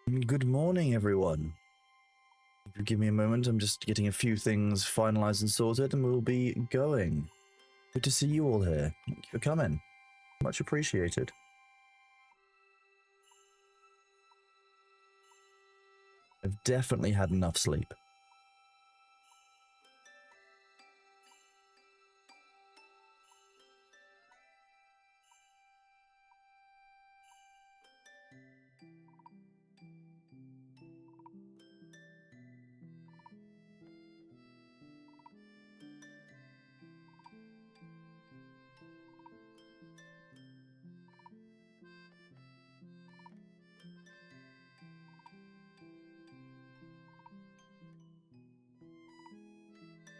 Good morning, everyone. If you give me a moment, I'm just getting a few things finalized and sorted, and we'll be going. Good to see you all here. Thank you for coming. Much appreciated. I've definitely had enough sleep.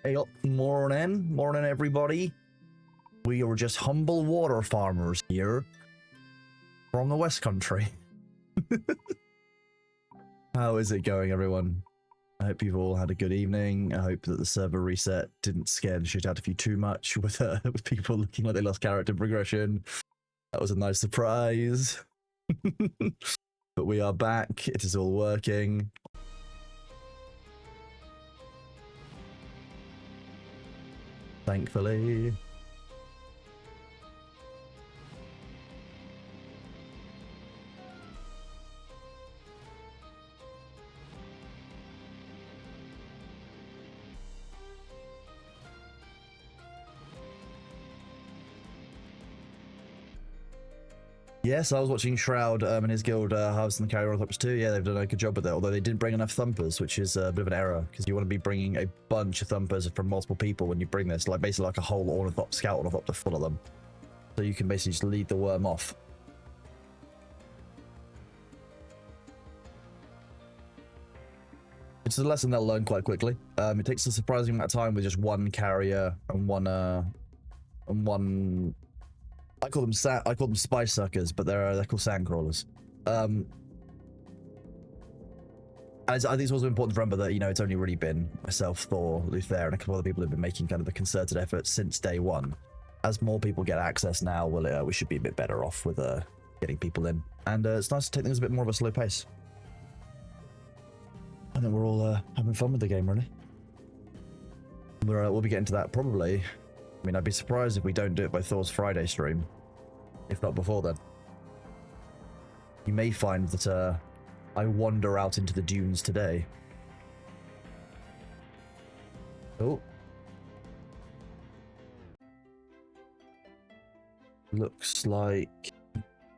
Hey, morning everybody. We are just humble water farmers here from the West Country. How is it going, everyone? I hope you've all had a good evening. I hope that the server reset didn't scare the shit out of you too much with people looking like they lost character progression. That was a nice surprise. But we are back. It is all working. Thankfully. Yes, I was watching Shroud and his guild harvesting the Carryothrops too. Yeah, they've done a good job with it, although they didn't bring enough Thumpers, which is a bit of an error, because you want to be bringing a bunch of Thumpers from multiple people when you bring this, like basically like a whole Ornithop, Scout Ornithopter full of them. So you can basically just lead the worm off. It's a lesson they'll learn quite quickly. It takes a surprising amount of time with just one carrier and one I call them spice suckers, but they're called sand crawlers. And I think it's also important to remember that, you know, it's only really been myself, Thor, Luther, and a couple other people who've been making kind of a concerted effort since day one. As more people get access now, well, we should be a bit better off with getting people in. And it's nice to take things a bit more of a slow pace. I think we're all having fun with the game, really. We'll be getting to that probably. I mean, I'd be surprised if we don't do it by Thor's Friday stream. If not before then. You may find that I wander out into the dunes today. Oh. Looks like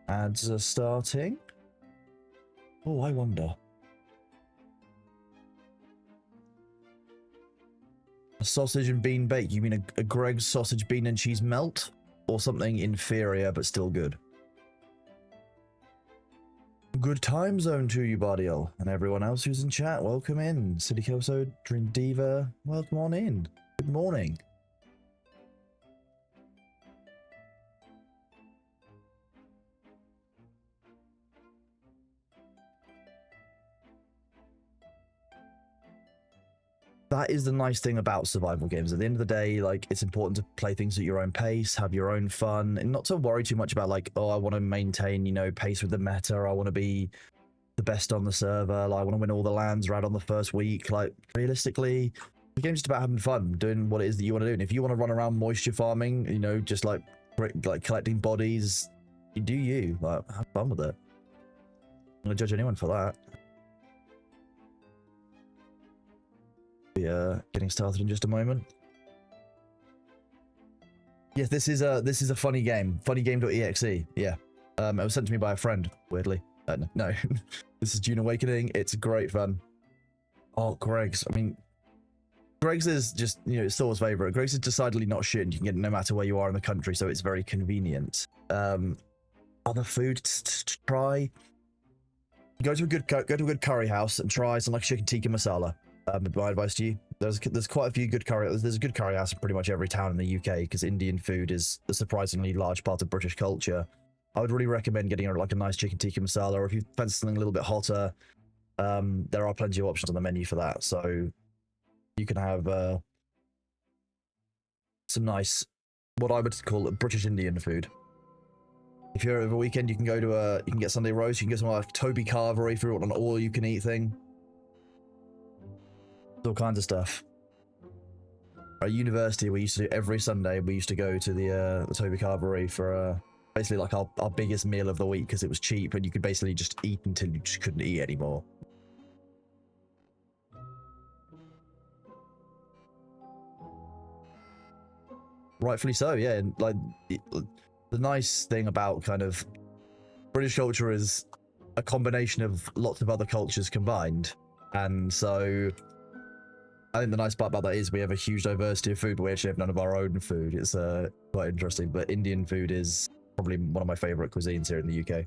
ads are starting. Oh, I wonder. A sausage and bean bake. You mean a Greg's sausage, bean and cheese melt? Or something inferior but still good? Good time zone to you, Bardiel. And everyone else who's in chat, welcome in. Sidikoso, Dream Diva, welcome on in. Good morning. That is the nice thing about survival games. At the end of the day, like, it's important to play things at your own pace, have your own fun, and not to worry too much about, like, oh, I want to maintain, you know, pace with the meta, I want to be the best on the server, like, I want to win all the lands right on the first week. Like, realistically, the game's just about having fun, doing what it is that you want to do. And if you want to run around moisture farming, you know, just like collecting bodies, you do you. Like, have fun with it. I'm not gonna judge anyone for that. Be getting started in just a moment. Yes, this is a funny game. Funnygame.exe. Yeah. It was sent to me by a friend, weirdly. No. This is Dune Awakening. It's great fun. Oh, Greg's. I mean, Greg's is just, you know, it's Thor's favorite. Greg's is decidedly not shit, and you can get it no matter where you are in the country, so it's very convenient. Other food to try. Go to a good curry house and try some like chicken tikka masala. My advice to you. There's quite a few good curry. There's a good curry house in pretty much every town in the UK because Indian food is a surprisingly large part of British culture. I would really recommend getting like a nice chicken tikka masala, or if you fancy something a little bit hotter, there are plenty of options on the menu for that. So you can have some nice, what I would call British Indian food. If you're over a weekend, you can go to you can get Sunday roast. You can get some like Toby Carvery if you want an all-you-can-eat thing. All kinds of stuff. At university, we used to do every Sunday. We used to go to the Toby Carvery for basically like our biggest meal of the week because it was cheap and you could basically just eat until you just couldn't eat anymore. Rightfully so, yeah. And like the nice thing about kind of British culture is a combination of lots of other cultures combined, and so I think the nice part about that is we have a huge diversity of food, but we actually have none of our own food. It's quite interesting. But Indian food is probably one of my favorite cuisines here in the UK.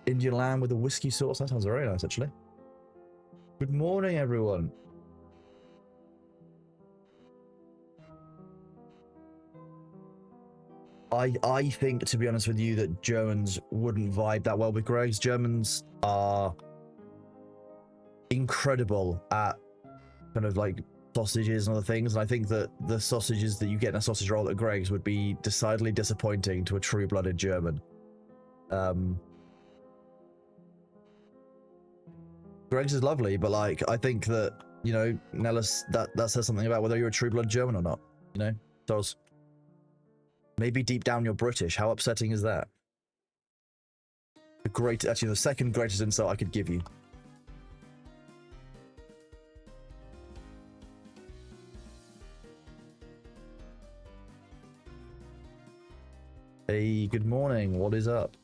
Indian lamb with a whiskey sauce. That sounds very nice, actually. Good morning, everyone. I think, to be honest with you, that Germans wouldn't vibe that well with Greg's. Germans are incredible at kind of like sausages and other things, and I think that the sausages that you get in a sausage roll at Greg's would be decidedly disappointing to a true-blooded German. Greg's is lovely, but like I think that, you know, Nellis, that says something about whether you're a true-blooded German or not, you know? So maybe deep down you're British. How upsetting is that? Actually the second greatest insult I could give you. Hey, good morning. What is up?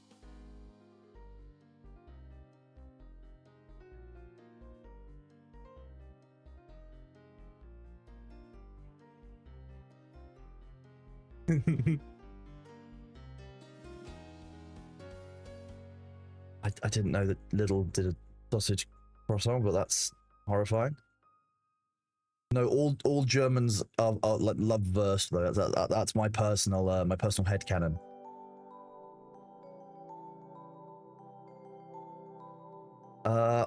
I didn't know that Lidl did a sausage croissant, but that's horrifying. No, all Germans are like love Wurst though. That's my personal headcanon.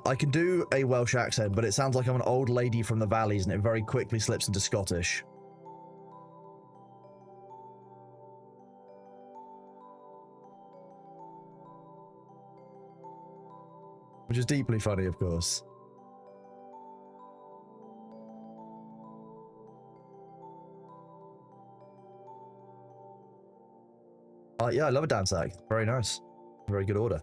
I can do a Welsh accent, but it sounds like I'm an old lady from the valleys, and it very quickly slips into Scottish. Which is deeply funny, of course. Yeah, I love a Danzag. Very nice. Very good order.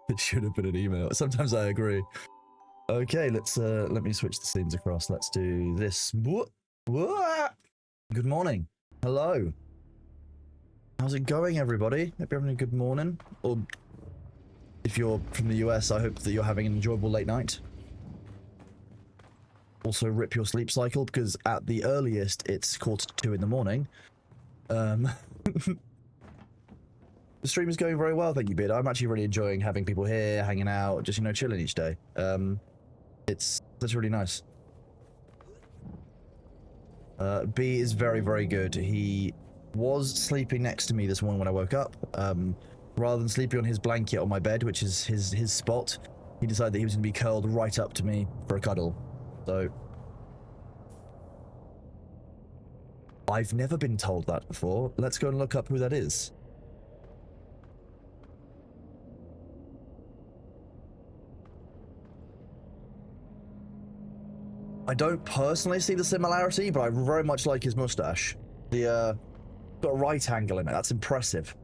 It should have been an email. Sometimes I agree. Okay, let me switch the scenes across. Let's do this. Good morning. Hello. How's it going, everybody? Hope you're having a good morning. Or if you're from the US, I hope that you're having an enjoyable late night. Also, rip your sleep cycle, because at the earliest, it's 1:45 in the morning. The stream is going very well, thank you, Bid. I'm actually really enjoying having people here, hanging out, just, you know, chilling each day. That's really nice. B is very, very good. He was sleeping next to me this morning when I woke up. Rather than sleeping on his blanket on my bed, which is his spot, he decided that he was going to be curled right up to me for a cuddle. So I've never been told that before. Let's go and look up who that is. I don't personally see the similarity, but I very much like his mustache. The got a right angle in it. That's impressive.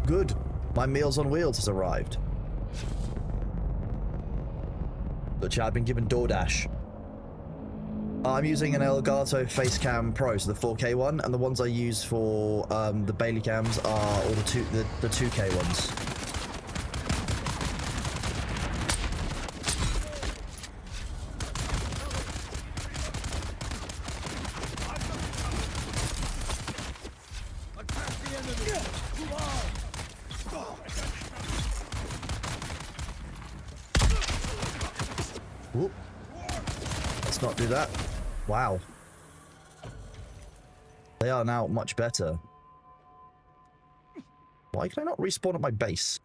Good. My Meals on Wheels has arrived. But yeah, I've been given DoorDash. I'm using an Elgato Facecam Pro, so the 4K one, and the ones I use for the Bailey cams are all the 2K ones. Whoop. Let's not do that. Wow. They are now much better. Why can I not respawn at my base?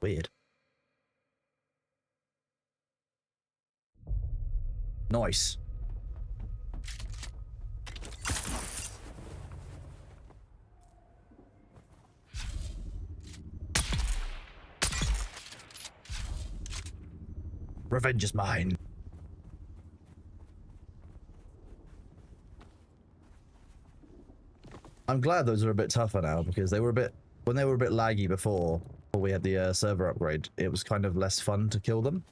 Weird. Nice. Revenge is mine. I'm glad those are a bit tougher now, because they were a bit, when they were a bit laggy before we had the server upgrade, it was kind of less fun to kill them.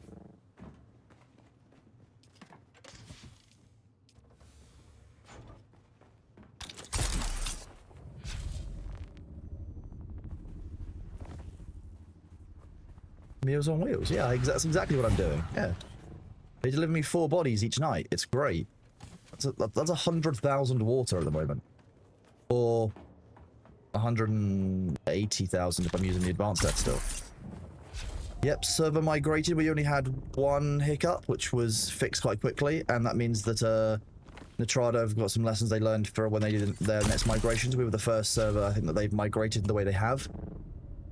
Meals on Wheels, yeah, that's exactly what I'm doing, yeah. They deliver me 4 bodies each night, it's great. That's 100,000 water at the moment. Or 180,000 if I'm using the advanced deck still. Yep, server migrated. We only had one hiccup, which was fixed quite quickly, and that means that Nitrado have got some lessons they learned for when they did their next migrations. We were the first server, I think, that they've migrated the way they have.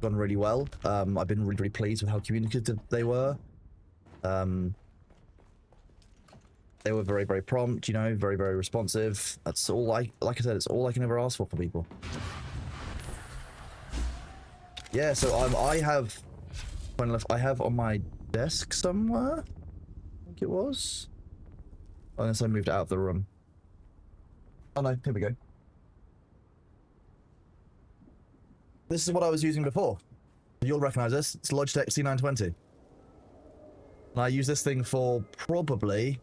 Gone really well. I've been really, really pleased with how communicative they were. They were very, very prompt, you know, very, very responsive. That's all like I said, it's all I can ever ask for people. Yeah, so I have on my desk somewhere, I think it was. Unless I moved it out of the room. Oh no, here we go. This is what I was using before. You'll recognize this. It's Logitech C920. And I use this thing for probably...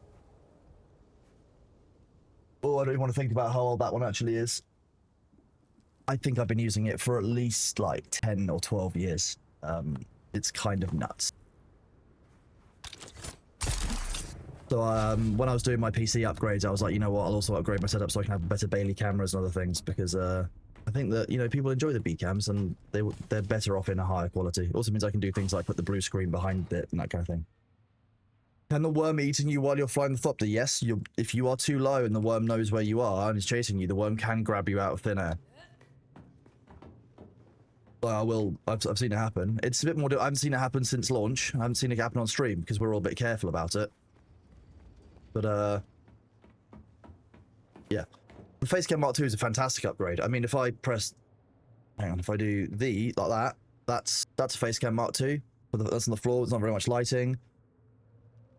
Oh, I don't even want to think about how old that one actually is. I think I've been using it for at least like 10 or 12 years. It's kind of nuts. So when I was doing my PC upgrades, I was like, you know what, I'll also upgrade my setup so I can have better Bailey cameras and other things, because I think that, you know, people enjoy the B cams and they're better off in a higher quality. It also means I can do things like put the blue screen behind it and that kind of thing. Can the worm eating you while you're flying the Thopter? Yes, if you are too low and the worm knows where you are and is chasing you, the worm can grab you out of thin air. I've seen it happen. It's a bit more, I haven't seen it happen since launch. I haven't seen it happen on stream because we're all a bit careful about it. But, yeah. The Facecam Mark II is a fantastic upgrade. I mean, if I press, hang on, if I do like that, that's a Facecam Mark II. That's on the floor, there's not very much lighting.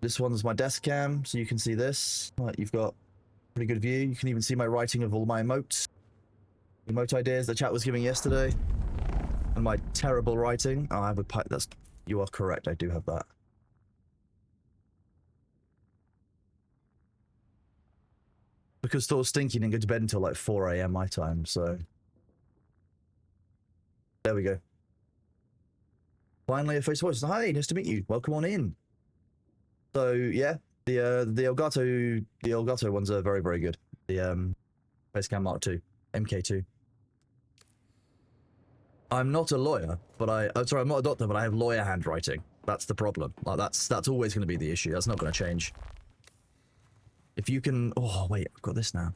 This one's my desk cam, so you can see this. Right, you've got pretty good view. You can even see my writing of all my emotes. Emote ideas the chat was giving yesterday. And my terrible writing. Oh, I have a pipe. You are correct, I do have that. Because Thor's stinky didn't go to bed until like 4 AM my time, so... There we go. Finally a face voice. Hi, nice to meet you. Welcome on in. So yeah, the Elgato ones are very, very good. The Facecam Mark II, MK2. I'm not a lawyer, but I'm not a doctor, but I have lawyer handwriting. That's the problem. Like that's always going to be the issue. That's not going to change. If you can, oh wait, I've got this now.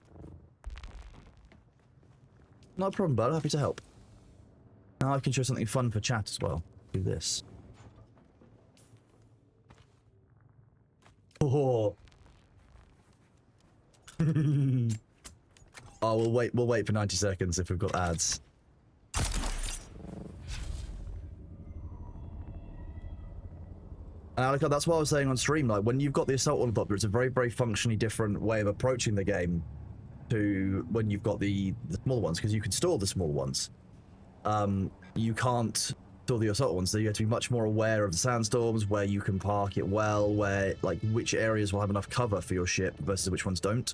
Not a problem, bud. Happy to help. Now I can show something fun for chat as well. Do this. Oh. Oh, we'll wait for 90 seconds if we've got ads. And that's what I was saying on stream, like when you've got the assault helicopter, it's a very, very functionally different way of approaching the game to when you've got the smaller ones, because you can store the small ones. You can't store the assault ones, so you have to be much more aware of the sandstorms, where you can park it well, where like which areas will have enough cover for your ship versus which ones don't.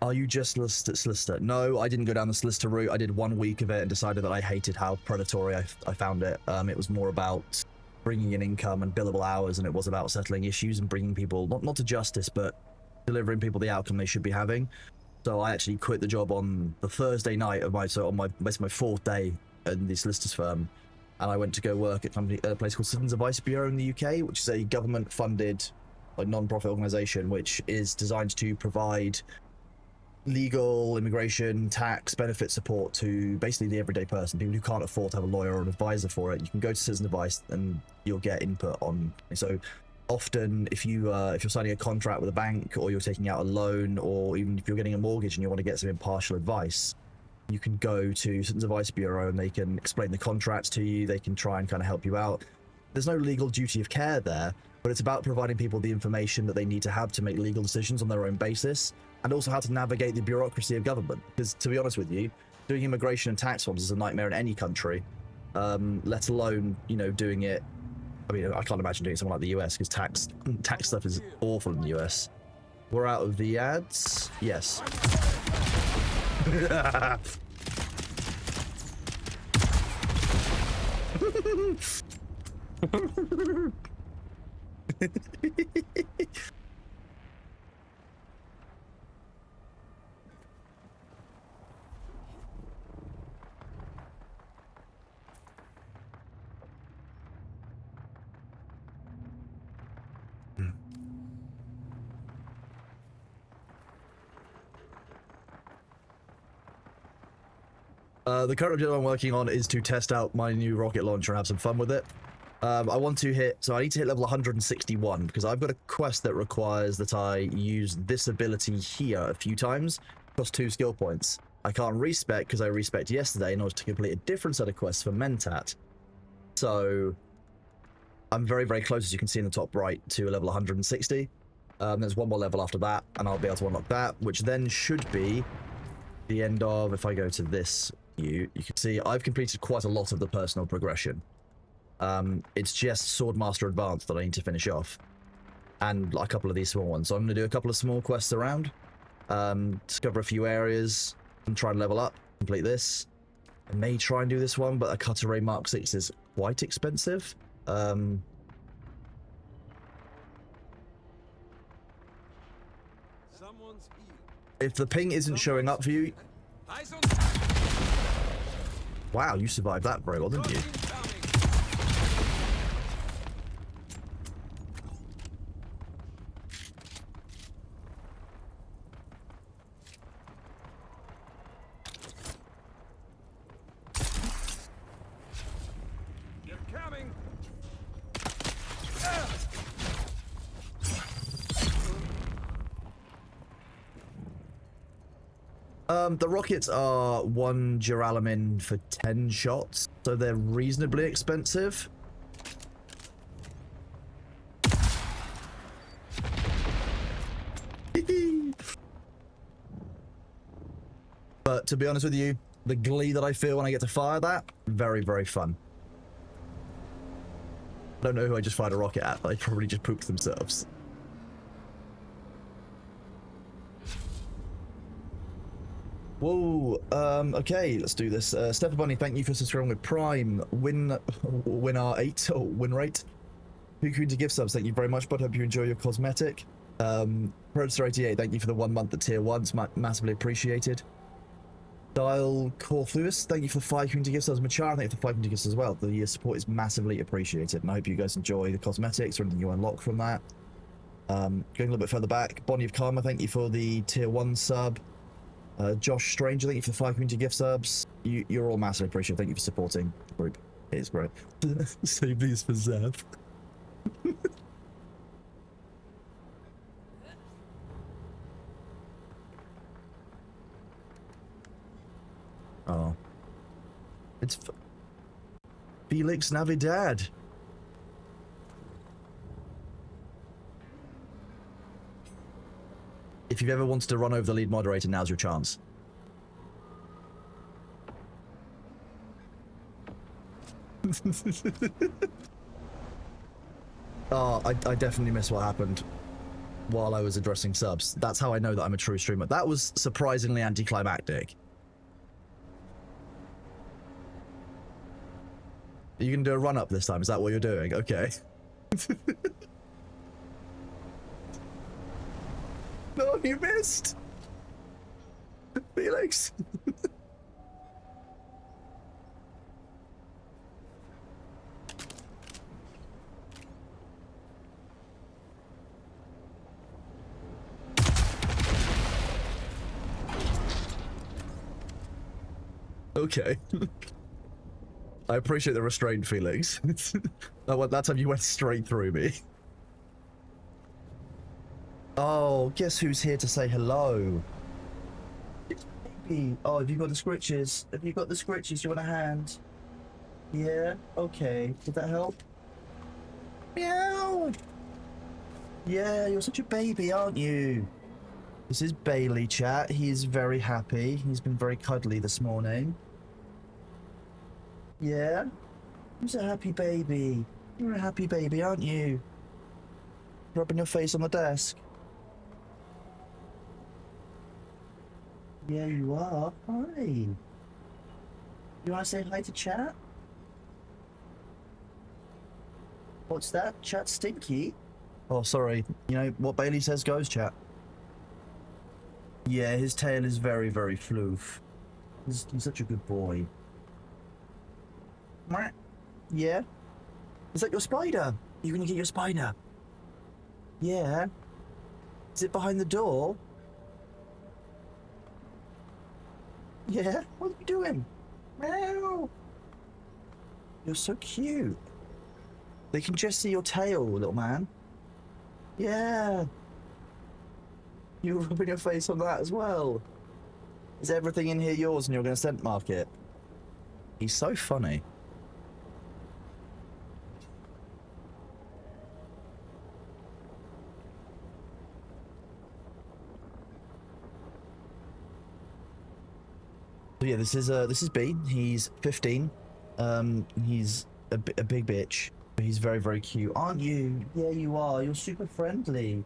Are you just solicitor? No, I didn't go down the solicitor route. I did 1 week of it and decided that I hated how predatory I found it. It was more about bringing in income and billable hours, and it was about settling issues and bringing people, not to justice, but delivering people the outcome they should be having. So I actually quit the job on the Thursday night of my 4th day in the solicitor's firm, and I went to go work at a place called Citizens Advice Bureau in the UK, which is a government-funded, like, non-profit organization, which is designed to provide legal, immigration, tax, benefit support to basically the everyday person, people who can't afford to have a lawyer or an advisor for it. You can go to Citizen Advice and you'll get input on. So often, if you're signing a contract with a bank, or you're taking out a loan, or even if you're getting a mortgage and you want to get some impartial advice, you can go to Citizens Advice Bureau and they can explain the contracts to you. They can try and kind of help you out. There's no legal duty of care there, but it's about providing people the information that they need to have to make legal decisions on their own basis, and also how to navigate the bureaucracy of government. Because, to be honest with you, doing immigration and tax forms is a nightmare in any country, let alone, you know, doing it. I mean, I can't imagine doing it somewhere like the US, because tax stuff is awful in the US. We're out of the ads. Yes. The current objective I'm working on is to test out my new rocket launcher and have some fun with it. I want to hit, so I need to hit level 161, because I've got a quest that requires that I use this ability here a few times, plus 2 skill points. I can't respec because I respec'd yesterday in order to complete a different set of quests for Mentat. So I'm very, very close, as you can see in the top right, to level 160. There's one more level after that, and I'll be able to unlock that, which then should be the end of, if I go to this view, you can see I've completed quite a lot of the personal progression. It's just Swordmaster Advanced that I need to finish off, and a couple of these small ones. So I'm going to do a couple of small quests around, discover a few areas, and try and level up, complete this. I may try and do this one, but a Cutter Ray Mark 6 is quite expensive. If the ping isn't showing up for you... Wow, you survived that very well, didn't you? The rockets are 1 Duralamin for 10 shots, so they're reasonably expensive. But to be honest with you, the glee that I feel when I get to fire that, very, very fun. I don't know who I just fired a rocket at, but they probably just pooped themselves. Whoa, okay, let's do this. Stepper Bunny, thank you for subscribing with Prime. Winr8, or Winrate. Who to give subs, thank you very much, but hope you enjoy your cosmetic. Predator88, thank you for the 1 month at tier 1, it's massively appreciated. Dial Corfluous, thank you for the 5 community gift subs. Machara, thank you for the 5 community gifts as well. The support is massively appreciated, and I hope you guys enjoy the cosmetics or anything you unlock from that. Going a little bit further back, Bonnie of Karma, thank you for the tier 1 sub. Josh Stranger, thank you for the 5 community gift subs. You're all massively appreciated. Thank you for supporting the group. It is great. Save these for Zev. Oh. It's Felix Navidad. If you've ever wanted to run over the lead moderator, now's your chance. Oh, I definitely missed what happened while I was addressing subs. That's how I know that I'm a true streamer. That was surprisingly anticlimactic. You can do a run-up this time, is that what you're doing? Okay. No, you missed! Felix! Okay. I appreciate the restraint, Felix. That time you went straight through me. Oh, guess who's here to say hello? It's baby. Oh, have you got the scritches? Have you got the scritches? You want a hand? Yeah? Okay. Did that help? Meow! Yeah, you're such a baby, aren't you? This is Bailey, chat. He's very happy. He's been very cuddly this morning. Yeah? Who's a happy baby? You're a happy baby, aren't you? Rubbing your face on the desk. Yeah, you are. Hi. You want to say hi to chat? What's that? Chat stinky? Oh, sorry. You know, what Bailey says goes, chat. Yeah, his tail is very, very floof. He's such a good boy. Yeah? Is that your spider? You're gonna get your spider? Yeah? Is it behind the door? Yeah? What are you doing? Meow! You're so cute. They can just see your tail, little man. Yeah! You're rubbing your face on that as well. Is everything in here yours and you're gonna scent mark it? He's so funny. So yeah, this is B. He's 15. He's a big bitch, but he's very, very cute, aren't you? Yeah, you are. You're super friendly.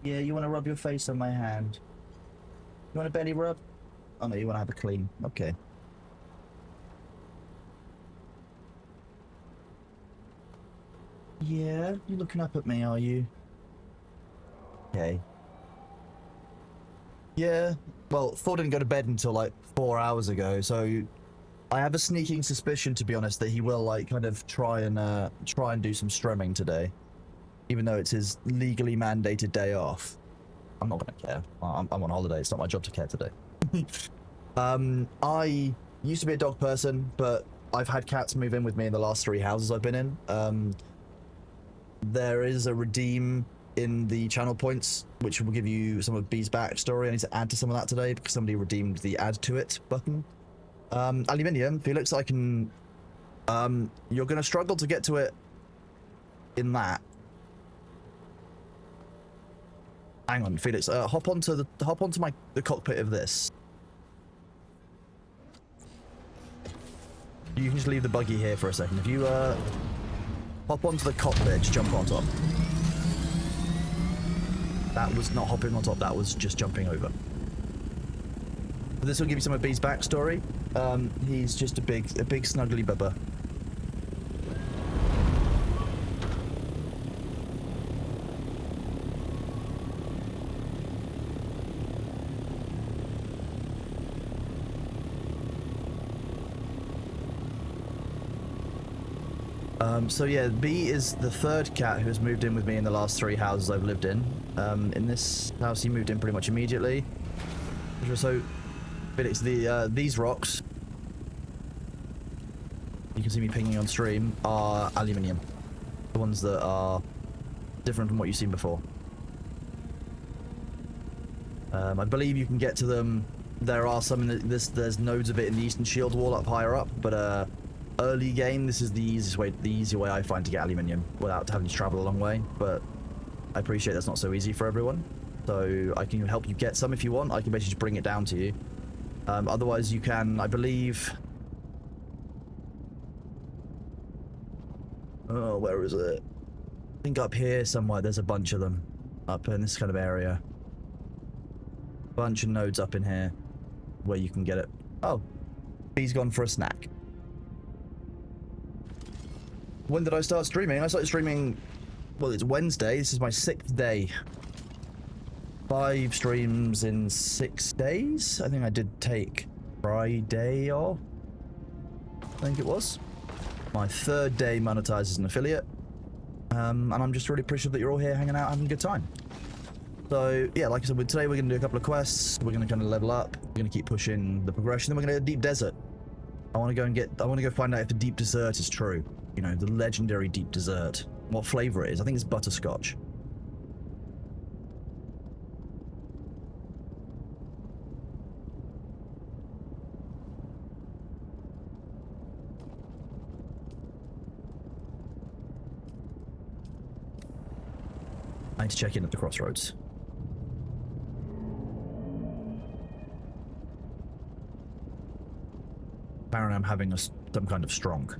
Yeah, you want to rub your face on my hand? You want a belly rub? Oh no, you want to have a clean. Okay. Yeah, you're looking up at me, are you? Okay. Yeah, well, Thor didn't go to bed until like 4 hours ago, so I have a sneaking suspicion, to be honest, that he will like kind of try and do some strumming today, even though it's his legally mandated day off. I'm not gonna care. I'm on holiday. It's not my job to care today. I used to be a dog person, but I've had cats move in with me in the last 3 houses I've been in. There is a redeem in the channel points, which will give you some of B's backstory. I need to add to some of that today because somebody redeemed the add to it button. Aluminium, Felix, I can... you're going to struggle to get to it in that. Hang on, Felix, hop onto the cockpit of this. You can just leave the buggy here for a second. If you hop onto the cockpit, just jump on top. That was not hopping on top, that was just jumping over. This will give you some of B's backstory. He's just a big snuggly bubba. So yeah, B is the third cat who has moved in with me in the last 3 houses I've lived in. In this house he moved in pretty much immediately. So, Felix, these rocks, you can see me pinging on stream, are aluminium. The ones that are different from what you've seen before. I believe you can get to them. There are some in there's nodes of it in the Eastern Shield Wall up higher up, but early game, this is the easy way I find to get aluminium without having to travel a long way, but I appreciate that's not so easy for everyone. So I can help you get some if you want. I can basically just bring it down to you. Otherwise you can, I believe... Oh, where is it? I think up here somewhere there's a bunch of them. Up in this kind of area. Bunch of nodes up in here where you can get it. Oh, B's gone for a snack. When did I start streaming? I started streaming, well, it's Wednesday. This is my 6th day. 5 streams in 6 days. I think I did take Friday off. I think it was. My 3rd day monetized as an affiliate. And I'm just really appreciative that you're all here hanging out, having a good time. So, yeah, like I said, today we're going to do a couple of quests. We're going to kind of level up. We're going to keep pushing the progression. Then we're going to do a deep desert. I want to go find out if the deep dessert is true. You know, the legendary deep dessert. What flavor it is. I think it's butterscotch. I need to check in at the crossroads. Apparently I'm having some kind of strong.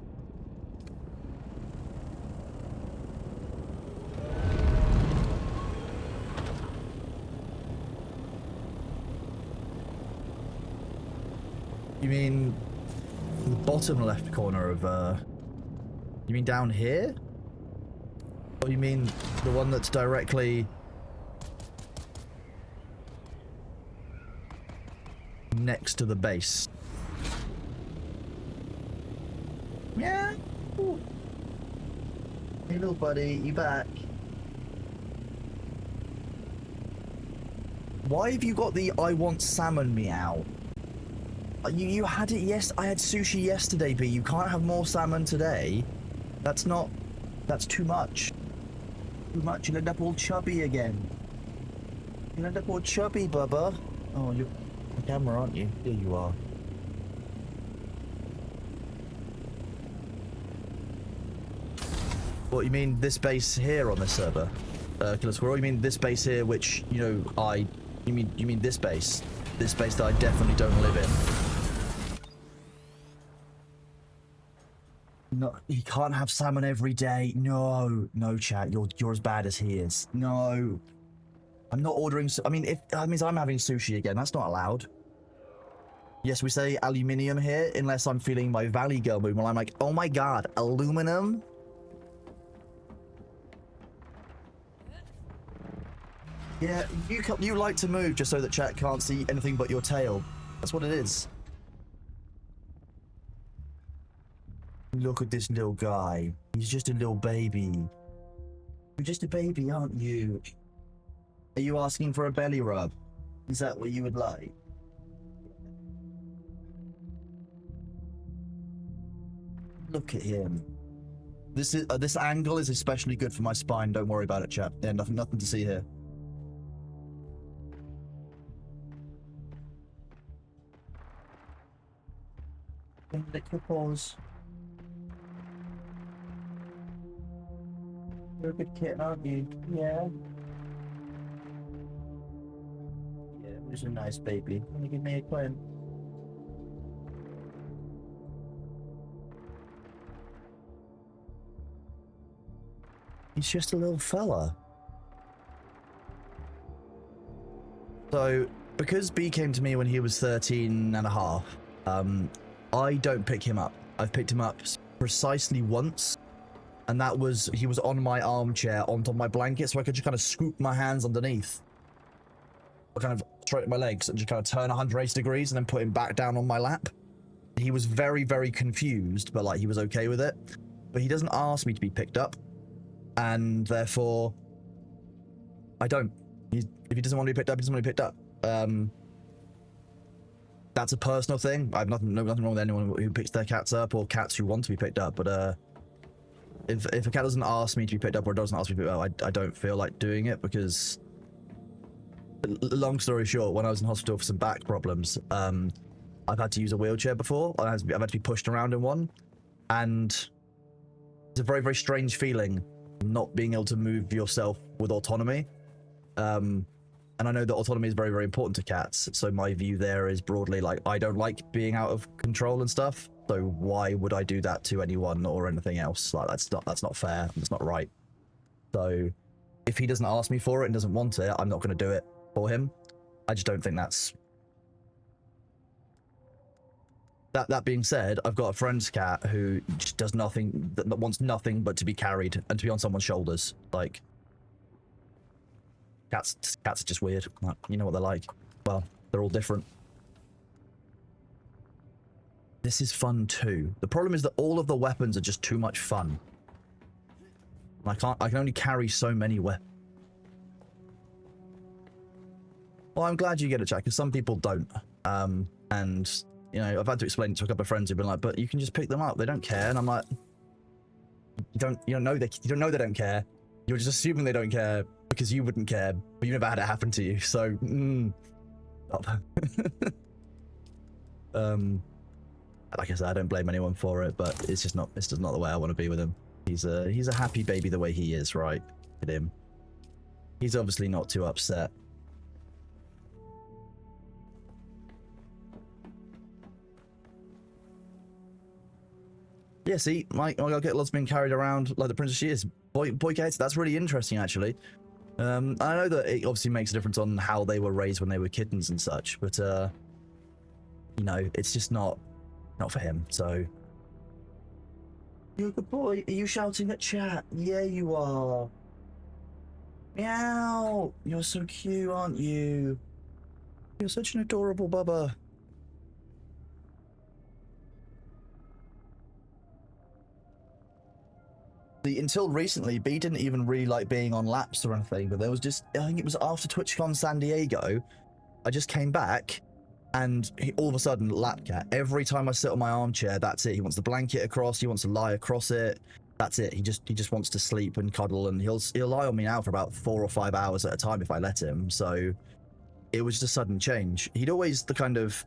You mean the bottom left corner of, you mean down here? Or you mean the one that's directly next to the base? Yeah. Ooh. Hey little buddy, you back? Why have you got the I want salmon meow? You had it I had sushi yesterday, B. You can't have more salmon today. That's too much. Too much, you'll end up all chubby again. You'll end up all chubby, Bubba. Oh, you're on camera, aren't you? There you are. What, you mean this base here on this server? Killer Squirrel, you mean this base here, which, you know, you mean this base? This base that I definitely don't live in. No, he can't have salmon every day. No, chat. You're as bad as he is. No, I'm not ordering. I mean, if that means I'm having sushi again, that's not allowed. Yes, we say aluminium here, unless I'm feeling my Valley Girl mood. Well, I'm like, oh my god, aluminum. Yeah, you like to move just so that chat can't see anything but your tail. That's what it is. Look at this little guy. He's just a little baby. You're just a baby, aren't you? Are you asking for a belly rub? Is that what you would like? Look at him. This angle is especially good for my spine. Don't worry about it, chap. Yeah, nothing to see here. Lick your paws. You're a good kitten, aren't you? Yeah. Yeah, who's a nice baby? Wanna give me a coin? He's just a little fella. So, because B came to me when he was 13 and a half, I don't pick him up. I've picked him up precisely once, and that was, he was on my armchair, on top of my blanket, so I could just kind of scoop my hands underneath. I kind of straighten my legs and just kind of turn 180 degrees and then put him back down on my lap. He was very, very confused, but like, he was okay with it. But he doesn't ask me to be picked up, and therefore, I don't. If he doesn't want to be picked up, he doesn't want to be picked up. That's a personal thing. I have nothing wrong with anyone who picks their cats up or cats who want to be picked up. But if a cat doesn't ask me to be picked up or doesn't ask me to be picked up, I don't feel like doing it because. Long story short, when I was in hospital for some back problems, I've had to use a wheelchair before. I've had to be pushed around in one, and it's a very, very strange feeling not being able to move yourself with autonomy. And I know that autonomy is very, very important to cats. So my view there is broadly like, I don't like being out of control and stuff. So why would I do that to anyone or anything else? Like that's not fair. That's not right. So if he doesn't ask me for it and doesn't want it, I'm not going to do it for him. I just don't think that's. That being said, I've got a friend's cat who just does nothing, that wants nothing but to be carried and to be on someone's shoulders. Like. Cats are just weird. Like, you know what they're like. Well, they're all different. This is fun too. The problem is that all of the weapons are just too much fun. I can only carry so many weapons. Well, I'm glad you get it, Jack, because some people don't. And You know, I've had to explain it to a couple of friends who've been like, but you can just pick them up. They don't care. And I'm like, you don't know they don't care. You're just assuming they don't care because you wouldn't care, but you never had it happen to you. So, like I said, I don't blame anyone for it, but it's just not the way I want to be with him. He's a happy baby the way he is, right? Look at him. He's obviously not too upset. Yeah, see, my girl's been carried around like the princess she is. Boy cats, that's really interesting, actually. I know that it obviously makes a difference on how they were raised when they were kittens and such, but you know, it's just not for him. So, you're a good boy. Are you shouting at chat? Yeah, you are. Meow. You're so cute, aren't you? You're such an adorable bubba. Until recently, B didn't even really like being on laps or anything, but there was just, I think it was after TwitchCon San Diego, I just came back, and all of a sudden, lap cat. Every time I sit on my armchair, that's it. He wants the blanket across, he wants to lie across it, that's it. He just wants to sleep and cuddle, and he'll lie on me now for about 4 or 5 hours at a time if I let him, so it was just a sudden change. He'd always the kind of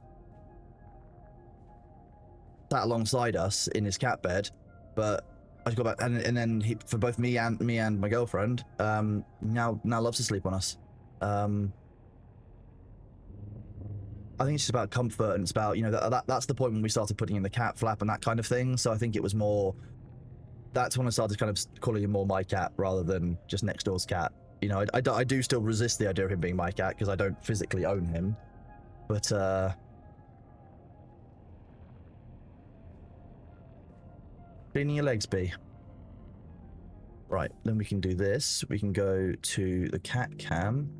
sat alongside us in his cat bed, but I got back, and then he, for both me and my girlfriend, now loves to sleep on us. I think it's just about comfort, and it's about, you know, that's the point when we started putting in the cat flap and that kind of thing. So I think it was more, that's when I started kind of calling him more my cat rather than just next door's cat. You know, I do still resist the idea of him being my cat because I don't physically own him, but cleaning your legs, B. Right, then we can do this. We can go to the cat cam.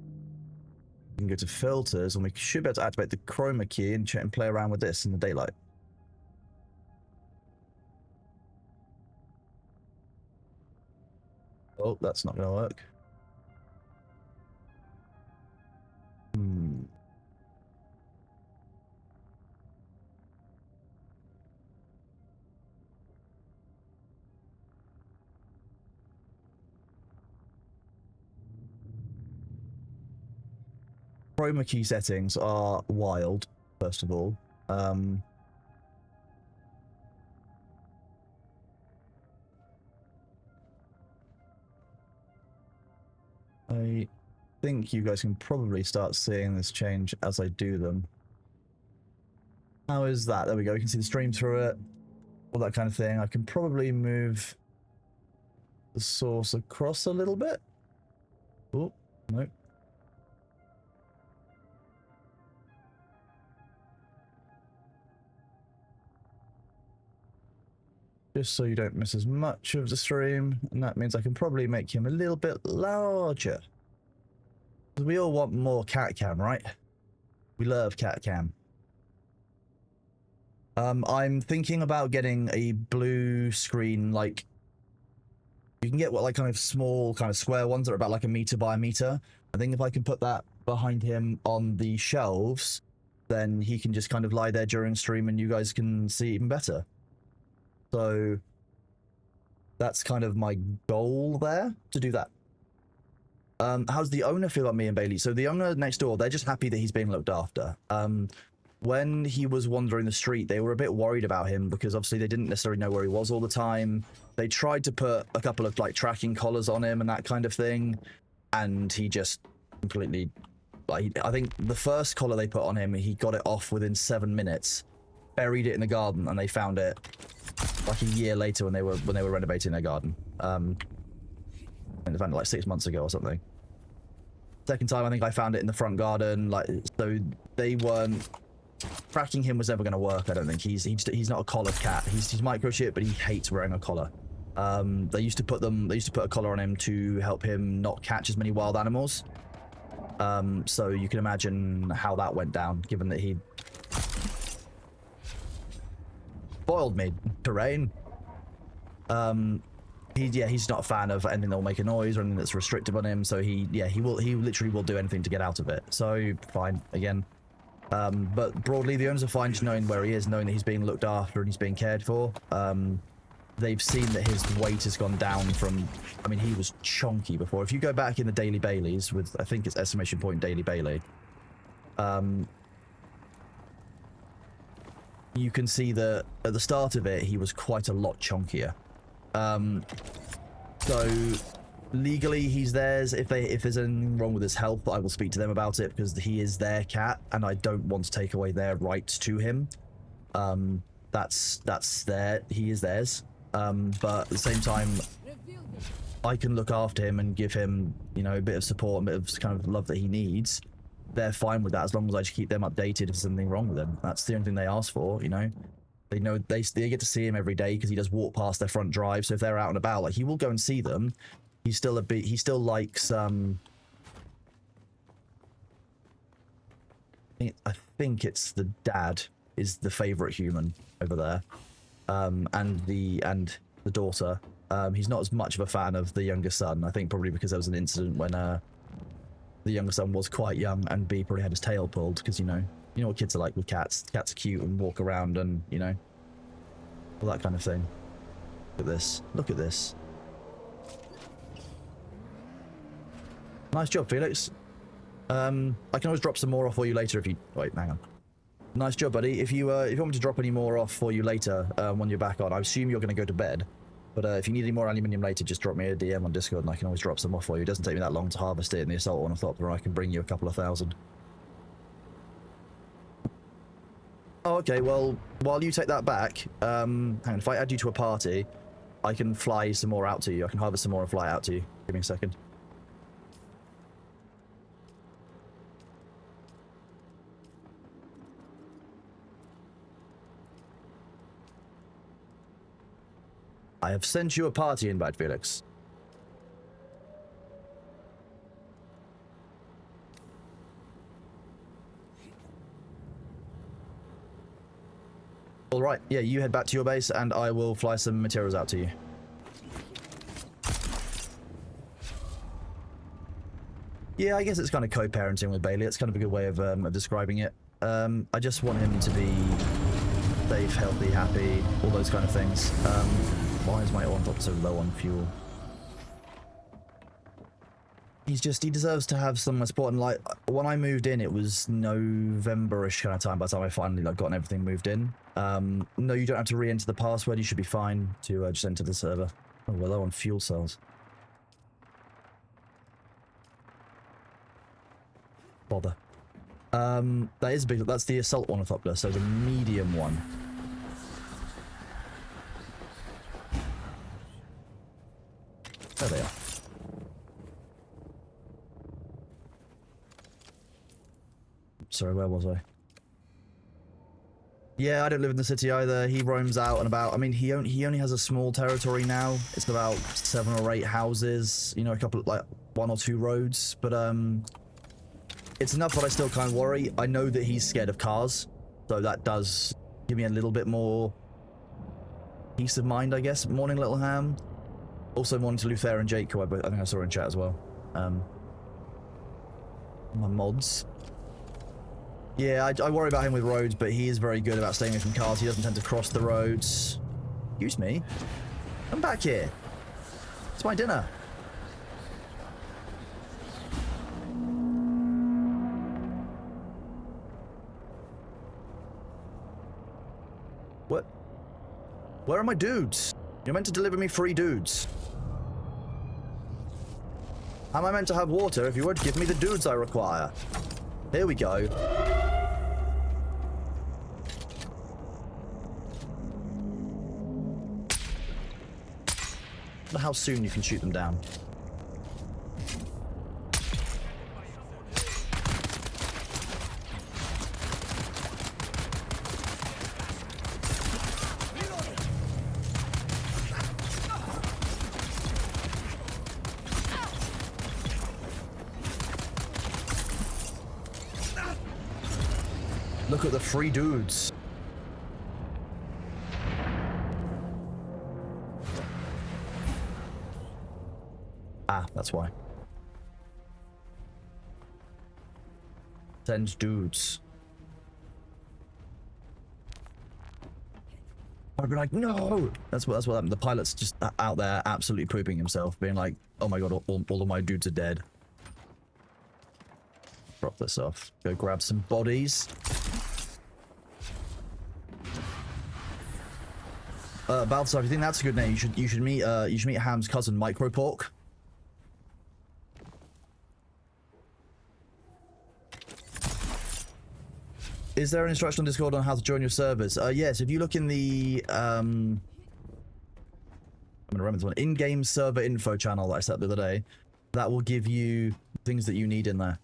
We can go to filters, and we should be able to activate the chroma key and play around with this in the daylight. Oh, that's not going to work. Chroma key settings are wild, first of all. I think you guys can probably start seeing this change as I do them. How is that? There we go. You can see the stream through it, all that kind of thing. I can probably move the source across a little bit. Oh, no. Just so you don't miss as much of the stream, and that means I can probably make him a little bit larger. We all want more cat cam, right? We love cat cam. I'm thinking about getting a blue screen, like, you can get what, like, kind of small, kind of square ones that are about like 1 meter by 1 meter. I think if I can put that behind him on the shelves, then he can just kind of lie there during stream and you guys can see even better. So that's kind of my goal there, to do that. How's the owner feel about me and Bailey? So the owner next door, they're just happy that he's being looked after. When he was wandering the street, they were a bit worried about him because obviously they didn't necessarily know where he was all the time. They tried to put a couple of like tracking collars on him and that kind of thing, and he just completely, like, I think the first collar they put on him, he got it off within 7 minutes, buried it in the garden, and they found it like a year later when they were renovating their garden. And they found it like 6 months ago or something. Second time, I think I found it in the front garden. Like, so they weren't. Tracking him was never going to work. I don't think he's not a collared cat. He's microchip, but he hates wearing a collar. They used to put a collar on him to help him not catch as many wild animals. So you can imagine how that went down, given that he spoiled me. Terrain. He's not a fan of anything that will make a noise or anything that's restrictive on him. So he literally will do anything to get out of it. So fine, again. But broadly, the owners are fine just knowing where he is, knowing that he's being looked after and he's being cared for. They've seen that his weight has gone down from, I mean, he was chonky before. If you go back in the Daily Baileys with, I think it's exclamation point Daily Bailey, you can see that at the start of it, he was quite a lot chonkier. So legally, he's theirs. If there's anything wrong with his health, I will speak to them about it because he is their cat, and I don't want to take away their rights to him. That's he is theirs. But at the same time, I can look after him and give him, you know, a bit of support, a bit of kind of love that he needs. They're fine with that as long as I just keep them updated if there's something wrong with him. That's the only thing they ask for, you know. They know they get to see him every day because he does walk past their front drive. So if they're out and about, like, he will go and see them. He still likes I think it's the dad is the favorite human over there. And the daughter. He's not as much of a fan of the younger son. I think probably because there was an incident when the younger son was quite young, and B probably had his tail pulled because you know what kids are like with cats. Cats are cute and walk around and you know all that kind of thing. Look at this. Look at this. Nice job, Felix. I can always drop some more off for you later if you wait. Hang on. Nice job, buddy. If you want me to drop any more off for you later when you're back on, I assume you're going to go to bed. But if you need any more aluminium later, just drop me a DM on Discord and I can always drop some off for you. It doesn't take me that long to harvest it in the Assault Ornithopter. I can bring you a couple of thousand. Oh, okay. Well, while you take that back, hang on. If I add you to a party, I can fly some more out to you. I can harvest some more and fly out to you. Give me a second. I have sent you a party invite, Felix. All right, yeah, you head back to your base and I will fly some materials out to you. Yeah, I guess it's kind of co-parenting with Bailey. It's kind of a good way of describing it. I just want him to be safe, healthy, happy, all those kind of things. Why is my Ornithopter so low on fuel? He deserves to have some support. And like, when I moved in, it was November-ish kind of time by the time I finally like gotten everything moved in. No, you don't have to re-enter the password. You should be fine to just enter the server. Oh, we're low on fuel cells. Bother. That is big. That's the Assault Ornithopter, so the medium one. There they are. Sorry, where was I? Yeah, I don't live in the city either. He roams out and about. I mean, he only has a small territory now. It's about 7 or 8 houses. You know, a couple like 1 or 2 roads. But it's enough that I still kind of worry. I know that he's scared of cars, so that does give me a little bit more peace of mind, I guess. Morning, Little Ham. Also morning to Luther and Jake, who I think I saw in chat as well. My mods. Yeah, I worry about him with roads, but he is very good about staying away from cars. He doesn't tend to cross the roads. Excuse me. Come back here. It's my dinner. What? Where are my dudes? You're meant to deliver me free dudes. How am I meant to have water if you won't give me the dudes I require? Here we go. I wonder how soon you can shoot them down. Look at the free dudes. Ah, that's why. Send dudes. I'd be like, no! That's what happened. The pilot's just out there absolutely pooping himself, being like, oh my god, all of my dudes are dead. Drop this off. Go grab some bodies. Balthazar, if you think that's a good name, you should meet Ham's cousin, Micropork. Is there an instruction on Discord on how to join your servers? Yes, if you look in the I'm gonna remember this one, in-game server info channel that I set up the other day, that will give you things that you need in there.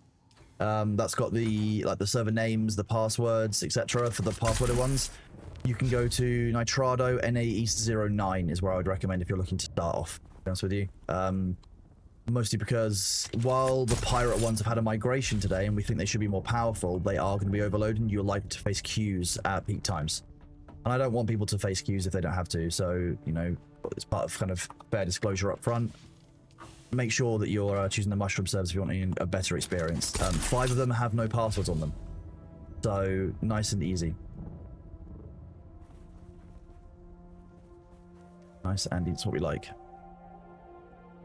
That's got the server names, the passwords, etc. for the passworded ones. You can go to Nitrado NA East 09 is where I would recommend if you're looking to start off, to be honest with you. Mostly because while the pirate ones have had a migration today and we think they should be more powerful, they are going to be overloaded and you're likely to face queues at peak times. And I don't want people to face queues if they don't have to, so, you know, it's part of kind of fair disclosure up front. Make sure that you're choosing the mushroom servers if you want a better experience. 5 of them have no passwords on them, so nice and easy. Nice and it's what we like.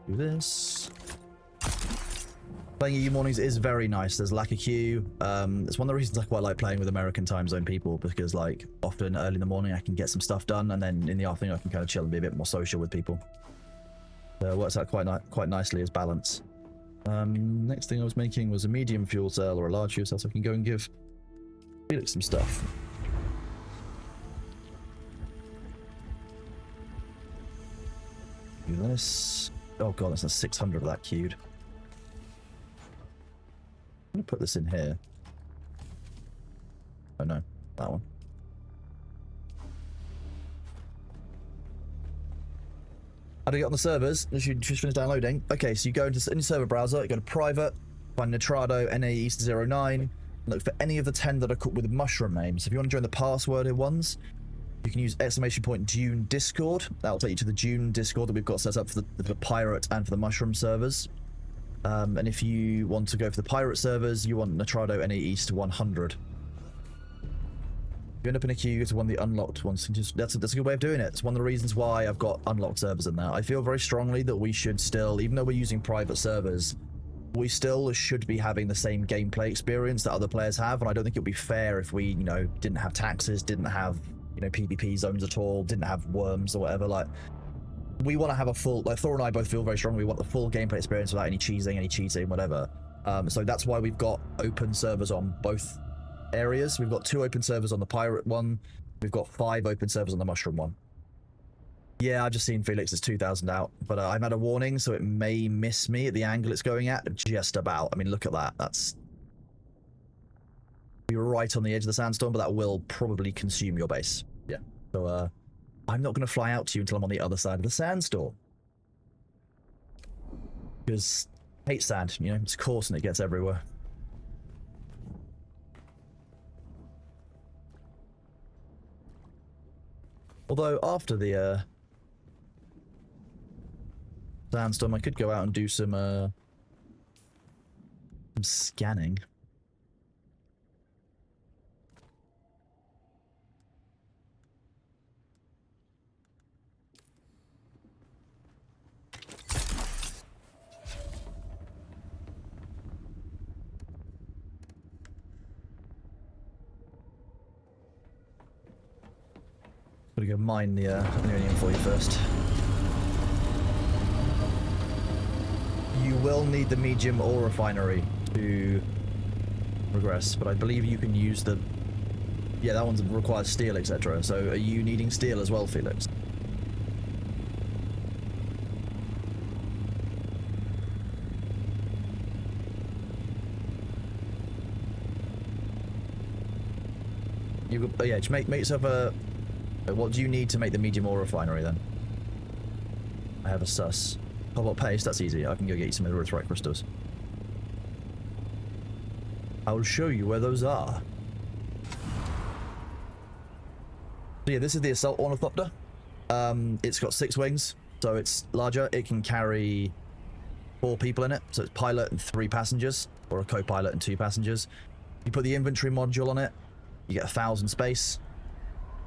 Do this. Playing EU mornings is very nice. There's lack of queue. It's one of the reasons I quite like playing with American time zone people, because like often early in the morning I can get some stuff done, and then in the afternoon I can kind of chill and be a bit more social with people. So it works out quite nicely as balance. Next thing I was making was a medium fuel cell or a large fuel cell, so I can go and give Felix some stuff. Do this. Oh god, that's a 600 of that queued. I'm gonna put this in here. Oh no, that one. How do you get on the servers? You just finished downloading. Okay, so you go into your server browser, you go to private, find Nitrado NA East 09, look for any of the 10 that are with mushroom names. If you want to join the passworded ones, you can use !Dune Discord. That'll take you to the Dune Discord that we've got set up for the pirate and for the mushroom servers. And if you want to go for the pirate servers, you want Nitrado NA East 100. You end up in a queue, you go to one of the unlocked ones. That's a good way of doing it. It's one of the reasons why I've got unlocked servers in there. I feel very strongly that we should still, even though we're using private servers, we still should be having the same gameplay experience that other players have. And I don't think it would be fair if we, you know, didn't have taxes, didn't have, you know, PvP zones at all, didn't have worms or whatever. Like, we want to have a full, like Thor and I both feel very strongly, we want the full gameplay experience without any cheesing, any cheating, whatever. So that's why we've got open servers on both areas. We've got 2 open servers on the pirate one. We've got 5 open servers on the mushroom one. Yeah, I've just seen Felix's 2000 out, but I've had a warning, so it may miss me at the angle it's going at, just about. I mean, look at that. That's... We were right on the edge of the sandstorm, but that will probably consume your base. Yeah. So, I'm not going to fly out to you until I'm on the other side of the sandstorm. Because I hate sand, you know, it's coarse and it gets everywhere. Although, after the, sandstorm, I could go out and do some scanning. Gotta go mine the uranium for you first. You will need the medium ore refinery to progress, but I believe you can use the... Yeah, that one requires steel, etc. So are you needing steel as well, Felix? You, yeah, just make yourself a... What do you need to make the medium ore refinery then? I have a sus. Cobalt paste, that's easy. I can go get you some of the earthite crystals. I'll show you where those are. So yeah, this is the assault ornithopter. It's got 6 wings, so it's larger. It can carry 4 people in it, so it's pilot and 3 passengers, or a co-pilot and 2 passengers. You put the inventory module on it, you get 1,000 space.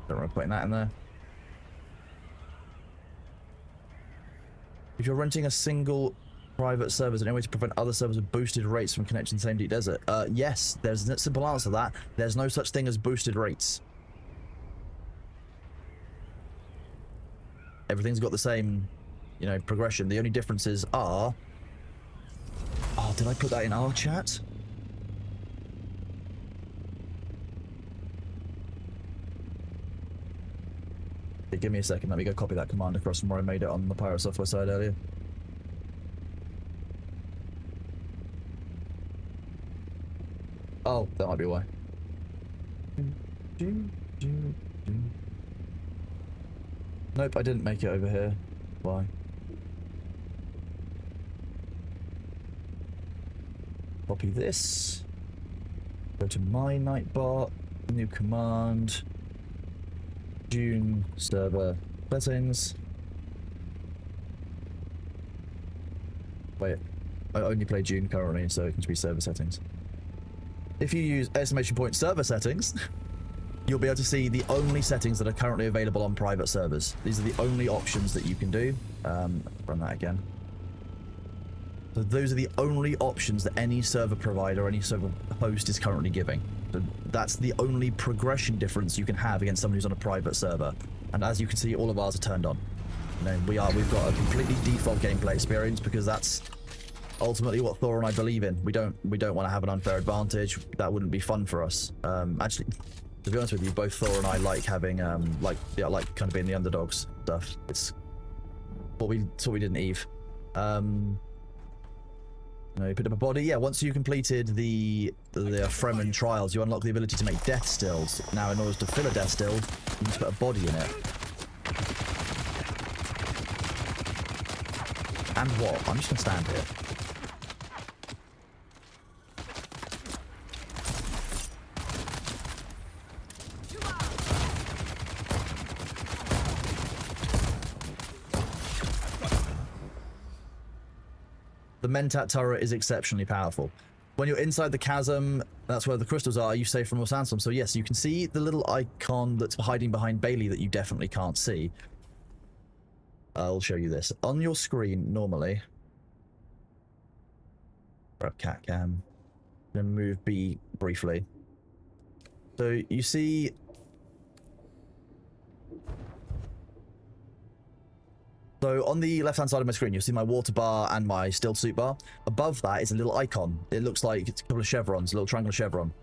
Don't remember putting that in there. If you're renting a single private server, is there any way to prevent other servers with boosted rates from connecting to the same deep desert? Yes, there's a simple answer to that. There's no such thing as boosted rates. Everything's got the same, you know, progression. The only differences are... Oh, did I put that in our chat? Okay, give me a second. Let me go copy that command across from where I made it on the Pirate Software side earlier. Oh, that might be why. Nope, I didn't make it over here. Why? Copy this. Go to my Nightbot. New command. Dune server settings. Wait, I only play Dune currently, so it can be server settings. If you use exclamation point server settings, you'll be able to see the only settings that are currently available on private servers. These are the only options that you can do. Run that again. So those are the only options that any server provider, any server host is currently giving. So that's the only progression difference you can have against someone who's on a private server. And as you can see, all of ours are turned on. You know, we've got a completely default gameplay experience because that's ultimately what Thor and I believe in. We don't want to have an unfair advantage. That wouldn't be fun for us. Actually, to be honest with you, both Thor and I like having like kind of being the underdogs stuff. It's what we did in Eve. You picked up a body. Yeah, once you completed the Fremen trials, you unlock the ability to make death stills. Now, in order to fill a death still, you just put a body in it. And what? I'm just gonna stand here. The Mentat turret is exceptionally powerful. When you're inside the chasm, that's where the crystals are, you save from your sandstorm. So yes, you can see the little icon that's hiding behind Bailey that you definitely can't see. I'll show you this. On your screen, normally... Grab cat cam. Then move B briefly. So you see... So on the left-hand side of my screen, you'll see my water bar and my still suit bar. Above that is a little icon. It looks like it's a couple of chevrons, a little triangular chevron.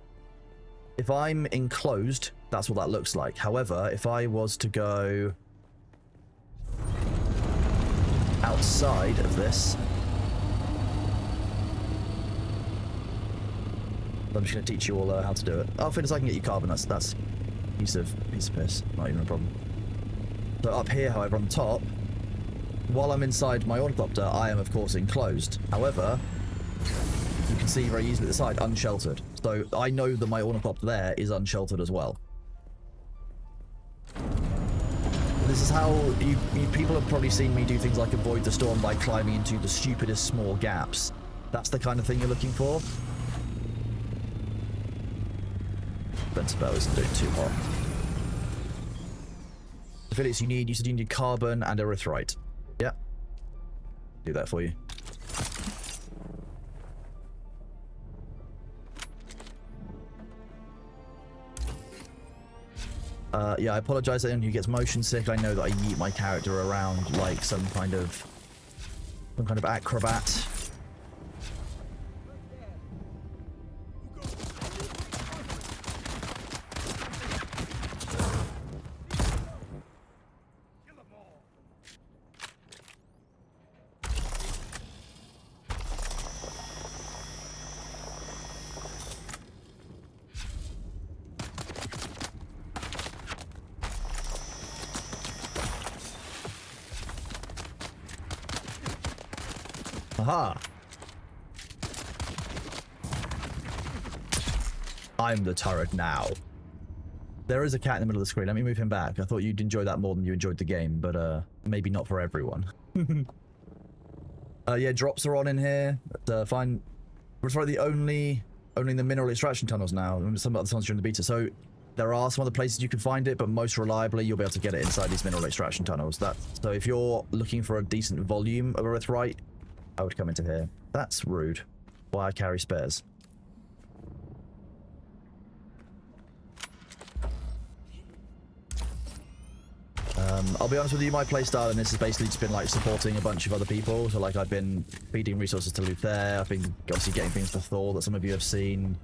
If I'm enclosed, that's what that looks like. However, if I was to go outside of this, I'm just going to teach you all how to do it. Oh, fitness, I can get you carbon. That's a piece of piss. Not even a problem. So up here, however, on top, while I'm inside my ornithopter, I am, of course, enclosed. However, you can see very easily at the side, unsheltered. So I know that my ornithopter there is unsheltered as well. This is how you people have probably seen me do things like avoid the storm by climbing into the stupidest small gaps. That's the kind of thing you're looking for. Spencer Bell isn't doing too hot. Affiliates you said you need carbon and erythrite. Yeah. Do that for you. Yeah, I apologize to anyone who gets motion sick. I know that I yeet my character around like some kind of acrobat. Aha! I'm the turret now. There is a cat in the middle of the screen. Let me move him back. I thought you'd enjoy that more than you enjoyed the game, but maybe not for everyone. Yeah, drops are on in here. But, fine. We're probably only in the mineral extraction tunnels now. Some other ones during the beta. So There are some other places you can find it, but most reliably, you'll be able to get it inside these mineral extraction tunnels. So if you're looking for a decent volume of earthite, I would come into here. That's rude. Why I carry spares. I'll be honest with you, my playstyle in this has basically just been like supporting a bunch of other people. So like I've been feeding resources to Luther, I've been obviously getting things for Thor that some of you have seen.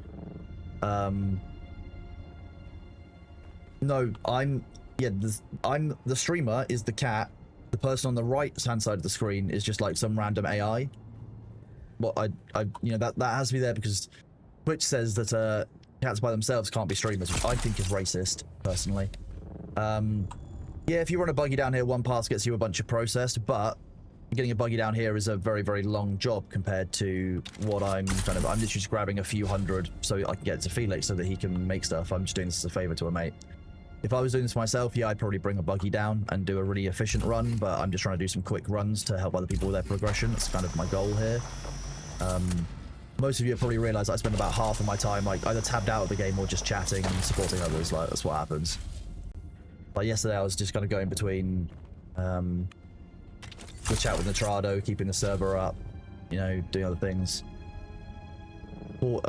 No, I'm the streamer is the cat. The person on the right hand side of the screen is just like some random AI. Well, you know, that has to be there because Twitch says that cats by themselves can't be streamers, which I think is racist, personally. Yeah, if you run a buggy down here, one pass gets you a bunch of processed, but getting a buggy down here is a very, very long job compared to what I'm literally just grabbing a few hundred so I can get it to Felix so that he can make stuff. I'm just doing this as a favor to a mate. If I was doing this myself, yeah, I'd probably bring a buggy down and do a really efficient run, but I'm just trying to do some quick runs to help other people with their progression. That's kind of my goal here. Most of you have probably realized I spend about half of my time like either tabbed out of the game or just chatting and supporting others. Like, that's what happens. Like yesterday, I was just kind of going between the chat with Nitrado, keeping the server up, you know, doing other things. Or,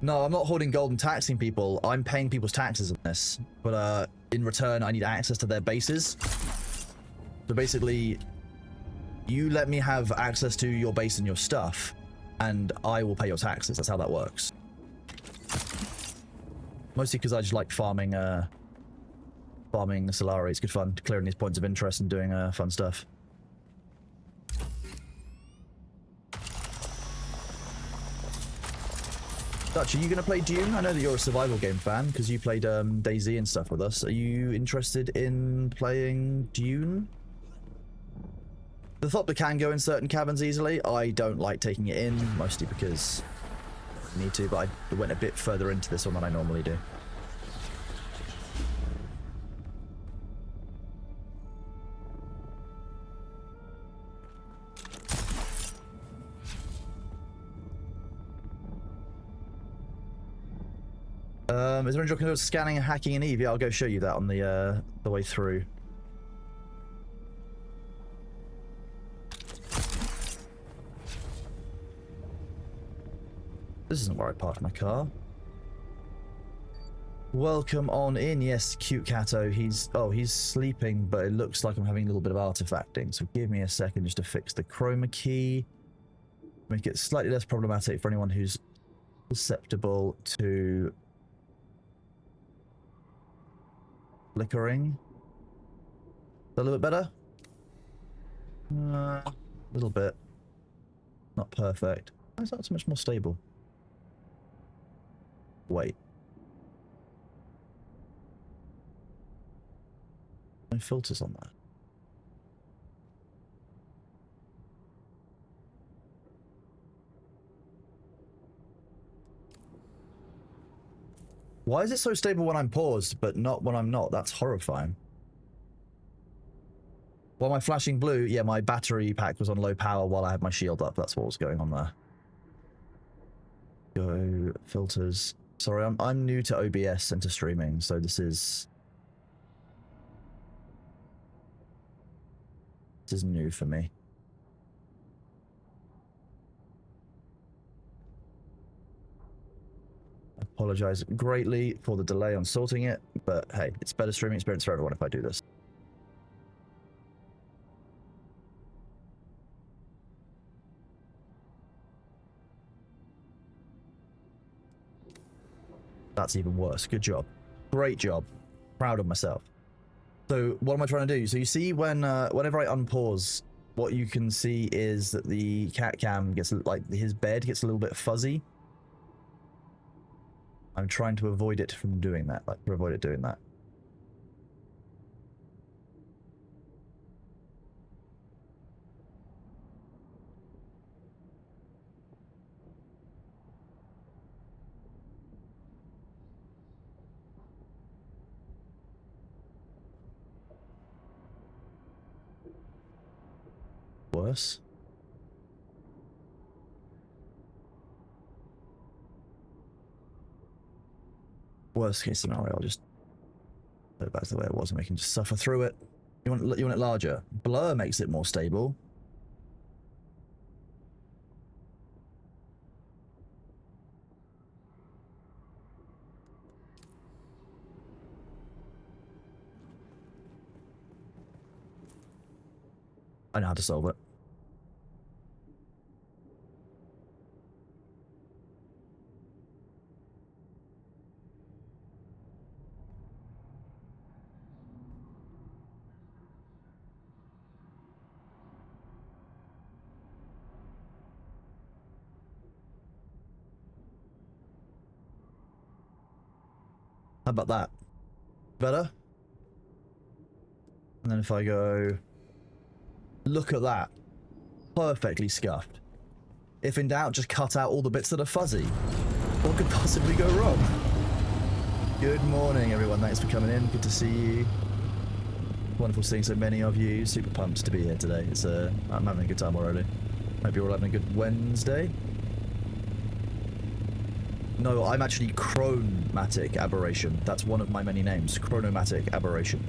no, I'm not hoarding gold and taxing people. I'm paying people's taxes in this, but in return, I need access to their bases. So basically, you let me have access to your base and your stuff, and I will pay your taxes. That's how that works. Mostly because I just like farming. Farming the Solari, it's good fun, clearing these points of interest and doing fun stuff. Dutch, are you going to play Dune? I know that you're a survival game fan because you played DayZ and stuff with us. Are you interested in playing Dune? The Thopter can go in certain cabins easily. I don't like taking it in, mostly because I need to, but I went a bit further into this one than I normally do. Is there any talking about scanning and hacking in Eve? Yeah, I'll go show you that on the way through. This isn't where I parked my car. Welcome on in. Yes, cute Cato. He's sleeping, but it looks like I'm having a little bit of artifacting. So give me a second just to fix the chroma key. Make it slightly less problematic for anyone who's susceptible to flickering. A little bit better? A little bit. Not perfect. Why is that so much more stable? Wait. No filters on that. Why is it so stable when I'm paused, but not when I'm not? That's horrifying. While my flashing blue, yeah, my battery pack was on low power while I had my shield up. That's what was going on there. Go filters. Sorry, I'm new to OBS and to streaming, so this is new for me. I apologize greatly for the delay on sorting it, but hey, it's better streaming experience for everyone if I do this. That's even worse. Good job. Great job. Proud of myself. So what am I trying to do? So you see when whenever I unpause, what you can see is that the cat cam gets, like, his bed gets a little bit fuzzy. I'm trying to avoid it from doing that, like to avoid it doing that. Worse. Worst case scenario, I'll just go back to the way it was and we can just suffer through it. You want it larger? Blur makes it more stable. I know how to solve it. How about that? Better? And then if I go... Look at that. Perfectly scuffed. If in doubt, just cut out all the bits that are fuzzy. What could possibly go wrong? Good morning, everyone. Thanks for coming in. Good to see you. Wonderful seeing so many of you. Super pumped to be here today. I'm having a good time already. Hope you're all having a good Wednesday. No, I'm actually Chromatic Aberration. That's one of my many names. Chromatic Aberration.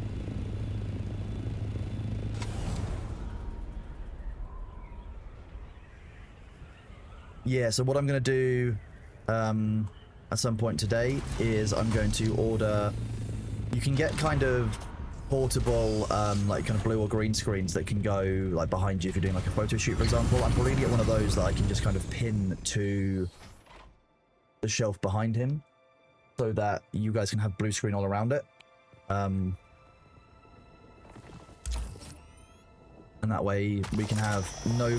Yeah, so what I'm going to do at some point today is I'm going to order... You can get kind of portable, like kind of blue or green screens that can go like behind you if you're doing like a photo shoot, for example. I'm probably going to get one of those that I can just kind of pin to the shelf behind him so that you guys can have blue screen all around it. And that way we can have no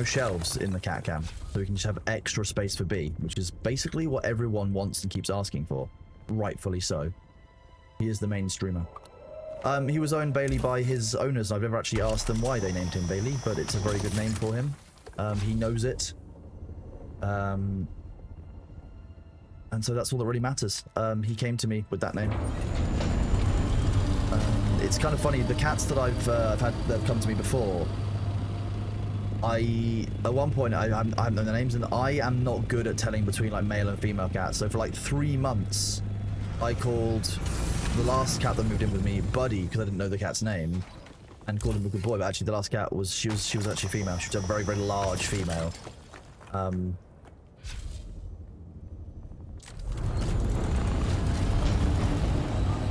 shelves in the cat cam. So we can just have extra space for B, which is basically what everyone wants and keeps asking for. Rightfully so. He is the main streamer. He was owned Bailey by his owners. I've never actually asked them why they named him Bailey, but it's a very good name for him. He knows it. And so that's all that really matters. He came to me with that name. It's kind of funny, the cats that I've had that have come to me before, at one point I haven't known their names, and I am not good at telling between like male and female cats. So for like 3 months, I called the last cat that moved in with me Buddy, because I didn't know the cat's name, and called him a good boy. But actually, the last cat was she was actually female. She was a very, very large female.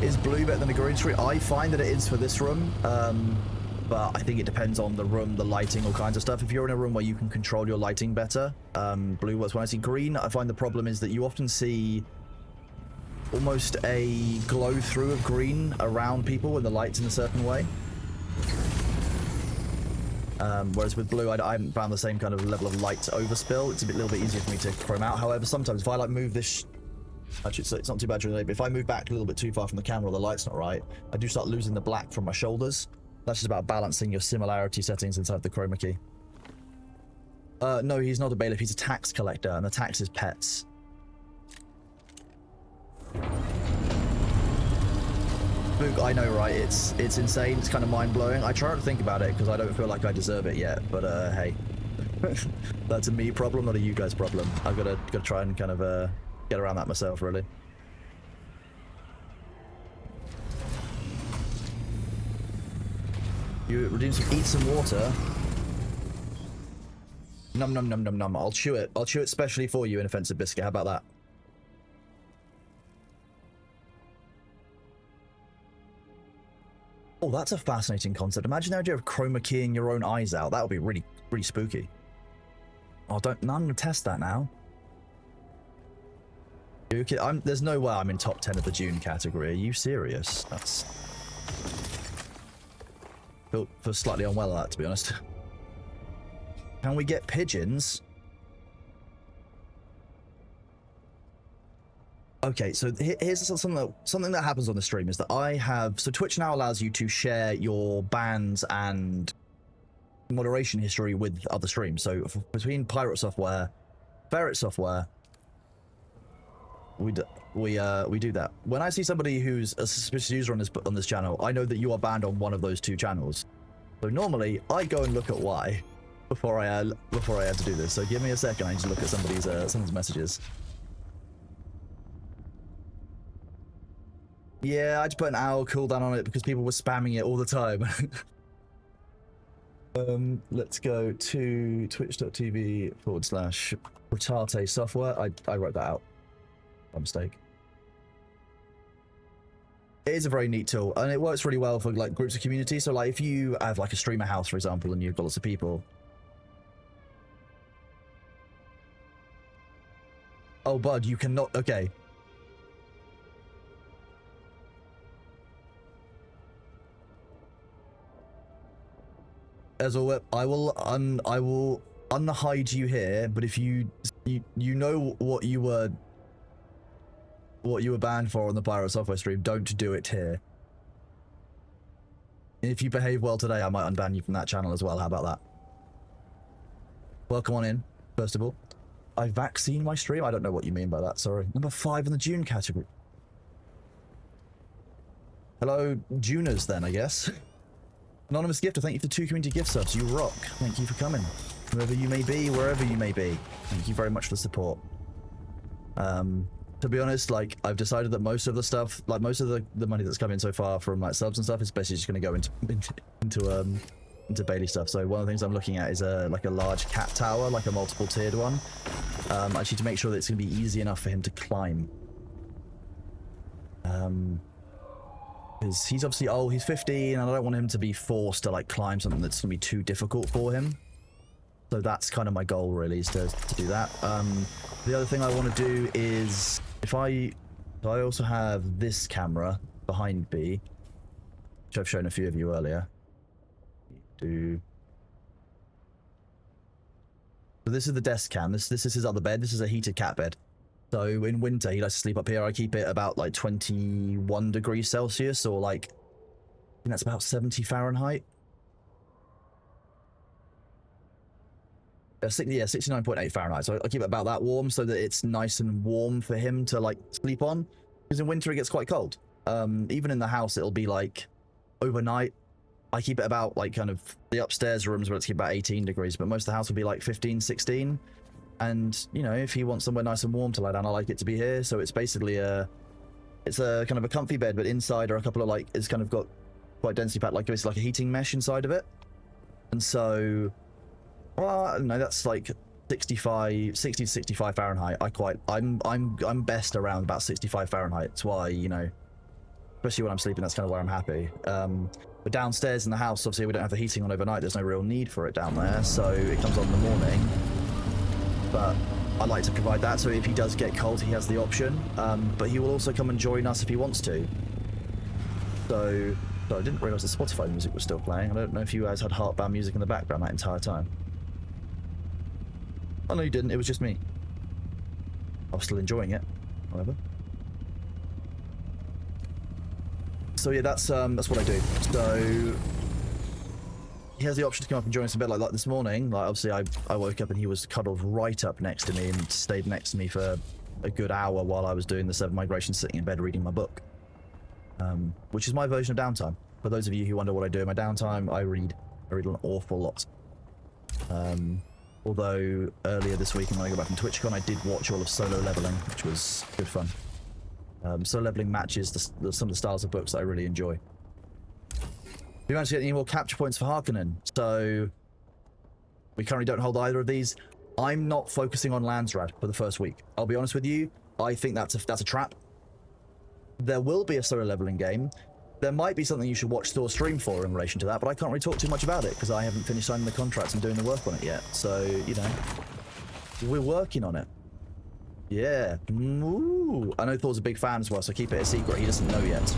Is blue better than a green screen? I find that it is for this room, but I think it depends on the room, the lighting, all kinds of stuff. If you're in a room where you can control your lighting better, blue works. When I see green, I find the problem is that you often see almost a glow through of green around people when the light's in a certain way. Whereas with blue, I haven't found the same kind of level of light overspill. It's a little bit easier for me to chrome out. However, sometimes if I like move this... Actually, it's not too bad during the day, but if I move back a little bit too far from the camera or the light's not right, I do start losing the black from my shoulders. That's just about balancing your similarity settings inside the chroma key. No, he's not a bailiff, he's a tax collector, and the tax is pets. Book, I know, right? It's insane, it's kind of mind-blowing. I try not to think about it, because I don't feel like I deserve it yet, but hey. That's a me problem, not a you guys problem. I've got to try and kind of... get around that myself, really. You eat some water. Num num num num num. I'll chew it. I'll chew it specially for you, Inoffensive Biscuit. How about that? Oh, that's a fascinating concept. Imagine the idea of chroma keying your own eyes out. That would be really, really spooky. Oh, I'm gonna test that now. There's no way I'm in top 10 of the Dune category. Are you serious? That's... Feel slightly unwell at that, to be honest. Can we get pigeons? Okay, so here's something that happens on the stream is that I have... So Twitch now allows you to share your bans and moderation history with other streams. So between Pirate Software, Ferret Software, we do that. When I see somebody who's a suspicious user on this channel, I know that you are banned on one of those 2 channels. So normally I go and look at why before I had to do this. So give me a second. I need to look at somebody's messages. Yeah, I just put an hour cooldown on it because people were spamming it all the time. Let's go to twitch.tv/Retate software. I wrote that out by mistake. It is a very neat tool, and it works really well for like groups of community. So like if you have like a streamer house, for example, and you've got lots of people. Oh, bud, you cannot. Okay. As always, I will unhide you here. But if you know what you were banned for on the Pyro Software stream, don't do it here. If you behave well today, I might unban you from that channel as well. How about that? Welcome on in, first of all. I vaccine my stream? I don't know what you mean by that, sorry. Number 5 in the Dune category. Hello, Juners then, I guess. Anonymous Gifter, thank you for 2 community gift subs. You rock. Thank you for coming. Whoever you may be, wherever you may be. Thank you very much for the support. To be honest, like, I've decided that most of the stuff, like most of the money that's come in so far from like subs and stuff is basically just going to go into Bailey stuff. So one of the things I'm looking at is like a large cat tower, like a multiple tiered one. Actually to make sure that it's going to be easy enough for him to climb. Because he's obviously old, he's 15, and I don't want him to be forced to like climb something that's going to be too difficult for him. So that's kind of my goal really, is to do that. The other thing I want to do is, I also have this camera behind me, which I've shown a few of you earlier. So this is the desk cam. This is his other bed. This is a heated cat bed. So in winter, he likes to sleep up here. I keep it about like 21 degrees Celsius, or like, I think that's about 70 Fahrenheit. Yeah, 69.8 Fahrenheit. So I keep it about that warm so that it's nice and warm for him to like sleep on. Because in winter it gets quite cold. Even in the house, it'll be like overnight. I keep it about like kind of the upstairs rooms where it's about 18 degrees, but most of the house will be like 15, 16. And, you know, if he wants somewhere nice and warm to lie down, I like it to be here. So it's basically it's a kind of a comfy bed, but inside are a couple of like, it's kind of got quite densely packed, like basically like a heating mesh inside of it. And so, well, I don't know, that's like 60 to 65 Fahrenheit. I'm best around about 65 Fahrenheit. It's why, you know, especially when I'm sleeping, that's kind of where I'm happy. But downstairs in the house, obviously we don't have the heating on overnight. There's no real need for it down there. So it comes on in the morning. But I like to provide that, so if he does get cold, he has the option. But he will also come and join us if he wants to. So I didn't realise the Spotify music was still playing. I don't know if you guys had heartbound music in the background that entire time. Oh no, you didn't. It was just me. I was still enjoying it, however. So yeah, that's what I do. So he has the option to come up and join us in bed like this morning. Like obviously I woke up and he was cuddled right up next to me and stayed next to me for a good hour while I was doing the 7 migrations, sitting in bed reading my book. Which is my version of downtime. For those of you who wonder what I do in my downtime, I read an awful lot. Although earlier this week, when I go back from TwitchCon, I did watch all of Solo Leveling, which was good fun. Solo Leveling matches some of the styles of books that I really enjoy. We managed to get any more capture points for Harkonnen, so we currently don't hold either of these. I'm not focusing on Landsrad for the first week. I'll be honest with you, I think that's a trap. There will be a solo leveling game. There might be something you should watch Thor's stream for in relation to that, but I can't really talk too much about it because I haven't finished signing the contracts and doing the work on it yet. So, you know, we're working on it. Yeah. Ooh. I know Thor's a big fan as well, so keep it a secret. He doesn't know yet.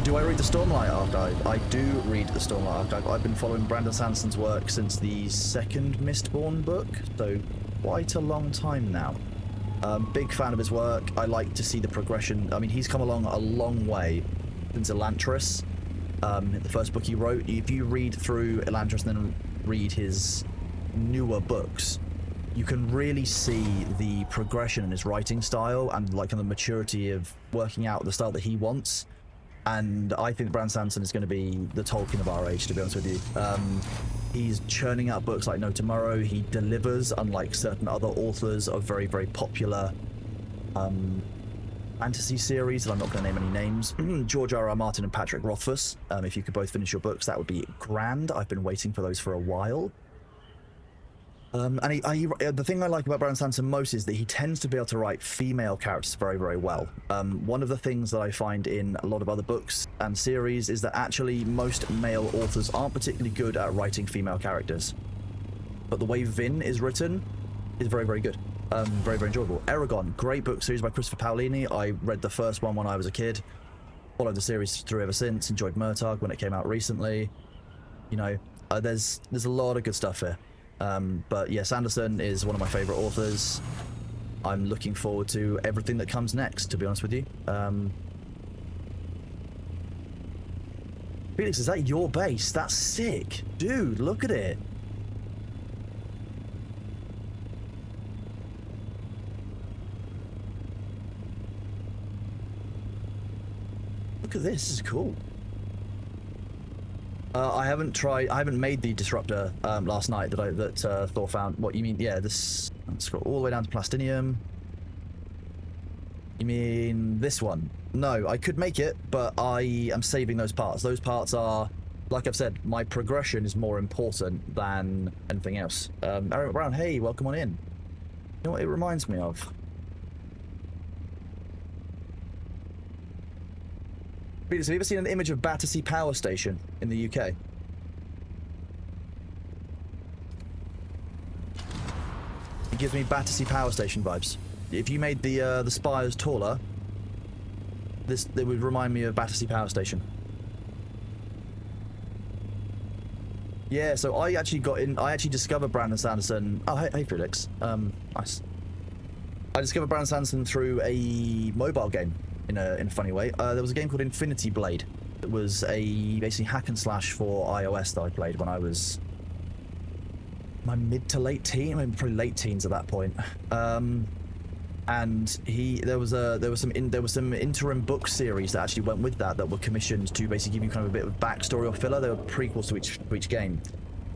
Do I read the Stormlight Archive? I do read the Stormlight Archive. I've been following Brandon Sanderson's work since the second Mistborn book, so quite a long time now. Big fan of his work. I like to see the progression. I mean, he's come along a long way since Elantris, the first book he wrote. If you read through Elantris and then read his newer books, you can really see the progression in his writing style and like the maturity of working out the style that he wants. And I think Brand Sanderson is going to be the Tolkien of our age, to be honest with you. He's churning out books like No Tomorrow. He delivers, unlike certain other authors of very, very popular fantasy series, and I'm not going to name any names. George R.R. Martin and Patrick Rothfuss. If you could both finish your books, that would be grand. I've been waiting for those for a while. And the thing I like about Brandon Sanderson most is that he tends to be able to write female characters very, very well. One of the things that I find in a lot of other books and series is that actually most male authors aren't particularly good at writing female characters. But the way Vin is written is very, very good. Very, very enjoyable. Eragon, great book series by Christopher Paolini. I read the first one when I was a kid. Followed the series through ever since. Enjoyed Murtagh when it came out recently. You know, there's a lot of good stuff here. But yeah, Sanderson is one of my favorite authors. I'm looking forward to everything that comes next, to be honest with you. Felix, is that your base? That's sick. Dude, look at it. Look at this, this is cool. I haven't made the disruptor last night that Thor found. What you mean? Yeah, let's go all the way down to Plastinium. You mean this one? No, I could make it, but I am saving those parts. Those parts are, like I've said, my progression is more important than anything else. Eric Brown, hey, welcome on in. You know what it reminds me of? Have you ever seen an image of Battersea Power Station in the UK? It gives me Battersea Power Station vibes. If you made the spires taller, it would remind me of Battersea Power Station. Yeah, so I actually discovered Brandon Sanderson. Oh, hey Felix. Nice. I discovered Brandon Sanderson through a mobile game. In a funny way. There was a game called Infinity Blade. It was a basically hack and slash for iOS that I played when I was my mid to late teen, I mean, probably late teens at that point. And there was some interim book series that actually went with that were commissioned to basically give you kind of a bit of backstory or filler. There were prequels to each game.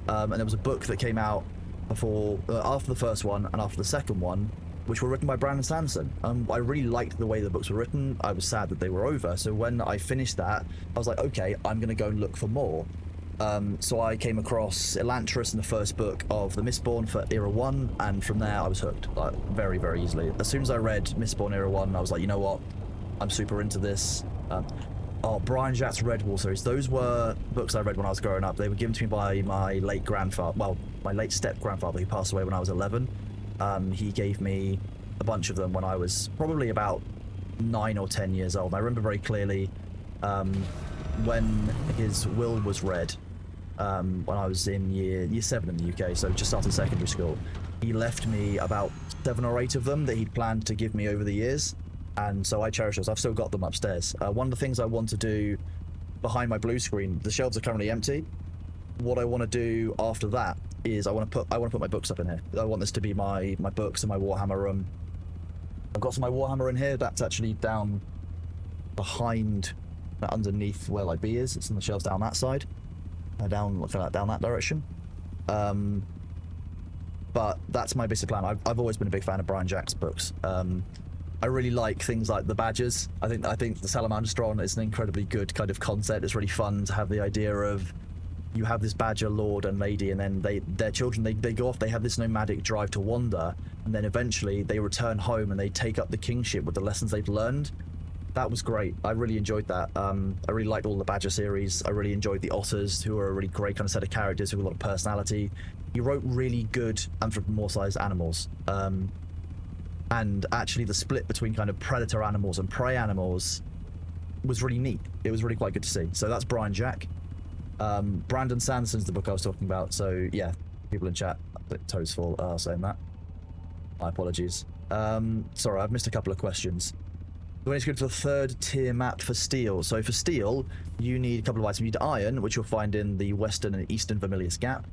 And there was a book that came out after the first one and after the second one, which were written by Brandon Sanderson. I really liked the way the books were written. I was sad that they were over. So when I finished that, I was like, okay, I'm going to go and look for more. So I came across Elantris in the first book of the Mistborn for Era 1, and from there I was hooked, like, very, very easily. As soon as I read Mistborn Era 1, I was like, you know what? I'm super into this. Brian Jack's Redwall series. Those were books I read when I was growing up. They were given to me by my late grandfather, well, my late step-grandfather, who passed away when I was 11. He gave me a bunch of them when I was probably about 9 or 10 years old. I remember very clearly when his will was read when I was in year 7 in the UK, so just after secondary school. He left me about 7 or 8 of them that he'd planned to give me over the years, and so I cherish those. I've still got them upstairs. One of the things I want to do behind my blue screen, the shelves are currently empty. What I want to do after that is I want to put my books up in here. I want this to be my books and my Warhammer room. I've got some of my Warhammer in here. That's actually down behind, underneath where like B is. It's on the shelves down that side, down that direction. But that's my basic plan. I've always been a big fan of Brian Jack's books. I really like things like the Badgers. I think the Salamanderstron is an incredibly good kind of concept. It's really fun to have the idea of you have this badger lord and lady, and then their children, they go off, they have this nomadic drive to wander, and then eventually they return home and they take up the kingship with the lessons they've learned. That was great. I really enjoyed that. I really liked all the Badger series. I really enjoyed the Otters, who are a really great kind of set of characters with a lot of personality. He wrote really good anthropomorphized animals. And actually the split between kind of predator animals and prey animals was really neat. It was really quite good to see. So that's Brian Jack. Brandon Sanderson's the book I was talking about. So yeah, people in chat, Toesfall are saying that. My apologies. Sorry, I've missed a couple of questions. When it's good for the 3rd tier map for steel. So for steel, you need a couple of items. You need iron, which you'll find in the western and eastern Vermilius Gap,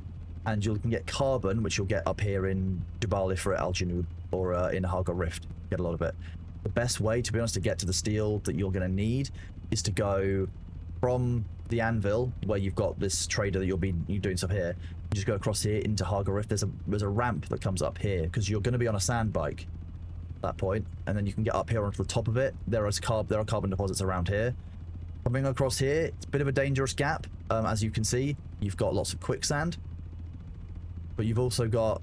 and you can get carbon, which you'll get up here in Jabal Ifrit Al Junud, or in Haga Rift. Get a lot of it. The best way, to be honest, to get to the steel that you're going to need is to go from the anvil, where you've got this trader that you're doing stuff here. You just go across here into Haga Rift. There's a ramp that comes up here because you're going to be on a sand bike. that point, and then you can get up here onto the top of it. There are carbon deposits around here. Coming across here, it's a bit of a dangerous gap. As you can see, you've got lots of quicksand, but you've also got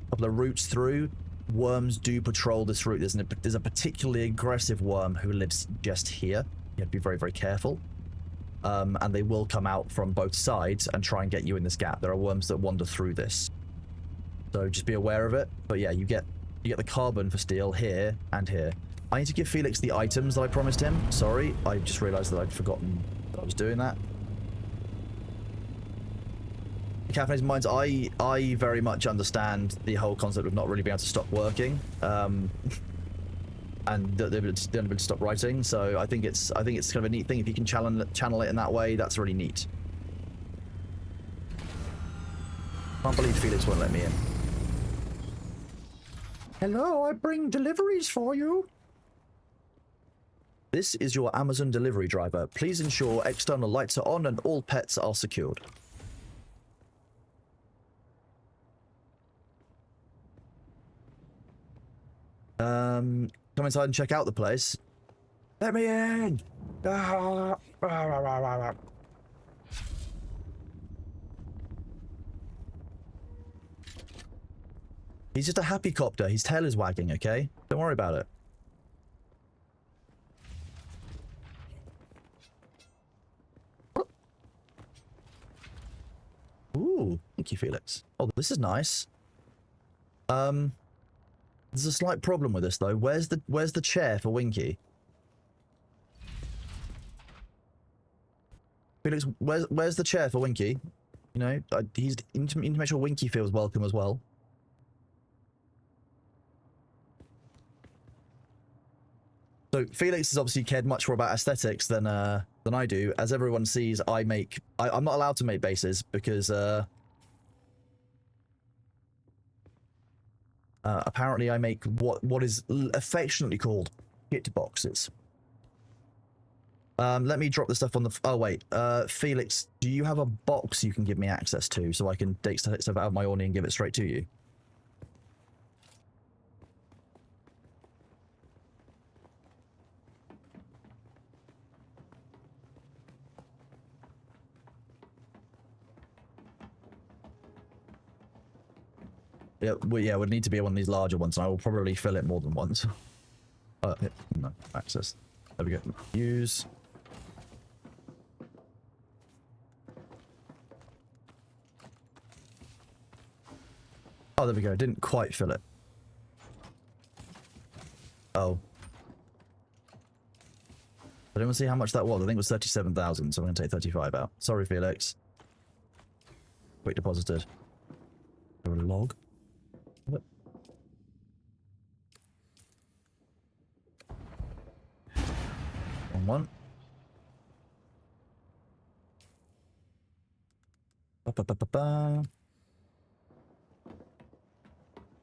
a couple of routes through. Worms do patrol this route. There's a particularly aggressive worm who lives just here. You have to be very, very careful. And they will come out from both sides and try and get you in this gap. There are worms that wander through this, so just be aware of it. But yeah, you get the carbon for steel here and here. I need to give Felix the items that I promised him. Sorry, I just realized that I'd forgotten that I was doing that. Caffeinated Minds, I very much understand the whole concept of not really being able to stop working, and that they've been able to stop writing. So I think it's kind of a neat thing if you can channel it in that way. That's really neat. Can't believe Felix won't let me in. Hello, I bring deliveries for you. This is your Amazon delivery driver. Please ensure external lights are on and all pets are secured. Come inside and check out the place. Let me in! He's just a happy copter. His tail is wagging, okay? Don't worry about it. Ooh, thank you, Felix. Oh, this is nice. There's a slight problem with this though. Where's the chair for Winky? Felix, where's the chair for Winky? You know, you need to make sure Winky feels welcome as well. So Felix has obviously cared much more about aesthetics than I do. As everyone sees, I'm not allowed to make bases because apparently I make what is affectionately called hit boxes. Let me drop the stuff on the... Oh, wait. Felix, do you have a box you can give me access to so I can take stuff out of my Orny and give it straight to you? Yeah, it would need to be one of these larger ones, and I will probably fill it more than once. No, access. There we go. Use. Oh, there we go. Didn't quite fill it. Oh. I didn't see how much that was. I think it was 37,000, so I'm going to take 35 out. Sorry, Felix. Quick deposited. Is there a log? What? Wrong one.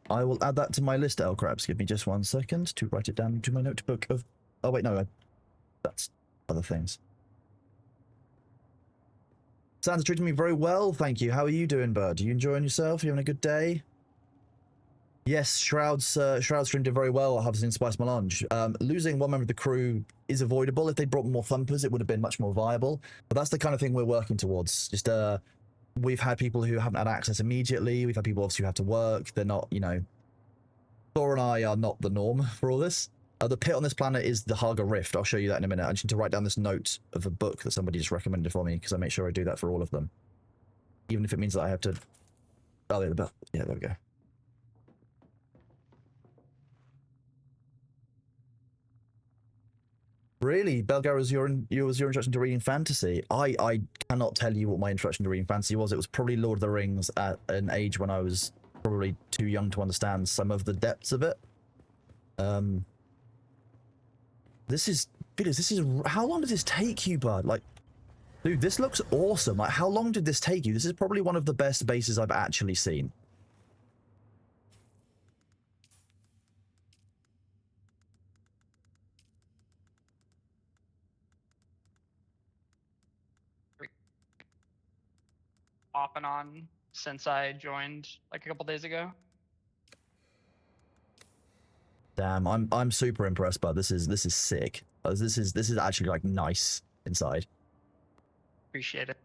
I will add that to my list, L Crabs. Give me just 1 second to write it down to my notebook of... Oh, wait, no. That's other things. Santa treating me very well, thank you. How are you doing, bud? Are you enjoying yourself? Are you having a good day? Yes, Shroud's stream did very well at Harvesting Spice Melange. Losing one member of the crew is avoidable. If they brought more thumpers, it would have been much more viable. But that's the kind of thing we're working towards. Just, we've had people who haven't had access immediately. We've had people obviously who have to work. They're not, you know... Thor and I are not the norm for all this. The pit on this planet is the Haga Rift. I'll show you that in a minute. I just need to write down this note of a book that somebody just recommended for me, because I make sure I do that for all of them. Even if it means that I have to... Oh, there, the bell. Yeah, there we go. Really? Belgar was your introduction to reading fantasy? I cannot tell you what my introduction to reading fantasy was. It was probably Lord of the Rings at an age when I was probably too young to understand some of the depths of it. This is... How long did this take you, bud? Like, dude, this looks awesome. Like, how long did this take you? This is probably one of the best bases I've actually seen. Off and on since I joined like a couple days ago. Damn, I'm super impressed by this. This is sick. This is actually like nice inside. Appreciate it.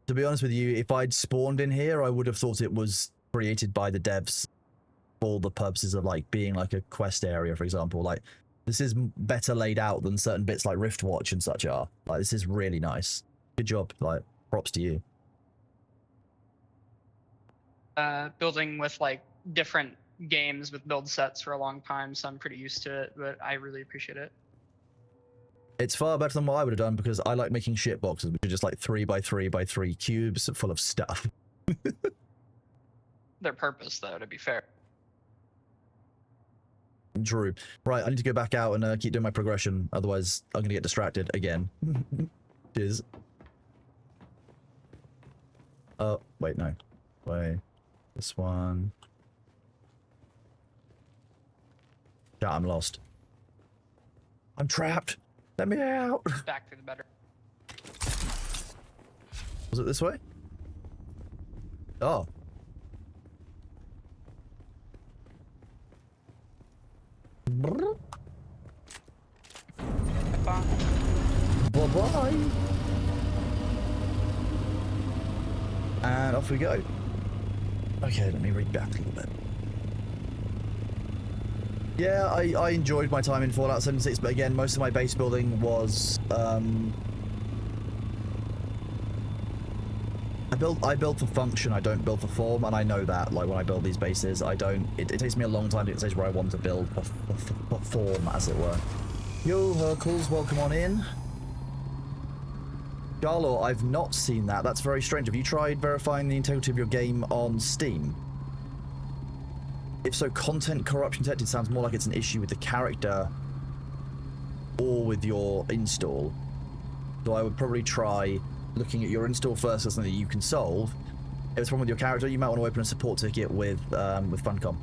To be honest with you, if I'd spawned in here, I would have thought it was created by the devs for the purposes of like being like a quest area, for example. Like this is better laid out than certain bits like Riftwatch and such are. Like this is really nice. Good job. Like props to you. Building with like different games with build sets for a long time, so I'm pretty used to it, but I really appreciate it. It's far better than what I would have done because I like making shit boxes, which are just like 3x3x3 cubes full of stuff. Their purpose, though, to be fair. True. Right, I need to go back out and keep doing my progression, otherwise I'm gonna get distracted again. Cheers. Oh, wait, no. Wait. This one. Yeah, I'm lost. I'm trapped. Let me out. Back through the better. Was it this way? Oh. Bye-bye. And off we go. Okay, let me read back a little bit. Yeah, I enjoyed my time in Fallout 76, but again, most of my base building was, I build for function, I don't build for form, and I know that, like, when I build these bases, I don't, it takes me a long time to get to the stage where I want to build for form, as it were. Yo, Hercules, welcome on in. Garlor, I've not seen that, that's very strange. Have you tried verifying the integrity of your game on Steam? If so, content corruption detected sounds more like it's an issue with the character or with your install. So I would probably try looking at your install first as something that you can solve. If it's a problem with your character, you might want to open a support ticket with Funcom.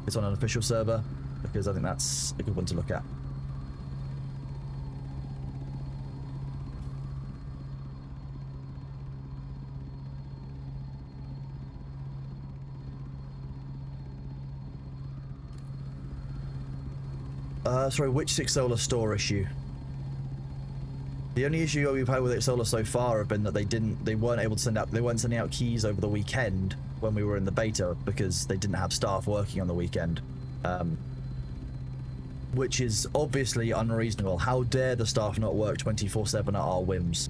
It's on an official server, because I think that's a good one to look at. Sorry, which Six Solar store issue? The only issue we've had with Six Solar so far have been that they weren't able to they weren't sending out keys over the weekend when we were in the beta because they didn't have staff working on the weekend. Which is obviously unreasonable. How dare the staff not work 24/7 at our whims?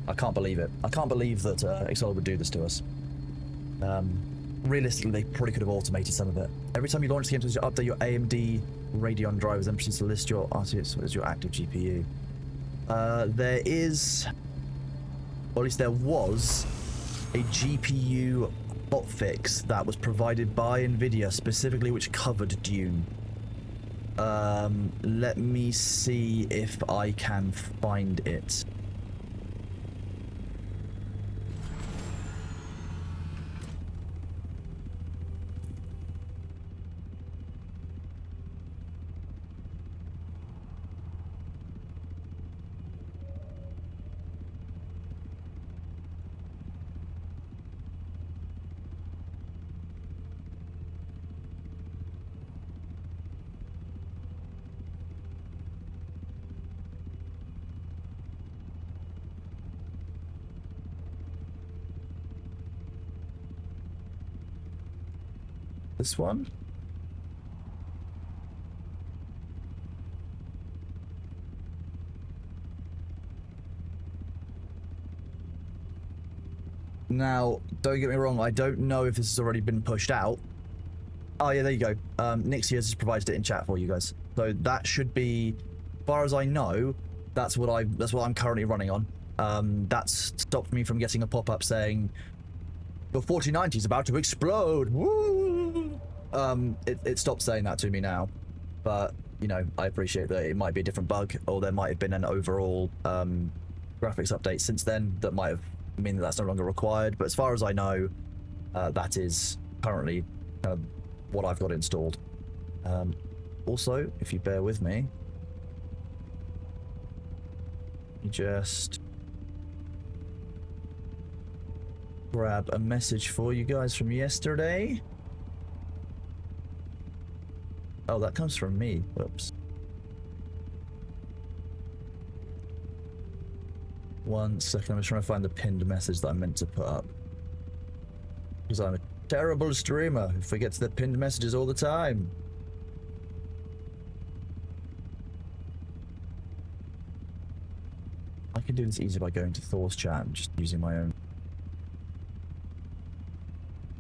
I can't believe it. I can't believe that Six Solar would do this to us. Realistically, they probably could have automated some of it. Every time you launch the game, you update your AMD Radeon drivers, then proceeds to list your RTX as your active GPU. There is, or at least there was, a GPU hotfix that was provided by NVIDIA specifically, which covered Dune. Let me see if I can find it. This one? Now, don't get me wrong, I don't know if this has already been pushed out. Oh yeah, there you go. Nick has just provided it in chat for you guys. So that should be, as far as I know, that's what I'm currently running on. That's stopped me from getting a pop-up saying your 4090 is about to explode. Woo! It stopped saying that to me now, but you know, I appreciate that it might be a different bug, or there might have been an overall graphics update since then that might have mean that that's no longer required. But as far as I know, that is currently what I've got installed. Also, if you bear with me, you just grab a message for you guys from yesterday. Oh, that comes from me. Whoops. 1 second, I'm just trying to find the pinned message that I meant to put up. Because I'm a terrible streamer who forgets the pinned messages all the time. I can do this easy by going to Thor's chat and just using my own.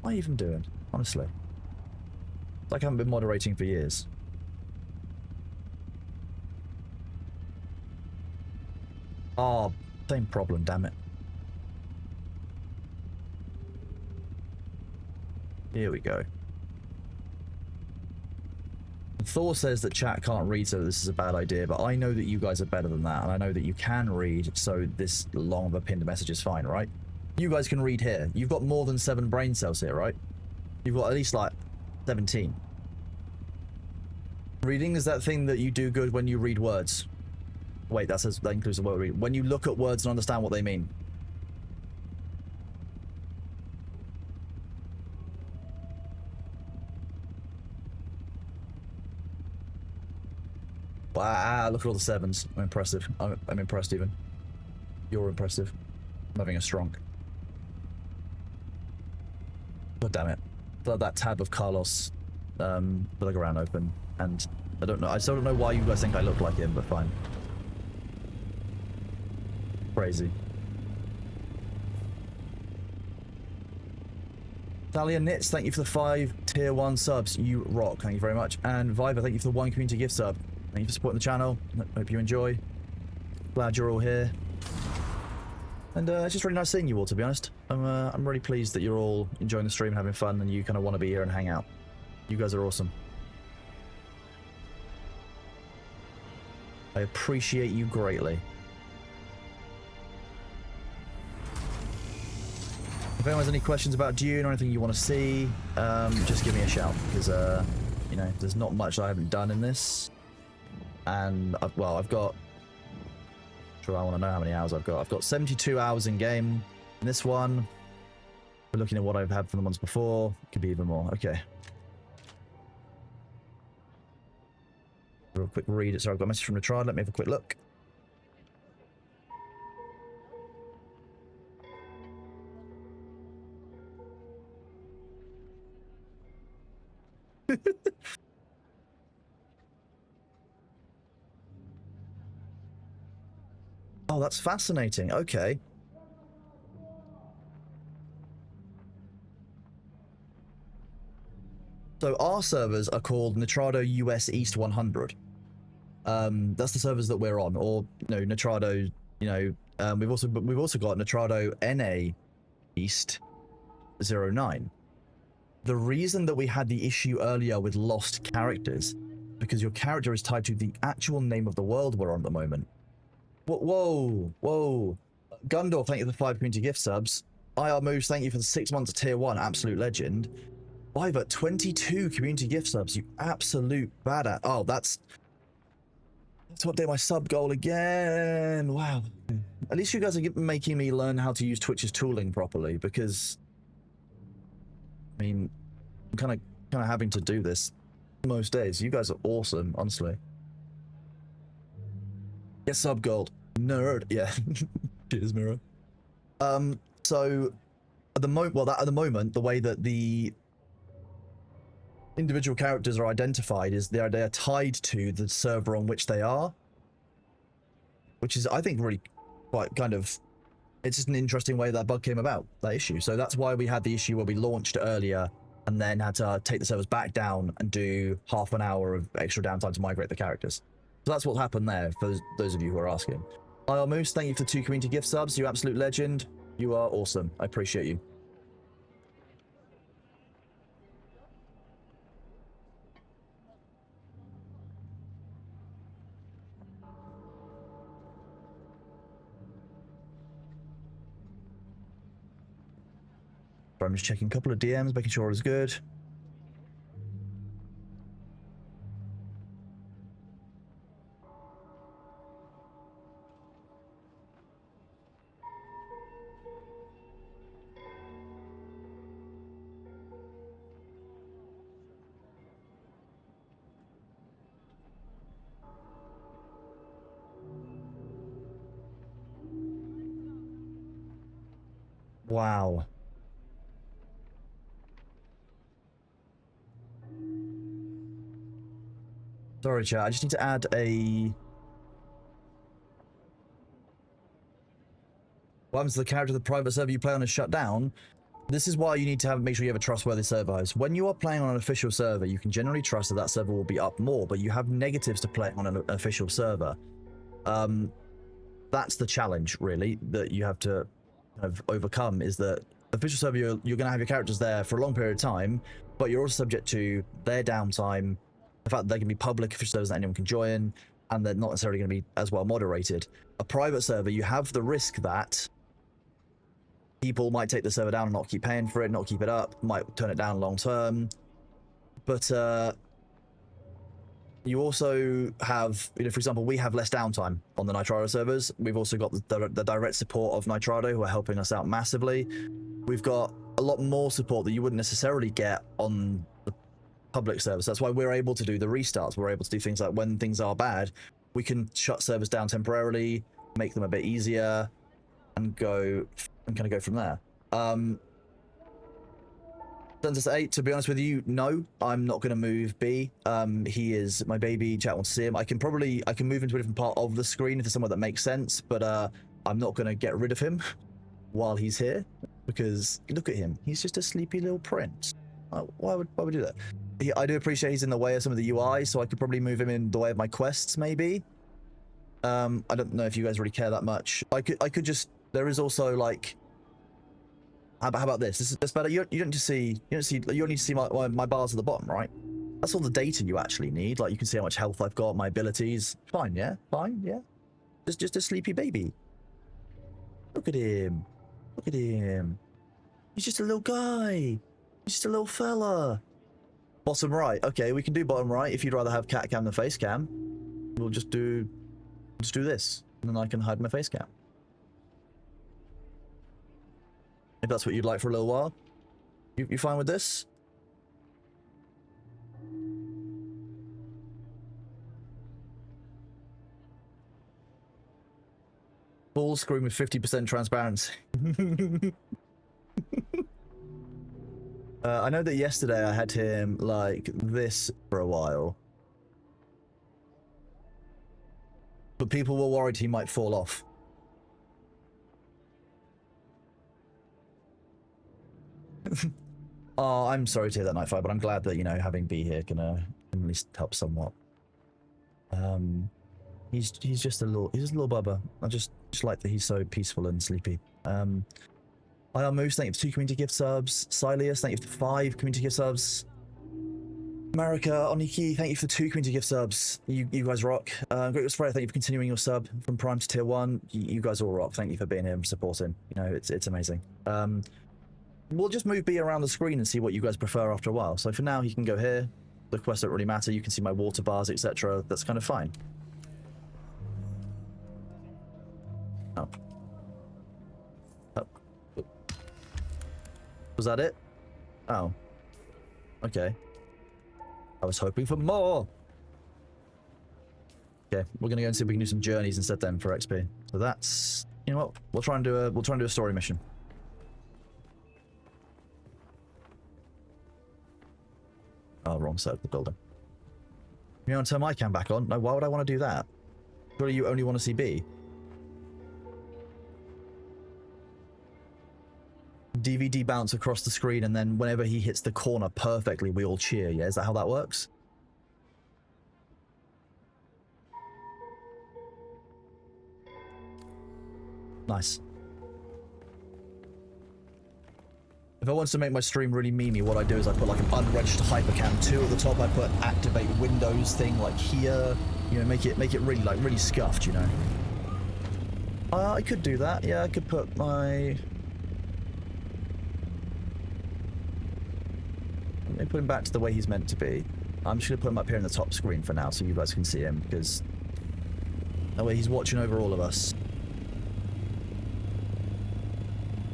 What am I even doing? Honestly. It's like I haven't been moderating for years. Oh, same problem, damn it. Here we go. Thor says that chat can't read, so this is a bad idea, but I know that you guys are better than that, and I know that you can read, so this long of a pinned message is fine, right? You guys can read here. You've got more than 7 brain cells here, right? You've got at least, like, 17. Reading is that thing that you do good when you read words. Wait, that includes the word read. When you look at words and understand what they mean. Wow, look at all the 7s. I'm impressive. I'm impressed even. You're impressive. I'm having a strong. God damn it. That tab of Carlos Villagrán open, and I don't know. I still don't know why you guys think I look like him, but fine. Crazy. Thalia Knits, thank you for the 5 tier 1 subs. You rock. Thank you very much. And Viva, thank you for the 1 community gift sub. Thank you for supporting the channel. Hope you enjoy. Glad you're all here. And it's just really nice seeing you all, to be honest. I'm really pleased that you're all enjoying the stream and having fun, and you kind of want to be here and hang out. You guys are awesome. I appreciate you greatly. If anyone has any questions about Dune or anything you want to see, just give me a shout, because, you know, there's not much I haven't done in this. And, I've got... I want to know how many hours I've got. I've got 72 hours in game. In this one, we're looking at what I've had from the ones before. It could be even more. Okay. Real quick read. Sorry, I've got a message from Retrard. Let me have a quick look. Oh, that's fascinating. Okay. So our servers are called Nitrado US East 100. That's the servers that we're on, or you know, Nitrado. You know, we've also got Nitrado NA East 09. The reason that we had the issue earlier with lost characters, because your character is tied to the actual name of the world we're on at the moment. Whoa, whoa. Gundor, thank you for the 5 community gift subs. IR Moves, thank you for the 6 months of tier 1, absolute legend. Viva, 22 community gift subs, you absolute badass. Oh, that's to update my sub goal again. Wow. At least you guys are making me learn how to use Twitch's tooling properly, because I mean, I'm kind of having to do this most days. You guys are awesome, honestly. Get sub gold. Nerd. Yeah. Cheers, Mirror. So at the moment, the way that the individual characters are identified is they are tied to the server on which they are, which is, I think, really quite kind of, it's just an interesting way that bug came about, that issue. So that's why we had the issue where we launched earlier and then had to take the servers back down and do half an hour of extra downtime to migrate the characters. So that's what happened there, for those of you who are asking. IR Moose, thank you for the 2 community gift subs. You absolute legend. You are awesome. I appreciate you. I'm just checking a couple of DMs, making sure all is good. Wow. Sorry, chat. I just need to add a... What happens to the character of the private server you play on is shut down? This is why you need to make sure you have a trustworthy server host. When you are playing on an official server, you can generally trust that that server will be up more, but you have negatives to playing on an official server. That's the challenge, really, that you have to kind of overcome, is that official server, you're going to have your characters there for a long period of time, but you're also subject to their downtime, the fact that they can be public official servers that anyone can join, and they're not necessarily going to be as well moderated. A private server, you have the risk that people might take the server down and not keep paying for it, not keep it up, might turn it down long term. But you also have, you know, for example, we have less downtime on the Nitrado servers. We've also got the direct support of Nitrado, who are helping us out massively. We've got a lot more support that you wouldn't necessarily get on the public servers. That's why we're able to do the restarts. We're able to do things like when things are bad, we can shut servers down temporarily, make them a bit easier, and go and kind of go from there. Census 8, to be honest with you, no, I'm not going to move B. He is my baby. Chat wants to see him. I can move into a different part of the screen if there's somewhere that makes sense, but I'm not going to get rid of him while he's here, because look at him. He's just a sleepy little prince. Why would we do that? I do appreciate he's in the way of some of the UI, so I could probably move him in the way of my quests, maybe. I don't know if you guys really care that much. I could just. There is also like. How about this? That's better. You don't need to see my bars at the bottom, right? That's all the data you actually need. Like you can see how much health I've got, my abilities. Fine, yeah, fine, yeah. Just a sleepy baby. Look at him. Look at him. He's just a little guy. He's just a little fella. Bottom right. Okay, we can do bottom right. If you'd rather have cat cam than face cam, we'll just do this, and then I can hide my face cam. If that's what you'd like for a little while. You fine with this? Full screen with 50% transparency. I know that yesterday I had him like this for a while. But people were worried he might fall off. Oh, I'm sorry to hear that, Nightfire, but I'm glad that, you know, having B here can at least help somewhat. He's just a little bubba. I just like that he's so peaceful and sleepy. IR Moose, thank you for 2 community gift subs. Sileus, thank you for 5 community gift subs. America, Oniki, thank you for 2 community gift subs. You guys rock. Great Spray, thank you for continuing your sub from Prime to Tier 1. You guys all rock. Thank you for being here and supporting. You know, it's amazing. We'll just move B around the screen and see what you guys prefer after a while. So for now, you can go here. The quests don't really matter. You can see my water bars, etc. That's kind of fine. Oh. Oh. Was that it? Oh. Okay. I was hoping for more. Okay, we're gonna go and see if we can do some journeys instead then for XP. So that's, you know what? We'll try and do a story mission. Oh, wrong side of the building. You want to turn my cam back on? No, why would I want to do that? Surely you only want to see B. DVD bounce across the screen, and then whenever he hits the corner perfectly, we all cheer. Yeah, is that how that works? Nice. If I want to make my stream really memey, what I do is I put like an unregistered hypercam 2 at the top. I put activate Windows thing like here. You know, make it really like really scuffed. You know. I could do that. Yeah, I could put my. Let me put him back to the way he's meant to be. I'm just gonna put him up here in the top screen for now, so you guys can see him, because that way he's watching over all of us.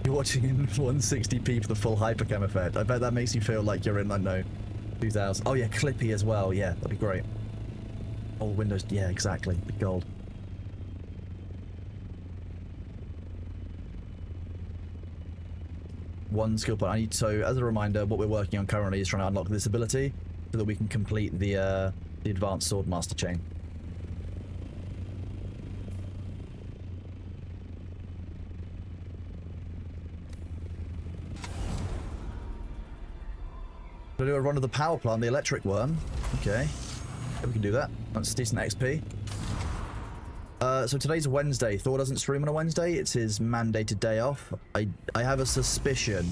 You're watching in 160p for the full hypercam effect. I bet that makes you feel like you're in, I don't know, 2000. Oh yeah, Clippy as well. Yeah, that'd be great. All Windows. Yeah, exactly. The gold. one skill point. I need, so as a reminder, what we're working on currently is trying to unlock this ability so that we can complete the advanced sword master chain. We'll do a run of the power plant, the electric worm. Okay. Yeah, we can do that. That's decent XP. So today's Wednesday. Thor doesn't stream on a Wednesday. It's his mandated day off. I have a suspicion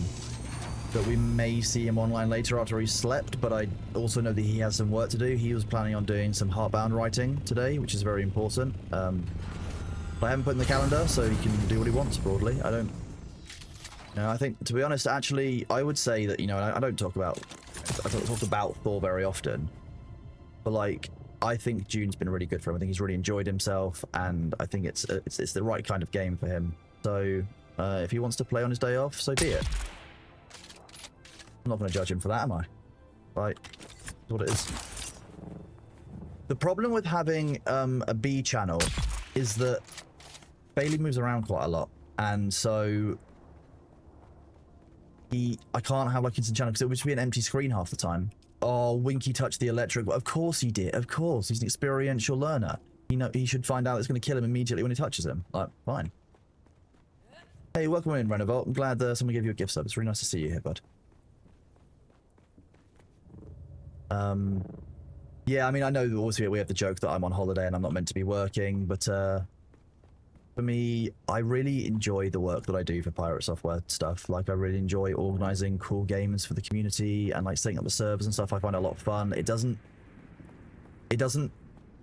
that we may see him online later after he's slept, but I also know that he has some work to do. He was planning on doing some Heartbound writing today, which is very important. I haven't put in the calendar, so he can do what he wants, broadly. I don't... You know, I think, to be honest, actually, I would say that, you know, I don't talk about... I don't talk about Thor very often, but, like, I think Dune's been really good for him. I think he's really enjoyed himself, and I think it's the right kind of game for him. So, if he wants to play on his day off, so be it. I'm not going to judge him for that, am I? Right, that's what it is. The problem with having a B channel is that Bailey moves around quite a lot, and so I can't have like instant channel because it would just be an empty screen half the time. Oh, Winky touched the electric. Of course he did. Of course, he's an experiential learner. You know, he should find out it's going to kill him immediately when he touches him. Like, fine. Hey, welcome in, Renovolt. I'm glad someone gave you a gift sub. It's really nice to see you here, bud. Yeah, I mean, I know that obviously we have the joke that I'm on holiday and I'm not meant to be working, but for me, I really enjoy the work that I do for Pirate Software stuff. Like, I really enjoy organizing cool games for the community and like setting up the servers and stuff. I find it a lot of fun. It doesn't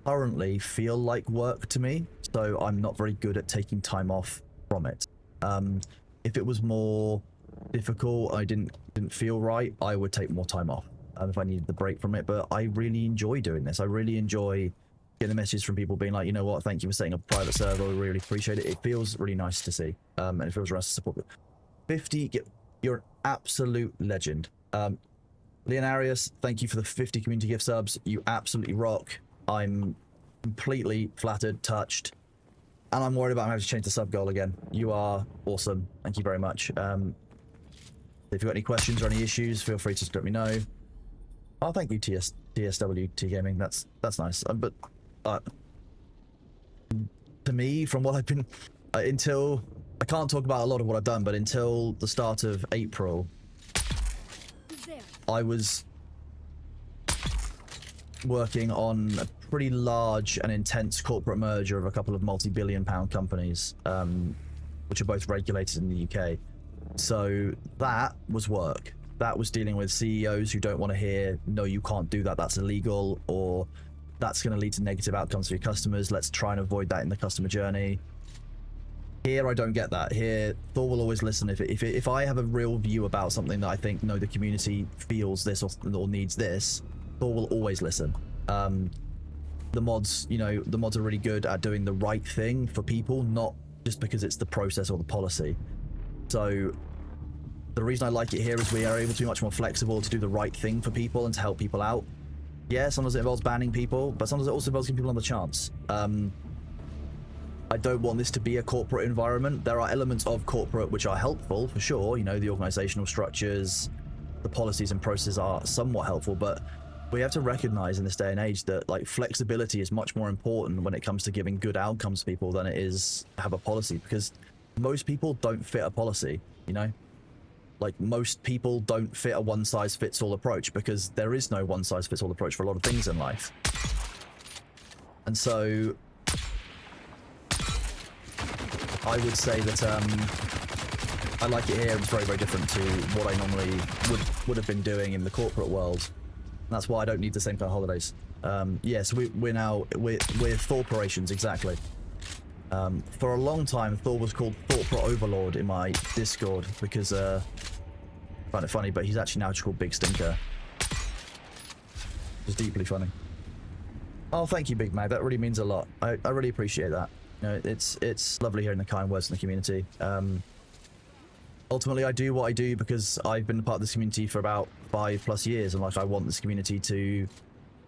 currently feel like work to me, so I'm not very good at taking time off from it. If it was more difficult, I didn't feel right, I would take more time off if I needed the break from it. But I really enjoy doing this. I really enjoy getting messages from people being like, you know what, thank you for setting up a private server, I really appreciate it. It feels really nice to see, and it feels nice to support it. 50, you're an absolute legend. Leonarius, thank you for the 50 community gift subs. You absolutely rock. I'm completely flattered, touched, and I'm worried about having to change the sub goal again. You are awesome. Thank you very much. If you've got any questions or any issues, feel free to just let me know. Oh, thank you, TSW T Gaming. That's nice. But to me, from what I've been until I can't talk about a lot of what I've done, but until the start of April, I was working on a pretty large and intense corporate merger of a couple of multi-billion-pound companies, which are both regulated in the UK. So that was work. That was dealing with CEOs who don't want to hear, no, you can't do that, that's illegal, or that's going to lead to negative outcomes for your customers. Let's try and avoid that in the customer journey. Here, I don't get that. Here, Thor will always listen. If I have a real view about something that I think, no, the community feels this or needs this, Thor will always listen. The mods, you know, the mods are really good at doing the right thing for people, not just because it's the process or the policy. So the reason I like it here is we are able to be much more flexible to do the right thing for people and to help people out. Yeah, sometimes it involves banning people, but sometimes it also involves giving people another chance. I don't want this to be a corporate environment. There are elements of corporate which are helpful, for sure. You know, the organizational structures, the policies and processes are somewhat helpful, but we have to recognize in this day and age that, like, flexibility is much more important when it comes to giving good outcomes to people than it is to have a policy, because most people don't fit a policy, you know? Like, most people don't fit a one-size-fits-all approach, because there is no one-size-fits-all approach for a lot of things in life. And so I would say that I like it here. It's very, very different to what I normally would have been doing in the corporate world. And that's why I don't need the same kind of holidays. Yeah, so we're Thor operations, exactly. For a long time, Thor was called Corporate Overlord in my Discord because I find it funny, but he's actually now just called Big Stinker. It's deeply funny. Oh, thank you, Big Mag. That really means a lot. I really appreciate that. You know, it's lovely hearing the kind words from the community. Ultimately, I do what I do because I've been a part of this community for about 5+ years, and like, I want this community to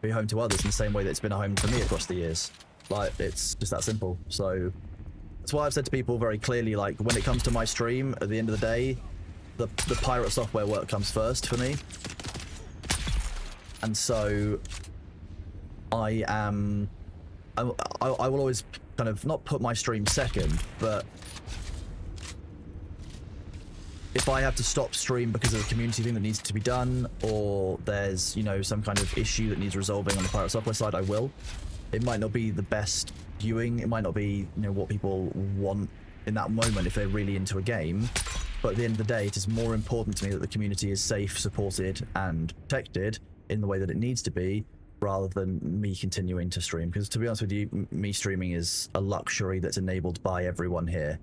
be home to others in the same way that it's been a home for me across the years. Like, it's just that simple. So that's why I've said to people very clearly, like, when it comes to my stream, at the end of the day, the pirate software work comes first for me, and so I will always kind of not put my stream second, but if I have to stop stream because of a community thing that needs to be done, or there's, you know, some kind of issue that needs resolving on the pirate software side, I will. It might not be the best viewing, it might not be, you know, what people want in that moment if they're really into a game, but at the end of the day, it is more important to me that the community is safe, supported, and protected in the way that it needs to be, rather than me continuing to stream. Because to be honest with you, me streaming is a luxury that's enabled by everyone here.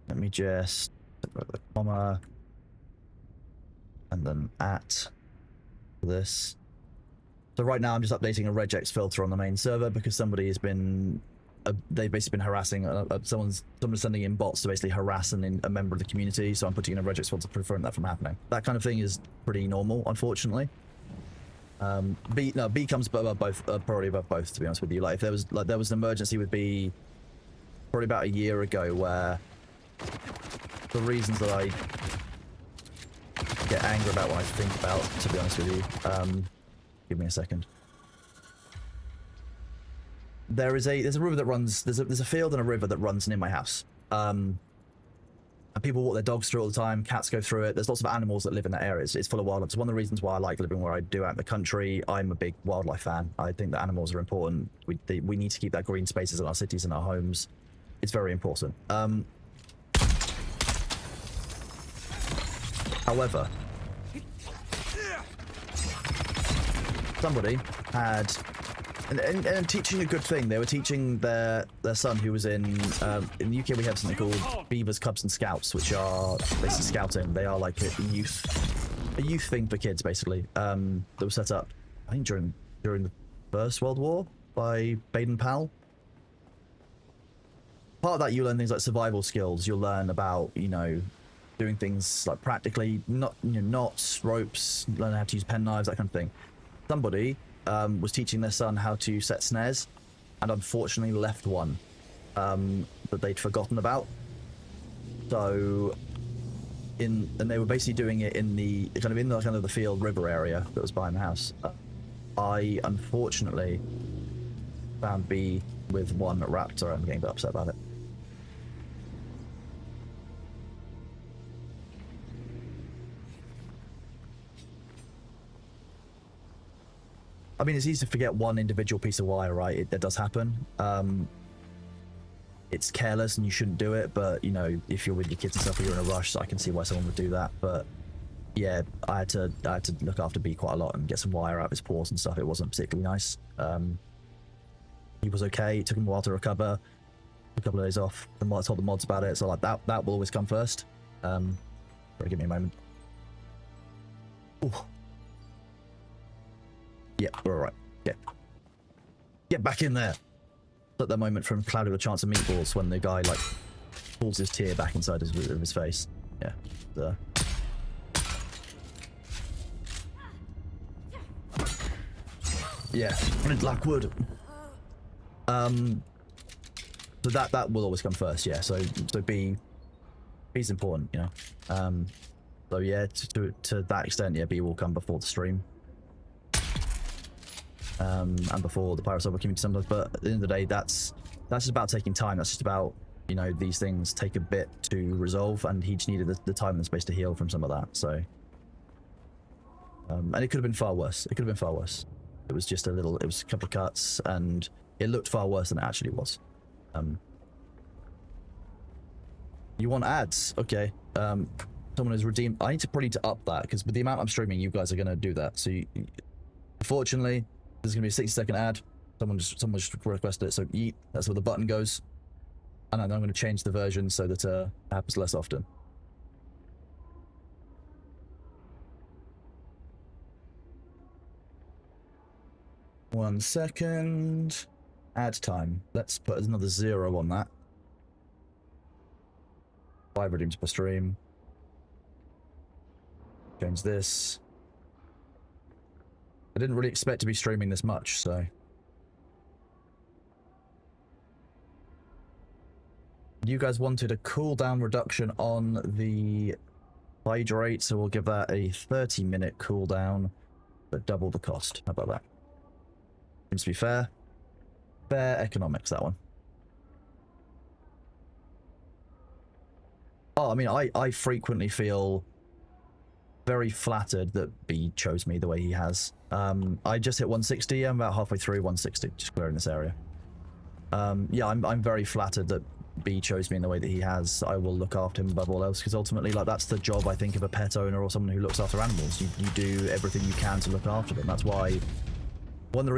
Let me just put the comma and then at this. So right now I'm just updating a regex filter on the main server because somebody has been they've basically been harassing someone's sending in bots to basically harass a member of the community, so I'm putting in a regex filter to prevent that from happening. That kind of thing is pretty normal, unfortunately. B comes above both, probably above both, to be honest with you. Like if there was an emergency with B probably about a year ago where the reasons that I get angry about what I think about, to be honest with you, give me a second. There's a river that runs, there's a field and a river that runs near my house. And people walk their dogs through it all the time, cats go through it, there's lots of animals that live in that area. It's full of wildlife. It's one of the reasons why I like living where I do out in the country. I'm a big wildlife fan. I think that animals are important. We need to keep that green spaces in our cities and our homes. It's very important. However, somebody had, and teaching a good thing, they were teaching their son who was in the UK we have something called Beavers, Cubs and Scouts, which are basically scouting. They are like a youth thing for kids, basically, that was set up, I think during the First World War by Baden-Powell. Part of that, you learn things like survival skills. You'll learn about, you know, doing things like practically, knots, ropes, learn how to use pen knives, that kind of thing. Somebody was teaching their son how to set snares, and unfortunately left one that they'd forgotten about. So, and they were basically doing it in the kind of the field river area that was behind the house. I unfortunately found B with one raptor. I'm getting a bit upset about it. I mean, it's easy to forget one individual piece of wire, right? That does happen. It's careless and you shouldn't do it, but, you know, if you're with your kids and stuff or you're in a rush, so I can see why someone would do that. But yeah, I had to look after B quite a lot and get some wire out of his paws and stuff. It wasn't particularly nice. He was okay. It took him a while to recover. A couple of days off. The mods told the mods about it, so like that will always come first. Sorry, give me a moment. Ooh. Yeah, we're alright. Yeah. Get back in there. At that moment from Cloud with a Chance of Meatballs when the guy like pulls his tear back inside his face. Yeah. Yeah. Blackwood. So that will always come first, yeah. So B's important, you know. So yeah, to that extent, yeah, B will come before the stream. And before the Pirate Software community sometimes, but at the end of the day, that's just about taking time. That's just about, you know, these things take a bit to resolve, and he just needed the time and the space to heal from some of that. So, and it could have been far worse. It could have been far worse. It was just it was a couple of cuts, and it looked far worse than it actually was. You want ads? Okay. Someone has redeemed. I need to probably to up that, because with the amount I'm streaming, you guys are going to do that. So, unfortunately, there's going to be a 60-second ad. Someone just requested it, so yeet, that's where the button goes. And then I'm going to change the version so that it happens less often. One second. Ad time. Let's put another 0 on that. 5 redeems per stream. Change this. I didn't really expect to be streaming this much, so. You guys wanted a cooldown reduction on the hydrate, so we'll give that a 30-minute cooldown, but double the cost. How about that? Seems to be fair. Fair economics, that one. Oh, I mean, I frequently feel very flattered that B chose me the way he has. I just hit 160. I'm about halfway through 160, just clearing this area. Yeah, I'm very flattered that B chose me in the way that he has. I will look after him above all else, because ultimately, like, that's the job, I think, of a pet owner or someone who looks after animals. You do everything you can to look after them. That's why one of the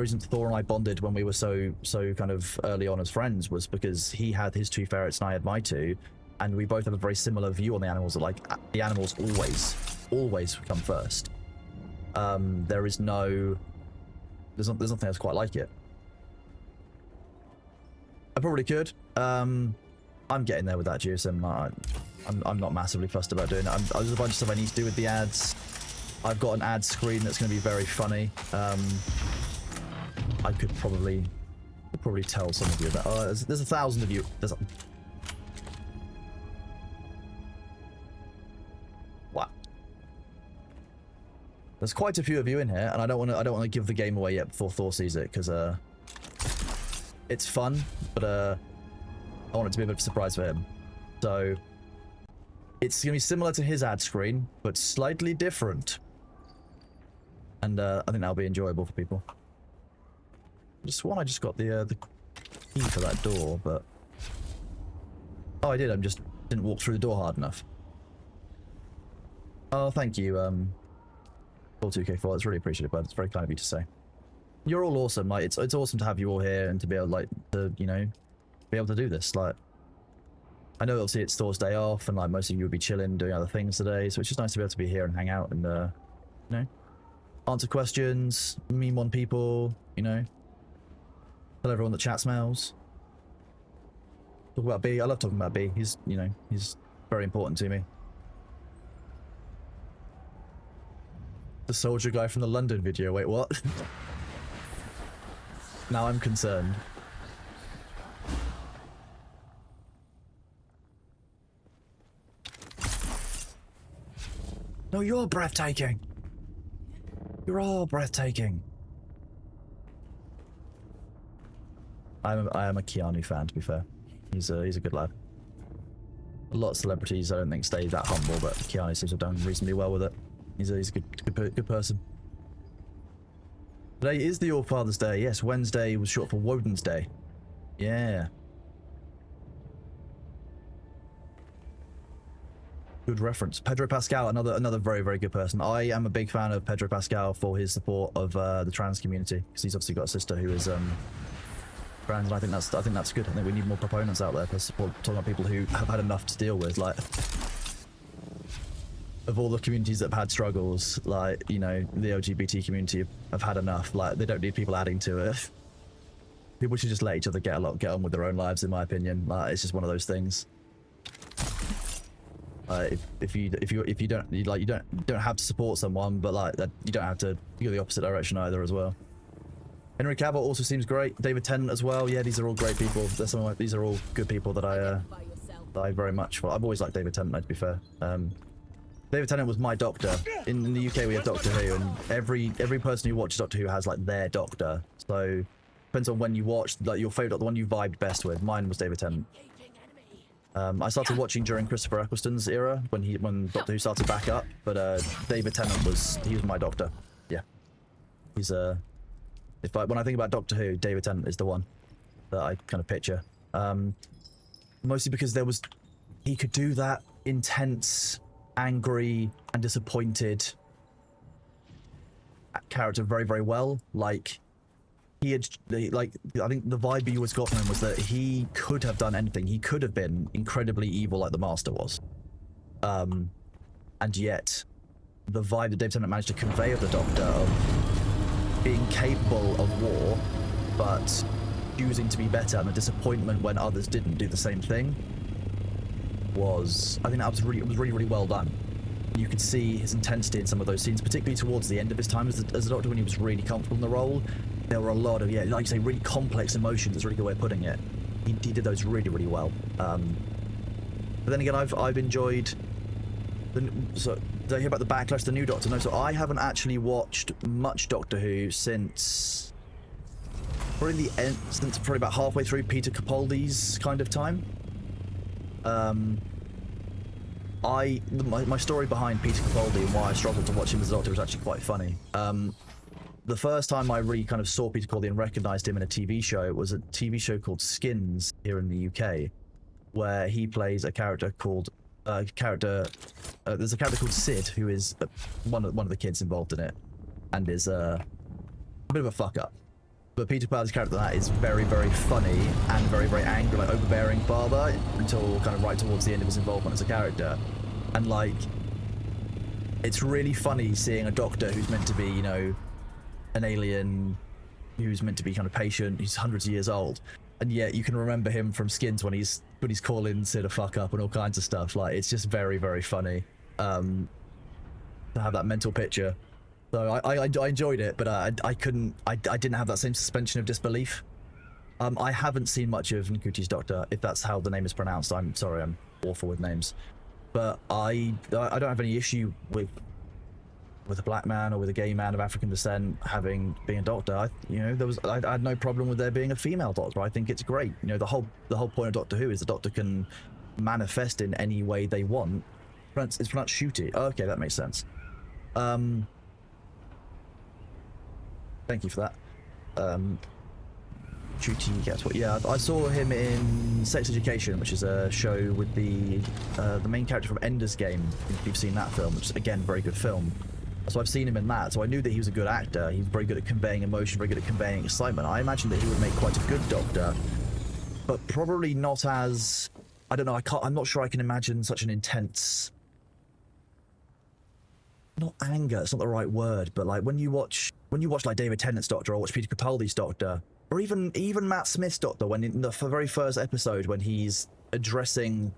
reasons Thor and I bonded when we were so kind of early on as friends was because he had his 2 ferrets and I had my 2. And we both have a very similar view on the animals, that, like, the animals always come first. There's nothing else quite like it. I probably could. I'm getting there with that GSM. I'm not massively fussed about doing it. There's a bunch of stuff I need to do with the ads. I've got an ad screen that's going to be very funny. I could probably tell some of you that. Oh, there's 1,000 of you. Wow. There's quite a few of you in here, and I don't want to give the game away yet before Thor sees it, because it's fun, but I want it to be a bit of a surprise for him. So it's gonna be similar to his ad screen, but slightly different, and I think that'll be enjoyable for people. I just got the key for that door, but oh, I did. I just didn't walk through the door hard enough. Oh, thank you, 2K4. It's really appreciated, bud. It's very kind of you to say. You're all awesome. Like, it's awesome to have you all here and to be able, like, to, you know, be able to do this. Like, I know obviously it's Thor's day off, and like most of you would be chilling, doing other things today, so it's just nice to be able to be here and hang out and, you know, answer questions, meme on people, you know, tell everyone that chat smells. Talk about B. I love talking about B. He's, you know, he's very important to me. The soldier guy from the London video. Wait, what? Now I'm concerned. No, you're breathtaking. You're all breathtaking. I am a Keanu fan, to be fair. He's a good lad. A lot of celebrities I don't think stay that humble, but Keanu seems to have done reasonably well with it. He's a good person. Today is the All Father's Day. Yes, Wednesday was short for Woden's Day. Yeah. Good reference. Pedro Pascal, another very good person. I am a big fan of Pedro Pascal for his support of the trans community, because he's obviously got a sister who is trans, and I think that's good. I think we need more proponents out there for support, talking about people who have had enough to deal with, like, of all the communities that have had struggles, like, you know, the LGBT community have had enough. Like, they don't need people adding to it. People should just let each other get on with their own lives, in my opinion. Like, it's just one of those things. If you don't have to support someone, but like that, you don't have to go the opposite direction either as well. Henry Cavill also seems great. David Tennant as well. Yeah, these are all great people. These are all good people that I very much. Well, I've always liked David Tennant, to be fair. David Tennant was my doctor. In the UK we have Doctor Who, and every person who watches Doctor Who has like their doctor. So depends on when you watch, like your favourite, the one you vibed best with. Mine was David Tennant. I started watching during Christopher Eccleston's era when Doctor Who started back up, but David Tennant was my doctor. Yeah, he's when I think about Doctor Who, David Tennant is the one that I kind of picture. Mostly because he could do that intense, angry, and disappointed character very well. Like, I think the vibe you always got from him was that he could have done anything. He could have been incredibly evil like the Master was. And yet, the vibe that David Tennant managed to convey of the Doctor, of being capable of war, but choosing to be better, and the disappointment when others didn't do the same thing, I think that was really well done. You could see his intensity in some of those scenes, particularly towards the end of his time as the Doctor, when he was really comfortable in the role. There were a lot of, like you say, really complex emotions. That's a really good way of putting it. he did those really, really well. But then again, I've enjoyed. So did I hear about the backlash to the new Doctor? No, so I haven't actually watched much Doctor Who since probably the end, since probably about halfway through Peter Capaldi's kind of time. My story behind Peter Capaldi and why I struggled to watch him as a Doctor is actually quite funny. The first time I really kind of saw Peter Capaldi and recognised him in a TV show was a TV show called Skins here in the UK, where he plays a character called there's a character called Sid, who is one of the kids involved in it, and is a bit of a fuck up. But Peter Capaldi's character in that is very, very funny and very, very angry, like overbearing father, until kind of right towards the end of his involvement as a character. And like, it's really funny seeing a Doctor who's meant to be, you know, an alien, who's meant to be kind of patient, he's hundreds of years old, and yet you can remember him from Skins when he's calling Sid a fuck up and all kinds of stuff. Like, it's just very, very funny to have that mental picture. So I enjoyed it, but I didn't have that same suspension of disbelief. I haven't seen much of Nkuti's Doctor, if that's how the name is pronounced. I'm sorry, I'm awful with names, but I don't have any issue with a black man or with a gay man of African descent being a Doctor. I had no problem with there being a female Doctor. I think it's great. You know, the whole point of Doctor Who is the Doctor can manifest in any way they want. It's pronounced Shooty. Oh, okay, that makes sense. Thank you for that. Shooty, guess what? Yeah, I saw him in Sex Education, which is a show with the main character from Ender's Game. If you've seen that film, which is again a very good film. So I've seen him in that, so I knew that he was a good actor. He's very good at conveying emotion, very good at conveying excitement. I imagine that he would make quite a good Doctor, but probably not as, I don't know, I'm not sure I can imagine such an intense, not anger, it's not the right word, but like when you watch like David Tennant's Doctor or watch Peter Capaldi's Doctor, or even Matt Smith's Doctor, when in the very first episode when he's addressing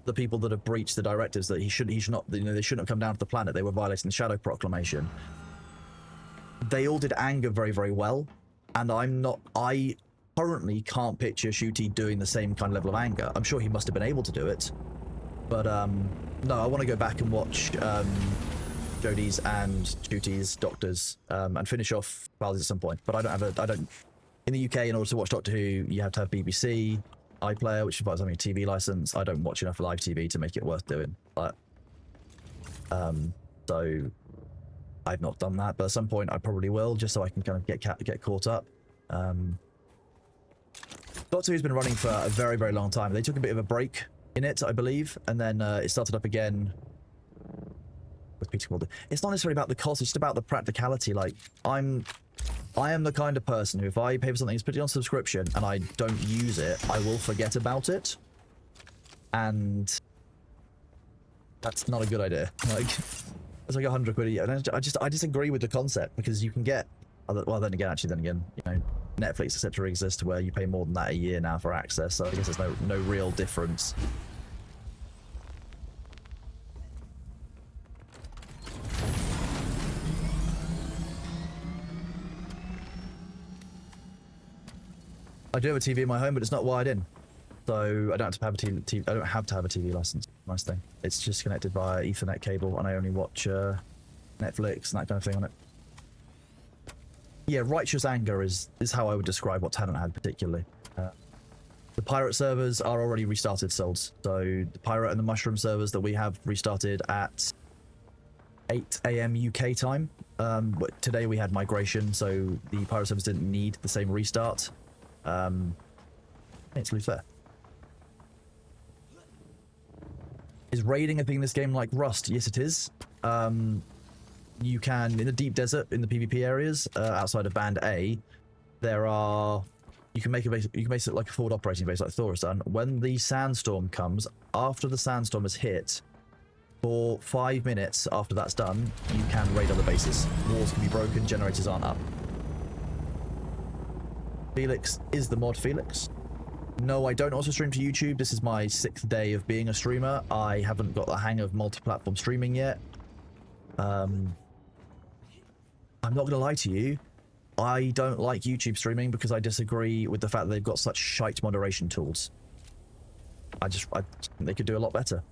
the people that have breached the directives, that he should not, you know, they shouldn't have come down to the planet, they were violating the Shadow Proclamation. They all did anger very, very well, and I currently can't picture Shooty doing the same kind of level of anger. I'm sure he must have been able to do it, but no, I want to go back and watch Jodie's and Shooty's Doctors and finish off Capaldi's at some point. But I don't. In the UK, in order to watch Doctor Who, you have to have BBC iPlayer, which involves having a TV license. I don't watch enough live TV to make it worth doing. But so I've not done that. But at some point, I probably will, just so I can kind of get caught up. Doctor Who's been running for a very, very long time. They took a bit of a break in it, I believe, and then it started up again with Peter Capaldi. It's not necessarily about the cost, it's just about the practicality. Like, I am the kind of person who, if I pay for something that's put on subscription and I don't use it, I will forget about it, and that's not a good idea. Like, it's like 100 quid a year, and I disagree with the concept, because you can get, well, then again, you know, Netflix etc. exists where you pay more than that a year now for access, so I guess there's no real difference. I do have a TV in my home, but it's not wired in, so I don't have to have a TV. I don't have to have a TV license. Nice thing. It's just connected via Ethernet cable, and I only watch Netflix and that kind of thing on it. Yeah, righteous anger is how I would describe what Tennant had particularly. The pirate servers are already restarted, Souls. So the pirate and the mushroom servers that we have restarted at 8 AM UK time. But today we had migration, so the pirate servers didn't need the same restart. It's really fair. Is raiding a thing in this game like Rust? Yes, it is. You can, in the deep desert, in the PvP areas, outside of Band A, you can make it like a forward operating base, like Thor has done. When the sandstorm comes, after the sandstorm has hit, for 5 minutes after that's done, you can raid other bases. Walls can be broken, generators aren't up. Felix is the mod Felix. No, I don't also stream to YouTube. This is my 6th day of being a streamer. I haven't got the hang of multi-platform streaming yet. I'm not gonna lie to you. I don't like YouTube streaming because I disagree with the fact that they've got such shite moderation tools. I think they could do a lot better.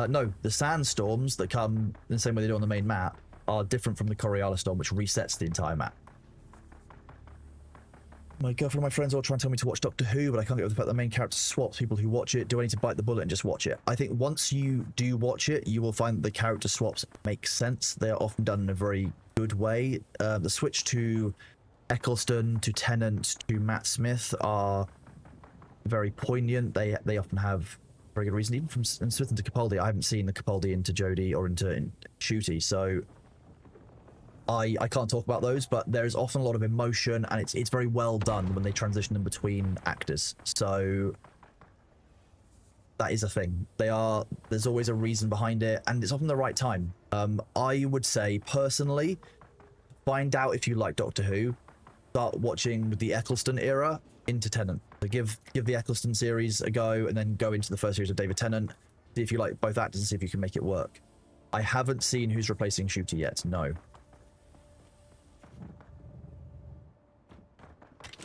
No, the sandstorms that come in the same way they do on the main map are different from the Coriolis storm, which resets the entire map. My girlfriend and my friends all try and tell me to watch Doctor Who, but I can't get over the fact that the main character swaps people who watch it. Do I need to bite the bullet and just watch it? I think once you do watch it, you will find that the character swaps make sense. They are often done in a very good way. The switch to Eccleston, to Tennant, to Matt Smith are very poignant. They often have very good reason. Even from Smith into Capaldi, I haven't seen the Capaldi into Jodie or into Shooty, so I can't talk about those, but there's often a lot of emotion, and it's very well done when they transition in between actors. So that is a thing. There's always a reason behind it, and it's often the right time. I would say personally, find out if you like Doctor Who, start watching the Eccleston era into Tennant. So give the Eccleston series a go, and then go into the first series of David Tennant. See if you like both actors and see if you can make it work. I haven't seen who's replacing Shooter yet. No.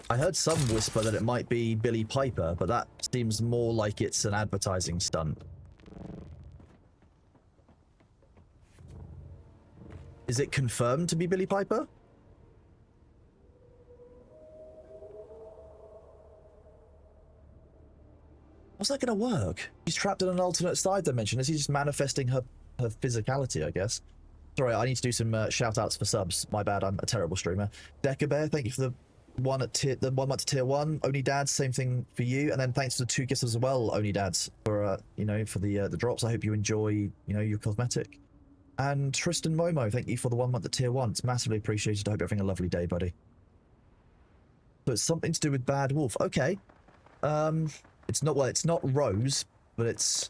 I heard some whisper that it might be Billy Piper, but that seems more like it's an advertising stunt. Is it confirmed to be Billy Piper? How's that gonna work? She's trapped in an alternate side dimension. Is he just manifesting her physicality, I guess? Sorry, I need to do some shout-outs for subs. My bad, I'm a terrible streamer. Decker Bear, thank you for the 1 month to tier 1. Only Dads, same thing for you. And then thanks for the 2 gifts as well, Only Dads, for for the drops. I hope you enjoy your cosmetic. And Tristan Momo, thank you for the 1 month to tier 1. It's massively appreciated. I hope you're having a lovely day, buddy. So it's something to do with Bad Wolf. Okay. It's not Rose, but it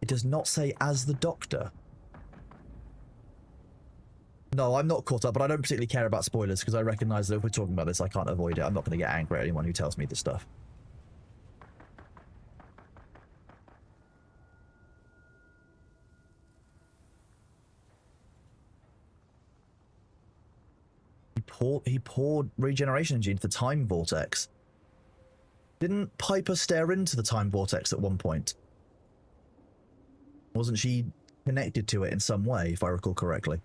does not say as the Doctor. No, I'm not caught up, but I don't particularly care about spoilers because I recognize that if we're talking about this, I can't avoid it. I'm not going to get angry at anyone who tells me this stuff. He poured regeneration energy into the time vortex. Didn't Piper stare into the time vortex at one point? Wasn't she connected to it in some way, if I recall correctly?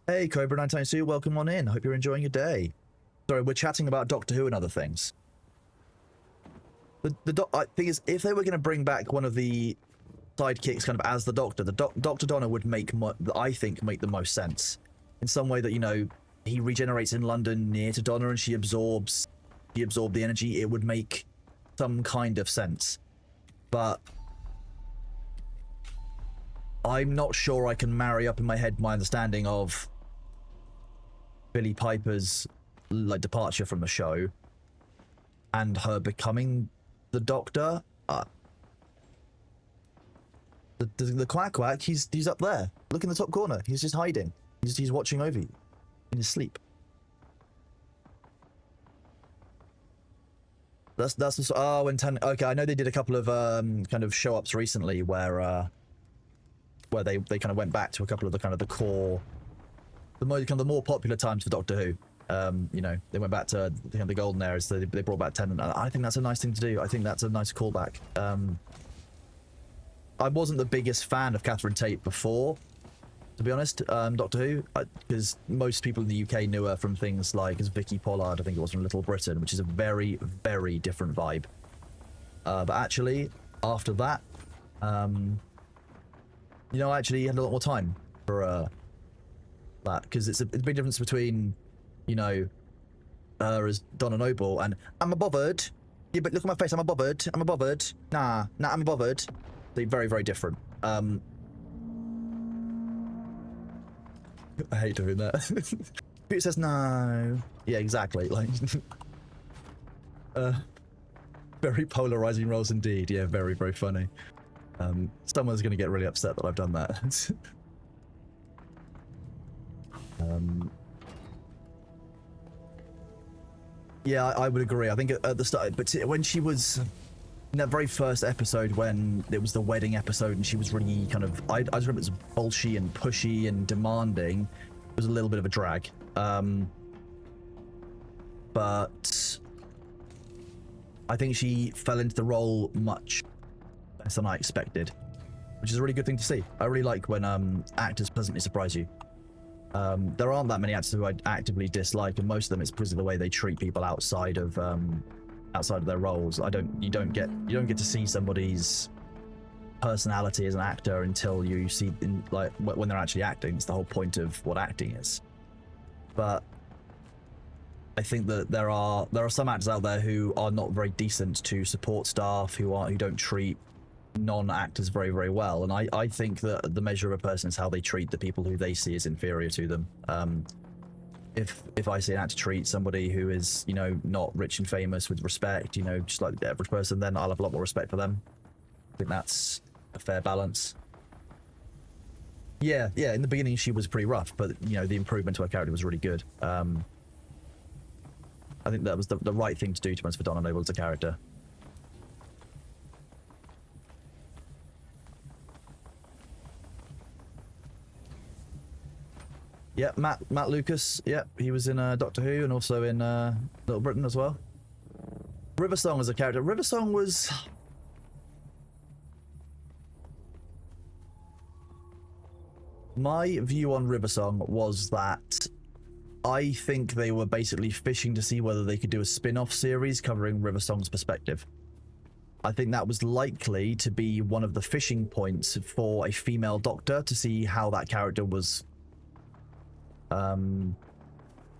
Hey, Cobra992, welcome on in. Hope you're enjoying your day. Sorry, we're chatting about Doctor Who and other things. The thing is, if they were going to bring back one of the sidekicks kind of as the Doctor, Dr. Donner would I think, make the most sense. In some way that, he regenerates in London near to Donner and she absorbed the energy. It would make some kind of sense. But I'm not sure I can marry up in my head my understanding of Billy Piper's departure from the show and her becoming the Doctor. The quack, he's up there. Look in the top corner. He's just hiding. He's watching over you in his sleep. That's the okay. I know they did a couple of kind of show ups recently where they kind of went back to a couple of the core, the more popular times for Doctor Who. They went back to the golden eras. So they brought back Tennant. I think that's a nice thing to do. I think that's a nice callback. I wasn't the biggest fan of Catherine Tate before, to be honest, Doctor Who, because most people in the UK knew her from things like as Vicky Pollard, I think it was from Little Britain, which is a very, very different vibe. But actually, after that, I actually had a lot more time for that, because it's a big difference between, her as Donna Noble and I'm a bothered. Yeah, but look at my face. I'm a bothered. I'm a bothered. Nah, I'm a bothered. They're very, very different. I hate doing that. It says no. Yeah, exactly. Like, very polarizing roles indeed. Yeah, very, very funny. Someone's going to get really upset that I've done that. Yeah, I would agree. I think at the start, but when she was in that very first episode, when it was the wedding episode, and she was really kind of, I just remember it was bolshy and pushy and demanding. It was a little bit of a drag. But I think she fell into the role much less than I expected, which is a really good thing to see. I really like when actors pleasantly surprise you. There aren't that many actors who I actively dislike, and most of them it's because of the way they treat people outside of their roles. You don't get to see somebody's personality as an actor until you see when they're actually acting. It's the whole point of what acting is. But I think that there are some actors out there who are not very decent to support staff, who don't treat non-actors very, very well, and I think that the measure of a person is how they treat the people who they see as inferior to them. If I see an actor treat somebody who is, you know, not rich and famous with respect, you know, just like the average person, then I'll have a lot more respect for them. I think that's a fair balance. Yeah, in the beginning she was pretty rough, but, you know, the improvement to her character was really good. I think that was the right thing to do, to be honest, for Donna Noble as a character. Yeah, Matt Lucas. Yeah, he was in Doctor Who and also in Little Britain as well. Riversong as a character. Riversong was... My view on Riversong was that I think they were basically fishing to see whether they could do a spin-off series covering Riversong's perspective. I think that was likely to be one of the fishing points for a female Doctor, to see how that character was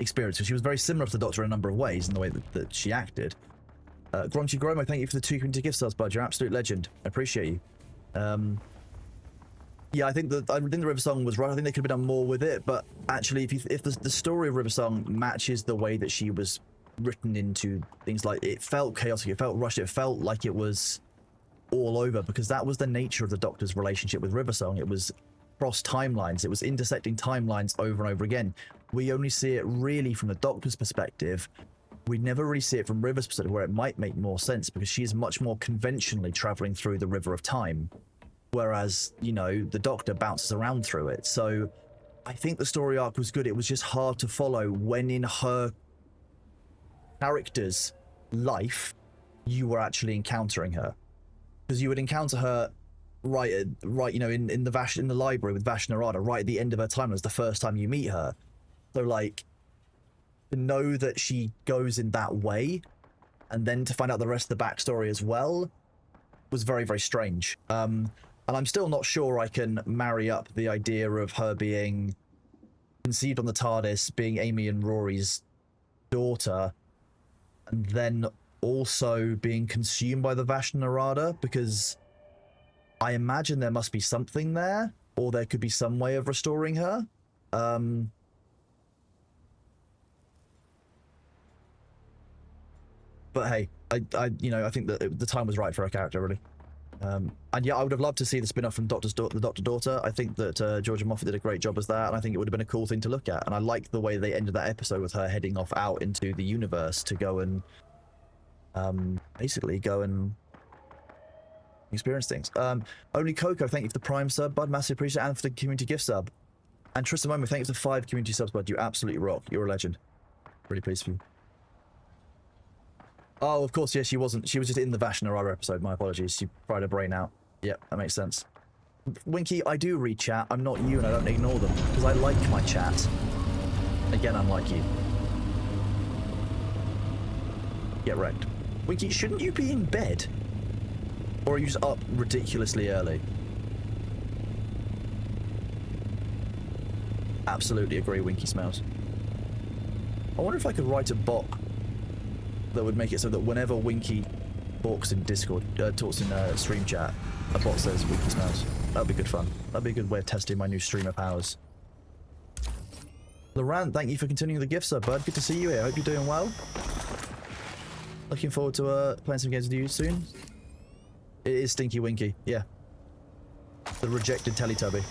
experienced. She was very similar to the Doctor in a number of ways in the way that she acted. Grunchy Gromo, thank you for the 2 community gift subs, bud. You're an absolute legend. I appreciate you. Yeah, I think the Riversong was right. I think they could have done more with it, but actually, if the story of Riversong matches the way that she was written into things, like, it felt chaotic, it felt rushed, it felt like it was all over, because that was the nature of the Doctor's relationship with Riversong. It was cross timelines, it was intersecting timelines over and over again. We only see it really from the Doctor's perspective. We never really see it from River's perspective, where it might make more sense, because she is much more conventionally traveling through the river of time, whereas, you know, the Doctor bounces around through it. So I think the story arc was good. It was just hard to follow when in her character's life you were actually encountering her, because you would encounter her right, you know, in the library with Vash Narada, right at the end of her timeline, was the first time you meet her. So, like, to know that she goes in that way, and then to find out the rest of the backstory as well, was very, very strange. And I'm still not sure I can marry up the idea of her being conceived on the TARDIS, being Amy and Rory's daughter, and then also being consumed by the Vash Narada, because I imagine there must be something there, or there could be some way of restoring her. But hey, I think that the time was right for her character, really. And yeah, I would have loved to see the spin-off from the Doctor Daughter. I think that Georgia Moffat did a great job as that, and I think it would have been a cool thing to look at. And I like the way they ended that episode with her heading off out into the universe to go and basically go and experience things. Only Coco, thank you for the Prime sub, bud. Massive appreciate it, and for the community gift sub. And Tristan Momo, thank you for the 5 community subs, bud. You absolutely rock. You're a legend. Really pleased for you. Oh, of course, yeah, she wasn't. She was just in the Vash Narada episode. My apologies. She fried her brain out. Yep, that makes sense. Winky, I do read chat. I'm not you, and I don't ignore them, because I like my chat. Again, unlike you. Get wrecked. Winky, shouldn't you be in bed? Or are you just up ridiculously early? Absolutely agree, Winky Smells. I wonder if I could write a bot that would make it so that whenever Winky talks in Discord, talks in stream chat, a bot says Winky Smells. That'd be good fun. That'd be a good way of testing my new streamer powers. Laurent, thank you for continuing the gift sub, bud. Good to see you here. Hope you're doing well. Looking forward to playing some games with you soon. It is Stinky Winky, yeah. The rejected Teletubby.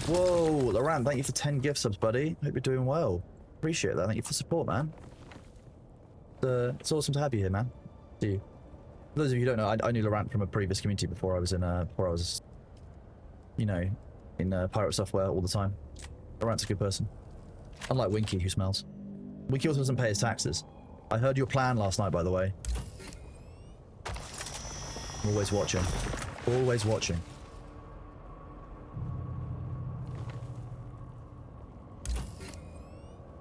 Whoa, Laurent, thank you for 10 gift subs, buddy. Hope you're doing well. Appreciate that. Thank you for the support, man. It's awesome to have you here, man. See you. For those of you who don't know, I knew Laurent from a previous community before I was you know, in pirate software all the time. Laurent's a good person. Unlike Winky, who smells. Winky also doesn't pay his taxes. I heard your plan last night, by the way. Always watching. Always watching.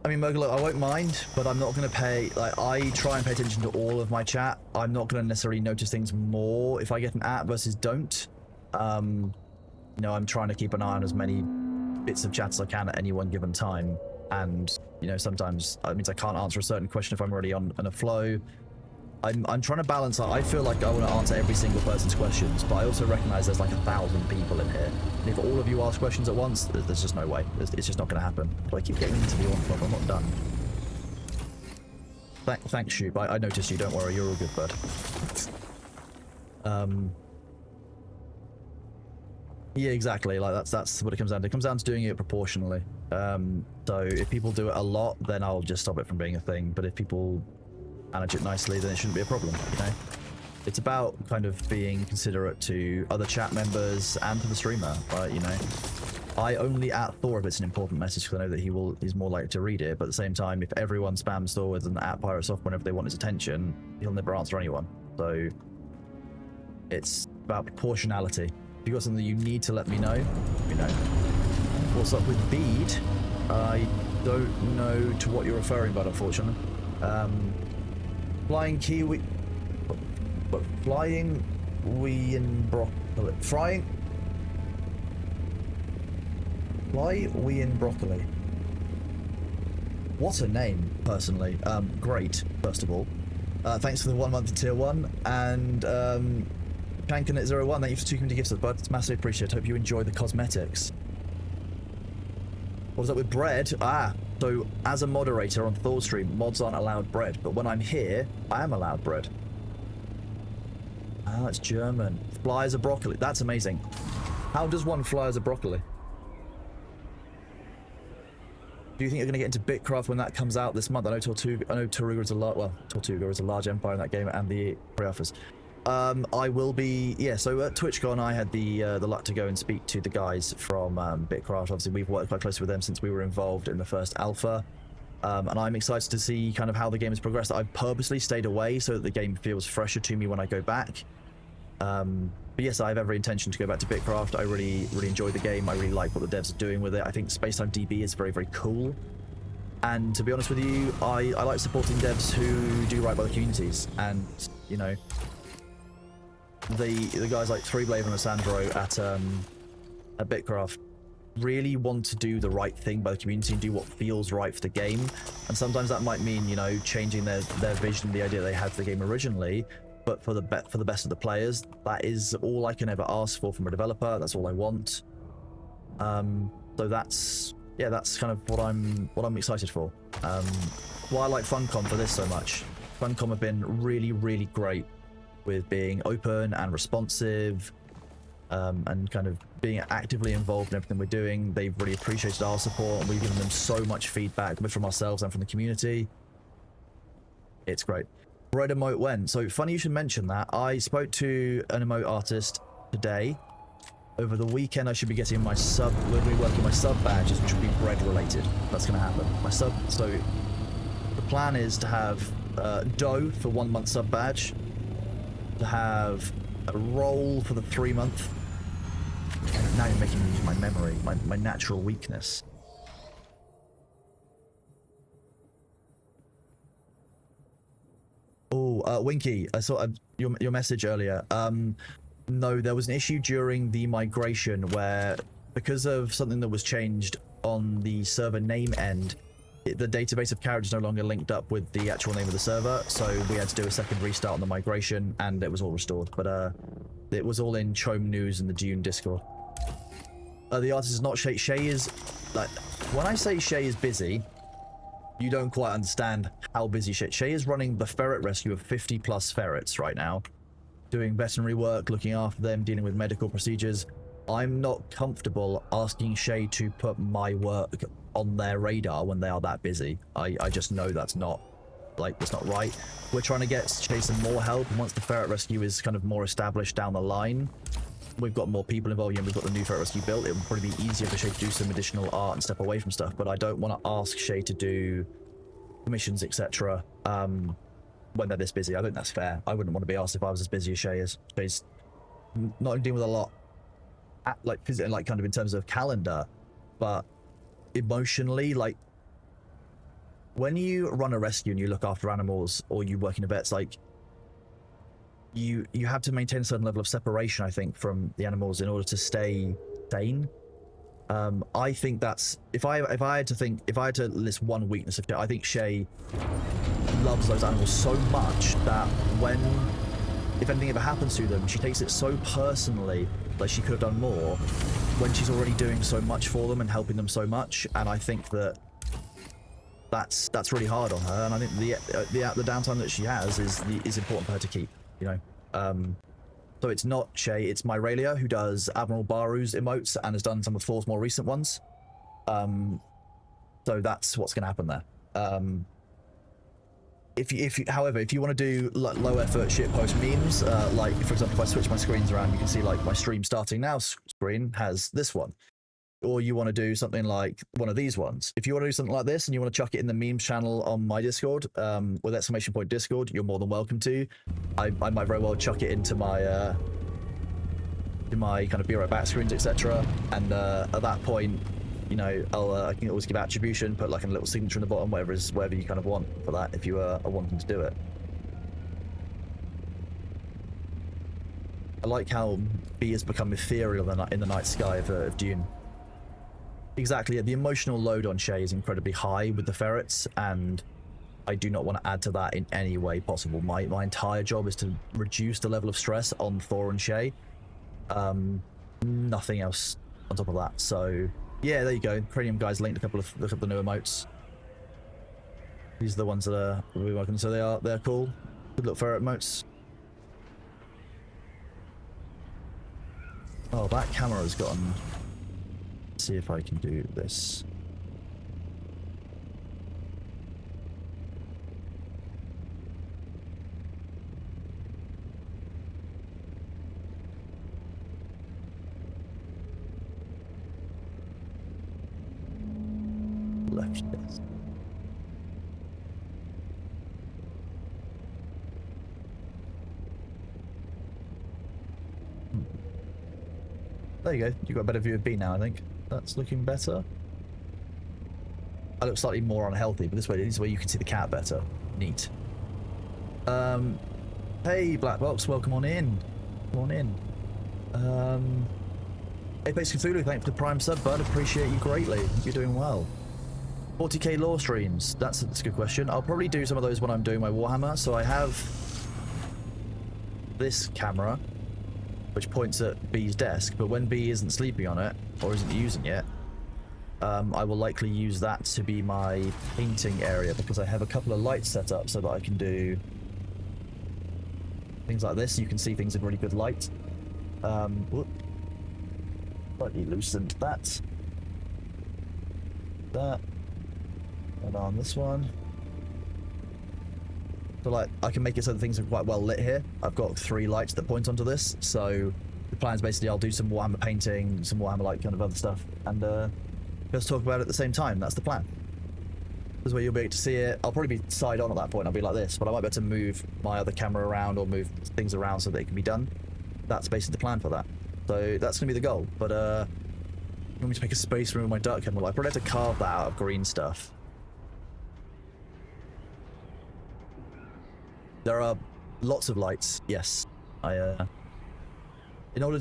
I mean, Murgler, I won't mind, but I'm not going to pay... Like, I try and pay attention to all of my chat. I'm not going to necessarily notice things more if I get an at versus don't. You know, I'm trying to keep an eye on as many bits of chat as I can at any one given time. And, you know, sometimes that means I can't answer a certain question if I'm already on a flow. I'm trying to balance out. I feel like I want to answer every single person's questions, but I also recognize there's like 1,000 people in here. And if all of you ask questions at once, there's just no way. It's just not going to happen. But I keep getting into the one club. I'm not done. Thanks, Shoop. I noticed you. Don't worry. You're all good, bud. Yeah, exactly. Like that's what it comes down to. It comes down to doing it proportionally. So if people do it a lot, then I'll just stop it from being a thing. But if people manage it nicely, then it shouldn't be a problem, you know? It's about kind of being considerate to other chat members and to the streamer, right, you know? I only at Thor if it's an important message because I know that he's more likely to read it, but at the same time, if everyone spams Thor with an at Pyrosoft whenever they want his attention, he'll never answer anyone. So it's about proportionality. If you've got something you need to let me know, you know. What's up with Bead? I don't know to what you're referring, but unfortunately. Flying kiwi... But flying we in broccoli... Fly we in broccoli. What a name, personally. Great, first of all. Thanks for the 1 month in tier 1. And, Kankanet01, thank you for 2 community gifts, bud. It's massively appreciated. Hope you enjoy the cosmetics. What was up with bread? So as a moderator on Thor stream, mods aren't allowed bread, but when I'm here, I am allowed bread. That's German. Fly as a broccoli. That's amazing. How does one fly as a broccoli? Do you think you're going to get into Bitcraft when that comes out this month? I know Tortuga is a large, well, Tortuga is a large empire in that game, and the pre-offers. I will be, yeah, so at TwitchCon I had the luck to go and speak to the guys from Bitcraft. Obviously we've worked quite closely with them since we were involved in the first alpha, and I'm excited to see kind of how the game has progressed. I've purposely stayed away so that the game feels fresher to me when I go back. But yes, I have every intention to go back to Bitcraft. I really enjoy the game. I really like what the devs are doing with it. I think Spacetime DB is very, very cool. And to be honest with you, I like supporting devs who do right by the communities. And, you know, the guys like 3Blade and Alessandro at Bitcraft really want to do the right thing by the community and do what feels right for the game. And sometimes that might mean, you know, changing their vision, the idea they had for the game originally. But for the best of the players, that is all I can ever ask for from a developer. That's all I want. So that's kind of what I'm excited for. Why I like Funcom for this so much. Funcom have been really great with being open and responsive, and kind of being actively involved in everything we're doing. They've really appreciated our support, and we've given them so much feedback, both from ourselves and from the community. It's great. Bread emote when? So funny you should mention that. I spoke to an emote artist today. Over the weekend I should be getting my sub, we're going to be working my sub badges, which will be bread related. That's going to happen. My sub, so the plan is to have dough for 1 month sub badge, to have a roll for the 3 month. And now you're making me use my memory, my natural weakness. Oh, Winky, I saw your message earlier. No, there was an issue during the migration where, because of something that was changed on the server name end, the database of characters no longer linked up with the actual name of the server, so we had to do a second restart on the migration, and it was all restored. But it was all in Chome News and the Dune Discord. The artist is not Shay. Shay is, like, when I say Shay is busy, you don't quite understand how busy Shay is running the ferret rescue of 50+ ferrets right now, doing veterinary work, looking after them, dealing with medical procedures. I'm not comfortable asking Shay to put my work on their radar when they are that busy. I just know that's not like that's not right. We're trying to get Shay some more help, and once the ferret rescue is kind of more established down the line, we've got more people involved, and we've got the new ferret rescue built, it would probably be easier for Shay to do some additional art and step away from stuff. But I don't want to ask Shay to do commissions, etc. When they're this busy. I think that's fair. I wouldn't want to be asked if I was as busy as Shay is. Shay's not dealing with a lot, like kind of in terms of calendar, but emotionally, like when you run a rescue and you look after animals or you work in a vet's, like you have to maintain a certain level of separation, I think, from the animals in order to stay sane. I think that's if I had to list one weakness of Shay, I think Shay loves those animals so much that if anything ever happens to them, she takes it so personally, like she could have done more when she's already doing so much for them and helping them so much. And I think that's really hard on her. And I think the downtime that she has is important for her to keep, you know. So it's not Shay, it's Myralia, who does Admiral Baru's emotes and has done some of Thor's more recent ones. So that's what's going to happen there. However, if you want to do like low effort shitpost memes, like for example, if I switch my screens around, you can see like my stream starting now screen has this one. Or you want to do something like one of these ones. If you want to do something like this and you want to chuck it in the memes channel on my Discord, with ! Discord, you're more than welcome to. I might very well chuck it into my kind of be right back screens, etc. And at that point, you know, I can always give attribution, put like a little signature in the bottom, whatever you kind of want for that, if you are wanting to do it. I like how B has become ethereal in the night sky of Dune. Exactly, yeah, the emotional load on Shay is incredibly high with the ferrets, and I do not want to add to that in any way possible. My entire job is to reduce the level of stress on Thor and Shay. Nothing else on top of that. So yeah, there you go. Cranium guys linked a couple of the new emotes. These are the ones that we're working. So they're cool. Good little ferret emotes. Oh, that camera has gotten. See if I can do this. Left this. There you go. You got a better view of B now, I think. That's looking better. I look slightly more unhealthy, but this is where you can see the cat better. Neat. Hey, Black Box, welcome on in. Come on in. Apex Cthulhu, thanks for the Prime sub, bud. Appreciate you greatly. You're doing well. 40k lore streams. That's a good question. I'll probably do some of those when I'm doing my Warhammer. So I have this camera, which points at B's desk, but when B isn't sleeping on it, or isn't using it, I will likely use that to be my painting area, because I have a couple of lights set up so that I can do things like this. You can see things in really good light. Whoop. Slightly loosened that. And on this one. So like, I can make it so that things are quite well lit here. I've got 3 lights that point onto this, so the plan is basically I'll do some Warhammer painting, some Warhammer like kind of other stuff, and just talk about it at the same time. That's the plan. This is where you'll be able to see it. I'll probably be side on at that point. I'll be like this, but I might be able to move my other camera around or move things around so that it can be done. That's basically the plan for that. So that's going to be the goal. But I want me to make a space room with my duck kennel. I probably have to carve that out of green stuff. There are lots of lights. Yes, in order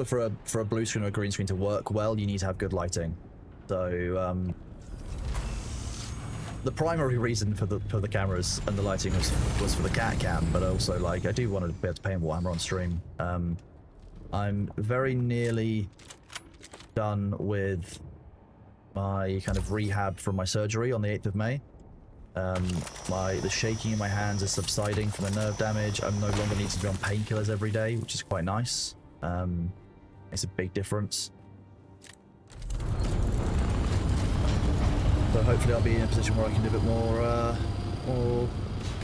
for a blue screen or a green screen to work well, you need to have good lighting. So the primary reason for the cameras and the lighting was for the cat cam, but also like I do want to be able to paint Warhammer on stream. I'm very nearly done with my kind of rehab from my surgery on the 8th of May. The shaking in my hands is subsiding from the nerve damage. I'm no longer needing to be on painkillers every day, which is quite nice. It's a big difference. So hopefully I'll be in a position where I can do a bit more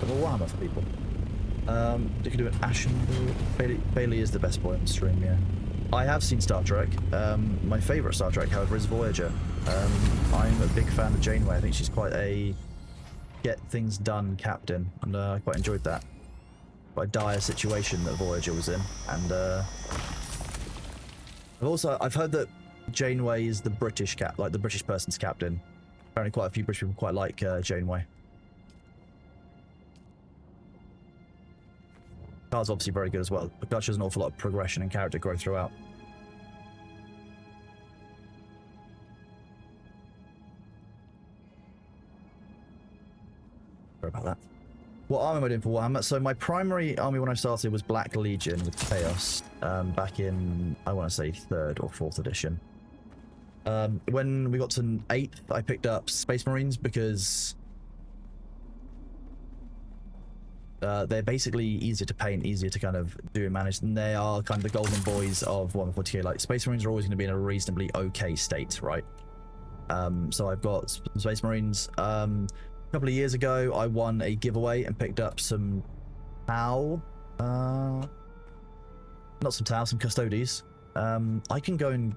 of a Warhammer for people. They could do an Ashen. Bailey is the best boy on stream, yeah. I have seen Star Trek. My favourite Star Trek, however, is Voyager. I'm a big fan of Janeway. I think she's quite a get things done captain, and I quite enjoyed that. Quite a dire situation that Voyager was in, and I've heard that Janeway is the British like the British person's captain. Apparently, quite a few British people quite like Janeway. Car's obviously very good as well. The Dutch has an awful lot of progression and character growth throughout. Sorry about that. What army am I doing for Warhammer? So my primary army when I started was Black Legion with Chaos, back in, I want to say 3rd or 4th edition. When we got to 8th, I picked up Space Marines because they're basically easier to paint, easier to kind of do and manage, and they are kind of the golden boys of 140k. Like, Space Marines are always going to be in a reasonably okay state, right? So I've got some Space Marines. A couple of years ago, I won a giveaway and picked up some Tau. Not some Tau, some Custodes. I can go and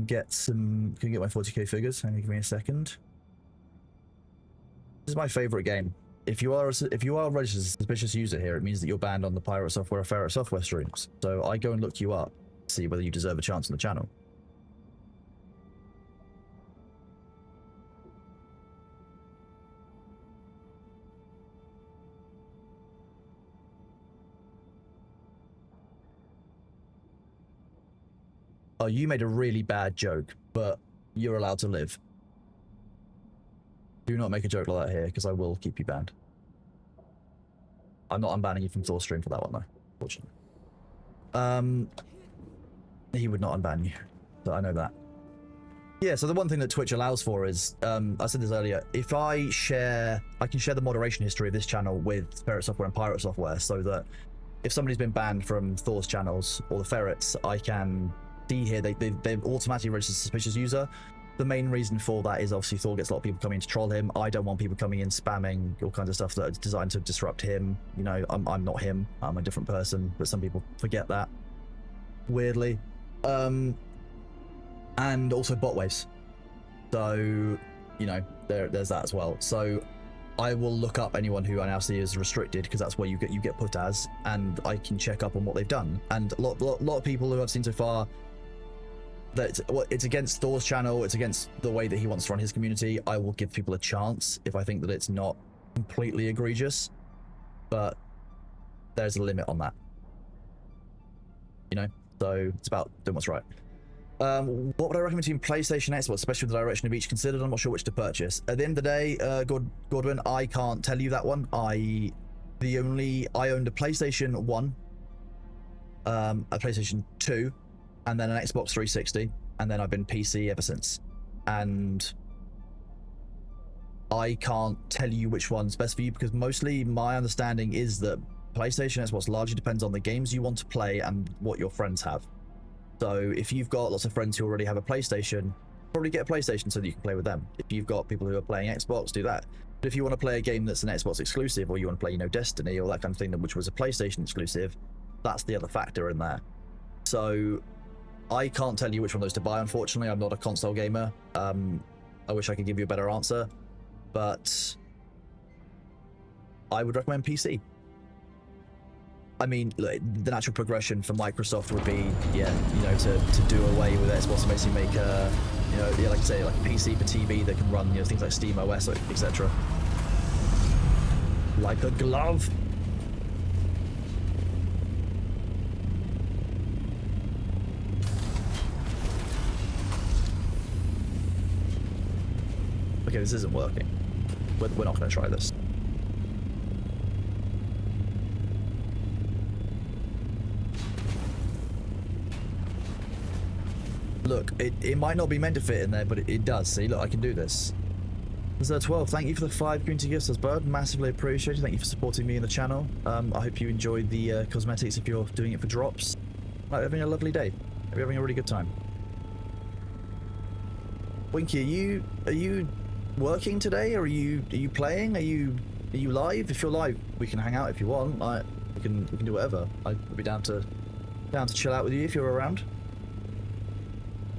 get some. Can get my 40k figures. Hang on, give me a second. This is my favorite game. If you are a registered suspicious user here, it means that you're banned on the Pirate Software or Ferret Software streams. So I go and look you up, see whether you deserve a chance on the channel. Oh, you made a really bad joke, but you're allowed to live. Do not make a joke like that here, because I will keep you banned. I'm not unbanning you from Thor stream for that one, though, fortunately. He would not unban you, so I know that. Yeah, so the one thing that Twitch allows for is, I said this earlier, if I can share the moderation history of this channel with Ferret Software and Pirate Software, so that if somebody's been banned from Thor's channels or the Ferrets, I can see here they've automatically registered suspicious user. The main reason for that is obviously Thor gets a lot of people coming in to troll him. I don't want people coming in spamming all kinds of stuff that is designed to disrupt him. You know, I'm not him. I'm a different person, but some people forget that, weirdly. And also bot waves. So, you know, there's that as well. So I will look up anyone who I now see is restricted, because that's where you get put as, and I can check up on what they've done. And a lot of people who I've seen so far, that it's against Thor's channel, it's against the way that he wants to run his community. I will give people a chance if I think that it's not completely egregious, but there's a limit on that, you know. So it's about doing what's right. What would I recommend between PlayStation and Xbox, especially with the direction of each considered? I'm not sure which to purchase. At the end of the day, Godwin, I can't tell you that one. I owned a PlayStation 1, a PlayStation 2, and then an Xbox 360, and then I've been PC ever since. And I can't tell you which one's best for you, because mostly my understanding is that PlayStation and Xbox largely depends on the games you want to play and what your friends have. So if you've got lots of friends who already have a PlayStation, probably get a PlayStation so that you can play with them. If you've got people who are playing Xbox, do that. But if you want to play a game that's an Xbox exclusive, or you want to play, you know, Destiny or that kind of thing, which was a PlayStation exclusive, that's the other factor in there. So I can't tell you which one of those to buy, unfortunately. I'm not a console gamer. I wish I could give you a better answer, but I would recommend PC. I mean, the natural progression for Microsoft would be, yeah, you know, to do away with Xbox and basically make a, you know, yeah, like I say, like a PC for TV that can run, you know, things like Steam OS, etc. Like a glove. Okay, this isn't working. We're not going to try this. Look, it might not be meant to fit in there, but it does. See, look, I can do this. Zero 12, thank you for the 5 community gifts, as Bird. Massively appreciated. Thank you for supporting me in the channel. I hope you enjoyed the cosmetics if you're doing it for drops. Like, having a lovely day. Hope you're having a really good time. Winky, are you working today, or are you playing? Are you live? If you're live, we can hang out if you want. We can do whatever. I'd be down to chill out with you if you're around.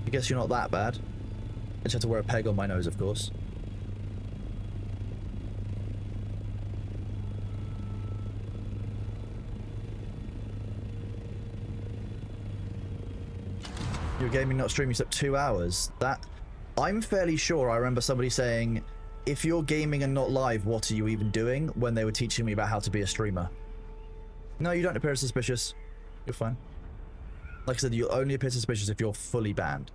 I guess you're not that bad. I just have to wear a peg on my nose, of course. You're gaming, not streaming, except 2 hours. That, I'm fairly sure I remember somebody saying, if you're gaming and not live, what are you even doing? When they were teaching me about how to be a streamer. No, you don't appear suspicious. You're fine. Like I said, you'll only appear suspicious if you're fully banned.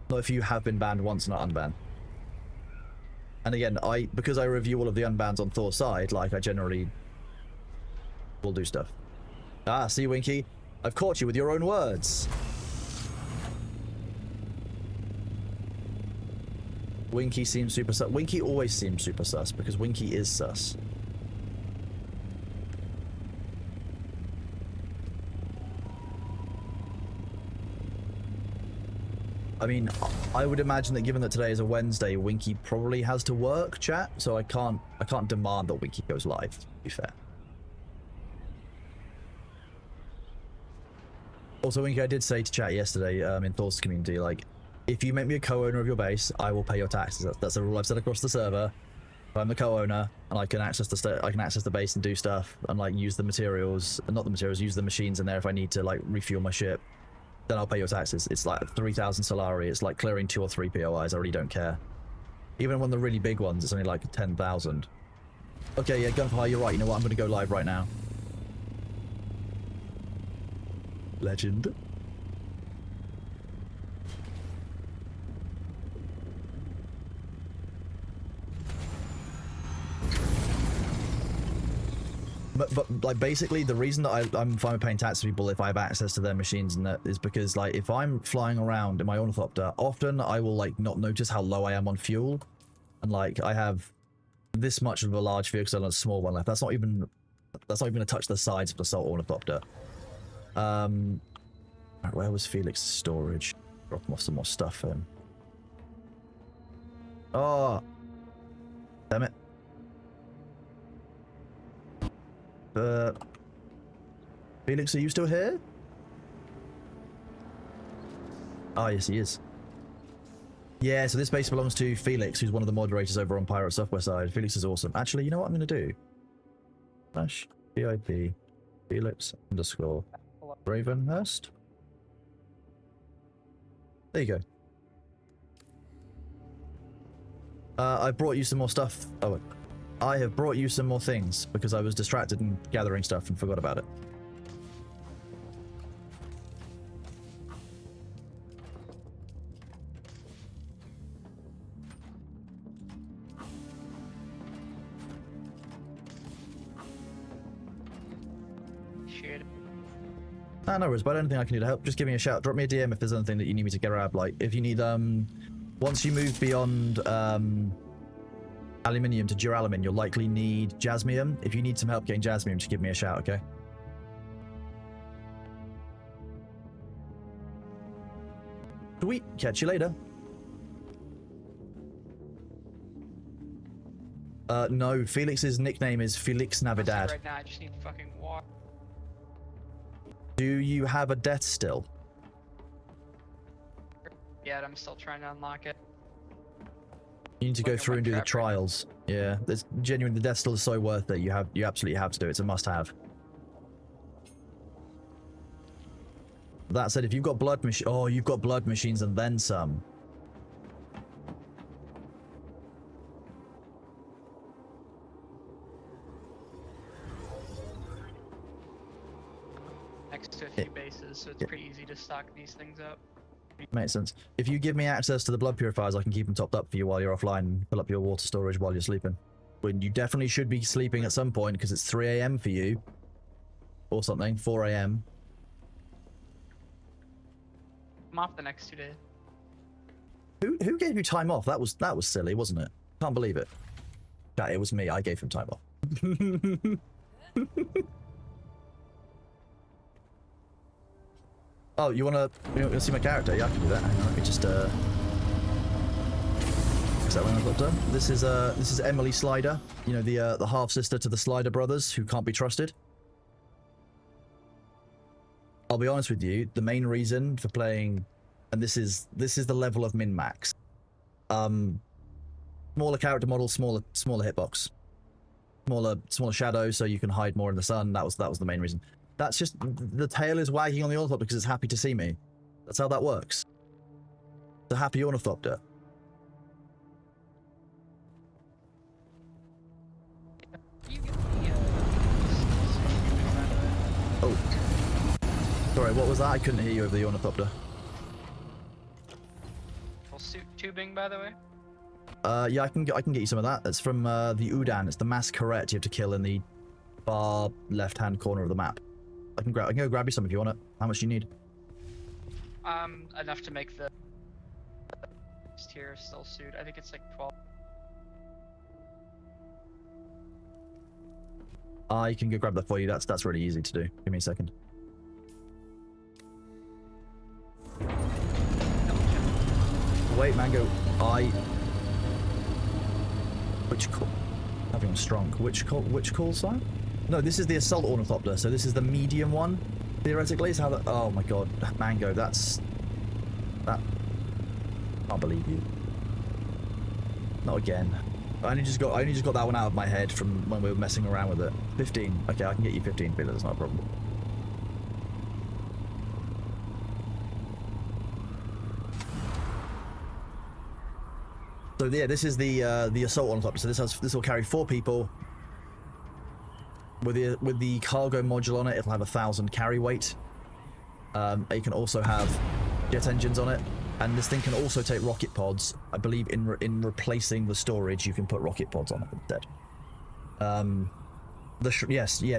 Not if you have been banned once, not unbanned. And again, because I review all of the unbans on Thor's side, like, I generally will do stuff. Ah, see, Winky? I've caught you with your own words. Winky seems super sus. Winky always seems super sus, because Winky is sus. I mean, I would imagine that given that today is a Wednesday, Winky probably has to work, chat, so I can't demand that Winky goes live, to be fair. Also, Winky, I did say to chat yesterday, in Thor's community, like, if you make me a co-owner of your base, I will pay your taxes. That's a rule I've set across the server. If I'm the co-owner and I can access the base and do stuff and like use the materials, not the materials, use the machines in there if I need to like refuel my ship, then I'll pay your taxes. It's like 3,000 Solari. It's like clearing 2 or 3 POIs. I really don't care. Even when the really big ones, it's only like 10,000. Okay, yeah, Gunfire, you're right. You know what? I'm going to go live right now. Legend. But like basically the reason that I'm fine with paying tax to people if I have access to their machines and that is because like if I'm flying around in my ornithopter, often I will like not notice how low I am on fuel, and like I have this much of a large vehicle, so a small one left. That's not even gonna touch the sides of the Assault Ornithopter. Where was Felix's storage? Drop him off some more stuff in. Oh, damn it. Felix, are you still here? Oh, yes, he is. Yeah, so this base belongs to Felix, who's one of the moderators over on Pirate Software side. Felix is awesome. Actually, you know what I'm going to do? Slash VIP Felix _ Ravenhurst. There you go. I brought you some more stuff. Oh, I have brought you some more things because I was distracted and gathering stuff and forgot about it. Shit. No worries, but anything I can do to help, just give me a shout. Drop me a DM if there's anything that you need me to grab. Like, if you need, once you move beyond, aluminium to duralumin, you'll likely need jasmium. If you need some help getting jasmium, just give me a shout, okay? Sweet. Catch you later. No, Felix's nickname is Felix Navidad. Right now, I just need fucking water. Do you have a death still? Yeah, I'm still trying to unlock it. You need to go through and do the trials. Yeah, there's genuinely, the death still is so worth it. You absolutely have to do it. It's a must-have. That said, if you've got blood you've got blood machines and then some. Next to a few bases, so it's pretty easy to stock these things up. Makes sense. If you give me access to the blood purifiers, I can keep them topped up for you while you're offline and fill up your water storage while you're sleeping. When you definitely should be sleeping at some point because it's 3 AM for you. Or something, 4 AM. I'm off the next 2 days. Who gave you time off? That was silly, wasn't it? Can't believe it. Yeah, it was me. I gave him time off. Oh, you wanna see my character? Yeah, I can do that. Hang on, let me just settling helicopter. This is Emily Slider, you know, the half sister to the Slider brothers who can't be trusted. I'll be honest with you, the main reason for playing, and this is the level of min-max. Smaller character model, smaller hitbox. Smaller shadow, so you can hide more in the sun. That was the main reason. That's just, the tail is wagging on the ornithopter because it's happy to see me. That's how that works. It's a happy ornithopter. Oh. Sorry, what was that? I couldn't hear you over the ornithopter. Full suit tubing, by the way. Yeah, I can get you some of that. It's from the Udan. It's the masquerade you have to kill in the far left-hand corner of the map. I can go grab you some if you want it. How much do you need? Enough to make the tier still suit. I think it's like 12. I can go grab that for you. That's really easy to do. Give me a second. Wait, Mango. Which call? Having strong. Which call sign? No, this is the assault ornithopter. So this is the medium one. Theoretically, is how that. Oh my god, Mango. That. I can't believe you. Not again. I only just got that one out of my head from when we were messing around with it. 15. Okay, I can get you 15, but that's not a problem. So yeah, this is the assault ornithopter. So this will carry 4 people. With the cargo module on it, it'll have 1,000 carry weight. It can also have jet engines on it, and this thing can also take rocket pods. I believe in replacing the storage, you can put rocket pods on it instead.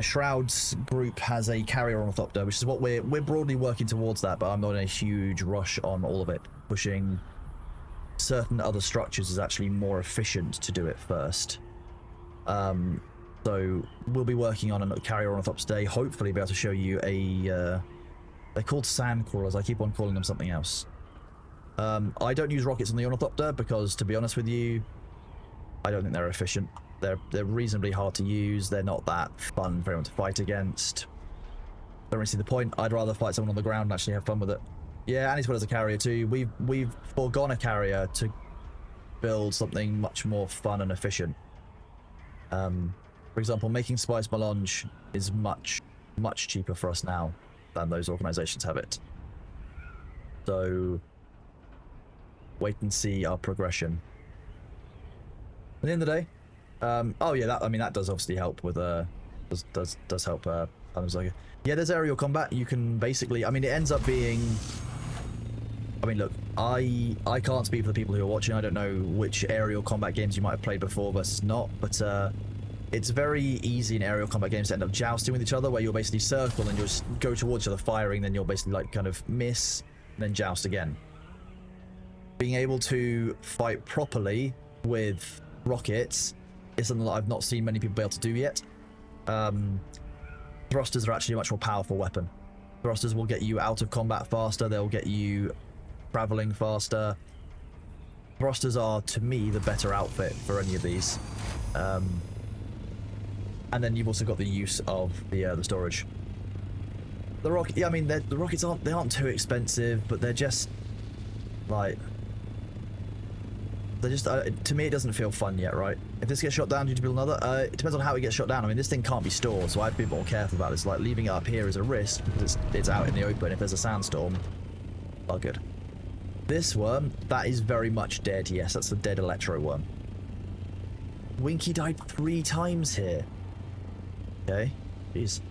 Shroud's group has a carrier ornithopter, which is what we're broadly working towards that, but I'm not in a huge rush on all of it. Pushing certain other structures is actually more efficient to do it first. So we'll be working on a carrier ornithopter today. Hopefully be able to show you a they're called sand crawlers. I keep on calling them something else. I don't use rockets on the ornithopter because, to be honest with you, I don't think they're efficient. They're reasonably hard to use. They're not that fun for anyone to fight against. Don't really see the point. I'd rather fight someone on the ground and actually have fun with it. Yeah, and he's put as a carrier too. We've foregone a carrier to build something much more fun and efficient. For example, making Spice Melange is much cheaper for us now than those organizations have it. So wait and see our progression. At the end of the day, oh yeah, that does obviously help with does help. Yeah, there's aerial combat. You can basically, it ends up being. Look, I can't speak for the people who are watching. I don't know which aerial combat games you might have played before versus not, but it's very easy in aerial combat games to end up jousting with each other, where you'll basically circle and you'll just go towards each other firing, then you'll basically like kind of miss, and then joust again. Being able to fight properly with rockets is something that I've not seen many people be able to do yet. Thrusters are actually a much more powerful weapon. Thrusters will get you out of combat faster, they'll get you traveling faster. Thrusters are, to me, the better outfit for any of these. And then you've also got the use of the storage. The rocket, yeah, the rockets aren't too expensive, but they're just like to me it doesn't feel fun yet, right? If this gets shot down, do you build another? It depends on how it gets shot down. This thing can't be stored, so I'd be more careful about it. It's like leaving it up here is a risk because it's out in the open. If there's a sandstorm, oh good. This worm, that is very much dead. Yes, that's a dead electro worm. Winky died 3 times here. Okay, jeez.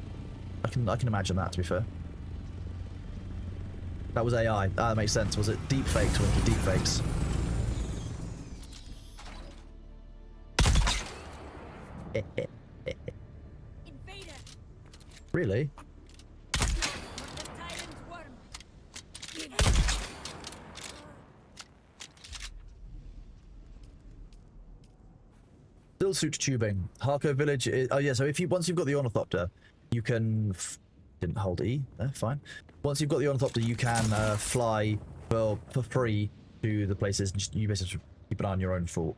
I can imagine that, to be fair. That was AI. That makes sense. Was it deep fakes, Winky? Deep fakes. Really? Still suit tubing. Harco village is, oh yeah, so once you've got the ornithopter, you can didn't hold E, fine. Once you've got the ornithopter, you can fly for free to the places, and you basically Keep an eye on your own fuel.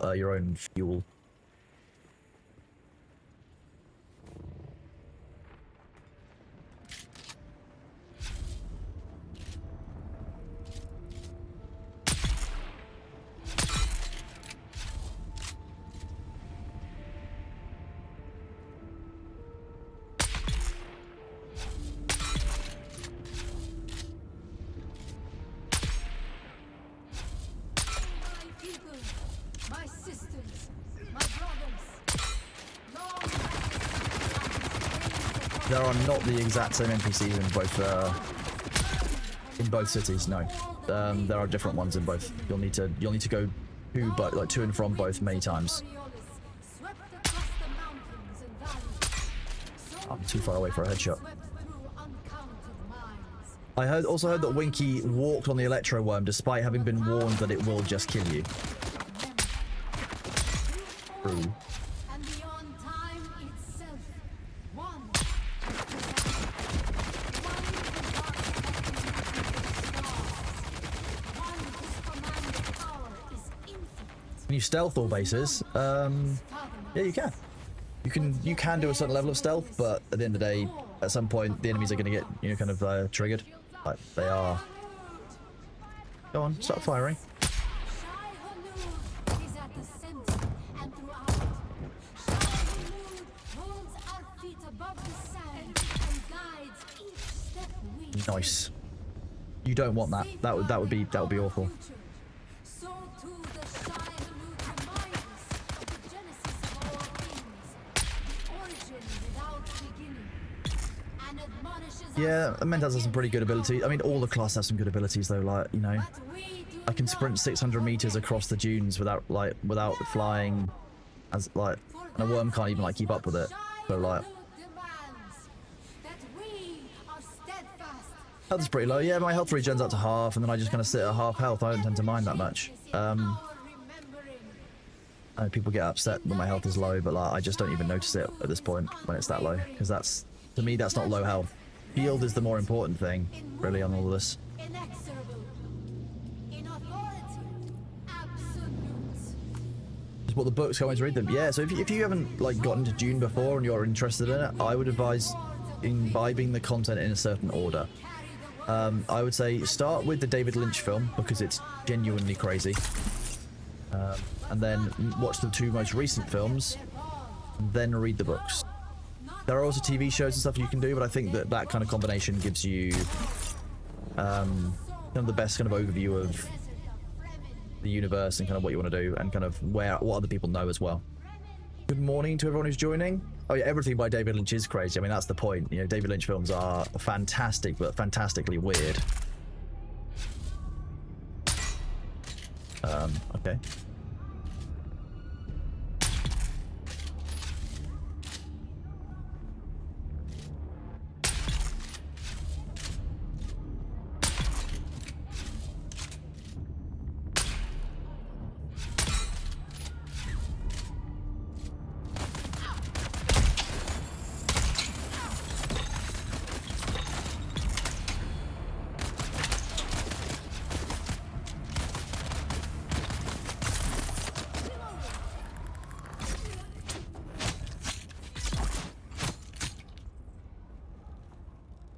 There are not the exact same NPCs in both cities. No, there are different ones in both. You'll need to go to and from both many times. I'm too far away for a headshot. I also heard that Winky walked on the electro worm despite having been warned that it will just kill you. True. Can you stealth all bases? Yeah, you can. You can do a certain level of stealth, but at the end of the day, at some point, the enemies are going to get kind of triggered. Like they are. Go on, start firing. Nice. You don't want that. That would be awful. Yeah, Mentas has some pretty good ability. I mean, all the class have some good abilities though. Like, you know, I can sprint 600 meters across the dunes without flying, and a worm can't even keep up with it. So health is pretty low. Yeah, my health regens up to half, and then I just kind of sit at half health. I don't tend to mind that much. I know people get upset when my health is low, but I just don't even notice it at this point when it's that low, because to me that's not low health. Field is the more important thing, really, on all of this. Just what the books, go to read them. Yeah, so if you haven't gotten to Dune before and you're interested in it, I would advise imbibing the content in a certain order. I would say start with the David Lynch film because it's genuinely crazy, and then watch the two most recent films, and then read the books. There are also TV shows and stuff you can do, but I think that kind of combination gives you kind of the best kind of overview of the universe and kind of what you want to do and kind of what other people know as well. Good morning to everyone who's joining. Oh yeah, everything by David Lynch is crazy. I mean, that's the point. You know, David Lynch films are fantastic, but fantastically weird. Okay.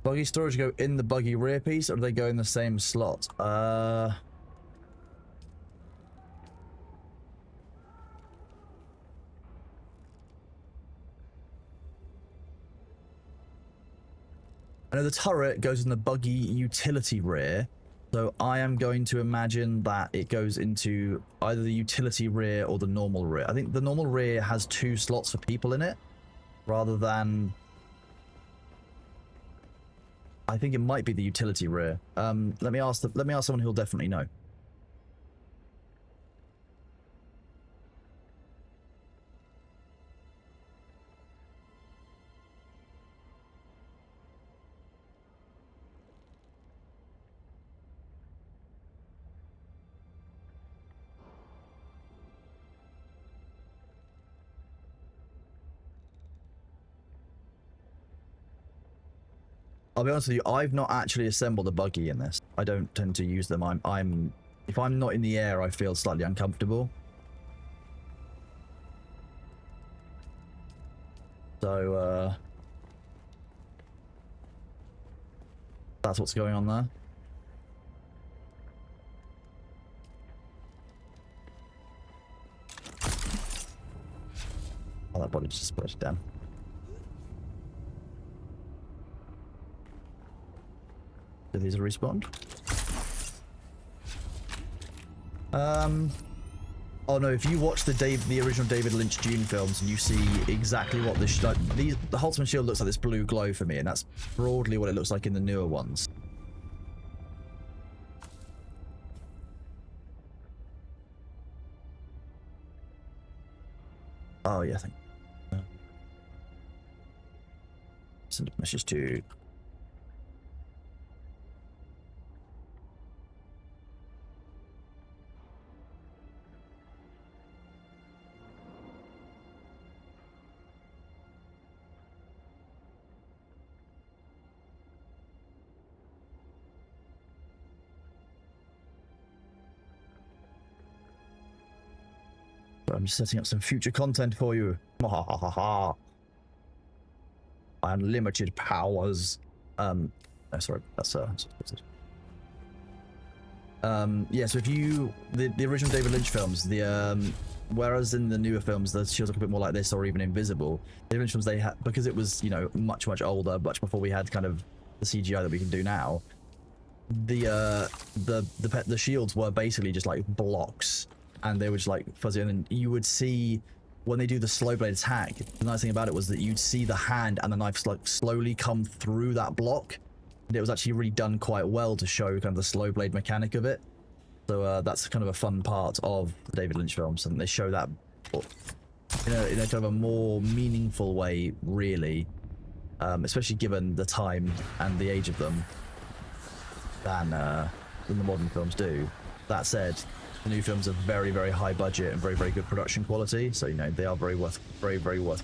Buggy storage go in the buggy rear piece, or do they go in the same slot? I know the turret goes in the buggy utility rear, so I am going to imagine that it goes into either the utility rear or the normal rear. I think the normal rear has 2 slots for people in it, rather than... I think it might be the utility rear. Let me ask someone who'll definitely know. I'll be honest with you, I've not actually assembled a buggy in this. I don't tend to use them. If I'm not in the air, I feel slightly uncomfortable. So that's what's going on there. Oh, that body just exploded down. Do these respawn? Oh no! If you watch the original David Lynch Dune films, you see exactly what this the Holtzman shield looks like. This blue glow for me, and that's broadly what it looks like in the newer ones. Oh yeah, I think. Send a message to. I'm just setting up some future content for you. Unlimited powers. Oh, sorry, that's yeah, so if you the original David Lynch films, whereas in the newer films the shields look a bit more like this or even invisible, the David Lynch films, they had, because it was, you know, much older, much before we had kind of the CGI that we can do now, the shields were basically just like blocks, and they were just like fuzzy, and then you would see when they do the slow blade attack, the nice thing about it was that you'd see the hand and the knife like slowly come through that block. And it was actually really done quite well to show kind of the slow blade mechanic of it. So that's kind of a fun part of the David Lynch films, and they show that in a kind of a more meaningful way, really, especially given the time and the age of them, than the modern films do. That said, the new films are very high budget and very good production quality, so you know they are very worth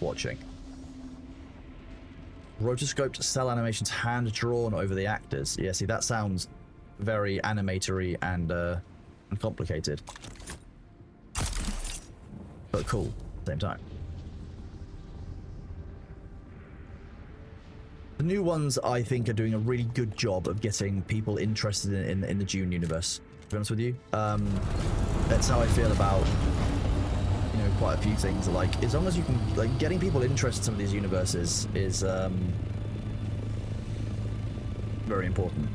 watching. Rotoscoped cell animations hand drawn over the actors. Yeah, see, that sounds very animatory and complicated, but cool at the same time. The new ones, I think, are doing a really good job of getting people interested in the Dune universe, to be honest with you. That's how I feel about, you know, quite a few things. Like, as long as you can, like, getting people interested in some of these universes is very important.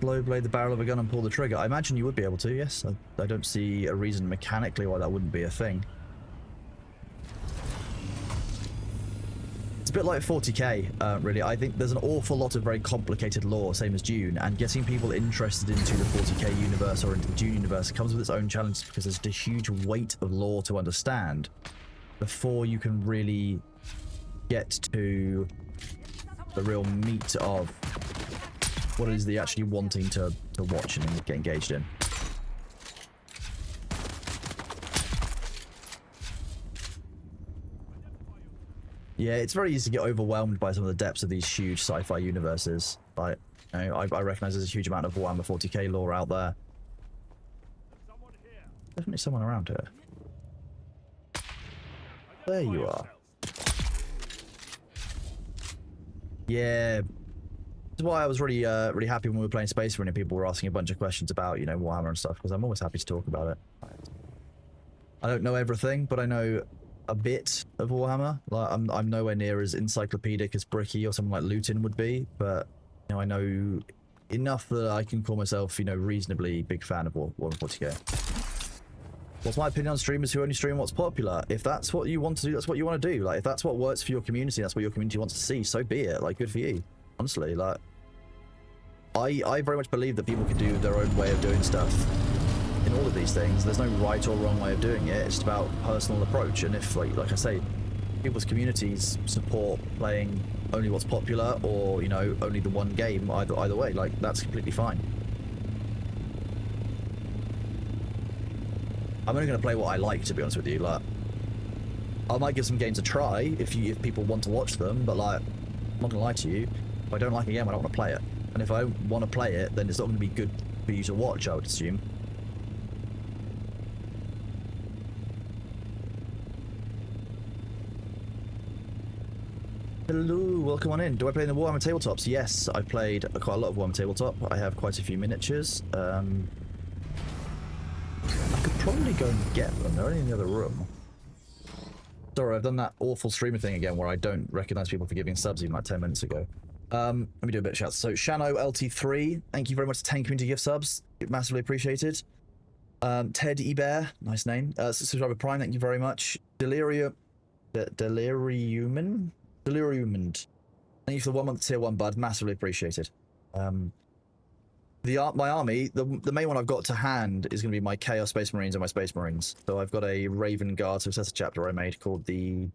Slow blade the barrel of a gun and pull the trigger. I imagine you would be able to, yes. I don't see a reason mechanically why that wouldn't be a thing. It's a bit like 40k, really. I think there's an awful lot of very complicated lore, same as Dune, and getting people interested into the 40k universe or into the Dune universe comes with its own challenges, because there's a huge weight of lore to understand before you can really get to the real meat of what it is that you're actually wanting to watch and get engaged in. Yeah, it's very easy to get overwhelmed by some of the depths of these huge sci-fi universes. Like, you know, I recognize there's a huge amount of Warhammer 40k lore out there. Definitely someone around here. There you are. Yeah. That's why I was really happy when we were playing Space Marine and people were asking a bunch of questions about, you know, Warhammer and stuff, because I'm always happy to talk about it. I don't know everything, but I know a bit of Warhammer. Like, I'm nowhere near as encyclopedic as Bricky or someone like Lutin would be, but you know, I know enough that I can call myself, you know, reasonably big fan of Warhammer 40k. What's my opinion on streamers who only stream what's popular? If that's what you want to do, that's what you want to do. Like, if that's what works for your community, that's what your community wants to see, so be it. Like, good for you. Honestly, like, I very much believe that people can do their own way of doing stuff in all of these things. There's no right or wrong way of doing it. It's just about personal approach. And if, like I say, people's communities support playing only what's popular, or, you know, only the one game, either way, like, that's completely fine. I'm only going to play what I like, to be honest with you. Like, I might give some games a try if people want to watch them, but like, I'm not gonna lie to you. If I don't like a game, I don't want to play it. And if I want to play it, then it's not going to be good for you to watch, I would assume. Hello, welcome on in. Do I play in the Warhammer tabletops? Yes, I've played quite a lot of Warhammer tabletop. I have quite a few miniatures. I could probably go and get them. They're only in the other room. Sorry, I've done that awful streamer thing again where I don't recognize people for giving subs even like 10 minutes ago. Let me do a bit of shouts. So, Shano LT3, thank you very much to 10 community gift subs. Massively appreciated. Ted Ebear, nice name. Subscriber Prime, thank you very much. Deliriuman. Thank you for the 1 month tier 1, bud. Massively appreciated. My army, the main one I've got to hand is going to be my Chaos Space Marines and my Space Marines. So I've got a Raven Guard successor chapter I made called the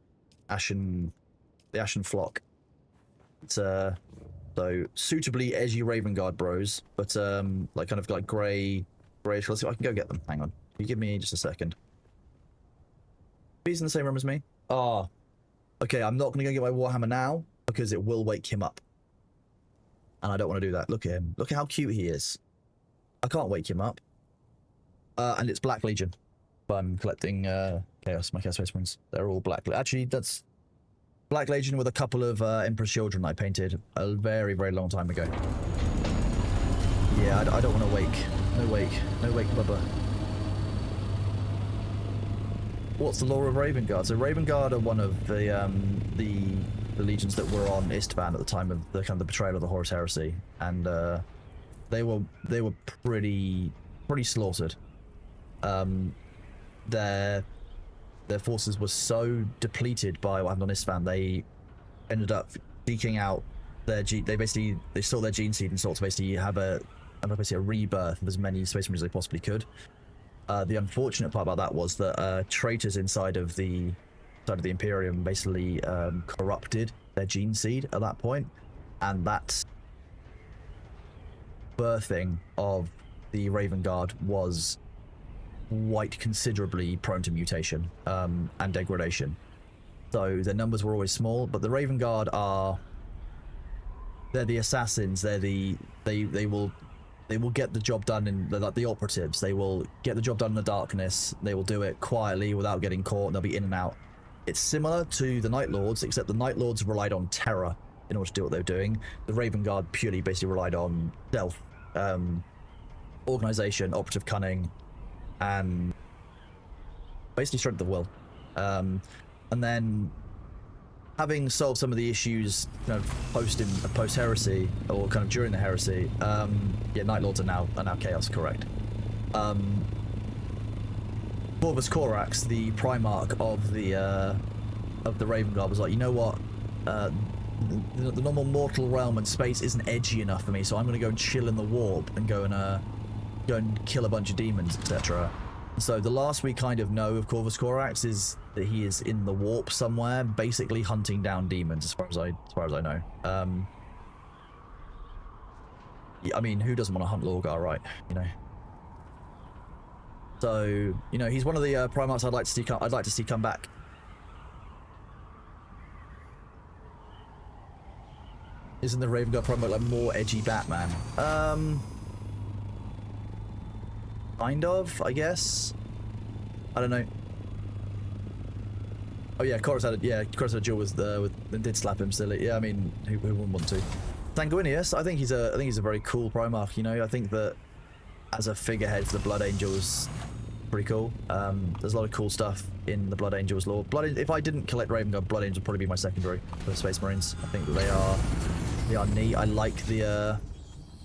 Ashen Flock. It's so suitably edgy Raven Guard bros, but like kind of like grayish. Let's see if I can go get them. Hang on. Can you give me just a second? He's in the same room as me. Ah. Okay, I'm not gonna go get my Warhammer now because it will wake him up. And I don't want to do that. Look at him. Look at how cute he is. I can't wake him up. And it's Black Legion. But I'm collecting my Chaos Space Marines. They're all Black. Actually, that's Black Legion with a couple of Emperor's Children I painted a very, very long time ago. Yeah, I don't want to wake. No wake, Bubba. What's the lore of Raven Guard? So Raven Guard are one of the legions that were on Istvan at the time of the kind of the betrayal of the Horus Heresy, and they were pretty slaughtered. Their forces were so depleted by what happened on Istvan, they ended up deking out their gene. They stole their gene seed and sought to basically have a rebirth of as many Space Marines as they possibly could. The unfortunate part about that was that traitors inside of the Imperium basically corrupted their gene seed at that point, and that birthing of the Raven Guard was quite considerably prone to mutation and degradation. So their numbers were always small, but the Raven Guard they're the assassins. They will get the job done in like the operatives. They will get the job done in the darkness. They will do it quietly without getting caught. They'll be in and out. It's similar to the Night Lords, except the Night Lords relied on terror in order to do what they were doing. The Raven Guard purely basically relied on stealth, organization, operative cunning, and basically strength of will. And then having solved some of the issues kind of post heresy or kind of during the heresy, yeah, Night Lords are now Chaos, correct. Corvus Corax, the Primarch of the Raven Guard, was like, you know what, the normal mortal realm and space isn't edgy enough for me, so I'm going to go and chill in the warp and go and kill a bunch of demons, etc. So the last we kind of know of Corvus Corax is that he is in the warp somewhere, basically hunting down demons, as far as I know. Yeah, I mean, who doesn't want to hunt Lorgar, right? You know. So you know, he's one of the Primarchs I'd like to see come back. Isn't the Raven Guard Primarch like more edgy Batman? Kind of, I guess. I don't know. Oh yeah, Chorus had a duel with did slap him silly. Yeah, I mean, who wouldn't want to? Sanguinius, I think he's a very cool Primarch. You know, I think that as a figurehead for the Blood Angels, pretty cool. There's a lot of cool stuff in the Blood Angels lore. If I didn't collect Raven Guard, Blood Angels would probably be my secondary for the Space Marines. I think that they are neat. I like the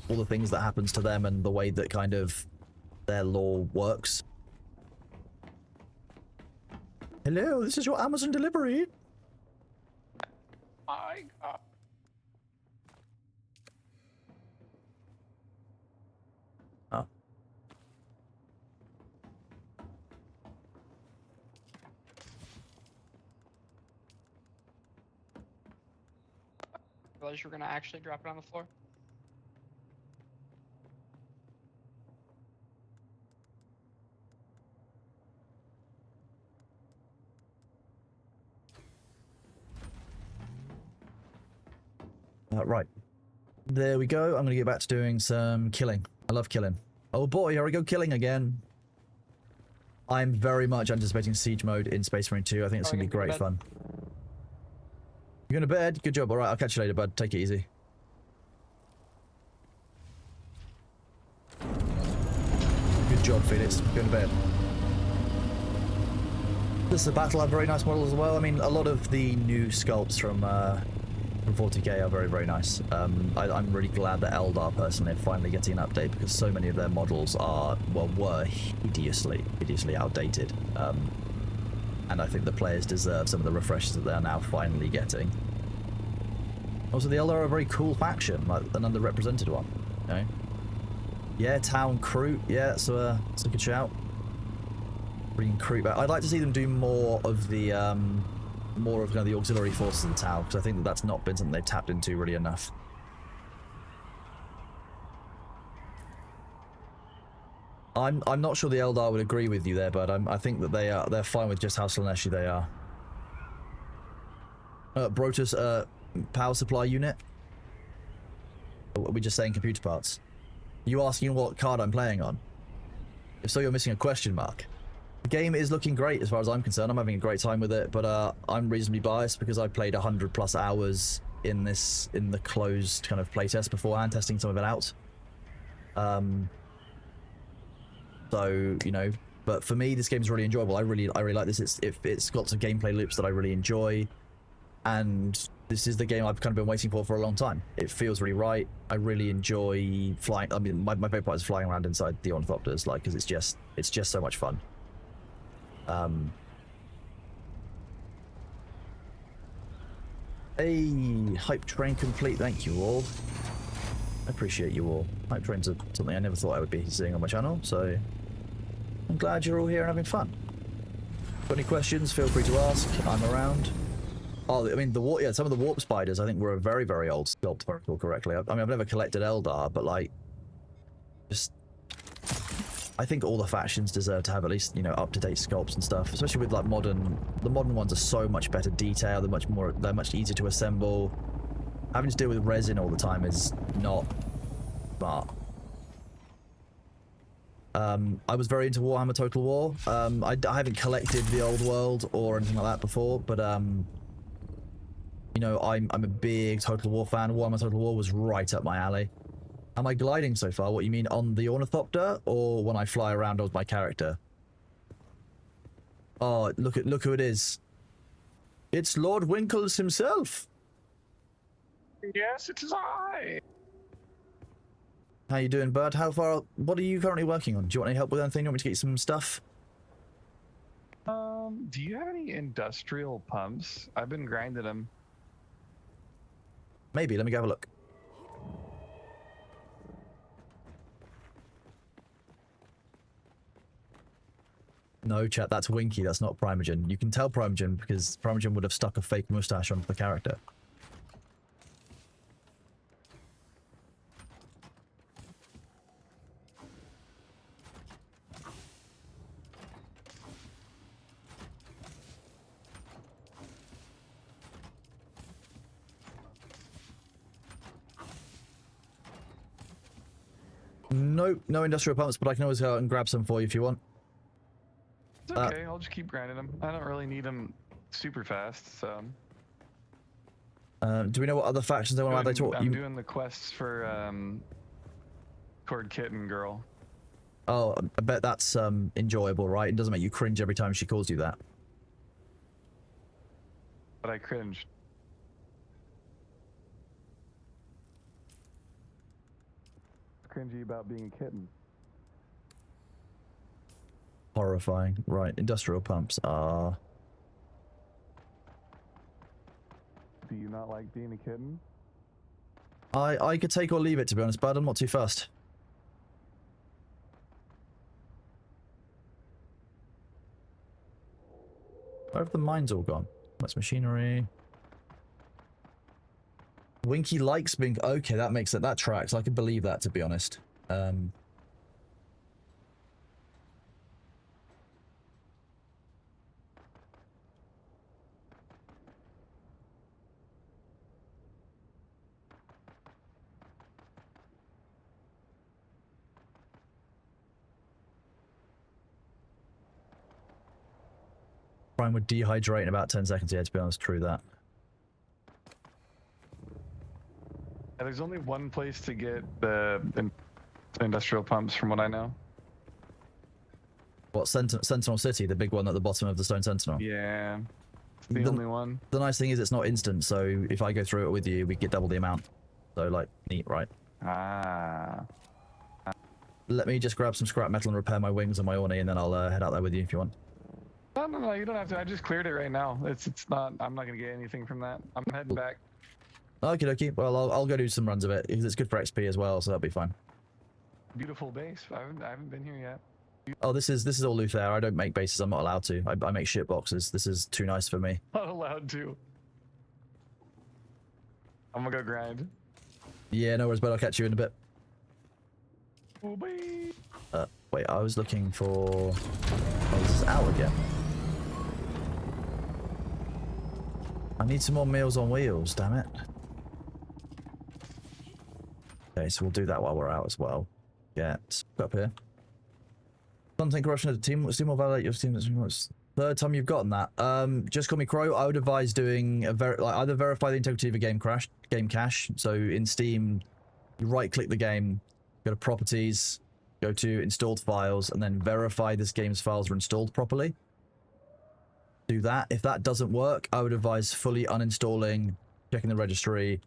all the things that happens to them and the way that kind of their lore works. Hello, this is your Amazon delivery. My God. Oh. Realize you were gonna actually drop it on the floor. Right. There we go. I'm going to get back to doing some killing. I love killing. Oh boy, here I go killing again. I'm very much anticipating siege mode in Space Marine 2. I think it's going to be great fun. You're going to bed? Good job. All right, I'll catch you later, bud. Take it easy. Good job, Felix. Go to bed. This is a battle. Have very nice models as well. I mean, a lot of the new sculpts from 40k are very, very nice. I'm really glad that Eldar personally are finally getting an update because so many of their models are, well, were hideously outdated. And I think the players deserve some of the refreshes that they are now finally getting. Also, the Eldar are a very cool faction, like an underrepresented one. You know? Yeah, Town Crew. Yeah, so it's a good shout. Bringing Crew back. I'd like to see them do more of the kind of the auxiliary forces in Tau, because I think that that's not been something they've tapped into really enough. I'm not sure the Eldar would agree with you there, but I think that they're fine with just how Slaneshi they are. Brotus, power supply unit. Or are we just saying computer parts? Are you asking what card I'm playing on? If so, you're missing a question mark. The game is looking great as far as I'm concerned. I'm having a great time with it, but I'm reasonably biased because I played 100+ hours in the closed kind of playtest beforehand, testing some of it out. So, you know, but for me, this game is really enjoyable. I really like this. It's got some gameplay loops that I really enjoy, and this is the game I've kind of been waiting for a long time. It feels really right. I really enjoy flying. I mean, my favorite part is flying around inside the ornithopters, like, because it's just so much fun. Hey, hype train complete. Thank you all. I appreciate you all. Hype trains are something I never thought I would be seeing on my channel, so I'm glad you're all here and having fun. Got any questions? Feel free to ask. I'm around. Oh, I mean, some of the warp spiders I think were a very, very old sculpt, if I recall correctly. I mean, I've never collected Eldar, but like, I think all the factions deserve to have at least, you know, up-to-date sculpts and stuff, especially with like the modern ones are so much better detail. They're much easier to assemble. Having to deal with resin all the time is not smart. I was very into Warhammer Total War. I haven't collected the old world or anything like that before, but you know, I'm a big Total War fan. Warhammer Total War was right up my alley. Am I gliding so far? What you mean, on the ornithopter or when I fly around as my character? Oh, look who it is. It's Lord Winkles himself. Yes, it is I. How you doing, bud? What are you currently working on? Do you want any help with anything? Do you want me to get you some stuff? Do you have any industrial pumps? I've been grinding them. Maybe, let me go have a look. No, chat, that's Winky, that's not Primogen. You can tell Primogen because Primogen would have stuck a fake mustache onto the character. Nope, no industrial pumps, but I can always go out and grab some for you if you want. It's okay, I'll just keep grinding them. I don't really need them super fast, so... do we know what other factions they want to add later? I'm doing the quests for, Cord Kitten Girl. Oh, I bet that's enjoyable, right? It doesn't make you cringe every time she calls you that. But I cringed. Cringy about being a kitten. Horrifying. Right, industrial pumps are... Do you not like being a kitten? I could take or leave it, to be honest, bud. I'm not too fussed. Where have the mines all gone? That's machinery. Winky likes being... Okay, that makes it... That tracks. I can believe that, to be honest. Prime would dehydrate in about 10 seconds. Yeah, to be honest, true that. Yeah, there's only one place to get the industrial pumps, from what I know. What, Sentinel City, the big one at the bottom of the Stone Sentinel? Yeah, it's the only one. The nice thing is it's not instant, so if I go through it with you, we get double the amount. So, like, neat, right? Ah. Let me just grab some scrap metal and repair my wings and my Orny, and then I'll head out there with you if you want. No, you don't have to. I just cleared it right now. It's not. I'm not gonna get anything from that. I'm heading back. Okie dokie. Well, I'll go do some runs of it because it's good for XP as well, so that'll be fine. Beautiful base. I haven't been here yet. Oh, this is all loot there. I don't make bases. I'm not allowed to. I make shit boxes. This is too nice for me. Not allowed to. I'm gonna go grind. Yeah, no worries, but I'll catch you in a bit. Oh, bye. Wait, I was looking for... Oh, this is out again. I need some more Meals on Wheels, damn it. Okay, so we'll do that while we're out as well. Get up here. Content corruption of the team. Steam will validate your Steam. Third time you've gotten that. Just call me Crow. I would advise doing a either verify the integrity of a game cache. So in Steam, you right-click the game, go to Properties, go to Installed Files, and then verify this game's files are installed properly. Do that. If that doesn't work, I would advise fully uninstalling, checking the registry,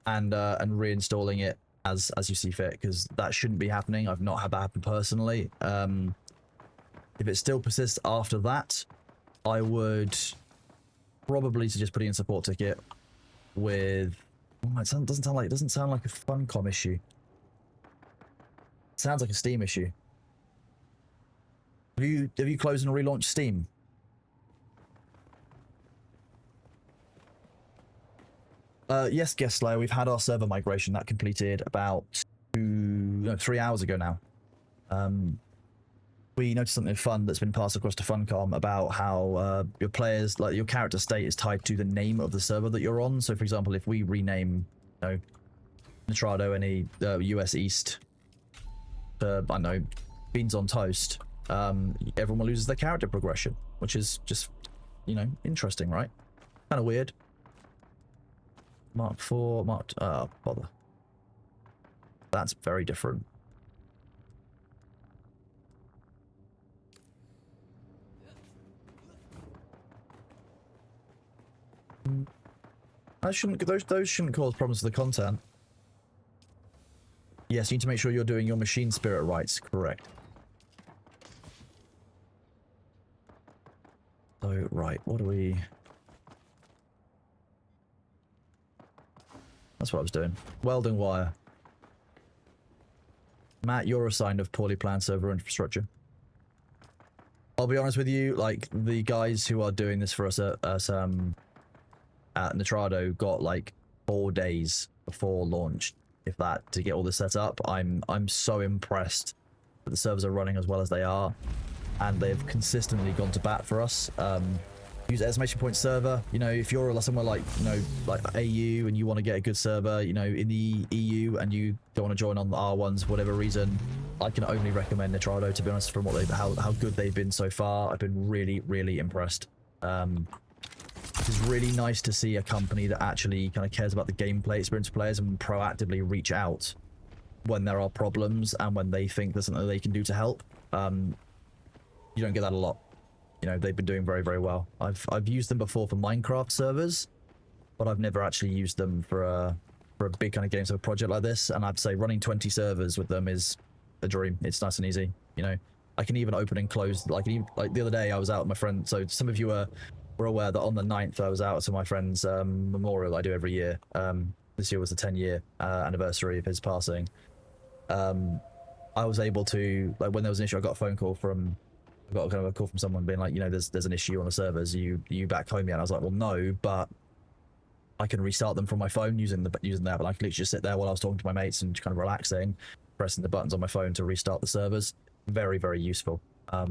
and reinstalling it as you see fit, because that shouldn't be happening. I've not had that happen personally. If it still persists after that, I would probably suggest putting in a support ticket with... Oh, it doesn't sound like a Funcom issue. It sounds like a Steam issue. Have you closed and relaunched Steam? Yes, Guest Slayer, we've had our server migration that completed about 3 hours ago now. We noticed something fun that's been passed across to Funcom about how your players, like your character state, is tied to the name of the server that you're on. So, for example, if we rename, Nitrado any US East to, I don't know, Beans on Toast, everyone loses their character progression, which is just, interesting, right? Kind of weird. Mark 4, marked, bother. That's very different. Those shouldn't cause problems to the content. Yes, you need to make sure you're doing your machine spirit rights correct. So, right, what do we... That's what I was doing. Welding wire. Matt, you're a sign of poorly planned server infrastructure. I'll be honest with you, like, the guys who are doing this for us at Nitrado got, like, 4 days before launch, if that, to get all this set up. I'm so impressed that the servers are running as well as they are, and they've consistently gone to bat for us. Use exclamation point server. If you're somewhere like like AU and you want to get a good server, in the EU, and you don't want to join on the R1s for whatever reason, I can only recommend Nitrado, to be honest, from how good they've been so far. I've been really, really impressed. It's really nice to see a company that actually kind of cares about the gameplay experience of players and proactively reach out when there are problems and when they think there's something they can do to help. You don't get that a lot. They've been doing very, very well. I've used them before for Minecraft servers, but I've never actually used them for a big kind of game server project like this. And I'd say running 20 servers with them is a dream. It's nice and easy. I can even open and close. Like the other day, I was out with my friend. So some of you were aware that on the 9th, I was out to my friend's memorial I do every year. This year was the 10-year anniversary of his passing. I was able to, like, when there was an issue, I got a phone call from. I got kind of a call from someone being like, there's an issue on the servers. You back home yet? And I was like, well, no, but I can restart them from my phone using the app. And I could literally just sit there while I was talking to my mates and kind of relaxing, pressing the buttons on my phone to restart the servers. Very, very useful. A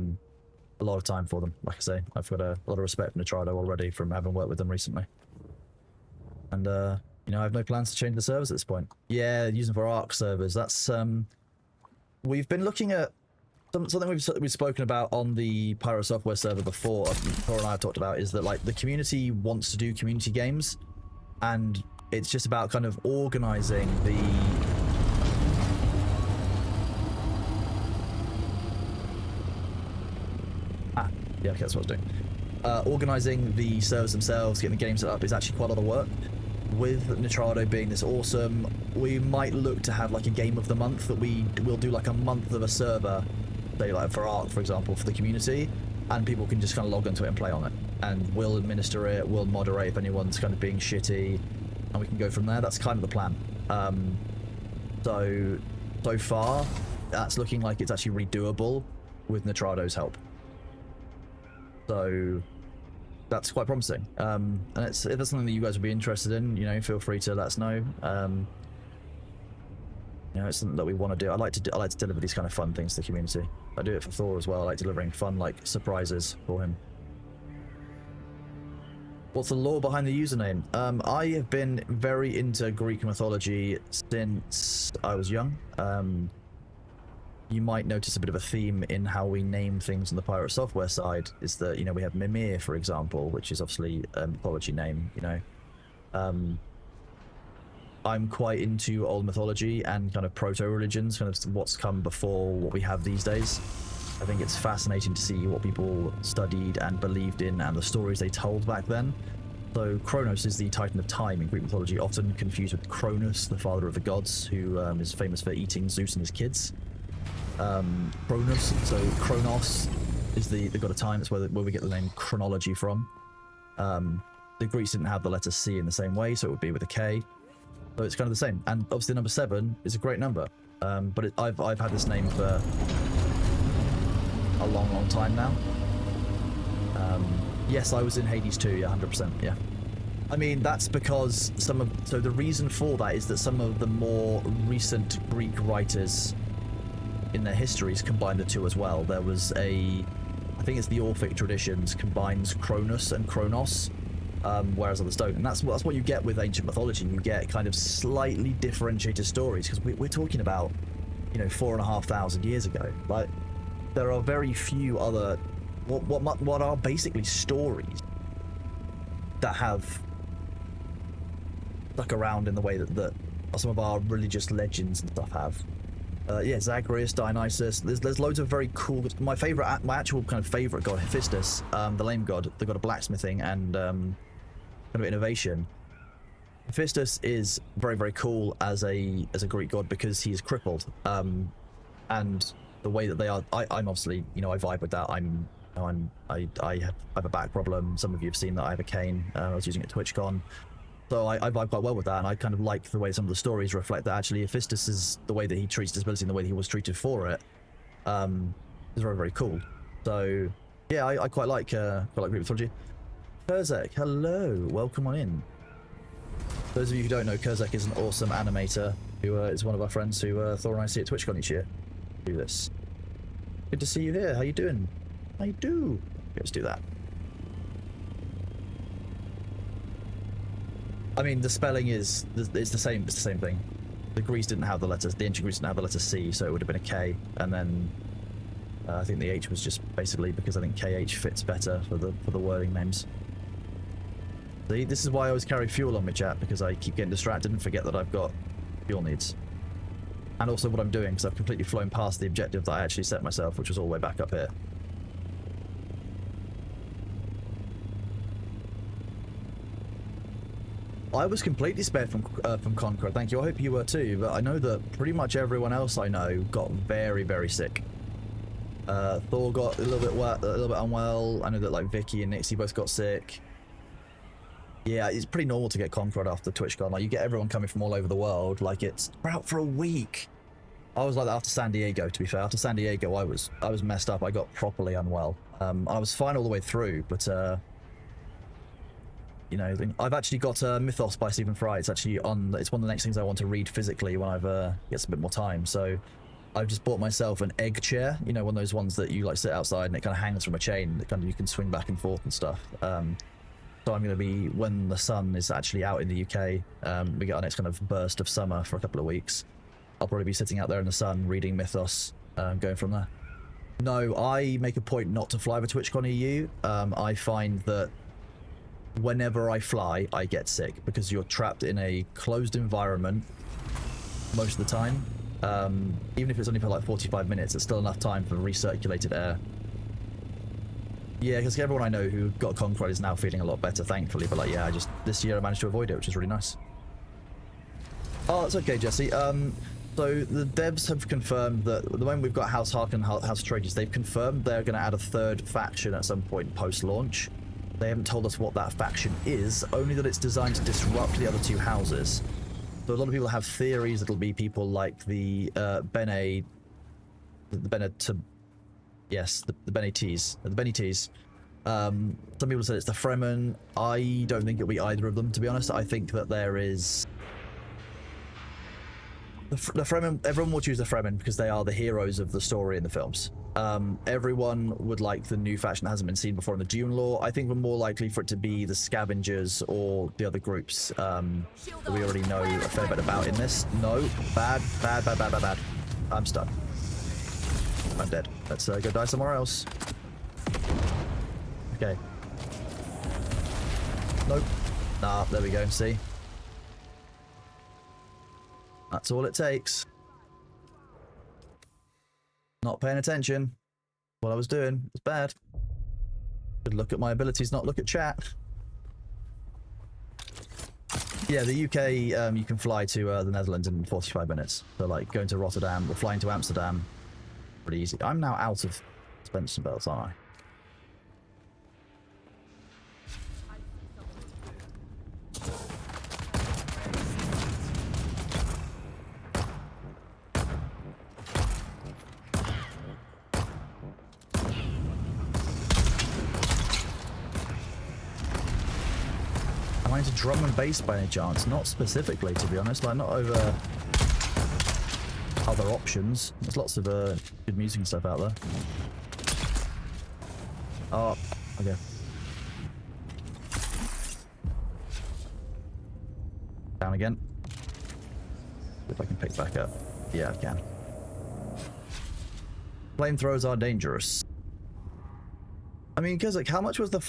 lot of time for them. Like I say, I've got a lot of respect for Nitrado already from having worked with them recently. And I have no plans to change the servers at this point. Yeah, using for Arc servers. That's we've been looking at something we've spoken about on the Pyro Software server before, Thor and I have talked about, is that like the community wants to do community games, and it's just about kind of organizing the yeah, okay, that's what I was doing. Organizing the servers themselves, getting the game set up is actually quite a lot of work. With Nitrado being this awesome, we might look to have like a game of the month that we'll do like a month of a server, say like for Ark, for example, for the community, and people can just kind of log into it and play on it. And we'll administer it, we'll moderate if anyone's kind of being shitty, and we can go from there. That's kind of the plan. So far, that's looking like it's actually really doable with Nitrado's help. So that's quite promising. And if that's something that you guys would be interested in, you know, feel free to let us know. You know, it's something that we want to do. I like to deliver these kind of fun things to the community. I do it for Thor as well. I like delivering fun, like, surprises for him. What's the lore behind the username? I have been very into Greek mythology since I was young. You might notice a bit of a theme in how we name things on the Pirate Software side, is that, you know, we have Mimir, for example, which is obviously a mythology name, you know. I'm quite into old mythology and kind of proto-religions, kind of what's come before what we have these days. I think it's fascinating to see what people studied and believed in and the stories they told back then. So Kronos is the Titan of Time in Greek mythology, often confused with Cronus, the father of the gods, who is famous for eating Zeus and his kids. Kronos is the god of time. That's where we get the name chronology from. The Greeks didn't have the letter C in the same way, so it would be with a K. So it's kind of the same. And obviously number 7 is a great number. But I've had this name for a long time now. Yes, I was in Hades too, yeah, 100%, yeah. I mean, that's because so the reason for that is that some of the more recent Greek writers in their histories combine the two as well. There was I think it's the Orphic traditions combines Cronus and Kronos, whereas others don't. And that's what you get with ancient mythology. You get kind of slightly differentiated stories, because we're talking about, you know, 4,500 years ago. Like, there are very few other what are basically stories that have stuck around in the way that some of our religious legends and stuff have. Yeah, Zagreus, Dionysus. There's loads of very cool. My actual kind of favorite god, Hephaestus, the lame god, the god of blacksmithing and kind of innovation. Hephaestus is very cool as a Greek god because he is crippled, and the way that they are. I'm obviously, you know, I vibe with that. I have a back problem. Some of you have seen that I have a cane. I was using it at TwitchCon. So I vibe quite well with that, and I kind of like the way some of the stories reflect that actually Hephaestus is the way that he treats disability and the way that he was treated for it is very cool. So yeah, I quite like Greek mythology. Kurzek, hello, welcome on in. Those of you who don't know, Kurzek is an awesome animator who is one of our friends who Thor and I see at TwitchCon each year. Do this. Good to see you here. How you doing? How you do? Let's do that. I mean, the spelling it's the same. It's the same thing. The Greeks didn't have the letters. The ancient Greeks didn't have the letter C, so it would have been a K. And then I think the H was just basically because I think KH fits better for the wording names. See, this is why I always carry fuel on my chat, because I keep getting distracted and forget that I've got fuel needs. And also what I'm doing, because I've completely flown past the objective that I actually set myself, which was all the way back up here. I was completely spared from Conqueror, thank you. I hope you were too, but I know that pretty much everyone else I know got very sick. Thor got a little bit unwell. I know that like Vicky and Nixie both got sick. Yeah, it's pretty normal to get Conqueror after TwitchCon. Like, you get everyone coming from all over the world. Like, we're out for a week. I was like that after San Diego, to be fair. After San Diego, I was messed up. I got properly unwell. I was fine all the way through, but you know, I've actually got Mythos by Stephen Fry. It's actually it's one of the next things I want to read physically when I've get some bit more time. So I've just bought myself an egg chair, you know, one of those ones that you like sit outside and it kind of hangs from a chain that kind of you can swing back and forth and stuff. So I'm going to be, when the sun is actually out in the UK, we get our next kind of burst of summer for a couple of weeks. I'll probably be sitting out there in the sun reading Mythos, going from there. No, I make a point not to fly over TwitchCon EU. I find that whenever I fly, I get sick because you're trapped in a closed environment most of the time. Even if it's only for like 45 minutes, it's still enough time for recirculated air. Yeah, because everyone I know who got Conqueror is now feeling a lot better, thankfully. But like, yeah, this year I managed to avoid it, which is really nice. Oh, it's okay, Jesse. So the devs have confirmed that at the moment we've got House Hark and House Atreides. They've confirmed they're going to add a third faction at some point post-launch. They haven't told us what that faction is, only that it's designed to disrupt the other two houses. So a lot of people have theories it'll be people like the Bene Tees. Some people said it's the Fremen. I don't think it'll be either of them, to be honest. I think that there is... The Fremen, everyone will choose the Fremen because they are the heroes of the story in the films. Everyone would like the new faction that hasn't been seen before in the Dune lore. I think we're more likely for it to be the Scavengers or the other groups that we already know a fair bit about in this. No, bad. I'm stuck. I'm dead. Let's go die somewhere else. Okay. Nope. Nah, there we go. See? That's all it takes. Not paying attention. What I was doing was bad. Should look at my abilities, not look at chat. Yeah, the UK, you can fly to the Netherlands in 45 minutes. So like going to Rotterdam or flying to Amsterdam, pretty easy. I'm now out of suspension belts, aren't I? Am I into drum and bass by any chance? Not specifically, to be honest. Like, not over other options. There's lots of good music and stuff out there. Oh, okay. Down again. If I can pick back up. Yeah, I can. Flamethrowers are dangerous. I mean, because like, how much is a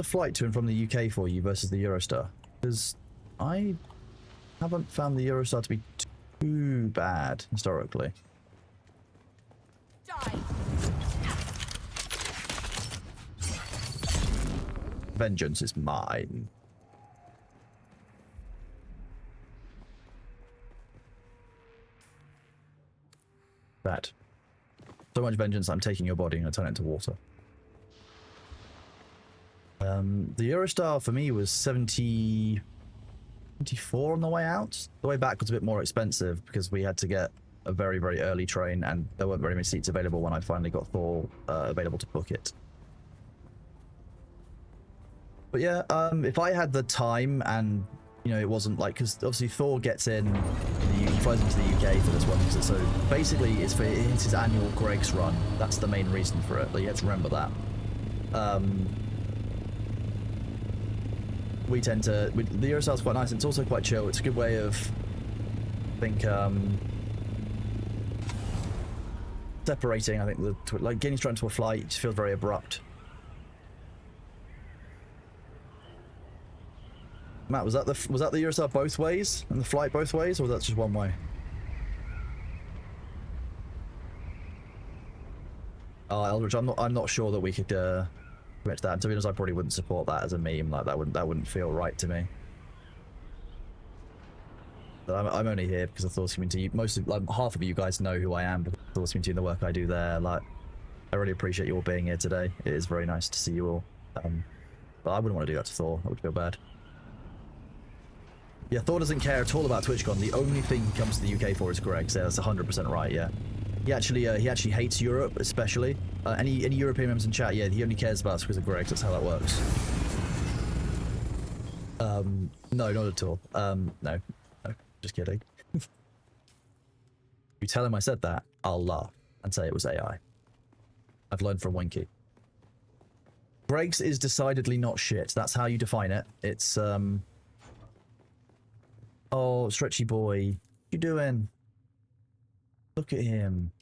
flight to and from the UK for you versus the Eurostar? Because I haven't found the Eurostar to be too bad historically. Die. Vengeance is mine. That. So much vengeance, I'm taking your body and I turn it into water. The Eurostar for me was 74 on the way out. The way back was a bit more expensive because we had to get a very, very early train and there weren't very many seats available when I finally got Thor available to book it. But yeah, if I had the time and, you know, it wasn't like, because obviously Thor gets in, he flies into the UK for this one, so basically it's his annual Greg's run. That's the main reason for it, but you have to remember that. We tend to... the Eurostar's quite nice, and it's also quite chill. It's a good way of, I think, separating, I think, like getting straight into a flight, it just feels very abrupt. Matt, was that the Eurostar both ways? And the flight both ways, or was that just one way? Oh, Eldridge, I'm not sure that we could commit to that. And to be honest, I probably wouldn't support that as a meme. Like that wouldn't feel right to me. But I'm only here because of Thor's community. Most of, like, half of you guys know who I am because of Thor's community and the work I do there. Like, I really appreciate you all being here today. It is very nice to see you all. But I wouldn't want to do that to Thor. That would feel bad. Yeah, Thor doesn't care at all about TwitchCon. The only thing he comes to the UK for is Greg. So that's 100% right. Yeah. He actually hates Europe, especially. Any European members in chat, yeah, he only cares about us because of Greg. That's how that works. No, not at all. No, just kidding. If you tell him I said that, I'll laugh and say it was AI. I've learned from Winky. Greg's is decidedly not shit. That's how you define it. It's oh, stretchy boy, what you doing? Look at him.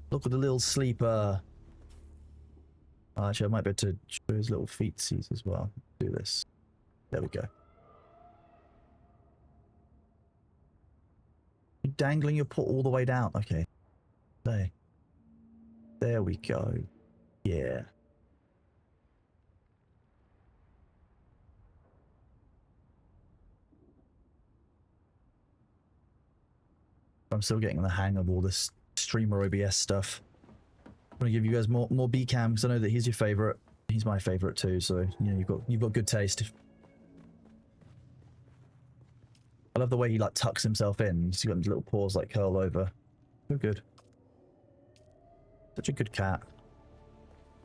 Look at the little sleeper. Oh, actually, I might be able to show his little feetsies as well. Do this. There we go. You're dangling your paw all the way down. Okay. There we go. Yeah. I'm still getting the hang of all this streamer OBS stuff. I'm gonna give you guys more BCam because I know that he's your favorite. He's my favorite too, so you know you've got good taste. I love the way he like tucks himself in. He's got his little paws like curl over. So good. Such a good cat.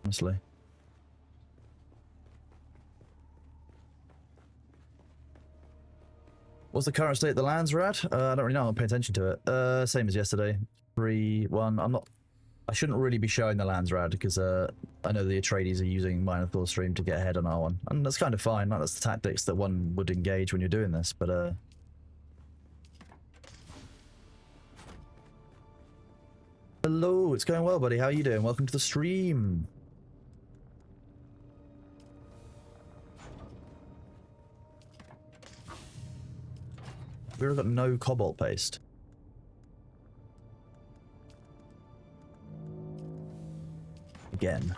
Honestly. What's the current state the lands are at? I don't really know. I don't pay attention to it. Same as yesterday. 3-1. I shouldn't really be showing the lands rad because I know the Atreides are using Minotaur stream to get ahead on R1. And that's kind of fine. Like, that's the tactics that one would engage when you're doing this, but hello, it's going well, buddy. How are you doing? Welcome to the stream. We've got no cobalt paste. Again.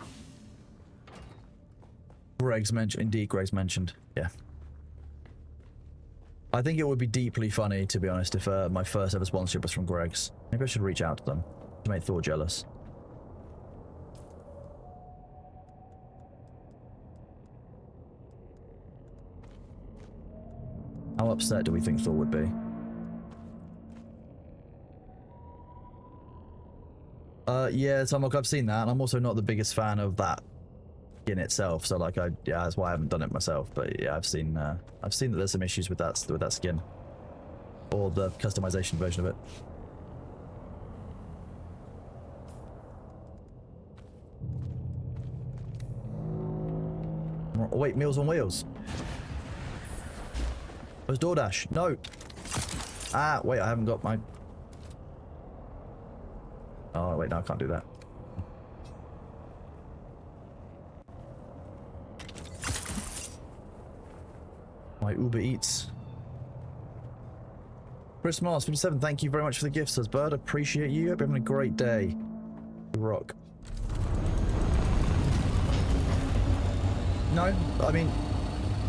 Greg's mentioned. Indeed, Greg's mentioned. Yeah. I think it would be deeply funny, to be honest, if my first ever sponsorship was from Greg's. Maybe I should reach out to them to make Thor jealous. How upset do we think Thor would be? Yeah, Tomok, I've seen that, and I'm also not the biggest fan of that in itself. So, like, yeah, that's why I haven't done it myself. But yeah, I've seen that there's some issues with that skin, or the customization version of it. Oh, wait, Meals on Wheels. Where's DoorDash? No. Ah, wait, I haven't got my... Oh, wait, no, I can't do that. My Uber Eats. Chris Mars, 57, thank you very much for the gifts, Bud. Appreciate you. Hope you're having a great day. Rock. No, I mean...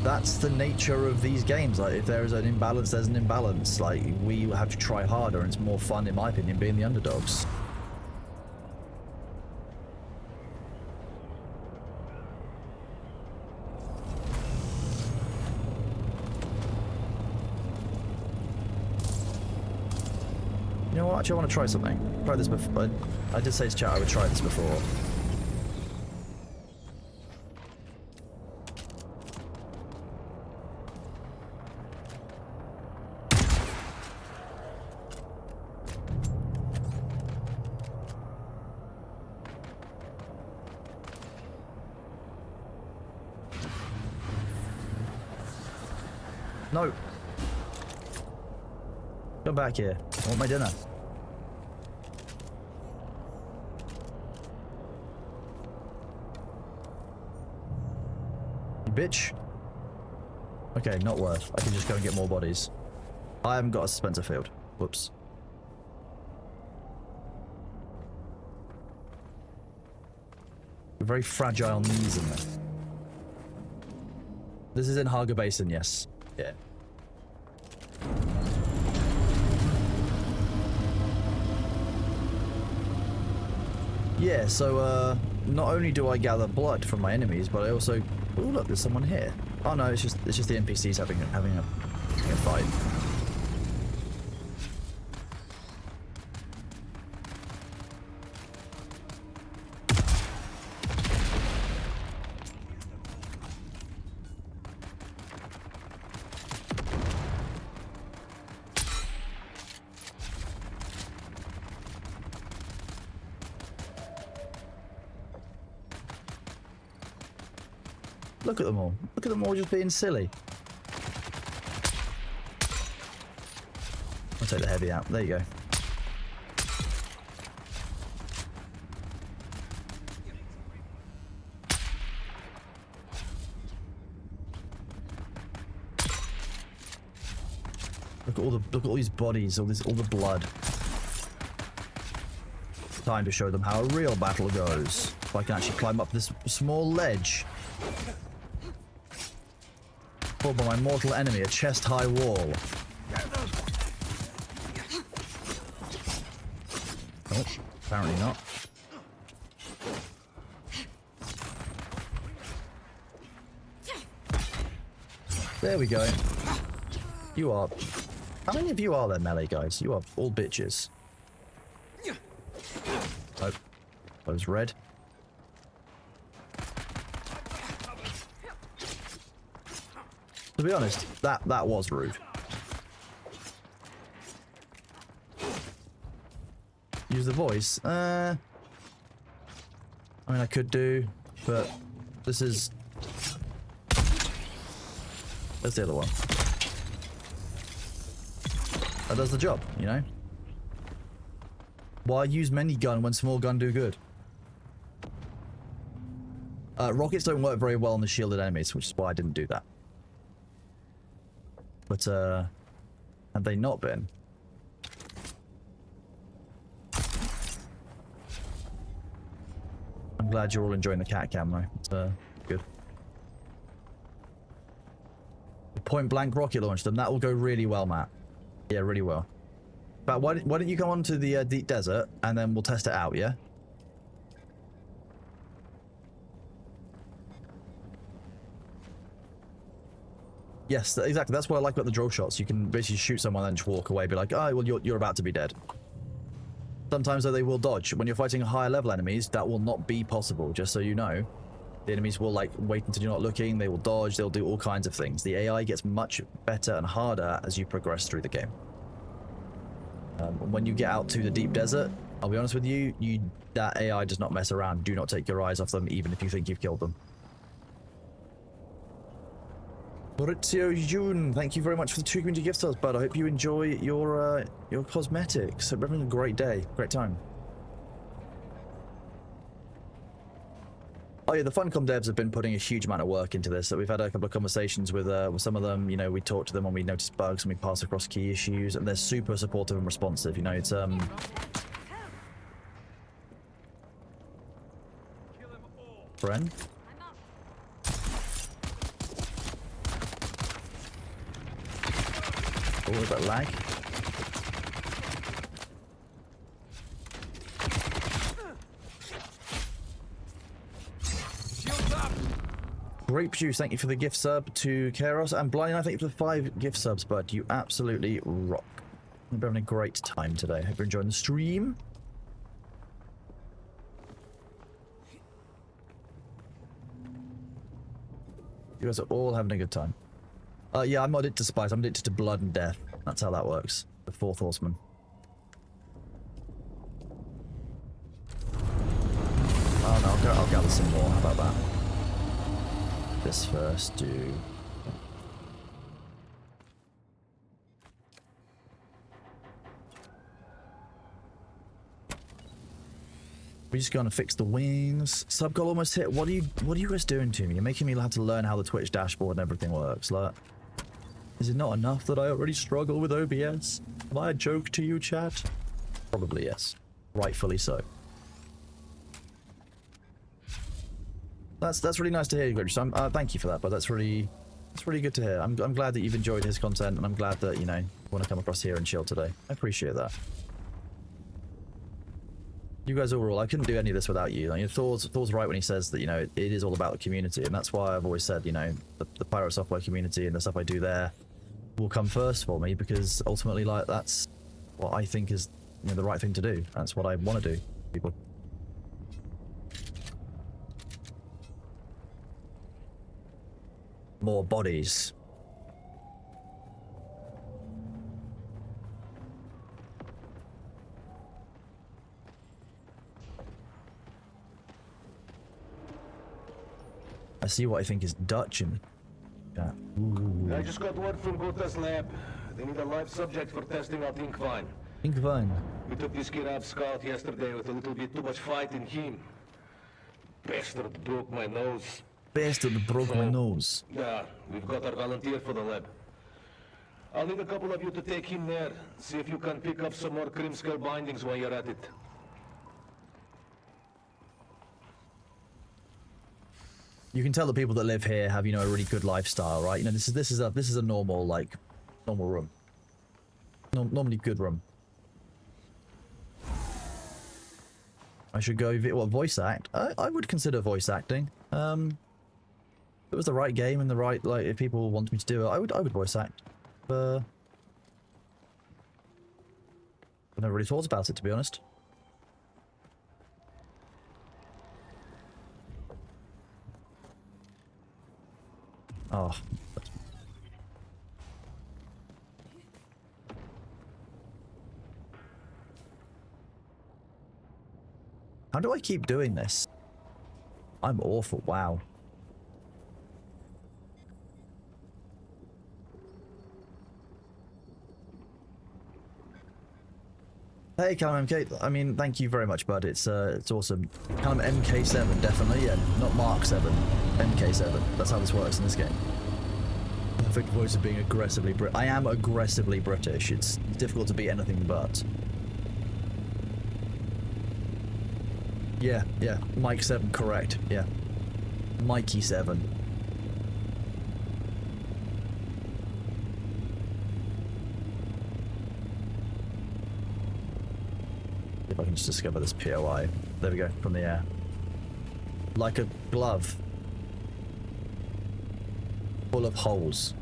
That's the nature of these games. Like, if there is an imbalance, there's an imbalance. Like, we have to try harder, and it's more fun, in my opinion, being the underdogs. You know what? Actually, I want to try something. Try this before. I did say to chat I would try this before. No. Come back here. I want my dinner. You bitch. Okay, not worth. I can just go and get more bodies. I haven't got a dispenser field. Whoops. Very fragile knees in there. This is in Haga Basin, yes. Yeah. Yeah, so not only do I gather blood from my enemies, but I also... Oh look, there's someone here. Oh no, it's just the NPCs having a fight. Look at them all. Look at them all just being silly. I'll take the heavy out. There you go. look at all these bodies, all the blood. Time to show them how a real battle goes. If I can actually climb up this small ledge. Followed by my mortal enemy, a chest-high wall. Oh, apparently not. There we go. You are... How many of you are there, melee guys? You are all bitches. Oh, that was red. To be honest, that was rude. Use the voice. I mean, I could do, but this is... That's the other one. That does the job, you know? Why use many gun when small gun do good? Rockets don't work very well on the shielded enemies, which is why I didn't do that. But, had they not been... I'm glad you're all enjoying the cat camera. It's, good. Point blank rocket launch them. That will go really well, Matt. Yeah, really well. But why don't you go on to the deep desert and then we'll test it out, yeah? Yes, exactly. That's what I like about the drill shots. You can basically shoot someone and then just walk away, be like, oh, well, you're about to be dead. Sometimes, though, they will dodge. When you're fighting higher level enemies, that will not be possible, just so you know. The enemies will, like, wait until you're not looking, they will dodge, they'll do all kinds of things. The AI gets much better and harder as you progress through the game. When you get out to the deep desert, I'll be honest with you, that AI does not mess around. Do not take your eyes off them, even if you think you've killed them. Maurizio June, thank you very much for the 2 community gift stars, bud. I hope you enjoy your cosmetics. Hope you're having a great day, great time. Oh yeah, the Funcom devs have been putting a huge amount of work into this. So we've had a couple of conversations with some of them. You know, we talk to them when we notice bugs and we pass across key issues, and they're super supportive and responsive. You know, it's Friend. Oh, was that lag? Grape Juice, thank you for the gift sub to Keros, and Blind, I thank you for the 5 gift subs, bud. You absolutely rock. Hope you're having a great time today. Hope you're enjoying the stream. You guys are all having a good time. Yeah, I'm not addicted to spice, I'm addicted to blood and death. That's how that works. The 4th horseman. Oh no, I'll gather some more. How about that? This first, do. We're just gonna fix the wings. Sub goal almost hit. What are you guys doing to me? You're making me have to learn how the Twitch dashboard and everything works. Like, is it not enough that I already struggle with OBS? Am I a joke to you, chat? Probably yes. Rightfully so. That's really nice to hear, Glitch. So thank you for that, but that's really good to hear. I'm glad that you've enjoyed his content, and I'm glad that, you know, you want to come across here and chill today. I appreciate that. You guys overall, I couldn't do any of this without you. Like, Thor's right when he says that, you know, it is all about the community, and that's why I've always said, you know, the Pyro Software community and the stuff I do there will come first for me, because ultimately, like, that's what I think is, you know, the right thing to do. That's what I want to do, people. More bodies. I see what I think is Dutch in chat. I just got word from Gota's lab. They need a live subject for testing out Inkvine. Inkvine. We took this kid out scout yesterday with a little bit too much fight in him. Bastard broke my nose. Bastard broke my nose. Yeah, we've got our volunteer for the lab. I'll need a couple of you to take him there. See if you can pick up some more Krimskell bindings while you're at it. You can tell the people that live here have, you know, a really good lifestyle, right? You know, this is a normal, like, normal room. Normally good room. I should go, well, voice act. I would consider voice acting. If it was the right game and the right, like, if people want me to do it, I would voice act. I've never really thought about it, to be honest. Oh. How do I keep doing this? I'm awful, wow. Hey, Callum MK. I mean, thank you very much, bud. It's awesome. Callum MK7, definitely. Yeah, not Mark 7. MK7. That's how this works in this game. Perfect voice of being aggressively I am aggressively British. It's difficult to be anything but. Yeah, Mike 7, correct. Yeah. Mikey 7. If I can just discover this POI. There we go, from the air. Like a glove. Full of holes.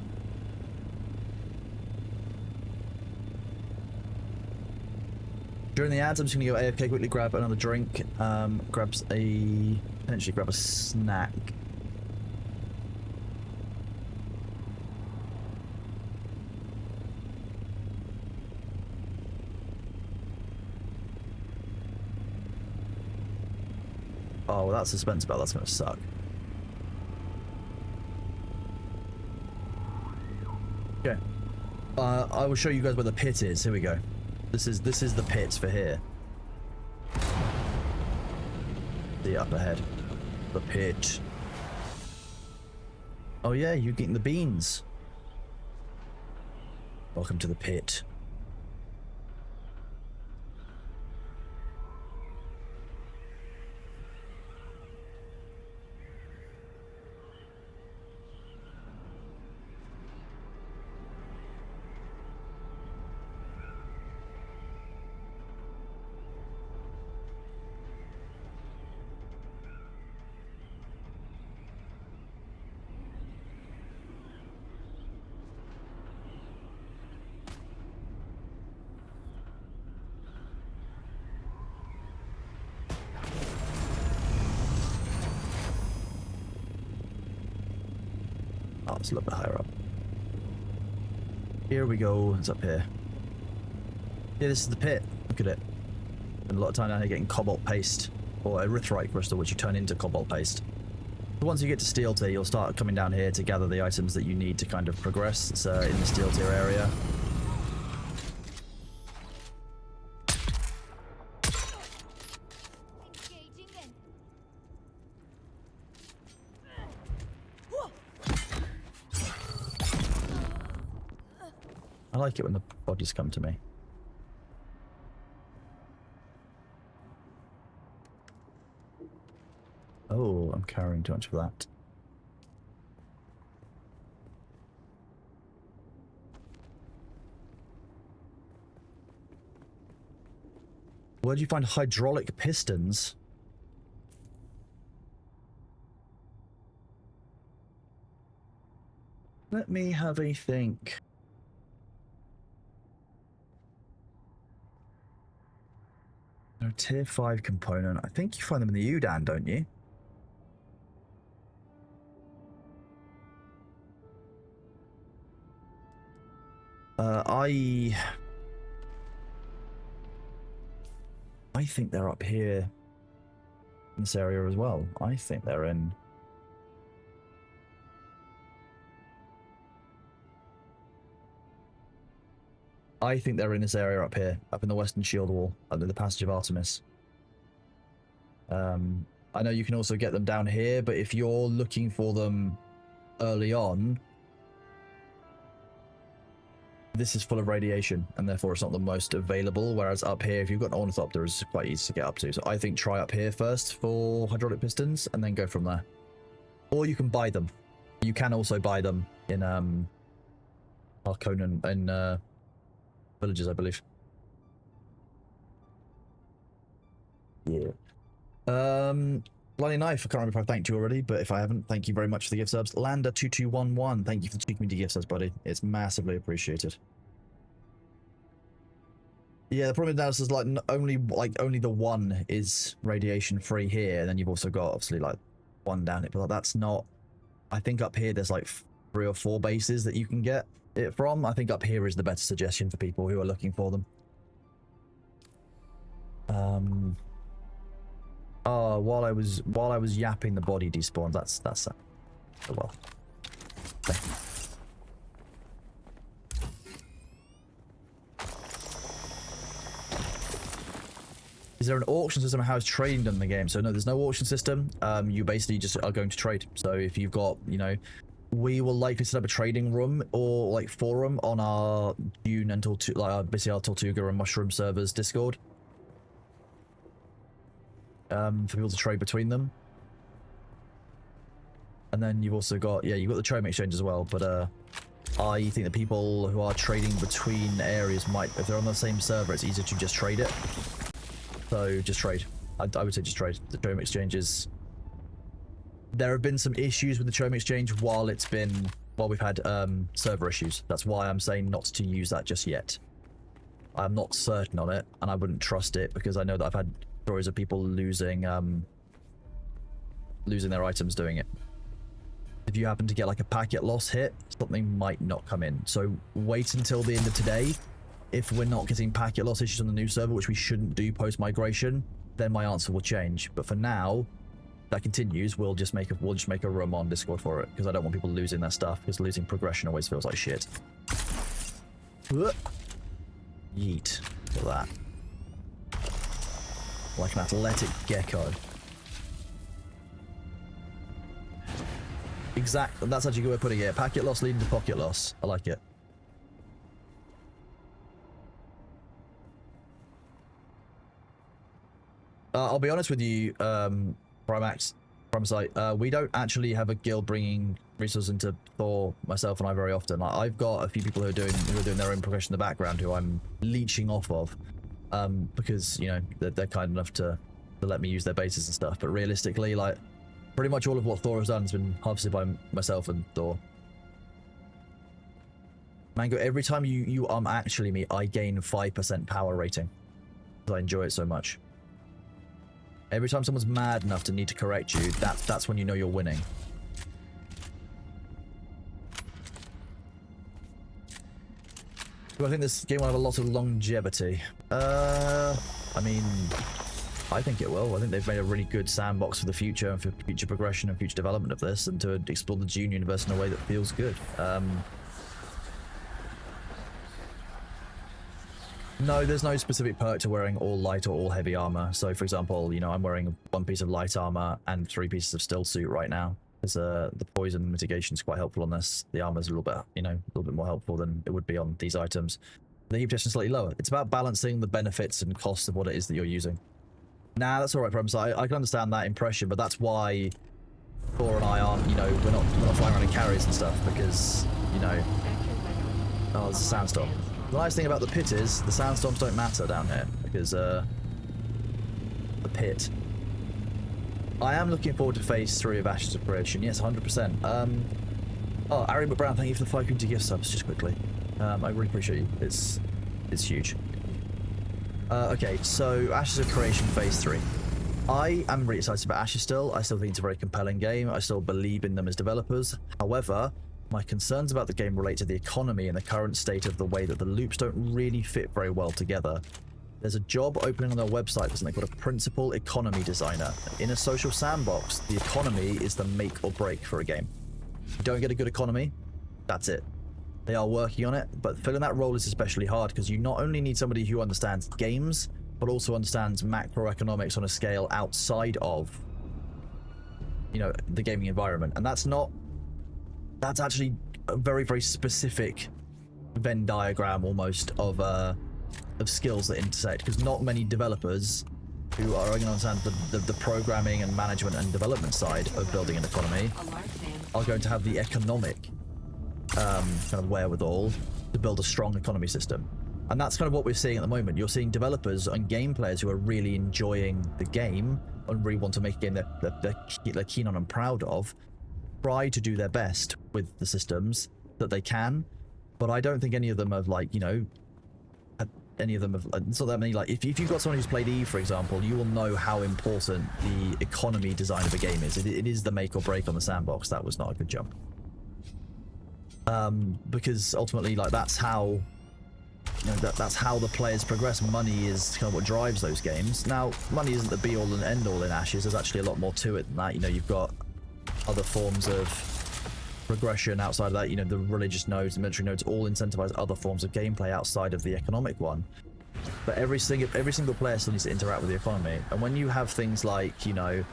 During the ads, I'm just gonna go AFK, quickly grab another drink, potentially grab a snack. Oh, well, that suspense bell, that's gonna suck. Okay. I will show you guys where the pit is. Here we go. This is the pit for here. The up ahead. The pit. Oh yeah, you're getting the beans. Welcome to the pit. Oh, it's a little bit higher up. Here we go. It's up here. Yeah, this is the pit. Look at it. Spend a lot of time down here getting cobalt paste, or erythrite crystal, which you turn into cobalt paste. Once you get to steel tier, you'll start coming down here to gather the items that you need to kind of progress. It's in the steel tier area. I like it when the bodies come to me. Oh, I'm carrying too much of that. Where do you find hydraulic pistons? Let me have a think. No, tier 5 component. I think you find them in the Udan, don't you? I think they're up here in this area as well. I think they're in. I think they're in this area up here, up in the Western Shield Wall, under the Passage of Artemis. I know you can also get them down here, but if you're looking for them early on, this is full of radiation, and therefore it's not the most available. Whereas up here, if you've got an ornithopter, it's quite easy to get up to. So I think try up here first for hydraulic pistons, and then go from there. Or you can buy them. You can also buy them in Arconan and villages, I believe. Yeah. Bloody Knife, I can't remember if I thanked you already, but if I haven't, thank you very much for the gift subs. Landa2211, thank you for taking me to gift subs, buddy. It's massively appreciated. Yeah, the problem now is like only the one is radiation free here, and then you've also got obviously like one down it, but like, that's not. I think up here there's like 3 or 4 bases that you can get it from. I think up here is the better suggestion for people who are looking for them. Oh, while I was yapping, the body despawned. That's oh well. Okay. Is there an auction system of how it's trading done in the game? So no, there's no auction system. You basically just are going to trade. So if you've got, you know, we will likely set up a trading room or like forum on our Dune and basically our Tortuga and Mushroom servers Discord. For people to trade between them. And then you've also got, yeah, you've got the Chome Exchange as well, but I think that people who are trading between areas might, if they're on the same server, it's easier to just trade it. So just trade. I would say just trade. The Chome Exchange is... There have been some issues with the Chome Exchange while we've had server issues. That's why I'm saying not to use that just yet. I'm not certain on it, and I wouldn't trust it because I know that I've had stories of people losing their items doing it. If you happen to get like a packet loss hit, something might not come in. So wait until the end of today. If we're not getting packet loss issues on the new server, which we shouldn't do post-migration, then my answer will change. But for now, that continues. We'll just make a room on Discord for it because I don't want people losing their stuff because losing progression always feels like shit. Yeet. Look at that. Like an athletic gecko. Exactly. That's actually a good way of putting it. Packet loss leading to pocket loss. I like it. I'll be honest with you, Primax, Primasite, we don't actually have a guild bringing resources into Thor, myself and I, very often. I've got a few people who are doing their own progression in the background who I'm leeching off of, because, you know, they're kind enough to let me use their bases and stuff. But realistically, like, pretty much all of what Thor has done has been harvested by myself and Thor. Mango, every time you actually me, I gain 5% power rating because I enjoy it so much. Every time someone's mad enough to need to correct you, that's when you know you're winning. Do I think this game will have a lot of longevity? I mean, I think it will. I think they've made a really good sandbox for the future and for future progression and future development of this, and to explore the Dune universe in a way that feels good. No, there's no specific perk to wearing all light or all heavy armor. So, for example, you know, I'm wearing 1 piece of light armor and 3 pieces of still suit right now. Because the poison mitigation is quite helpful on this. The armor's a little bit, you know, a little bit more helpful than it would be on these items. The heat protection is slightly lower. It's about balancing the benefits and costs of what it is that you're using. Nah, that's all right, Prem. So I can understand that impression, but that's why Thor and I aren't, you know, we're not flying around in carriers and stuff because, you know, oh, there's a sandstorm. The nice thing about the pit is the sandstorms don't matter down here because the pit. I am looking forward to phase 3 of Ashes of Creation. Yes, 100%. Oh, Ari McBrown, thank you for the 5 community gift subs. Just quickly, I really appreciate you. It's huge. Okay, so Ashes of Creation phase 3. I am really excited about Ashes still. I still think it's a very compelling game. I still believe in them as developers. However, my concerns about the game relate to the economy and the current state of the way that the loops don't really fit very well together. There's a job opening on their website for something called a principal economy designer. In a social sandbox, the economy is the make or break for a game. If you don't get a good economy, that's it. They are working on it, but filling that role is especially hard because you not only need somebody who understands games, but also understands macroeconomics on a scale outside of, you know, the gaming environment. And that's actually a very, very specific Venn diagram almost of skills that intersect, because not many developers who are going to understand the programming and management and development side of building an economy are going to have the economic kind of wherewithal to build a strong economy system. And that's kind of what we're seeing at the moment. You're seeing developers and game players who are really enjoying the game and really want to make a game they're keen on and proud of, try to do their best with the systems that they can. But I don't think any of them have, like, you know, any of them have, it's not that many, like, if you've got someone who's played Eve, for example, you will know how important the economy design of a game is. It is the make or break on the sandbox. That was not a good jump. Because ultimately, like, that's how, you know, that's how the players progress. Money is kind of what drives those games. Now, money isn't the be all and end all in Ashes. There's actually a lot more to it than that. You know, you've got other forms of progression outside of that. You know, the religious nodes, the military nodes, all incentivize other forms of gameplay outside of the economic one. But every single player still needs to interact with the economy. And when you have things like, you know,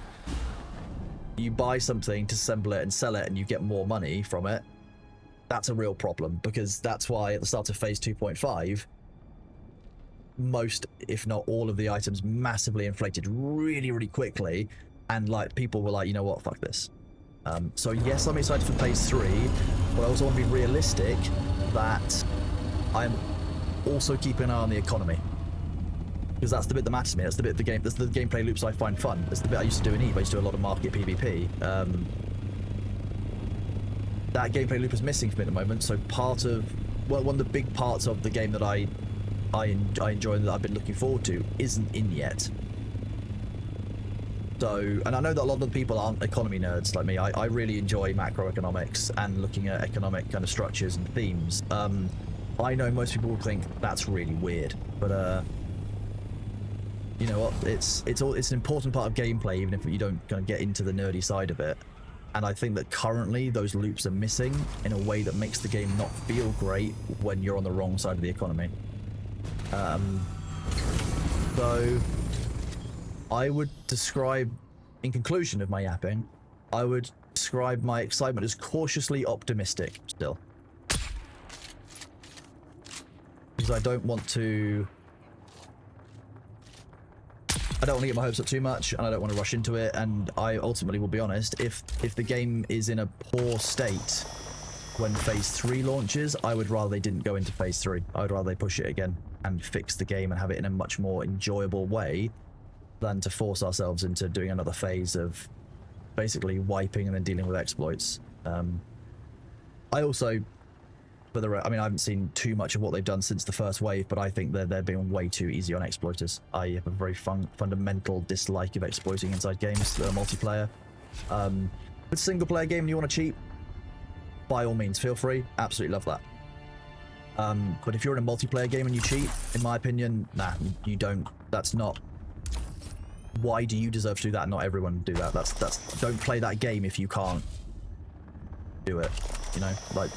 you buy something to assemble it and sell it and you get more money from it, that's a real problem, because that's why at the start of phase 2.5, most, if not all of the items massively inflated really, really quickly, and like people were like, you know what, fuck this. So yes, I'm excited for phase 3, but I also want to be realistic that I'm also keeping an eye on the economy, because that's the bit that matters to me. That's the bit of the game, that's the gameplay loops I find fun. That's the bit I used to do in Eve. I used to do a lot of market PvP. That gameplay loop is missing for me at the moment, so part of, well, one of the big parts of the game that I enjoy and that I've been looking forward to isn't in yet. So, and I know that a lot of the people aren't economy nerds like me. I really enjoy macroeconomics and looking at economic kind of structures and themes. I know most people will think that's really weird, but you know what? It's an important part of gameplay, even if you don't kind of get into the nerdy side of it. And I think that currently those loops are missing in a way that makes the game not feel great when you're on the wrong side of the economy. So I would describe, in conclusion of my yapping, I would describe my excitement as cautiously optimistic still. Because I don't want to get my hopes up too much, and I don't want to rush into it, and I ultimately will be honest, if the game is in a poor state when phase 3 launches, I would rather they didn't go into phase 3. I would rather they push it again and fix the game and have it in a much more enjoyable way than to force ourselves into doing another phase of basically wiping and then dealing with exploits. I also, I mean, I haven't seen too much of what they've done since the first wave, but I think they're being way too easy on exploiters. I have a very fundamental dislike of exploiting inside games that are multiplayer. If it's a single player game and you want to cheat, by all means, feel free. Absolutely love that. But if you're in a multiplayer game and you cheat, in my opinion, nah, you don't. That's not. Why do you deserve to do that? Not everyone do that. That's don't play that game if you can't do it. You know, like.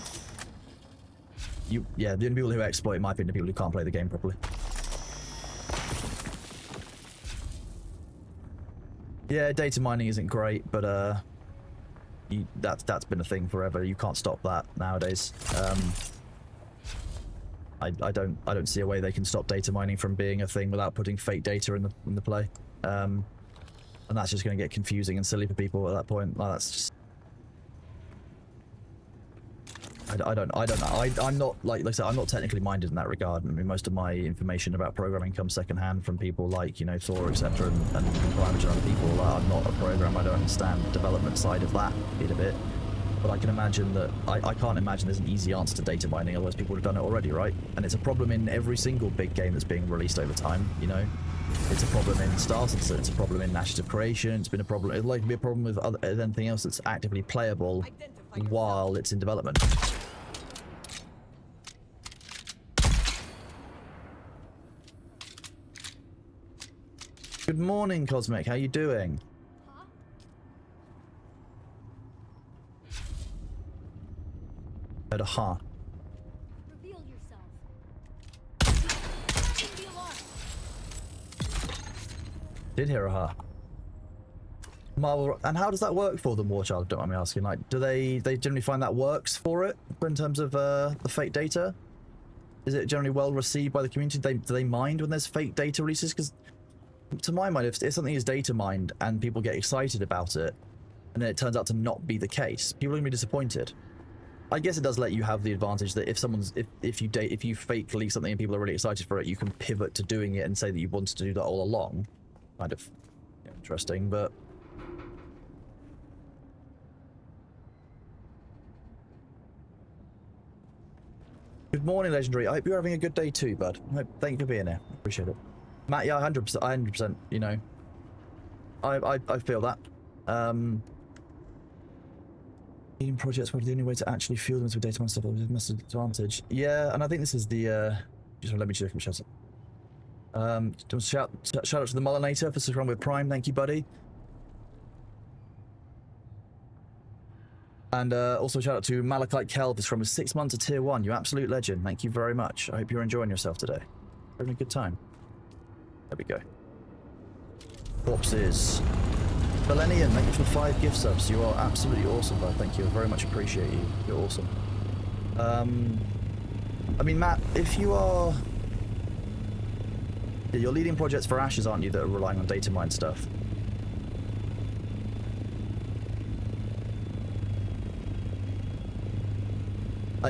Yeah, the only people who exploit, in my opinion, are people who can't play the game properly. Yeah, data mining isn't great, but that's been a thing forever. You can't stop that nowadays. I don't see a way they can stop data mining from being a thing without putting fake data in the play. And that's just going to get confusing and silly for people at that point. Like, that's just. I don't know. I'm not, like I said, I'm not technically minded in that regard. I mean, most of my information about programming comes secondhand from people like, you know, Thor, etc., and Private and other people. Like, I'm not a programmer. I don't understand the development side of that a bit. But I can imagine that, I can't imagine there's an easy answer to data mining, otherwise people would have done it already, right? And it's a problem in every single big game that's being released over time, you know? It's a problem in Star Citizen, it's a problem in Ashes of Creation, it's been a problem, it'd like to be a problem with anything else that's actively playable while it's in development. Good morning, Cosmic. How you doing? Huh? Heard a ha. Reveal yourself. Sound the alarm. Did hear a ha. Marvel, and how does that work for them, Warchild? Don't mind me asking. Like, do they generally find that works for it in terms of the fake data? is it generally well received by the community? Do they mind when there's fake data releases? Because to my mind, if something is data mined and people get excited about it, and then it turns out to not be the case, people are gonna be disappointed. I guess it does let you have the advantage that if you fake leak something and people are really excited for it, you can pivot to doing it and say that you wanted to do that all along. Kind of interesting, but good morning, Legendary. I hope you're having a good day too, bud. Thank you for being here. Appreciate it. Matt, yeah, 100%, 100%, you know. I feel that. Leading projects were the only way to actually fuel them with data and stuff. That's an advantage. Yeah, and I think this is the, just let me check my shout out. Shout out to the Mullinator for subscribing with Prime. Thank you, buddy. And also shout out to Malachite Kelvis from 6 months of tier 1. You absolute legend. Thank you very much. I hope you're enjoying yourself today. Having a good time. There we go. Corpses. Millennium, thank you for 5 gift subs. You are absolutely awesome, bud. Thank you. I very much appreciate you. You're awesome. I mean, Matt, if you are... Yeah, you're leading projects for Ashes, aren't you, that are relying on data mine stuff?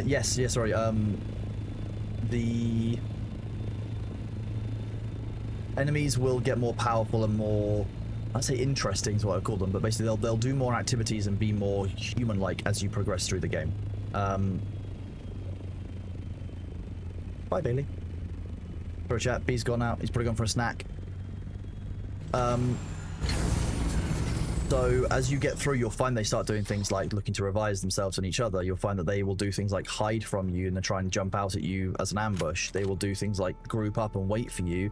Yes, sorry. The enemies will get more powerful and more, I'd say interesting is what I call them, but basically they'll do more activities and be more human-like as you progress through the game. Bye, Bailey. For a chat, B's gone out. He's probably gone for a snack. So as you get through, you'll find they start doing things like looking to revise themselves on each other. You'll find that they will do things like hide from you and then try and jump out at you as an ambush. They will do things like group up and wait for you.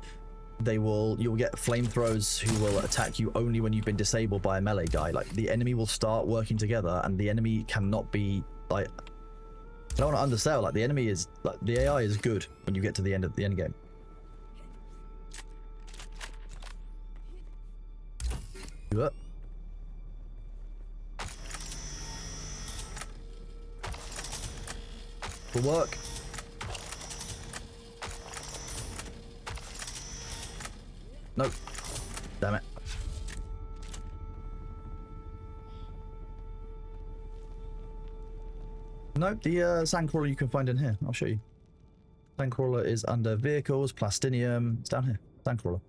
You'll get flamethrowers who will attack you only when you've been disabled by a melee guy. Like, the enemy will start working together, and the enemy cannot be, like, I don't want to undersell, like, the enemy is, like, the AI is good when you get to the end of the end game. Do it. Will work. Nope. Damn it. Nope, the sandcrawler you can find in here. I'll show you. Sandcrawler is under vehicles, plastinium. It's down here. Sandcrawler.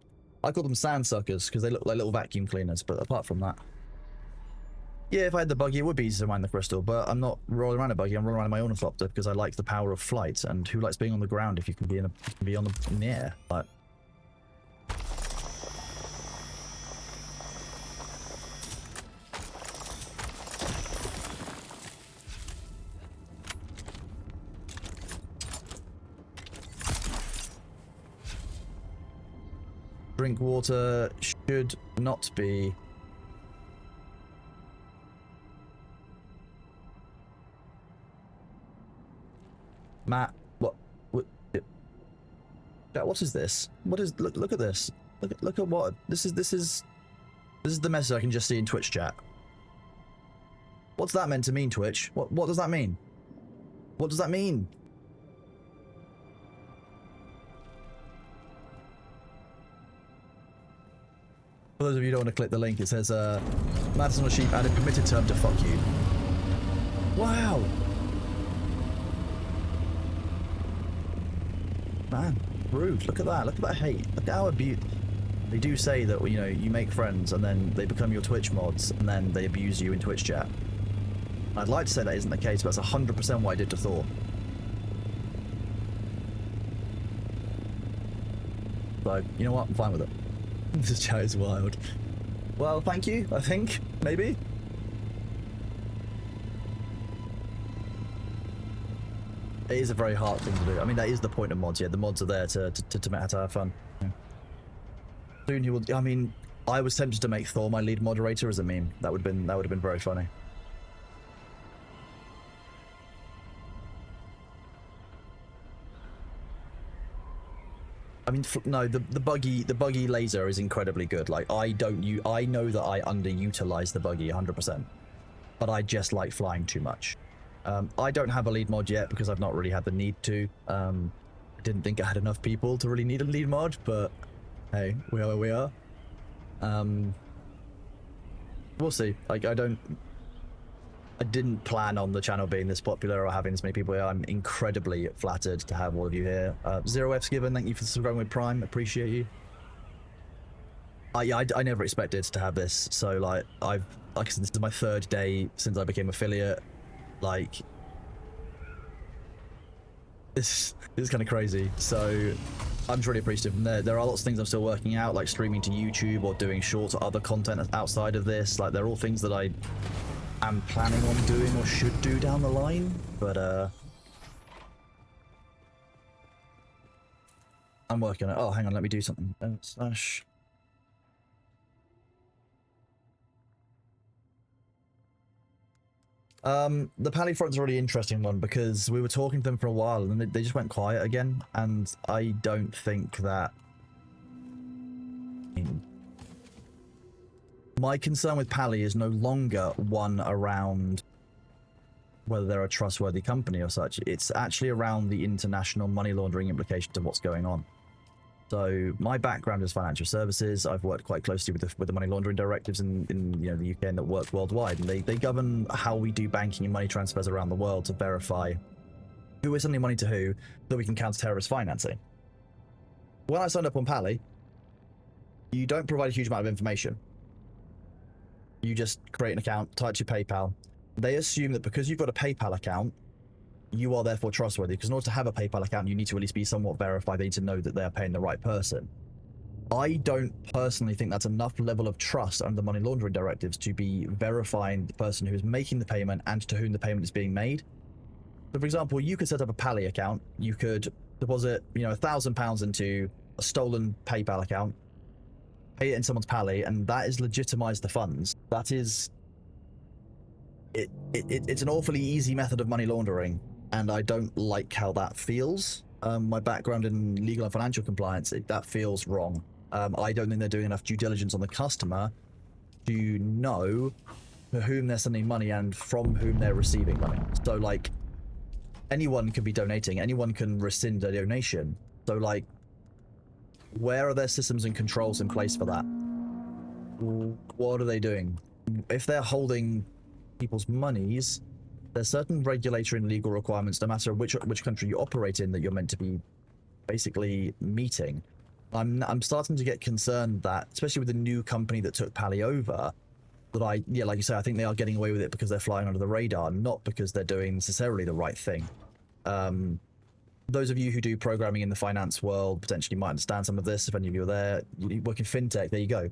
I call them sand suckers because they look like little vacuum cleaners, but apart from that. Yeah, if I had the buggy, it would be easy to mine the crystal, but I'm not rolling around a buggy. I'm rolling around in my ornithopter because I like the power of flight. And who likes being on the ground if you can be in the air? Like, drink water should not be. Matt, what is this? What is, look at this. Look at what this is the message I can just see in Twitch chat. What's that meant to mean, Twitch? What does that mean? What does that mean? For those of you who don't want to click the link, it says Madison or Sheep added permitted term to fuck you. Wow. Man, rude. Look at that. Look at that hate. Look at how abuse. They do say that, you know, you make friends and then they become your Twitch mods and then they abuse you in Twitch chat. I'd like to say that isn't the case, but that's 100% what I did to Thor. So, you know what? I'm fine with it. This chat is wild. Well, thank you, I think. Maybe. It is a very hard thing to do. I mean, that is the point of mods. Yeah, the mods are there to have fun. Yeah. Soon he will. I mean, I was tempted to make Thor my lead moderator as a meme. That would have been very funny. I mean, no, the buggy laser is incredibly good. Like, I know that I underutilize the buggy 100%, but I just like flying too much. I don't have a lead mod yet because I've not really had the need to. didn't think I had enough people to really need a lead mod, but hey, we are where we are. We'll see. Like, I didn't plan on the channel being this popular or having this many people here. I'm incredibly flattered to have all of you here. 0F's given, thank you for subscribing with Prime, appreciate you. Yeah, I never expected to have this, so like I said, this is my 3rd day since I became affiliate. Like, this is kind of crazy, so I'm just really appreciative. And there are lots of things I'm still working out, like streaming to YouTube or doing shorts or other content outside of this. Like, they're all things that I am planning on doing or should do down the line, but I'm working on it. Oh, hang on, let me do something. Slash. The Pally front's a really interesting one because we were talking to them for a while and they just went quiet again, and I don't think that... My concern with Pally is no longer one around whether they're a trustworthy company or such. It's actually around the international money laundering implications of what's going on. So my background is financial services. I've worked quite closely with the money laundering directives in you know, the UK and that work worldwide, and they govern how we do banking and money transfers around the world to verify who is sending money to who, so we can counter terrorist financing. When I signed up on Pally, you don't provide a huge amount of information. You just create an account, type your PayPal. They assume that because you've got a PayPal account, you are therefore trustworthy, because in order to have a PayPal account, you need to at least be somewhat verified. They need to know that they are paying the right person. I don't personally think that's enough level of trust under the money laundering directives to be verifying the person who is making the payment and to whom the payment is being made. So, for example, you could set up a Pally account. You could deposit, you know, £1,000 into a stolen PayPal account, pay it in someone's Pally, and that is legitimize the funds. That is... It's an awfully easy method of money laundering, and I don't like how that feels. My background in legal and financial compliance, that feels wrong. I don't think they're doing enough due diligence on the customer to know to whom they're sending money and from whom they're receiving money. So, like, anyone can be donating, anyone can rescind a donation. So, like, where are their systems and controls in place for that? What are they doing? If they're holding people's monies, there's certain regulatory and legal requirements, no matter which country you operate in, that you're meant to be basically meeting. I'm starting to get concerned that, especially with the new company that took Pally over, that yeah, like you say, I think they are getting away with it because they're flying under the radar, not because they're doing necessarily the right thing. Those of you who do programming in the finance world potentially might understand some of this. If any of you are there, you work in fintech, there you go.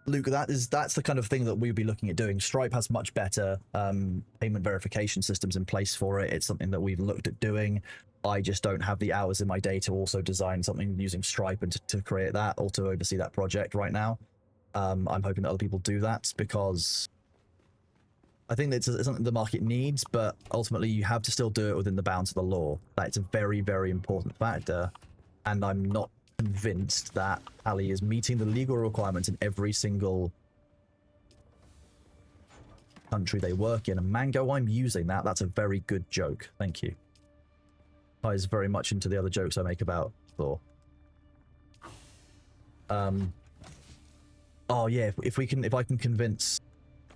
Luke, that's the kind of thing that we'd be looking at doing. Stripe has much better payment verification systems in place for it. It's something that we've looked at doing. I just don't have the hours in my day to also design something using Stripe and to create that or to oversee that project right now. I'm hoping that other people do that, because I think it's something the market needs, but ultimately you have to still do it within the bounds of the law. That's a very, very important factor, and I'm not convinced that Pally is meeting the legal requirements in every single country they work in. And Mango, I'm using that. That's a very good joke. Thank you. Ties very much into the other jokes I make about Thor. Oh yeah, if I can convince,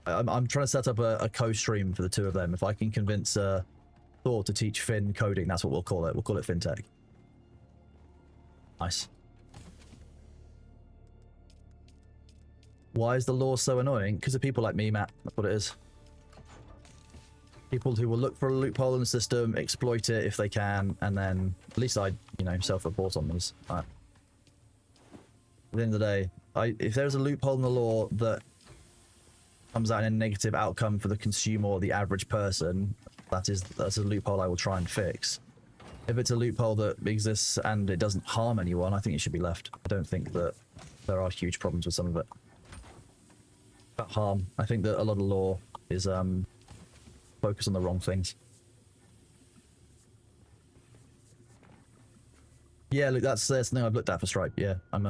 I'm trying to set up a co-stream for the two of them. If I can convince Thor to teach Finn coding, that's what we'll call it. We'll call it FinTech. Nice. Why is the law so annoying? Because of people like me, Matt. That's what it is. People who will look for a loophole in the system, exploit it if they can, and then at least I, you know, self-report on these. Right. At the end of the day, if there's a loophole in the law that comes out in a negative outcome for the consumer or the average person, that's a loophole I will try and fix. If it's a loophole that exists and it doesn't harm anyone, I think it should be left. I don't think that there are huge problems with some of it. About harm, I think that a lot of law is focused on the wrong things. Yeah, look, that's something I've looked at for Stripe. Yeah, I'm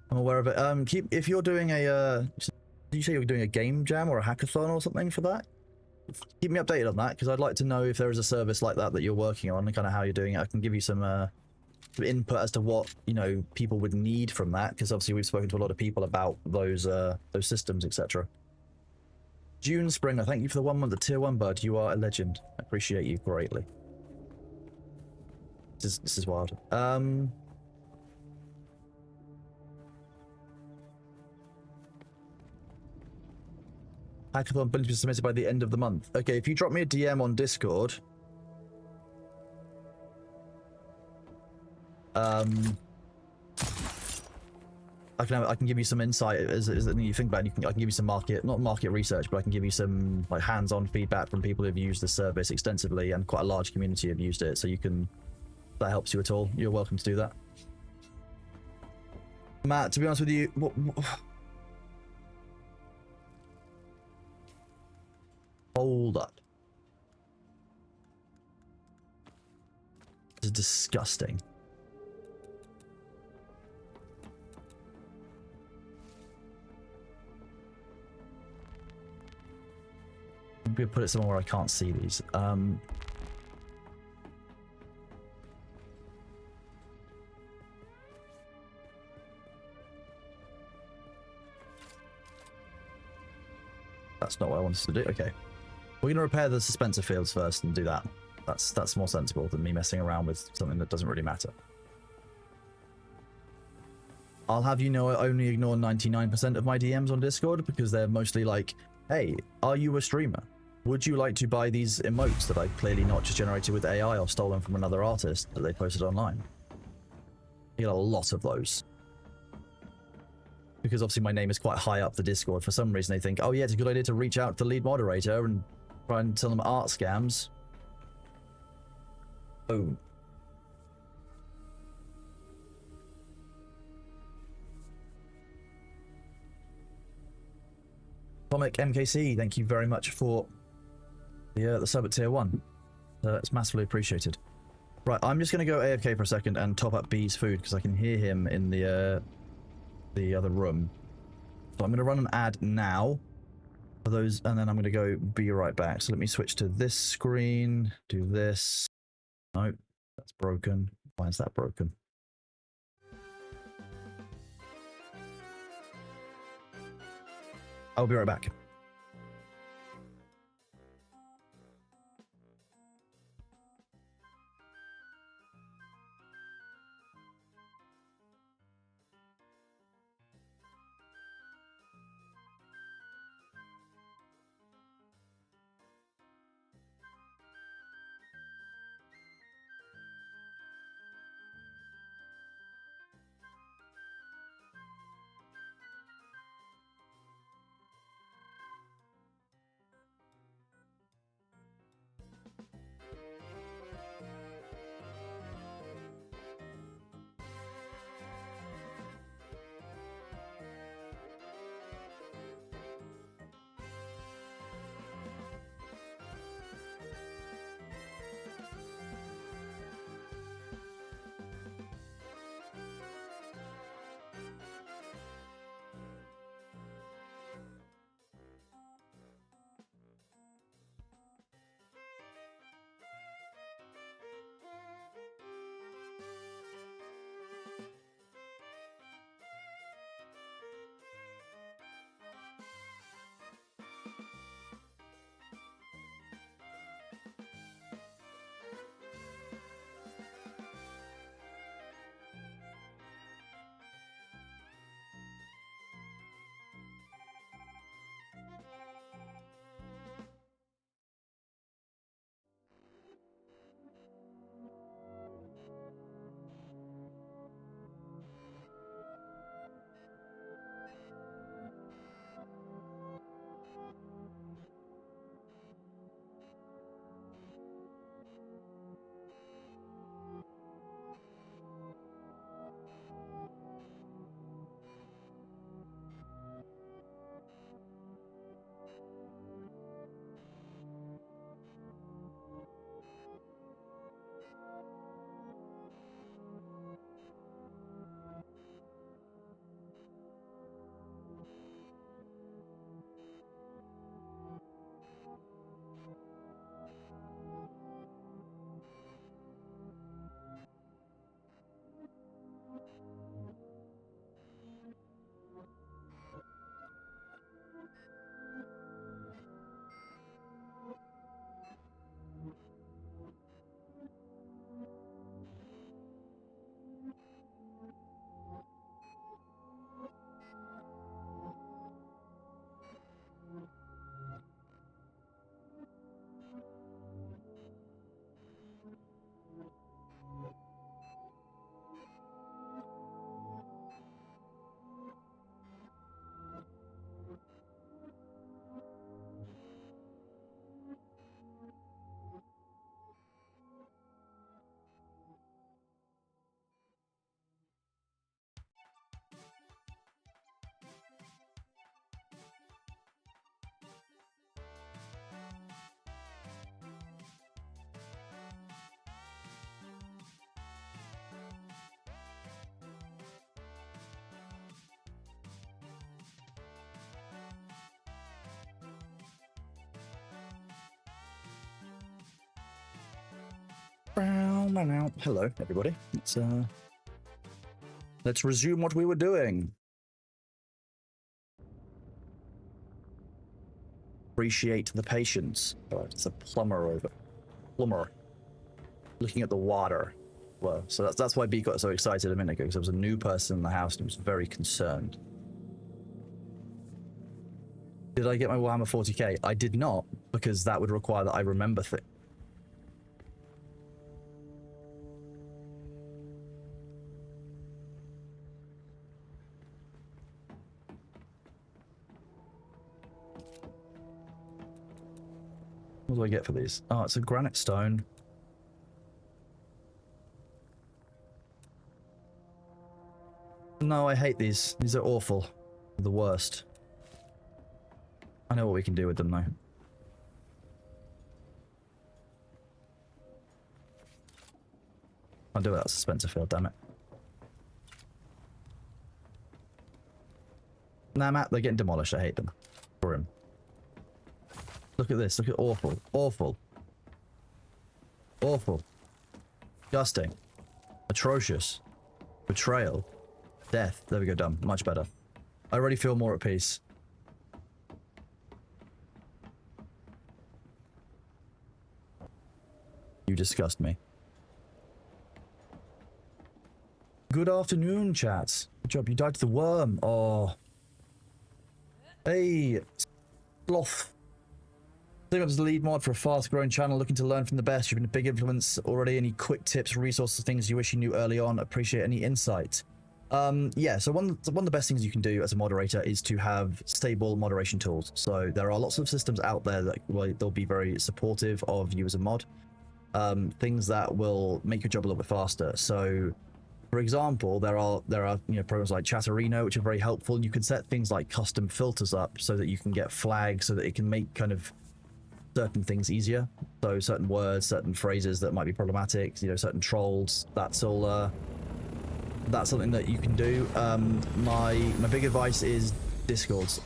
aware of it. If you're doing a, did you say you're doing a game jam or a hackathon or something for that? keep me updated on that, because I'd like to know if there is a service like that that you're working on and kind of how you're doing it. I can give you some input as to what, you know, people would need from that, because obviously we've spoken to a lot of people about those systems, etc. June Springer, thank you for the 1 month of tier 1, bud. You are a legend. I appreciate you greatly. This is wild. Hackathon billing to be submitted by the end of the month. Okay, if you drop me a DM on Discord, I can give you some insight as you think about it. I can give you some not market research, but I can give you some like hands-on feedback from people who've used the service extensively, and quite a large community have used it. So you can, if that helps you at all, you're welcome to do that. Matt, to be honest with you, hold up. This is disgusting. I'm gonna put it somewhere where I can't see these. That's not what I wanted to do. Okay. We're going to repair the suspensor fields first and do that. That's more sensible than me messing around with something that doesn't really matter. I'll have you know I only ignore 99% of my DMs on Discord because they're mostly like, hey, are you a streamer? Would you like to buy these emotes that I clearly not just generated with AI or stolen from another artist that they posted online? I get a lot of those. Because obviously my name is quite high up the Discord. For some reason they think, oh yeah, it's a good idea to reach out to the lead moderator and try and tell them art scams. Boom. Comic MKC, thank you very much for the sub at tier 1. It's massively appreciated. Right, I'm just going to go AFK for a second and top up B's food because I can hear him in the other room. So I'm going to run an ad now for those, and then I'm going to go be right back. So let me switch to this screen, do this. Nope, that's broken. Why is that broken? I'll be right back. Hello, everybody. Let's resume what we were doing. Appreciate the patience. Oh, it's a plumber over. Plumber. Looking at the water. Well, so that's why B got so excited a minute ago, because there was a new person in the house and he was very concerned. Did I get my Warhammer 40k? I did not, because that would require that I remember things. What do I get for these? Oh, it's a granite stone. No, I hate these. These are awful. The worst. I know what we can do with them, though. I'll do it without Spencer Field, damn it. Nah, Matt, they're getting demolished. I hate them. For him. Look at this. Look at awful. Awful. Awful. Disgusting. Atrocious. Betrayal. Death. There we go, done. Much better. I already feel more at peace. You disgust me. Good afternoon, chats. Good job. You died to the worm. Oh. Hey. Sloth. I think I was the lead mod for a fast-growing channel looking to learn from the best. You've been a big influence already. Any quick tips, resources, things you wish you knew early on? Appreciate any insight. Yeah, so one of the best things you can do as a moderator is to have stable moderation tools. So there are lots of systems out there that they'll be very supportive of you as a mod. Things that will make your job a little bit faster. So, for example, there are programs like Chatterino, which are very helpful. You can set things like custom filters up so that you can get flags, so that it can make kind of certain things easier. So certain words, certain phrases that might be problematic, certain trolls. That's all. That's something that you can do. My big advice is Discords.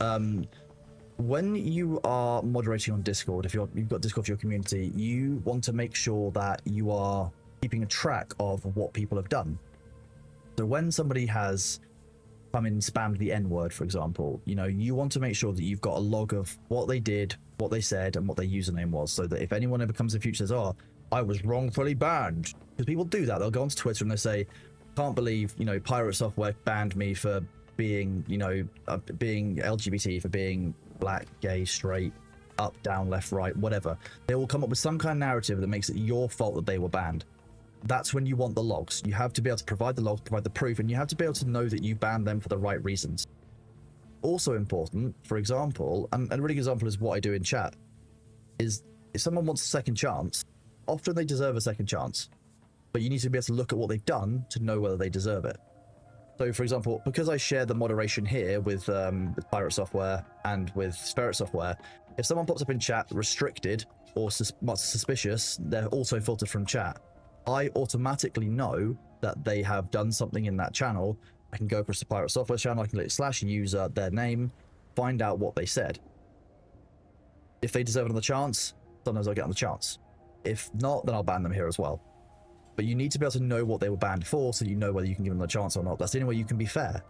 When you are moderating on Discord, if you've got Discord for your community, you want to make sure that you are keeping a track of what people have done. So when somebody has come in and spammed the N-word, for example, you want to make sure that you've got a log of what they did, what they said, and what their username was, so that if anyone ever comes in the future and says, oh, I was wrongfully banned, because people do that. They'll go onto Twitter and they say, can't believe, Pirate Software banned me for being, being LGBT, for being black, gay, straight, up, down, left, right, whatever. They will come up with some kind of narrative that makes it your fault that they were banned. That's when you want the logs. You have to be able to provide the logs, provide the proof, and you have to be able to know that you banned them for the right reasons. Also important, for example, and a really good example is what I do in chat, is if someone wants a second chance, often they deserve a second chance, but you need to be able to look at what they've done to know whether they deserve it. So, for example, because I share the moderation here with Pirate Software and with Spirit Software, if someone pops up in chat restricted or suspicious, they're also filtered from chat. I automatically know that they have done something in that channel. I can go across the Pirate Software channel, I can click /user, their name, find out what they said. If they deserve another chance, sometimes I'll get on the chance. If not, then I'll ban them here as well. But you need to be able to know what they were banned for, so you know whether you can give them a chance or not. That's the only way you can be fair.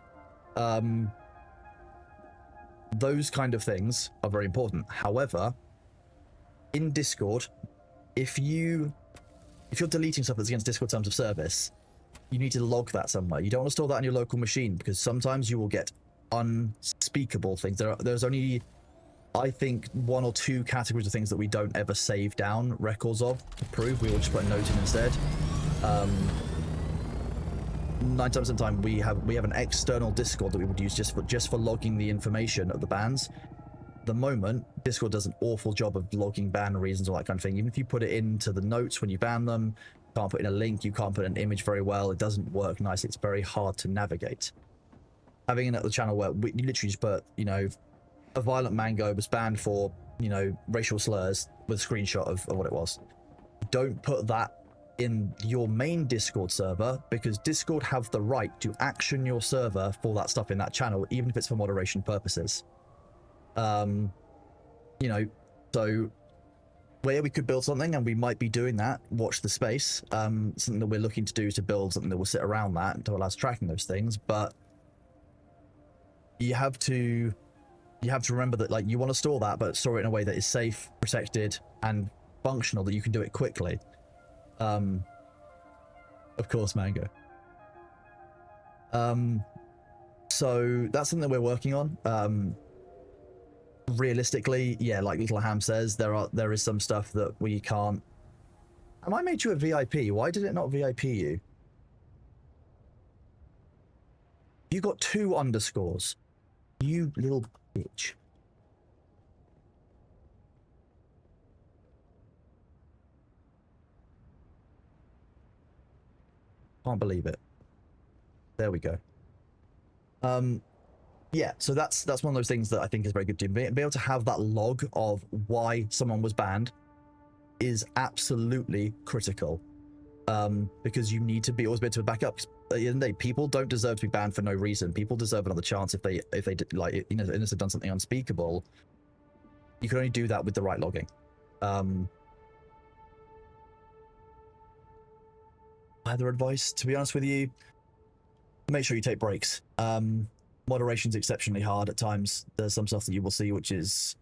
Those kind of things are very important. However, in Discord, if you're deleting stuff that's against Discord terms of service, you need to log that somewhere. You don't want to store that on your local machine, because sometimes you will get unspeakable things. There's only, I think, 1 or 2 categories of things that we don't ever save down records of to prove. We will just put a note in instead. 9 times out of 10 we have an external Discord that we would use just for logging the information of the bans. At the moment, Discord does an awful job of logging ban reasons, all that kind of thing. Even if you put it into the notes when you ban them, you can't put in a link, you can't put an image very well, it doesn't work nicely, it's very hard to navigate. Having it at the channel where you literally just put, a violent mango was banned for, racial slurs with a screenshot of what it was. Don't put that in your main Discord server, because Discord have the right to action your server for that stuff in that channel, even if it's for moderation purposes. So where we could build something, and we might be doing that. Watch the space. Something that we're looking to do to build something that will sit around that to allow us tracking those things. But you have to remember that, like, you want to store that, but store it in a way that is safe, protected, and functional, that you can do it quickly. Of course, Mango. So that's something that we're working on. Realistically, yeah, like Little Ham says, there is some stuff that we can't. And I made you a VIP. Why did it not VIP you? You got 2 underscores. You little bitch. Can't believe it. There we go. Yeah, so that's one of those things that I think is very good. Be able to have that log of why someone was banned is absolutely critical, because you need to always be able to back up. At the end of the day, people don't deserve to be banned for no reason. People deserve another chance if they did, like, you know, unless they've done something unspeakable. You can only do that with the right logging. Other advice, to be honest with you, make sure you take breaks. Moderation's exceptionally hard at times. There's some stuff that you will see which is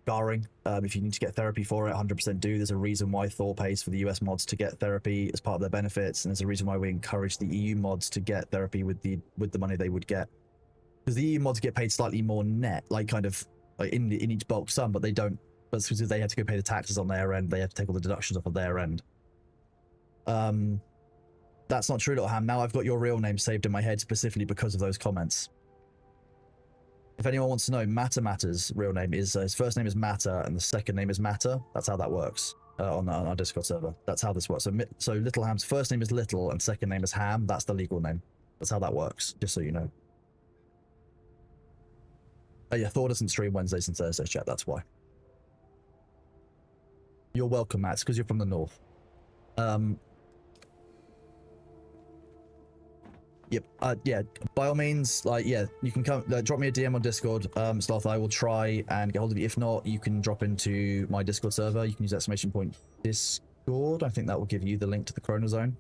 scarring. If you need to get therapy for it, 100% do. There's a reason why Thor pays for the US mods to get therapy as part of their benefits, and there's a reason why we encourage the EU mods to get therapy with the money they would get. Because the EU mods get paid slightly more net, like kind of like in each bulk sum, but they don't. But because they have to go pay the taxes on their end, they have to take all the deductions off of their end. That's not true, Little Ham. Now I've got your real name saved in my head specifically because of those comments. If anyone wants to know, Matter's real name is, his first name is Matter and the second name is Matter. That's how that works on our Discord server. That's how this works. So Little Ham's first name is Little and second name is Ham. That's the legal name. That's how that works, just so you know. Yeah, Thor doesn't stream Wednesdays and Thursdays, chat. That's why. You're welcome, Matt. It's because you're from the north. Yep. Yeah. By all means, like, yeah, you can come. Drop me a DM on Discord. Sloth, I will try and get hold of you. If not, you can drop into my Discord server. You can use exclamation point Discord. I think that will give you the link to the Corona Zone.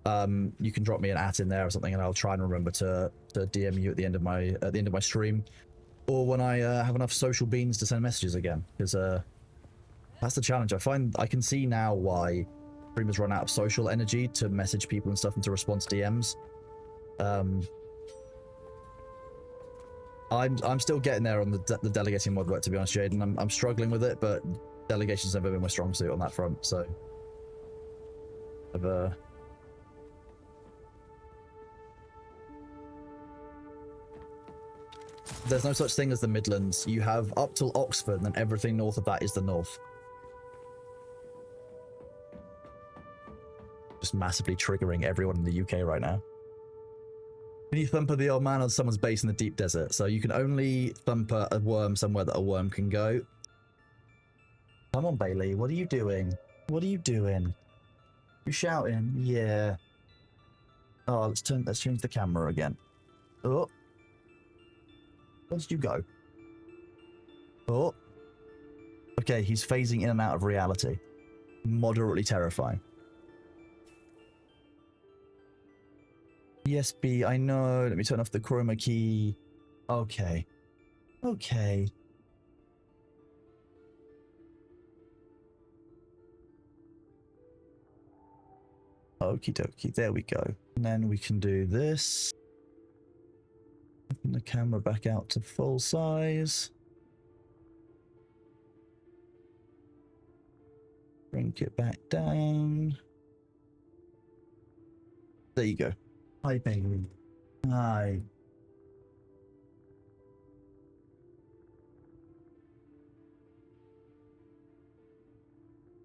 You can drop me an @ in there or something, and I'll try and remember to DM you at the end of my stream, or when I have enough social beans to send messages again. Because that's the challenge. I find I can see now why streamers run out of social energy to message people and stuff and to respond to DMs. I'm still getting there on the delegating mod work, to be honest, Jaden. I'm struggling with it, but delegation's never been my strong suit on that front, so I've there's no such thing as the Midlands. You have up till Oxford, and then everything north of that is the north. Just massively triggering everyone in the UK right now. Can you thumper the old man on someone's base in the deep desert? So you can only thumper a worm somewhere that a worm can go. Come on, Bailey. What are you doing? What are you doing? You shouting? Yeah. Oh, let's change the camera again. Oh. Where did you go? Oh. Okay, he's phasing in and out of reality. Moderately terrifying. Yes, B, I know. Let me turn off the chroma key. Okay. Okay. Okie dokie, there we go. And then we can do this. Open the camera back out to full size. Bring it back down. There you go. Hi, baby. Hi.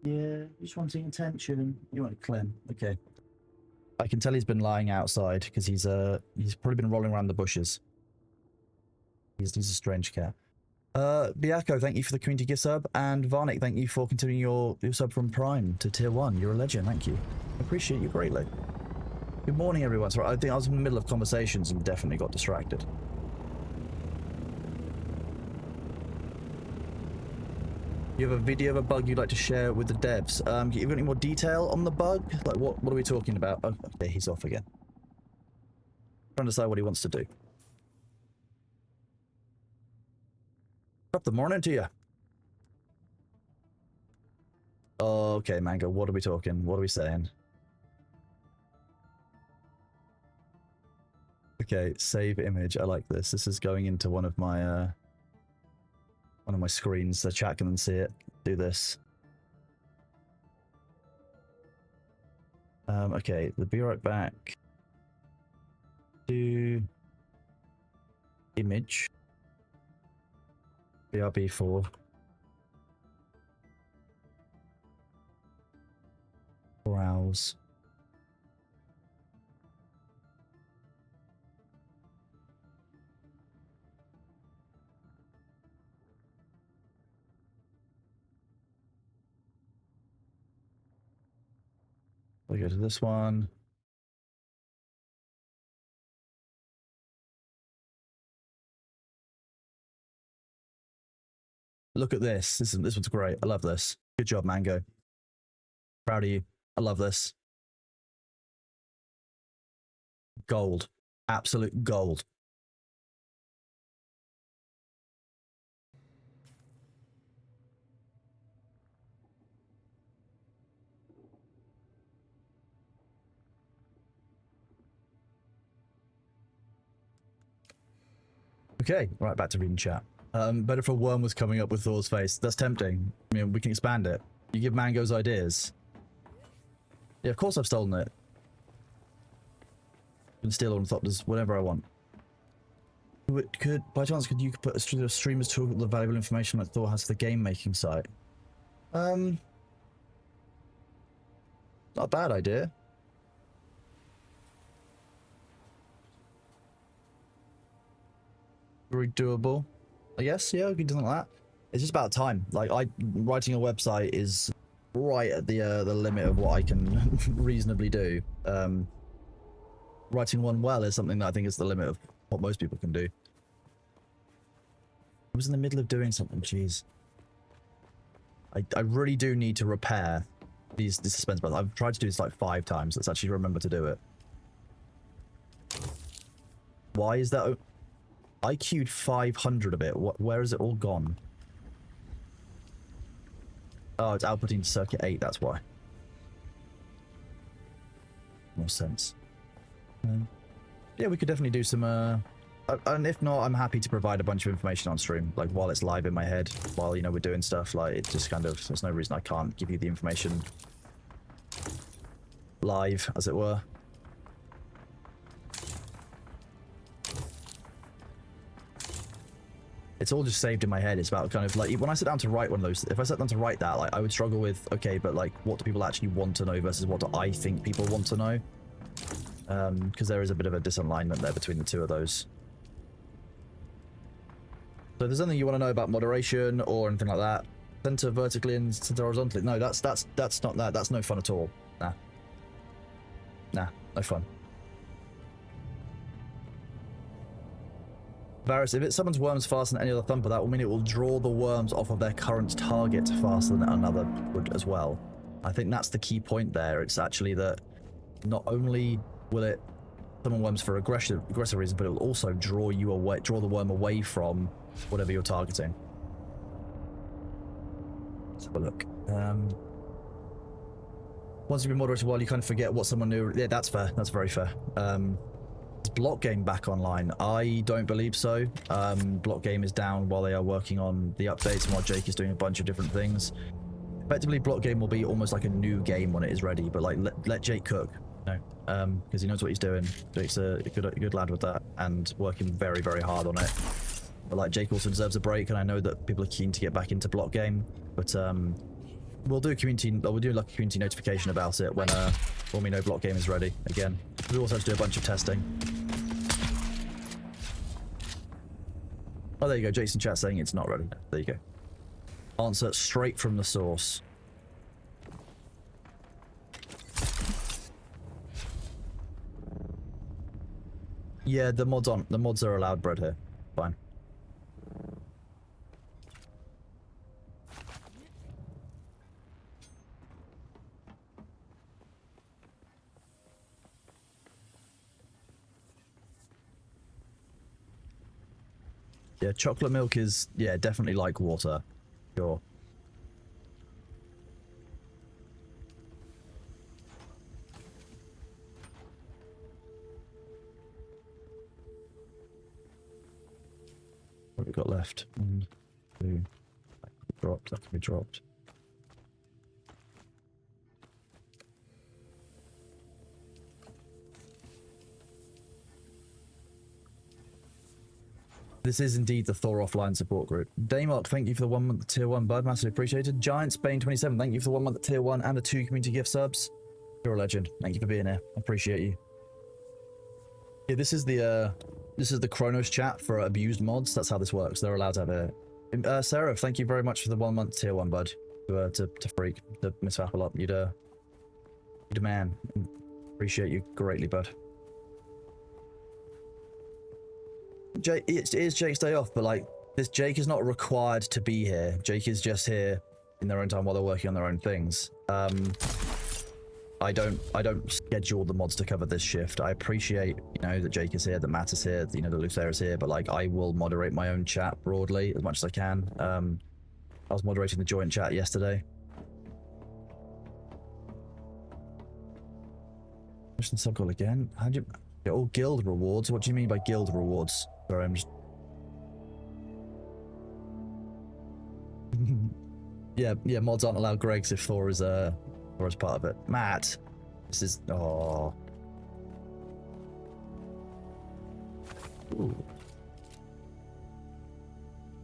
Yeah, just wanting attention. You want Clem? Okay. I can tell he's been lying outside because he's probably been rolling around the bushes. He's a strange cat. Biako, thank you for the community gift sub, and Varnick, thank you for continuing your sub from Prime to Tier 1. You're a legend, thank you. I appreciate you greatly. Good morning, everyone. Sorry, I think I was in the middle of conversations and definitely got distracted. You have a video of a bug you'd like to share with the devs. You got any more detail on the bug? Like, what are we talking about? Oh, okay, he's off again. Trying to decide what he wants to do. Top the morning to you. Okay, Mango, what are we talking? What are we saying? Okay, save image. I like this. This is going into one of my screens. The chat can then see it. Do this. Okay, the be right back. Do image. BRB4. Browse. We go to this one. Look at this. This one's great. I love this. Good job, Mango. Proud of you. I love this. Gold. Absolute gold. Okay, right, back to reading chat. Better if a worm was coming up with Thor's face. That's tempting. I mean, we can expand it. You give Mango's ideas. Yeah, of course I've stolen it. I can steal ornithopters whenever I want. By chance, could you put a streamer's talk about the valuable information that Thor has for the game making site? Not a bad idea. Very doable. I guess, yeah, we can do something like that. It's just about time. Like, writing a website is right at the limit of what I can reasonably do. Writing one well is something that I think is the limit of what most people can do. I was in the middle of doing something, jeez. I really do need to repair these suspense buttons. I've tried to do this like 5 times. Let's actually remember to do it. Why is that? I queued 500 of it. Where is it all gone? Oh, it's outputting to circuit 8, that's why. More sense. Yeah, we could definitely do some, and if not, I'm happy to provide a bunch of information on stream, like while it's live in my head, while, you know, we're doing stuff, like, it just kind of, there's no reason I can't give you the information live, as it were. It's all just saved in my head. It's about kind of like, when I sit down to write one of those, if I sat down to write that, like, I would struggle with, okay, but like, what do people actually want to know versus what do I think people want to know? Because there is a bit of a disalignment there between the two of those. So if there's anything you want to know about moderation or anything like that, center vertically and center horizontally. No, that's not that. That's no fun at all. Nah, no fun. Varus, if it summons worms faster than any other thumper, that will mean it will draw the worms off of their current target faster than another would as well. I think that's the key point there. It's actually that not only will it summon worms for aggressive reasons, but it will also draw the worm away from whatever you're targeting. Let's have a look. Once you've been moderated a while, you kind of forget what someone knew. Yeah, that's fair. That's very fair. Is Block Game back online? I don't believe so. Block Game is down while they are working on the updates and while Jake is doing a bunch of different things. Effectively, Block Game will be almost like a new game when it is ready, but like let Jake cook, you know, because he knows what he's doing. Jake's a good lad with that and working very, very hard on it. But like, Jake also deserves a break, and I know that people are keen to get back into Block Game, but we'll do a community notification about it when we know Block Game is ready again. We also have to do a bunch of testing. Oh, there you go. Jason chat saying it's not ready. There you go. Answer straight from the source. Yeah, the mods are allowed, Bread, here. Fine. Yeah, chocolate milk is, yeah, definitely like water. Sure. What have we got left? 1, 2. That can be dropped. That can be dropped. This is indeed the Thor offline support group. Daymok, thank you for the 1 month tier 1 bud, massively appreciated. Giant Spain 27, thank you for the 1 month tier 1 and the 2 community gift subs. You're a legend. Thank you for being here. I appreciate you. Yeah, this is the Kronos chat for abused mods. That's how this works. They're allowed to have a. Sarah, thank you very much for the 1 month tier 1 bud. To freak, to Miss Apple you'd a man. Appreciate you greatly, bud. Jake, it is Jake's day off, but like this, Jake is not required to be here. Jake is just here in their own time while they're working on their own things. I don't schedule the mods to cover this shift. I appreciate, you know, that Jake is here, that Matt is here, that, you know, that Luthera is here, but like I will moderate my own chat broadly as much as I can. I was moderating the joint chat yesterday. Mission sub-goal again. How do you... all guild rewards? What do you mean by guild rewards? Sorry, I'm just... yeah, mods aren't allowed Greg's if Thor is part of it. Matt! This is... oh... Ooh.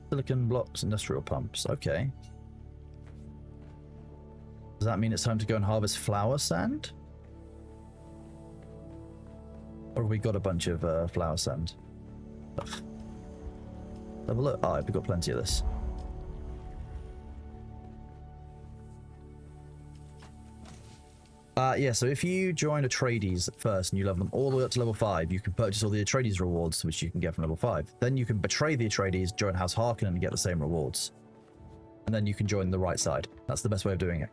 Silicon blocks, industrial pumps. Okay. Does that mean it's time to go and harvest flower sand? Or have we got a bunch of flower sand? Ugh. Have a look. Oh, we've got plenty of this. Yeah, so if you join Atreides first and you level them all the way up to level 5, you can purchase all the Atreides rewards, which you can get from level 5. Then you can betray the Atreides, join House Harkonnen and get the same rewards. And then you can join the right side. That's the best way of doing it.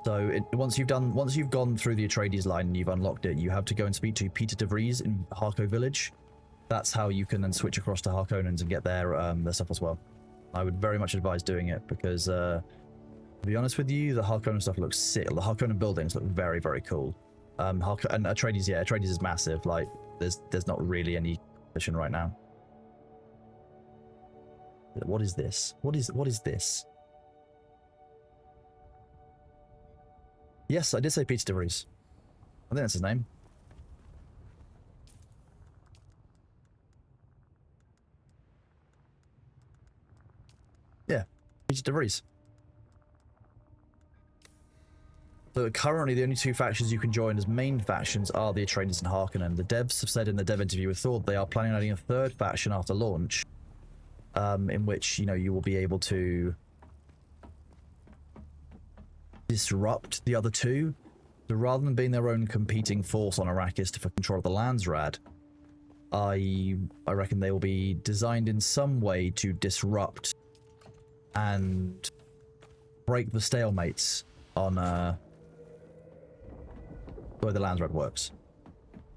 So once you've gone through the Atreides line and you've unlocked it, you have to go and speak to Peter de Vries in Harko Village. That's how you can then switch across to Harkonnens and get their stuff as well. I would very much advise doing it because, to be honest with you, the Harkonnen stuff looks sick. The Harkonnen buildings look very, very cool. And Atreides, yeah, Atreides is massive. Like, there's not really any competition right now. What is this? What is this? Yes, I did say Peter de Vries. I think that's his name. Yeah, Peter de Vries. So currently the only two factions you can join as main factions are the Atreides and Harkonnen. The devs have said in the dev interview with Thor they are planning on adding a third faction after launch, in which, you know, you will be able to disrupt the other two. So rather than being their own competing force on Arrakis for control of the Landsrad, I reckon they will be designed in some way to disrupt and break the stalemates on the way the Landsrad works.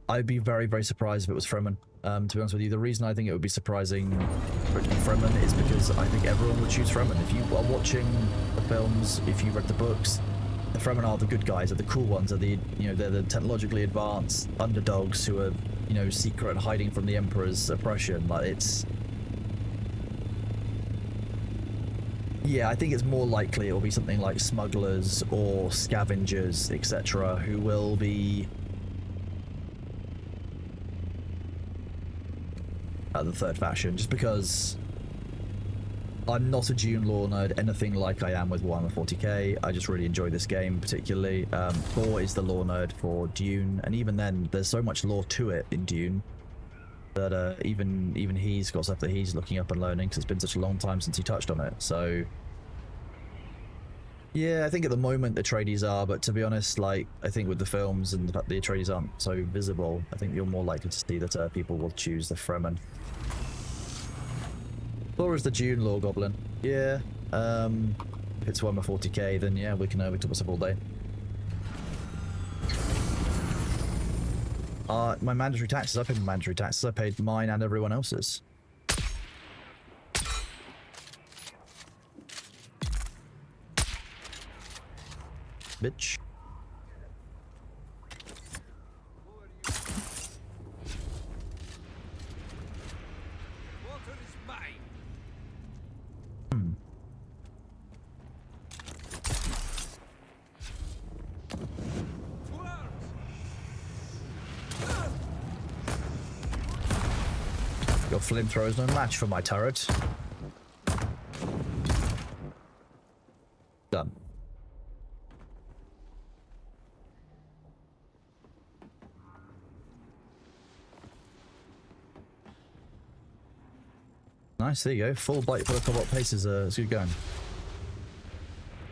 I'd be very, very surprised if it was Fremen. To be honest with you, the reason I think it would be surprising for it to be Fremen is because I think everyone would choose Fremen. If you are watching the films, if you read the books, the Fremen are the good guys, are the cool ones, are the, you know, they're the technologically advanced underdogs who are, you know, secret and hiding from the Emperor's oppression. Like, it's... yeah, I think it's more likely it will be something like smugglers or scavengers, etc., who will be the third faction, just because I'm not a Dune lore nerd anything like I am with Warhammer 40k. I just really enjoy this game particularly. Thor is the lore nerd for Dune, and even then there's so much lore to it in Dune that even he's got stuff that he's looking up and learning because it's been such a long time since he touched on it. So yeah, I think at the moment the Atreides are, but to be honest, like, I think with the films and the fact the Atreides aren't so visible, I think you're more likely to see that people will choose the Fremen. Thor is the Dune lore goblin. Yeah. If it's Warhammer 40k, then yeah, we can talk about stuff all day. My mandatory taxes. I paid my mandatory taxes. I paid mine and everyone else's. Bitch. Your flamethrower is no match for my turret. Done. Nice, there you go. Full bite for the cobalt pace is good going.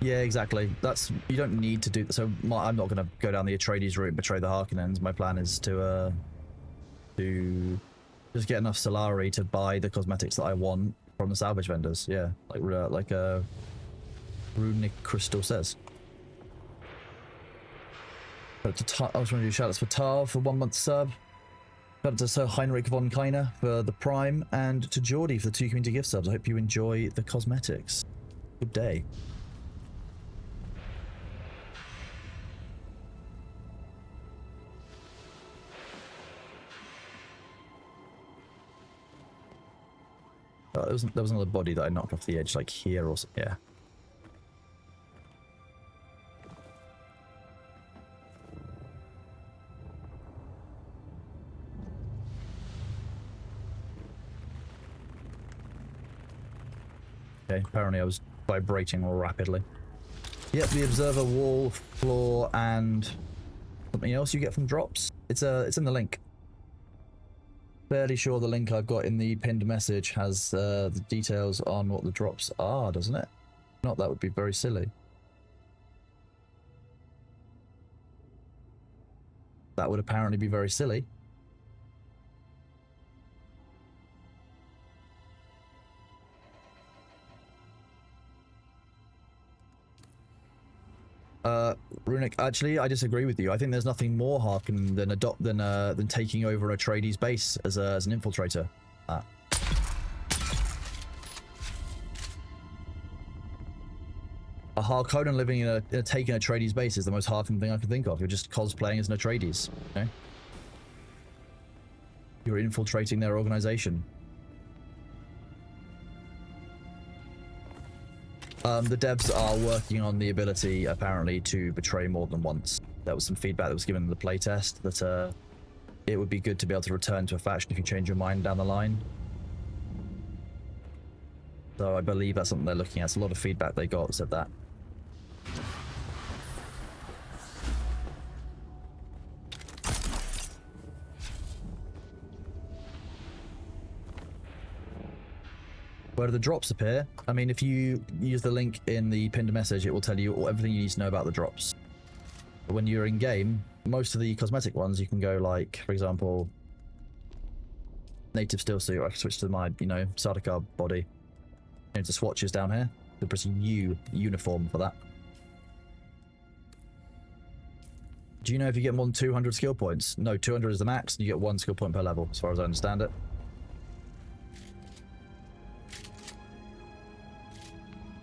Yeah, exactly. That's, you don't need to do so. I'm not going to go down the Atreides route and betray the Harkonnens. My plan is to just get enough Solari to buy the cosmetics that I want from the salvage vendors. Yeah, like Runic Crystal says. I was going to do shoutouts for Tar for 1 month sub. Shout out to Sir Heinrich von Keiner for the Prime, and to Geordie for the 2 community gift subs. I hope you enjoy the cosmetics. Good day. Oh, there was another body that I knocked off the edge, like here or something. Yeah. Okay, apparently I was vibrating rapidly. Yep, the observer wall, floor, and something else you get from drops. It's in the link. Fairly sure the link I've got in the pinned message has the details on what the drops are, doesn't it? If not, that would be very silly. That would apparently be very silly. Runic, actually, I disagree with you. I think there's nothing more Harkonnen than taking over Atreides base as an infiltrator. A Harkonnen living in a taking Atreides base is the most Harkonnen thing I can think of. You're just cosplaying as an Atreides, you know? You're infiltrating their organization. The devs are working on the ability, apparently, to betray more than once. There was some feedback that was given in the playtest that it would be good to be able to return to a faction if you change your mind down the line. So I believe that's something they're looking at. It's a lot of feedback they got that said that. Where do the drops appear? I mean, if you use the link in the pinned message, it will tell you everything you need to know about the drops. But when you're in game, most of the cosmetic ones, you can go like, for example, native steel suit. I can switch to my, Sardaukar body. The swatches down here. The press U uniform for that. Do you know if you get more than 200 skill points? No, 200 is the max, and you get 1 skill point per level, as far as I understand it.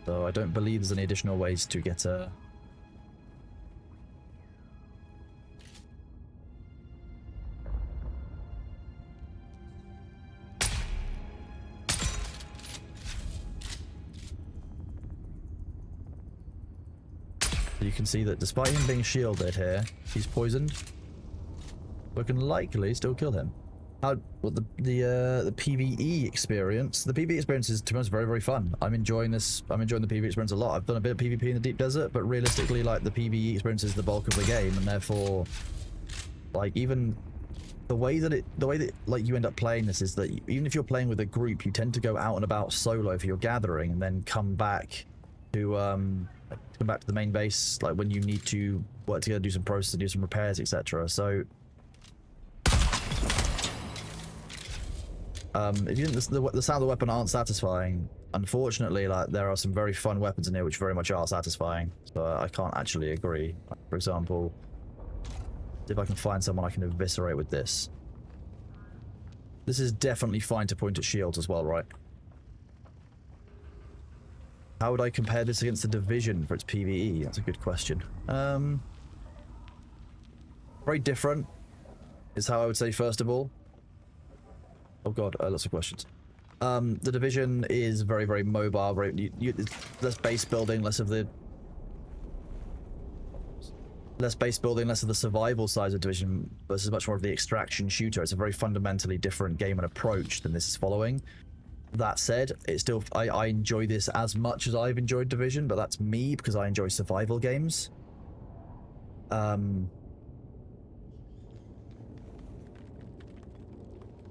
So I don't believe there's any additional ways to get a... You can see that despite him being shielded here, he's poisoned. We can likely still kill him. The PvE experience. The PvE experience is, to be honest, very, very fun. I'm enjoying this. I'm enjoying the PvE experience a lot. I've done a bit of PvP in the deep desert, but realistically, like, the PvE experience is the bulk of the game, and therefore, like, even the way that like you end up playing this is that even if you're playing with a group, you tend to go out and about solo for your gathering, and then come back to the main base, like when you need to work together, do some processes, do some repairs, etc. So. If you think the sound of the weapon aren't satisfying, unfortunately, like, there are some very fun weapons in here which very much are satisfying. So I can't actually agree. For example, See if I can find someone I can eviscerate with this. This is definitely fine to point at shields as well, right? How would I compare this against the Division for its PvE? That's a good question. Very different is how I would say, first of all. Oh god, lots of questions. The Division is very, very mobile, very, less base building, less of the survival side of Division versus much more of the extraction shooter. It's a very fundamentally different game and approach than this is following. That said, it's still, I enjoy this as much as I've enjoyed Division, but that's me because I enjoy survival games.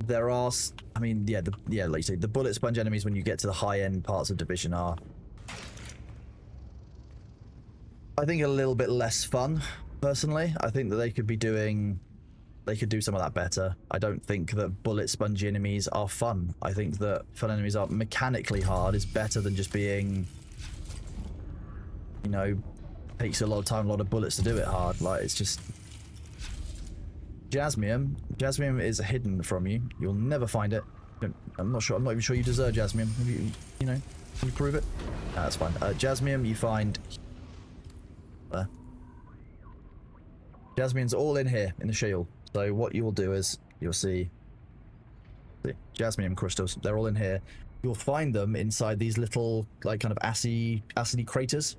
There are, I mean, yeah, like you say, the bullet sponge enemies when you get to the high-end parts of Division are, I think, a little bit less fun, personally. I think that they could do some of that better. I don't think that bullet spongy enemies are fun. I think that fun enemies are mechanically hard is better than just being, you know, takes a lot of time, a lot of bullets to do it hard. Like, it's just... Jasmium. Jasmium is hidden from you. You'll never find it. I'm not sure. I'm not even sure you deserve Jasmium. Have you, you know, can you prove it? No, that's fine. Jasmium you find... Jasmine's all in here, in the shield. So what you will do is, you'll see the Jasmium crystals. They're all in here. You'll find them inside these little, like, kind of acidy craters.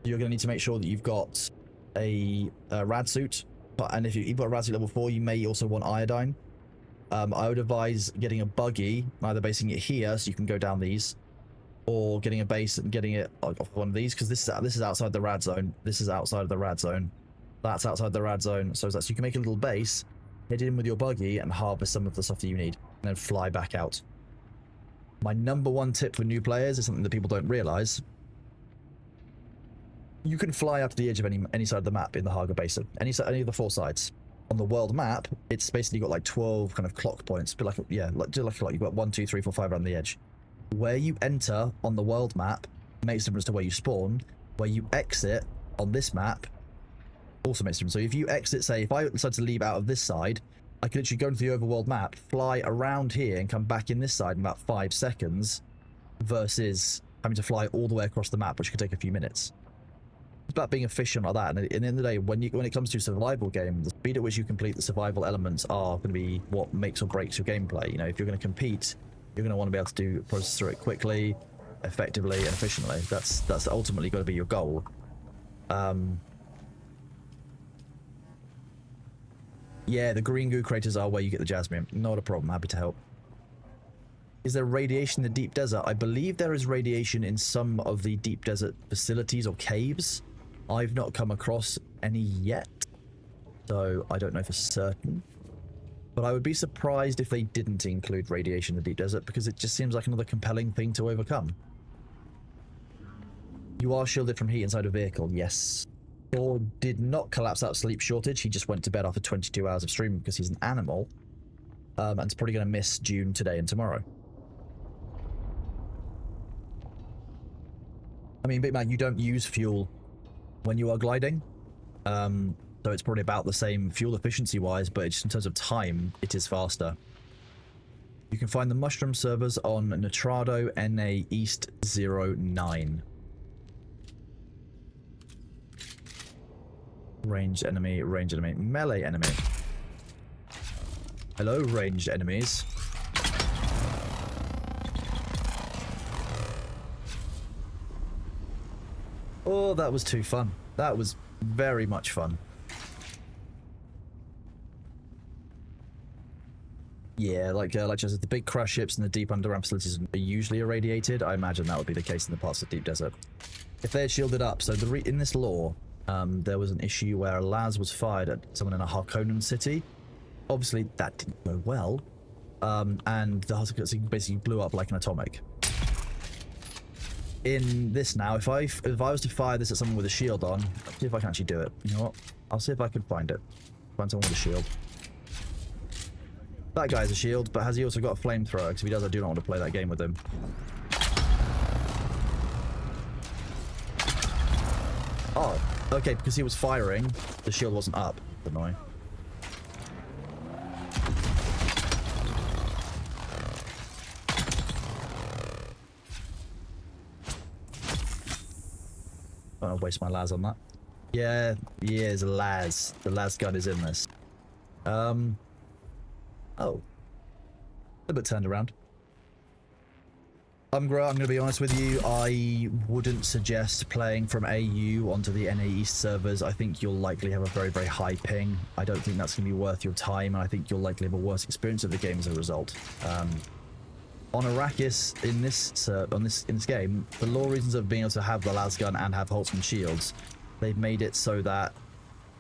You're going to need to make sure that you've got a rad suit. And if you've got a rad suit level 4, you may also want iodine. I would advise getting a buggy, either basing it here so you can go down these, or getting a base and getting it off one of these, because this is outside the rad zone. This is outside of the rad zone. That's outside the rad zone. So you can make a little base, head in with your buggy, and harvest some of the stuff that you need, and then fly back out. My #1 tip for new players is something that people don't realize. You can fly up to the edge of any side of the map in the Haga Basin, any of the 4 sides. On the world map, it's basically got like 12 kind of clock points, but like, yeah, like you've got 1, 2, 3, 4, 5 around the edge. Where you enter on the world map makes a difference to where you spawn. Where you exit on this map also makes a difference. So if you exit, say, if I decide to leave out of this side, I can literally go into the overworld map, fly around here, and come back in this side in about 5 seconds, versus having to fly all the way across the map, which could take a few minutes. It's about being efficient like that, and at the end of the day, when it comes to a survival game, the speed at which you complete the survival elements are going to be what makes or breaks your gameplay. You know, if you're going to compete, you're going to want to be able to process through it quickly, effectively, and efficiently. That's ultimately got to be your goal. Yeah, the green goo craters are where you get the jasmine. Not a problem. Happy to help. Is there radiation in the deep desert? I believe there is radiation in some of the deep desert facilities or caves. I've not come across any yet, so I don't know for certain. But I would be surprised if they didn't include radiation in the deep desert, because it just seems like another compelling thing to overcome. You are shielded from heat inside a vehicle, yes. Thor did not collapse out of sleep shortage. He just went to bed after 22 hours of streaming because he's an animal. And is probably going to miss Dune today and tomorrow. I mean, Big Mac, you don't use fuel when you are gliding. So it's probably about the same fuel efficiency-wise, but just in terms of time, it is faster. You can find the mushroom servers on Nitrado NA East 09. Ranged enemy, melee enemy. Hello, ranged enemies. Oh, that was too fun. That was very much fun. Yeah, like just the big crash ships and the deep underground facilities are usually irradiated. I imagine that would be the case in the parts of the deep desert. If they're shielded up, so in this lore, there was an issue where a las was fired at someone in a Harkonnen city. Obviously, that didn't go well, and the Harkonnen city basically blew up like an atomic. In this now, if I was to fire this at someone with a shield on, let's see if I can actually do it. You know what? I'll see if I can find it. Find someone with a shield. That guy's a shield, but has he also got a flamethrower? Because if he does, I do not want to play that game with him. Oh, okay, because he was firing, the shield wasn't up. Annoying. I don't want to waste my las on that. Yeah, there's a las. The las gun is in this. Oh. A bit turned around. I'm going to be honest with you, I wouldn't suggest playing from AU onto the NA East servers. I think you'll likely have a very, very high ping. I don't think that's going to be worth your time, and I think you'll likely have a worse experience of the game as a result. On Arrakis, in this game, for law reasons of being able to have the las gun and have Holtzman shields, they've made it so that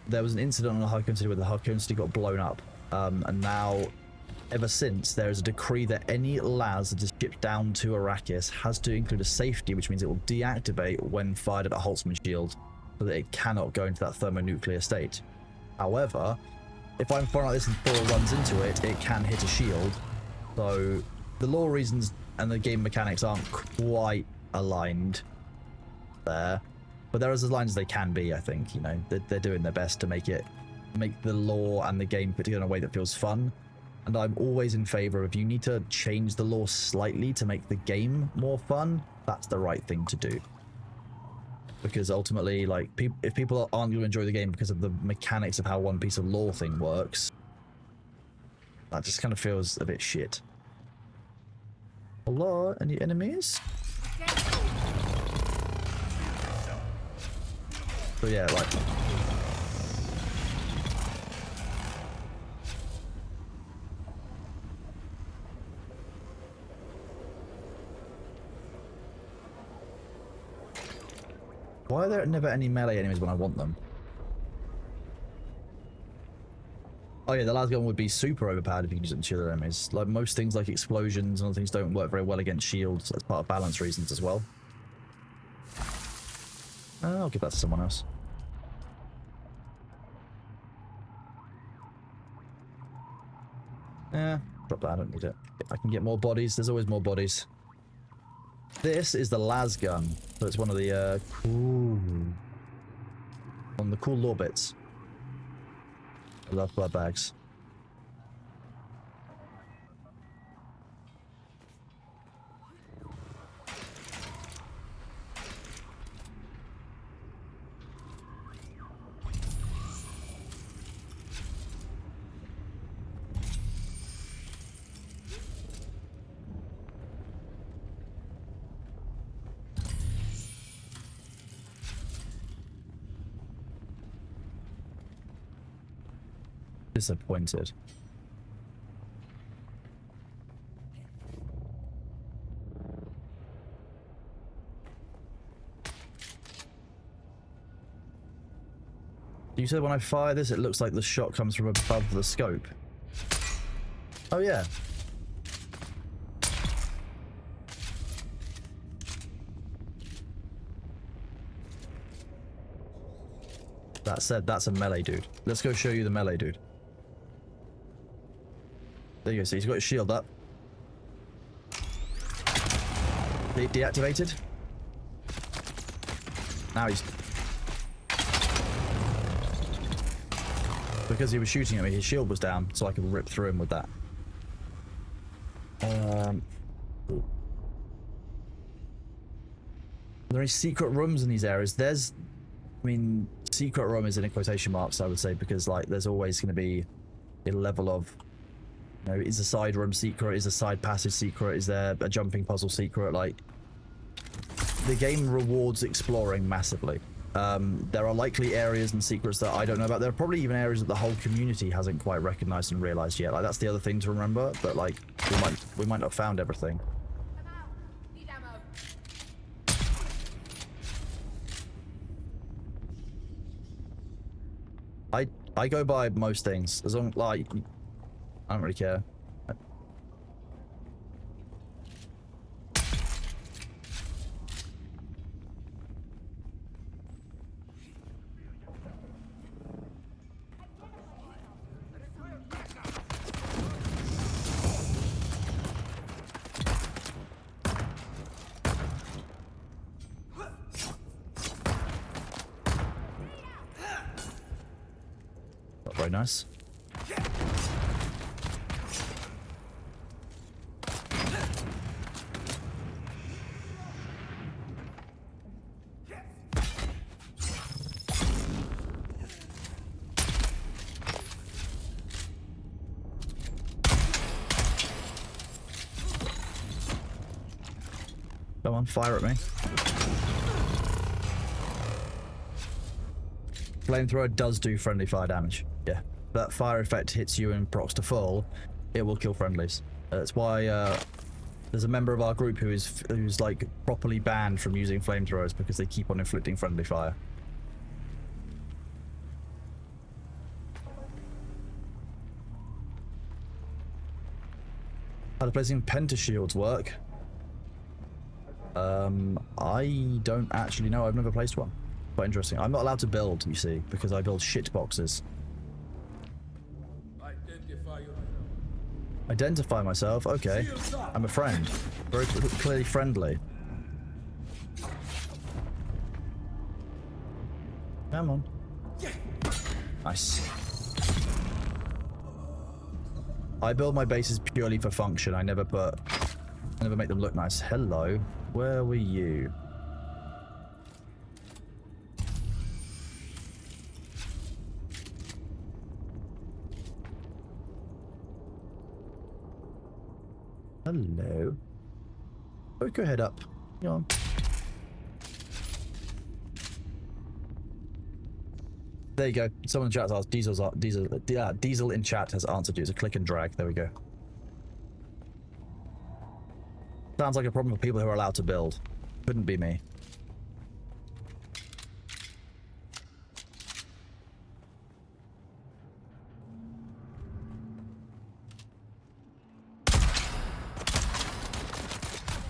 there was an incident on the Harkonnen City where the Harkonnen City got blown up, and now, ever since, there is a decree that any las that is shipped down to Arrakis has to include a safety, which means it will deactivate when fired at a Holtzman shield, so that it cannot go into that thermonuclear state. However, if I'm firing like this and Thor runs into it, it can hit a shield. So the law reasons and the game mechanics aren't quite aligned there, but they're as aligned as they can be. I think, you know, they're doing their best to make the law and the game put together in a way that feels fun. And I'm always in favor of, you need to change the law slightly to make the game more fun, that's the right thing to do. Because ultimately, like, if people aren't going to enjoy the game because of the mechanics of how one piece of law thing works, that just kind of feels a bit shit. Hello, any enemies? So yeah, like... Why are there never any melee enemies when I want them? Oh yeah, the las gun would be super overpowered if you could use it on shield enemies. Like most things like explosions and other things don't work very well against shields as part of balance reasons as well. I'll give that to someone else. Yeah, drop that, I don't need it. I can get more bodies, there's always more bodies. This is the las gun, so it's one of the cool lore bits. I love blood bags. Disappointed. You said when I fire this, it looks like the shot comes from above the scope. Oh yeah. That said, that's a melee dude. Let's go show you the melee dude. There you go, so he's got his shield up. Deactivated. Now he's... Because he was shooting at me, his shield was down, so I could rip through him with that. Are there any secret rooms in these areas? There's... I mean, secret room is in quotation marks, I would say, because, like, there's always going to be a level of... You know, is a side room secret? Is a side passage secret? Is there a jumping puzzle secret? Like, the game rewards exploring massively. There are likely areas and secrets that I don't know about. There are probably even areas that the whole community hasn't quite recognized and realized yet. Like, that's the other thing to remember. But like, we might not have found everything. I go by most things as long like I don't really care. Very nice. Come on, fire at me. Flamethrower does do friendly fire damage. Yeah. That fire effect hits you and procs to full, it will kill friendlies. That's why there's a member of our group who's like properly banned from using flamethrowers because they keep on inflicting friendly fire. How do placing pentashields work? I don't actually know. I've never placed one. Quite interesting. I'm not allowed to build, you see, because I build shit boxes. Identify myself? Okay. I'm a friend. Very clearly friendly. Come on. Nice. I build my bases purely for function. I never make them look nice. Hello. Where were you? Hello. Poke your head up. Come on. There you go. Someone in chat has asked. Diesel in chat has answered you. It's a click and drag. There we go. Sounds like a problem for people who are allowed to build. Couldn't be me.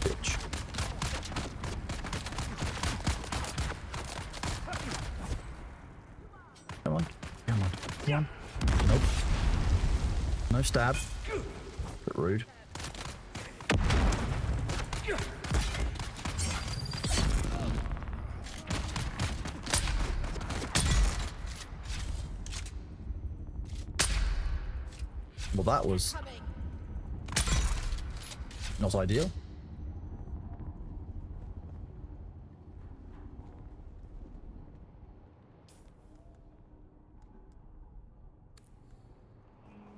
Bitch. Come on. Come on. Come on. Nope. No stab. Bit rude. Well, that was not ideal.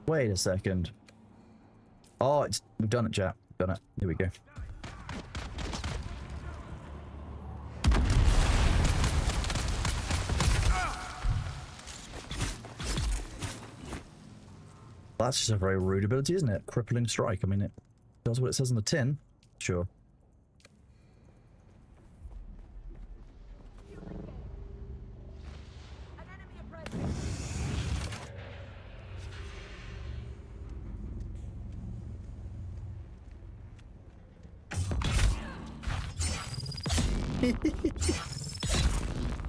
Wait a second. Oh, we've done it, chat. Done it. Here we go. That's just a very rude ability, isn't it? Crippling strike. I mean, it does what it says on the tin. Sure.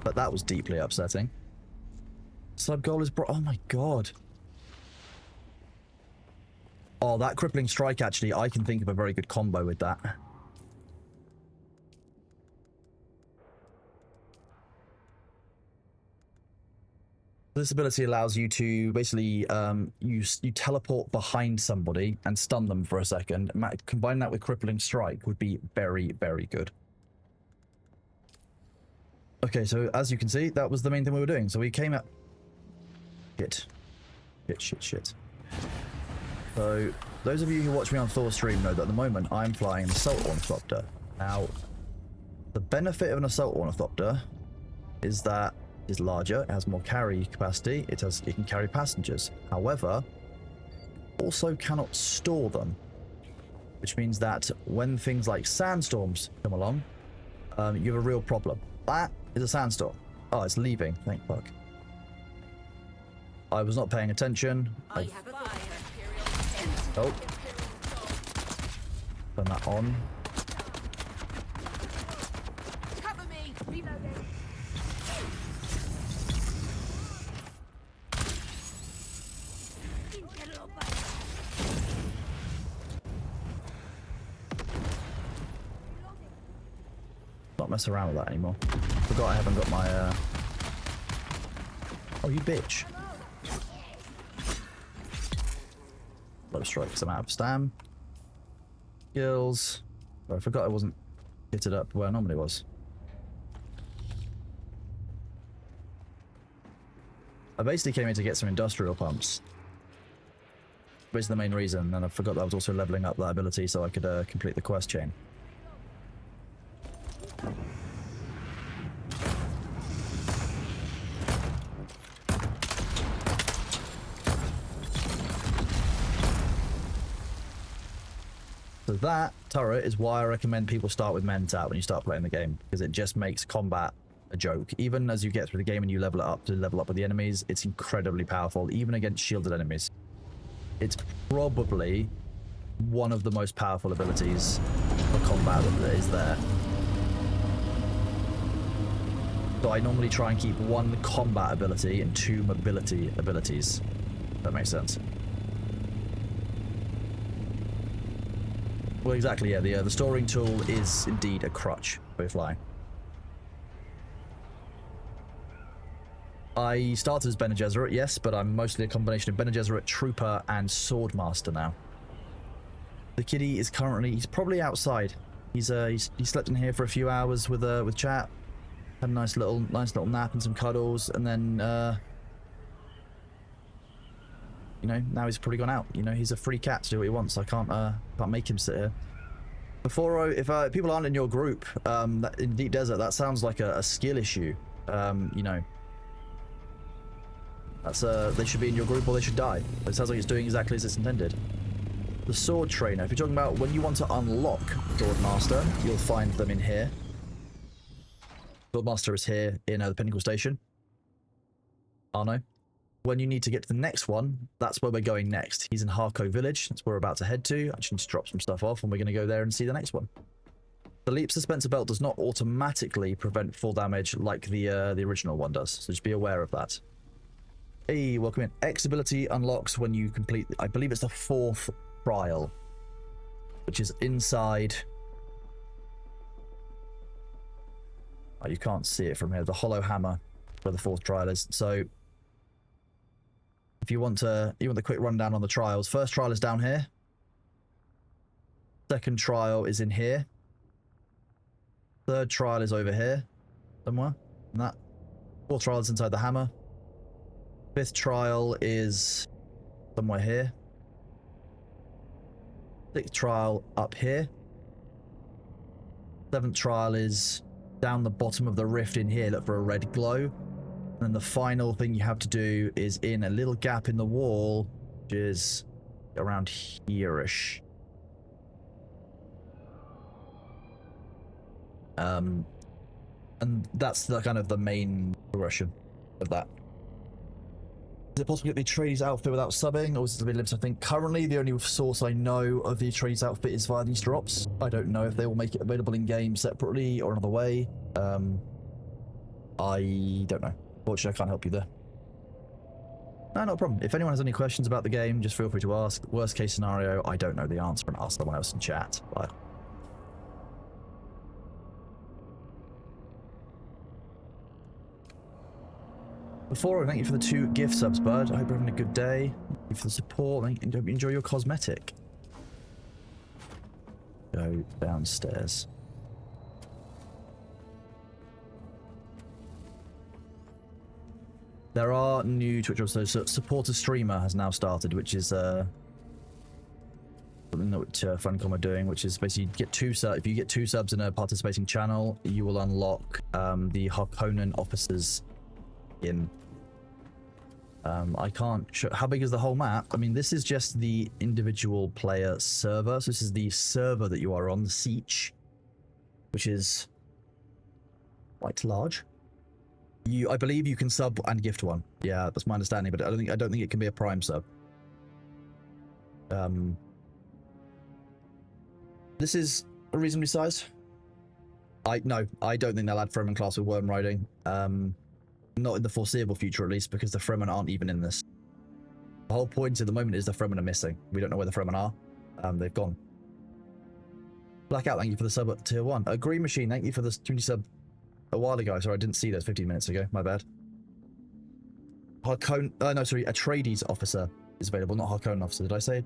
But that was deeply upsetting. Sub goal is oh my god. Oh, that crippling strike, actually, I can think of a very good combo with that. This ability allows you to basically you teleport behind somebody and stun them for a second. Combine that with crippling strike would be very, very good. Okay, so as you can see, that was the main thing we were doing. So we came at shit. So those of you who watch me on Thor stream know that at the moment I'm flying an assault ornithopter. Now, the benefit of an assault ornithopter is that it's larger, it has more carry capacity, it can carry passengers. However, also cannot store them, which means that when things like sandstorms come along, you have a real problem. That is a sandstorm. Oh, it's leaving. Thank fuck. I was not paying attention. Oh. Turn that on. Cover me. Reloading. Not mess around with that anymore. Forgot I haven't got my Oh, you bitch. Low strike because I'm out of stam. Skills. Oh, I forgot I wasn't kitted up where I normally was. I basically came here to get some industrial pumps. Which is the main reason, and I forgot that I was also leveling up that ability so I could complete the quest chain. So that turret is why I recommend people start with Mentat when you start playing the game, because it just makes combat a joke. Even as you get through the game and you level it up to level up with the enemies, it's incredibly powerful, even against shielded enemies. It's probably one of the most powerful abilities for combat that is there. So I normally try and keep one combat ability and 2 mobility abilities. If that makes sense. Well, exactly, yeah. The storing tool is indeed a crutch for flying. I started as Bene Gesserit, yes, but I'm mostly a combination of Bene Gesserit, Trooper, and Swordmaster now. The kiddie is currently, he's probably outside. He slept in here for a few hours with chat, had a nice little nap and some cuddles, and then you know, now he's probably gone out. You know, he's a free cat to do what he wants. I can't make him sit here. Before, if people aren't in your group, in Deep Desert, that sounds like a skill issue. You know. That's they should be in your group or they should die. It sounds like it's doing exactly as it's intended. The Sword Trainer. If you're talking about when you want to unlock Swordmaster, you'll find them in here. Swordmaster is here in the Pinnacle Station. Arno. When you need to get to the next one, that's where we're going next. He's in Harco Village. That's where we're about to head to. I just need to drop some stuff off and we're going to go there and see the next one. The Leap Suspensor Belt does not automatically prevent full damage like the original one does. So just be aware of that. Hey, welcome in. X ability unlocks when you complete, I believe it's the 4th trial, which is inside. Oh, you can't see it from here. The Hollow Hammer, where the 4th trial is. So, if you want the quick rundown on the trials, first trial is down here. Second trial is in here. Third trial is over here, somewhere. And that 4th trial is inside the hammer. 5th trial is somewhere here. 6th trial up here. 7th trial is down the bottom of the rift in here. Look for a red glow. And then the final thing you have to do is in a little gap in the wall, which is around here-ish. And that's the kind of the main progression of that. Is it possible to get the Atreides outfit without subbing, or is it a bit limited? I think currently the only source I know of the Atreides outfit is via these drops. I don't know if they will make it available in game separately or another way. I don't know. Fortunately, I can't help you there. No, not a problem. If anyone has any questions about the game, just feel free to ask. Worst case scenario, I don't know the answer and ask someone else in chat. Bye. Before, thank you for the 2 gift subs, bud. I hope you're having a good day. Thank you for the support. And hope you enjoy your cosmetic. Go downstairs. There are new Twitch also, so Support a Streamer has now started, which is something that Funcom are doing, which is basically get 2 subs. If you get 2 subs in a participating channel, you will unlock the Harkonnen officers in. I can't show. How big is the whole map? I mean, this is just the individual player server. So this is the server that you are on, the Siege, which is quite large. I believe you can sub and gift one. Yeah, that's my understanding, but I don't think it can be a prime sub. This is a reasonably sized. No, I don't think they'll add Fremen class with worm riding. Not in the foreseeable future, at least, because the Fremen aren't even in this. The whole point at the moment is the Fremen are missing. We don't know where the Fremen are. They've gone. Blackout, thank you for the sub at tier 1. Green Machine, thank you for the 20 sub a while ago. Sorry, I didn't see those 15 minutes ago. My bad. Atreides officer is available, not Harkonnen officer. Did I say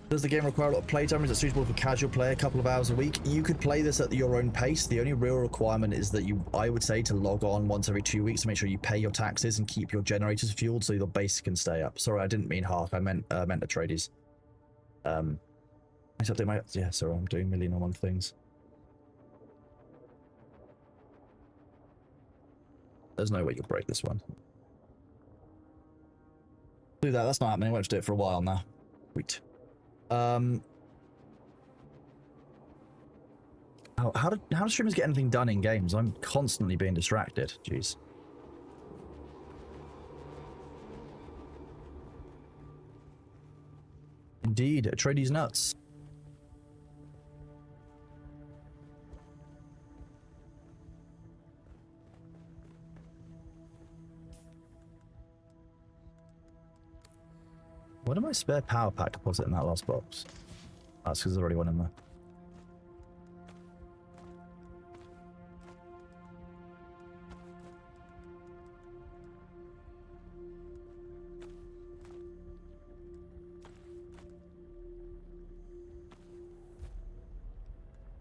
Does the game require a lot of playtime? Is it suitable for casual play, a couple of hours a week? You could play this at your own pace. The only real requirement is that I would say, to log on once every 2 weeks to make sure you pay your taxes and keep your generators fueled so your base can stay up. Sorry, I didn't mean Hark. I meant Atreides. Except yeah, sorry, I'm doing 1,000,001 things. There's no way you'll break this one. Do that. That's not happening. I won't do it for a while now. Wait. How do streamers get anything done in games? I'm constantly being distracted. Jeez. Indeed, Atreides nuts. What am I spare power pack deposit in that last box? That's because there's already one in there.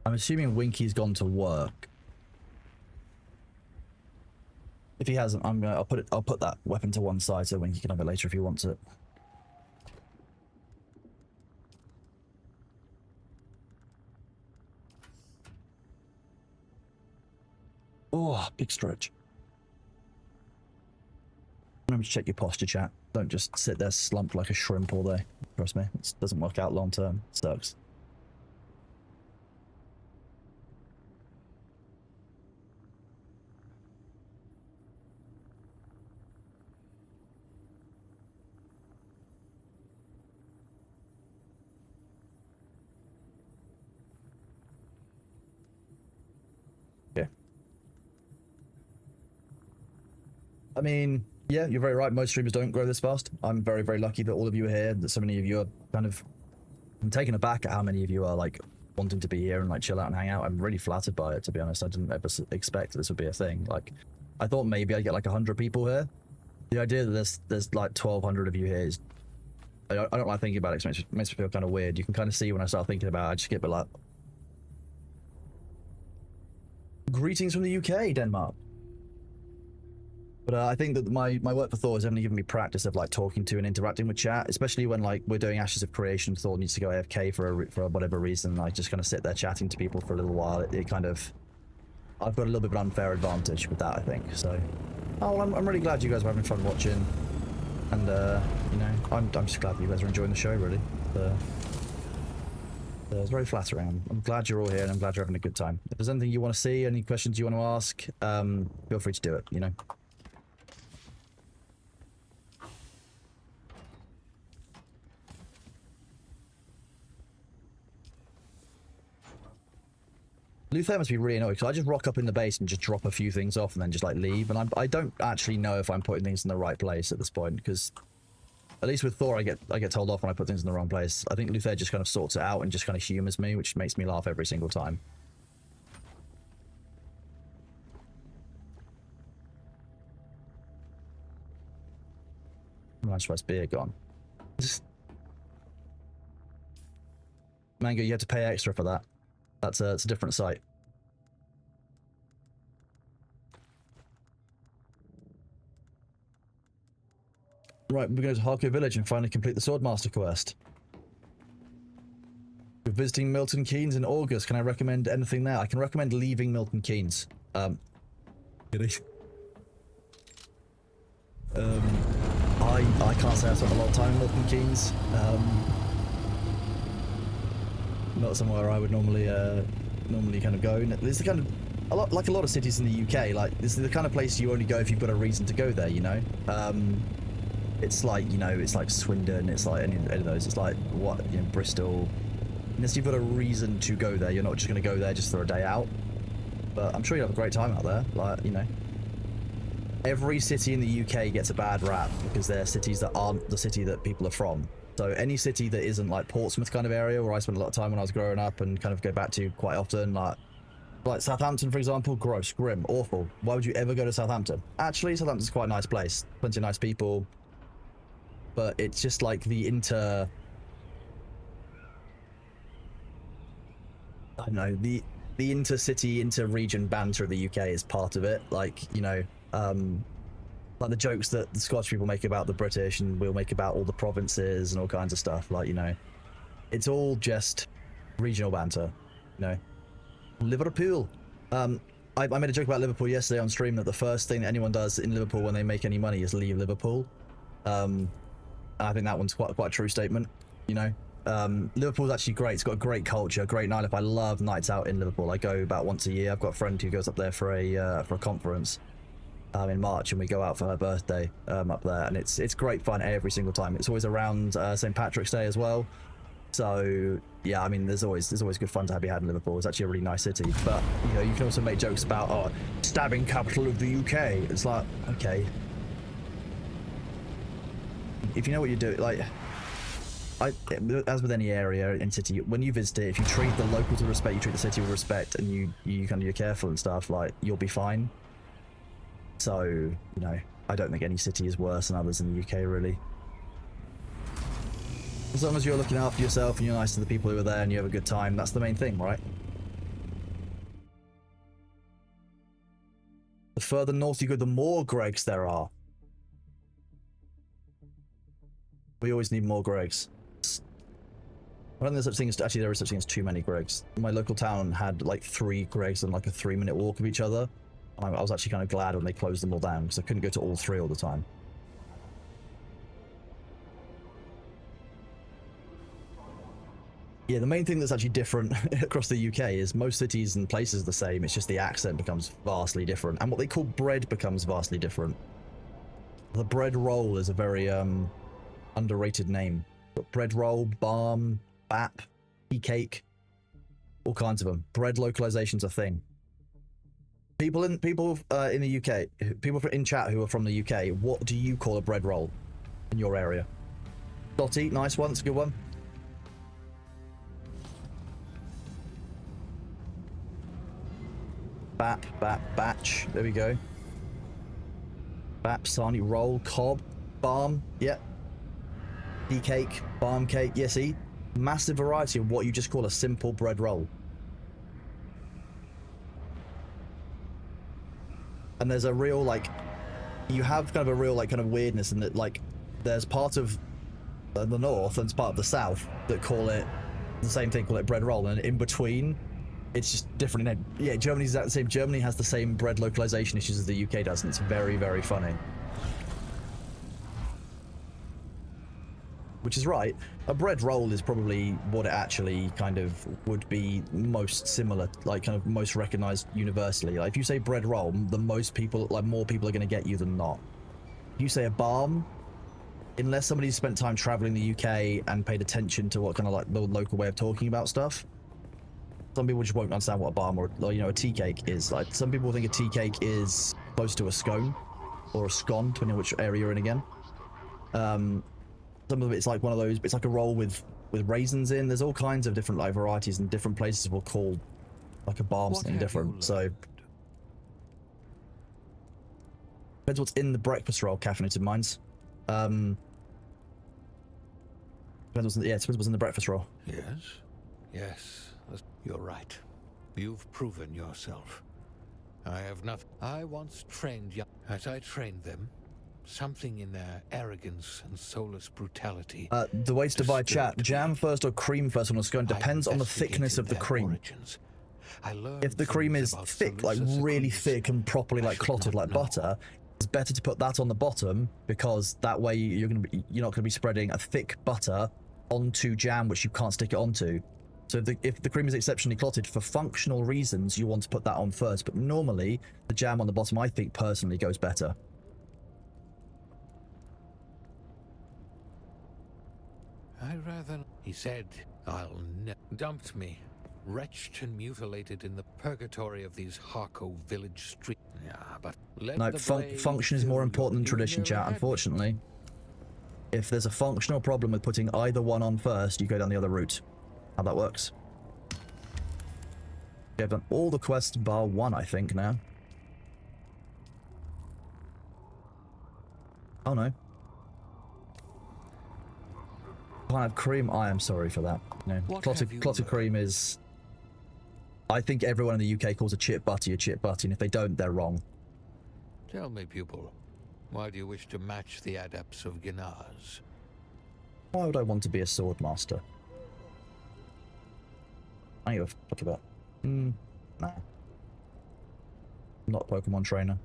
I'm assuming Winky's gone to work. If he hasn't, I'll put that weapon to one side so Winky can have it later if he wants it. Oh, big stretch. Remember to check your posture, chat. Don't just sit there slumped like a shrimp all day. Trust me, it doesn't work out long term. It sucks. I mean, yeah, you're very right. Most streamers don't grow this fast. I'm very, very lucky that all of you are here, that so many of you are kind of... I'm taken aback at how many of you are, like, wanting to be here and, like, chill out and hang out. I'm really flattered by it, to be honest. I didn't ever expect this would be a thing. Like, I thought maybe I'd get, like, 100 people here. The idea that there's like, 1,200 of you here is... I don't like thinking about it, because it makes me feel kind of weird. You can kind of see when I start thinking about it, I just get a bit like... Greetings from the UK, Denmark. But I think that my work for Thor has only given me practice of like talking to and interacting with chat, especially when like we're doing Ashes of Creation. Thor needs to go AFK for whatever reason. I just kind of sit there chatting to people for a little while. It kind of, I've got a little bit of an unfair advantage with that, I think. So, oh, well, I'm really glad you guys are having fun watching, and you know, I'm just glad that you guys are enjoying the show. Really, it's very flattering. I'm glad you're all here, and I'm glad you're having a good time. If there's anything you want to see, any questions you want to ask, feel free to do it. You know. Luther must be really annoyed because I just rock up in the base and just drop a few things off and then just like leave, and I don't actually know if I'm putting things in the right place at this point, because at least with Thor I get told off when I put things in the wrong place. I think Luther just kind of sorts it out and just kind of humors me, which makes me laugh every single time. I'm surprised beer gone. Mango, you have to pay extra for that. It's a different site. Right, we're going to Harko Village and finally complete the Swordmaster quest. We're visiting Milton Keynes in August. Can I recommend anything there? I can recommend leaving Milton Keynes. I can't say I've spent a lot of time in Milton Keynes. Not somewhere I would normally kind of go. This is the kind of like a lot of cities in the UK. Like this is the kind of place you only go if you've got a reason to go there. You know, it's like it's like Swindon. It's like any of those. It's like Bristol. Unless you've got a reason to go there, you're not just going to go there just for a day out. But I'm sure you'll have a great time out there. Like every city in the UK gets a bad rap because they're cities that aren't the city that people are from. So any city that isn't like Portsmouth kind of area where I spent a lot of time when I was growing up and kind of go back to quite often, like Like Southampton, for example, gross, grim, awful. Why would you ever go to Southampton? Actually, Southampton's quite a nice place. Plenty of nice people. But it's just like the I don't know, the intercity, inter-region banter of the UK is part of it. Like, you know, like the jokes that the Scottish people make about the British and we'll make about all the provinces and all kinds of stuff. Like, you know, it's all just regional banter, you know. Liverpool. I made a joke about Liverpool yesterday on stream that the first thing that anyone does in Liverpool when they make any money is leave Liverpool. And I think that one's quite a true statement, you know. Liverpool's actually great. It's got a great culture, great nightlife. I love nights out in Liverpool. I go about once a year. I've got a friend who goes up there for a conference in March, and we go out for her birthday up there, and it's great fun every single time. It's always around St. Patrick's Day as well. So yeah, I mean, there's always good fun to be had in Liverpool. It's actually a really nice city. But you know, you can also make jokes about, oh, stabbing capital of the UK. It's like, okay, if you know what you're doing, like, as with any area and city, when you visit it, if you treat the locals with respect, you treat the city with respect, and you kind of, you're careful and stuff, like, you'll be fine. So, you know, I don't think any city is worse than others in the UK, really. As long as you're looking after yourself and you're nice to the people who are there and you have a good time, that's the main thing, right? The further north you go, the more Gregs there are. We always need more Gregs. I don't think there's such thing as, actually there is such thing as too many Gregs. My local town had like 3 Gregs and like a 3-minute walk of each other. I was actually kind of glad when they closed them all down because I couldn't go to all 3 all the time. Yeah, the main thing that's actually different across the UK is most cities and places are the same. It's just the accent becomes vastly different, and what they call bread becomes vastly different. The bread roll is a very underrated name. But bread roll, balm, bap, tea cake, all kinds of them. Bread localization's a thing. People in the UK, people in chat who are from the UK, what do you call a bread roll in your area? Dotty, nice one, it's a good one. Bap, batch, there we go. Bap, sarnie, roll, cob, balm, yep. Tea cake, balm cake, yeah, see? Massive variety of what you just call a simple bread roll. And there's a real, like, you have kind of a real, like, kind of weirdness in that, like, there's part of the north and part of the south that call it the same thing, call it bread roll, and in between, it's just different in name. Yeah, Germany's exactly the same. Germany has the same bread localization issues as the UK does, and it's very, very funny. Which is right. A bread roll is probably what it actually kind of would be most similar, like kind of most recognized universally. Like if you say bread roll, the most people, like more people are going to get you than not. If you say a balm, unless somebody's spent time traveling the UK and paid attention to what kind of like the local way of talking about stuff, some people just won't understand what a balm or you know, a tea cake is. Like some people think a tea cake is close to a scone or a scone, depending on which area you're in again. Some of it's like one of those, it's like a roll with raisins in. There's all kinds of different like varieties, and different places will call like a balm something different. So depends what's in the breakfast roll, caffeinated minds. Depends what's in, yeah, it depends what's in the breakfast roll. Yes, you're right. You've proven yourself. I have not. I once trained young. As I trained them, something in their arrogance and soulless brutality. The way to divide chat, jam first or cream first on a scone depends on the thickness of the cream. If the cream is thick, like really thick and properly like clotted like butter, it's better to put that on the bottom, because that way you're not gonna be spreading a thick butter onto jam which you can't stick it onto. So if the cream is exceptionally clotted, for functional reasons you want to put that on first, but normally the jam on the bottom I think personally goes better. I'd rather... He said, I'll dumped me, wretched and mutilated in the purgatory of these Harco village streets. Yeah, but... No, function is more important than tradition, chat, unfortunately. If there's a functional problem with putting either one on first, you go down the other route. How that works. I've done all the quests bar one, I think, now. Oh no. Can't have cream? I am sorry for that. No. What Clotted have you cream is... I think everyone in the UK calls a chip butty, and if they don't, they're wrong. Tell me, pupil, why do you wish to match the adepts of Ginaz? Why would I want to be a sword master? I ain't give a fuck about. Nah. I'm not a Pokemon trainer.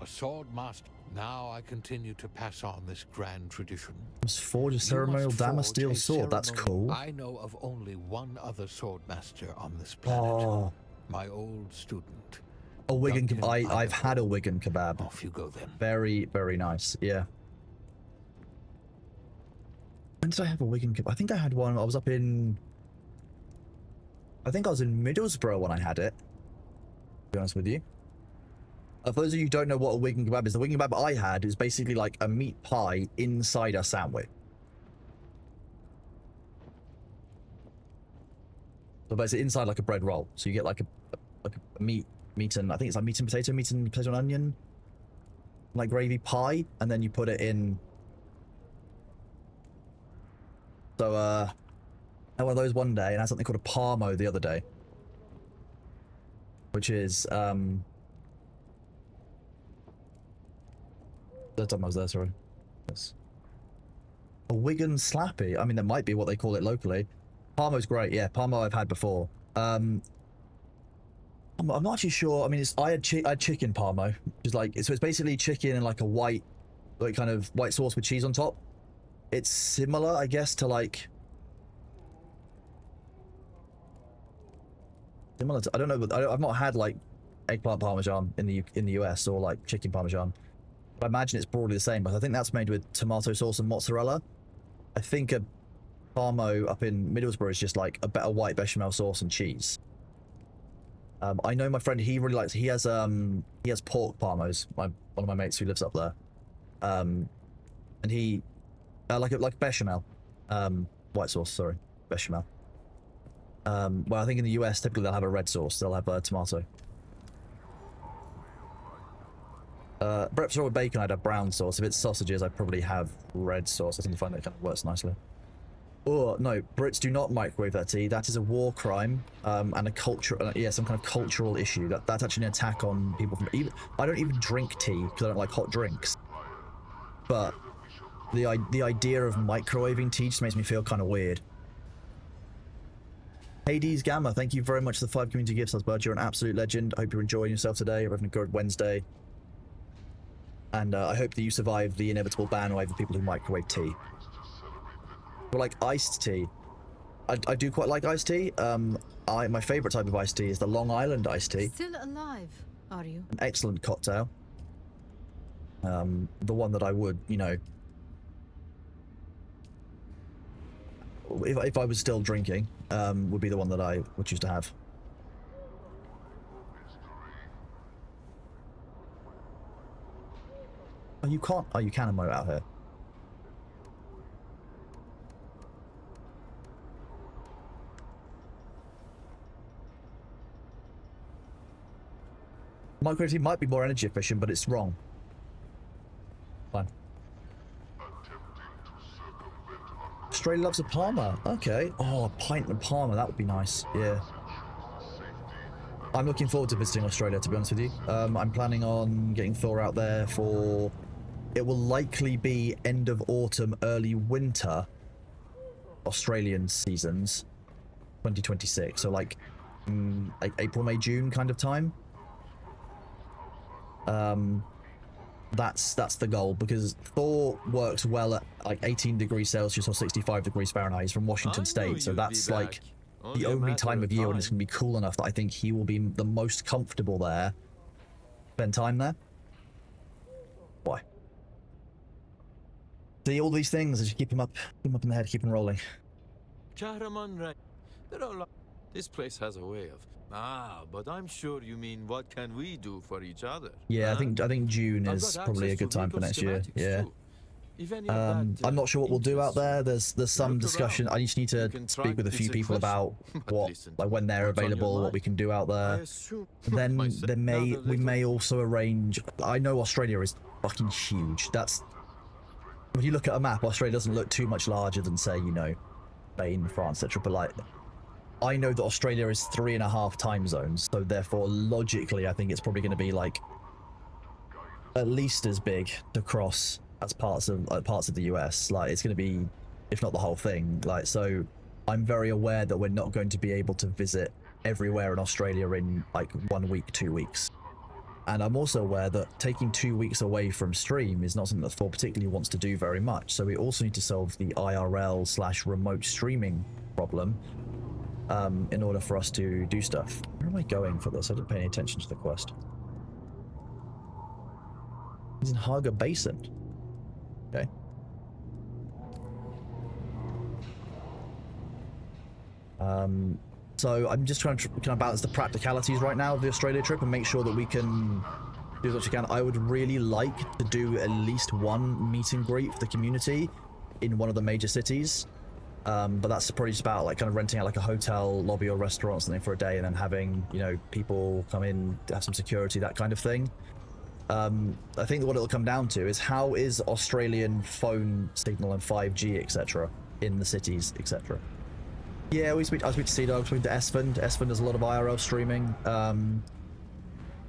A sword master. Now I continue to pass on this grand tradition. Let's forge a You ceremonial must Damasteel forge a sword. That's ceremonial- cool. I know of only one other sword master on this planet. Oh, My old student. a Wigan Duncan kebab. I've Idaho. had a Wigan kebab. Off you go then. Very, very nice. Yeah. When did I have a Wigan kebab? I think I had one. I was up in... I think I was in Middlesbrough when I had it. To be honest with you. For those of you who don't know what a Wigan kebab is, the Wigan kebab I had is basically like a meat pie inside a sandwich. So basically inside like a bread roll. So you get like a meat and I think it's like meat and potato and onion, like gravy pie, and then you put it in. So I had one of those one day, and I had something called a parmo the other day, which is the time I was there, sorry. Yes. A Wigan Slappy. I mean, that might be what they call it locally. Parmo's great, yeah. Parmo I've had before. I'm not actually sure. I mean, I had chicken parmo, which is like, so it's basically chicken and like a white, like kind of white sauce with cheese on top. It's similar, I guess, to like similar to, I don't know, but I've not had like eggplant parmesan in the US or like chicken parmesan. But I imagine it's broadly the same, but I think that's made with tomato sauce and mozzarella. I think a parmo up in Middlesbrough is just like a better white bechamel sauce and cheese. I know my friend, he really likes, he has pork parmos, one of my mates who lives up there. And he, like bechamel, white sauce, sorry, bechamel. Well, I think in the US, typically they'll have a red sauce, they'll have tomato. Breakfast roll with bacon, I'd have brown sauce. If it's sausages, I'd probably have red sauce. I tend to find that kind of works nicely. Oh, no, Brits do not microwave their tea. That is a war crime, and a culture, yeah, some kind of cultural issue. That's actually an attack on people from, I don't even drink tea because I don't like hot drinks. But the idea of microwaving tea just makes me feel kind of weird. Hades Gamma, thank you very much for the 5 community gifts, Bud. You're an absolute legend. I hope you're enjoying yourself today. We're having a good Wednesday. And I hope that you survive the inevitable ban over people who microwave tea. But like iced tea, I do quite like iced tea. My favorite type of iced tea is the Long Island iced tea. Still alive, are you? An excellent cocktail. The one that I would, you know, if I was still drinking, would be the one that I would choose to have. Oh, you can't. Oh, you can emote out here. Microwave tea might be more energy efficient, but it's wrong. Fine. Australia loves a Palmer. Okay. Oh, a pint of Palmer. That would be nice. Yeah. I'm looking forward to visiting Australia, to be honest with you. I'm planning on getting Thor out there for... It will likely be end of autumn, early winter Australian seasons, 2026. So like April, May, June kind of time. That's the goal, because Thor works well at like 18 degrees Celsius or 65 degrees Fahrenheit. He's from Washington State, so that's like the only time of year when it's going to be cool enough that I think he will be the most comfortable there. Spend time there. Why? See, all these things, just keep him up in the head, keep him rolling. This place has a way of... but I'm sure you mean what can we do for each other? Yeah, huh? I think June I've is got probably a access good to time for vehicle next year. schematics Yeah. too. If any of that, I'm not sure what we'll do out interests there. you, There's some look discussion. around. I just need You to can try. speak with a It's few a people question, about but what, listen, like when they're what's on your available, what mind? we can do out I there. assume Then myself. there Now may the we little- may also arrange. I know Australia is fucking huge. That's when you look at a map, Australia doesn't look too much larger than, say, you know, Spain, France, etc. But like, I know that Australia is 3.5 time zones, so therefore logically, I think it's probably going to be like at least as big to cross as parts of the US. Like, it's going to be, if not the whole thing. Like, so I'm very aware that we're not going to be able to visit everywhere in Australia in like 1 week, 2 weeks. And I'm also aware that taking 2 weeks away from stream is not something that Thor particularly wants to do very much. So we also need to solve the IRL/remote streaming problem in order for us to do stuff. Where am I going for this? I didn't pay any attention to the quest. He's in Haga Basin. Okay. So I'm just trying to kind of balance the practicalities right now of the Australia trip and make sure that we can do as much as we can. I would really like to do at least one meet and greet for the community in one of the major cities. But that's probably just about like kind of renting out like a hotel lobby or restaurant or something for a day and then having, you know, people come in, have some security, that kind of thing. I think what it'll come down to is how is Australian phone signal and 5G, etc. in the cities, etc. Yeah, I speak to Sea-Dog, speak to Esfand. Esfand does a lot of IRL streaming.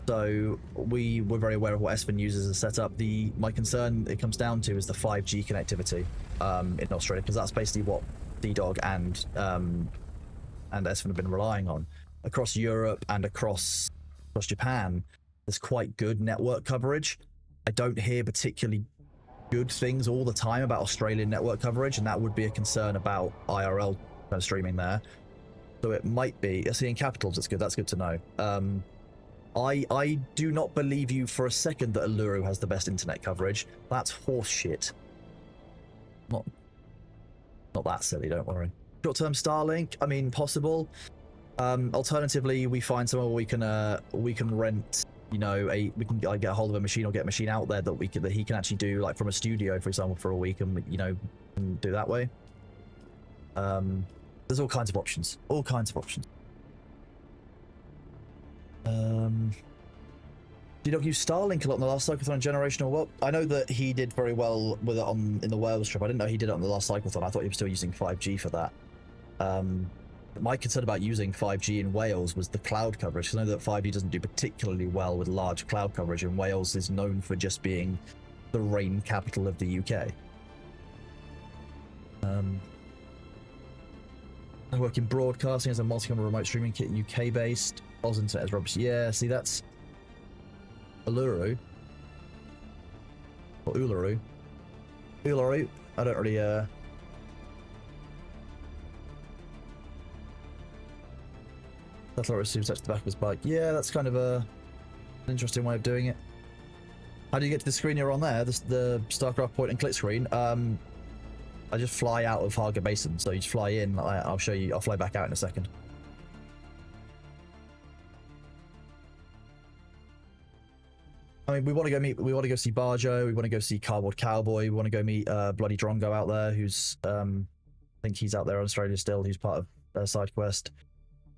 So we're very aware of what Esfand uses as a setup. My concern it comes down to is the 5G connectivity in Australia, because that's basically what Sea-Dog and Esfand have been relying on. Across Europe and across Japan, there's quite good network coverage. I don't hear particularly good things all the time about Australian network coverage, and that would be a concern about IRL kind of streaming there. So it might be, I see in capitals, it's good, that's good to know. I do not believe you for a second that Uluru has the best internet coverage. That's horse shit. Not that silly, don't worry. Short-term Starlink, I mean, possible. Alternatively, we find somewhere where we can rent, you know, we can get a hold of a machine or get a machine out there that he can actually do, like from a studio, for example, for a week, and, you know, and do that way. There's all kinds of options. All kinds of options. Did you use Starlink a lot in the last cyclethon generational? Well, I know that he did very well with it in the Wales trip. I didn't know he did it on the last cyclethon. I thought he was still using 5G for that. My concern about using 5G in Wales was the cloud coverage, because I know that 5G doesn't do particularly well with large cloud coverage, and Wales is known for just being the rain capital of the UK. I work in broadcasting as a multi-camera remote streaming kit, UK-based. Oz Internet as rubbish. Yeah, see, that's Uluru. Or Uluru. Uluru. I don't really, Satellite receives touch the back of his bike. Yeah, that's kind of an interesting way of doing it. How do you get to the screen you're on there? The StarCraft point and click screen. I just fly out of Haga Basin, so you just fly in. I'll show you. I'll fly back out in a second. I mean, we want to go see Barjo. We want to go see Cardboard Cowboy. We want to go meet Bloody Drongo out there, who's I think he's out there in Australia still. He's part of side quest.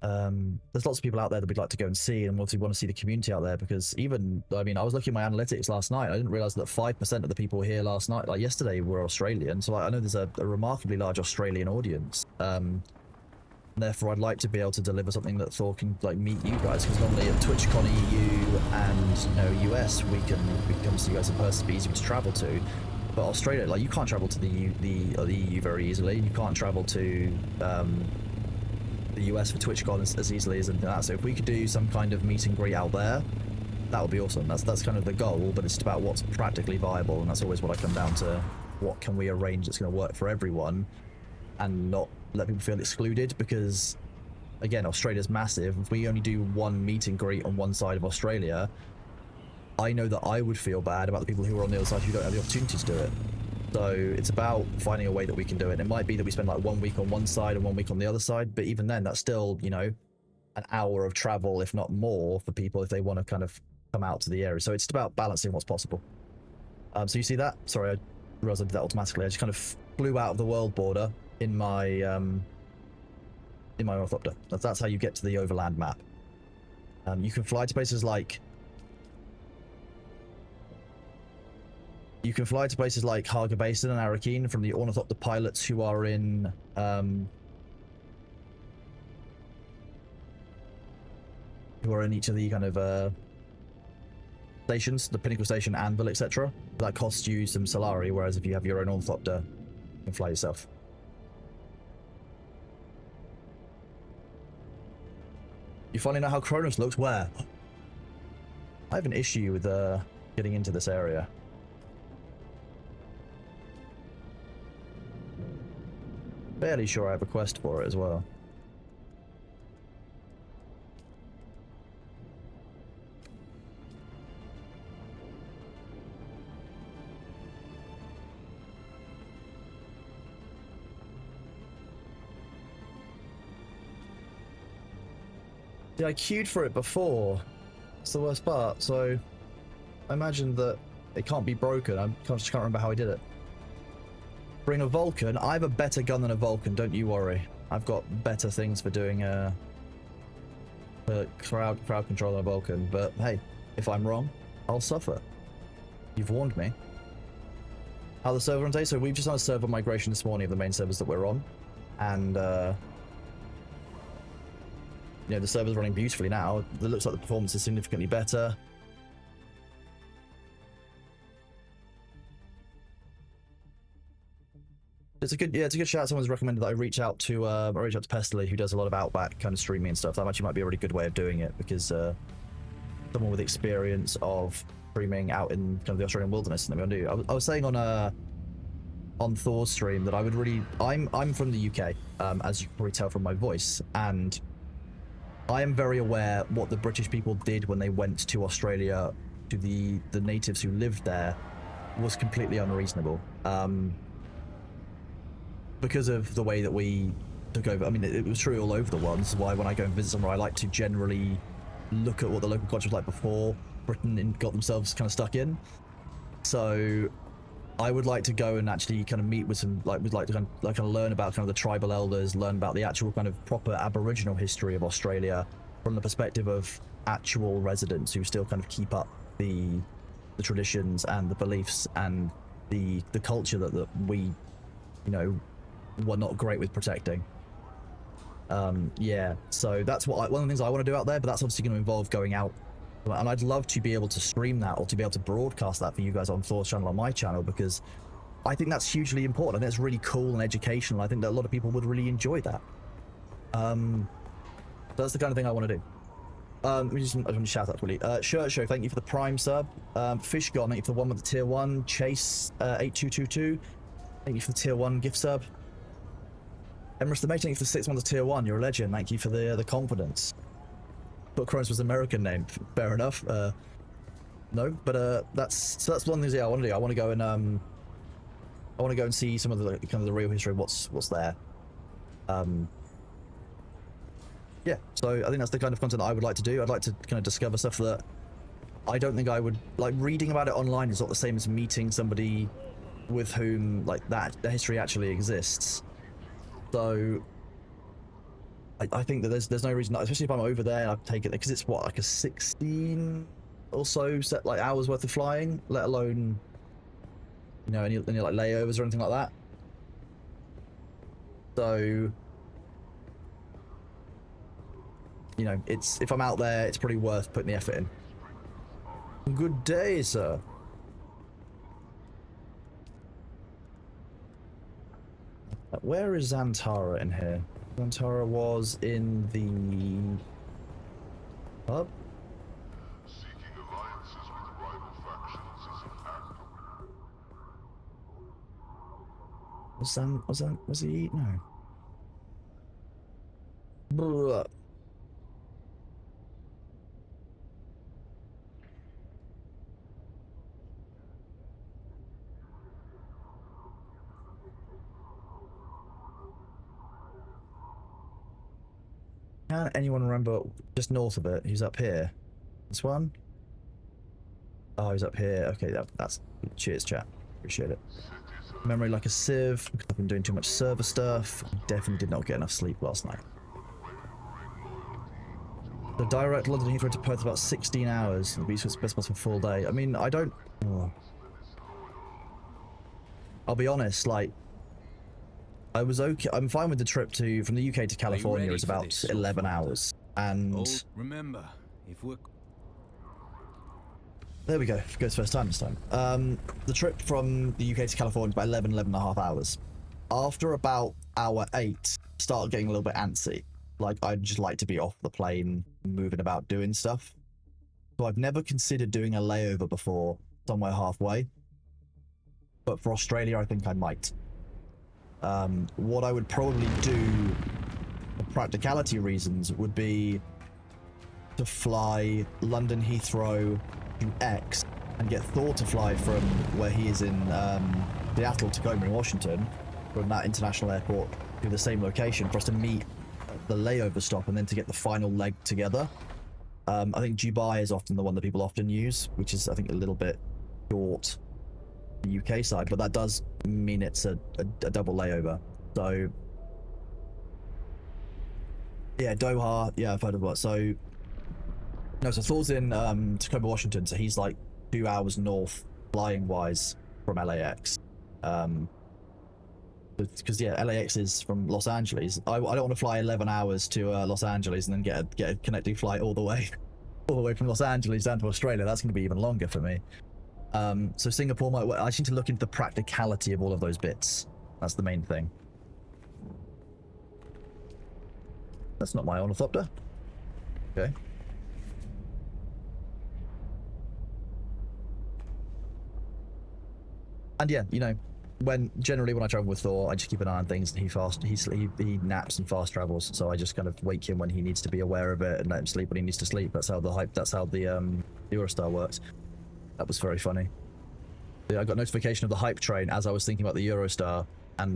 There's lots of people out there that we'd like to go and see, and we want to see the community out there, because even, I mean, I was looking at my analytics last night. I didn't realize that 5% of the people here last night, like yesterday, were Australian. So I know there's a remarkably large Australian audience. Therefore, I'd like to be able to deliver something that Thor can like meet you guys, because normally at TwitchCon EU and US we can come see you guys in person, be easy to travel to. But Australia, like, you can't travel to the EU very easily. You can't travel to the US for TwitchCon as easily as that. So if we could do some kind of meet and greet out there, that would be awesome. That's kind of the goal, but it's about what's practically viable, and that's always what I come down to. What can we arrange that's going to work for everyone and not let people feel excluded? Because again, Australia's massive. If we only do one meet and greet on one side of Australia, I know that I would feel bad about the people who are on the other side who don't have the opportunity to do it. So it's about finding a way that we can do it. It might be that we spend like 1 week on one side and 1 week on the other side, but even then, that's still, you know, an hour of travel, if not more, for people if they want to kind of come out to the area. So it's about balancing what's possible. So you see that? Sorry, realized I did that automatically. I just kind of flew out of the world border in my ornithopter. That's how you get to the overland map. You can fly to places like Haga Basin and Arakeen from the ornithopter pilots who are in each of the kind of stations, the Pinnacle Station, Anvil, etc. That costs you some Solari, whereas if you have your own ornithopter, you can fly yourself. You finally know how Kronos looks? Where? I have an issue with getting into this area. Fairly sure I have a quest for it as well. Yeah, I queued for it before. It's the worst part, so I imagine that it can't be broken. I just can't remember how I did it. Bring a Vulcan. I have a better gun than a Vulcan, don't you worry. I've got better things for doing crowd control than a Vulcan, but hey, if I'm wrong, I'll suffer. You've warned me. How the server runs today? So we've just done a server migration this morning of the main servers that we're on, and you know, the server's running beautifully now. It looks like the performance is significantly better. It's a good shout. Someone's recommended that I reach out to Pestily, who does a lot of Outback kind of streaming and stuff. That actually might be a really good way of doing it, because someone with experience of streaming out in kind of the Australian wilderness. And I was saying on Thor's stream that I would really. I'm from the UK, as you can probably tell from my voice, and I am very aware what the British people did when they went to Australia to the natives who lived there was completely unreasonable. Because of the way that we took over. I mean, it was true all over the world. This is why when I go and visit somewhere, I like to generally look at what the local culture was like before Britain got themselves kind of stuck in. So I would like to go and actually kind of meet with some, would like to kind of learn about kind of the tribal elders, learn about the actual kind of proper Aboriginal history of Australia from the perspective of actual residents who still kind of keep up the traditions and the beliefs and the culture that we, you know, were not great with protecting. Yeah, so that's what one of the things I want to do out there, but that's obviously going to involve going out, and I'd love to be able to stream that or to be able to broadcast that for you guys on Thor's channel, on my channel, because I think that's hugely important. I think it's really cool and educational. I think that a lot of people would really enjoy that. So that's the kind of thing I want to do. I just want to shout out quickly. Shirt Show, thank you for the Prime sub. Fish Gone, thank you for the one with the tier 1. Chase 8222, thank you for the tier 1 gift sub. Emrys the Mate, thank you for the 6 months of tier 1. You're a legend. Thank you for the confidence. But Kronos was an American name. Fair enough. No, but that's one of the things I want to do. I want to go and see some of the kind of the real history of what's there. Yeah, so I think that's the kind of content that I would like to do. I'd like to kind of discover stuff that I don't think I would like. Reading about it online is not the same as meeting somebody with whom like that the history actually exists. So I think that there's no reason, especially if I'm over there, I'd take it because it's what, like a 16 or so set like hours worth of flying, let alone, you know, any like layovers or anything like that. So, you know, if I'm out there, it's probably worth putting the effort in. Good day, sir. Where is Xantara in here? Xantara was in the hub. Seeking alliances with rival factions is an act. Was he? No. Blah. Can anyone remember just north of it? He's up here. This one? Oh, he's up here. Okay, that's cheers, chat. Appreciate it. Citizens Memory like a sieve, because I've been doing too much server stuff. Definitely did not get enough sleep last night. The direct London Heathrow to Perth about 16 hours. It'll be best possible full day. I mean, I don't... Oh. I'll be honest, like... I was okay. I'm fine with the trip to from the UK to California is about 11 hours. And... Remember, if we're... There we go. Goes first time this time. The trip from the UK to California is about 11 and a half hours. After about hour 8, start getting a little bit antsy. Like, I'd just like to be off the plane, moving about, doing stuff. So I've never considered doing a layover before, somewhere halfway. But for Australia, I think I might. What I would probably do, for practicality reasons, would be to fly London Heathrow to X and get Thor to fly from where he is in Seattle to Tacoma in Washington, from that international airport to the same location for us to meet at the layover stop and then to get the final leg together. I think Dubai is often the one that people often use, which is I think a little bit short the UK side, but that does mean it's a double layover. So yeah, Doha, yeah, I've heard of what. So no, so Thor's in Tacoma, Washington, so he's like 2 hours north flying wise from LAX. Because yeah, LAX is from Los Angeles. I don't want to fly 11 hours to Los Angeles and then get a connecting flight all the way from Los Angeles down to Australia. That's going to be even longer for me. So Singapore might work. I just need to look into the practicality of all of those bits. That's the main thing. That's not my ornithopter. Okay. And yeah, you know, generally when I travel with Thor, I just keep an eye on things, and he naps and fast travels, so I just kind of wake him when he needs to be aware of it and let him sleep when he needs to sleep. That's how the Eurostar works. That was very funny. I got notification of the hype train as I was thinking about the Eurostar, and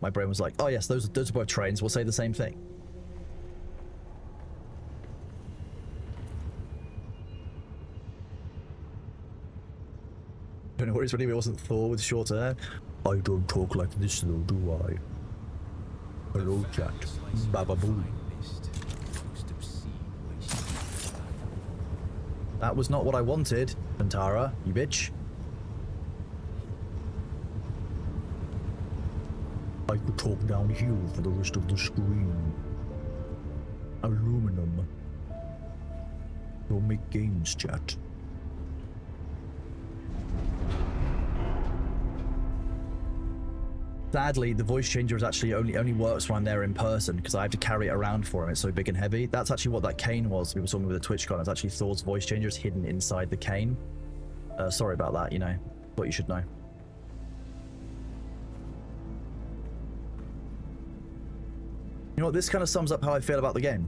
my brain was like, oh yes, those are both trains, we'll say the same thing. Don't know what it's really, it wasn't Thor with short hair. I don't talk like this though, do I? Hello, chat. Baba boo. That was not what I wanted, Antara, you bitch. I could talk down here for the rest of the screen. Aluminum. Don't make games, chat. Sadly, the voice changer is actually only works when I'm there in person, because I have to carry it around for him. It's so big and heavy. That's actually what that cane was. People saw me with a TwitchCon. It's actually Thor's voice changer. It's hidden inside the cane. Sorry about that, you know. What you should know. You know what? This kind of sums up how I feel about the game.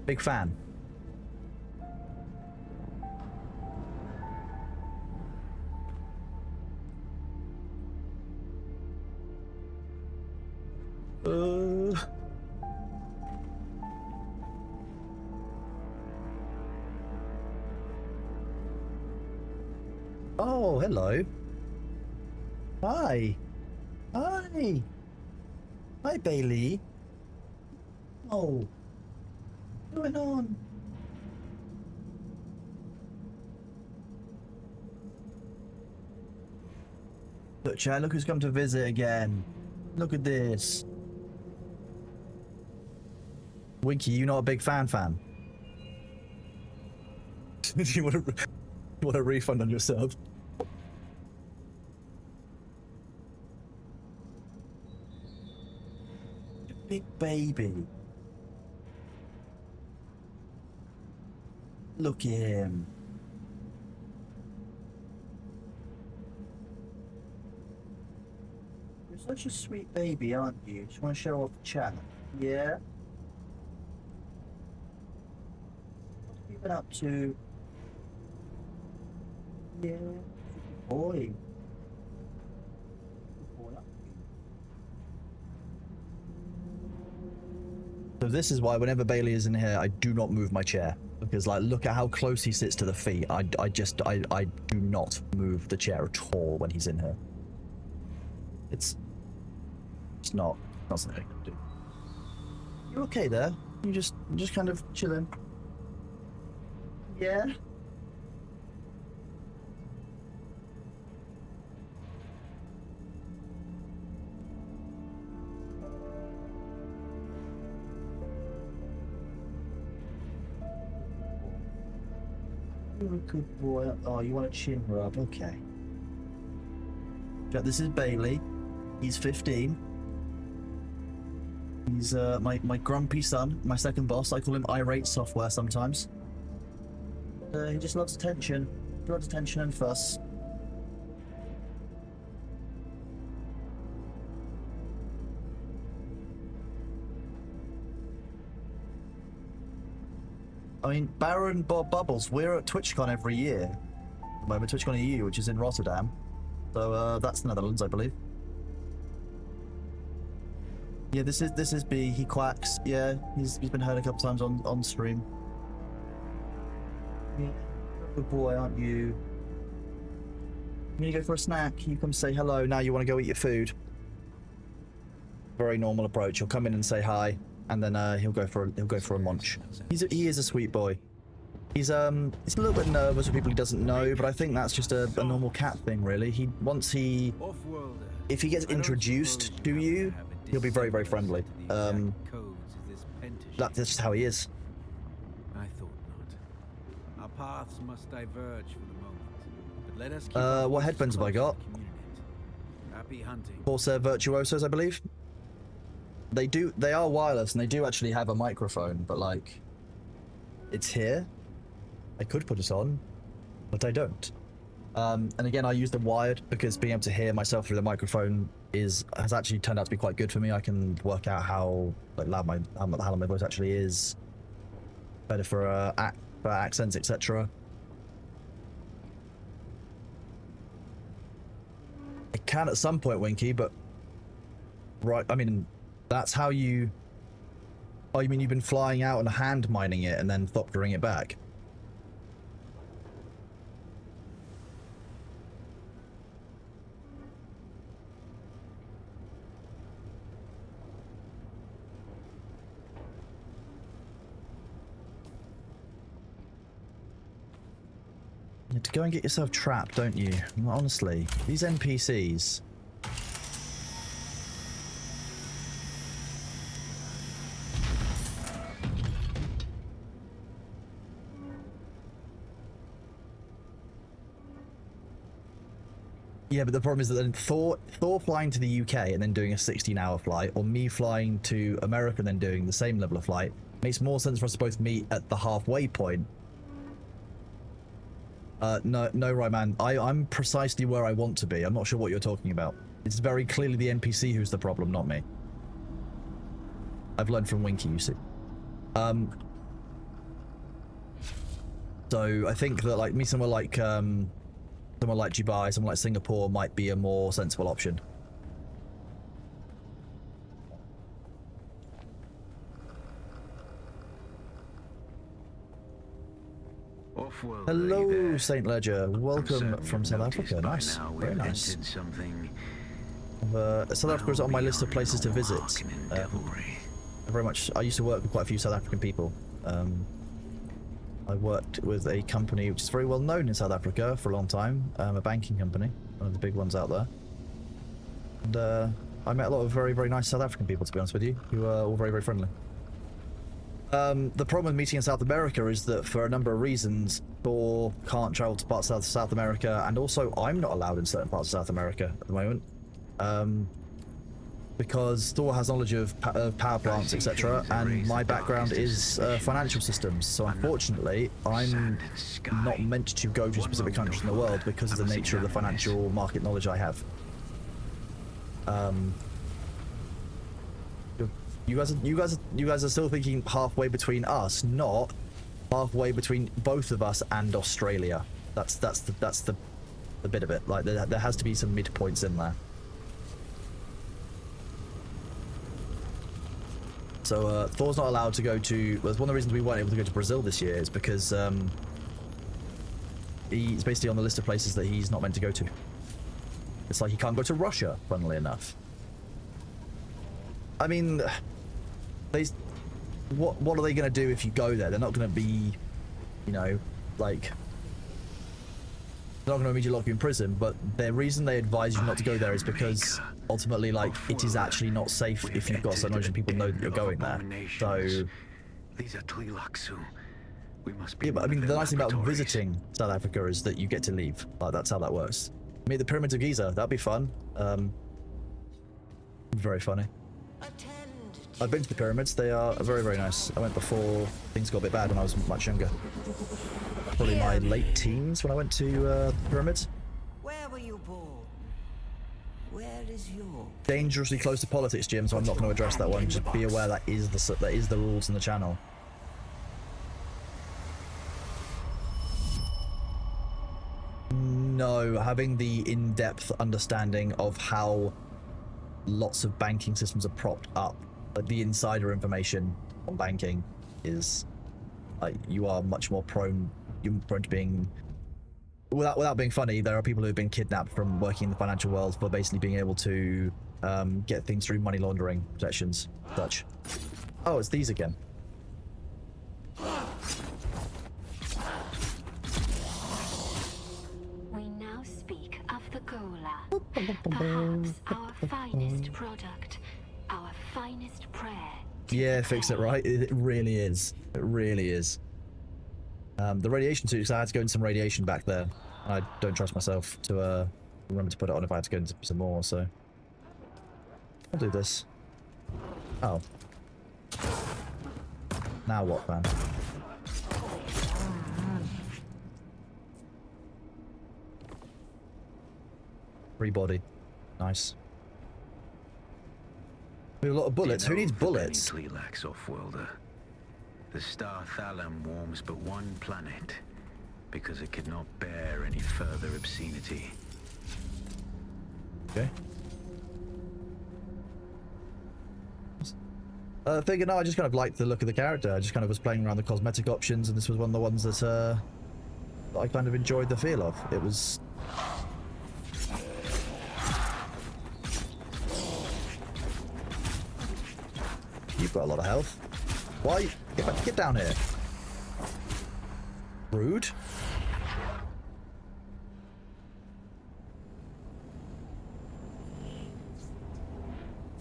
Big fan. Oh, hello. Hi. Hi. Hi, Bailey. Oh. What's going on? Look, Chad, look who's come to visit again. Look at this. Winky, you not a big fan? Do you want a refund on your sub? Big baby. Look at him. You're such a sweet baby, aren't you? Just want to show off the chat. Yeah? What have you been up to? Yeah. Good boy. Good boy, aren't you? So this is why whenever Bailey is in here, I do not move my chair. Because like, look at how close he sits to the feet. I do not move the chair at all when he's in here. It's not something I can do. You okay there? You just kind of chilling. Yeah. You're a good boy. Oh, you want a chin rub? Okay. Yeah, this is Bailey. He's 15. He's my grumpy son, my second boss. I call him irate software sometimes. He just loves attention. He loves attention and fuss. I mean, Baron Bob Bubbles, we're at TwitchCon every year. At the moment, TwitchCon EU, which is in Rotterdam. So that's the Netherlands, I believe. Yeah, this is B. He quacks. Yeah, he's been heard a couple times on stream. Yeah, good boy, aren't you? You gonna go for a snack? You come say hello. Now you want to go eat your food. Very normal approach. He'll come in and say hi, and then he'll go for a munch. He is a sweet boy. He's a little bit nervous with people he doesn't know, but I think that's just a normal cat thing, really. If he gets introduced to you, he'll be very, very friendly. That's just how he is. I thought not. Our paths must diverge for the moment, but let us keep what headphones have I got? Happy hunting. Corsair Virtuosos, I believe. They are wireless, and they do actually have a microphone, but like, it's here. I could put it on, but I don't. And again, I use them wired because being able to hear myself through the microphone has actually turned out to be quite good for me. I can work out how loud how loud my voice actually is. Better for accents, etc. It can at some point, Winky, but right. I mean, that's how you. Oh, you mean you've been flying out and hand mining it and then thoptering it back? You have to go and get yourself trapped, don't you? Honestly, these NPCs. Yeah, but the problem is that then Thor flying to the UK and then doing a 16-hour flight, or me flying to America and then doing the same level of flight, makes more sense for us to both meet at the halfway point. No, right, man. I'm precisely where I want to be. I'm not sure what you're talking about. It's very clearly the NPC who's the problem, not me. I've learned from Winky, you see. So I think that like me somewhere like Dubai, somewhere like Singapore might be a more sensible option. Hello, Saint Ledger. Welcome from South Africa. Nice, very nice. South Africa is on my list of places to visit. Very much. I used to work with quite a few South African people. I worked with a company which is very well known in South Africa for a long time, a banking company, one of the big ones out there. And I met a lot of very, very nice South African people, to be honest with you, who are all very, very friendly. The problem with meeting in South America is that for a number of reasons, Thor can't travel to parts of South America, and also I'm not allowed in certain parts of South America at the moment. Because Thor has knowledge of power plants, etc., and my background is financial systems. So unfortunately, I'm not meant to go to specific countries in the world because of the nature of the financial market knowledge I have. You guys are still thinking halfway between us, not halfway between both of us and Australia. That's the bit of it. Like there has to be some midpoints in there. So Thor's not allowed to go to. Well, one of the reasons we weren't able to go to Brazil this year is because he's basically on the list of places that he's not meant to go to. It's like you can't go to Russia, funnily enough. I mean, what are they going to do if you go there? They're not going to be, you know, like, they're not going to immediately lock you in prison, but the reason they advise you not to go there is because ultimately, like, it is actually not safe if you've got so much people know that you're going there. So, these are Twi'leksu. We must be. yeah, but I mean, the nice thing about visiting South Africa is that you get to leave. Like, that's how that works. Meet the Pyramids of Giza. That'd be fun. Very funny. I've been to the pyramids. They are very, very nice. I went before things got a bit bad when I was much younger. Probably my late teens when I went to the pyramids. Where were you born? Where is your... Dangerously close to politics, Jim, so I'm not going to address that one. Just be aware that is the rules in the channel. No, having the in-depth understanding of how lots of banking systems are propped up, like the insider information on banking, is like you are much more prone. You're prone to being, without being funny, there are people who have been kidnapped from working in the financial world for basically being able to get things through money laundering protections, such. Oh, it's these again. Perhaps our finest product, our finest prayer. Yeah, fix it right. It really is. It really is. The radiation suit, because I had to go into some radiation back there. I don't trust myself to remember to put it on if I had to go into some more, so I'll do this. Oh. Now what, man? Free body. Nice. We have a lot of bullets. Who needs bullets? Twi'leks off-worlder. The star Thalam warms but one planet because it could not bear any further obscenity. Okay. Figured no, I just kind of liked the look of the character. I just kind of was playing around the cosmetic options, and this was one of the ones that I kind of enjoyed the feel of. It was. You've got a lot of health. Why? Get down here. Rude.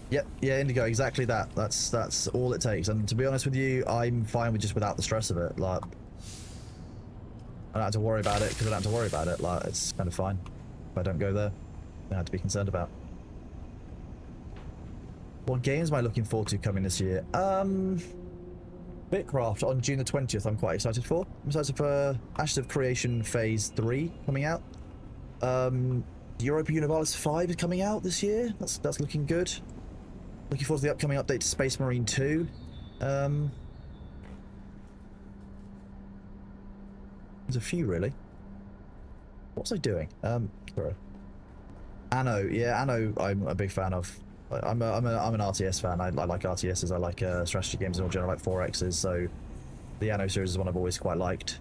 Yep, yeah, Indigo, exactly that. That's all it takes. And to be honest with you, I'm fine with just without the stress of it. Like, I don't have to worry about it because I don't have to worry about it. Like, it's kind of fine. If I don't go there, I don't have to be concerned about. What games am I looking forward to coming this year? Bitcraft on June the 20th, I'm quite excited for. I'm excited for Ashes of Creation Phase 3 coming out. Europa Universalis 5 is coming out this year. That's looking good. Looking forward to the upcoming update to Space Marine 2. There's a few, really. What was I doing? Sorry. Anno. Yeah, Anno I'm a big fan of. I'm an RTS fan. I like RTSs. I like strategy games in all general, like 4Xs. So the Anno series is one I've always quite liked.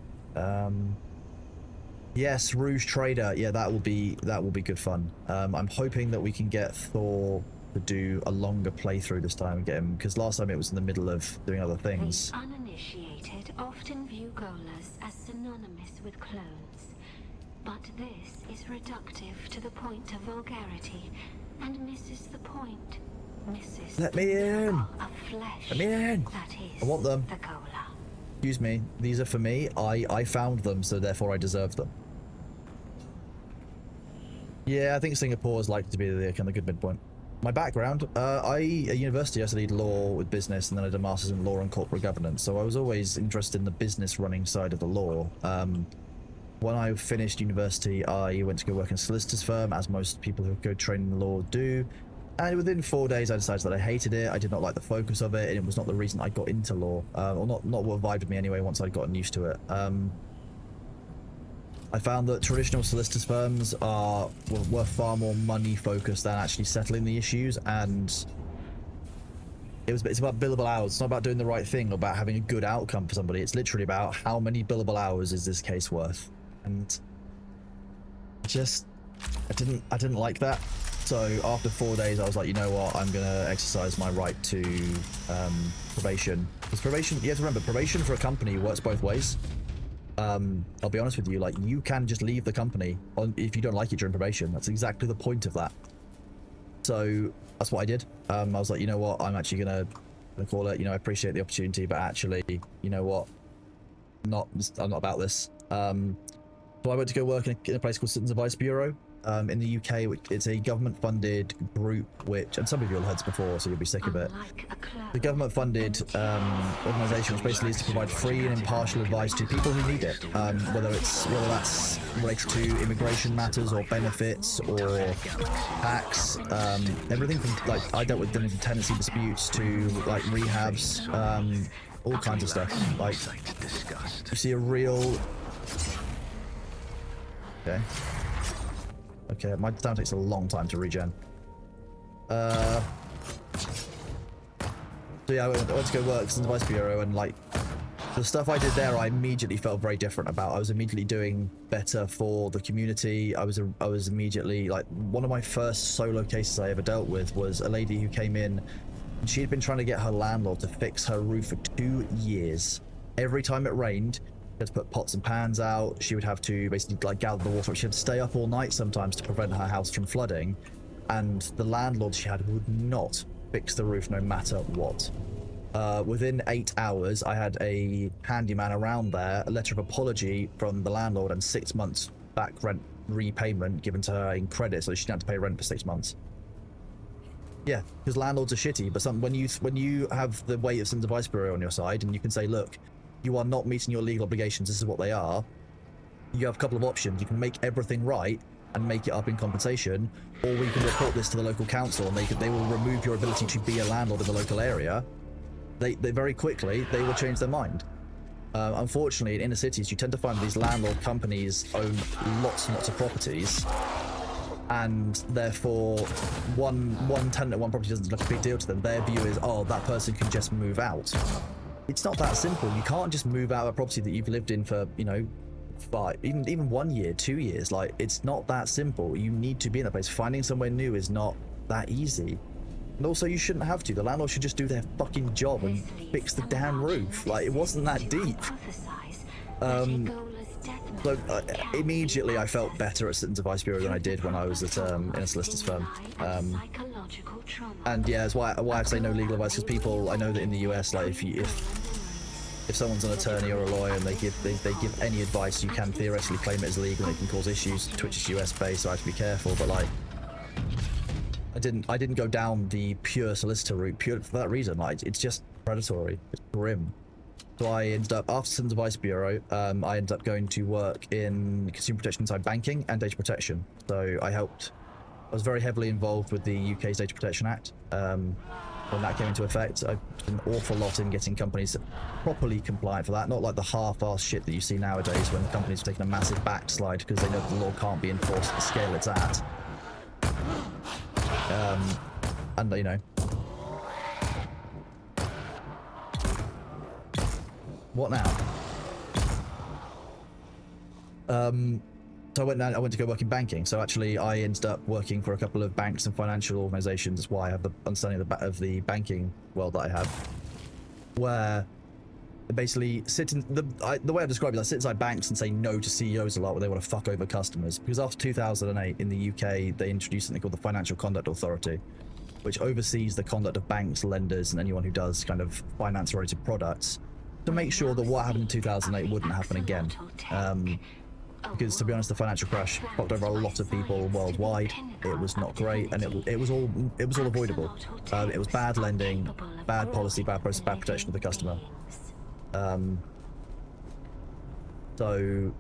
Yes, Rouge Trader. Yeah, that will be good fun. I'm hoping that we can get Thor to do a longer playthrough this time and get him, because last time it was in the middle of doing other things. The uninitiated often view Golas as synonymous with clones, but this is reductive to the point of vulgarity and misses the point. Misses Let me in. Of flesh. Let me in. That is I want them. the Gola. Excuse me. These are for me. I found them, so therefore I deserve them. Yeah, I think Singapore is likely to be the kind of good midpoint. My background, at university I studied law with business, and then I did a master's in law and corporate governance, so I was always interested in the business running side of the law. When I finished university, I went to go work in a solicitor's firm, as most people who go train in law do, and within 4 days I decided that I hated it. I did not like the focus of it, and it was not the reason I got into law, or not what vibed with me anyway once I'd gotten used to it. I found that traditional solicitors firms were far more money focused than actually settling the issues, and it's about billable hours. It's not about doing the right thing or about having a good outcome for somebody. It's literally about how many billable hours is this case worth. And just I didn't like that. So after 4 days, I was like, you know what? I'm gonna exercise my right to probation. Because probation, you have to remember, probation for a company works both ways. I'll be honest with you, like, you can just leave the company if you don't like it during probation. That's exactly the point of that. So that's what I did. I was like, you know what? I'm actually gonna call it. You know, I appreciate the opportunity, but actually, you know what? I'm not about this. So I went to go work in a place called Citizens Advice Bureau in the UK, which it's a government-funded group, and some of you have heard this before, so you'll be sick of it. The government-funded organisation, which basically is to provide free and impartial advice to people who need it, whether that's related to immigration matters or benefits or tax, everything from, like, I dealt with tenancy disputes to like rehabs, all kinds of stuff. Like, you see a real. Okay, my down takes a long time to regen. So yeah, I went to go work in the Vice Bureau, and like the stuff I did there, I immediately felt very different about. I was immediately doing better for the community. I was immediately, like, one of my first solo cases I ever dealt with was a lady who came in, and she had been trying to get her landlord to fix her roof for 2 years. Every time it rained, she had to put pots and pans out. She would have to basically like gather the water. She had to stay up all night sometimes to prevent her house from flooding, and the landlord she had would not fix the roof no matter what. Within 8 hours, I had a handyman around there, a letter of apology from the landlord, and 6 months back rent repayment given to her in credit, so she didn't have to pay rent for 6 months. Yeah, because landlords are shitty, but when you have the weight of Citizens Advice Bureau on your side, and you can say, look, you are not meeting your legal obligations, this is what they are, you have a couple of options. You can make everything right and make it up in compensation, or we can report this to the local council, and they will remove your ability to be a landlord in the local area. They very quickly, they will change their mind. Unfortunately, in inner cities, you tend to find these landlord companies own lots and lots of properties, and therefore one tenant at one property doesn't look a big deal to them. Their view is, oh, that person can just move out. It's not that simple. You can't just move out of a property that you've lived in for, you know, even 1 year, 2 years. Like, it's not that simple. You need to be in that place. Finding somewhere new is not that easy. And also, you shouldn't have to. The landlord should just do their fucking job and fix the damn roof. Like, it wasn't that deep. So immediately I felt better at Citizens Advice Bureau than I did when I was at in a solicitor's firm. And yeah, that's why I say no legal advice, because people, I know that in the US, like, if someone's an attorney or a lawyer and they give any advice, you can theoretically claim it as legal and it can cause issues. Twitch is US based, so I have to be careful. But like, I didn't go down the pure solicitor route pure for that reason. Like, it's just predatory, it's grim. So I ended up, after Citizens Advice Bureau, I ended up going to work in consumer protection inside banking and data protection. So I was very heavily involved with the UK's Data Protection Act. When that came into effect, I did an awful lot in getting companies properly compliant for that. Not like the half-assed shit that you see nowadays when companies are taking a massive backslide because they know the law can't be enforced at the scale it's at. And you know, what now? So I went to go work in banking. So actually, I ended up working for a couple of banks and financial organizations. That's why I have the understanding of the banking world that I have, where basically the way I describe it, I sit inside banks and say no to CEOs a lot when they want to fuck over customers. Because after 2008 in the UK, they introduced something called the Financial Conduct Authority, which oversees the conduct of banks, lenders, and anyone who does kind of finance-related products, to make sure that what happened in 2008 wouldn't happen again. Because to be honest, the financial crash fucked over a lot of people worldwide. It was not great, and it was all avoidable. It was bad lending, bad policy, bad process, bad protection of the customer. So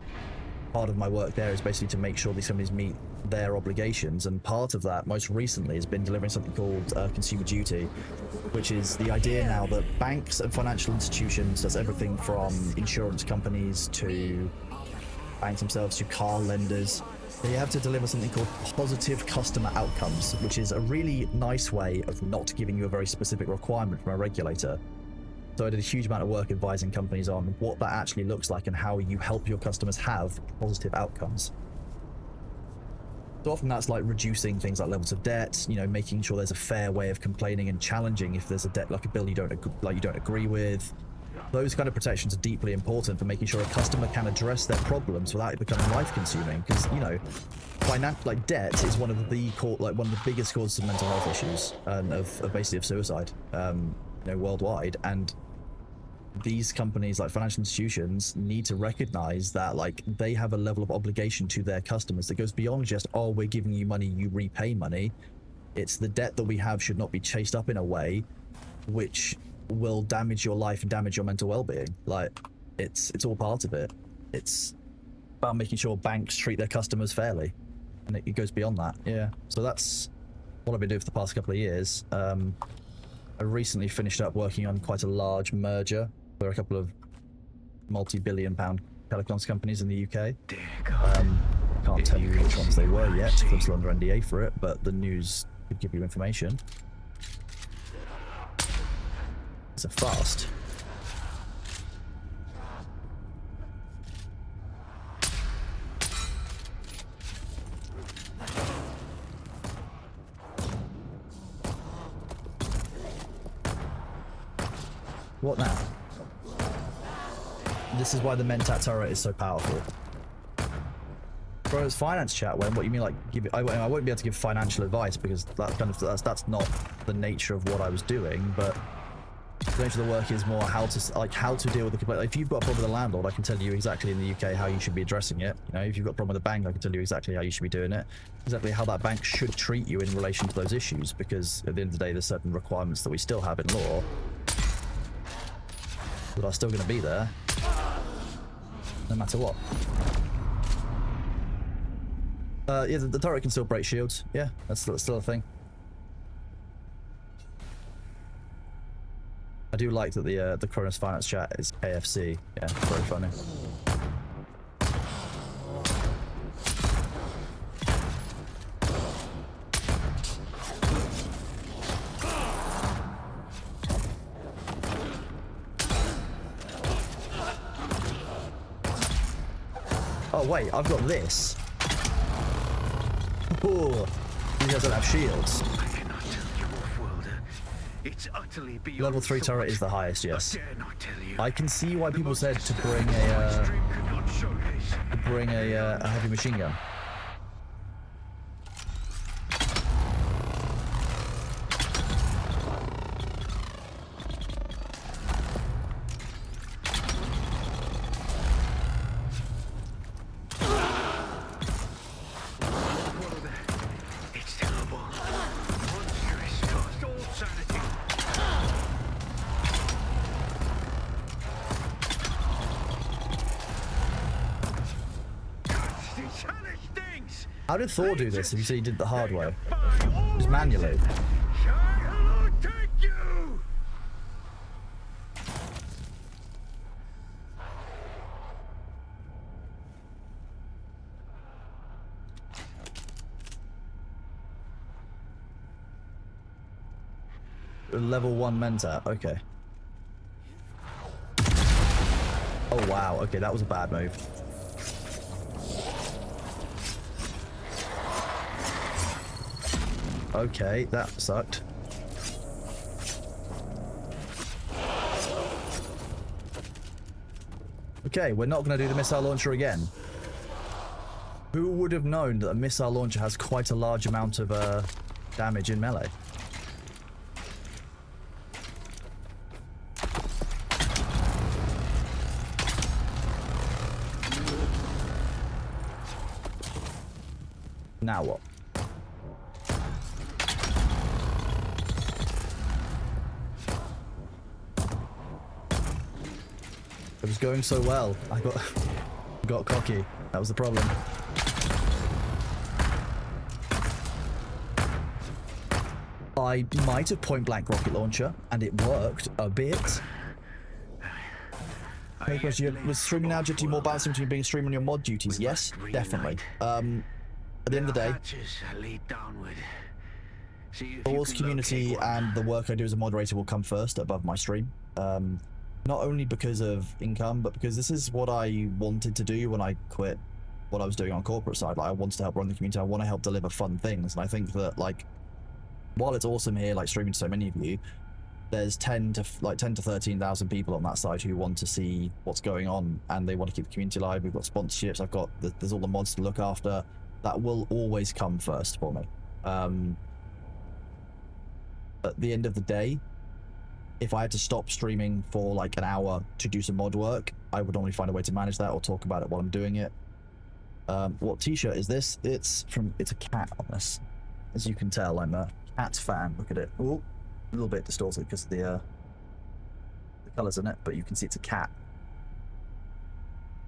part of my work there is basically to make sure these companies meet their obligations, and part of that most recently has been delivering something called consumer duty, which is the idea now that banks and financial institutions, that's everything from insurance companies to banks themselves to car lenders, they have to deliver something called positive customer outcomes, which is a really nice way of not giving you a very specific requirement from a regulator. So I did a huge amount of work advising companies on what that actually looks like and how you help your customers have positive outcomes. So often that's like reducing things like levels of debt, you know, making sure there's a fair way of complaining and challenging if there's a debt like a bill you don't agree with. Those kind of protections are deeply important for making sure a customer can address their problems without it becoming life-consuming. Because, you know, like debt is one of the biggest causes of mental health issues and of basically of suicide, you know, worldwide. And these companies, like financial institutions, need to recognize that like they have a level of obligation to their customers that goes beyond just, oh, we're giving you money, you repay money. It's the debt that we have should not be chased up in a way which will damage your life and damage your mental well-being. Like it's all part of it. It's about making sure banks treat their customers fairly, and it goes beyond that. Yeah, so that's what I've been doing for the past couple of years. I recently finished up working on quite a large merger for a couple of multi-billion-pound telecoms companies in the UK. Can't tell you which ones they were yet, because I'm still under NDA for it, but the news could give you information. It's a fast. What now? This is why the Mentat turret is so powerful. Bro, it's finance chat. When what you mean, like, I won't be able to give financial advice because that's not the nature of what I was doing. But the nature of the work is more how to deal with the complaint. If you've got a problem with a landlord, I can tell you exactly in the UK how you should be addressing it. You know, if you've got a problem with a bank, I can tell you exactly how you should be doing it. Exactly how that bank should treat you in relation to those issues. Because at the end of the day, there's certain requirements that we still have in law that are still going to be there, no matter what. Yeah, the turret can still break shields. Yeah, that's still a thing. I do like that the Cronus Finance chat is KFC. Yeah, very funny. Oh wait, I've got this. Oh, you guys don't have shields. Level 3 turret is the highest, yes. I can see why people said to bring a heavy machine gun. How did Thor do this if you say he did it the hard way? Just manually. Level 1 Mentat, okay. Oh wow, okay, that was a bad move. Okay, that sucked. Okay, we're not going to do the missile launcher again. Who would have known that a missile launcher has quite a large amount of damage in melee? Now what? It was going so well. I got cocky. That was the problem. I might have point-blank rocket launcher, and it worked a bit. Hey, question, was streaming now just more balancing between being a streamer and your mod duties? Yes, definitely. At the end of the day, Thor's community and the work I do as a moderator will come first above my stream. Not only because of income, but because this is what I wanted to do when I quit what I was doing on corporate side. Like I wanted to help run the community. I want to help deliver fun things, and I think that like while it's awesome here, like streaming to so many of you, there's 10 to 13,000 people on that side who want to see what's going on and they want to keep the community alive. We've got sponsorships. I've got there's all the mods to look after. That will always come first for me. At the end of the day, if I had to stop streaming for like an hour to do some mod work, I would normally find a way to manage that or talk about it while I'm doing it. What t-shirt is this? It's a cat on this. As you can tell, I'm a cat fan. Look at it. Ooh, a little bit distorted because of the colors in it, but you can see it's a cat.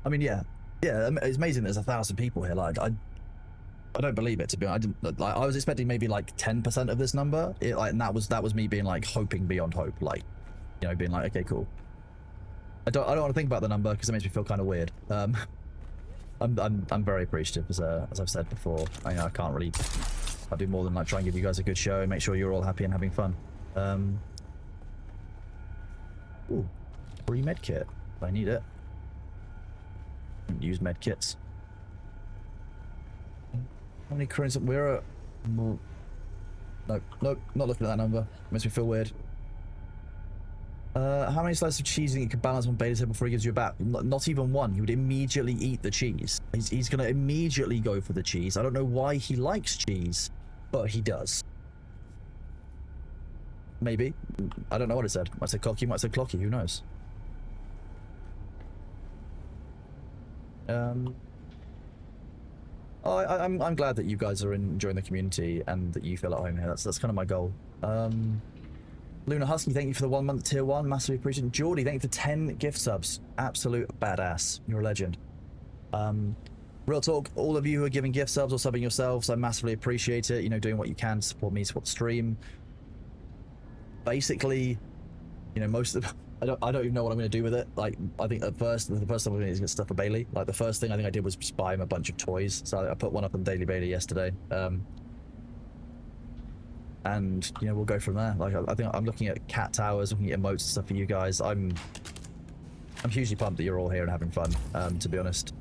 I mean, yeah, it's amazing there's 1,000 people here. Like, I don't believe it, to be honest. I was expecting maybe like 10% of this number. And that was me being like hoping beyond hope, like, you know, being like, okay, cool. I don't want to think about the number because it makes me feel kind of weird. I'm very appreciative, as I've said before. I can't really do more than like try and give you guys a good show and make sure you're all happy and having fun. Ooh, free med kit. I need it. Use med kits. How many currency? We're at. Nope, not looking at that number. Makes me feel weird. How many slices of cheese do you think you could balance on Beta's head before he gives you a bat? Not even one. He would immediately eat the cheese. He's gonna immediately go for the cheese. I don't know why he likes cheese, but he does. Maybe. I don't know what it said. Might say cocky, might say clocky, who knows? I'm glad that you guys are enjoying the community and that you feel at home here. That's kind of my goal. Luna Husky, thank you for the 1 month tier 1. Massively appreciate it. Geordie, thank you for 10 gift subs. Absolute badass. You're a legend. Real talk, all of you who are giving gift subs or subbing yourselves, I massively appreciate it. You know, doing what you can to support me, support the stream. Basically, you know, most of the, I don't even know what I'm going to do with it. Like, I think the first thing I'm going to do is get stuff for Bailey. Like, the first thing I think I did was just buy him a bunch of toys. So I put one up on Daily Bailey yesterday. And, you know, we'll go from there. Like, I think I'm looking at cat towers, looking at emotes and stuff for you guys. I'm hugely pumped that you're all here and having fun, to be honest.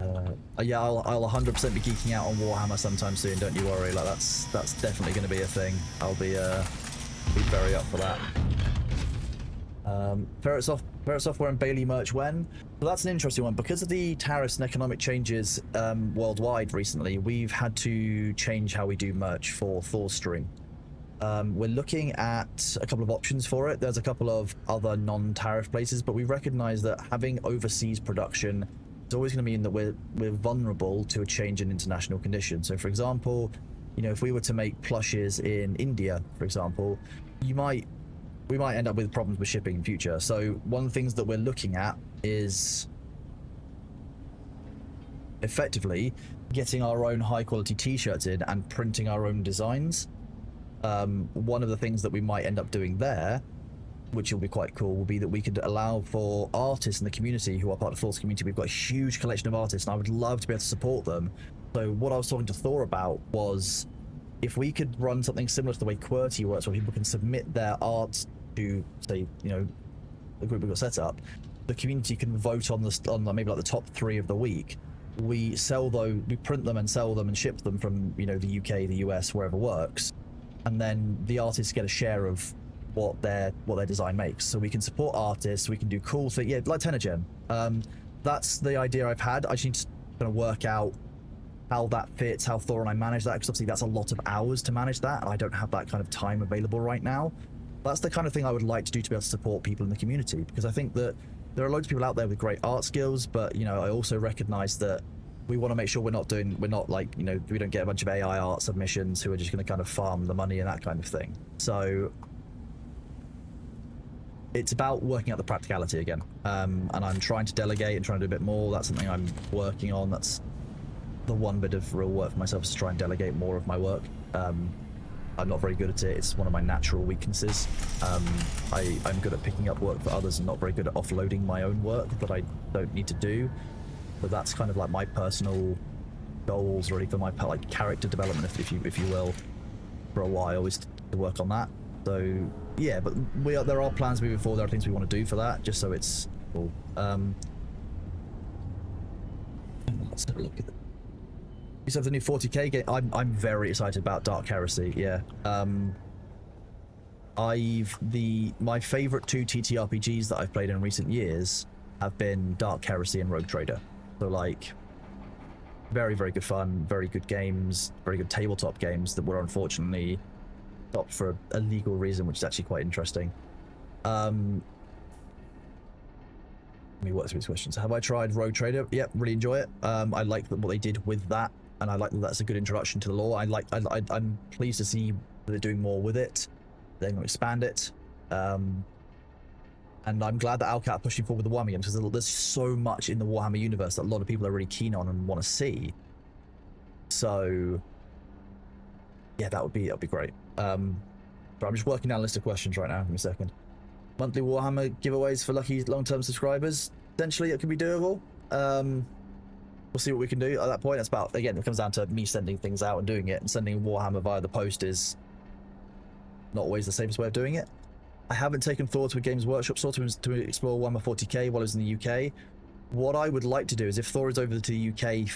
Yeah, I'll 100% be geeking out on Warhammer sometime soon, don't you worry. Like, that's definitely going to be a thing. I'll be very up for that. Ferret Software and Bailey merch when? Well, that's an interesting one. Because of the tariffs and economic changes worldwide recently, we've had to change how we do merch for Thor's stream. We're looking at a couple of options for it. There's a couple of other non-tariff places, but we recognize that having overseas production is always going to mean that we're vulnerable to a change in international conditions. So, for example, you know, if we were to make plushes in India, for example, we might end up with problems with shipping in future. So one of the things that we're looking at is effectively getting our own high quality t-shirts in and printing our own designs. One of the things that we might end up doing there, which will be quite cool, will be that we could allow for artists in the community who are part of Thor's community. We've got a huge collection of artists and I would love to be able to support them. So what I was talking to Thor about was if we could run something similar to the way QWERTY works, where people can submit their art to, say, you know, the group we've got set up, the community can vote on maybe like the top 3 of the week. We print them and sell them and ship them from, you know, the UK, the US, wherever works, and then the artists get a share of what their design makes. So we can support artists, we can do cool things, yeah, like Tenergen. That's the idea I've had. I just need to kind of work out how that fits, how Thor and I manage that, because obviously that's a lot of hours to manage that, and I don't have that kind of time available right now. That's the kind of thing I would like to do to be able to support people in the community, because I think that there are loads of people out there with great art skills, but, you know, I also recognize that we want to make sure we're not like, you know, we don't get a bunch of AI art submissions who are just going to kind of farm the money and that kind of thing. So it's about working out the practicality again, and I'm trying to delegate and trying to do a bit more. That's something I'm working on. That's the one bit of real work for myself, is to try and delegate more of my work. I'm not very good at it. It's one of my natural weaknesses. I'm good at picking up work for others and not very good at offloading my own work that I don't need to do. But that's kind of like my personal goals, really, for my like character development, if you will, for a while, is to work on that. So yeah, but there are plans moving forward. There are things we want to do for that, just so it's cool. Let's have a look at it. You have the new 40k game. I'm very excited about Dark Heresy. Yeah. My favorite two TTRPGs that I've played in recent years have been Dark Heresy and Rogue Trader. So like, very, very good fun, very good games, very good tabletop games that were unfortunately stopped for a legal reason, which is actually quite interesting. Let me work through these questions. Have I tried Rogue Trader? Yep, really enjoy it. I like what they did with that, and I like that that's a good introduction to the lore. I'm pleased to see that they're doing more with it. They're going to expand it. And I'm glad that Alcat are pushing forward with the Warhammer games, because there's so much in the Warhammer universe that a lot of people are really keen on and want to see. So yeah, that'd be great. But I'm just working down a list of questions right now. Give me a second. Monthly Warhammer giveaways for lucky long-term subscribers. Potentially, it could be doable. We'll see what we can do at that point. It's about, again, it comes down to me sending things out and doing it, and sending Warhammer via the post is not always the safest way of doing it. I haven't taken Thor to a Games Workshop store to explore Warhammer 40k while I was in the UK. What I would like to do is, if Thor is over to the UK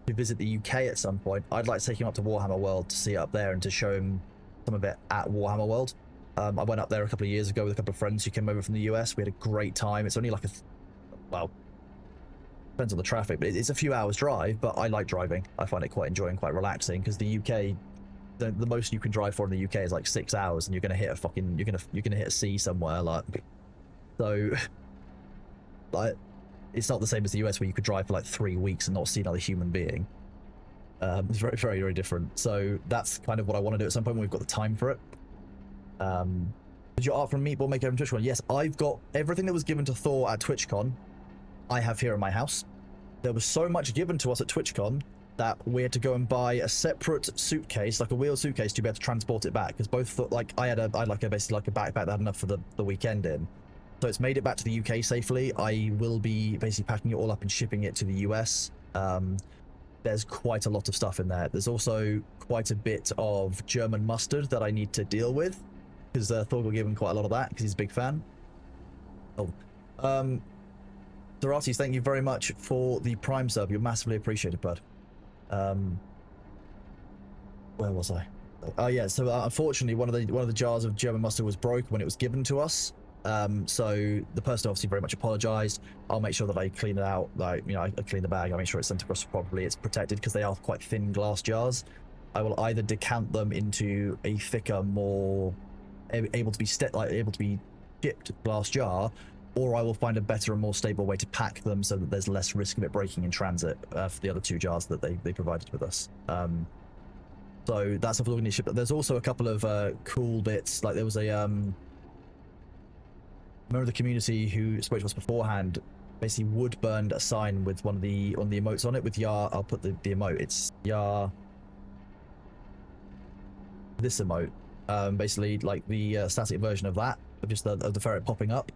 to visit the UK at some point, I'd like to take him up to Warhammer World to see it up there and to show him some of it at Warhammer World. I went up there a couple of years ago with a couple of friends who came over from the US. We had a great time. It's only like well, depends on the traffic, but it's a few hours drive, but I like driving. I find it quite enjoying, quite relaxing, because the UK, the most you can drive for in the UK is like 6 hours, and you're gonna hit a fucking, you're gonna hit a sea somewhere, like, so like, it's not the same as the US where you could drive for like 3 weeks and not see another human being. It's very, very, very different. So that's kind of what I want to do at some point when we've got the time for it. Did your art from Meatball make it from TwitchCon? Yes, I've got everything that was given to Thor at TwitchCon. I have here in my house. There was so much given to us at TwitchCon that we had to go and buy a separate suitcase, like a wheeled suitcase, to be able to transport it back. Because both, like, I had basically like a backpack that had enough for the weekend in. So it's made it back to the UK safely. I will be basically packing it all up and shipping it to the US. There's quite a lot of stuff in there. There's also quite a bit of German mustard that I need to deal with, because Thor will give him quite a lot of that, because he's a big fan. Oh. Doratis, thank you very much for the Prime sub. You're massively appreciated, bud. Where was I? Oh yeah, so unfortunately one of the jars of German mustard was broke when it was given to us. So the person obviously very much apologized. I'll make sure that I clean it out, like, you know, I clean the bag, I make sure it's sent across properly, it's protected, because they are quite thin glass jars. I will either decant them into a thicker, more able to be shipped glass jar, or I will find a better and more stable way to pack them so that there's less risk of it breaking in transit for the other 2 jars that they provided with us. So that's something we're going to ship. There's also a couple of cool bits, like there was a member of the community who spoke to us beforehand basically wood burned a sign with one of the emotes on it with Yar. I'll put the emote, it's Yar, this emote, basically like the static version of that, of just the ferret popping up.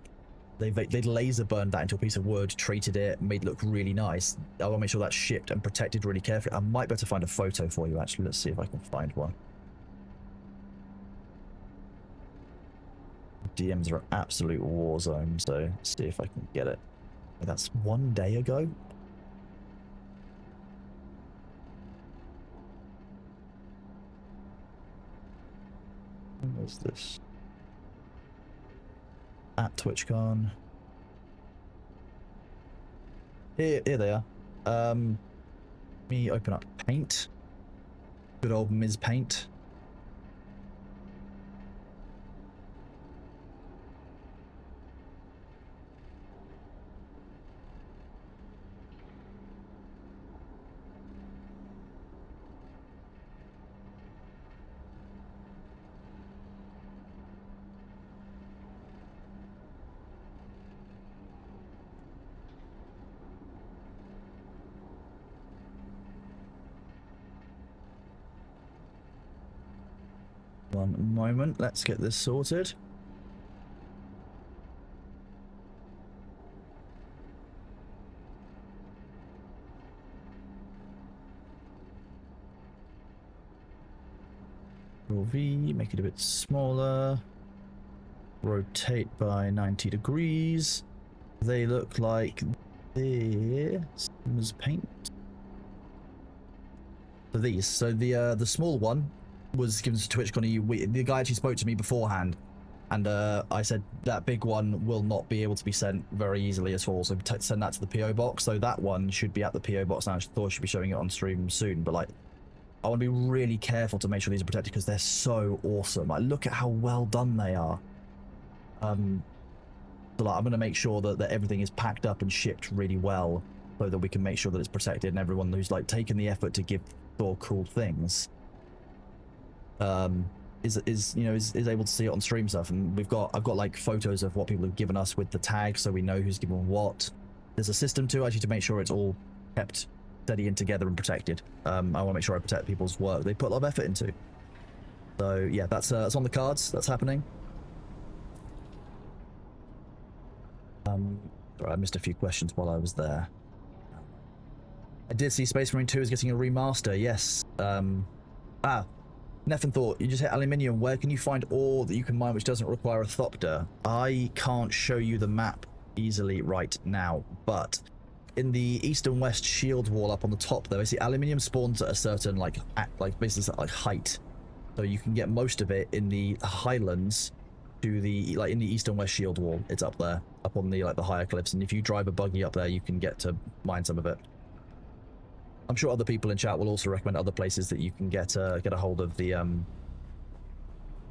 They laser burned that into a piece of wood, treated it, made it look really nice. I want to make sure that's shipped and protected really carefully. I might be able to find a photo for you, actually. Let's see if I can find one. DMs are an absolute war zone, so let's see if I can get it. That's 1 day ago. Where's this? At TwitchCon. Here they are. Let me open up Paint. Good old Ms. Paint. One moment, let's get this sorted. Control V, make it a bit smaller. Rotate by 90 degrees. They look like this. Paint. for these. So the small one was given to TwitchCon. The guy actually spoke to me beforehand, and I said that big one will not be able to be sent very easily at all. So send that to the PO box. So that one should be at the PO box now. I thought I should be showing it on stream soon, but like, I want to be really careful to make sure these are protected because they're so awesome. Like, look at how well done they are. So like, I'm going to make sure that everything is packed up and shipped really well, so that we can make sure that it's protected, and everyone who's like taken the effort to give Thor cool things is able to see it on stream stuff. And I've got like photos of what people have given us with the tag, so we know who's given what. There's a system too, actually, to make sure it's all kept steady and together and protected. I want to make sure I protect people's work they put a lot of effort into. So yeah, that's on the cards. That's happening. Sorry, I missed a few questions while I was there. I did see Space Marine 2 is getting a remaster. Yes. Nephin thought, you just hit aluminium. Where can you find ore that you can mine which doesn't require a thopter? I can't show you the map easily right now, but in the east and west shield wall up on the top there, I see aluminium spawns at a certain basically like height. So you can get most of it in the highlands to the in the east and west shield wall. It's up there, up on the the higher cliffs, and if you drive a buggy up there, you can get to mine some of it. I'm sure other people in chat will also recommend other places that you can get a hold of the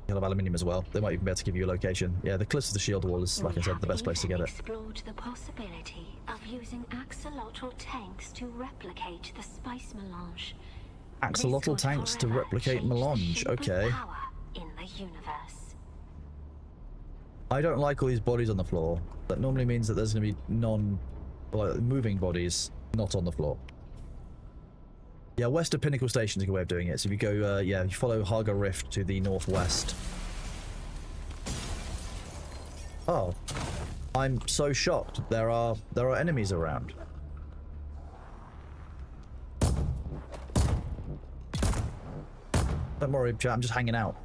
aluminium as well. They might even be able to give you a location. Yeah, the cliffs of the shield wall is, like I said, the best place to get it. Explored the possibility of using axolotl tanks to replicate the spice melange. Axolotl tanks to replicate melange. Okay. In the universe. I don't like all these bodies on the floor. That normally means that there's going to be moving bodies not on the floor. Yeah, west of Pinnacle Station is a good way of doing it. So if you go, yeah, you follow Haga Rift to the northwest. Oh, I'm so shocked. There are enemies around. Don't worry, chat. I'm just hanging out.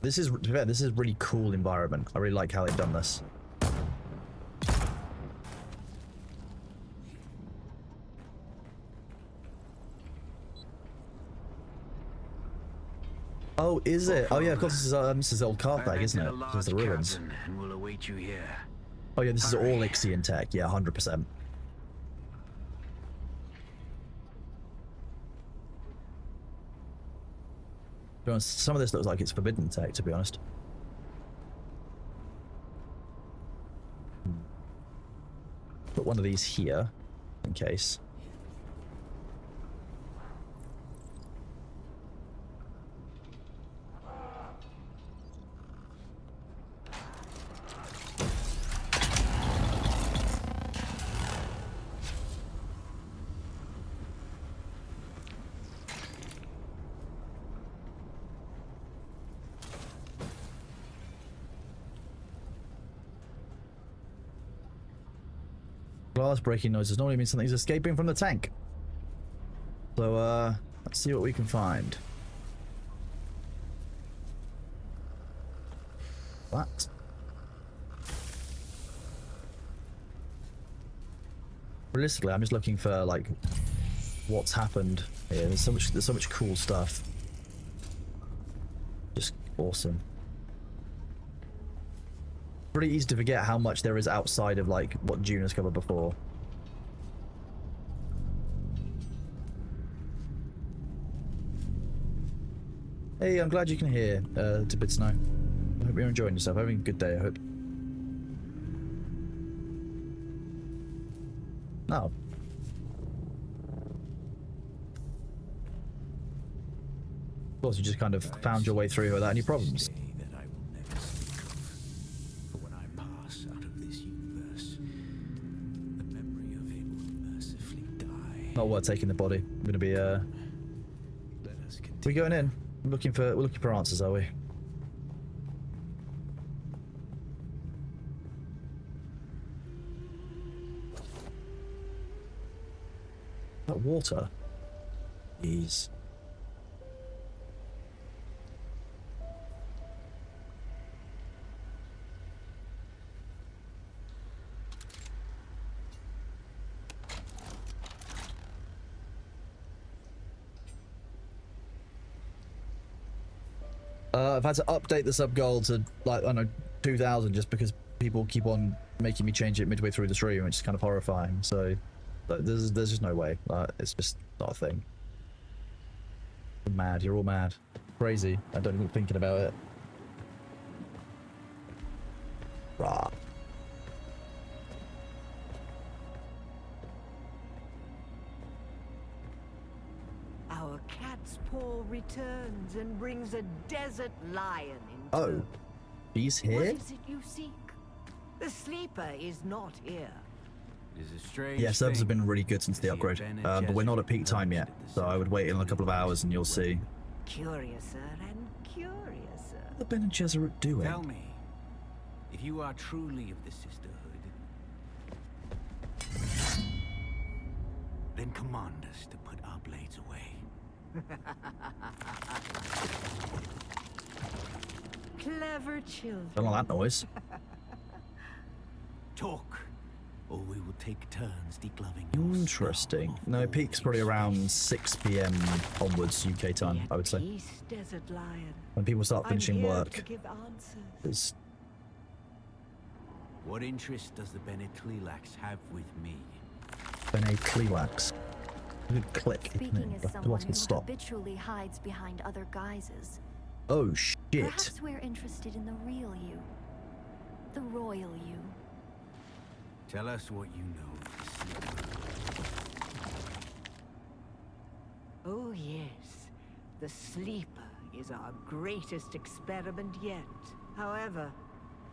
This is a really cool environment. I really like how they've done this. Oh, is it? Oh yeah, of course. This is old Carthage, isn't it? This is the ruins. And we'll await you here. Oh yeah, this is all Ixian tech. Yeah, 100%. To be honest, some of this looks like it's forbidden tech, to be honest. Put one of these here, in case. Glass breaking noises normally means something's escaping from the tank. So, let's see what we can find. What? Realistically, I'm just looking for like what's happened here. There's so much cool stuff. Just awesome. Pretty easy to forget how much there is outside of like what Dune has covered before. Hey, I'm glad you can hear, to Bid Snow. I hope you're enjoying yourself, having a good day, I hope. No. Of course, you just kind of found your way through without any problems. Not worth taking the body. I'm gonna be we going in? We're looking for answers, are we? That water. Jeez. I've had to update the sub goal to like, I don't know, 2,000 just because people keep on making me change it midway through the stream, which is kind of horrifying. So like, there's just no way. It's just not a thing. You're mad. You're all mad. Crazy. I don't even thinking about it. Rah. Our cat's paw returns and brings a desert lion in Oh, tow. he's What here? is it you seek? The sleeper is not here. It is a strange Yeah, servers have thing been really good since to the see a upgrade, Bene but we're not at Gesserit peak time yet, perched at the so I would center wait in of a couple of hours and you'll see. Curiouser and curiouser. What the Bene Gesserit doing? Tell me, if you are truly of the Sisterhood, then command us to put our blades away. Clever children. Don't like that noise. Talk, or we will take turns degloving your Interesting. skull No, of peak's all probably around space. 6 PM onwards UK time, Be at I would say. peace, desert lion. When people start finishing I'm here work. to give answers. It's, What interest does the Bene Tlilax have with me? Bene Tlilax. A good click. Speaking as The someone boss who can stop. habitually hides behind other guises, Oh shit. perhaps we're interested in the real you, the royal you. Tell us what you know of the Sleeper. Oh yes, the sleeper is our greatest experiment yet. However,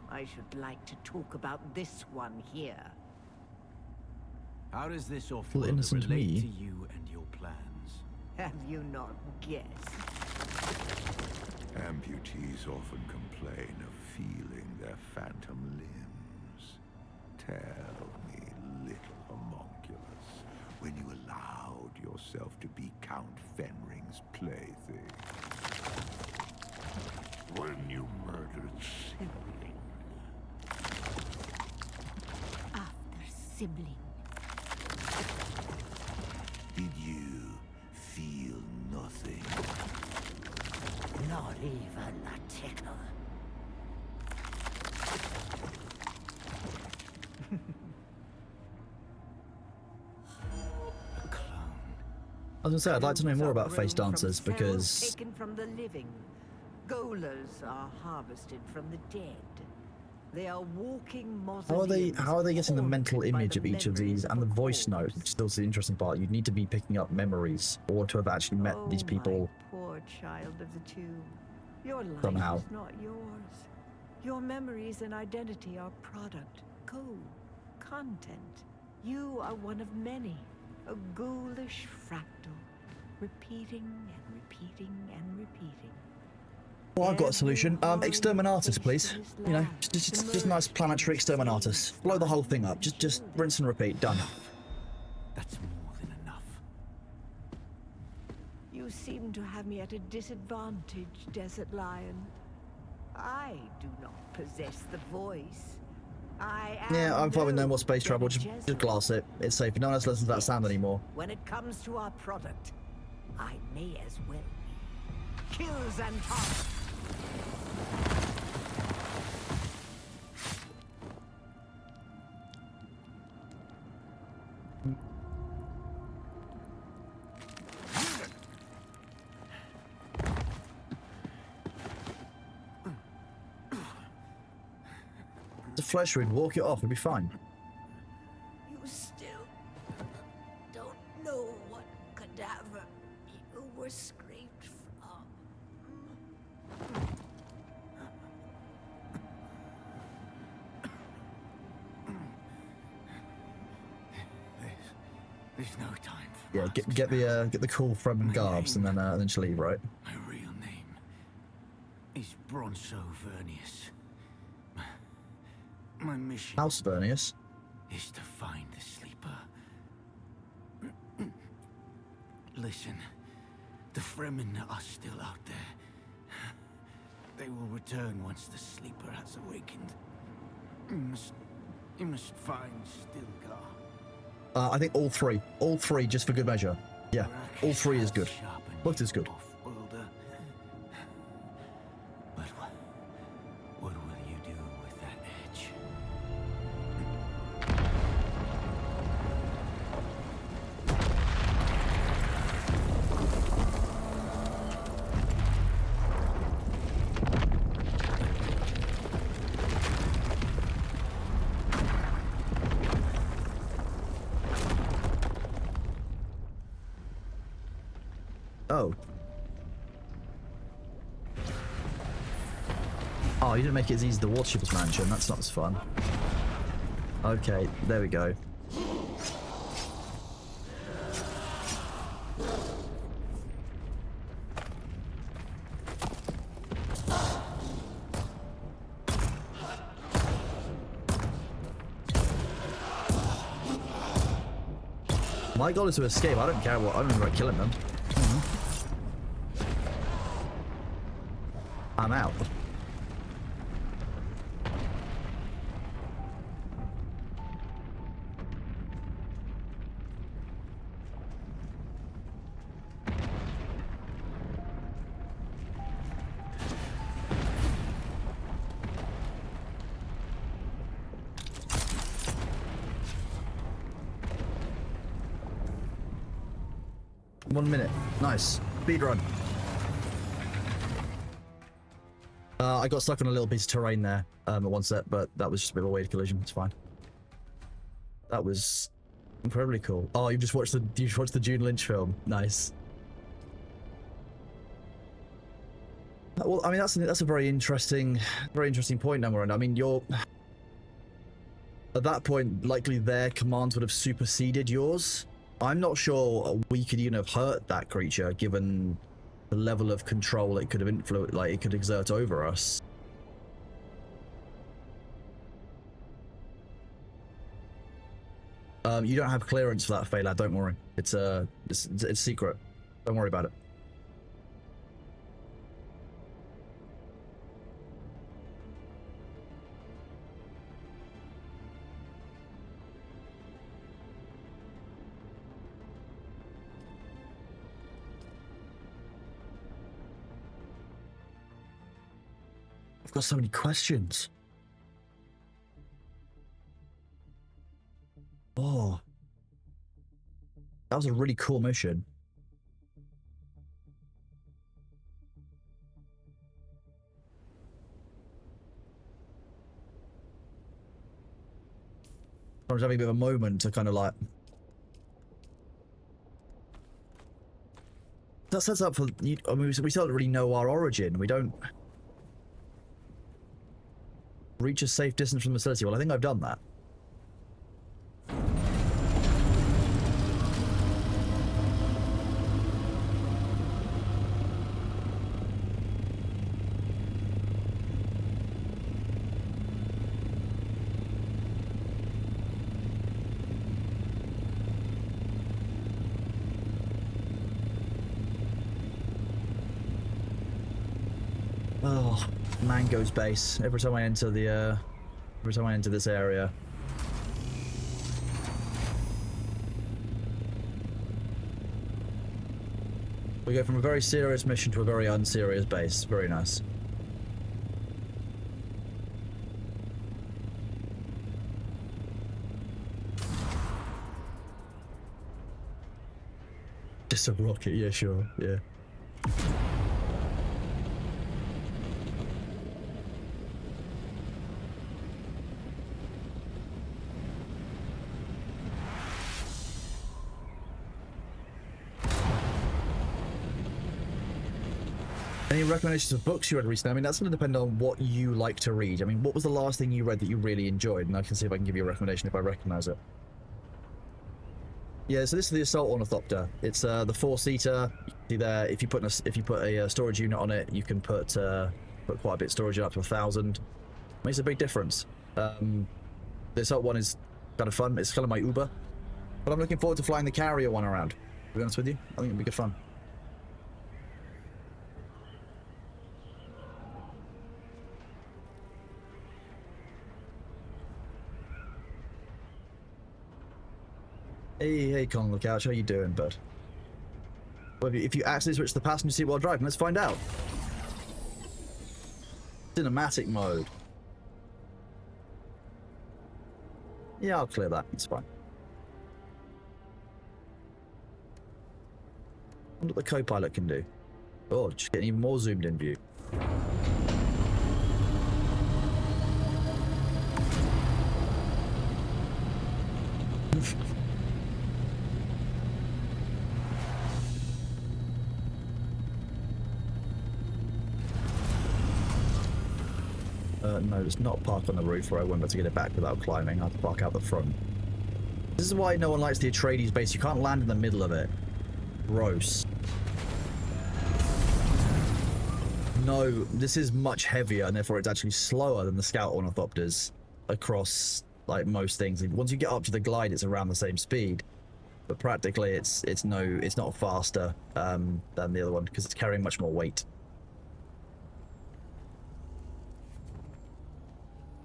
I should like to talk about this one here. How does this Well, offer innocent relate me. to you and your plans? Have you not guessed? Amputees often complain of feeling their phantom limbs. Tell me, little homunculus, when you allowed yourself to be Count Fenring's plaything. When you murdered sibling. After sibling. Did you feel nothing? Not even a tickle. I was gonna say, I'd like to know more about face Grown from dancers cells because taken from the living. Golers are harvested from the dead. They are walking mausoleums. how are they getting the mental haunted by image the of each of memories these and the a voice corpse. note, which is still the interesting part. You'd need to be picking up memories or to have actually met these Oh, people. my poor child of the tomb. Your life Somehow. is not yours. Your memories and identity are product, code, content. You are one of many, a ghoulish fractal, repeating and repeating and repeating. Well, I've got a solution. Exterminatus, please. You know, just a nice planetary exterminatus. Blow the whole thing up. Just rinse and repeat. Done. That's more than enough. You seem to have me at a disadvantage, Desert Lion. I do not possess the voice. I am Yeah, I'm fine with no more space Bene travel. Just Gesserit. glass it. It's safe. No one else listens to that sound anymore. When it comes to our product, I may as well be. Kills and toss. It's a flesh wound. Walk it off. It'll be fine. You still don't know what cadaver you were scraped from. There's no time for Yeah, get the call from Garbs and then she'll leave, right? My real name is Bronso Vernius. My mission House Vernius. is to find the Sleeper. Listen, the Fremen are still out there. They will return once the Sleeper has awakened. You must find Stilgar. I think all three. All three, just for good measure. Yeah, all three is good. Looked is good. Off-worlder. But Oh. Oh, you didn't make it as easy as the Watership's Mansion. That's not as fun. Okay, there we go. My goal is to escape. I don't care what. I don't remember killing them. I'm out. One minute. Nice. Speed run. I got stuck on a little piece of terrain there at one set, but that was just a bit of a weird collision. It's fine. That was incredibly cool. Oh, you just watched the Dune Lynch film. Nice. Well, I mean that's a very interesting point, Number. I mean, you're at that point likely their commands would have superseded yours. I'm not sure we could even have hurt that creature given the level of control it could have influenced, like it could exert over us. You don't have clearance for that, Phalad, don't worry. It's secret. Don't worry about it. I've got so many questions. Oh. That was a really cool mission. I was having a bit of a moment to kind of like... That sets up for... I mean, we still don't really know our origin. We don't... Reach a safe distance from the facility. Well, I think I've done that. Oh, Mango's base. Every time I enter this area. We go from a very serious mission to a very unserious base. Very nice. Just a rocket, yeah, sure, yeah. Any recommendations of books you read recently? I mean, that's going to depend on what you like to read. I mean, what was the last thing you read that you really enjoyed? And I can see if I can give you a recommendation if I recognize it. Yeah, so this is the Assault Ornithopter. It's the four-seater. See there, if you put a storage unit on it, you can put quite a bit of storage up to 1,000. Makes a big difference. The Assault one is kind of fun. It's kind of my Uber. But I'm looking forward to flying the carrier one around. To be honest with you, I think it'll be good fun. Hey, Con the Couch, how you doing, bud? Well, if you accidentally switch the passenger seat while driving, let's find out. Cinematic mode. Yeah, I'll clear that. It's fine. I wonder what the co-pilot can do. Oh, just getting even more zoomed in view. No, let's not park on the roof where I won't be able to get it back without climbing. I have to park out the front. This is why no one likes the Atreides base. You can't land in the middle of it. Gross. No, this is much heavier, and therefore it's actually slower than the Scout Ornithopters across, like, most things. Once you get up to the glide, it's around the same speed. But practically, it's not faster than the other one, because it's carrying much more weight.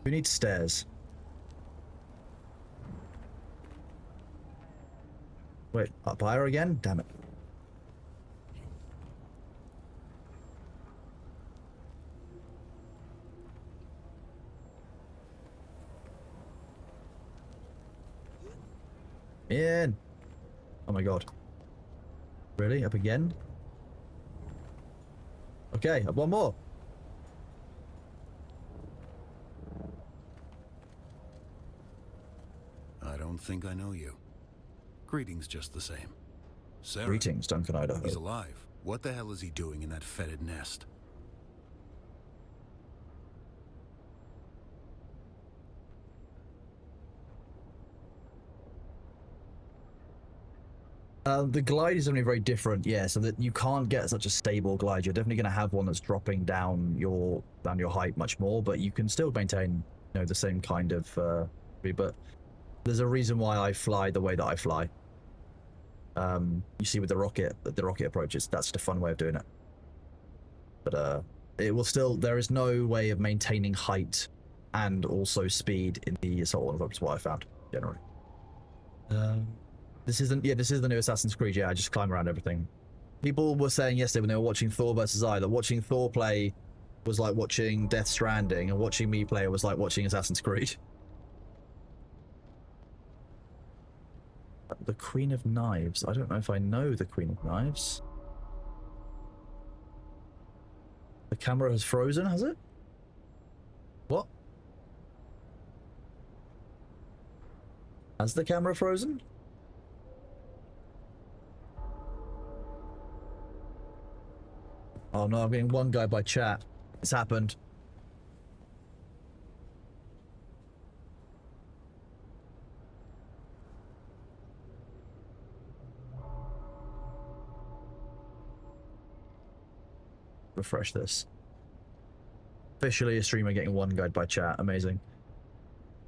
Who needs stairs? Wait, up higher again? Damn it. In. Oh my god. Really? Up again? Okay, up one more. I don't think I know you. Greetings just the same. Sarah. Greetings, Duncan Idaho. He's alive. What the hell is he doing in that fetid nest? The glide is only very different, yeah, so that you can't get such a stable glide. You're definitely going to have one that's dropping down your height much more, but you can still maintain, you know, the same kind of but there's a reason why I fly the way that I fly. You see with the rocket approaches, that's just a fun way of doing it. But it will still, there is no way of maintaining height and also speed in the assault ornithopter, is what I found generally. This is the new Assassin's Creed. Yeah, I just climb around everything. People were saying yesterday when they were watching Thor vs. I that watching Thor play was like watching Death Stranding, and watching me play was like watching Assassin's Creed. The Queen of Knives. I don't know if I know the Queen of Knives. The camera has frozen, has it? What? Has the camera frozen? Oh no, I'm getting one guy by chat. It's happened. Refresh this. Officially a streamer getting one guide by chat. Amazing.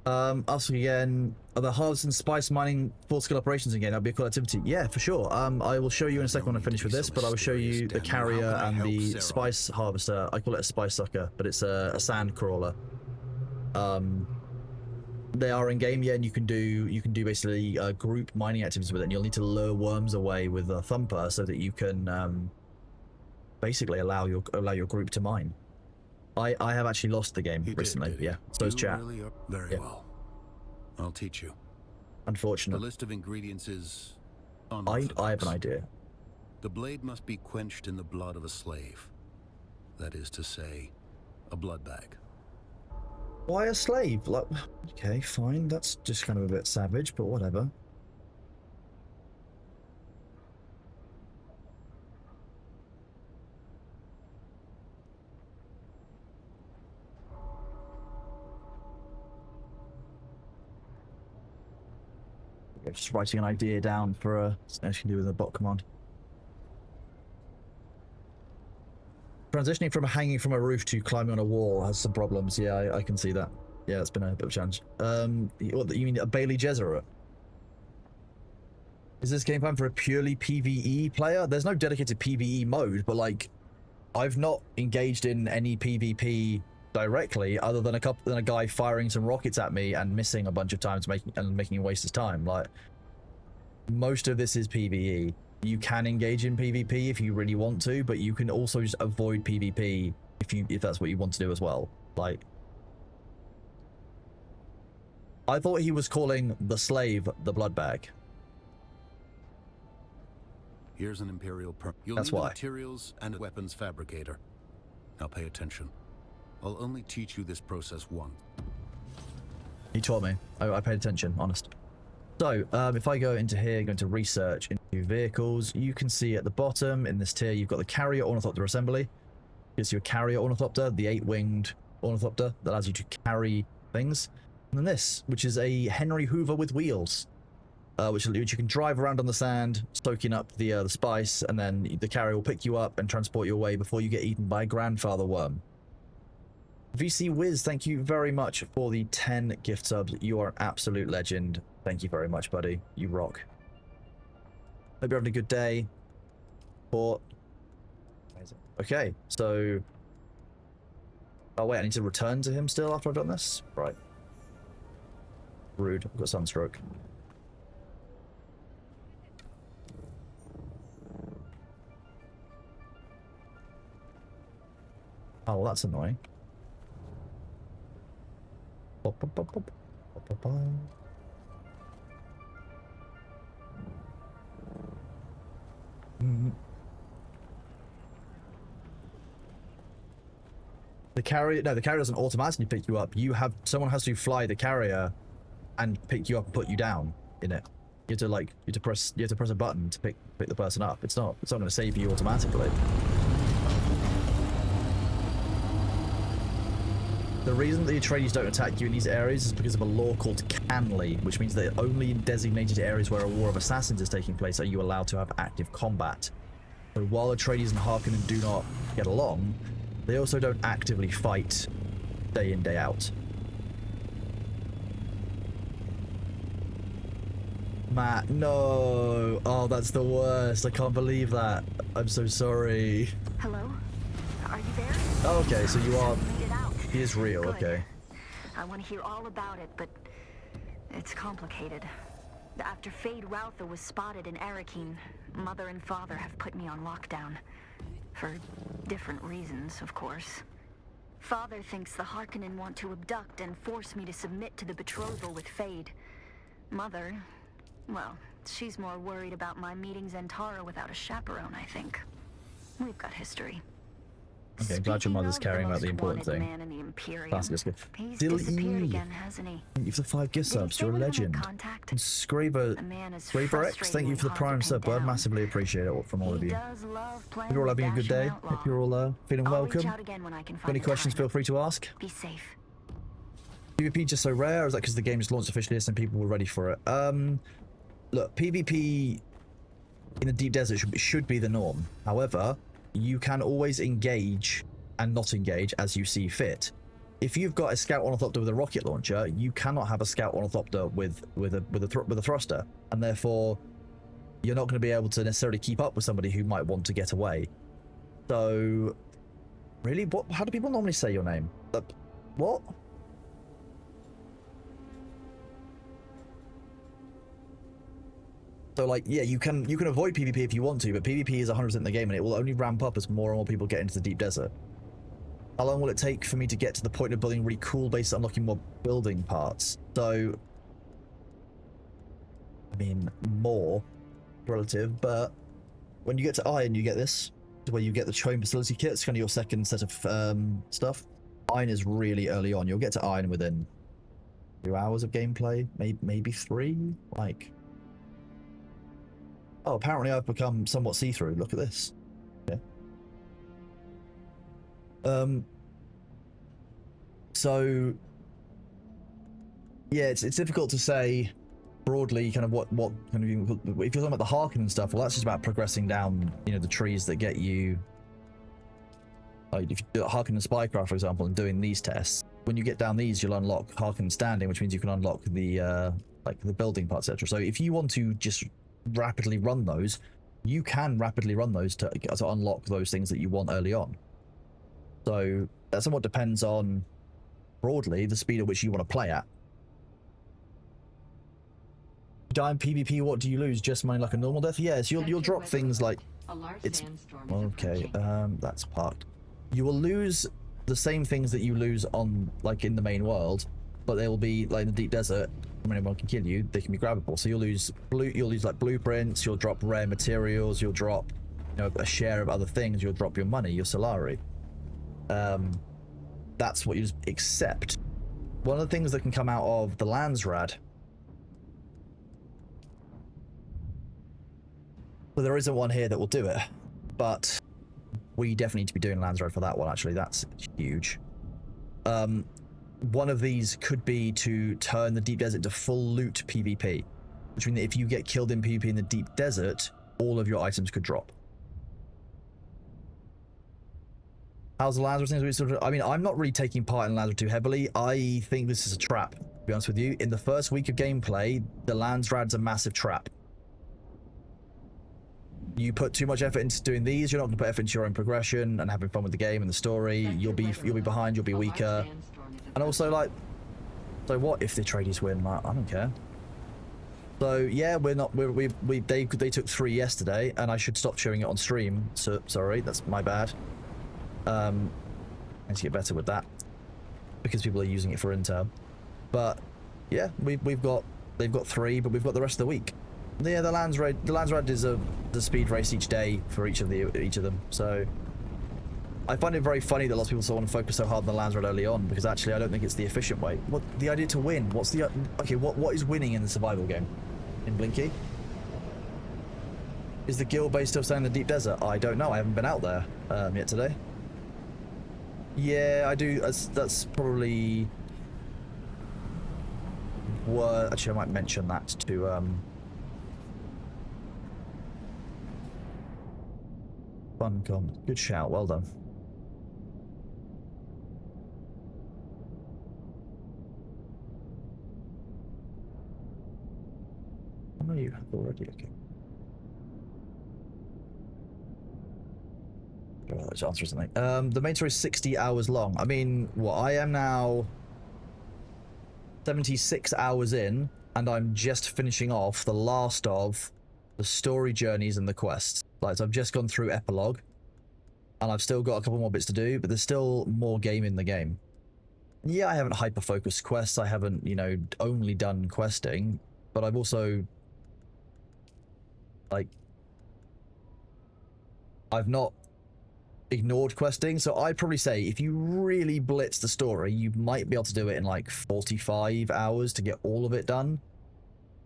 Us again. Are the harvest and spice mining full-scale operations again? That'd be a cool activity. Yeah, for sure. I will show you in a second when I finish with this, but I will show you the carrier and the spice harvester. I call it a spice sucker, but it's a sand crawler. They are in game, yeah, and you can do basically group mining activities with it. And you'll need to lure worms away with a thumper so that you can basically allow your group to mine. I have actually lost the game recently. Yeah, so is chat. Really very well. I'll teach you. Unfortunately. The list of ingredients is I have an idea. The blade must be quenched in the blood of a slave. That is to say, a blood bag. Why a slave? Like, okay, fine. That's just kind of a bit savage, but whatever. Just writing an idea down for something I can do with a bot command. Transitioning from hanging from a roof to climbing on a wall has some problems. Yeah, I can see that. Yeah, it's been a bit of a challenge. What, you mean a Bailey Jezerat? Is this game plan for a purely PvE player? There's no dedicated PvE mode, but like, I've not engaged in any PvP directly, other than a guy firing some rockets at me and missing a bunch of times, making him waste his time. Like, most of this is PvE. You can engage in PvP if you really want to, but you can also just avoid PvP if that's what you want to do as well. Like, I thought he was calling the slave the blood bag. Here's an Imperial permit. You'll need the materials and a weapons fabricator. Now pay attention. I'll only teach you this process once. He taught me. I paid attention, honest. So, if I go into here, go into research, into vehicles, you can see at the bottom in this tier, you've got the carrier ornithopter assembly. It's your carrier ornithopter, the 8-winged ornithopter that allows you to carry things. And then this, which is a Henry Hoover with wheels, which you can drive around on the sand, soaking up the spice, and then the carrier will pick you up and transport you away before you get eaten by a grandfather worm. VC Wiz, thank you very much for the 10 gift subs. You are an absolute legend. Thank you very much, buddy. You rock. Hope you're having a good day. Amazing. Okay, so... Oh wait, I need to return to him still after I've done this? Right. Rude. I've got sunstroke. Oh, well, that's annoying. The carrier, no, the carrier doesn't automatically pick you up. Someone has to fly the carrier and pick you up and put you down in it. You have to press a button to pick the person up. It's not going to save you automatically. The reason that the Atreides don't attack you in these areas is because of a law called Canley, which means that only in designated areas where a war of assassins is taking place are you allowed to have active combat. So while Atreides and Harkonnen do not get along, they also don't actively fight day in, day out. Matt, no! Oh, that's the worst. I can't believe that. I'm so sorry. Hello? Are you there? Oh, okay, so you are... Made it out. He is real, Good. okay. I want to hear all about it, but it's complicated. After Fade Routher was spotted in Arakeen, Mother and Father have put me on lockdown. For different reasons, of course. Father thinks the Harkonnen want to abduct and force me to submit to the betrothal with Fade. Mother, well, she's more worried about my meeting Zentara without a chaperone, I think. We've got history. Okay, glad your mother's caring about the important thing. That's good. He's disappeared again, hasn't he? Thank you for the 5 gift subs. You're a legend. And Scraver X, thank you for the Prime sub, bud. Massively appreciate it from all of you. Hope you're all having a good day. Hope you're all feeling welcome. Got any questions, feel free to ask. Be safe. PvP just so rare, or is that because the game just launched officially and people were ready for it? Look, PvP in the deep desert should be the norm. However, you can always engage and not engage as you see fit. If you've got a scout ornithopter with a rocket launcher, you cannot have a scout ornithopter with a thruster, and therefore you're not going to be able to necessarily keep up with somebody who might want to get away. So, really, how do people normally say your name? What? So, like, yeah, you can avoid PvP if you want to, but PvP is 100% in the game, and it will only ramp up as more and more people get into the deep desert. How long will it take for me to get to the point of building really cool bases, unlocking more building parts? So, I mean, more relative, but when you get to Iron, you get this, where you get the home facility kit. It's kind of your second set of stuff. Iron is really early on. You'll get to Iron within 2 hours of gameplay, maybe 3, like... Oh, apparently I've become somewhat see-through. Look at this. Yeah. So yeah, it's difficult to say broadly kind of what kind of, if you're talking about the Harkonnen and stuff, well, that's just about progressing down, you know, the trees that get you, like if you do Harkonnen Spycraft, for example, and doing these tests, when you get down these, you'll unlock Harkonnen Standing, which means you can unlock the like the building parts, etc. So if you want to just rapidly run those, you can rapidly run those to unlock those things that you want early on. So that somewhat depends on, broadly, the speed at which you want to play at. Die in PvP, what do you lose? Just money like a normal death? Yes, you'll drop things like... It's... Okay, that's parked. You will lose the same things that you lose on, like, in the main world, but they will be, like, in the deep desert. When anyone can kill you, they can be grabbable. So you'll lose like blueprints, you'll drop rare materials, you'll drop, you know, a share of other things, you'll drop your money, your salari. That's what you just accept. One of the things that can come out of the Landsrad, well, there isn't one here that will do it, but we definitely need to be doing Landsrad for that one. Actually, that's huge. one of these could be to turn the deep desert to full loot PvP, which means that if you get killed in PvP in the deep desert, all of your items could drop. How's the Lands thing? I mean, I'm not really taking part in Lands too heavily. I think this is a trap, to be honest with you. In the first week of gameplay, the Landsrad's a massive trap. You put too much effort into doing these, you're not going to put effort into your own progression and having fun with the game and the story. You'll be behind, you'll be weaker. And also, like, so what if the Atreides win? Like, I don't care. So yeah, they took 3 yesterday, and I should stop showing it on stream. So sorry, that's my bad. I need to get better with that because people are using it for intel. But yeah, they've got 3, but we've got the rest of the week. Yeah, the Landsrad is the speed race each day for each of them. So I find it very funny that lots of people still want to focus so hard on the Landsrad early on, because actually I don't think it's the efficient way. What the idea to win? What's the okay? What is winning in the survival game? In Blinky? Is the guild base still staying in the deep desert? I don't know. I haven't been out there yet today. Yeah, I do. That's probably. Well, actually, I might mention that to Funcom. Good shout. Well done. I know you have already. Okay. Let's answer something. The main story is 60 hours long. I mean, what, I am now 76 hours in, and I'm just finishing off the last of the story journeys and the quests. Like, so I've just gone through epilogue, and I've still got a couple more bits to do, but there's still more game in the game. Yeah, I haven't hyper-focused quests. I haven't, you know, only done questing, but I've also, like, I've not ignored questing. So I'd probably say if you really blitz the story, you might be able to do it in like 45 hours to get all of it done,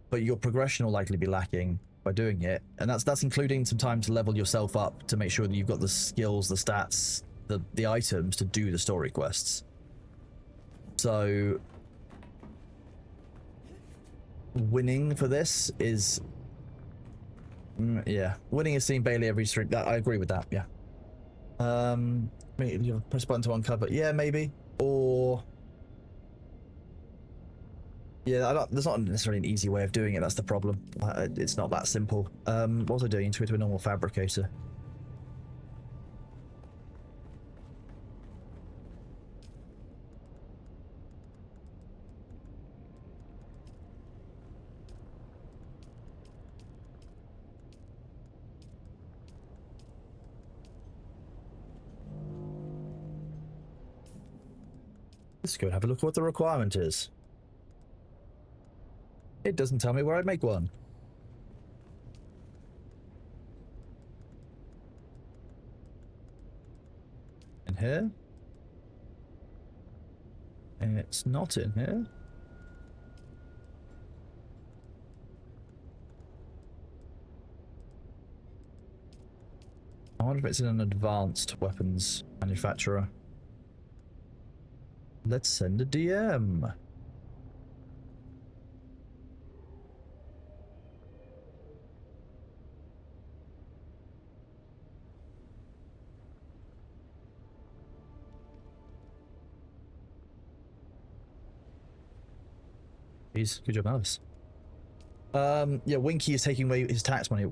but your progression will likely be lacking by doing it, and that's including some time to level yourself up to make sure that you've got the skills, the stats, the items to do the story quests. So winning for this is yeah, winning is seeing Bailey every stream. I agree with that. Yeah. Maybe you press button to uncover. Yeah, maybe. Or yeah, there's not necessarily an easy way of doing it. That's the problem. It's not that simple. What was I doing? Into a normal fabricator. Let's go and have a look at what the requirement is. It doesn't tell me where I make one. In here? It's not in here. I wonder if it's in an advanced weapons manufacturer. Let's send a DM. Jeez, good job, Alice. Yeah, Winky is taking away his tax money.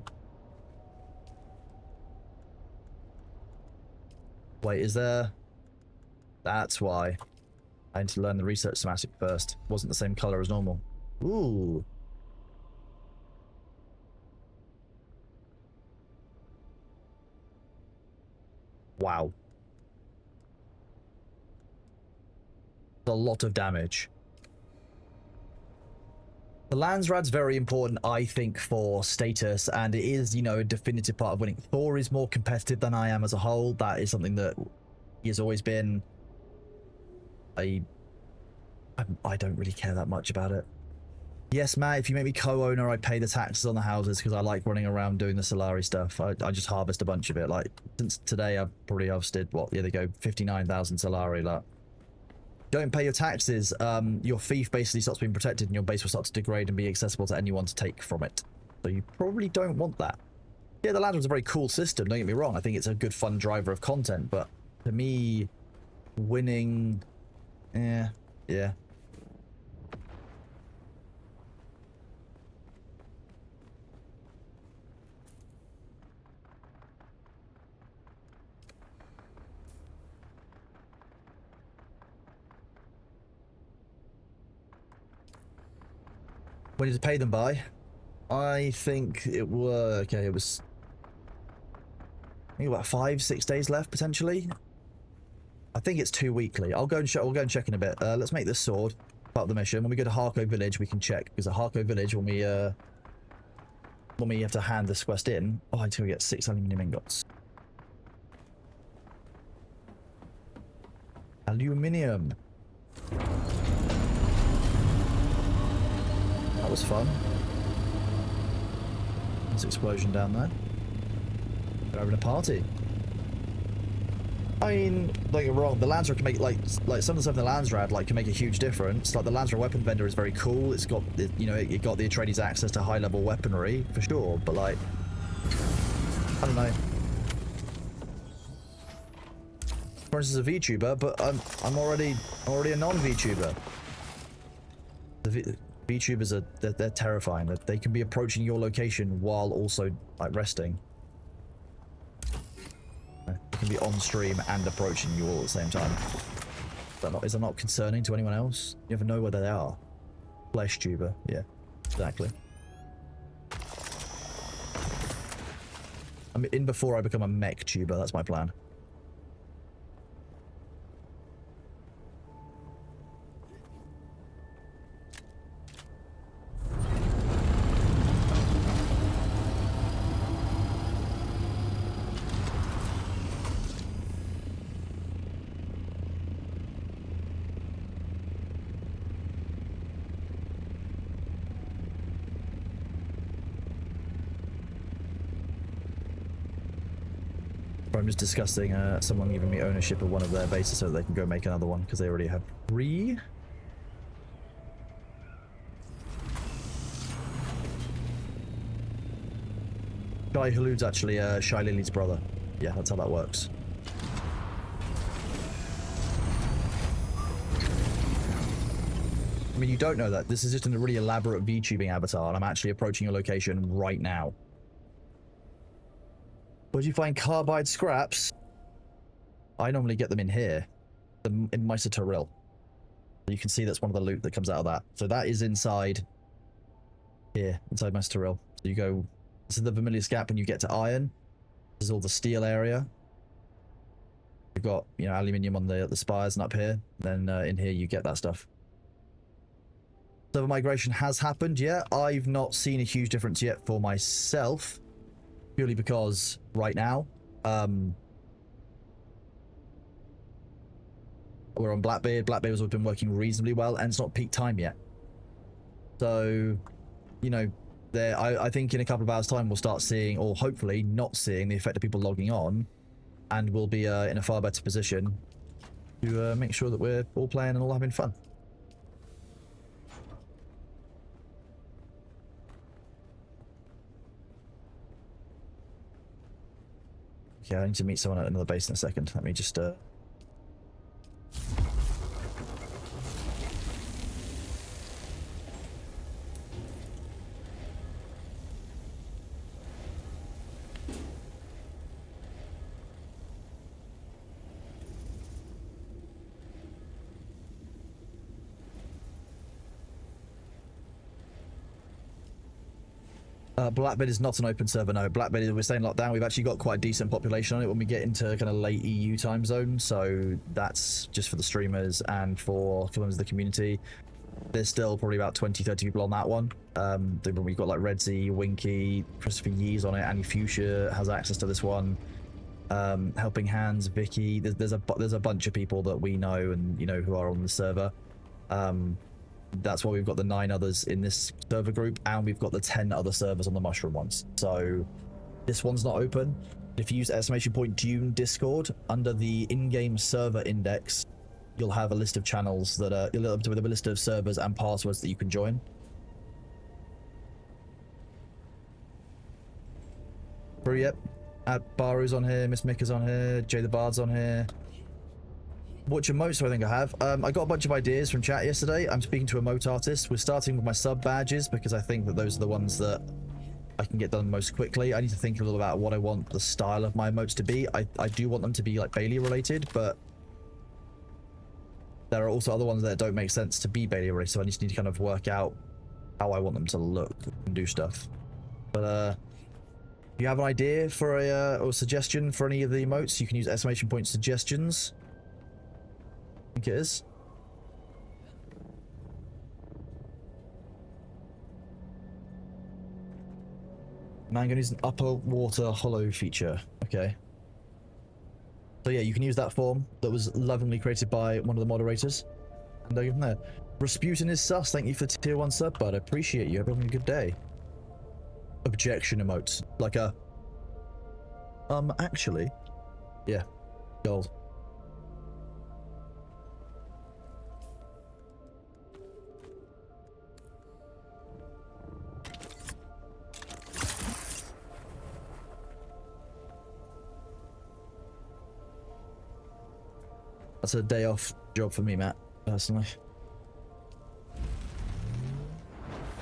Wait, is there? That's why. I need to learn the research schematic first. Wasn't the same color as normal. Ooh. Wow. A lot of damage. The Landsrad's very important, I think, for status, and it is, you know, a definitive part of winning. Thor is more competitive than I am as a whole. That is something that he has always been. I don't really care that much about it. Yes, Matt, if you make me co-owner, I pay the taxes on the houses because I like running around doing the Solari stuff. I just harvest a bunch of it. Like, since today, I've probably harvested, what, yeah, they go 59,000 Solari, like. don't pay your taxes, your fief basically starts being protected and your base will start to degrade and be accessible to anyone to take from it. So you probably don't want that. Yeah, the ladder is a very cool system, don't get me wrong. I think it's a good fun driver of content, but to me, winning... yeah. When did you pay them by? I think it were... okay, it was... I think about 5-6 days left, potentially. I think it's 2 weekly. I'll go and check in a bit. Let's make this sword part of the mission. When we go to Harko Village, we can check. Because at Harko Village, when we have to hand this quest in... oh, I'm going to get 6 aluminium ingots. Aluminium. That was fun. There's an explosion down there. They're having a party. I mean, don't get me wrong, the Lancer can make, like some of the stuff the Lancer had, can make a huge difference. Like, the Lancer weapon vendor is very cool. It's got, it got the Atreides access to high-level weaponry, for sure, but, like, I don't know. For instance, a VTuber, but I'm already a non-VTuber. The VTubers are, they're terrifying. They can be approaching your location while also, like, resting. They can be on stream and approaching you all at the same time. Is that not concerning to anyone else? You never know where they are. Flesh tuber, yeah, exactly. I'm in before I become a mech tuber, that's my plan. I'm just discussing someone giving me ownership of one of their bases so that they can go make another one because they already have 3. Shai Halud's actually Shai Lily's brother. Yeah, that's how that works. I mean, you don't know that. This is just a really elaborate VTubing avatar, and I'm actually approaching your location right now. Where'd you find carbide scraps? I normally get them in here. In Meister Toril. You can see that's one of the loot that comes out of that. So that is inside here, inside Meister Toril. So you go, this is the Vermilius Gap when you get to iron. This is all the steel area. You've got, aluminium on the spires and up here. Then in here you get that stuff. Server migration has happened, yeah. I've not seen a huge difference yet for myself. Purely because right now, we're on Blackbeard. Blackbeard has been working reasonably well, and it's not peak time yet. So, I think in a couple of hours' time we'll start seeing, or hopefully not seeing, the effect of people logging on, and we'll be in a far better position to make sure that we're all playing and all having fun. Yeah, I need to meet someone at another base in a second. Let me just Blackbeard is not an open server, no. Blackbeard, we're staying locked down. We've actually got quite a decent population on it when we get into kind of late EU time zone, so that's just for the streamers and for members of the community. There's still probably about 20-30 people on that one. We've got like Redzy, Winky, Christopher Yee's on it, Annie Fuchsia has access to this one. Helping Hands, Vicky, there's a bunch of people that we know and who are on the server. That's why we've got the 9 others in this server group, and we've got the 10 other servers on the mushroom ones. So this one's not open. If you use !Dune Discord under the in-game server index, you'll have a list of channels that are you'll have with a list of servers and passwords that you can join. But yep, Baru's on here, Miss Mika's on here, Jay the Bard's on here. What emotes do I think I have? I got a bunch of ideas from chat yesterday. I'm speaking to emote artists. We're starting with my sub badges because I think that those are the ones that I can get done most quickly. I need to think a little about what I want the style of my emotes to be. I do want them to be like Bailey related, but there are also other ones that don't make sense to be Bailey related, so I just need to kind of work out how I want them to look and do stuff. But if you have an idea for a or suggestion for any of the emotes, you can use exclamation point suggestions. I think it is. Man, gonna use an upper water hollow feature. Okay. So yeah, you can use that form that was lovingly created by one of the moderators. And go from there. Rasputin is sus. Thank you for tier 1 sub, bud. I appreciate you. Having a good day. Objection emotes. Like a... actually. Yeah. Gold. That's a day off job for me, Matt, personally.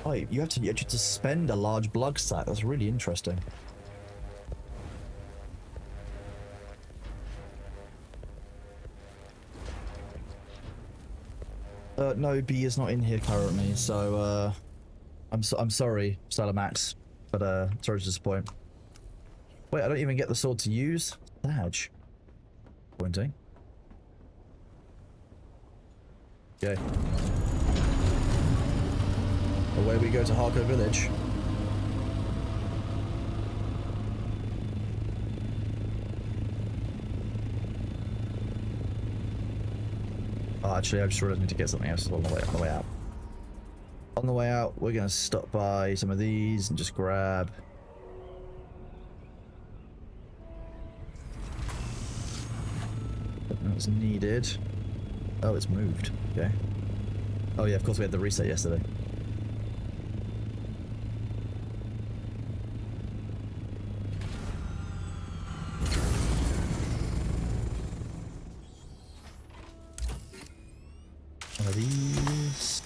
Oh, you have to spend a large blood stack. That's really interesting. No, B is not in here currently, so I'm sorry, Salamax, but sorry to disappoint. Wait, I don't even get the sword to use. Badge. Pointing. Okay. Away we go to Harko Village. Oh, actually, I just realized I need to get something else on the way out. On the way out, we're gonna stop by some of these and just grab. That's needed. Oh, it's moved. Okay. Oh yeah, of course we had the reset yesterday. One of these.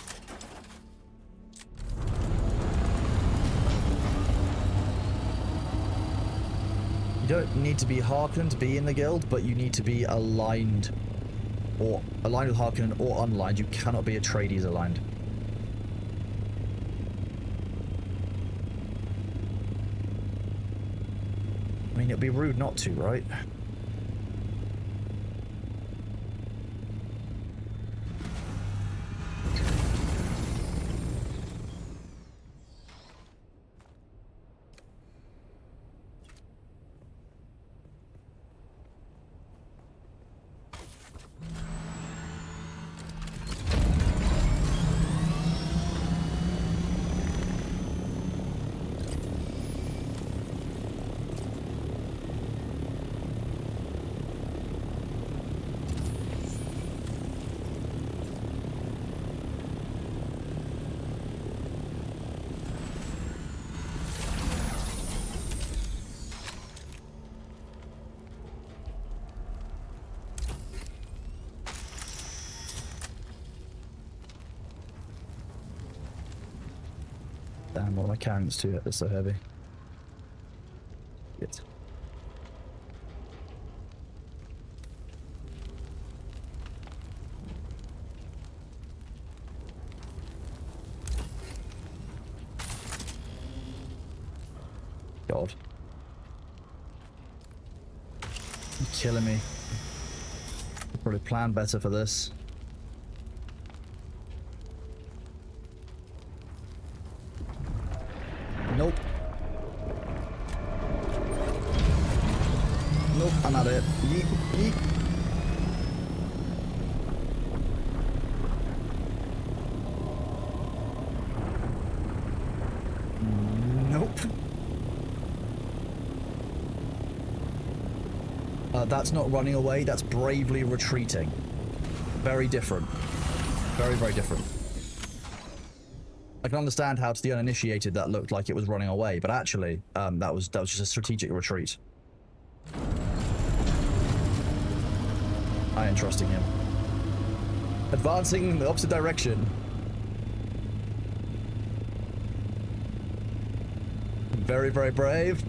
You don't need to be Harkonnen to be in the guild, but you need to be aligned. Or aligned with Harkonnen or unaligned. You cannot be Atreides aligned. I mean, it'd be rude not to, right? Damn, what are my cannons too? They're so heavy. Shit. God. You're killing me. Probably plan better for this. Nope. Nope, I'm out of it. Yeet, yeet. Nope. That's not running away, that's bravely retreating. Very different. Very, very different. I can understand how to the uninitiated that looked like it was running away, but actually, that was just a strategic retreat. I ain't trusting him. Advancing in the opposite direction. Very, very brave.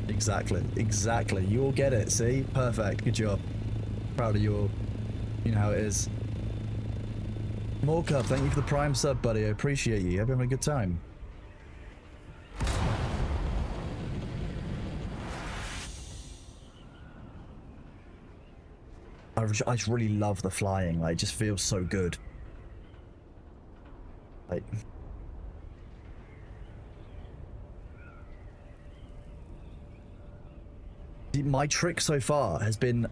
Exactly, exactly. You all get it, see? Perfect, good job. Proud of you all. You know how it is. Morcup, thank you for the Prime sub, buddy. I appreciate you. Hope you're having a good time. I just really love the flying. Like, it just feels so good. Like... My trick so far has been...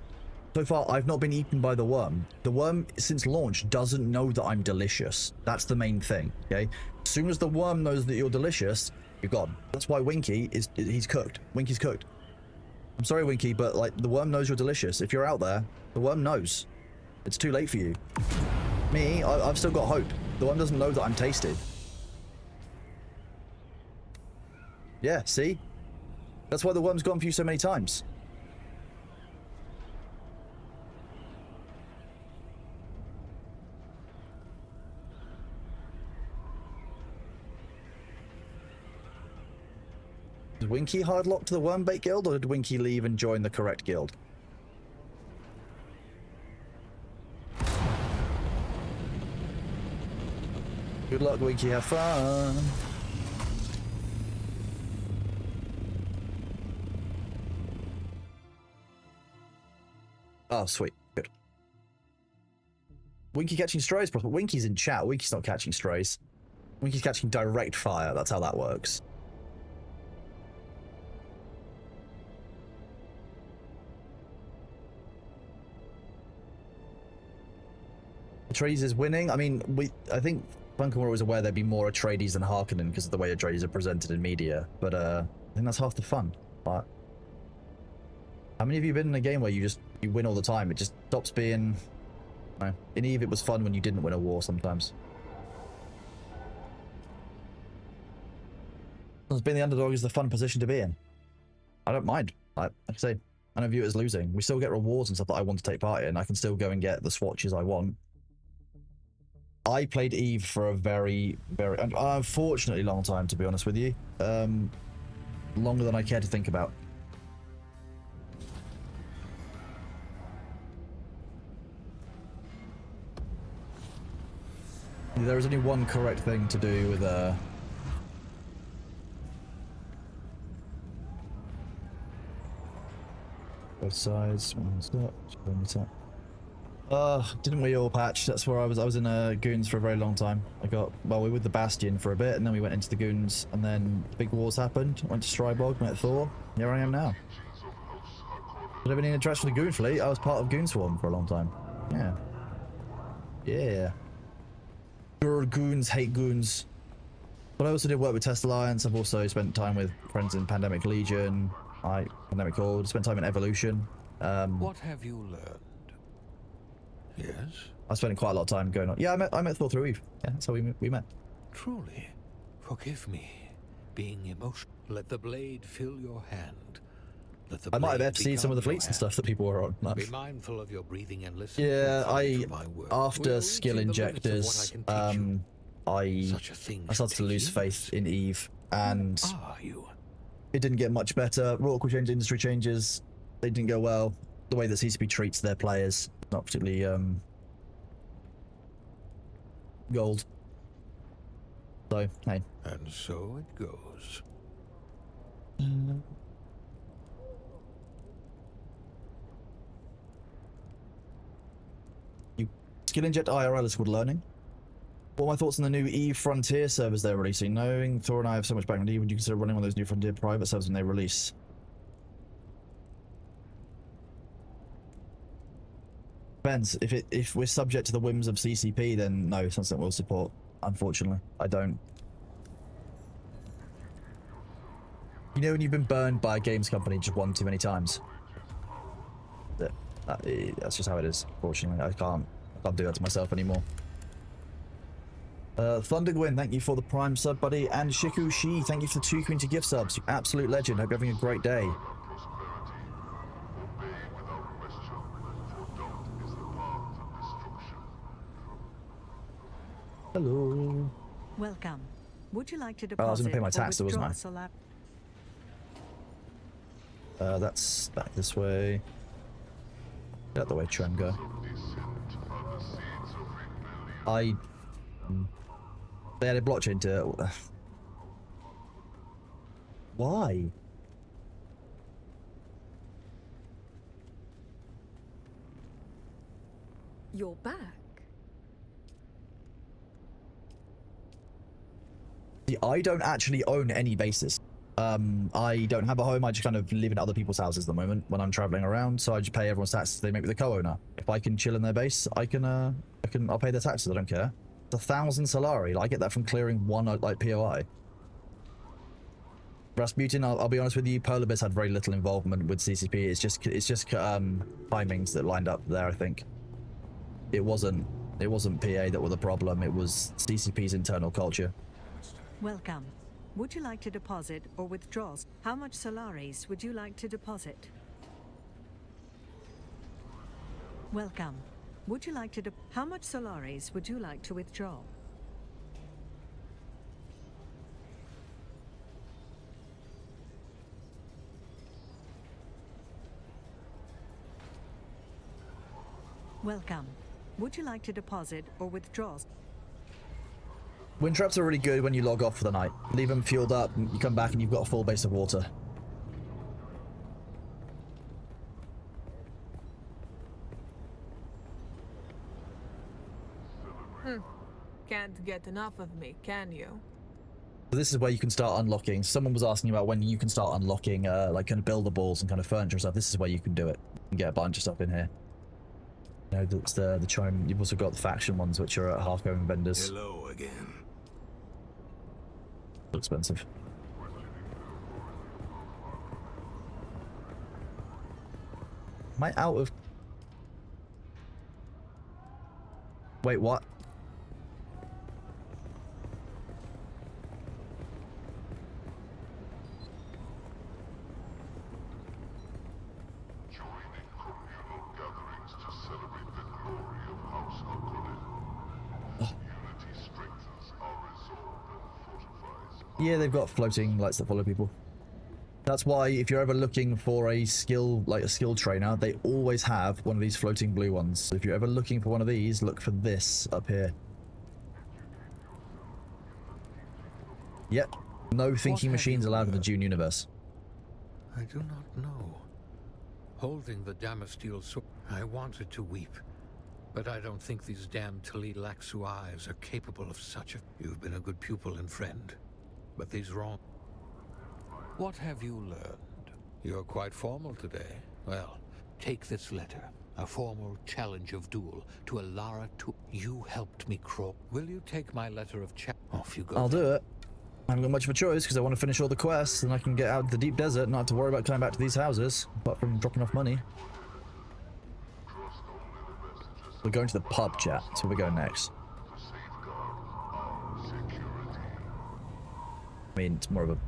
So far, I've not been eaten by the worm. The worm, since launch, doesn't know that I'm delicious. That's the main thing, okay? As soon as the worm knows that you're delicious, you're gone. That's why Winky he's cooked. Winky's cooked. I'm sorry, Winky, but, like, the worm knows you're delicious. If you're out there, the worm knows. It's too late for you. Me, I've still got hope. The worm doesn't know that I'm tasty. Yeah, see? That's why the worm's gone for you so many times. Did Winky hardlock to the Wormbait Guild, or did Winky leave and join the correct guild? Good luck, Winky. Have fun. Oh, sweet. Good. Winky catching strays, but Winky's in chat. Winky's not catching strays. Winky's catching direct fire. That's how that works. Atreides is winning. I mean, I think Bunker were always aware there'd be more Atreides than Harkonnen because of the way Atreides are presented in media. But I think that's half the fun. But how many of you been in a game where you win all the time? It just stops being... No. In EVE, it was fun when you didn't win a war sometimes. Being the underdog is the fun position to be in. I don't mind. Like I say, I don't view it as losing. We still get rewards and stuff that I want to take part in. I can still go and get the swatches I want. I played EVE for a very, very, unfortunately long time, to be honest with you. Longer than I care to think about. There is only one correct thing to do with both sides. Didn't we all patch? That's where I was in Goons for a very long time. We were with the Bastion for a bit, and then we went into the Goons, and then big wars happened. Went to Strybog, met Thor. Here I am now. I've never been attached to the Goon fleet. I was part of Goon Swarm for a long time. Yeah. Yeah. Goons hate Goons. But I also did work with Test Alliance. I've also spent time with friends in Pandemic Legion. Pandemic Horde. Spent time in Evolution. What have you learned? Yes? I spent quite a lot of time going on. Yeah, I met Thor through EVE. Yeah, that's how we met. Truly. Forgive me. Being emotional. Let the blade fill your hand. I might have FC'd some of the fleets and stuff that people were on. Be mindful of your breathing and listen. Yeah, after skill injectors, I started to lose faith in EVE, and it didn't get much better. Rourke change, industry changes, they didn't go well. The way that CCP treats their players, not particularly gold. So, hey. And so it goes. Skill Inject IRL is called learning. What are my thoughts on the new EVE Frontier servers they're releasing? Knowing Thor and I have so much background, would you consider running one of those new Frontier private servers when they release? Depends. If we're subject to the whims of CCP, then no, it's not something we'll support. Unfortunately, I don't. You know when you've been burned by a games company just one too many times? That's just how it is. Fortunately, I can't do that to myself anymore. Thundergwyn, thank you for the Prime sub, buddy, and Shiku Shi, thank you for the 2 community gift subs. You absolute legend. Hope you're having a great day. Hello. Welcome. Would you like to Oh, I was deposit going to pay my or tax, though, wasn't withdraw I? That's back this way. Get out the way, Trenga. They added blockchain to it. Why? You're back. See, I don't actually own any bases. I don't have a home. I just kind of live in other people's houses at the moment when I'm traveling around. So I just pay everyone's taxes they make with the co-owner. If I can chill in their base, I'll pay their taxes. I don't care. It's 1,000 Solari. Like, I get that from clearing one like POI. Rasputin, I'll be honest with you, Polar Bears had very little involvement with CCP. It's just timings that lined up there. I think it wasn't PA that were the problem. It was CCP's internal culture. Welcome. Would you like to deposit or withdraw? How much Solaris would you like to deposit? Welcome. Would you like to how much Solaris would you like to withdraw? Welcome. Would you like to deposit or withdraw? Wind traps are really good when you log off for the night. Leave them fueled up, and you come back and you've got a full base of water. Can't get enough of me, can you? So this is where you can start unlocking. Someone was asking about when you can start unlocking like kind of buildables and kind of furniture and stuff. This is where you can do it. You can get a bunch of stuff in here. You know, that's the chime. You've also got the faction ones, which are at Harko vendors. Hello again. Expensive. Am I out of... Wait, what? Yeah, they've got floating lights that follow people. That's why if you're ever looking for a skill, like a skill trainer, they always have one of these floating blue ones. So if you're ever looking for one of these, look for this up here. Yep. No thinking machines allowed in the Dune universe. I do not know. Holding the Damasteel sword, I wanted to weep. But I don't think these damned Tali Laxu eyes are capable of such a... You've been a good pupil and friend. But these wrong... What have you learned? You're quite formal today. Well, take this letter. A formal challenge of duel to Alara to... You helped me crawl. Will you take my letter of Off you go. I'll do it. I haven't got much of a choice because I want to finish all the quests and I can get out of the deep desert and not have to worry about coming back to these houses, apart from dropping off money. We're going to the pub, chat. That's where we're going next. I mean, it's more of a...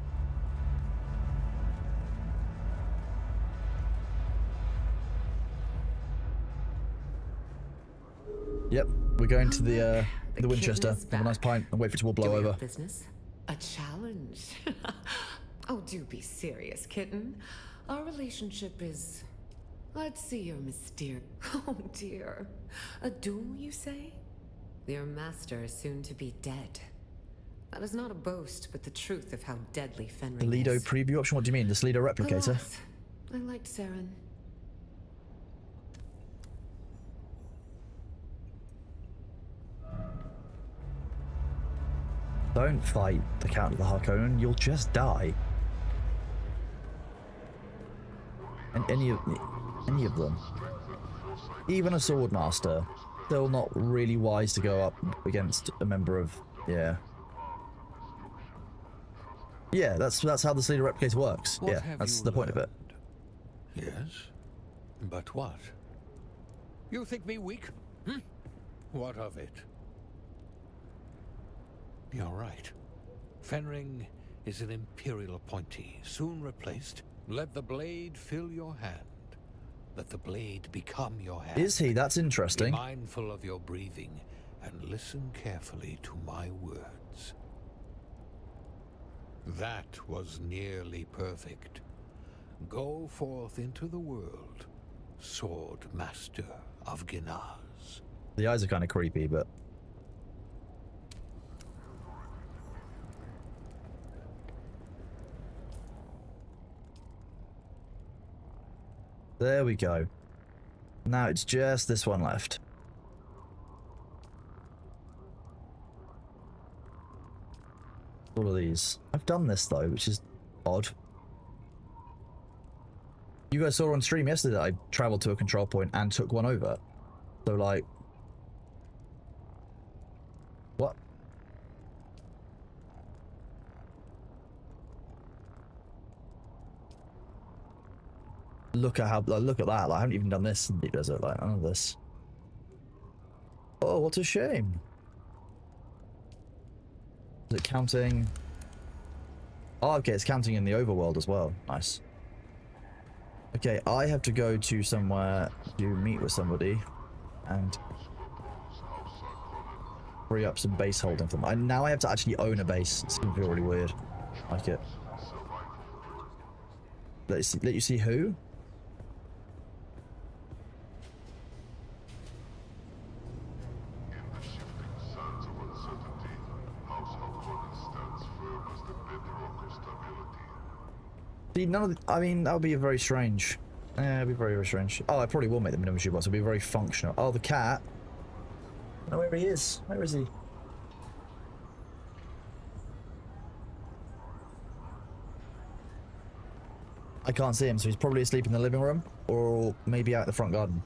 Yep, we're going to the Winchester. Have a nice pint and wait for it to all blow over. Business? A challenge? Oh, do be serious, kitten. Our relationship is... Let's see your mysterious... Oh, dear. A duel, you say? Your master is soon to be dead. That is not a boast, but the truth of how deadly Fenrir The Lido is. preview option? What do you mean? The Lido replicator? Alas, I liked Saren. Don't fight the Count of the Harkonnen, you'll just die. And any of them. Even a Swordmaster. Still not really wise to go up against a member of... Yeah. Yeah, that's how the Sleader replicator works. What yeah, have that's you the point of it. Yes? But what? You think me weak? Hmm? What of it? You're right. Fenring is an Imperial appointee, soon replaced. Let the blade fill your hand. Let the blade become your hand. Is he? That's interesting. Be mindful of your breathing and listen carefully to my words. That was nearly perfect. Go forth into the world, Sword Master of Ginaz. The eyes are kind of creepy, but... There we go. Now it's just this one left. All of these. I've done this though, which is odd. You guys saw on stream yesterday that I traveled to a control point and took one over. So like... What? Look at how, look at that, like, I haven't even done this in Deep Desert, like, none of this. Oh, what a shame. Is it counting? Oh, okay, it's counting in the overworld as well. Nice. Okay, I have to go to somewhere to meet with somebody and free up some base holding for them. Now I have to actually own a base. It's gonna feel really weird. I like it. Let you see who? See, none of the, I mean, that would be very strange. Yeah, it'd be very, very strange. Oh, I probably will make the minimum shoebox. It'll be very functional. Oh, the cat. I don't know where he is. Where is he? I can't see him, so he's probably asleep in the living room, or maybe out in the front garden.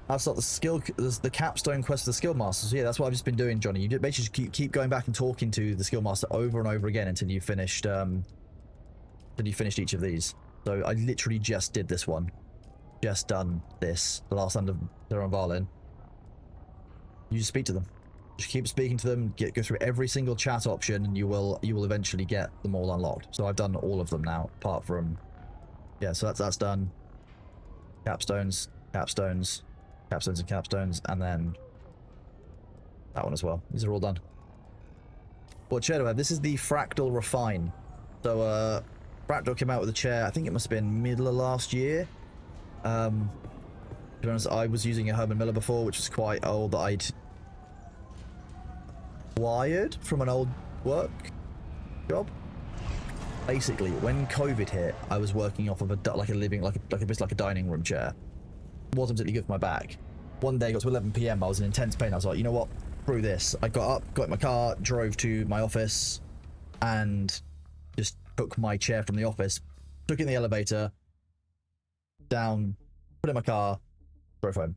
That's not the skill, the capstone quest for the skill master. So yeah, that's what I've just been doing, Johnny. You basically keep going back and talking to the skill master over and over again until you finished, each of these. So I literally just did this one. Just done this. The last under they're on Valin. You just speak to them. Just keep speaking to them. Go through every single chat option, and you will eventually get them all unlocked. So I've done all of them now, apart from, yeah. So that's done. Capstones, capstones, capstones, and capstones, and then that one as well. These are all done. What chair do I have? This is the Fractal Refine. So Fractal came out with a chair, I think it must have been middle of last year. To be honest, I was using a Herman Miller before, which was quite old, that I'd wired from an old work job. Basically, when COVID hit, I was working off of a dining room chair. Wasn't particularly good for my back. One day, it got to 11 PM, I was in intense pain. I was like, you know what? Screw this. I got up, got in my car, drove to my office, and just took my chair from the office, took it in the elevator, down, put it in my car, drove home.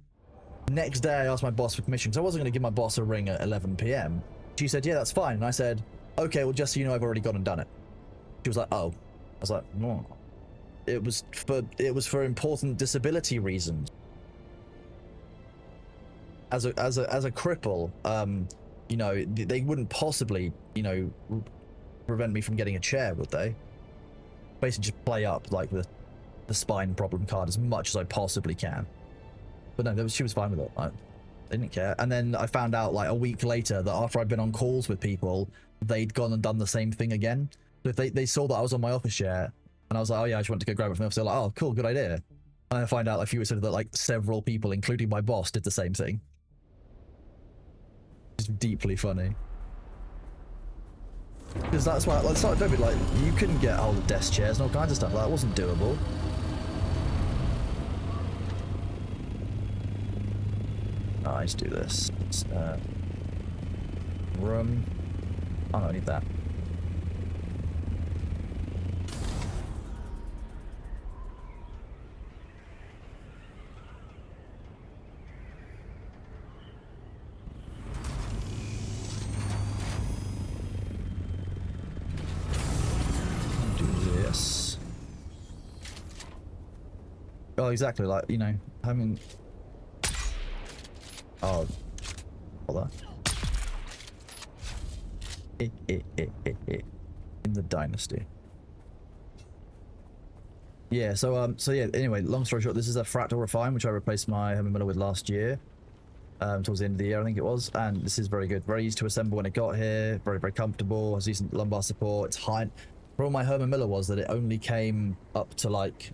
Next day, I asked my boss for permission, because I wasn't going to give my boss a ring at 11 PM. She said, yeah, that's fine. And I said, okay, well, just so you know, I've already gone and done it. She was like, oh. I was like, no. It was for important disability reasons. As a cripple, you know, they wouldn't possibly, you know, prevent me from getting a chair, would they? Basically just play up like the spine problem card as much as I possibly can. But no, she was fine with it. I didn't care. And then I found out like a week later that after I'd been on calls with people, they'd gone and done the same thing again. So if they saw that I was on my office chair, and I was like, oh yeah, I just want to go grab it from the office, they're like, oh cool, good idea. And I find out a few weeks later that like several people, including my boss, did the same thing. It's deeply funny. Because that's why, like, don't be like, you couldn't get hold of desk chairs and all kinds of stuff. Like, that wasn't doable. Oh, let's do this. Let's, room. Oh, no, I need that. Oh, exactly, like, you know, having... Oh, hold on. In the dynasty. Yeah, so yeah, anyway, long story short, this is a Fractal Refine, which I replaced my Herman Miller with last year. Towards the end of the year, I think it was, and this is very good. Very easy to assemble when it got here, very, very comfortable, has decent lumbar support, it's high. The problem with my Herman Miller was that it only came up to like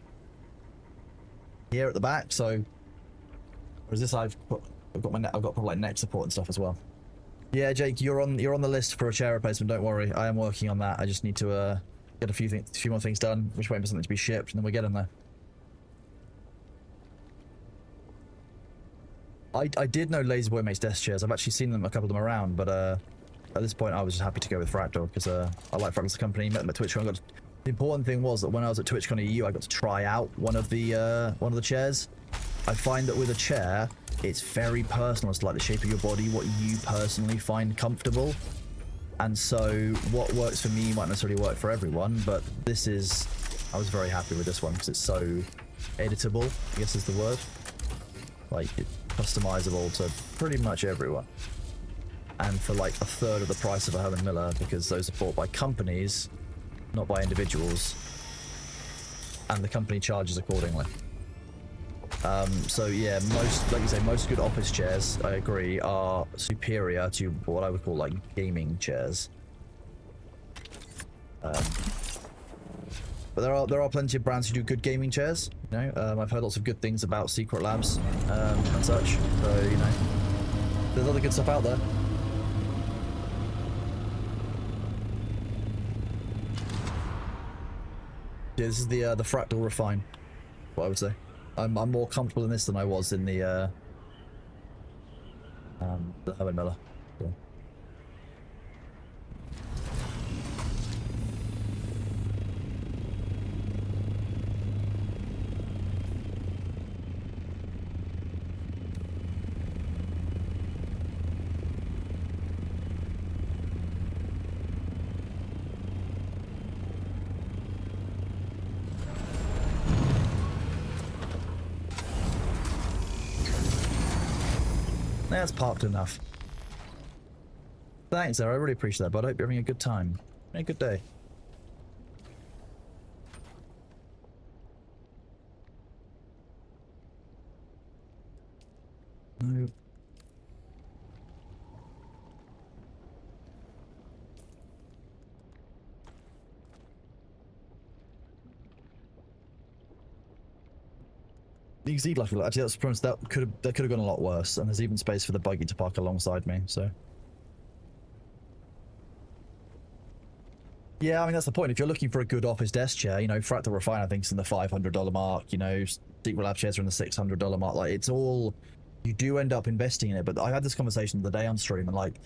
here at the back, so whereas this I've got probably like neck support and stuff as well. Yeah, Jake, you're on the list for a chair replacement, don't worry. I am working on that. I just need to get a few more things done. We're just waiting for something to be shipped and then we'll get them there. I did know LazyBoy makes desk chairs. I've actually seen them, a couple of them around, but at this point I was just happy to go with Fractal because I like Fractal as a company. Met them at TwitchCon. The important thing was that when I was at TwitchCon EU, I got to try out one of the chairs. I find that with a chair, it's very personal. It's like the shape of your body, what you personally find comfortable. And so what works for me might necessarily work for everyone, but I was very happy with this one because it's so editable, I guess is the word. Like, it's customizable to pretty much everyone. And for like a third of the price of a Herman Miller, because those are bought by companies, not by individuals. And the company charges accordingly. So yeah, like you say, most good office chairs, I agree, are superior to what I would call like gaming chairs. But there are plenty of brands who do good gaming chairs. You know, I've heard lots of good things about Secret Labs and such. So you know, there's other good stuff out there. Yeah, this is the Fractal Refine. What I would say. I'm more comfortable in this than I was in the Herman Miller. Yeah. That's parked enough. Thanks, Sarah. I really appreciate that, bud. I hope you're having a good time. Having a good day. No. You can see, like, actually, that's promised that could have gone a lot worse, and there's even space for the buggy to park alongside me. So, yeah, I mean that's the point. If you're looking for a good office desk chair, you know, Fractal Refine I think is in the $500 mark. You know, Secret Lab chairs are in the $600 mark. Like, it's all, you do end up investing in it. But I had this conversation the day on stream, and like,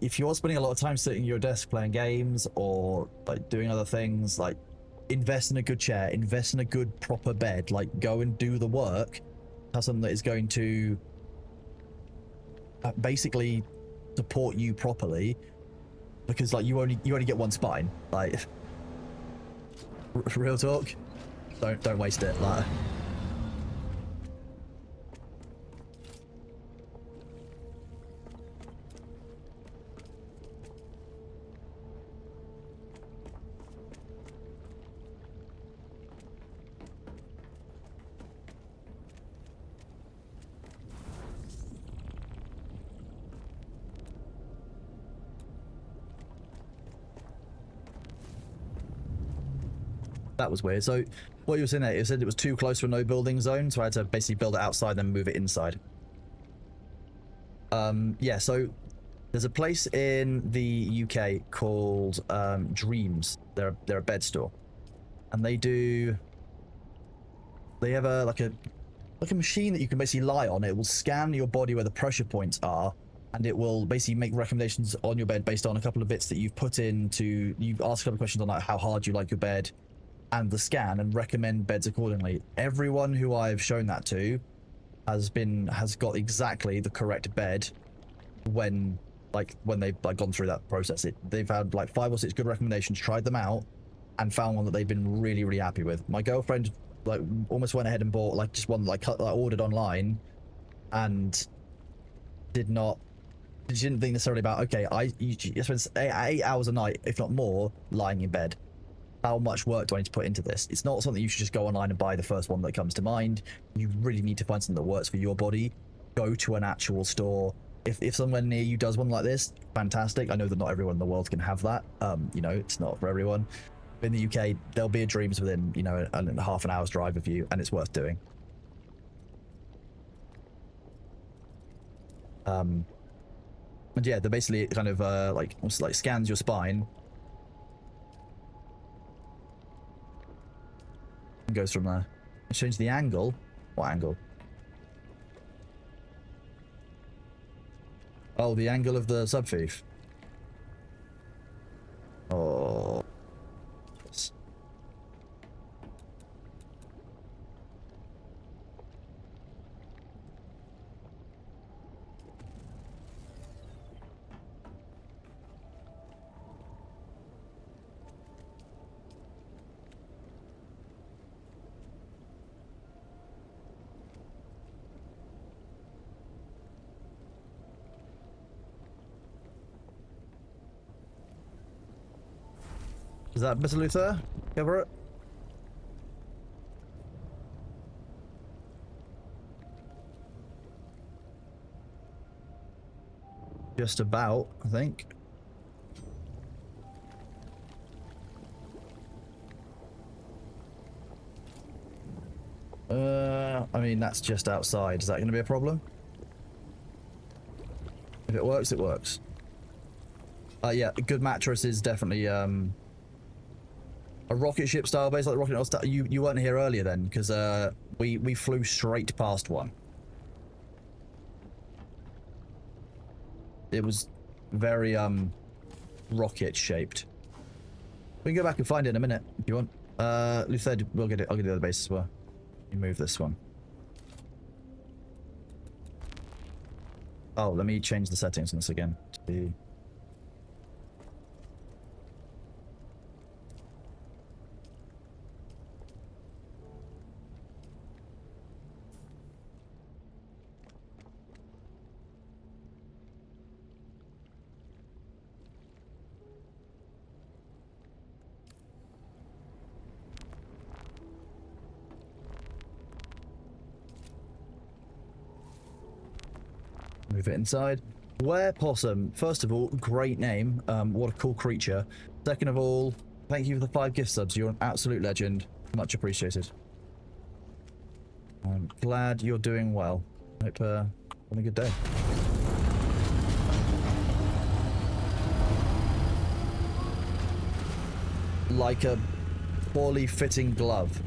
if you're spending a lot of time sitting at your desk playing games or like doing other things, like, invest in a good chair, invest in a good proper bed, like go and do the work, have something that is going to basically support you properly, because like you only get one spine, like real talk, don't waste it, like. That was weird. So what you were saying there, you said it was too close to a no building zone, so I had to basically build it outside then move it inside. Yeah, so there's a place in the UK called Dreams. They're a bed store, and they have a machine that you can basically lie on. It will scan your body where the pressure points are, and it will basically make recommendations on your bed based on a couple of bits that you've put into. You ask a couple of questions on like how hard you like your bed and the scan, and recommend beds accordingly. Everyone who I've shown that to has got exactly the correct bed when they've like gone through that process. They've had like 5 or 6 good recommendations, tried them out, and found one that they've been really, really happy with. My girlfriend like almost went ahead and bought like just one like ordered online, and didn't think necessarily about, okay, you spend 8 hours a night, if not more, lying in bed. How much work do I need to put into this? It's not something you should just go online and buy the first one that comes to mind. You really need to find something that works for your body. Go to an actual store. If someone near you does one like this, fantastic. I know that not everyone in the world can have that. You know, it's not for everyone. In the UK, there'll be a Dreams within, you know, a half an hour's drive of you, and it's worth doing. And yeah, they're basically kind of like scans your spine and goes from there. Change the angle. What angle? Oh, the angle of the subthief. Oh. Yes. Is that Mr. Luther? Cover it. Just about, I think. I mean, that's just outside. Is that going to be a problem? If it works, it works. Yeah, a good mattress is definitely, a rocket ship style base, like the rocket style. You weren't here earlier then, because we flew straight past one. It was very rocket shaped. We can go back and find it in a minute if you want. Luther, we'll get it. I'll get the other base as well. You move this one. Oh, let me change the settings on this again. Move it inside. Were Possum, first of all, great name. What a cool creature. Second of all, thank you for the 5 gift subs. You're an absolute legend. Much appreciated. I'm glad you're doing well. Hope having a good day. Like a poorly fitting glove.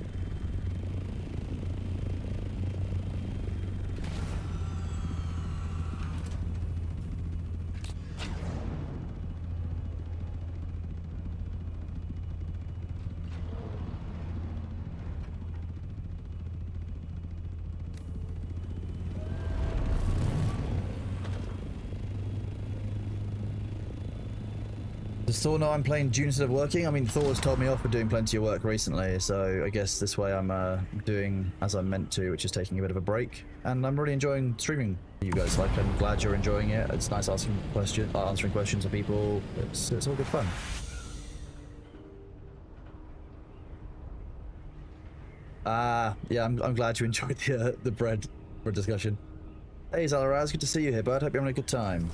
Does Thor know I'm playing Dune instead of working? I mean, Thor's told me off for doing plenty of work recently, so I guess this way I'm doing as I'm meant to, which is taking a bit of a break. And I'm really enjoying streaming for you guys. Like, I'm glad you're enjoying it. It's nice answering questions of people. It's all good fun. Yeah, I'm glad you enjoyed the bread discussion. Hey Zalaraz, good to see you here, bud. Hope you're having a good time.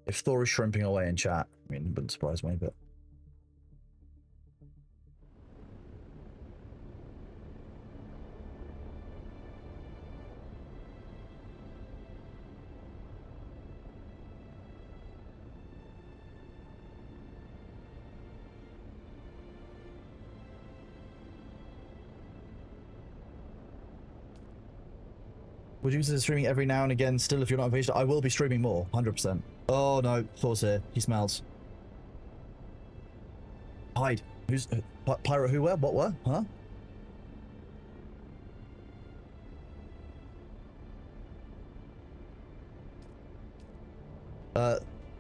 If Thor is shrimping away in chat, I mean, it wouldn't surprise me, but... Would you consider streaming every now and again still if you're not impatient? I will be streaming more, 100%. Oh no, Thor's here. He smells. Hide. Who's... Pyro who, where? What, huh?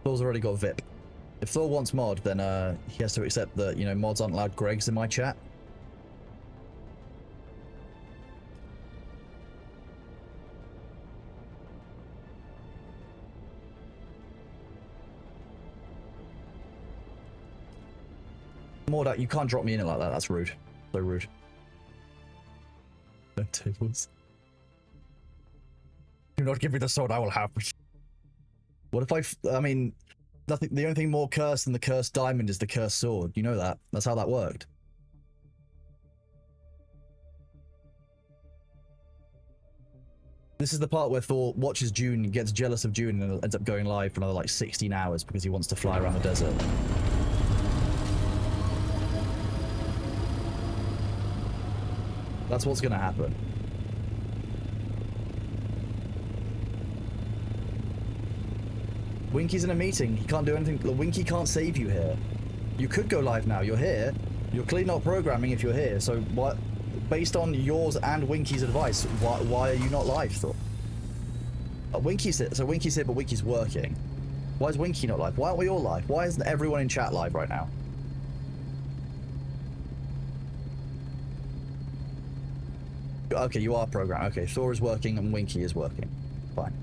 Thor's already got VIP. If Thor wants mod, then he has to accept that, you know, mods aren't allowed Gregs in my chat. Mordak, you can't drop me in it like that. That's rude. So rude. No tables. Do not give me the sword, I will have. What if I mean, nothing. The only thing more cursed than the cursed diamond is the cursed sword. You know that. That's how that worked. This is the part where Thor watches Dune, gets jealous of Dune, and ends up going live for another like 16 hours because he wants to fly around the desert. That's what's gonna happen. Winky's in a meeting. He can't do anything. Winky can't save you here. You could go live now. You're here. You're clearly not programming if you're here. So what? Based on yours and Winky's advice, why are you not live, Thor? Winky's here. So Winky's here, but Winky's working. Why is Winky not live? Why aren't we all live? Why isn't everyone in chat live right now? Okay, you are programmed. Okay, Thor is working and Winky is working. Fine.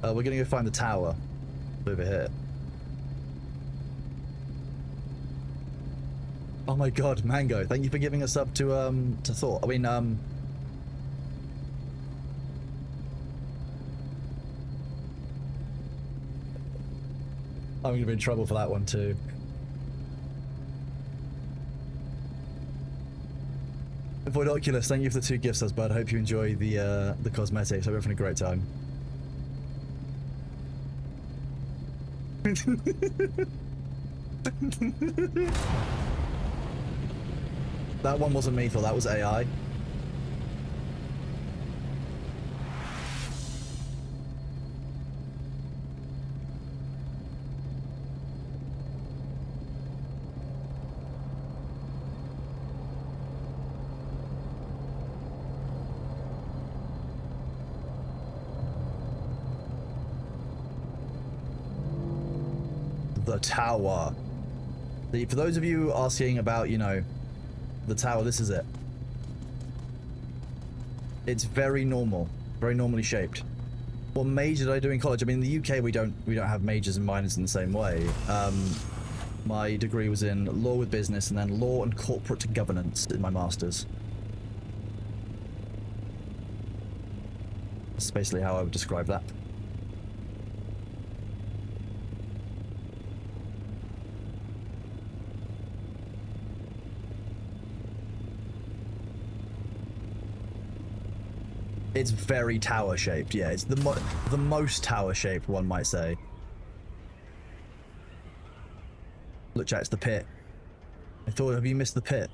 We're gonna go find the tower over here. Oh my god, Mango, thank you for giving us up to Thor. I mean, I'm gonna be in trouble for that one too. Avoid Oculus, thank you for the 2 gifts, bud. I hope you enjoy the cosmetics. Hope you're having a great time. That one wasn't me, Thor, that was AI. The tower. For those of you asking about, you know, the tower, this is it. It's very normal, very normally shaped. What major did I do in college? I mean, in the UK we don't have majors and minors in the same way. My degree was in law with business, and then law and corporate governance in my master's. That's basically how I would describe that. It's very tower-shaped, yeah. It's the most tower-shaped, one might say. Look, chat, it's the pit. I thought, have you missed the pit?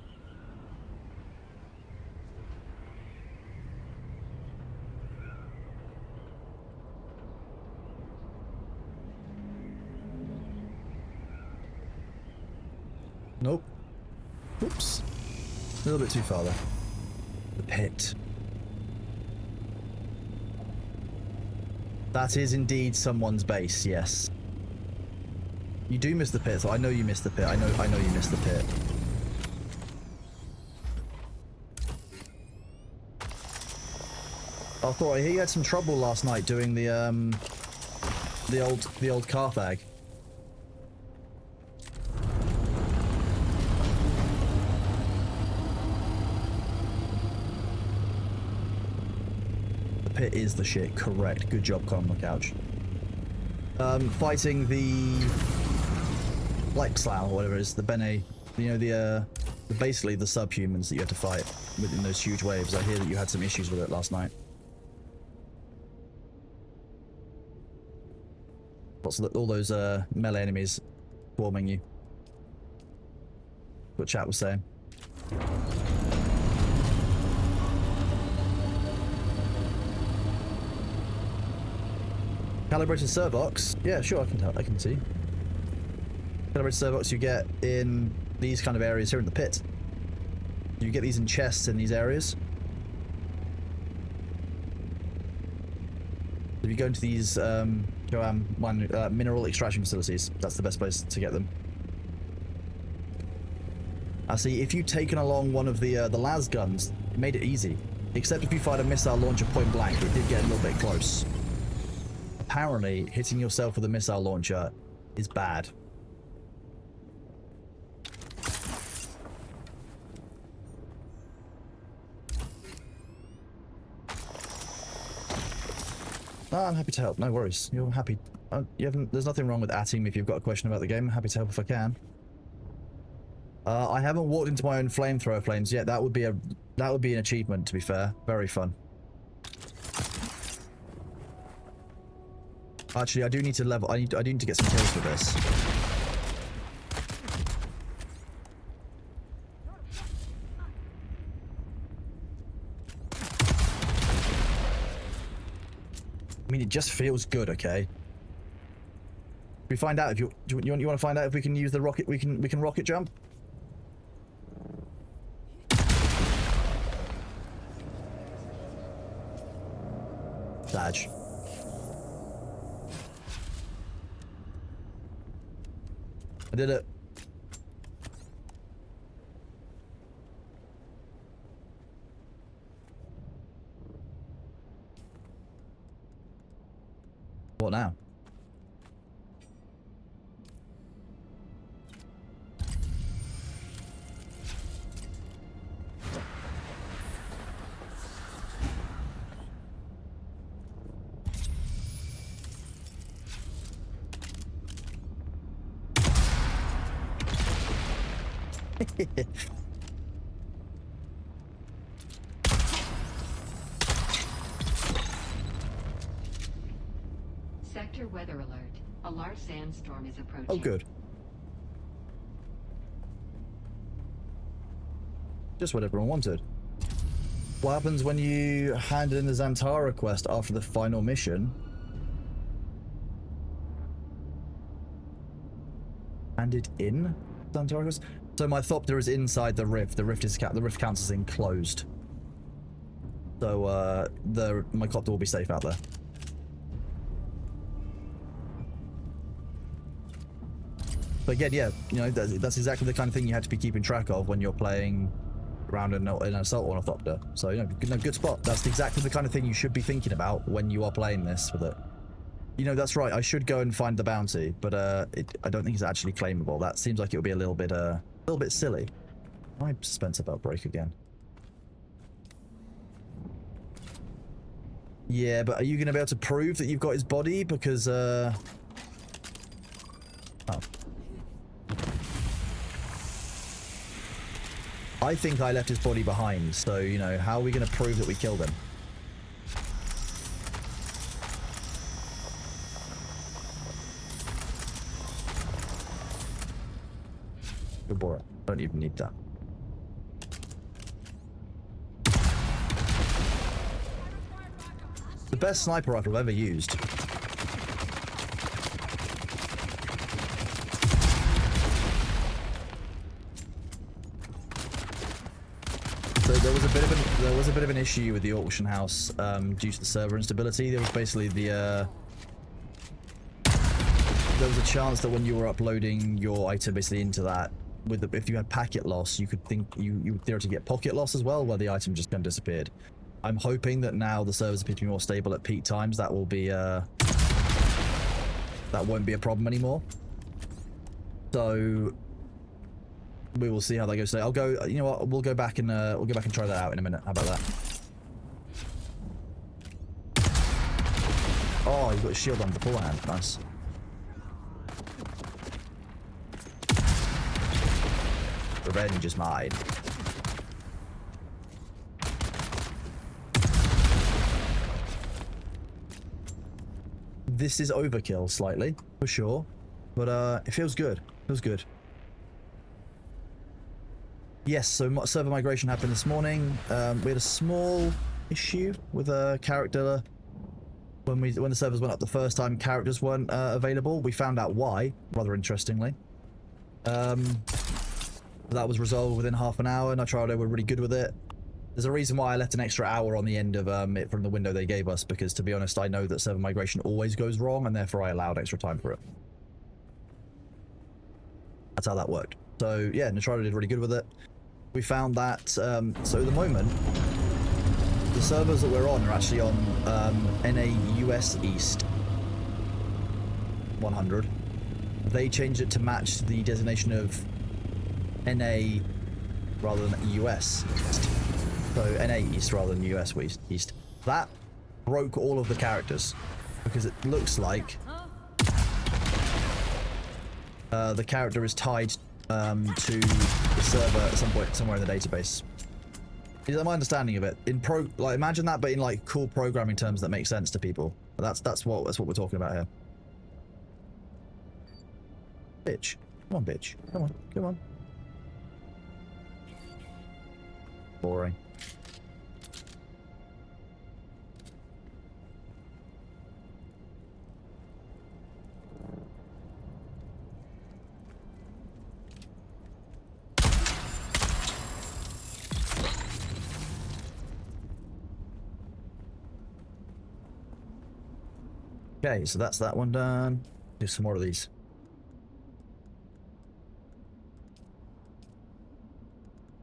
Nope. Oops. A little bit too far there. The pit. That is indeed someone's base, yes. You do miss the pit, so I know you missed the pit. I know you missed the pit. I thought I hear you had some trouble last night doing the old Carthag. Pit is the shit, correct. Good job, Con Couch. Fighting the Lexlau, or whatever it is, the Bene, you know, basically the subhumans that you had to fight within those huge waves. I hear that you had some issues with it last night. Lots of all those melee enemies swarming you. What chat was saying. Calibrated servox? Yeah, sure, I can tell. I can see. Calibrated servox you get in these kind of areas here in the pit. You get these in chests in these areas. If you go into these mineral extraction facilities, that's the best place to get them. I see. If you'd taken along one of the las guns, it made it easy. Except if you fired a missile launcher point blank, it did get a little bit close. Apparently, hitting yourself with a missile launcher is bad. Oh, I'm happy to help. No worries. You're happy. There's nothing wrong with atting me if you've got a question about the game. I'm happy to help if I can. I haven't walked into my own flamethrower flames yet. That would be an achievement, to be fair. Very fun. Actually, I do need to level. I do need to get some kills for this. I mean, it just feels good, okay? We find out if you want to find out if we can use the rocket. We can rocket jump. Dodge. I did it. What now? Sector weather alert. A large sandstorm is approaching. Oh, good. Just what everyone wanted. What happens when you hand in the Xantara quest after the final mission? Handed in Xantara quest? So my Thopter is inside the rift. The rift counts as enclosed. So my copter will be safe out there. But again, yeah, you know, that's exactly the kind of thing you have to be keeping track of when you're playing around in an assault ornithopter. So, you know, good spot. That's exactly the kind of thing you should be thinking about when you are playing this with it. You know, that's right. I should go and find the bounty, but I don't think it's actually claimable. That seems like it would be a little bit silly. My suspense about break again. Yeah, but are you going to be able to prove that you've got his body? Because, oh. I think I left his body behind, so, you know, how are we going to prove that we killed him? Good boy. Don't even need that. The best sniper rifle I've ever used. So there was a bit of an issue with the auction house due to the server instability. There was basically there was a chance that when you were uploading your item basically into that, if you had packet loss, you could think you would theoretically get pocket loss as well, where the item just kind of disappeared. I'm hoping that now the servers appear to be more stable at peak times. That will be that won't be a problem anymore. So we will see how that goes today. I'll go. You know what? We'll go back and try that out in a minute. How about that? Oh, you've got a shield on beforehand. Nice. Revenge is mine. This is overkill slightly, for sure, but it feels good. Feels good. Yes, so server migration happened this morning. We had a small issue with a character when the servers went up the first time. Characters weren't available. We found out why, rather interestingly. That was resolved within half an hour. Nitrado were really good with it. There's a reason why I left an extra hour on the end of it from the window they gave us, because to be honest, I know that server migration always goes wrong, and therefore I allowed extra time for it. That's how that worked. So yeah, Nitrado did really good with it. We found that, so at the moment, the servers that we're on are actually on NA US East 100. They changed it to match the designation of NA rather than US East. So NA East rather than US East. That broke all of the characters because it looks like the character is tied to the server at some point somewhere in the database. Is that my understanding of it? Like imagine that, but in like cool programming terms that make sense to people. That's what we're talking about here. Bitch, come on, bitch, come on, come on. Boring. Okay, so that's that one done. Do some more of these.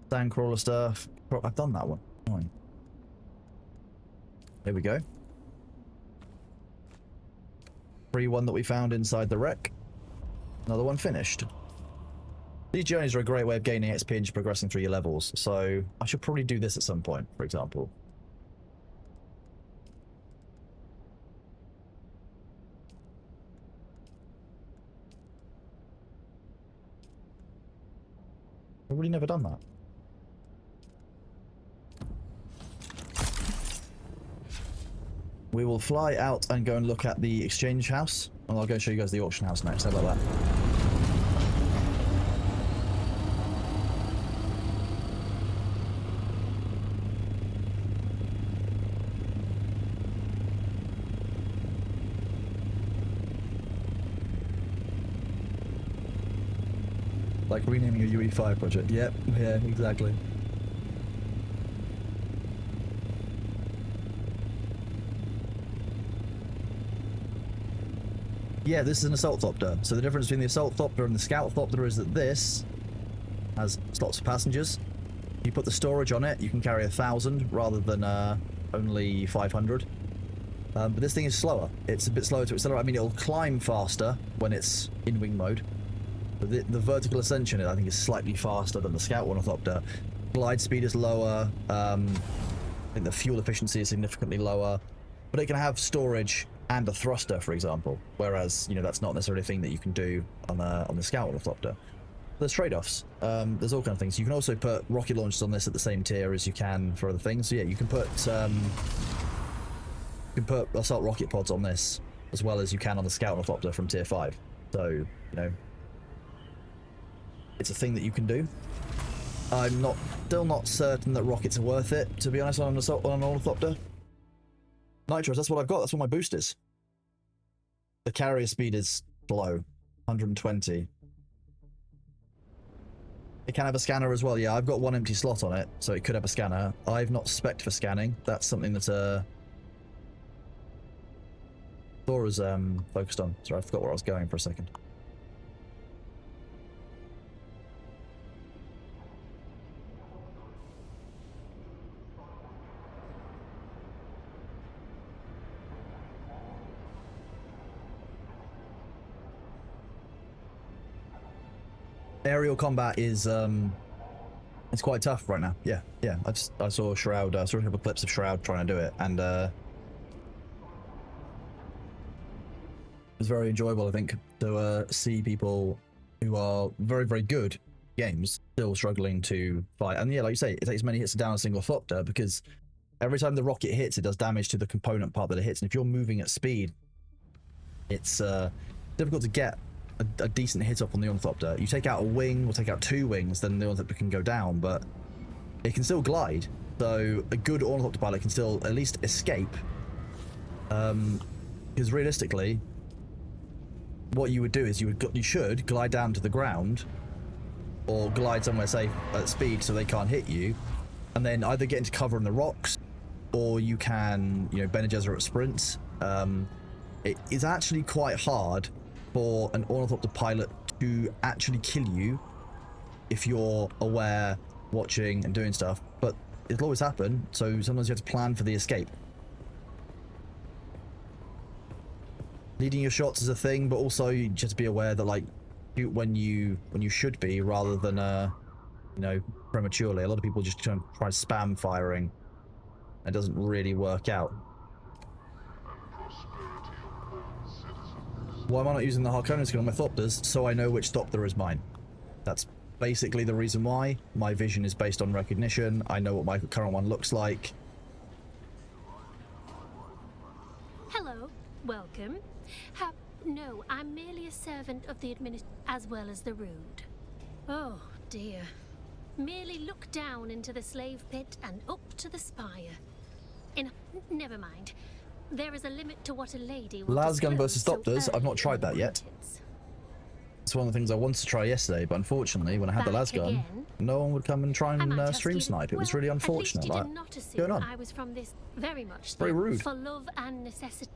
Sandcrawler stuff. I've done that one. Fine. There we go. Free one that we found inside the wreck. Another one finished. These journeys are a great way of gaining XP and just progressing through your levels, so I should probably do this at some point, for example. I've really never done that. We will fly out and go and look at the exchange house, and I'll go show you guys the auction house next. How about that? Like renaming a UE5 project. Yep, yeah, exactly. Yeah, this is an assault thopter. So the difference between the assault thopter and the scout thopter is that this has slots for passengers. You put the storage on it, you can carry 1,000 rather than only 500. But this thing is slower. It's a bit slower to accelerate. I mean, it'll climb faster when it's in wing mode. The vertical ascension, I think, is slightly faster than the Scout Ornithopter. Glide speed is lower. I think the fuel efficiency is significantly lower. But it can have storage and a thruster, for example. Whereas, you know, that's not necessarily a thing that you can do on the Scout Ornithopter. There's trade-offs. There's all kinds of things. You can also put rocket launchers on this at the same tier as you can for other things. So yeah, you can put assault rocket pods on this as well as you can on the Scout Ornithopter from tier 5. So, you know, it's a thing that you can do. I'm still not certain that rockets are worth it, to be honest, on an Ornithopter. Nitros, that's what I've got. That's what my boost is. The carrier speed is low, 120. It can have a scanner as well. Yeah, I've got one empty slot on it, so it could have a scanner. I've not spec'd for scanning. That's something that Laura's focused on. Sorry, I forgot where I was going for a second. Aerial combat is it's quite tough right now. Yeah. I saw Shroud. I saw a couple of clips of Shroud trying to do it, and it was very enjoyable. I think to see people who are very, very good at games still struggling to fight. And yeah, like you say, it takes many hits to down a single Thopter because every time the rocket hits, it does damage to the component part that it hits. And if you're moving at speed, it's difficult to get a decent hit up on the Ornithopter. You take out a wing or take out 2 wings, then the Ornithopter can go down, but it can still glide. So a good Ornithopter pilot can still at least escape. Because realistically, what you would do is you should glide down to the ground or glide somewhere safe at speed so they can't hit you, and then either get into cover in the rocks, or you can, you know, Bene Gesserit sprints. It is actually quite hard for an Ornithopter pilot to actually kill you if you're aware, watching, and doing stuff. But it'll always happen. So sometimes you have to plan for the escape. Leading your shots is a thing, but also you just be aware that like when you should be, rather than you know, prematurely. A lot of people just try spam firing. It doesn't really work out. Why am I not using the Harkonnen skill on my Thopters? So I know which Thopter is mine. That's basically the reason why. My vision is based on recognition. I know what my current one looks like. Hello, welcome. No, I'm merely a servant of the as well as the rude. Oh, dear. Merely look down into the slave pit and up to the spire. Never mind. There is a limit to what a lady will Lasgun versus disclose Thopters, so I've not early tried in that yet. acquaintance. It's one of the things I wanted to try yesterday, but unfortunately, when I had the Back Lasgun, again? no one would come and try I and might ask stream you snipe. It was really unfortunate. At least you Like, did not what's assume going on? I was from this very much Very rude. for love and necessity.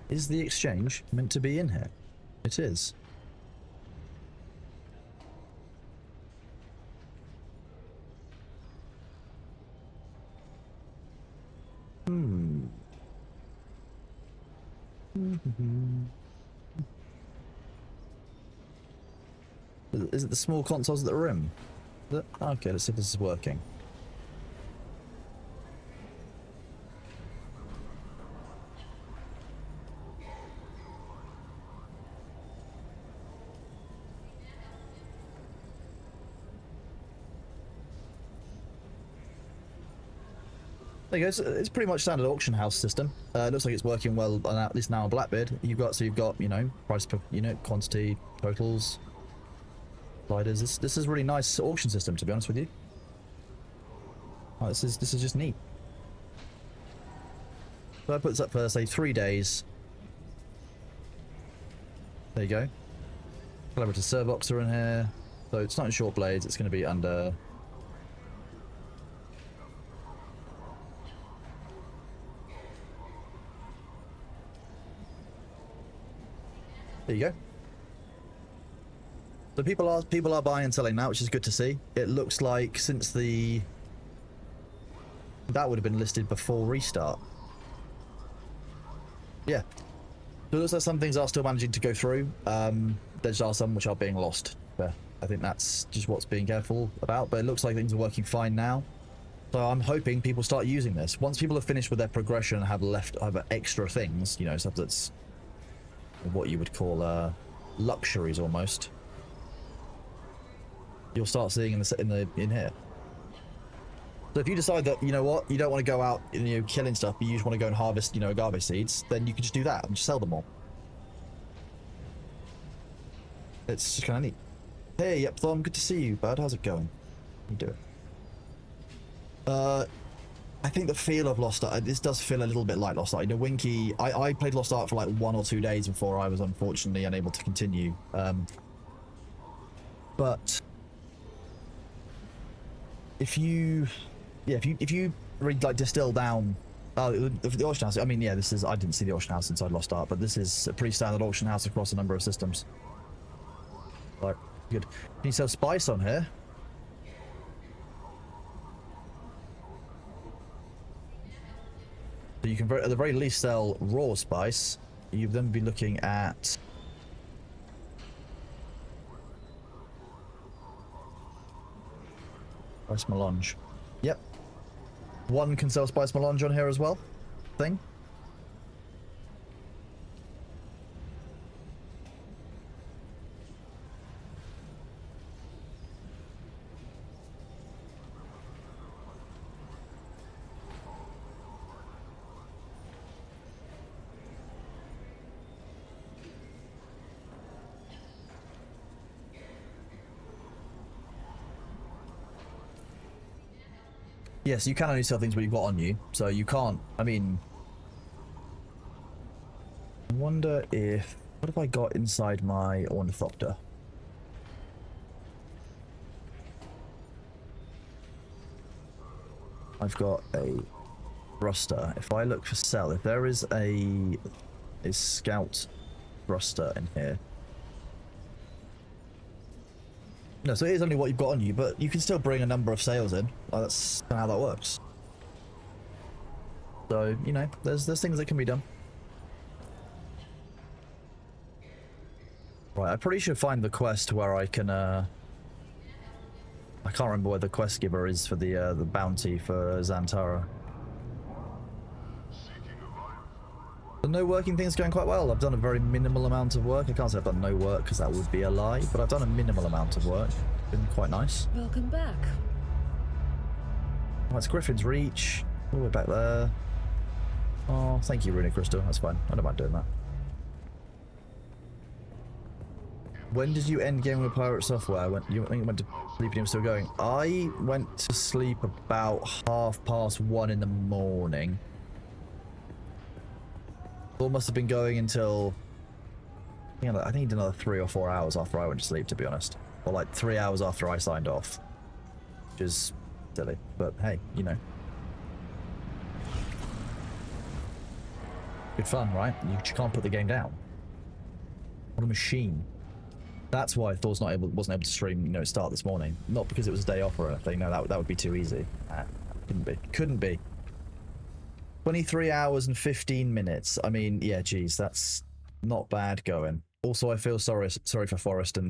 Is the exchange meant to be in here? It is. Is it the small consoles at the rim? Okay, let's see if this is working. There you go. It's pretty much standard auction house system. It looks like it's working well, at least now on Blackbeard. You've got you know, price per unit, quantity, totals, sliders. This is a really nice auction system, to be honest with you. Oh, this is just neat. So I put this up for say 3 days. There you go. Collaborative Servox are in here. So it's not in short blades. It's going to be under. There you go. So people are buying and selling now, which is good to see. It looks like since that would have been listed before restart. Yeah. So it looks like some things are still managing to go through. There are some which are being lost. But I think that's just what's being careful about. But it looks like things are working fine now. So I'm hoping people start using this. Once people have finished with their progression and have extra things, you know, stuff that's what you would call luxuries almost, you'll start seeing in here. So if you decide that, you know what, you don't want to go out, you know, killing stuff, but you just want to go and harvest, you know, agave seeds, then you can just do that and just sell them all. It's just kind of neat. Hey, yep, Thom, good to see you, bud. How's it going? How you doing? I think the feel of Lost Ark, this does feel a little bit like Lost Ark. You know, Winky, I played Lost Ark for like 1 or 2 days before I was unfortunately unable to continue. But if you really like distill down, the auction house. I mean, yeah, this is. I didn't see the auction house inside Lost Ark, but this is a pretty standard auction house across a number of systems. Right, good. Can you sell spice on here? So you can at the very least sell raw spice. You'd then be looking at spice melange. Yep. One can sell spice melange on here as well. Thing. Yes, you can only sell things what you've got on you, so you can't. I mean, I wonder if what have I got inside my ornithopter? I've got a thruster. If I look for sell, if there is a scout thruster in here, No, so it is only what you've got on you, but you can still bring a number of sales in. Like, that's kinda how that works. So, you know, there's things that can be done. Right, I probably should find the quest where I can, I can't remember where the quest giver is for the bounty for Xantara. The no working thing's going quite well. I've done a very minimal amount of work. I can't say I've done no work because that would be a lie, but I've done a minimal amount of work. Been quite nice. Welcome back. Oh, it's Griffin's Reach. All the way back there. Oh, thank you, Runic Crystal. That's fine. I don't mind doing that. When did you end game with Pirate Software? I think you went to sleep and you were still going. I went to sleep about 1:30 in the morning. It must have been going until, I think he did another 3 or 4 hours after I went to sleep, to be honest. Or like 3 hours after I signed off. Which is silly, but hey, you know. Good fun, right? You can't put the game down. What a machine. That's why Thor's wasn't able to stream, you know, start this morning. Not because it was a day off or anything. No, that would be too easy. Couldn't be. Couldn't be. 23 hours and 15 minutes. I mean, yeah, geez, that's not bad going. Also, I feel sorry for Forrest and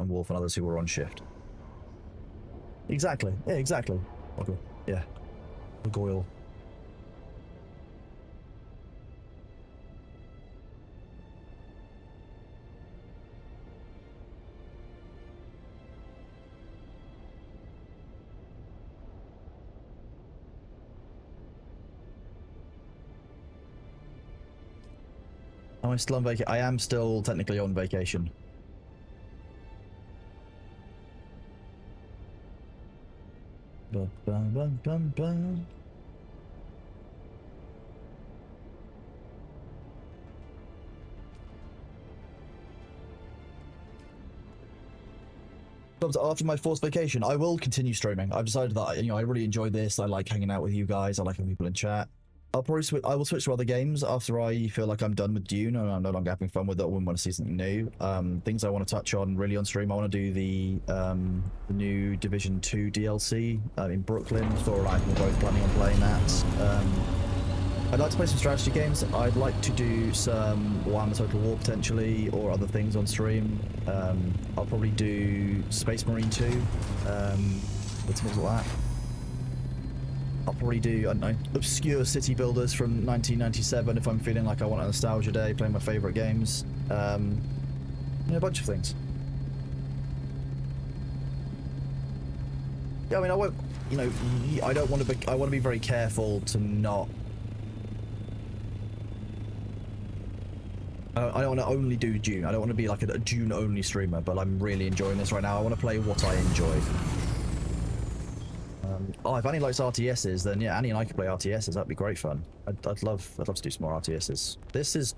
Wolf and others who were on shift. Exactly. Yeah, exactly. Okay. Yeah. Goyle. Am I still on vacation? I am still technically on vacation. Bum, bum, bum, bum, bum. After my forced vacation, I will continue streaming. I've decided that, you know, I really enjoy this. I like hanging out with you guys. I like having people in chat. I'll probably I will switch to other games after I feel like I'm done with Dune and I'm no longer having fun with it. I wouldn't want to see something new. Things I want to touch on really on stream. I want to do the new Division 2 DLC in Brooklyn. Thor and I were both planning on playing that. I'd like to play some strategy games. I'd like to do some Warhammer Total War potentially, or other things on stream. I'll probably do Space Marine 2. What's like that? I'll probably do, I don't know, obscure city builders from 1997 if I'm feeling like I want a nostalgia day, playing my favourite games. You know, a bunch of things. Yeah, I mean, I won't, you know, I don't want to be, I want to be very careful to not... I don't want to only do Dune. I don't want to be like a Dune-only streamer, but I'm really enjoying this right now. I want to play what I enjoy. Oh, if Annie likes RTSs, then yeah, Annie and I could play RTSs. That'd be great fun. I'd love to do some more RTSs. This is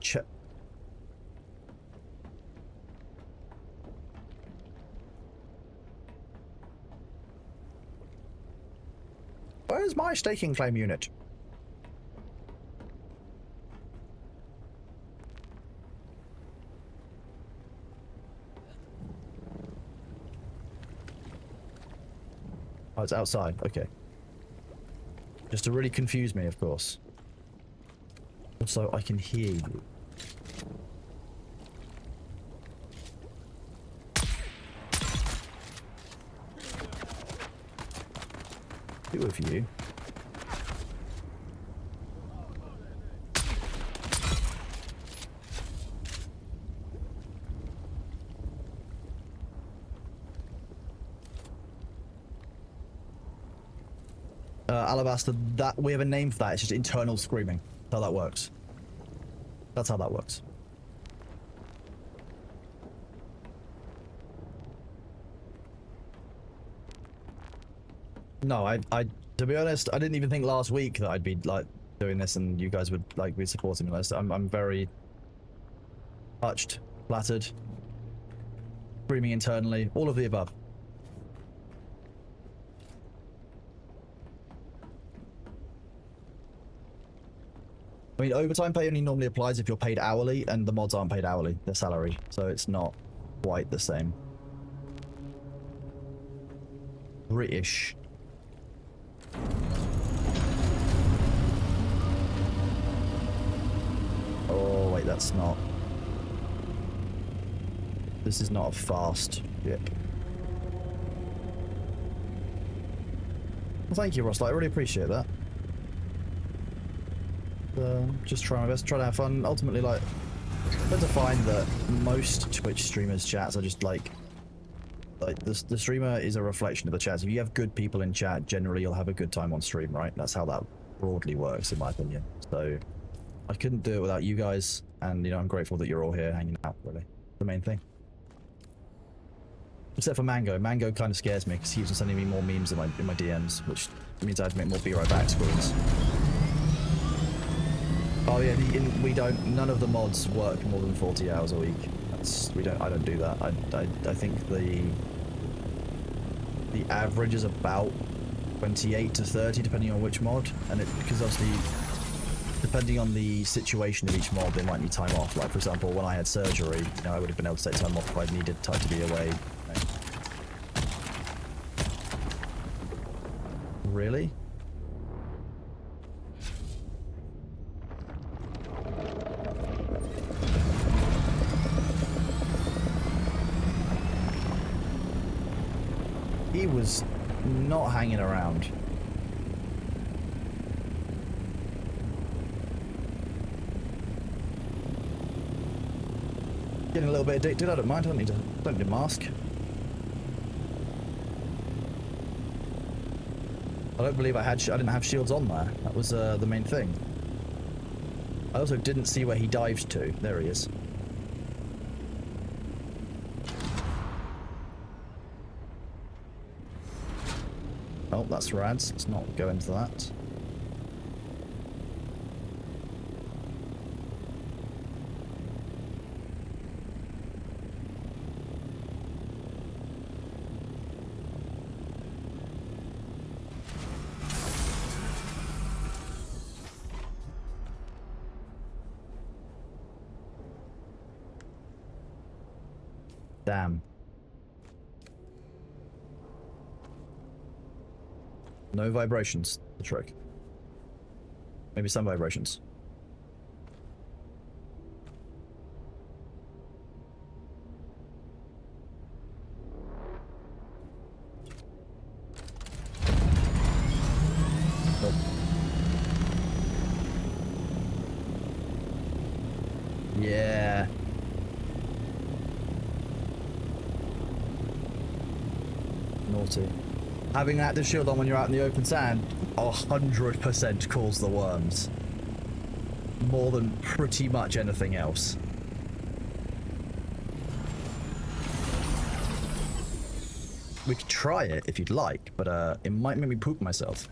Where's my staking claim unit? Oh, it's outside. Okay. Just to really confuse me, of course. Also, I can hear you. Two of you. Alabaster, that we have a name for that. It's just internal screaming. That's how that works. That's how that works. No, I to be honest, I didn't even think last week that I'd be like doing this and you guys would like be supporting me. I'm very touched, flattered, screaming internally, all of the above. I mean, overtime pay only normally applies if you're paid hourly, and the mods aren't paid hourly, they're salary, so it's not quite the same. British. Oh, wait, that's not... This is not a fast ship. Well, thank you, Ross. I really appreciate that. Just trying my best, trying to have fun. Ultimately, like, I tend to find that most Twitch streamers' chats are just like the streamer is a reflection of the chat. If you have good people in chat, generally you'll have a good time on stream, right? That's how that broadly works, in my opinion. So I couldn't do it without you guys, and you know, I'm grateful that you're all here hanging out. Really, the main thing. Except for Mango. Mango kind of scares me because he keeps on sending me more memes in my DMs, which means I have to make more be right back screens. Oh yeah, we don't. None of the mods work more than 40 hours a week. I don't do that. I think the average is about 28 to 30, depending on which mod, and because obviously, depending on the situation of each mod, they might need time off. Like for example, when I had surgery, you know, I would have been able to take time off if I needed time to be away. You know. Really? He was not hanging around. Getting a little bit addicted, I don't mind, I don't need a mask. I don't believe I didn't have shields on there. That was the main thing. I also didn't see where he dived to. There he is. Oh, that's rad. Let's not go into that. Damn. No vibrations, the trick. Maybe some vibrations. Oh. Yeah. Naughty. Having an active shield on when you're out in the open sand 100% calls the worms. More than pretty much anything else. We could try it if you'd like, but it might make me poop myself.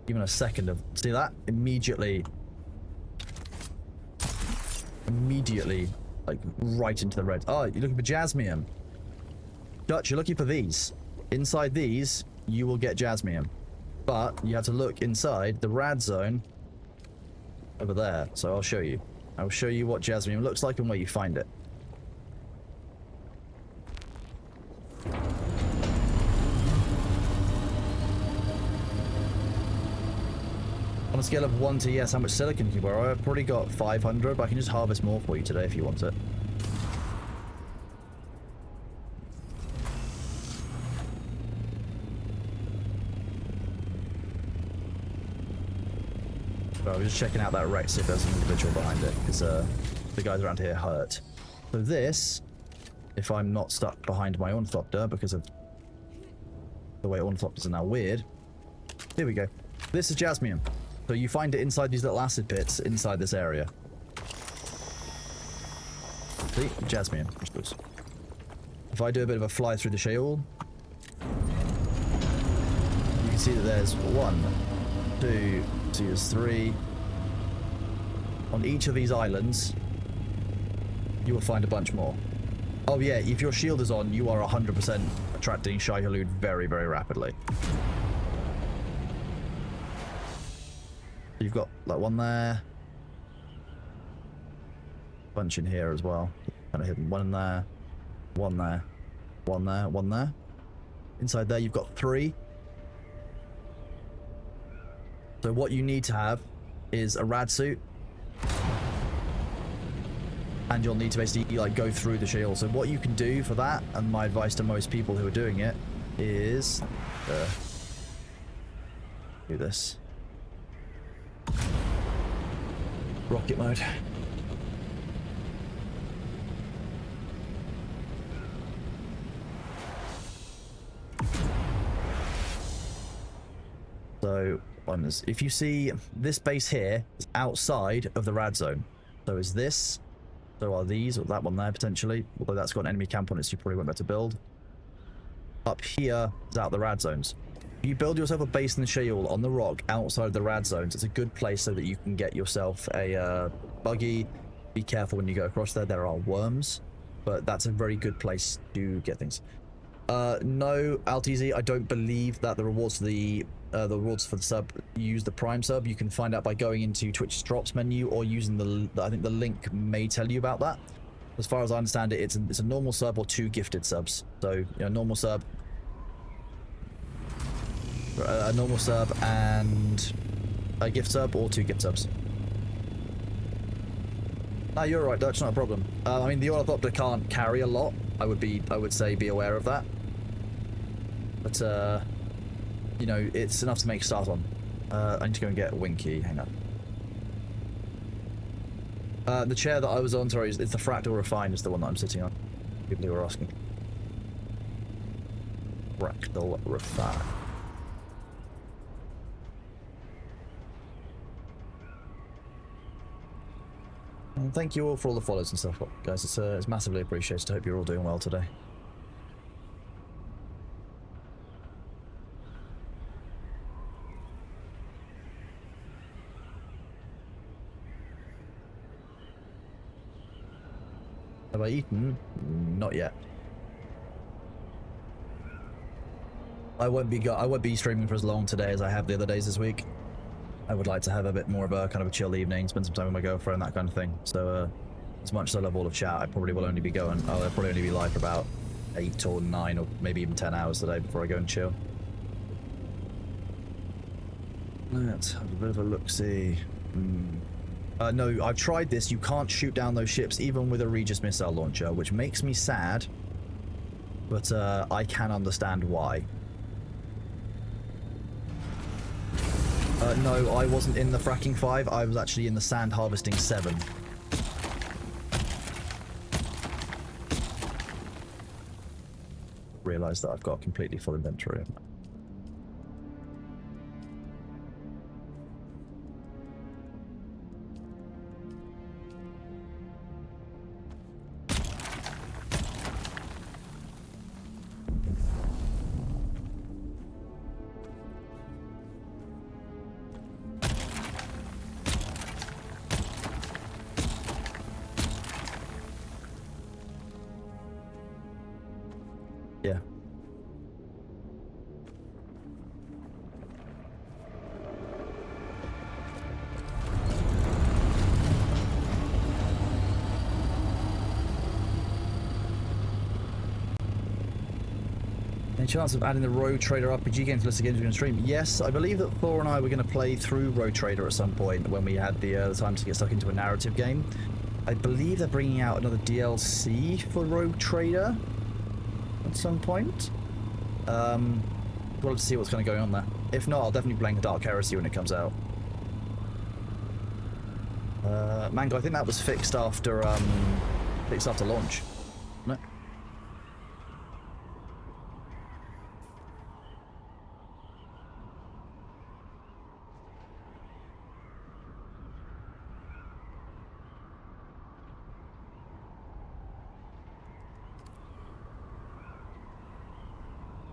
Even a second of... See that? Immediately, like, right into the red. Oh, you're looking for jasmium. Dutch, you're looking for these. Inside these, you will get jasmium. But you have to look inside the rad zone over there. So I'll show you. I'll show you what jasmium looks like and where you find it. On a scale of 1 to yes, how much silicon can you borrow? I've probably got 500, but I can just harvest more for you today if you want it. But I was just checking out that wreck, see if there's an individual behind it, because the guys around here hurt. So this, if I'm not stuck behind my ornithopter because of the way ornithopters are now weird. Here we go. This is jasmium. So you find it inside these little acid pits inside this area. See? Jasmium crystals. If I do a bit of a fly through the shale, you can see that there's 1, 2, see there's 3. On each of these islands, you will find a bunch more. Oh yeah, if your shield is on, you are 100% attracting Shai Hulud very, very rapidly. You've got like one there, bunch in here as well, kind of hidden. One in there, one there, one there, one there. Inside there, you've got 3. So what you need to have is a rad suit, and you'll need to basically like go through the shield. So what you can do for that, and my advice to most people who are doing it, is do this. Rocket mode. So, if you see this base here is outside of the rad zone. So is this, so are these, or that one there potentially, although that's got an enemy camp on it, so you probably won't be able to build. Up here is out the rad zones. If you build yourself a base in the shield on the rock outside of the rad zones, it's a good place so that you can get yourself a buggy. Be careful when you go across there, there are worms, but that's a very good place to get things. No, Altizy, I don't believe that the rewards for the sub use the Prime sub. You can find out by going into Twitch's drops menu or using I think the link may tell you about that. As far as I understand it, it's a normal sub or 2 gifted subs. So, you know, normal sub, a normal sub and a gift sub, or 2 gift subs. No, you're right, Dutch, not a problem. I mean, the Ornithopter can't carry a lot. I would say be aware of that. But, you know, it's enough to make a start on. I need to go and get Winky. Hang on. The chair that I was on, sorry, it's the Fractal Refine is the one that I'm sitting on. People who are asking. Fractal Refine. And thank you all for all the follows and stuff, guys. It's massively appreciated. I hope you're all doing well today. Have I eaten? Not yet. I won't be streaming for as long today as I have the other days this week. I would like to have a bit more of a kind of a chill evening, spend some time with my girlfriend, that kind of thing. So as much as I love all of chat, I probably will only be going. I'll probably only be live for about 8 or 9 or maybe even 10 hours today before I go and chill. Let's have a bit of a look-see. No, I've tried this. You can't shoot down those ships even with a Regis missile launcher, which makes me sad. But I can understand why. No, I wasn't in the Fracking 5. I was actually in the Sand Harvesting 7. Realised that I've got a completely full inventory. Yeah. Any chance of adding the Road Trader RPG game to list again during stream? Yes, I believe that Thor and I were going to play through Road Trader at some point when we had the time to get stuck into a narrative game. I believe they're bringing out another DLC for Road Trader at some point. We'll have to see what's kind of going on there. If not, I'll definitely be playing Dark Heresy when it comes out. Mango, I think that was fixed after launch, wasn't it?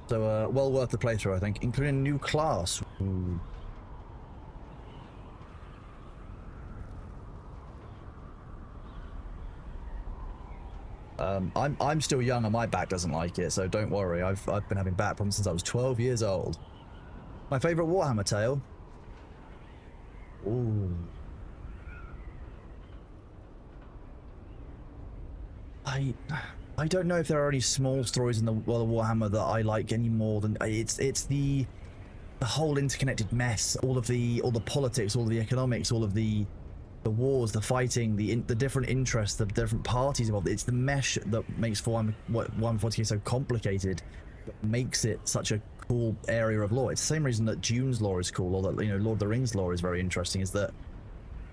So, well worth the playthrough, I think, including a new class. Ooh. I'm still young and my back doesn't like it, so don't worry. I've been having back problems since I was 12 years old. My favorite Warhammer tale. Ooh. I don't know if there are any small stories in the world of Warhammer that I like any more than it's the whole interconnected mess, all the politics, all the economics, all of the wars, the fighting, the different interests, the different parties involved. It's the mesh that makes Warhammer 40K so complicated, that makes it such a cool area of lore. It's the same reason that Dune's lore is cool, or that, you know, Lord of the Rings lore is very interesting, is that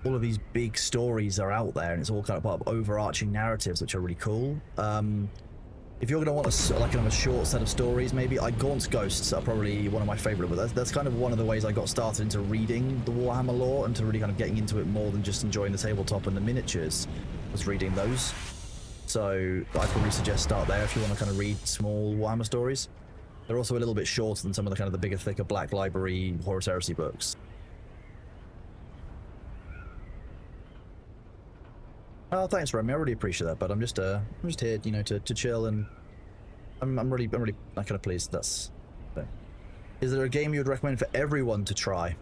all of these big stories are out there, and it's all kind of part of overarching narratives, which are really cool. If you're going to want a short set of stories, maybe Gaunt's Ghosts are probably one of my favorite, but that's kind of one of the ways I got started into reading the Warhammer lore and to really kind of getting into it more than just enjoying the tabletop and the miniatures, was reading those. So I'd probably suggest start there if you want to kind of read small Warhammer stories. They're also a little bit shorter than some of the kind of the bigger, thicker Black Library Horus Heresy books. Oh, thanks, Remy. I really appreciate that, but I'm just here, you know, to chill, and I'm really kind of pleased. That's. Is there a game you would recommend for everyone to try?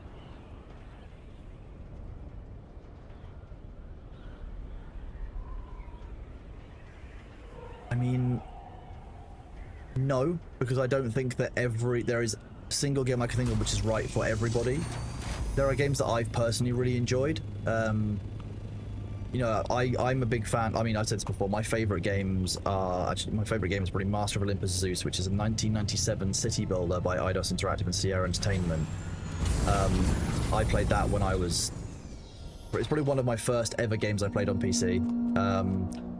I mean, no, because I don't think that there is a single game I can think of which is right for everybody. There are games that I've personally really enjoyed. You know, I'm a big fan. I mean, I've said this before. My favorite games are actually, my favorite game is probably Master of Olympus Zeus, which is a 1997 city builder by Eidos Interactive and Sierra Entertainment. I played that when I was. It's probably one of my first ever games I played on PC.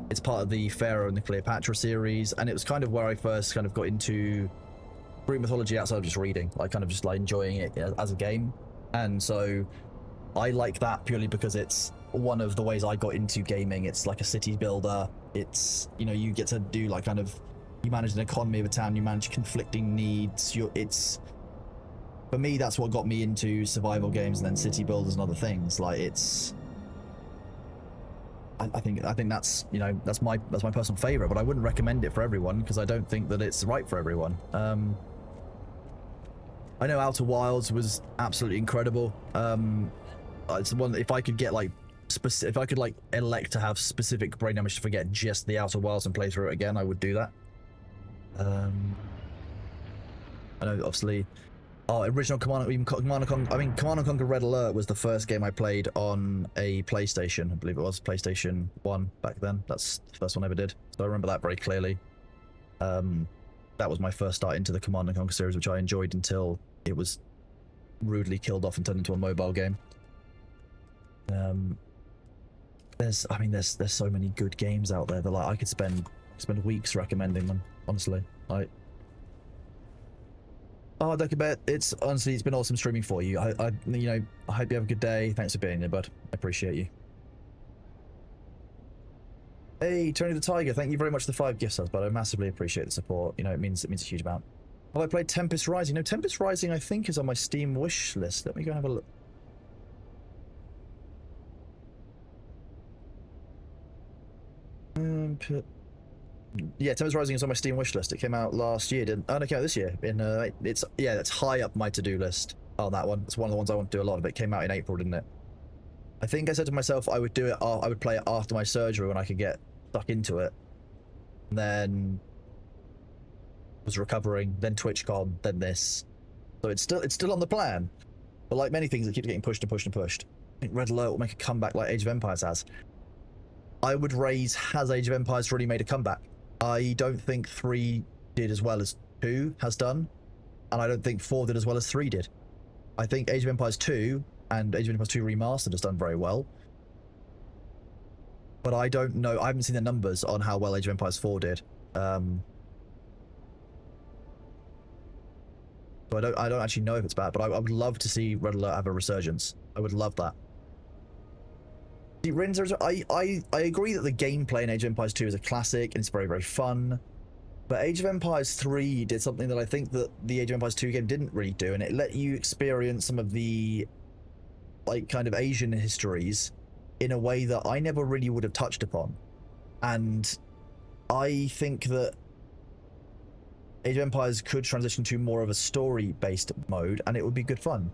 It's part of the Pharaoh and the Cleopatra series, and it was kind of where I first kind of got into Greek mythology outside of just reading, like kind of just like enjoying it as a game. And so I like that purely because it's one of the ways I got into gaming. It's like a city builder. It's, you know, you get to do like kind of, you manage an economy of a town, you manage conflicting needs. It's, for me, that's what got me into survival games and then city builders and other things. Like it's, I think that's, you know, that's my personal favorite, but I wouldn't recommend it for everyone because I don't think that it's right for everyone. I know Outer Wilds was absolutely incredible. It's one, if I could get like if I could like elect to have specific brain damage to forget just the Outer Wilds and play through it again, I would do that. I know, obviously. Oh, original Command and Conquer Red Alert was the first game I played on a PlayStation. I believe it was PlayStation 1 back then. That's the first one I ever did. So I remember that very clearly. That was my first start into the Command and Conquer series, which I enjoyed until it was rudely killed off and turned into a mobile game. There's so many good games out there that like I could spend weeks recommending them, honestly. Oh, Decabet, it's been awesome streaming for you. I hope you have a good day. Thanks for being here, bud. I appreciate you. Hey, Tony the Tiger, thank you very much for the 5 gift subs, but I massively appreciate the support. You know, it means a huge amount. Have I played Tempest Rising? No, Tempest Rising I think is on my Steam wish list. Let me go have a look. Yeah, Tempest Rising is on my Steam wish list. It came out last year, didn't? Oh, no, it came out this year. It's high up my to-do list. Oh, that one. It's one of the ones I want to do a lot of. It came out in April, didn't it? I think I said to myself I would do it. I would play it after my surgery when I could get stuck into it. And then was recovering. Then TwitchCon. Then this. So it's still on the plan. But like many things, it keeps getting pushed and pushed and pushed. I think Red Alert will make a comeback like Age of Empires has. I would raise, has Age of Empires really made a comeback? I don't think 3 did as well as 2 has done, and I don't think 4 did as well as 3 did. I think Age of Empires 2 and Age of Empires 2 Remastered has done very well. But I don't know, I haven't seen the numbers on how well Age of Empires 4 did. So I don't actually know if it's bad, but I would love to see Red Alert have a resurgence. I would love that. I agree that the gameplay in Age of Empires 2 is a classic and it's very, very fun. But Age of Empires 3 did something that I think that the Age of Empires 2 game didn't really do, and it let you experience some of the like kind of Asian histories in a way that I never really would have touched upon. And I think that Age of Empires could transition to more of a story-based mode, and it would be good fun.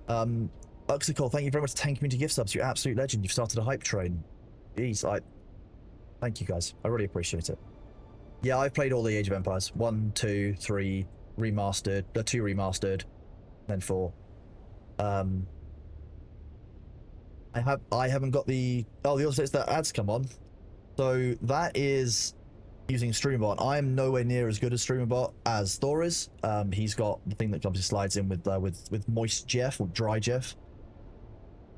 Uxical, thank you very much for 10 community gift subs. You're absolute legend. You've started a hype train. Jeez, thank you guys. I really appreciate it. Yeah, I've played all the Age of Empires. 1, 2, 3 remastered, 2 remastered, then 4. I haven't got the the other states that ads come on. So that is using StreamerBot. I am nowhere near as good as StreamerBot as Thor is. He's got the thing that comes slides in with Moist Jeff or Dry Jeff.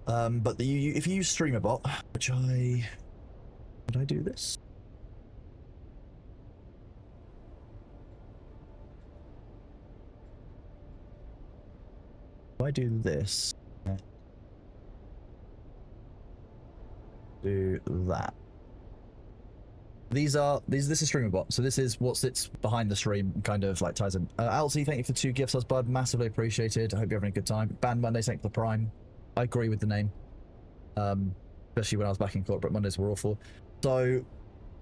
But if you use StreamerBot, which would I do this? If I do this, do that. This is StreamerBot, so this is what sits behind the stream, kind of like ties in. Alcy, thank you for 2 gifts, bud. Massively appreciated. I hope you're having a good time. Band Mondays, thank you for the Prime. I agree with the name. Especially when I was back in corporate, Mondays were awful. So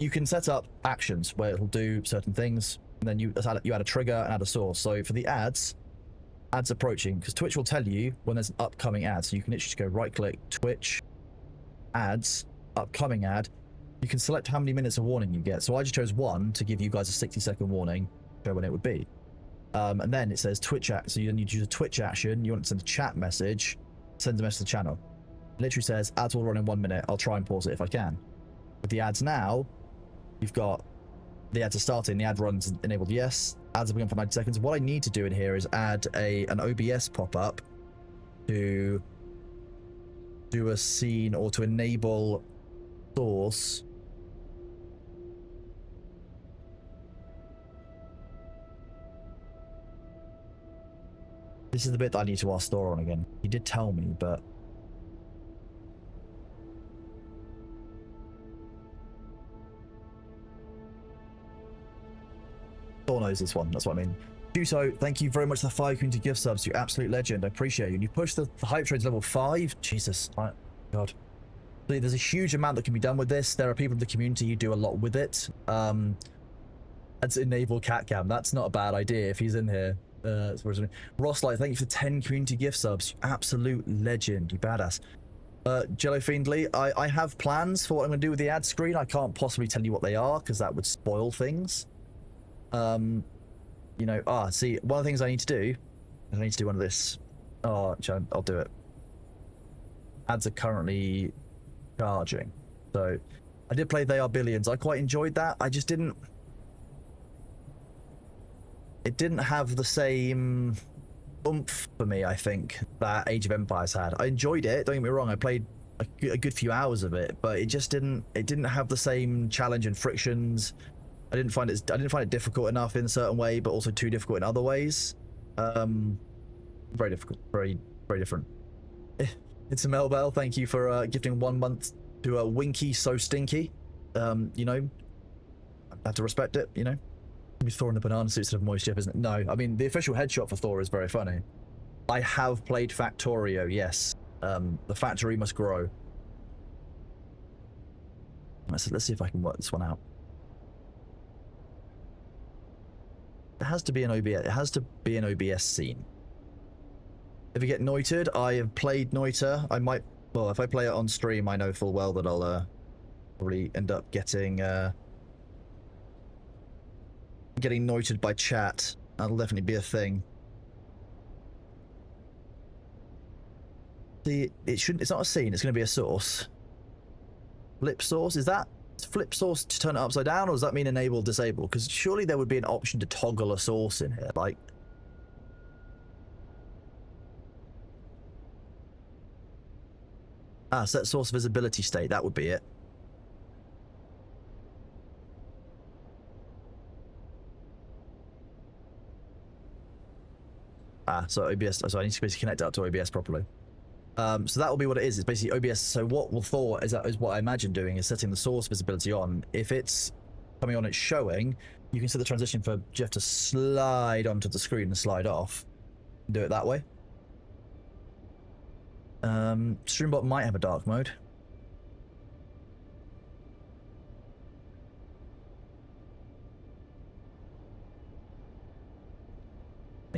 you can set up actions where it'll do certain things, and then you add a trigger and add a source. So for the ads approaching, because Twitch will tell you when there's an upcoming ad. So you can literally just go right click, Twitch, ads, upcoming ad. You can select how many minutes of warning you get. So I just chose 1 to give you guys a 60-second warning, show when it would be. And then it says Twitch act. So you need to use a Twitch action. You want to send a chat message, send a message to the channel. It literally says ads will run in 1 minute. I'll try and pause it if I can. With the ads now, you've got the ads are starting. The ad runs enabled yes. Ads have begun for 90 seconds. What I need to do in here is add an OBS pop-up to do a scene or to enable source. This is the bit that I need to ask Thor on again. He did tell me, but Thor knows this one. That's what I mean. Duso, thank you very much for the 5 community gift subs. You're absolute legend. I appreciate you. And you pushed the hype train to level 5. Jesus, my God. There's a huge amount that can be done with this. There are people in the community who do a lot with it. Let's enable cat cam. That's not a bad idea if he's in here. Ross Light, thank you for 10 community gift subs. Absolute legend. You badass. Jello Fiendly, I have plans for what I'm going to do with the ad screen. I can't possibly tell you what they are because that would spoil things. You know, see, one of the things I need to do is I need to do one of this. I'll do it. Ads are currently charging. So I did play They Are Billions. I quite enjoyed that. I just didn't. It didn't have the same oomph for me, I think, that Age of Empires had. I enjoyed it, don't get me wrong, I played a good few hours of it, but it just didn't have the same challenge and frictions. I didn't find it difficult enough in a certain way, but also too difficult in other ways. Very difficult, very, very different. It's a Melbell, thank you for gifting 1 month to a Winky So Stinky. You know, I have to respect it, you know. Maybe Thor in the banana suit instead of Moist Jeff, isn't it? No, I mean, the official headshot for Thor is very funny. I have played Factorio, yes. The factory must grow. Let's see if I can work this one out. It has to be an OBS. It has to be an OBS scene. If you get Noitered, I have played Noiter. I might. Well, if I play it on stream, I know full well that I'll probably end up getting Noitered by chat. That'll definitely be a thing. It's not a scene. It's going to be a source. Flip source, is that flip source to turn it upside down, or does that mean enable, disable? Because surely there would be an option to toggle a source in here, like. Set source visibility state, that would be it. So OBS, so I need to basically connect it up to OBS properly. So that will be what it is. It's basically OBS. So what will Thor is what I imagine doing is setting the source visibility on. If it's coming on, it's showing. You can set the transition for Jeff to slide onto the screen and slide off. Do it that way. Streambot might have a dark mode.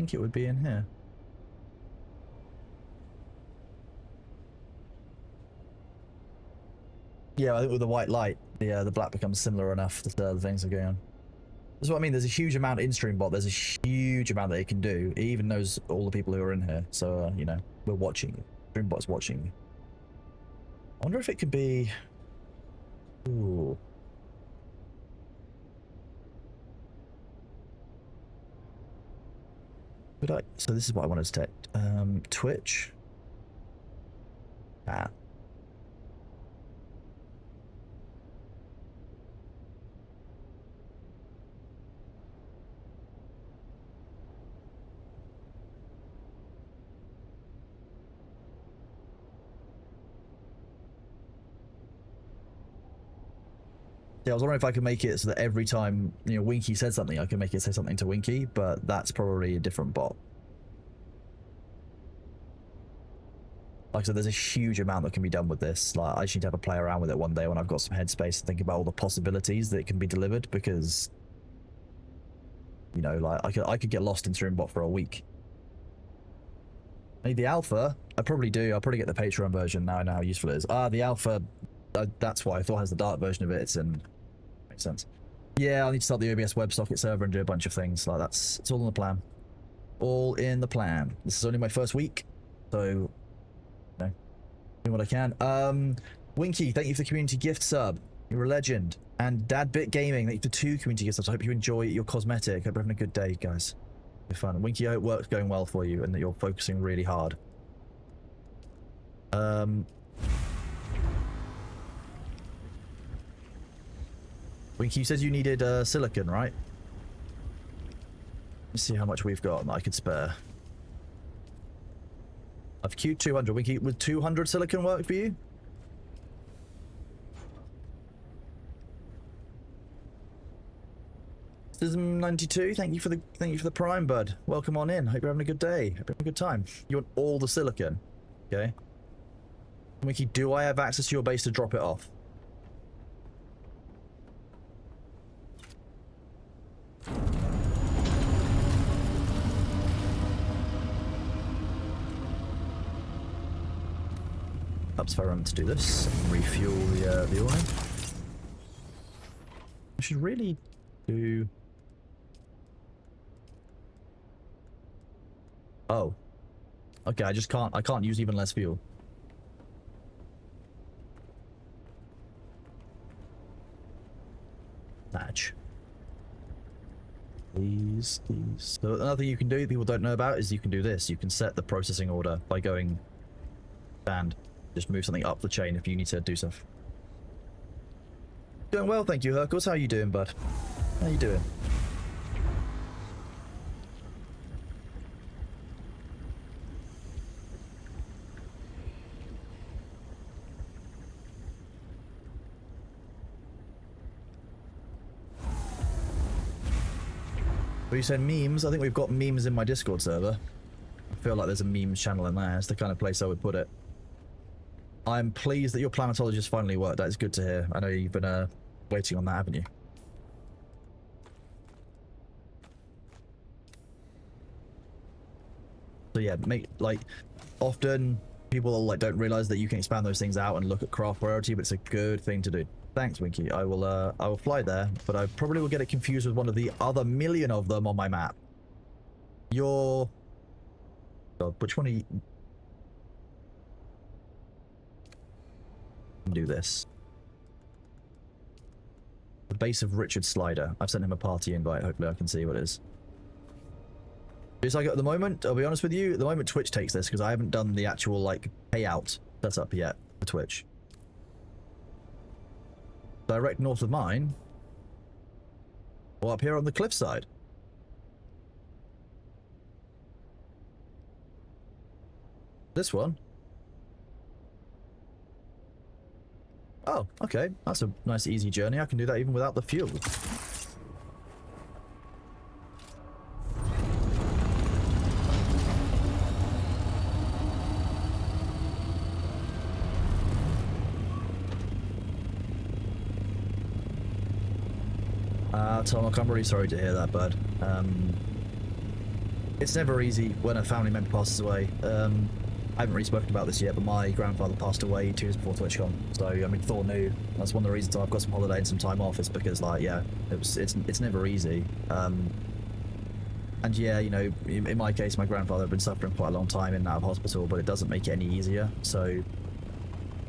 think it would be in here. Yeah, I think with the white light, the black becomes similar enough that the things are going on. That's what I mean. There's a huge amount in StreamBot. There's a huge amount that it can do. It even knows all the people who are in here. So, you know, we're watching. StreamBot's watching. I wonder if it could be... Ooh. Could I... So this is what I wanted to take. Twitch. Ah. Yeah, I was wondering if I could make it so that every time, you know, Winky said something, I can make it say something to Winky, but that's probably a different bot. Like I said, there's a huge amount that can be done with this. Like, I just need to have a play around with it one day when I've got some headspace to think about all the possibilities that it can be delivered, because, you know, like, I could get lost in StreamBot for a week. Maybe the alpha, I probably do. I'll probably get the Patreon version now. I know how useful it is. Ah, the alpha, that's why I thought it has the dark version of it. It's in... Makes sense. Yeah, I'll need to start the OBS WebSocket server and do a bunch of things. Like, it's all in the plan. All in the plan. This is only my first week, so, you know, doing what I can. Winky, thank you for the community gift sub. You're a legend. And Dadbit Gaming, thank you for 2 community gift subs. I hope you enjoy your cosmetic. Hope you're having a good day, guys. Be fun. Winky, I hope work's going well for you and that you're focusing really hard. Winky, you said you needed silicon, right? Let's see how much we've got that I could spare. I've queued 200. Winky, would 200 silicon work for you? Sism92, thank you for the prime, bud. Welcome on in. Hope you're having a good day. Hope you're having a good time. You want all the silicon, okay? Winky, do I have access to your base to drop it off? Perhaps if I remember to do this, refuel the oil. I should really do... Oh. Okay, I can't use even less fuel. Match. These. So another thing you can do that people don't know about is you can do this. You can set the processing order by going band. Just move something up the chain if you need to do stuff. Doing well, thank you, Hercules. How are you doing, bud? How you doing? Well, you said memes. I think we've got memes in my Discord server. I feel like there's a memes channel in there. It's the kind of place I would put it. I'm pleased that your planetologist finally worked. That is good to hear. I know you've been waiting on that, haven't you? So yeah, often people like don't realize that you can expand those things out and look at craft priority, but it's a good thing to do. Thanks, Winky. I will fly there, but I probably will get it confused with one of the other million of them on my map. God, which one are you? Do this. The base of Richard Slider. I've sent him a party invite. Hopefully I can see what it is. Just like at the moment, I'll be honest with you, at the moment Twitch takes this because I haven't done the actual like payout setup yet for Twitch. Direct north of mine, or up here on the cliffside. This one. Oh, okay. That's a nice easy journey. I can do that even without the fuel. Tom, I'm really sorry to hear that, bud. it's never easy when a family member passes away. I haven't really spoken about this yet, but my grandfather passed away 2 years before TwitchCon. So I mean, Thor knew. That's one of the reasons I've got some holiday and some time off, is because, like, yeah, it's never easy. And yeah, you know, in my case, my grandfather had been suffering quite a long time in and out of hospital, but it doesn't make it any easier. So,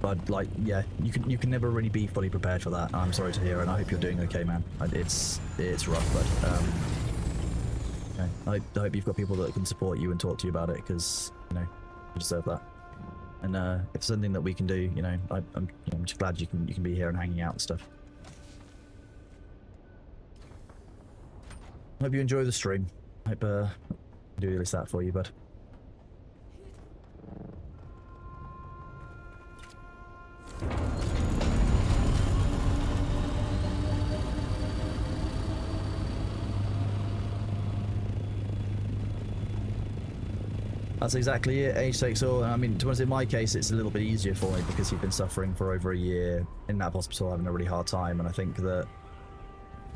but like, yeah, you can never really be fully prepared for that. I'm sorry to hear, and I hope you're doing okay, man. It's rough, but I hope you've got people that can support you and talk to you about it, because, you know, you deserve that. And if it's something that we can do, you know, I'm just glad you can be here and hanging out and stuff. Hope you enjoy the stream. Hope do at least that for you, bud. That's exactly it. Age takes all. I mean, to be honest, in my case, it's a little bit easier for me because he's been suffering for over a year in that hospital, having a really hard time, and I think that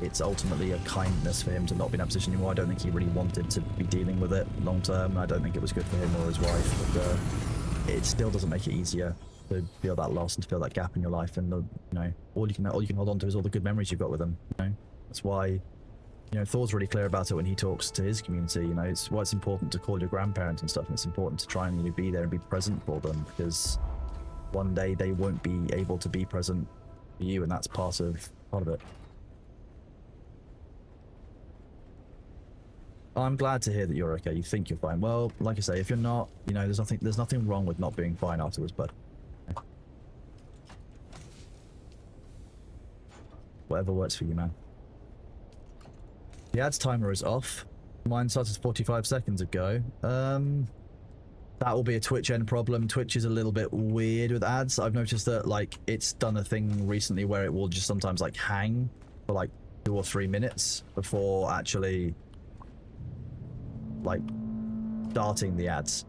it's ultimately a kindness for him to not be in that position anymore. I don't think he really wanted to be dealing with it long term. I don't think it was good for him or his wife, but it still doesn't make it easier to feel that loss and to feel that gap in your life. And you know, all you can hold on to is all the good memories you've got with him. You know, that's why, you know, Thor's really clear about it when he talks to his community. You know, it's why it's important to call your grandparents and stuff, and it's important to try and, you know, be there and be present for them, because one day they won't be able to be present for you, and that's part of it. I'm glad to hear that you're okay. You think you're fine. Well, like I say, if you're not, you know, there's nothing wrong with not being fine afterwards, bud. Whatever works for you, man. The ads timer is off. Mine started 45 seconds ago. That will be a Twitch end problem. Twitch is a little bit weird with ads. I've noticed that, like, it's done a thing recently where it will just sometimes, like, hang for like 2 or 3 minutes before actually, like, starting the ads.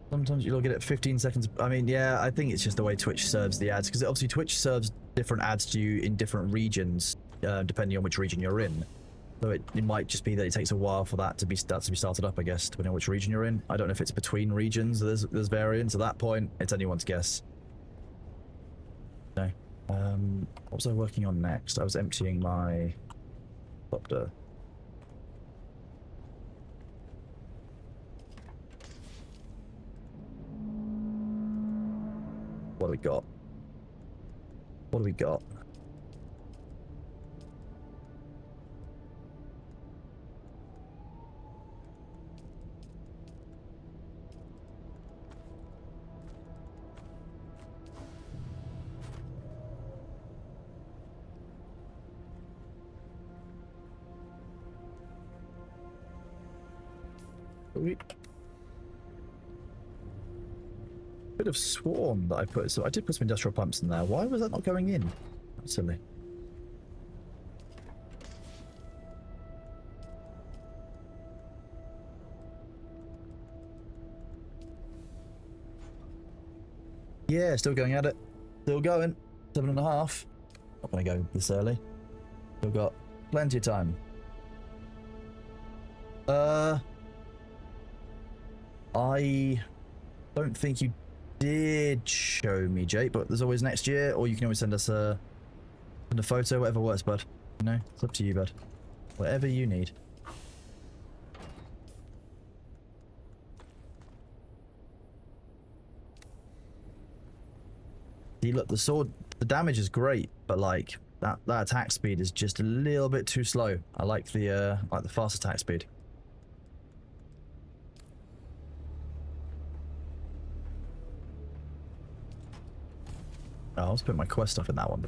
Sometimes you'll get it 15 seconds. I mean, yeah, I think it's just the way Twitch serves the ads, because obviously Twitch serves different ads to you in different regions, depending on which region you're in. So it might just be that it takes a while for that to be started up, I guess, depending on which region you're in. I don't know if it's between regions. There's variance. At that point, it's anyone's guess. No. What was I working on next? I was emptying my copter. What do we got? What do we got? Could have sworn that I did put some industrial pumps in there. Why was that not going in? That's silly. Yeah, still going at it. Still going. 7.5. Not gonna go this early. Still got plenty of time. I don't think you did show me, Jake, but there's always next year, or you can always send us a photo, whatever works, bud. You know, it's up to you, bud. Whatever you need. See, look, the sword, the damage is great, but like that attack speed is just a little bit too slow. I like the fast attack speed. Oh, I was putting my quest stuff in that one.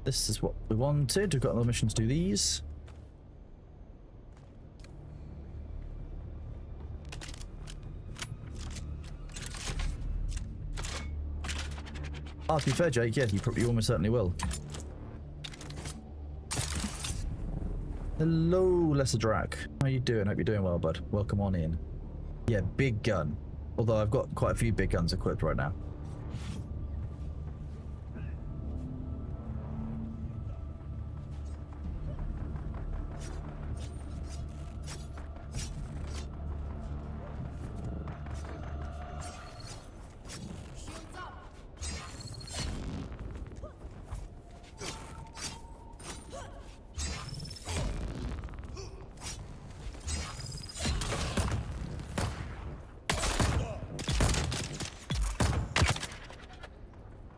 This is what we wanted. We've got another mission to do these. Oh, to be fair, Jake, yeah, you almost certainly will. Hello, Lesser Drac. How you doing? Hope you're doing well, bud. Welcome on in. Yeah, big gun. Although I've got quite a few big guns equipped right now.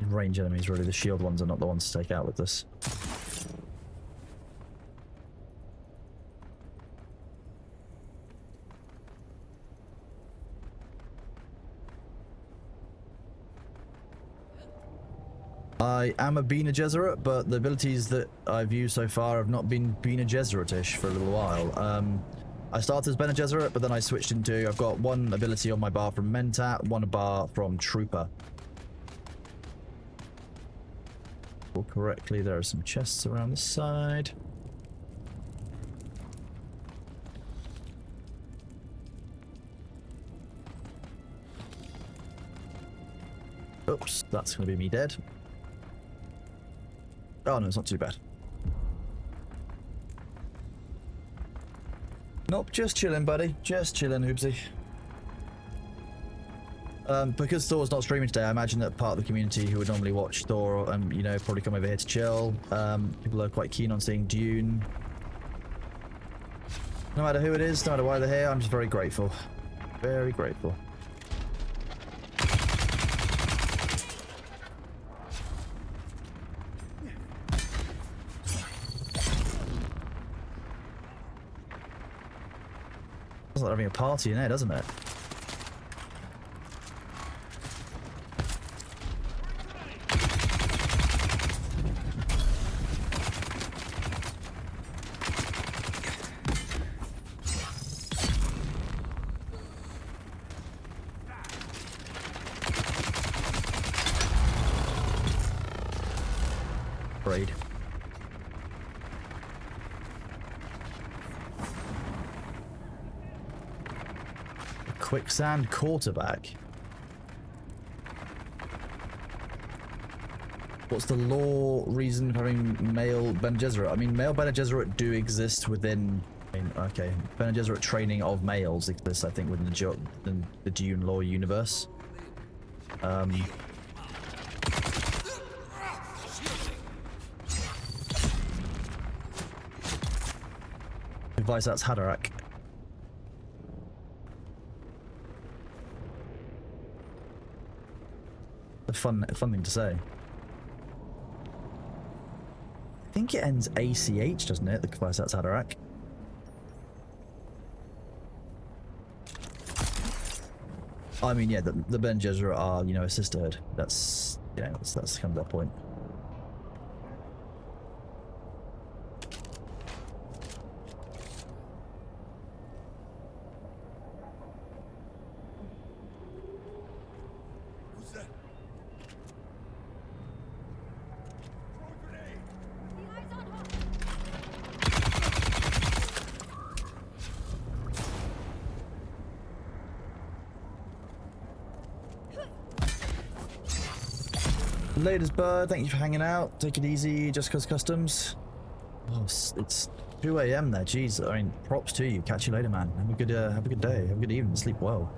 Range enemies, really. The shield ones are not the ones to take out with this. I am a Bene Gesserit, but the abilities that I've used so far have not been Bene Gesserit-ish for a little while. I started as Bene Gesserit, but then I switched into... I've got one ability on my bar from Mentat, one bar from Trooper. Correctly, there are some chests around the side. Oops, that's going to be me dead. Oh no, it's not too bad. Nope, just chilling, buddy. Just chilling, Hoopsy. Because Thor's not streaming today, I imagine that part of the community who would normally watch Thor, you know, probably come over here to chill. People are quite keen on seeing Dune. No matter who it is, no matter why they're here, I'm just very grateful. Very grateful. It's like having a party in there, doesn't it? Raid. Quicksand quarterback. What's the law reason for having male Bene Gesserit? I mean, male Bene Gesserit do exist within... okay, Bene Gesserit training of males exists, I think, within the Dune lore universe. Advice, that's Haderach. A fun thing to say. I think it ends ACH, doesn't it? The Kvaisat's Haderach. I mean, yeah, the Bene Gesserit are, you know, a sisterhood. That's, you know, that's kind of that point. Latest bird, thank you for hanging out. Take it easy, just cause customs. Oh, it's 2 AM there. Jeez, I mean, props to you. Catch you later, man. Have a good day. Have a good evening. Sleep well.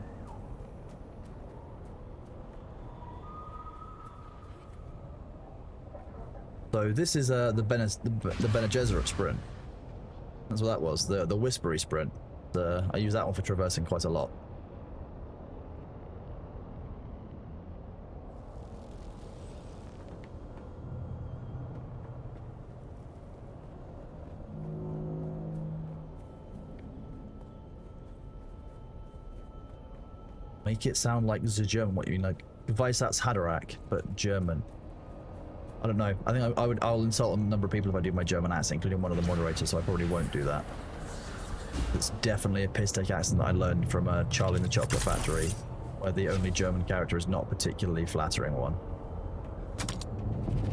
So this is the Bene Gesserit sprint. That's what that was. The Whispery sprint. I use that one for traversing quite a lot. Make it sound like the German. What you mean, like Kvaisat's Haderach, but German? I don't know. I think I'll insult a number of people if I do my German accent, including one of the moderators. So I probably won't do that. It's definitely a piss take accent that I learned from Charlie in the Chocolate Factory, where the only German character is not a particularly flattering one.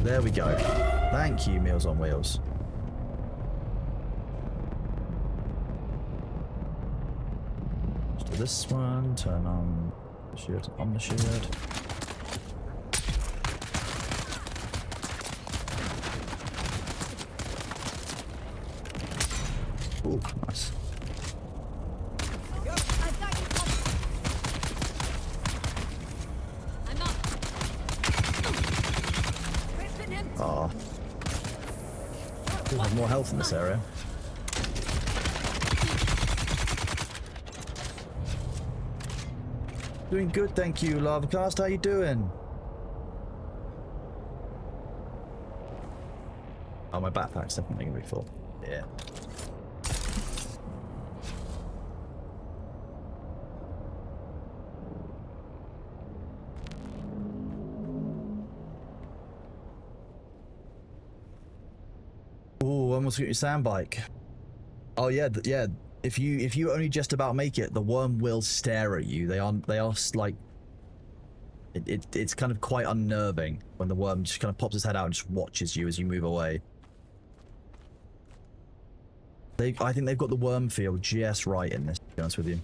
There we go. Thank you, Meals on Wheels. Let's do this one. Turn on the shield. On the shield. Ooh, nice. Oh. We have more health in this area. Doing good, thank you, Lavacast. How you doing? Oh, my backpack's definitely gonna be full. Yeah. Ooh, almost got your sand bike. Oh yeah, yeah. If you only just about make it, the worm will stare at you. They are like. It's kind of quite unnerving when the worm just kind of pops its head out and just watches you as you move away. I think they've got the worm feel just right in this, to be honest with you.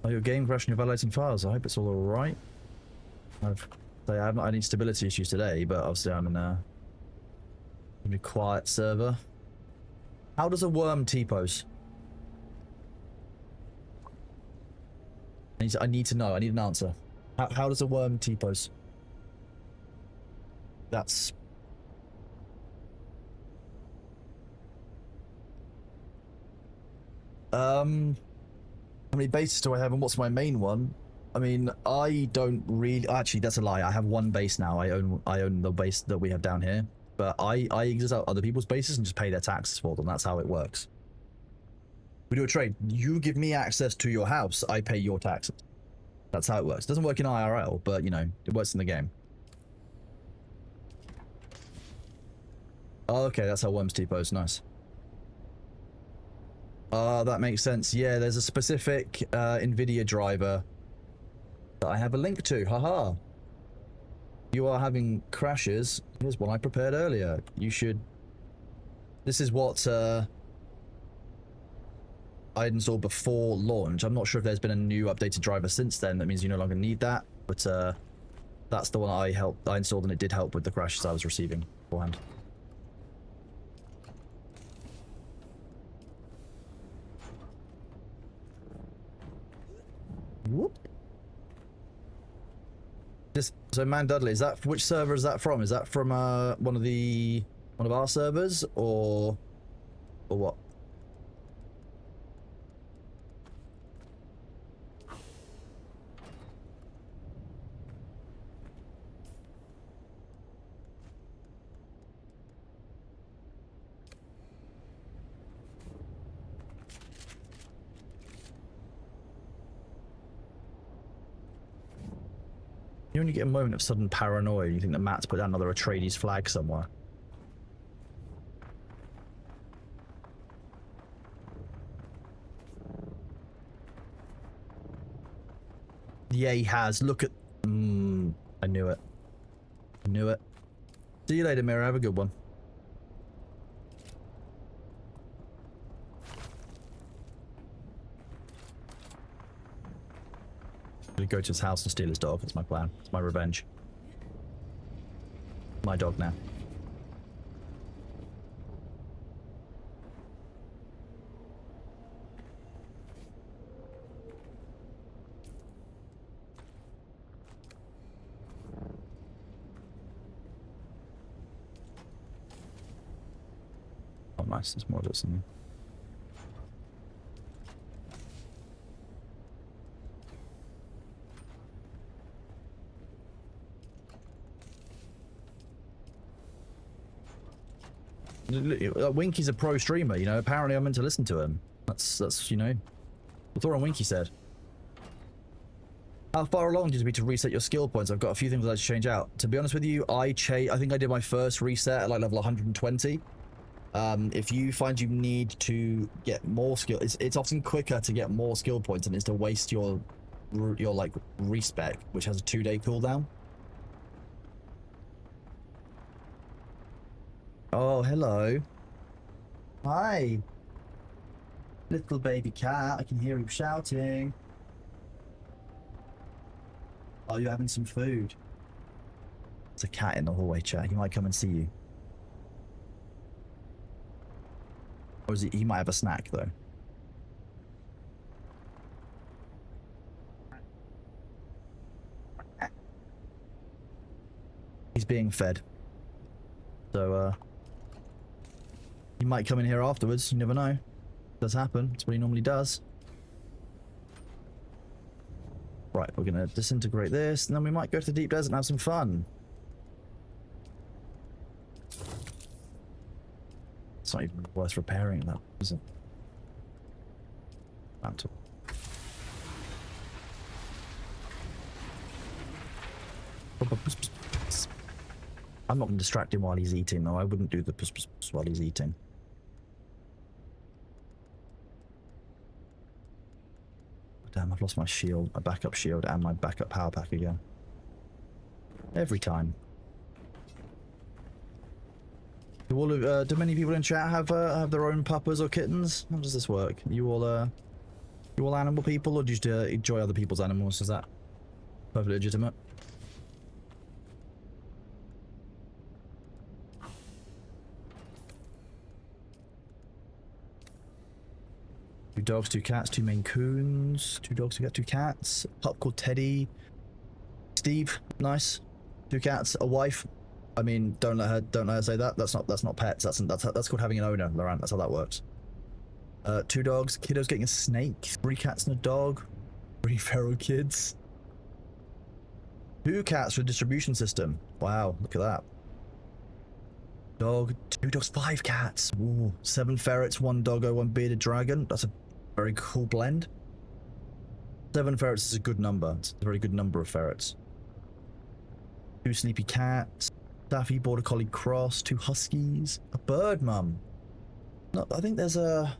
Oh, your game crashing, you're validating files. I hope it's all alright. I have not had any stability issues today, but obviously I'm in a quiet server. How does a worm T-pose? I need to know. I need an answer. How does a worm T-pose? That's... How many bases do I have and what's my main one? I mean, I don't really... Actually, that's a lie. I have one base now. I own the base that we have down here. But I exist out other people's bases and just pay their taxes for them. That's how it works. We do a trade. You give me access to your house, I pay your taxes. That's how it works. It doesn't work in IRL, but, you know, it works in the game. Oh, okay, that's how worms T-pose. Nice. That makes sense. Yeah, there's a specific NVIDIA driver that I have a link to. Haha. You are having crashes. Here's one I prepared earlier. You should... This is what I installed before launch. I'm not sure if there's been a new updated driver since then. That means you no longer need that. But that's the one I installed, and it did help with the crashes I was receiving beforehand. Whoop. So Man Dudley, is that which server is that from? Is that from one of our servers or what? You know when you get a moment of sudden paranoia, you think that Matt's put down another Atreides flag somewhere. Yeah, he has. Look at... I knew it. I knew it. See you later, Mirror. Have a good one. I'm gonna go to his house and steal his dog. That's my plan. It's my revenge. My dog now. Oh, nice. There's more of this in there. Winky's a pro streamer, you know. Apparently I'm meant to listen to him. That's you know, what Thor and Winky said. How far along did you be to reset your skill points? I've got a few things I'd like to change out. To be honest with you, I think I did my first reset at like level 120. If you find you need to get more skill, it's often quicker to get more skill points than it is to waste your like respec, which has a 2-day cooldown. Oh, hello. Hi. Little baby cat, I can hear him shouting. Oh, you're having some food. There's a cat in the hallway, chat. He might come and see you. Or is he might have a snack, though. He's being fed. So, he might come in here afterwards. You never know. It does happen. That's what he normally does. Right, we're gonna disintegrate this, and then we might go to the deep desert and have some fun. It's not even worth repairing that, is it? I'm not going to distract him while he's eating, though. I wouldn't do the puss puss puss while he's eating. Damn, I've lost my shield, my backup shield, and my backup power pack again. Every time. Do many people in chat have their own puppas or kittens? How does this work? You all animal people, or do you just enjoy other people's animals? Is that perfectly legitimate? Two dogs, two cats, two Maine Coons, two dogs, two cats, a pup called Teddy, Steve, nice, two cats, a wife. I mean, don't let her say that. That's not pets. That's called having an owner, Laurent. That's how that works. 2 dogs, kiddos getting a snake, 3 cats and a dog, 3 feral kids, 2 cats for a distribution system. Wow, look at that. Dog, 2 dogs, 5 cats. Ooh, 7 ferrets, 1 doggo, 1 bearded dragon. That's a very cool blend. 7 ferrets is a good number. It's a very good number of ferrets. 2 sleepy cats. Daffy Border Collie Cross, 2 huskies, a bird mum. No, I think there's someone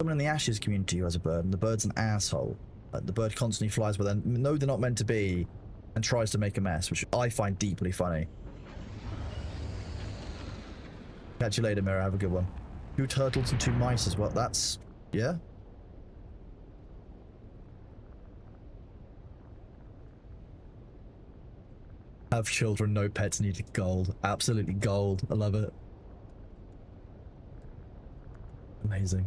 in the Ashes community who has a bird, and the bird's an asshole. The bird constantly flies where they're not meant to be, and tries to make a mess, which I find deeply funny. Catch you later, Mira. Have a good one. 2 turtles and 2 mice as well. That's yeah. Have children, no pets needed. Gold. Absolutely gold. I love it. Amazing.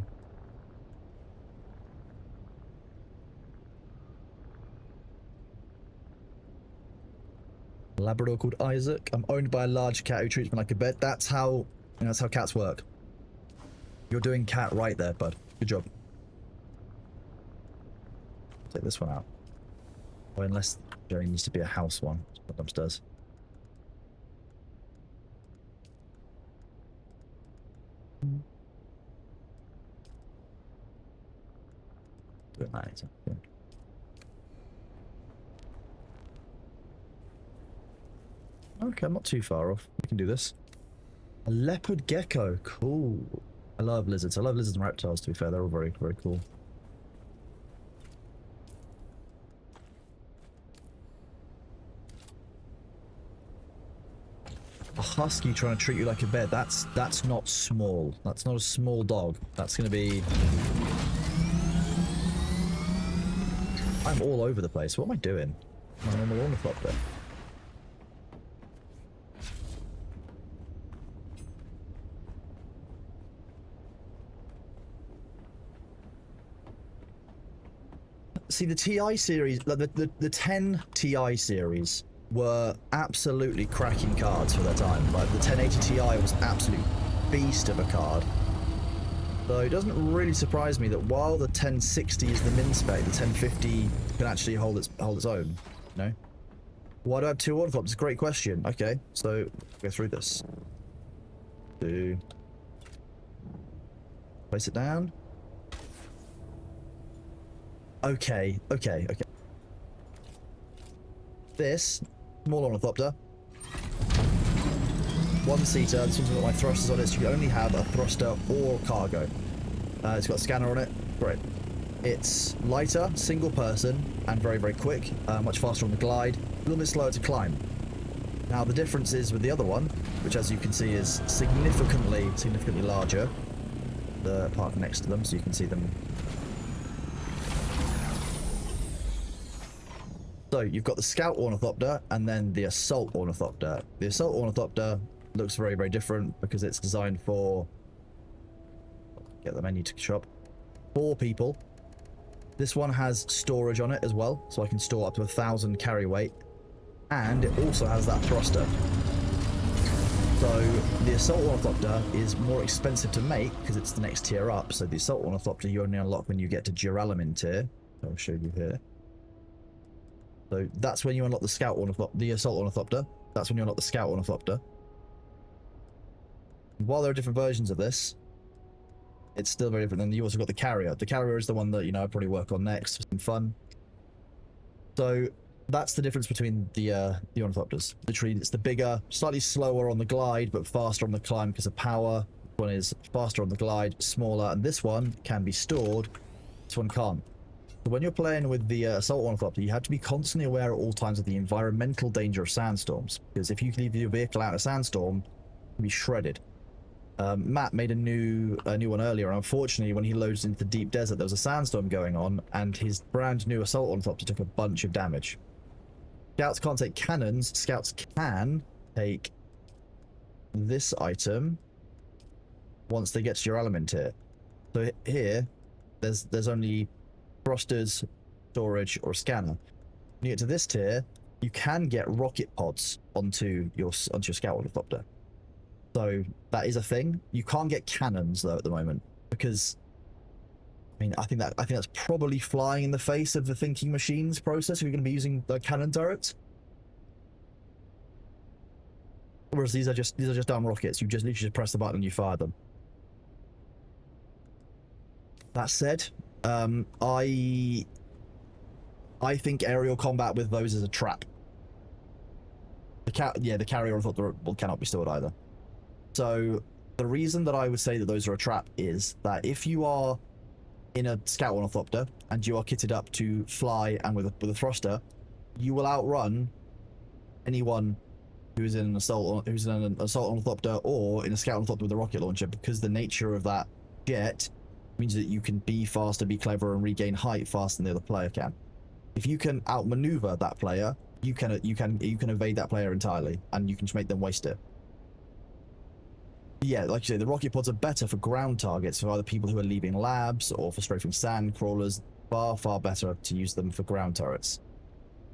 Labrador called Isaac. I'm owned by a large cat who treats me like a pet. That's how cats work. You're doing cat right there, bud. Good job. Take this one out. Or unless there needs to be a house one. Upstairs. Do it later. Yeah. Okay, I'm not too far off. We can do this. A leopard gecko. Cool. I love lizards. I love lizards and reptiles, to be fair. They're all very, very cool. A husky trying to treat you like a bear. That's not small. That's not a small dog. That's gonna be... I'm all over the place. What am I doing? I'm on the ornithopter. See, the TI series, the 10 TI series were absolutely cracking cards for their time. Like, the 1080 Ti was an absolute beast of a card. So it doesn't really surprise me that while the 1060 is the min spec, the 1050 can actually hold its own, you know? Why do I have 2 ornithopters? It's a great question. Okay, so go through this. Place it down. Okay. This small ornithopter. one-seater. This one's got my thrusters on it, so you can only have a thruster or cargo. It's got a scanner on it. Great. It's lighter, single person, and very, very quick. Much faster on the glide. A little bit slower to climb. Now, the difference is with the other one, which as you can see is significantly larger. The part next to them, so you can see them. So you've got the Scout Ornithopter and then the Assault Ornithopter. The Assault Ornithopter looks very, very different because it's designed for, get the menu to show up, 4 people. This one has storage on it as well, so I can store up to 1,000 carry weight, and it also has that thruster. So the Assault Ornithopter is more expensive to make because it's the next tier up. So the Assault Ornithopter you only unlock when you get to Duralumin tier. I'll show you here. So that's when you unlock the Assault Ornithopter. That's when you unlock the Scout Ornithopter. While there are different versions of this, it's still very different. Then you also got the Carrier. The Carrier is the one that, you know, I'll probably work on next for some fun. So that's the difference between the Ornithopters. Literally, it's the bigger, slightly slower on the glide, but faster on the climb because of power. This one is faster on the glide, smaller, and this one can be stored. This one can't. So when you're playing with the Assault Ornithopter, you have to be constantly aware at all times of the environmental danger of sandstorms. Because if you leave your vehicle out in a sandstorm, you can be shredded. Matt made a new one earlier, and unfortunately when he loads into the deep desert there was a sandstorm going on and his brand new Assault Ornithopter took a bunch of damage. Scouts can't take cannons. Scouts can take this item once they get to your element tier. So here there's only thrusters, storage, or a scanner. When you get to this tier, you can get rocket pods onto your Scout Ornithopter. So that is a thing. You can't get cannons though at the moment because, I mean, I think that's probably flying in the face of the thinking machines process if you're going to be using the cannon turrets. Whereas these are just dumb rockets. You just literally just press the button and you fire them. That said, I think aerial combat with those is a trap. The Carrier Ornithopter cannot be stored either. So the reason that I would say that those are a trap is that if you are in a Scout Ornithopter and you are kitted up to fly and with a thruster, you will outrun anyone who's in an Assault Ornithopter or in a Scout Ornithopter with a rocket launcher, because the nature of that jet means that you can be faster, be clever, and regain height faster than the other player can. If you can outmaneuver that player, you can evade that player entirely, and you can just make them waste it. Yeah, like you say, the rocket pods are better for ground targets, for either people who are leaving labs or for strafing sand crawlers. Far better to use them for ground turrets.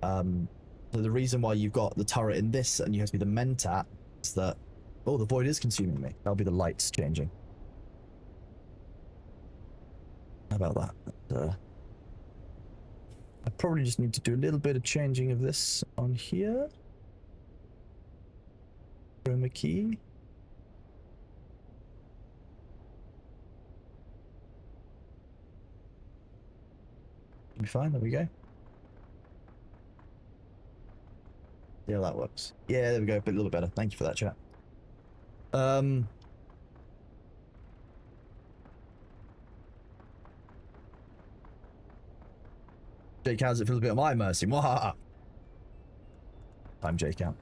So the reason why you've got the turret in this and you have to be the Mentat is that, oh, the void is consuming me. That'll be the lights changing. How about that? I probably just need to do a little bit of changing of this on here. Chroma key. Be fine. There we go. Yeah, that works. Yeah, there we go. A little bit better. Thank you for that, chat. Jake, how's it feel a bit at my mercy? Mwahaha. I'm Jake out.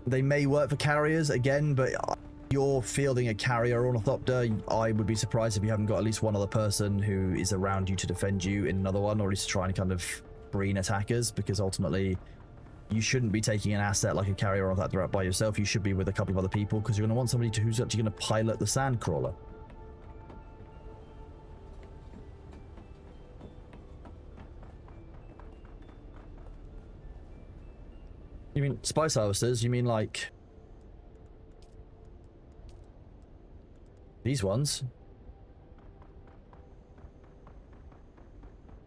They may work for carriers again, but you're fielding a Carrier Ornithopter. I would be surprised if you haven't got at least one other person who is around you to defend you in another one, or at least try and kind of screen attackers, because ultimately you shouldn't be taking an asset like a Carrier Ornithopter out by yourself. You should be with a couple of other people, because you're going to want somebody who's actually going to pilot the Sandcrawler. You mean Spice Harvesters? You mean like these ones?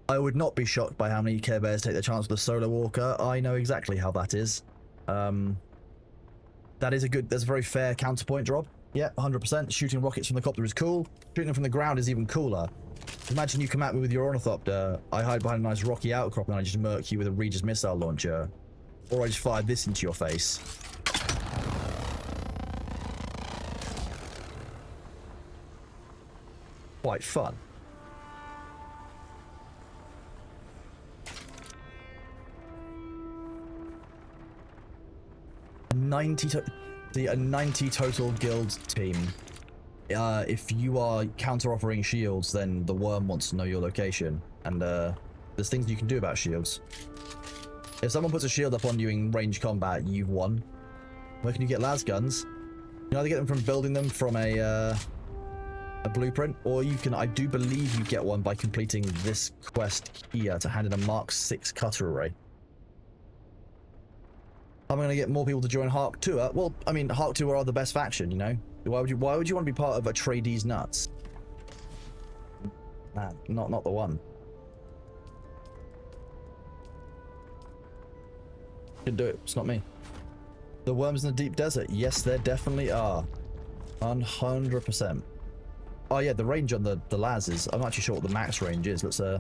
I would not be shocked by how many Care Bears take the chance with a Solar Walker. I know exactly how that is. That is there's a very fair counterpoint drop. Yeah, 100%. Shooting rockets from the copter is cool. Shooting them from the ground is even cooler. Imagine you come at me with your Ornithopter. I hide behind a nice rocky outcrop and I just murk you with a Regis missile launcher. Or I just fired this into your face. quite fun. 90 total guild team. If you are counter-offering shields, then the worm wants to know your location, and there's things you can do about shields. If someone puts a shield up on you in range combat, you've won. Where can you get las guns? You can either get them from building them from a blueprint, or you can, I do believe you get one by completing this quest here to hand in a Mark 6 cutter array. I'm gonna get more people to join Hark 2. Well, I mean, Hark 2 are the best faction, you know? Why would you want to be part of Atreides nuts? Nah, not the one. Can do it. It's not me. The worms in the deep desert. Yes, there definitely are. 100%. Oh yeah, the range on the las is. I'm not actually sure what the max range is. Let's I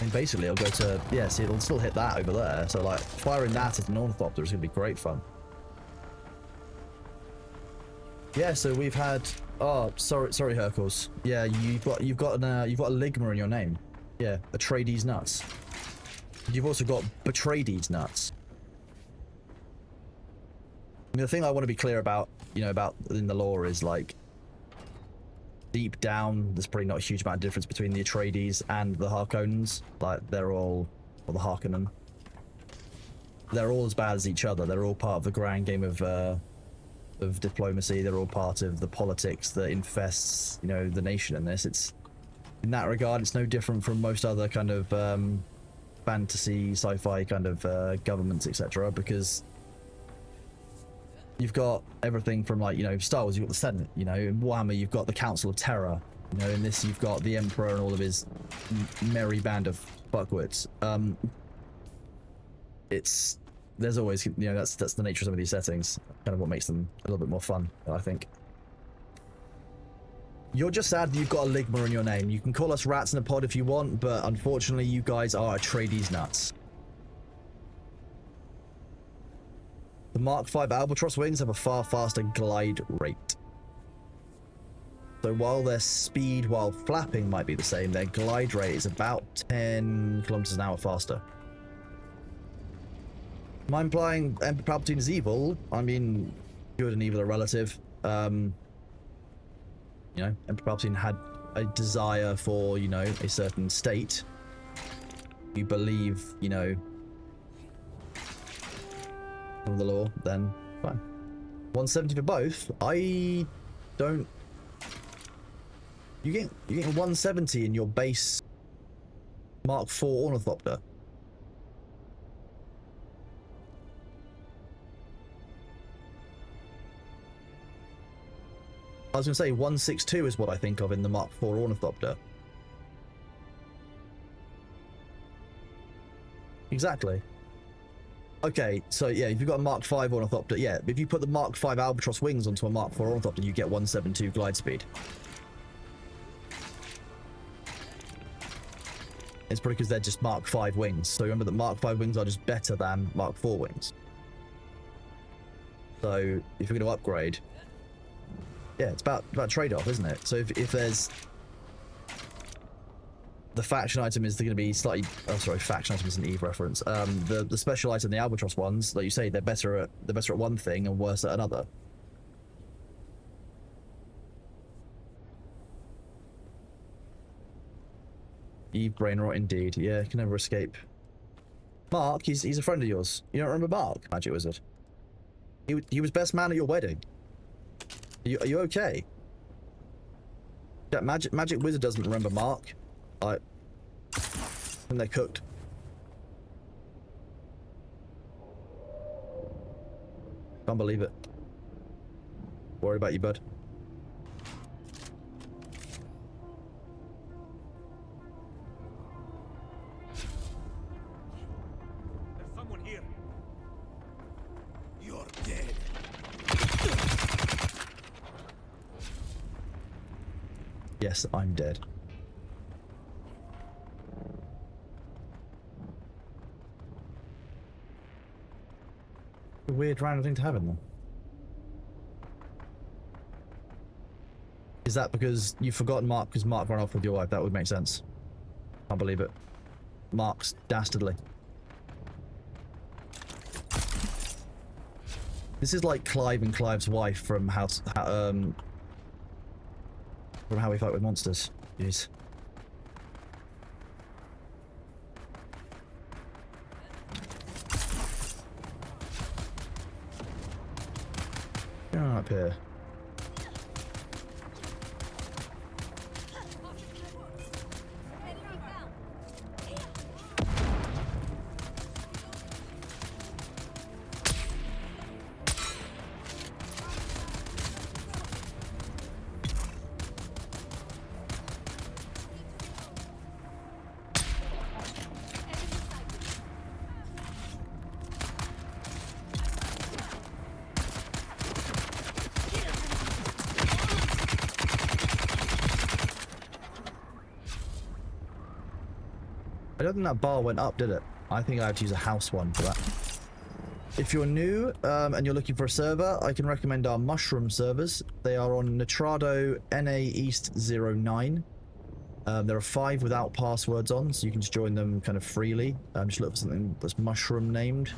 mean, basically, it'll go to, yeah, see, it'll still hit that over there. So, like, firing that at an ornithopter is going to be great fun. Yeah, so we've had, oh, sorry, Hercules. Yeah, you've got a ligma in your name. Yeah, Atreides nuts. You've also got Betraydes nuts. I mean, the thing I want to be clear about, you know, about in the lore is, like, deep down, there's probably not a huge amount of difference between the Atreides and the Harkonnens. Like, they're all, or the Harkonnen. They're all as bad as each other. They're all part of the grand game of diplomacy. They're all part of the politics that infests, you know, the nation in this. It's, in that regard, it's no different from most other kind of fantasy, sci-fi kind of governments, etc. Because you've got everything from, like, you know, Star Wars, you've got the Senate, you know, in Warhammer you've got the Council of Terror, you know, in this you've got the Emperor and all of his merry band of fuckwits. There's always, you know, that's the nature of some of these settings, kind of what makes them a little bit more fun, I think. You're just sad that you've got a ligma in your name. You can call us rats in a pod if you want, but unfortunately you guys are Atreides nuts. The Mark 5 Albatross wings have a far faster glide rate. So while their speed while flapping might be the same, their glide rate is about 10 kilometers an hour faster. Am I implying Emperor Palpatine is evil? I mean, good and evil are relative. You know, Emperor Palpatine had a desire for, you know, a certain state. You believe, you know, of the law, then fine. 170 for both. I don't. You get 170 in your base Mark 4 Ornithopter. I was going to say 162 is what I think of in the Mark 4 Ornithopter. Exactly. Okay, so yeah, if you've got a Mark 5 Ornithopter, yeah, if you put the Mark 5 Albatross wings onto a Mark 4 Ornithopter, you get 172 glide speed. It's probably because they're just Mark 5 wings. So remember that Mark 5 wings are just better than Mark 4 wings. So if you're going to upgrade, yeah, it's about trade-off, isn't it? So if there's the faction item is going to be slightly, oh sorry, faction item is an Eve reference. The special item, the Albatross ones, like you say, they're better at one thing and worse at another. Eve brain rot indeed. Yeah, can never escape. Mark, he's a friend of yours. You don't remember Mark, Magic Wizard? He was best man at your wedding. Are you okay? Yeah, Magic Wizard doesn't remember Mark. Like, when they're cooked. Can't believe it. Worry about you, bud. There's someone here. You're dead. Yes, I'm dead. A weird random thing to have in them. Is that because you've forgotten Mark because Mark ran off with your wife? That would make sense. Can't believe it. Mark's dastardly. This is like Clive and Clive's wife from How We Fight with Monsters. Jeez. Up here. I don't think that bar went up, did it? I think I had to use a house one for that. If you're new and you're looking for a server, I can recommend our mushroom servers. They are on Nitrado NA East 09. There are 5 without passwords on, so you can just join them kind of freely. Just look for something that's mushroom named.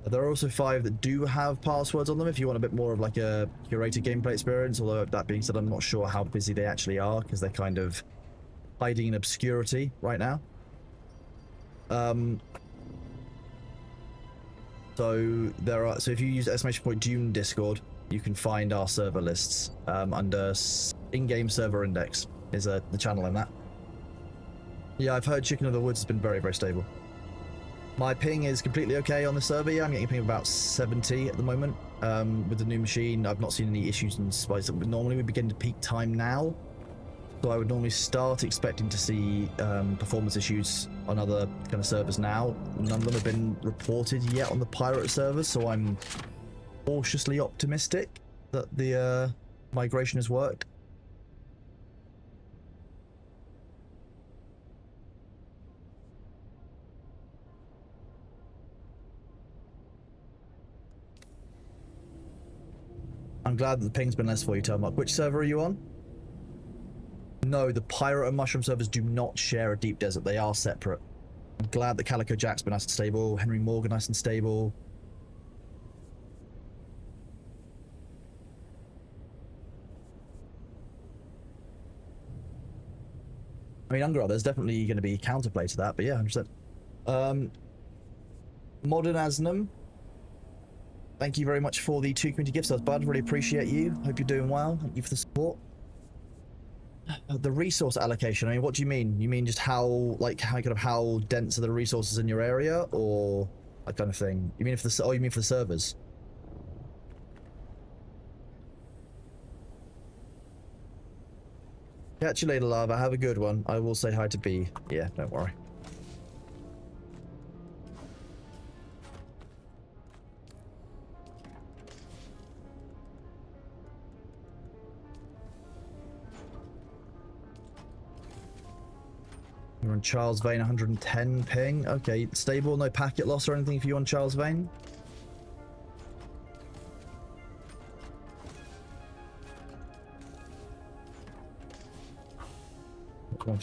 There are also 5 that do have passwords on them if you want a bit more of like a curated gameplay experience, although that being said, I'm not sure how busy they actually are because they're kind of hiding in obscurity right now. So if you use !Dune Discord, you can find our server lists under in-game server index is the channel in that. Yeah, I've heard Chicken of the Woods has been very, very stable. My ping is completely okay on the server. Yeah, I'm getting a ping of about 70 at the moment. With the new machine, I've not seen any issues in spice. Normally we begin to peak time now. So I would normally start expecting to see performance issues on other kind of servers now. None of them have been reported yet on the pirate servers, so I'm cautiously optimistic that the migration has worked. I'm glad that the ping's been less for you, Termark. Which server are you on? No, the Pirate and Mushroom servers do not share a deep desert. They are separate. I'm glad that Calico Jack's been nice and stable. Henry Morgan nice and stable. I mean, Ungar, there's definitely going to be counterplay to that, but yeah, 100%. Modern Asnam, thank you very much for the 2 community gift subs, bud. Really appreciate you. Hope you're doing well. Thank you for the support. The resource allocation, I mean, what do you mean? You mean just how dense are the resources in your area, or that kind of thing? You mean for the servers? Catch you later, Lava. Have a good one. I will say hi to B. Yeah, don't worry. You're on Charles Vane, 110 ping. Okay, stable, no packet loss or anything for you on Charles Vane?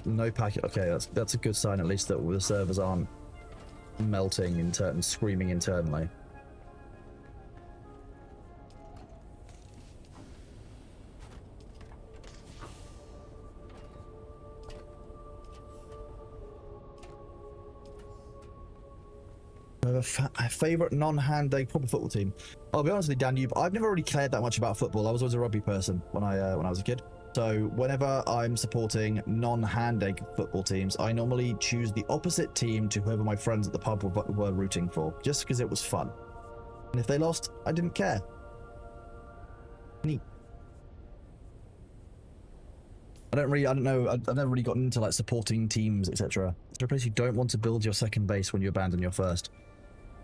No packet. Okay, that's a good sign at least that the servers aren't melting and screaming internally. A favourite non-hand-day proper football team. I'll be honest with you, Dan, I've never really cared that much about football. I was always a rugby person when I was a kid. So whenever I'm supporting non-hand-egg football teams, I normally choose the opposite team to whoever my friends at the pub were rooting for, just because it was fun. And if they lost, I didn't care. Neat. I've never really gotten into like supporting teams, etc. Is there a place you don't want to build your second base when you abandon your first?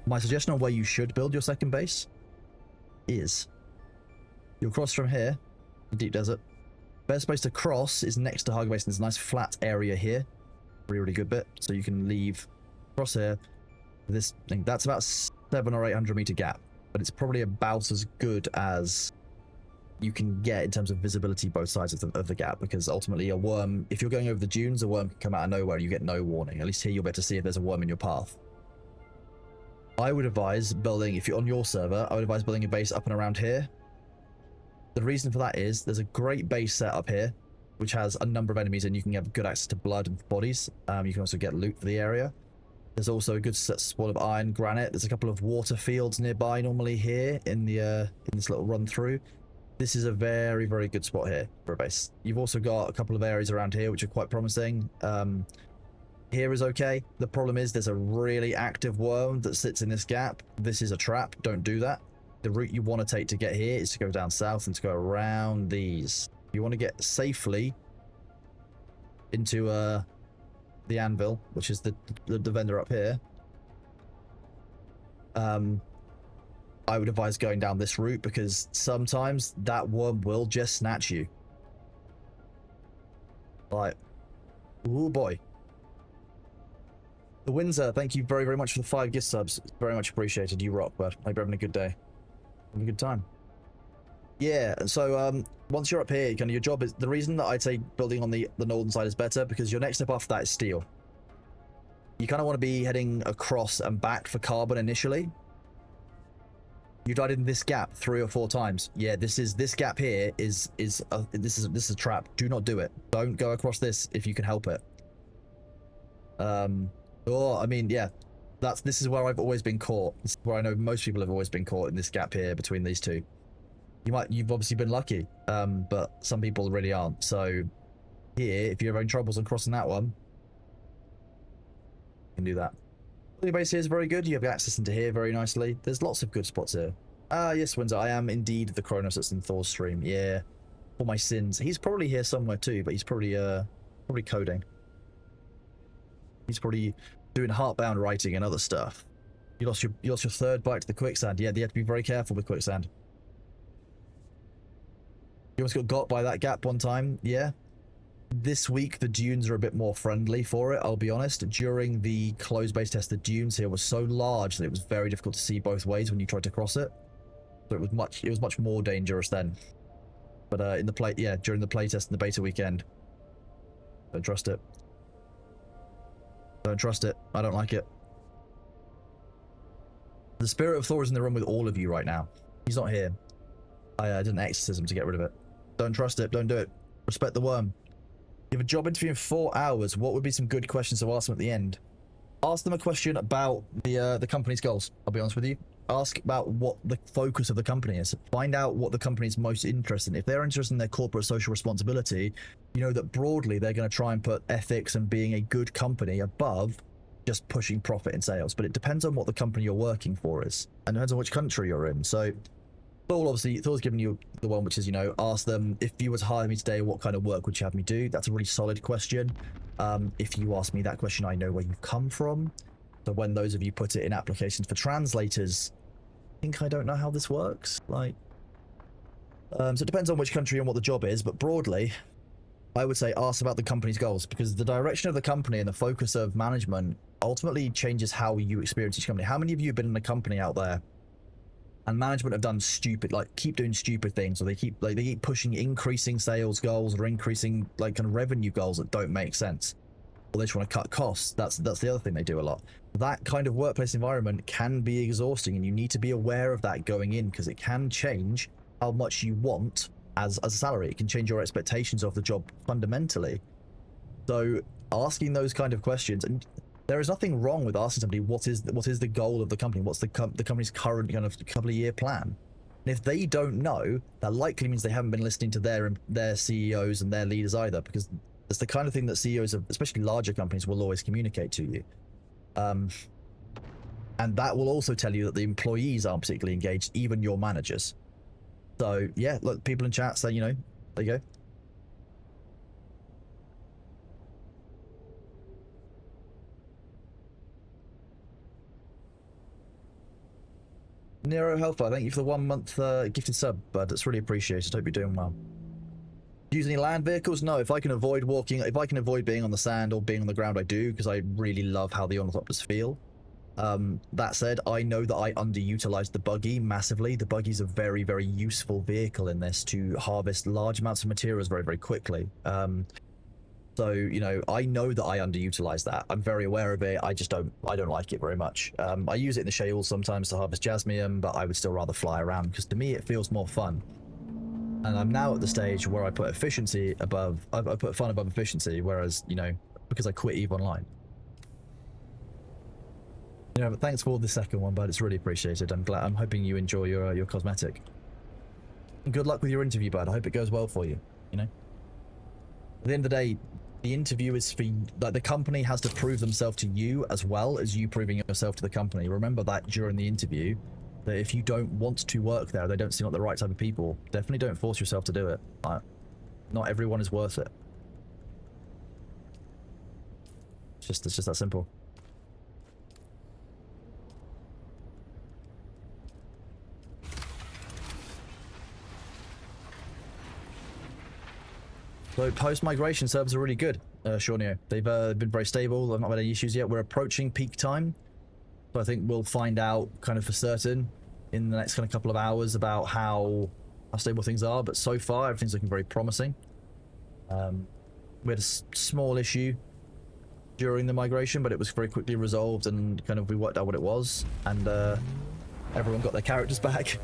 My suggestion on where you should build your second base is you'll cross from here, deep desert. Best place to cross is next to Haga Basin. There's a nice flat area here. Really good bit. So you can leave cross here. This thing, that's about 700 or 800 meter gap, but it's probably about as good as you can get in terms of visibility both sides of the gap, because ultimately a worm, if you're going over the dunes, a worm can come out of nowhere and you get no warning. At least here you'll be able to see if there's a worm in your path. I would advise building, if you're on your server, I would advise building a base up and around here. The reason for that is there's a great base set up here, which has a number of enemies and you can have good access to blood and bodies. You can also get loot for the area. There's also a good spot of iron, granite. There's a couple of water fields nearby normally here in this little run through. This is a very, very good spot here for a base. You've also got a couple of areas around here which are quite promising. Here is okay. The problem is there's a really active worm that sits in this gap. This is a trap. Don't do that. The route you want to take to get here is to go down south and to go around these. You want to get safely into the anvil, which is the vendor up here. I would advise going down this route because sometimes that worm will just snatch you. Like, oh boy. The Windsor, thank you very, very much for the 5 gift subs. It's very much appreciated. You rock, bud. Hope you're having a good day. Having a good time. Yeah, so once you're up here, kind of your job is, the reason that I'd say building on the northern side is better, because your next step after that is steel. You kind of want to be heading across and back for carbon initially. You died in this gap 3 or 4 times. Yeah, this gap here is a trap. Do not do it. Don't go across this if you can help it. Or I mean, yeah, this is where I've always been caught. This is where I know most people have always been caught, in this gap here between these two. You've obviously been lucky, but some people really aren't. So here, if you're having troubles on crossing that one, you can do that. The base here is very good. You have access into here very nicely. There's lots of good spots here. Yes, Windsor, I am indeed the Kronos that's in Thor's stream. Yeah, for my sins. He's probably here somewhere too, but he's probably coding. He's probably doing heartbound writing and other stuff. You lost your 3rd bite to the quicksand. Yeah, you have to be very careful with quicksand. You almost got by that gap one time. Yeah. This week the dunes are a bit more friendly for it, I'll be honest. During the closed base test, the dunes here were so large that it was very difficult to see both ways when you tried to cross it. So it was much more dangerous then. But during the play test and the beta weekend, don't trust it. Don't trust it. I don't like it. The spirit of Thor is in the room with all of you right now. He's not here. I did an exorcism to get rid of it. Don't trust it. Don't do it. Respect the worm. You have a job interview in 4 hours. What would be some good questions to ask them at the end? Ask them a question about the company's goals. I'll be honest with you. Ask about what the focus of the company is. Find out what the company's most interested in. If they're interested in their corporate social responsibility, you know that broadly they're going to try and put ethics and being a good company above just pushing profit and sales. But it depends on what the company you're working for is, and depends on which country you're in. So Thor's giving you the one which is, you know, ask them, if you were to hire me today, what kind of work would you have me do? That's a really solid question. If you ask me that question, I know where you've come from. So when those of you put it in applications for translators, I don't know how this works. Like, so it depends on which country and what the job is, but broadly, I would say ask about the company's goals, because the direction of the company and the focus of management ultimately changes how you experience each company. How many of you have been in a company out there and management have done keep doing stupid things, or they keep pushing increasing sales goals or increasing kind of revenue goals that don't make sense, or they just want to cut costs? That's the other thing they do a lot. That kind of workplace environment can be exhausting, and you need to be aware of that going in, because it can change how much you want as a salary. It can change your expectations of the job fundamentally. So asking those kind of questions, and there is nothing wrong with asking somebody what is the goal of the company, what's the company's current kind of couple of year plan. And if they don't know, that likely means they haven't been listening to their CEOs and their leaders either, because it's the kind of thing that CEOs of especially larger companies will always communicate to you. And that will also tell you that the employees aren't particularly engaged, even your managers. So yeah, look, people in chat say, you know, there you go. Nero Hellfire, thank you for the 1 month gifted sub, bud. That's really appreciated. Hope you're doing well. Use any land vehicles? No, if I can avoid being on the sand or being on the ground, I do, because I really love how the ornithopters feel. That said, I know that I underutilized the buggy massively. The buggy's a very, very useful vehicle in this to harvest large amounts of materials very, very quickly. So, you know, I know that I underutilize that. I'm very aware of it. I don't like it very much. I use it in the shales sometimes to harvest jasmium, but I would still rather fly around because to me it feels more fun. And I'm now at the stage where I put efficiency above, I put fun above efficiency, whereas, you know, because I quit EVE Online. You know, but thanks for the second one, bud. It's really appreciated. I'm hoping you enjoy your cosmetic. And good luck with your interview, bud. I hope it goes well for you, you know? At the end of the day, the interview is for, like, the company has to prove themselves to you as well as you proving yourself to the company. Remember that during the interview, that if you don't want to work there, they don't seem like the right type of people, definitely don't force yourself to do it. Like, not everyone is worth it. It's just that simple. So post-migration servers are really good, Shawnio. They've been very stable. They've not had any issues yet. We're approaching peak time. So I think we'll find out kind of for certain in the next kind of couple of hours about how stable things are. But so far, everything's looking very promising. We had a small issue during the migration, but it was very quickly resolved and kind of we worked out what it was. And everyone got their characters back.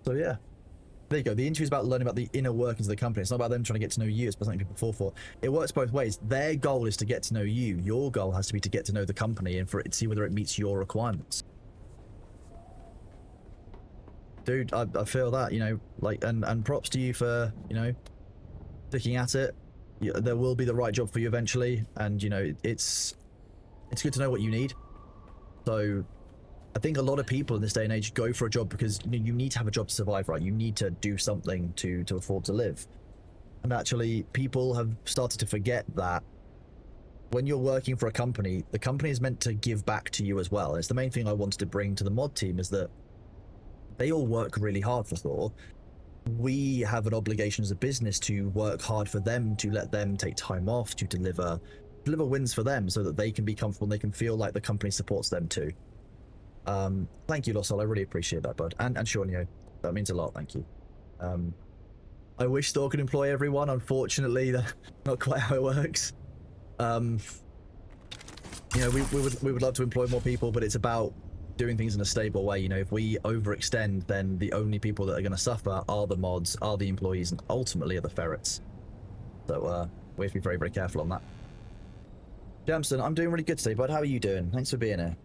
So yeah. There you go. The interview is about learning about the inner workings of the company. It's not about them trying to get to know you. It's about something people fall for. It works both ways. Their goal is to get to know you. Your goal has to be to get to know the company and for it to see whether it meets your requirements. Dude, I feel that, you know, like, and props to you for, you know, sticking at it. There will be the right job for you eventually, and, you know, it's good to know what you need. So I think a lot of people in this day and age go for a job because you need to have a job to survive, right? You need to do something to afford to live. And actually, people have started to forget that when you're working for a company, the company is meant to give back to you as well. And it's the main thing I wanted to bring to the mod team is that they all work really hard for Thor. We have an obligation as a business to work hard for them, to let them take time off, to deliver wins for them so that they can be comfortable and they can feel like the company supports them too. Thank you, Lossol. I really appreciate that, bud. And Shawnio. That means a lot, thank you. I wish Thor could employ everyone. Unfortunately, that's not quite how it works. You know, we would love to employ more people, but it's about doing things in a stable way. You know, if we overextend, then the only people that are going to suffer are the mods, are the employees, and ultimately are the ferrets. So we have to be very, very careful on that. Jamson, I'm doing really good today, bud. How are you doing? Thanks for being here.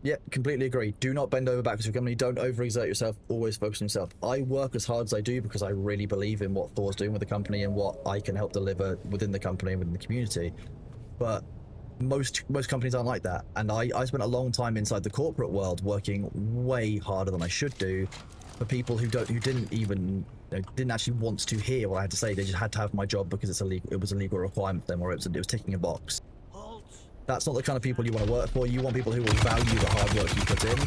Yep, completely agree. Do not bend over backwards for company. Don't overexert yourself. Always focus on yourself. I work as hard as I do because I really believe in what Thor's doing with the company and what I can help deliver within the company and within the community. But most companies aren't like that. And I spent a long time inside the corporate world working way harder than I should do for people who didn't even didn't actually want to hear what I had to say. They just had to have my job because it was a legal requirement for them, or it was ticking a box. That's not the kind of people you want to work for. You want people who will value the hard work you put in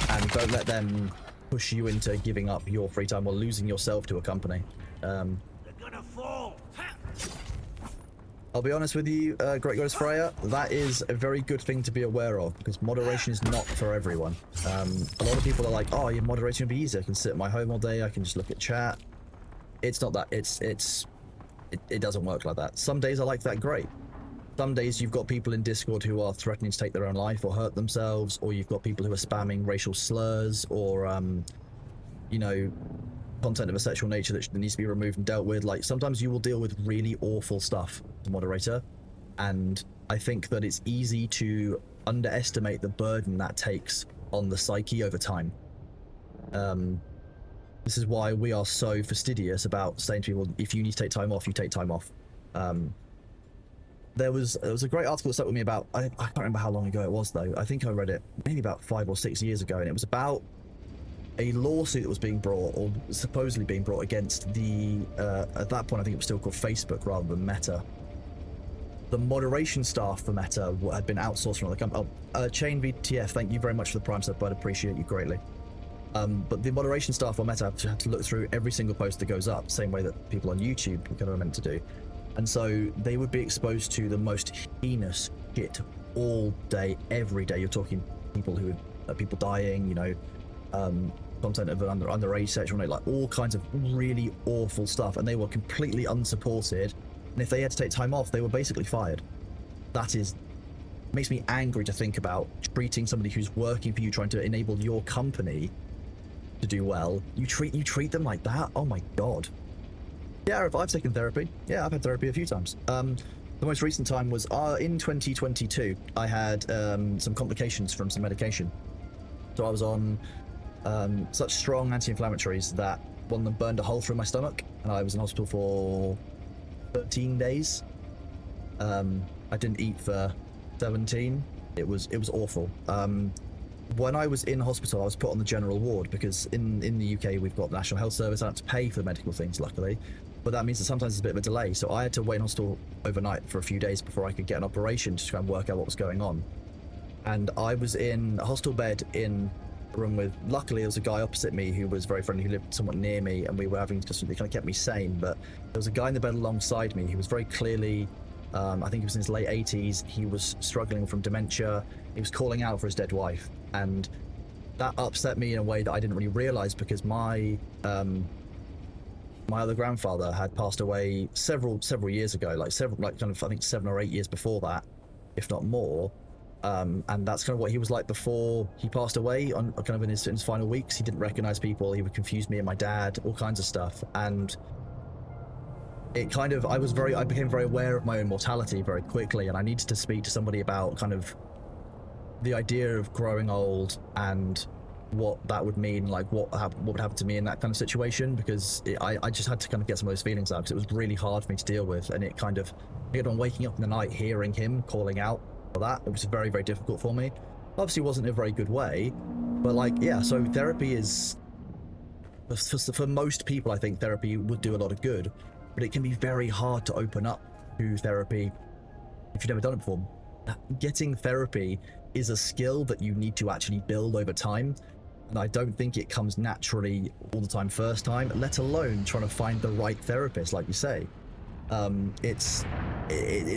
and don't let them push you into giving up your free time or losing yourself to a company. They're gonna fall. I'll be honest with you, Great Goddess Freya, that is a very good thing to be aware of because moderation is not for everyone. A lot of people are like, oh, your moderation would be easy. I can sit at my home all day. I can just look at chat. It's not that. It doesn't work like that. Some days I like that, great. Some days you've got people in Discord who are threatening to take their own life or hurt themselves, or you've got people who are spamming racial slurs or, you know, content of a sexual nature that needs to be removed and dealt with. Like, sometimes you will deal with really awful stuff as a moderator, and I think that it's easy to underestimate the burden that takes on the psyche over time. This is why we are so fastidious about saying to people, if you need to take time off, you take time off. There was a great article that stuck with me about, I can't remember how long ago it was though. I think I read it maybe about 5 or 6 years ago, and it was about a lawsuit that was being brought, or supposedly being brought, against the, at that point I think it was still called Facebook rather than Meta. The moderation staff for Meta had been outsourced from another company. Chain VTF, thank you very much for the Prime sub, bud. Appreciate you greatly. But the moderation staff on Meta have to look through every single post that goes up, same way that people on YouTube kind of are meant to do. And so they would be exposed to the most heinous shit all day, every day. You're talking people people dying, you know, content of underage sexual, like all kinds of really awful stuff, and they were completely unsupported. And if they had to take time off, they were basically fired. That makes me angry to think about treating somebody who's working for you, trying to enable your company to do well. You treat them like that. Oh my god. Yeah, I've taken therapy. Yeah, I've had therapy a few times. The most recent time was in 2022. I had some complications from some medication. So I was on such strong anti-inflammatories that one of them burned a hole through my stomach, and I was in hospital for 13 days. I didn't eat for 17. It was awful. When I was in hospital, I was put on the general ward because in the UK we've got the National Health Service. I don't have to pay for the medical things, luckily, but that means that sometimes there's a bit of a delay. So I had to wait in hospital overnight for a few days before I could get an operation to try and work out what was going on. And I was in a hospital bed in a room with, luckily there was a guy opposite me who was very friendly, who lived somewhat near me, and we were having just something that kind of kept me sane. But there was a guy in the bed alongside me who was very clearly, I think he was in his late 80s. He was struggling from dementia. He was calling out for his dead wife, and that upset me in a way that I didn't really realize, because my other grandfather had passed away several years ago, like kind of I think 7 or 8 years before that, if not more. And that's kind of what he was like before he passed away. On kind of in his final weeks, he didn't recognize people. He would confuse me and my dad, all kinds of stuff. And it kind of, I became very aware of my own mortality very quickly, and I needed to speak to somebody about kind of the idea of growing old and what that would mean, like what would happen to me in that kind of situation, because I just had to kind of get some of those feelings out, because it was really hard for me to deal with. And it kind of, on waking up in the night hearing him calling out for that, it was very, very difficult for me. Obviously it wasn't in a very good way, but like, yeah, so therapy is, for most people, I think therapy would do a lot of good, but it can be very hard to open up to therapy if you've never done it before. Getting therapy is a skill that you need to actually build over time, and I don't think it comes naturally all the time first time, let alone trying to find the right therapist, like you say. It's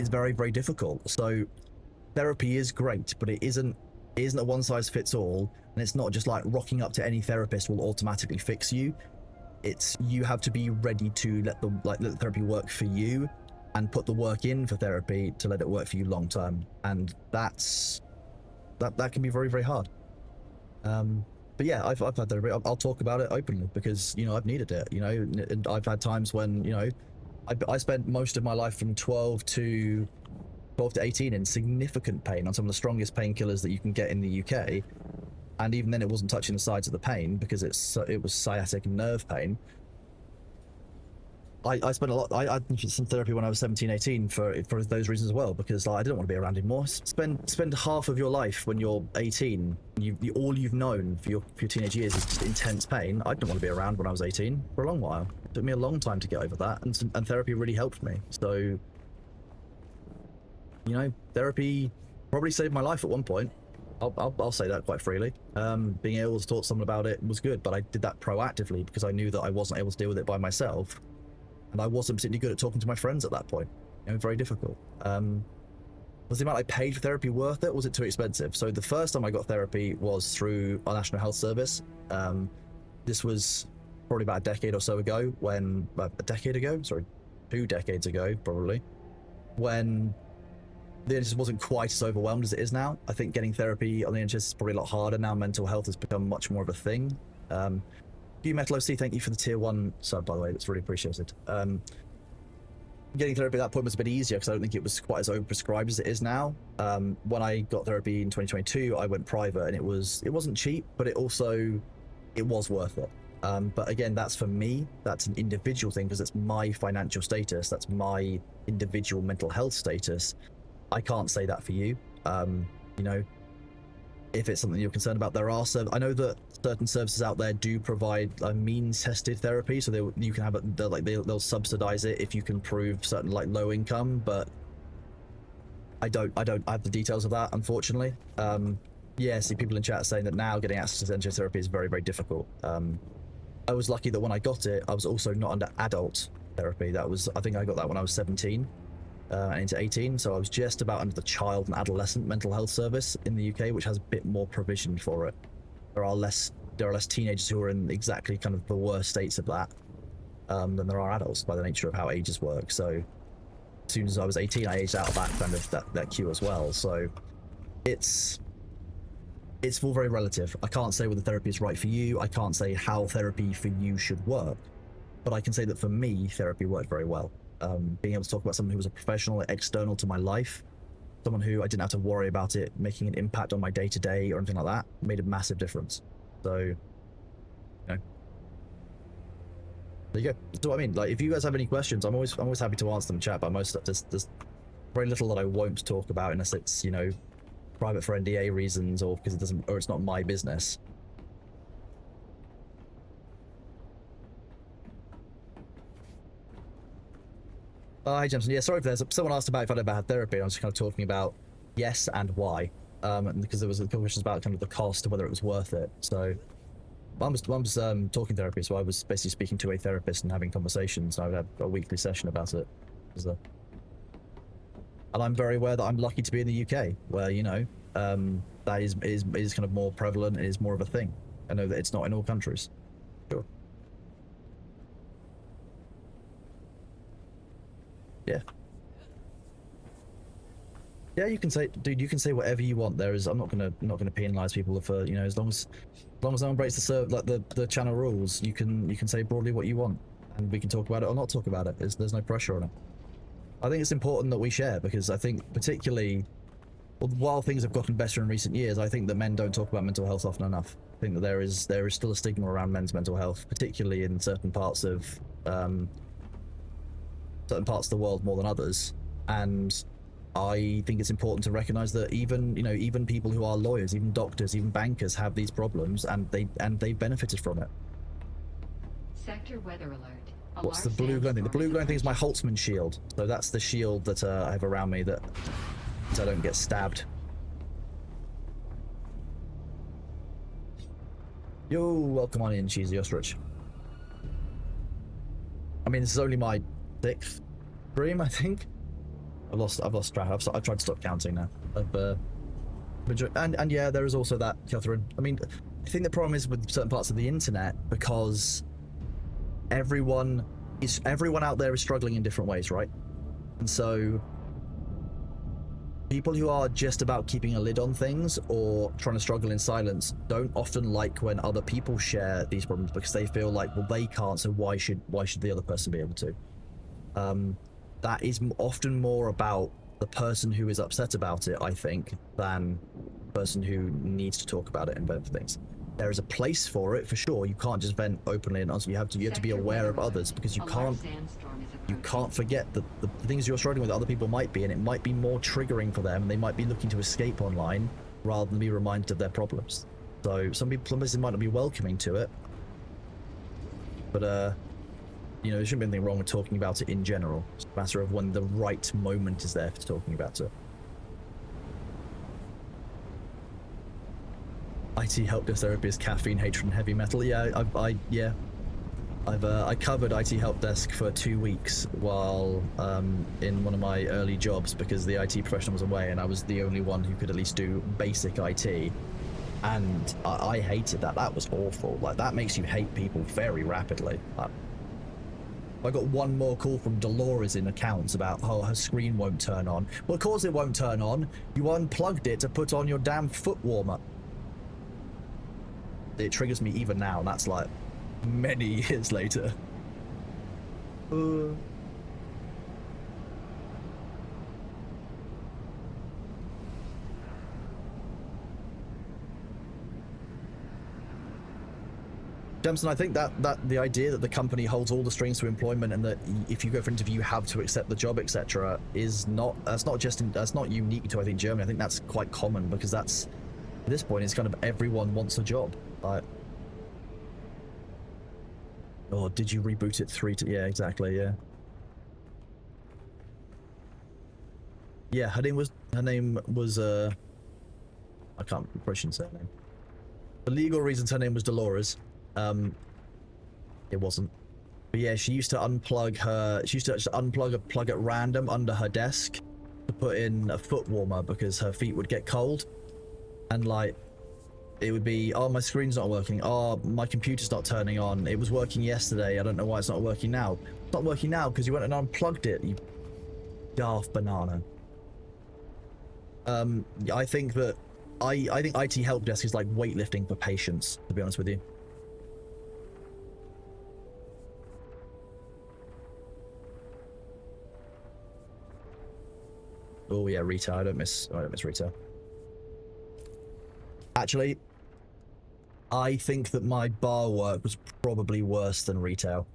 very, very difficult. So therapy is great, but it isn't a one size fits all, and it's not just like rocking up to any therapist will automatically fix you. It's, you have to be ready to let the therapy work for you, and put the work in for therapy to let it work for you long term, and that can be very, very hard. But yeah, I've had therapy. I'll talk about it openly because, you know, I've needed it, you know, and I've had times when, you know, I spent most of my life from 12 to 18 in significant pain on some of the strongest painkillers that you can get in the UK, and even then it wasn't touching the sides of the pain because it was sciatic nerve pain. I spent a lot. I did some therapy when I was 17, 18 for those reasons as well, because like, I didn't want to be around anymore. Spend half of your life when you're 18, all you've known for your teenage years is just intense pain. I didn't want to be around when I was 18 for a long while. It took me a long time to get over that, and therapy really helped me. So, you know, therapy probably saved my life at one point. I'll say that quite freely. Being able to talk to someone about it was good, but I did that proactively because I knew that I wasn't able to deal with it by myself. And I wasn't particularly good at talking to my friends at that point. You know, very difficult. Was the amount I paid for therapy worth it, or was it too expensive? So the first time I got therapy was through our National Health Service. This was probably about a decade or so ago, 2 decades ago, probably, when the NHS wasn't quite as overwhelmed as it is now. I think getting therapy on the NHS is probably a lot harder now. Mental health has become much more of a thing. Metal OC, thank you for the tier 1 sub, by the way. That's really appreciated. Getting therapy at that point was a bit easier because I don't think it was quite as overprescribed as it is now. When I got therapy in 2022, I went private, and it wasn't cheap, but it was worth it. But again, that's for me. That's an individual thing because it's my financial status. That's my individual mental health status. I can't say that for you. You know, if it's something you're concerned about, there are I know that certain services out there do provide means-tested therapy, so you can have it. They'll subsidize it if you can prove certain like low income, but I don't have the details of that, unfortunately. Yeah, see people in chat saying that now getting access to therapy is very, very difficult. I was lucky that when I got it, I was also not under adult therapy. I think I got that when I was 17 and into 18, so I was just about under the child and adolescent mental health service in the UK, which has a bit more provision for it. There are less teenagers who are in exactly kind of the worst states of that than there are adults by the nature of how ages work. So as soon as I was 18, I aged out of that kind of that queue as well. So it's all very relative. I can't say whether therapy is right for you. I can't say how therapy for you should work, but I can say that for me, therapy worked very well. Being able to talk about someone who was a professional, external to my life, someone who I didn't have to worry about it making an impact on my day-to-day or anything like that, made a massive difference. So, you know, there you go. That's what I mean. Like, if you guys have any questions, I'm always happy to answer them in chat. But most stuff, there's very little that I won't talk about unless it's, you know, private for NDA reasons or because it's not my business. Hi, Jameson. Yeah, sorry for this. Someone asked about if I'd ever had therapy. I was just kind of talking about yes and why. Because there was a question about kind of the cost of whether it was worth it. So, Mum was talking therapy, so I was basically speaking to a therapist and having conversations. I would have a weekly session about it. And I'm very aware that I'm lucky to be in the UK, where, you know, that is kind of more prevalent and is more of a thing. I know that it's not in all countries. Sure. Yeah. Yeah, you can say, dude, you can say whatever you want. I'm not gonna penalize people for, you know, as long as no one breaks the channel rules, you can say broadly what you want, and we can talk about it or not talk about it. There's no pressure on it. I think it's important that we share, because I think particularly, while things have gotten better in recent years, I think that men don't talk about mental health often enough. I think that there is still a stigma around men's mental health, particularly in certain parts of the world more than others, and I think it's important to recognize that even people who are lawyers, even doctors, even bankers have these problems, and they've benefited from it. Sector weather alert. What's the blue glowing thing? The blue glowing thing is my Holtzman shield. So that's the shield that I have around me that so I don't get stabbed. Yo, welcome on in, Cheesy Ostrich. I mean, this is only my 6th stream, I think. I've lost track. I've tried to stop counting now. And yeah, there is also that, Catherine. I mean, I think the problem is with certain parts of the internet, because everyone out there is struggling in different ways, right? And so people who are just about keeping a lid on things or trying to struggle in silence don't often like when other people share these problems, because they feel like, well, they can't, so why should the other person be able to? That is often more about the person who is upset about it, I think, than the person who needs to talk about it and vent for things. There is a place for it, for sure. You can't just vent openly and honestly. You have to be aware of others, because you can't forget that the things you're struggling with other people might be, and it might be more triggering for them, and they might be looking to escape online rather than be reminded of their problems. So some places might not be welcoming to it, but you know, there shouldn't be anything wrong with talking about it in general. It's a matter of when the right moment is there for talking about it. IT help desk therapy is caffeine, hatred, and heavy metal. Yeah, I covered IT help desk for 2 weeks while in one of my early jobs, because the IT professional was away and I was the only one who could at least do basic IT, and I hated that. That was awful. Like, that makes you hate people very rapidly. I got one more call from Dolores in accounts about, oh, her screen won't turn on. Well, of course it won't turn on. You unplugged it to put on your damn foot warmer. It triggers me even now, and that's like many years later. Jemson, I think that the idea that the company holds all the strings to employment, and that if you go for an interview you have to accept the job, etc., that's not unique to, I think, Germany. I think that's quite common, because that's, at this point, it's kind of everyone wants a job. Like, oh, did you reboot it 3 to, yeah, exactly, yeah. Yeah, her name was I can't impression her name. For legal reasons, her name was Dolores. It wasn't. But yeah, she used to unplug her. She used to just unplug a plug at random under her desk to put in a foot warmer because her feet would get cold, and like it would be, oh, my screen's not working. Oh, my computer's not turning on. It was working yesterday. I don't know why it's not working now. It's not working now because you went and unplugged it. You daft banana. I think that I think IT help desk is like weightlifting for patience, to be honest with you. Oh yeah, retail. I don't miss retail. Actually, I think that my bar work was probably worse than retail.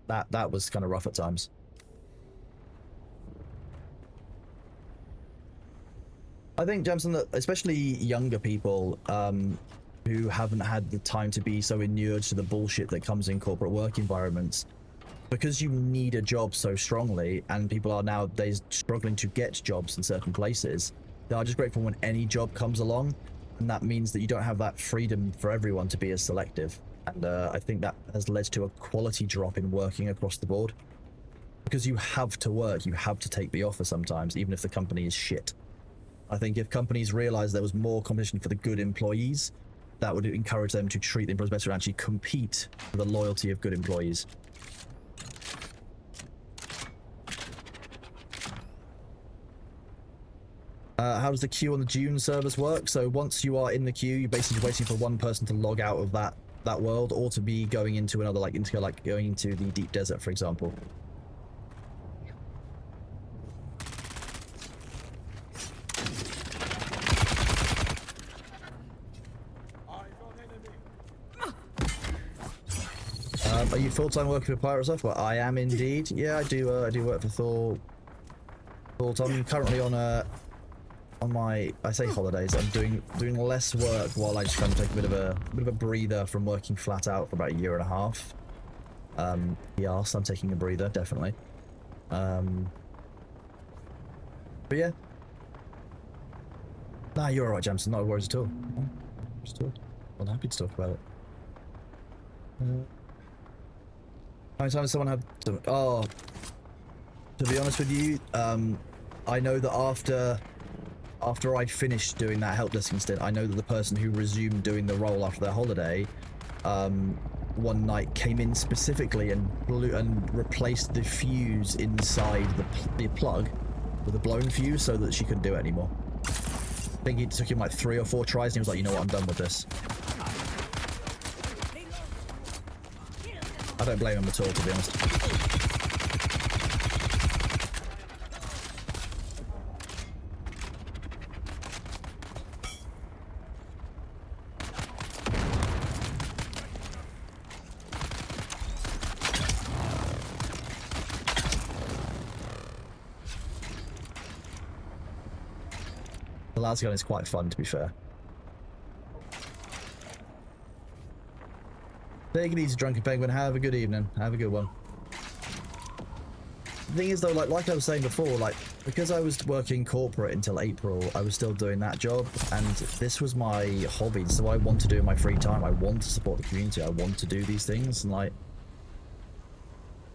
That was kind of rough at times. I think, Jamson, that especially younger people who haven't had the time to be so inured to the bullshit that comes in corporate work environments, because you need a job so strongly, and people are nowadays struggling to get jobs in certain places, they are just grateful when any job comes along, and that means that you don't have that freedom for everyone to be as selective. And I think that has led to a quality drop in working across the board. Because you have to work, you have to take the offer sometimes, even if the company is shit. I think if companies realized there was more competition for the good employees, that would encourage them to treat the employees better and actually compete for the loyalty of good employees. How does the queue on the Dune servers work? So once you are in the queue, you're basically waiting for one person to log out of that world, or to be going into another, like going into the deep desert, for example. Are you full-time working for Pirate Software? I am indeed. Yeah, I do work for Thor full-time. I'm currently on my, I say holidays. I'm doing less work while I just kind of take a bit of a breather from working flat out for about a year and a half. Yes, I'm taking a breather, definitely. But yeah. Nah, you're alright, Jamson. No worries at all. I'm happy to talk about it. How many times does someone have to, oh, to be honest with you, I know that after I finished doing that help desk stint, I know that the person who resumed doing the role after their holiday, one night came in specifically and replaced the fuse inside the plug with a blown fuse so that she couldn't do it anymore. I think it took him like 3 or 4 tries and he was like, you know what, I'm done with this. I don't blame him at all, to be honest. The las gun is quite fun, to be fair. Take it easy, Drunken Penguin. Have a good evening. Have a good one. The thing is, though, like I was saying before, like, because I was working corporate until April, I was still doing that job, and this was my hobby, so I want to do in my free time. I want to support the community. I want to do these things, and like,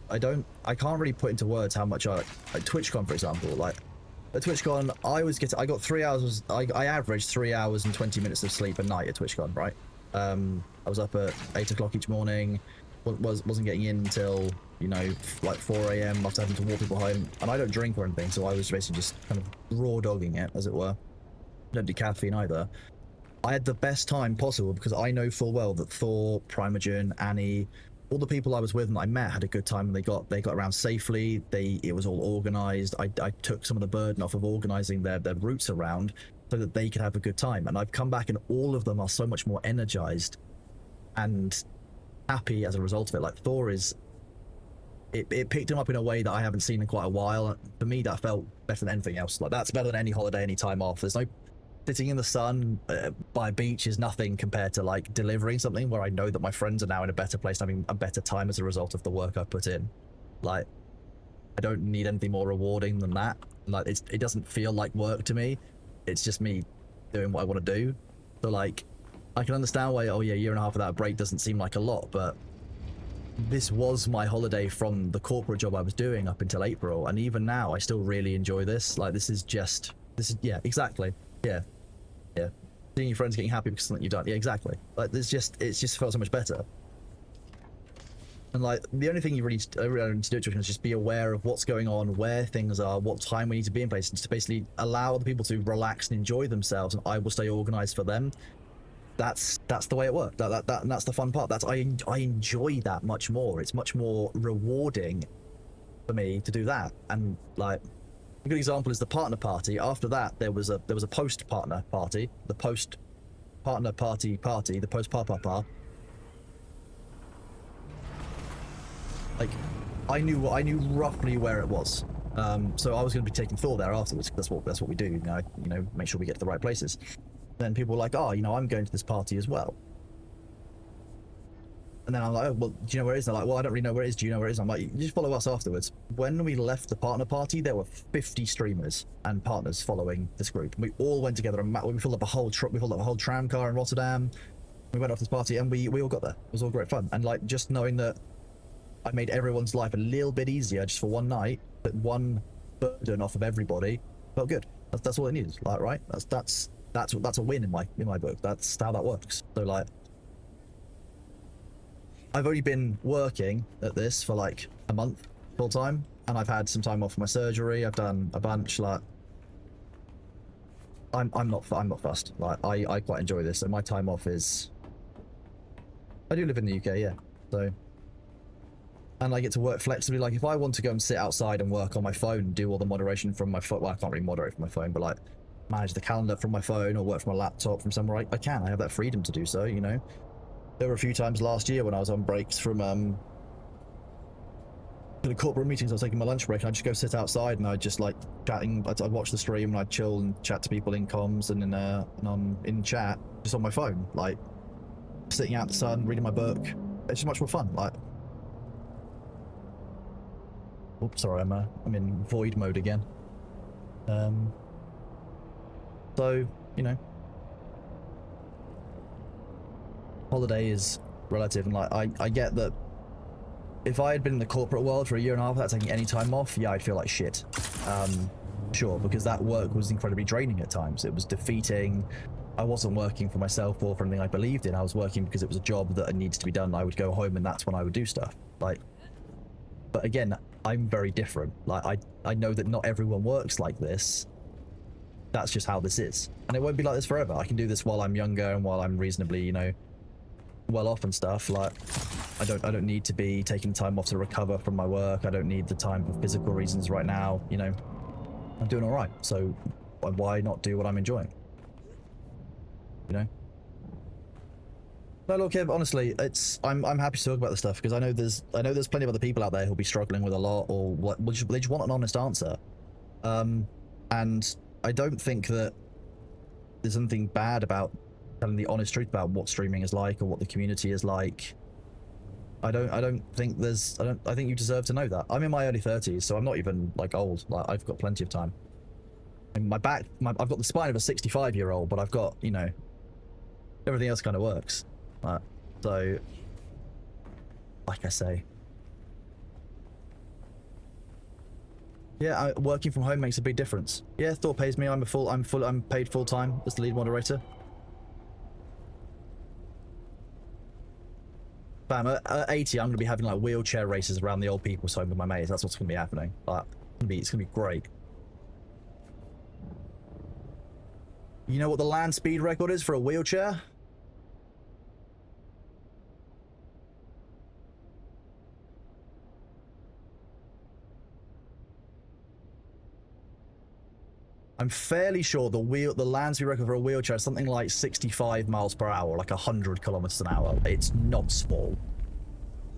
I can't really put into words how much like TwitchCon, for example, like, at TwitchCon, I got 3 hours, I averaged 3 hours and 20 minutes of sleep a night at TwitchCon, right? I was up at 8 o'clock each morning, wasn't getting in until, you know, like 4 AM after having to walk people home, and I don't drink or anything, so I was basically just kind of raw dogging it, as it were. Don't do caffeine either. I had the best time possible because I know full well that Thor, Primogen, Annie, all the people I was with and I met had a good time, and they got around safely. It was all organized. I took some of the burden off of organizing their routes around so that they could have a good time, and I've come back and all of them are so much more energized and happy as a result of it. Like Thor is, it picked him up in a way that I haven't seen in quite a while. For me, that felt better than anything else. Like, that's better than any holiday, any time off. There's no sitting in the sun by a beach is nothing compared to like delivering something where I know that my friends are now in a better place, having a better time as a result of the work I put in. Like, I don't need anything more rewarding than that. Like, it doesn't feel like work to me. It's just me doing what I want to do. So like, I can understand why, oh yeah, a year and a half without a break doesn't seem like a lot, but this was my holiday from the corporate job I was doing up until April, and even now I still really enjoy this. Like, this is yeah, exactly. Yeah. Seeing your friends getting happy because something you've done. Yeah, exactly. Like, it's just felt so much better. And like, the only thing you really need to do is just be aware of what's going on, where things are, what time we need to be in place, and to basically allow other people to relax and enjoy themselves, and I will stay organized for them. That's the way it works. And that's the fun part. I enjoy that much more. It's much more rewarding for me to do that. And like, a good example is the partner party. After that, there was a post partner party, the post partner party, the post pa. Like, I knew roughly where it was. So I was going to be taking Thor there afterwards. That's what we do. You know, make sure we get to the right places. Then people were like, oh, you know, I'm going to this party as well. And then I'm like, oh, well, do you know where it is? And they're like, well, I don't really know where it is. Do you know where it is? I'm like, you just follow us afterwards. When we left the partner party, there were 50 streamers and partners following this group. We all went together and we filled up a whole tram car in Rotterdam. We went off this party and we all got there. It was all great fun. And like, just knowing that I made everyone's life a little bit easier just for one night, but one burden off of everybody, felt good. That's all it needs. Like, right? That's a win in my book. That's how that works. So like, I've only been working at this for like a month full time, and I've had some time off for my surgery. I've done a bunch. Like, I'm not fussed. Like, I quite enjoy this, and my time off is. I do live in the UK, yeah. So, and I get to work flexibly. Like, if I want to go and sit outside and work on my phone, and do all the moderation from my phone. Well, I can't really moderate from my phone, but like, manage the calendar from my phone or work from a laptop from somewhere, I can. I have that freedom to do so, you know. There were a few times last year when I was on breaks from the corporate meetings. I was taking my lunch break and I'd just go sit outside and I'd just like chatting. I'd watch the stream and I'd chill and chat to people in comms and in chat, just on my phone, like sitting out in the sun, reading my book. It's just much more fun. Like, oops, sorry, I'm in void mode again. So, you know, holiday is relative, and like, I get that if I had been in the corporate world for a year and a half without taking any time off, yeah, I'd feel like shit. Sure, because that work was incredibly draining at times. It was defeating. I wasn't working for myself or for anything I believed in. I was working because it was a job that needed to be done. I would go home and that's when I would do stuff. Like, but again, I'm very different. Like, I know that not everyone works like this. That's just how this is. And it won't be like this forever. I can do this while I'm younger and while I'm reasonably, you know, well off and stuff. Like, I don't need to be taking time off to recover from my work. I don't need the time for physical reasons right now. You know, I'm doing all right. So why not do what I'm enjoying? You know? No, look, Kev, honestly, I'm happy to talk about this stuff because I know there's plenty of other people out there who'll be struggling with a lot, or they just want an honest answer. And I don't think that there's anything bad about telling the honest truth about what streaming is like or what the community is like. I think you deserve to know that. I'm in my early 30s, so I'm not even like old. Like, I've got plenty of time. And I've got the spine of a 65-year-old, but I've got, you know, everything else kind of works. So, like I say, yeah, working from home makes a big difference. Yeah, Thor pays me. I'm paid full time as the lead moderator. Bam, at 80, I'm gonna be having like wheelchair races around the old people's home with my mates. That's what's gonna be happening. Like, it's gonna be great. You know what the land speed record is for a wheelchair? I'm fairly sure the land speed record for a wheelchair is something like 65 miles per hour, like 100 kilometers an hour. It's not small.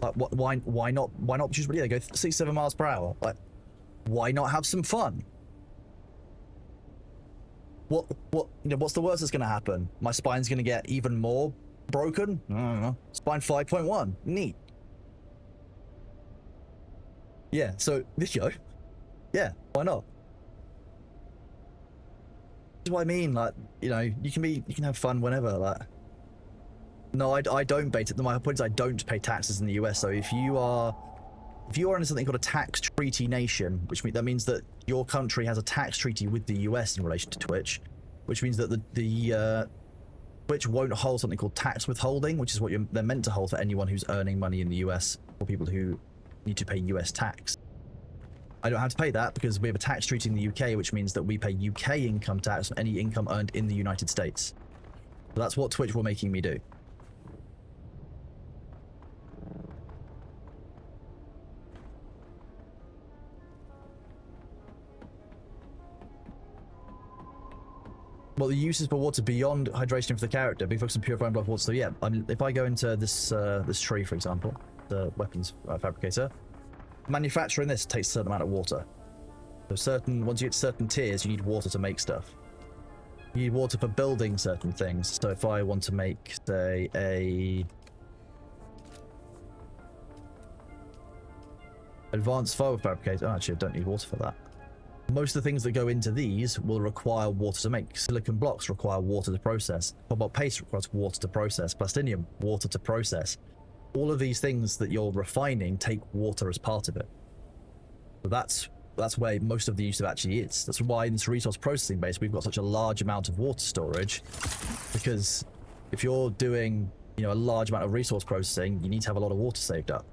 Like, why not choose? Yeah, go 67 miles per hour. Like, why not have some fun? What you know, what's the worst that's gonna happen? My spine's gonna get even more broken? I don't know. Spine 5.1. Neat. Yeah, so this go. Yeah, why not? That's what I mean. Like, you know, you can have fun whenever. Like, no, I don't bait it. My point is I don't pay taxes in the US. So if you are in something called a tax treaty nation, that means that your country has a tax treaty with the US in relation to Twitch, which means that the Twitch won't hold something called tax withholding, which is what they're meant to hold for anyone who's earning money in the US, or people who need to pay US tax. I don't have to pay that because we have a tax treaty in the UK, which means that we pay UK income tax on any income earned in the United States. So that's what Twitch were making me do. Well, the uses for water beyond hydration for the character, big focus on purifying blood water. So yeah, if I go into this this tree, for example, the weapons fabricator, manufacturing this takes a certain amount of water. So once you get certain tiers, you need water to make stuff. You need water for building certain things. So if I want to make, say, a advanced fiber fabricator, actually I don't need water for that. Most of the things that go into these will require water to make. Silicon blocks require water to process. Cobalt paste requires water to process. Plastinium, water to process. All of these things that you're refining take water as part of it. So that's where most of the use of actually is. That's why in this resource processing base we've got such a large amount of water storage, because if you're doing, you know, a large amount of resource processing, you need to have a lot of water saved up.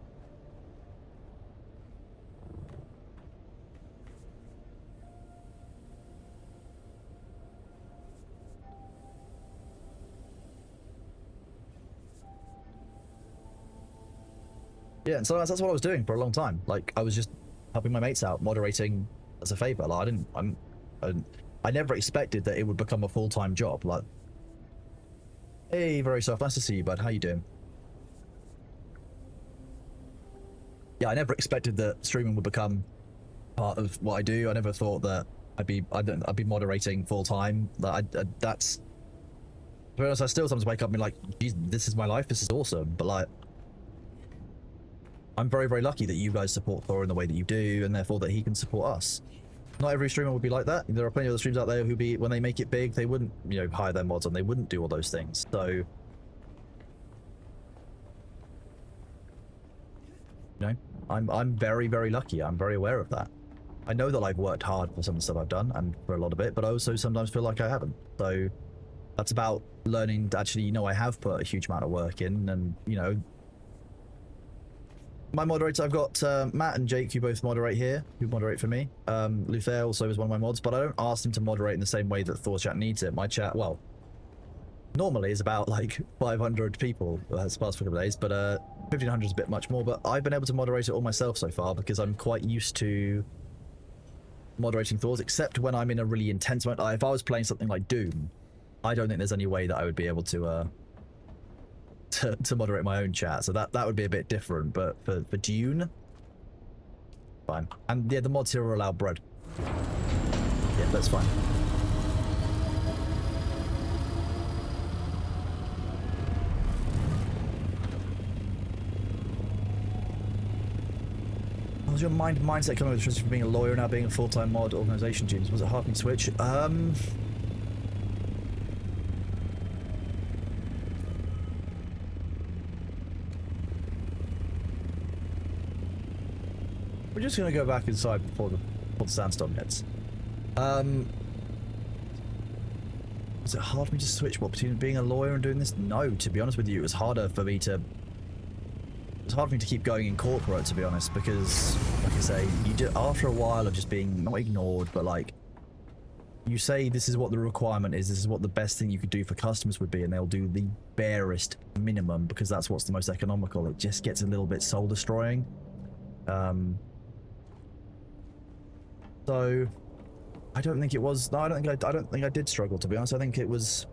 Yeah, and so that's what I was doing for a long time. Like, I was just helping my mates out, moderating as a favor. Like, I never expected that it would become a full-time job. Like, hey, very soft, nice to see you, bud. How you doing? Yeah, I never expected that streaming would become part of what I do. I never thought that I'd be moderating full-time. That's, to be honest, I still sometimes wake up and be like, geez, this is my life. This is awesome. But like, I'm very, very lucky that you guys support Thor in the way that you do, and therefore that he can support us. Not every streamer would be like that. There are plenty of other streams out there who when they make it big, they wouldn't, you know, hire their mods and they wouldn't do all those things. So, you know, I'm very, very lucky. I'm very aware of that. I know that I've worked hard for some of the stuff I've done and for a lot of it, but I also sometimes feel like I haven't. So that's about learning to actually, you know, I have put a huge amount of work in, and, you know, my moderators, I've got Matt and Jake, who both moderate here, who moderate for me. Luther also is one of my mods, but I don't ask them to moderate in the same way that Thor chat needs it. My chat, well, normally is about like 500 people as past for a couple of days, but 1500 is a bit much more. But I've been able to moderate it all myself so far because I'm quite used to moderating Thors, except when I'm in a really intense mode. If I was playing something like Doom, I don't think there's any way that I would be able to moderate my own chat, so that would be a bit different. But for Dune, fine. And yeah, the mods here are allowed bread. Yeah, that's fine. What was your mindset coming with the transition from being a lawyer now being a full-time mod organization, James? Was it hard for me to switch? We're just gonna go back inside before the sandstorm hits. Was it hard for me to switch between being a lawyer and doing this? No, to be honest with you, it was harder for me to. It was hard for me to keep going in corporate, to be honest, because, like I say, you do after a while of just being not ignored, but like, you say this is what the requirement is, this is what the best thing you could do for customers would be, and they'll do the barest minimum because that's what's the most economical. It just gets a little bit soul destroying. So, I don't think it was. No, I don't think I did struggle, to be honest. I think it was.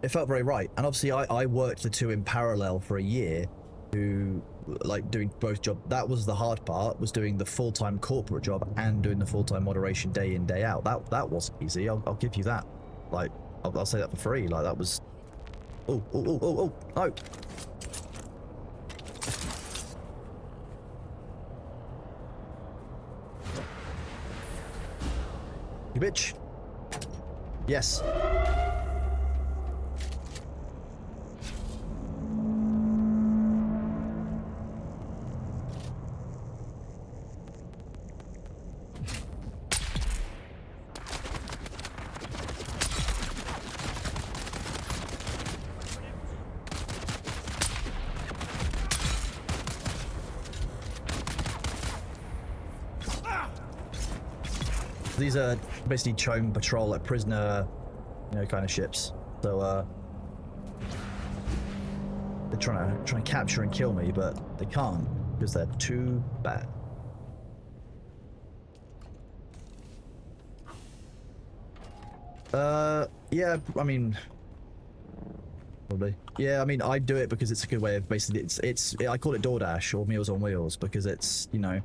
It felt very right, and obviously I worked the two in parallel for a year, who like doing both jobs. That was the hard part, was doing the full-time corporate job and doing the full-time moderation day in day out. That wasn't easy. I'll give you that. Like I'll say that for free. Like that was. Oh no. You bitch. Yes. These are basically Chome patrol, like prisoner, you know, kind of ships. So they're trying to capture and kill me, but they can't because they're too bad. Yeah, I mean, probably. Yeah, I mean, I do it because it's a good way of basically, I call it DoorDash or Meals on Wheels because it's, you know,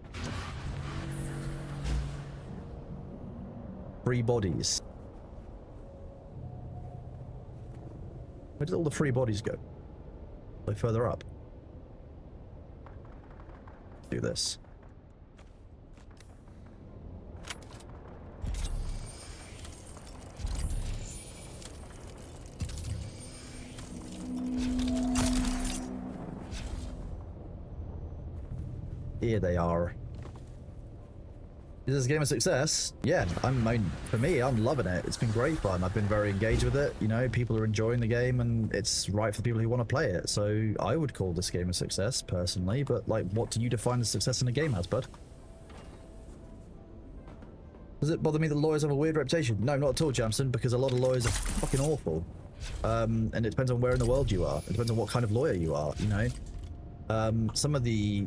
free bodies. Where did all the free bodies go? Like further up. Do this. Here they are. Is this game a success? Yeah, for me, I'm loving it. It's been great fun. I've been very engaged with it. You know, people are enjoying the game, and it's right for people who want to play it. So I would call this game a success, personally. But like, what do you define as success in a game as, bud? Does it bother me that lawyers have a weird reputation? No, not at all, Jamson, because a lot of lawyers are fucking awful. And it depends on where in the world you are. It depends on what kind of lawyer you are, you know? Some of the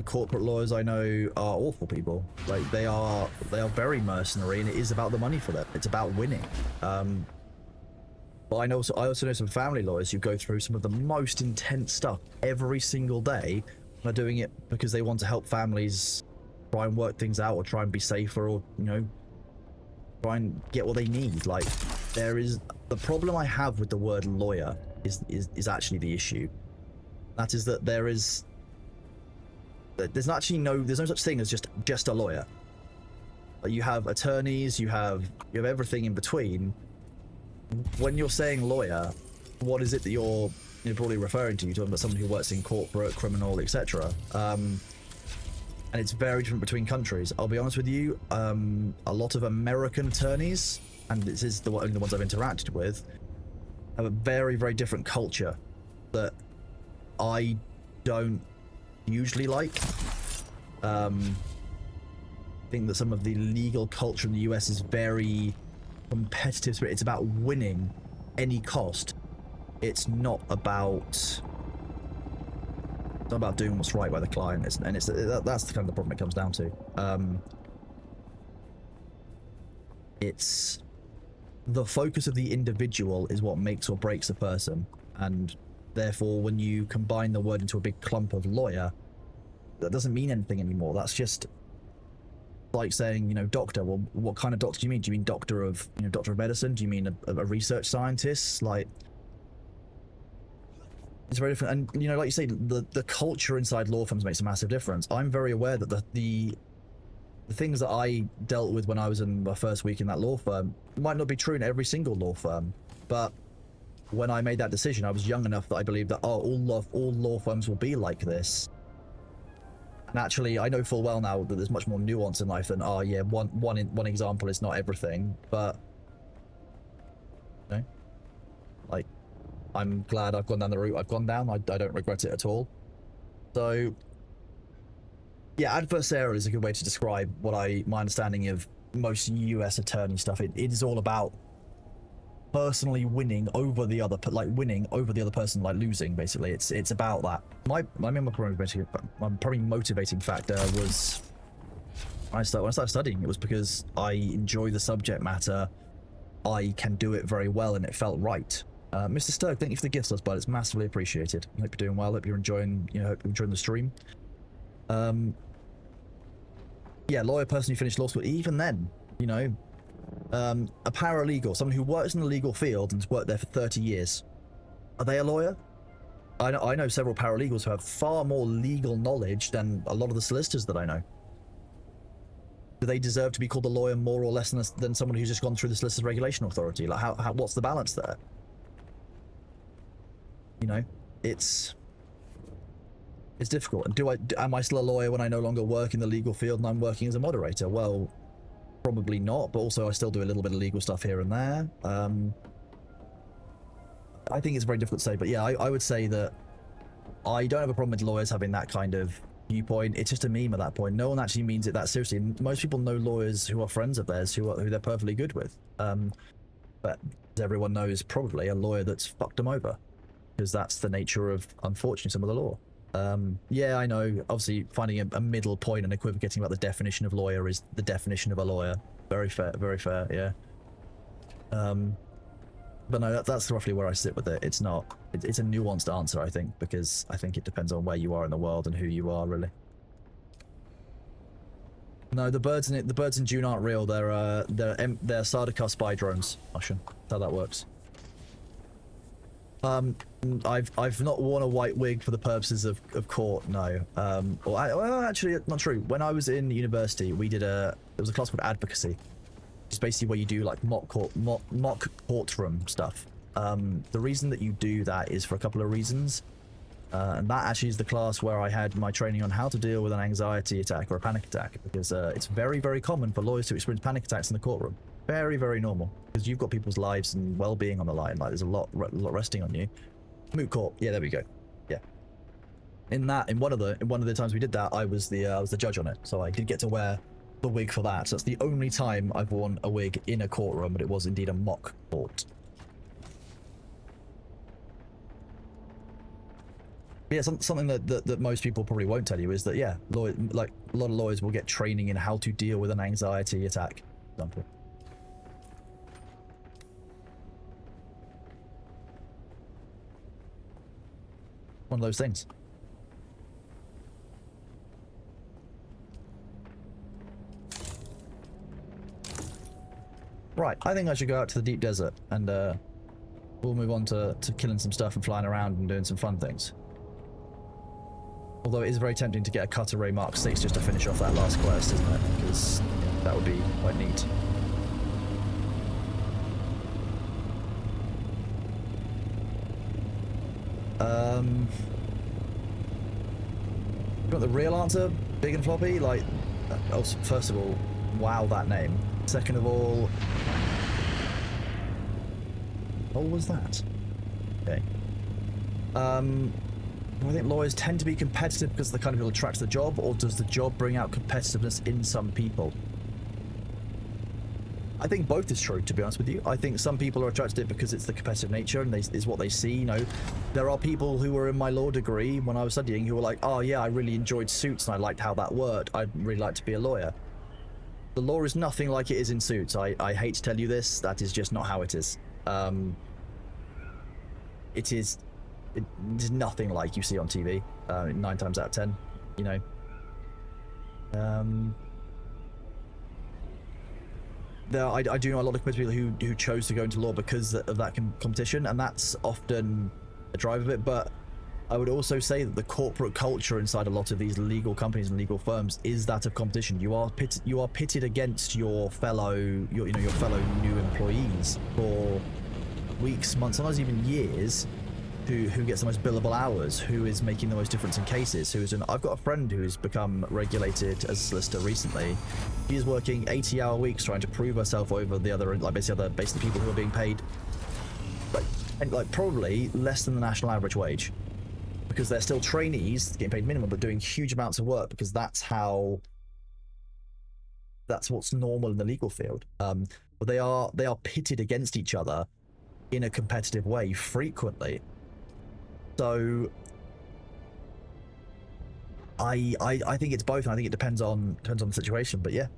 corporate lawyers I know are awful people. Like, they are very mercenary, and it is about the money for them. It's about winning. But I also know some family lawyers who go through some of the most intense stuff every single day. And are doing it because they want to help families try and work things out, or try and be safer, or, you know, try and get what they need. Like, the problem I have with the word lawyer is actually the issue. That is that there's no such thing as just a lawyer. Like, you have attorneys, you have everything in between. When you're saying lawyer, what is it that you're probably referring to? You're talking about someone who works in corporate, criminal, etc. And it's very different between countries. I'll be honest with you, a lot of American attorneys, and this is only the ones I've interacted with, have a very, very different culture that I don't usually like. I think that some of the legal culture in the US is very competitive. It's about winning any cost. It's not about doing what's right by the client. That's the kind of the problem it comes down to. It's the focus of the individual is what makes or breaks a person, and therefore when you combine the word into a big clump of lawyer, that doesn't mean anything anymore. That's just like saying, you know, doctor. Well, what kind of doctor do you mean? Do you mean doctor of medicine? Do you mean a research scientist? Like, it's very different. And, you know, like you say, the culture inside law firms makes a massive difference. I'm very aware that the things that I dealt with when I was in my first week in that law firm might not be true in every single law firm, but when I made that decision, I was young enough that I believed that, oh, all law firms will be like this. And actually, I know full well now that there's much more nuance in life than, oh yeah, one example is not everything. But, you know, like, I'm glad I've gone down the route I've gone down. I don't regret it at all. So, yeah, adversarial is a good way to describe my understanding of most US attorney stuff. It is all about personally winning over the other, person, like losing, basically. It's about that. My primary motivating factor was when I started studying. It was because I enjoy the subject matter. I can do it very well, and it felt right. Mr. Sturg, thank you for the gifts, bud. It's massively appreciated. I hope you're doing well. Hope you're enjoying, hope you're enjoying the stream. Yeah, lawyer, person who finished law school. Even then, you know, a paralegal, someone who works in the legal field and has worked there for 30 years. Are they a lawyer? I know several paralegals who have far more legal knowledge than a lot of the solicitors that I know. do they deserve to be called a lawyer more or less than someone who's just gone through the Solicitors Regulation Authority? Like, what's the balance there? You know, it's difficult. And am I still a lawyer when I no longer work in the legal field and I'm working as a moderator? Well, probably not, but also I still do a little bit of legal stuff here and there. I think it's very difficult to say, but yeah, I would say that I don't have a problem with lawyers having that kind of viewpoint. It's just a meme at that point. No one actually means it that seriously. Most people know lawyers who are friends of theirs who they're perfectly good with. But as everyone knows, probably a lawyer that's fucked them over, because that's the nature of, unfortunately, some of the law. Yeah, I know. Obviously, finding a middle point and equivocating about the definition of lawyer is the definition of a lawyer. Very fair, yeah. But no, that's roughly where I sit with it. It's not. It's a nuanced answer, I think, because I think it depends on where you are in the world and who you are, really. No, the birds in Dune aren't real. They're Sardaukar spy drones, Ashen. That's how that works. I've not worn a white wig for the purposes of court, no. Well, actually, not true. When I was in university, there was a class called advocacy. It's basically where you do like mock courtroom stuff. The reason that you do that is for a couple of reasons. And that actually is the class where I had my training on how to deal with an anxiety attack or a panic attack, because it's very, very common for lawyers to experience panic attacks in the courtroom. Very, very normal, because you've got people's lives and well-being on the line. Like, there's a lot resting on you. Moot court. Yeah, there we go. Yeah. In one of the times we did that, I was the judge on it, so I did get to wear the wig for that. So that's the only time I've worn a wig in a courtroom, but it was indeed a mock court. Yeah, something that most people probably won't tell you is that, yeah, like a lot of lawyers will get training in how to deal with an anxiety attack, for example. One of those things. Right, I think I should go out to the deep desert and we'll move on to killing some stuff and flying around and doing some fun things. Although it is very tempting to get a Cutter Ray Mark 6 just to finish off that last quest, isn't it? Because yeah, that would be quite neat. You want the real answer? Big and floppy? Like, first of all, wow, that name. Second of all, what was that? Okay. Do I think lawyers tend to be competitive because the kind of people attract to the job, or does the job bring out competitiveness in some people? I think both is true, to be honest with you. I think some people are attracted to it because it's the competitive nature and is what they see. You know, there are people who were in my law degree when I was studying who were like, oh yeah, I really enjoyed Suits and I liked how that worked. I'd really like to be a lawyer. The law is nothing like it is in Suits. I hate to tell you this, that is just not how it is. It is nothing like you see on TV, 9 times out of 10, you know. I do know a lot of people who chose to go into law because of that competition, and that's often a drive of it. But I would also say that the corporate culture inside a lot of these legal companies and legal firms is that of competition. You are pitted against your fellow new employees for weeks, months, sometimes even years. Who gets the most billable hours, who is making the most difference in cases, I've got a friend who's become regulated as a solicitor recently. She is working 80-hour weeks trying to prove herself over the other, like basically people who are being paid like probably less than the national average wage, because they're still trainees getting paid minimum but doing huge amounts of work, because that's what's normal in the legal field. But they are pitted against each other in a competitive way frequently. So I think it's both, and I think it depends on the situation. But yeah,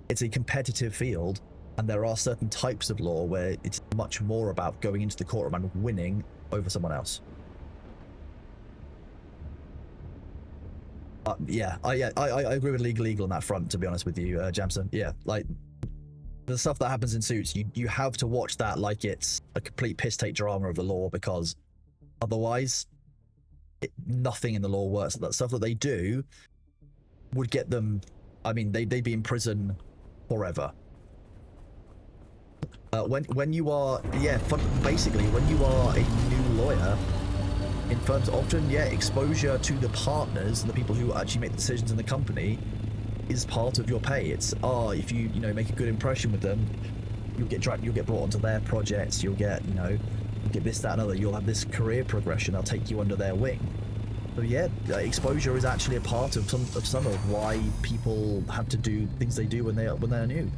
it's a competitive field, and there are certain types of law where it's much more about going into the courtroom and winning over someone else. Yeah, I agree with legal on that front, to be honest with you, Jamson. Yeah, like the stuff that happens in Suits, you have to watch that like it's a complete piss take drama of the law, because otherwise nothing in the law works. That stuff that they do would get them, I mean, they'd be in prison forever. When you are, basically, when you are a new lawyer, in firms, often, exposure to the partners and the people who actually make the decisions in the company is part of your pay. It's, if you make a good impression with them, you'll get brought onto their projects, you'll get, you'll get this, that, and other, you'll have this career progression, they'll take you under their wing. So yeah, exposure is actually a part of some of why people have to do things they do when they're new.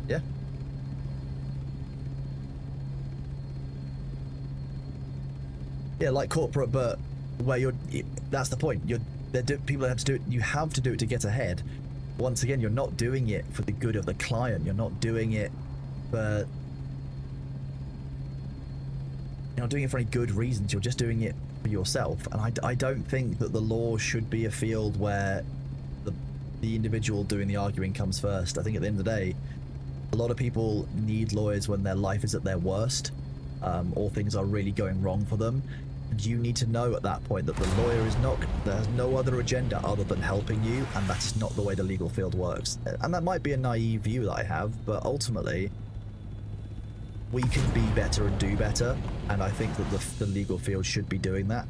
Yeah. Yeah, like corporate, but where that's the point. People have to do it. You have to do it to get ahead. Once again, you're not doing it for the good of the client. You're not doing it for. You're not doing it for any good reasons. You're just doing it for yourself. And I don't think that the law should be a field where the individual doing the arguing comes first. I think at the end of the day, a lot of people need lawyers when their life is at their worst, or things are really going wrong for them. And you need to know at that point that the lawyer there's no other agenda other than helping you, and that's not the way the legal field works. And that might be a naive view that I have, but ultimately, we can be better and do better, and I think that the legal field should be doing that.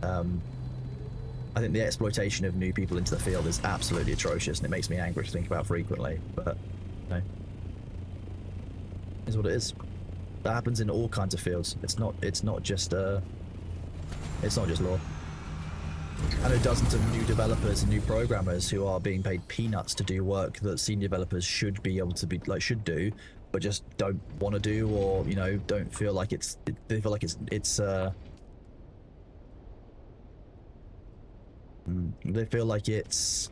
I think the exploitation of new people into the field is absolutely atrocious, and it makes me angry to think about frequently, but, is what it is. That happens in all kinds of fields. It's not just law. I know dozens of new developers and new programmers who are being paid peanuts to do work that senior developers should be able to should do, but just don't want to do, or don't feel like they feel like it's they feel like it's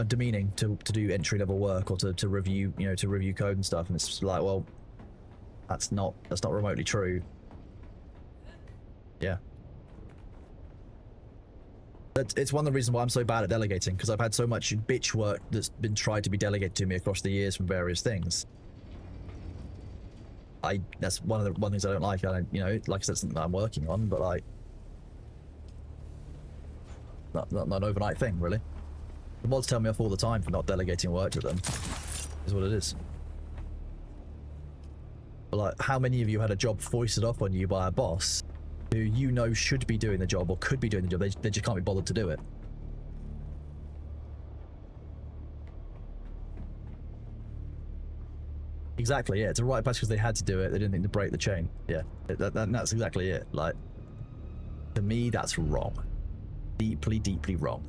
demeaning to do entry-level work, or to review code and stuff, and it's like, well, that's not remotely true. Yeah. It's one of the reasons why I'm so bad at delegating, because I've had so much bitch work that's been tried to be delegated to me across the years from various things. That's one of the things I don't like. I don't, like I said, something that I'm working on, but not an overnight thing, really. The mods tell me off all the time for not delegating work to them. Is what it is. But like, how many of you had a job foisted off on you by a boss who should be doing the job or could be doing the job, they just can't be bothered to do it? Exactly, yeah. It's a right pass because they had to do it. They didn't think to break the chain. Yeah, that's exactly it. Like, to me, that's wrong. Deeply, deeply wrong.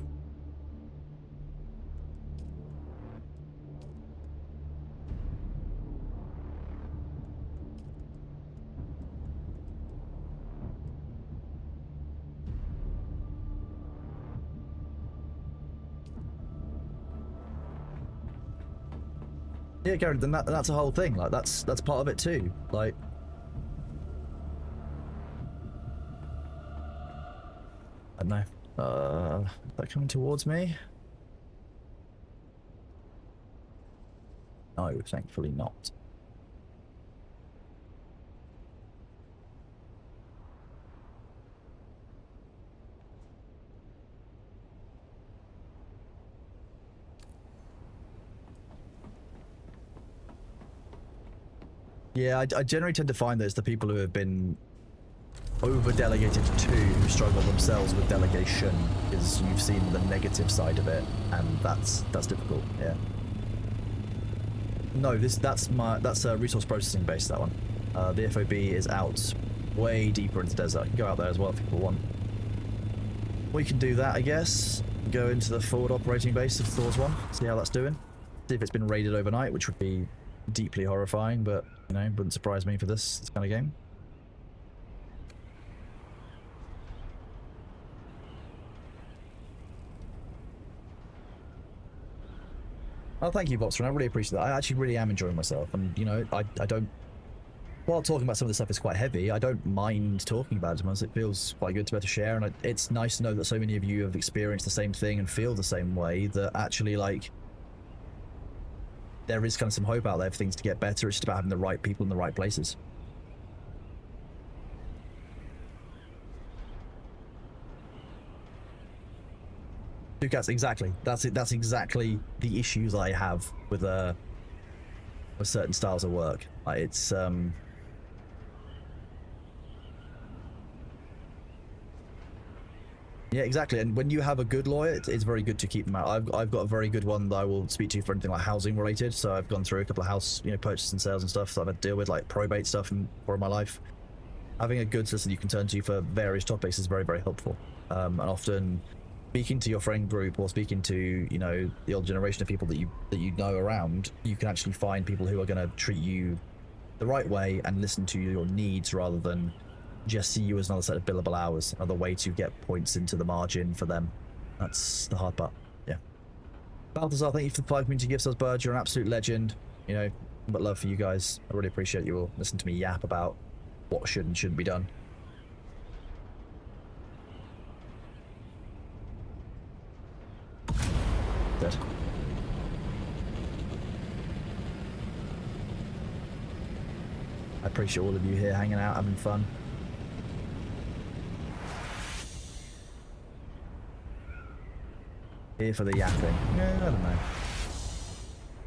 Yeah, Gary, then that's a whole thing. Like, that's part of it too. Like, I don't know. Is that coming towards me? No, thankfully not. Yeah, I generally tend to find that it's the people who have been over-delegated to who struggle themselves with delegation, because you've seen the negative side of it, and that's difficult. Yeah. No, that's resource processing based, that one. The FOB is out way deeper into the desert. I can go out there as well if people want. We can do that, I guess. Go into the forward operating base of Thor's one, see how that's doing. See if it's been raided overnight, which would be deeply horrifying, but wouldn't surprise me for this kind of game. Oh, thank you, Boxer. I really appreciate that. I actually really am enjoying myself, and I don't. While talking about some of the stuff is quite heavy, I don't mind talking about it because it feels quite good to be able to share, and it's nice to know that so many of you have experienced the same thing and feel the same way. That actually, like, there is kind of some hope out there for things to get better. It's just about having the right people in the right places. Two cats, exactly. That's it. That's exactly the issues I have with certain styles of work. Like, it's yeah, exactly. And when you have a good lawyer, it's very good to keep them out. I've got a very good one that I will speak to for anything like housing related. So I've gone through a couple of house, purchases and sales and stuff that I've had to deal with, like probate stuff and for my life. Having a good system you can turn to for various topics is very, very helpful. And often speaking to your friend group or speaking to, the old generation of people that you know around, you can actually find people who are going to treat you the right way and listen to your needs rather than just see you as another set of billable hours, another way to get points into the margin for them. That's the hard part. Yeah. Balthazar, thank you for the 5 community gifts, Bird. You're an absolute legend. But love for you guys. I really appreciate you all listening to me yap about what should and shouldn't be done. Dead. I appreciate all of you here hanging out, having fun. Here for the yapping. Yeah, I don't know.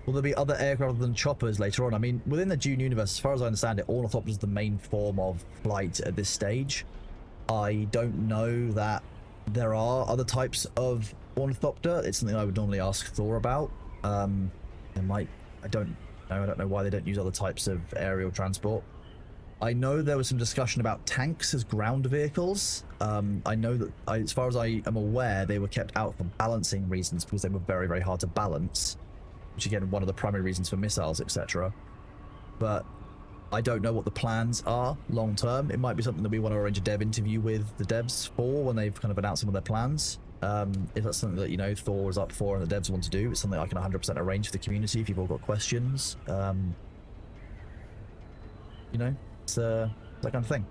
Will there be other aircraft other than choppers later on? I mean, within the Dune universe, as far as I understand it, ornithopter is the main form of flight at this stage. I don't know that there are other types of ornithopter. It's something I would normally ask Thor about. I don't know why they don't use other types of aerial transport. I know there was some discussion about tanks as ground vehicles. I know that, as far as I am aware, they were kept out for balancing reasons because they were very, very hard to balance, which again, one of the primary reasons for missiles, etc. But I don't know what the plans are long term. It might be something that we want to arrange a dev interview with the devs for when they've kind of announced some of their plans. If that's something that, Thor is up for and the devs want to do, it's something I can 100% arrange for the community if you've all got questions. It's that kind of thing.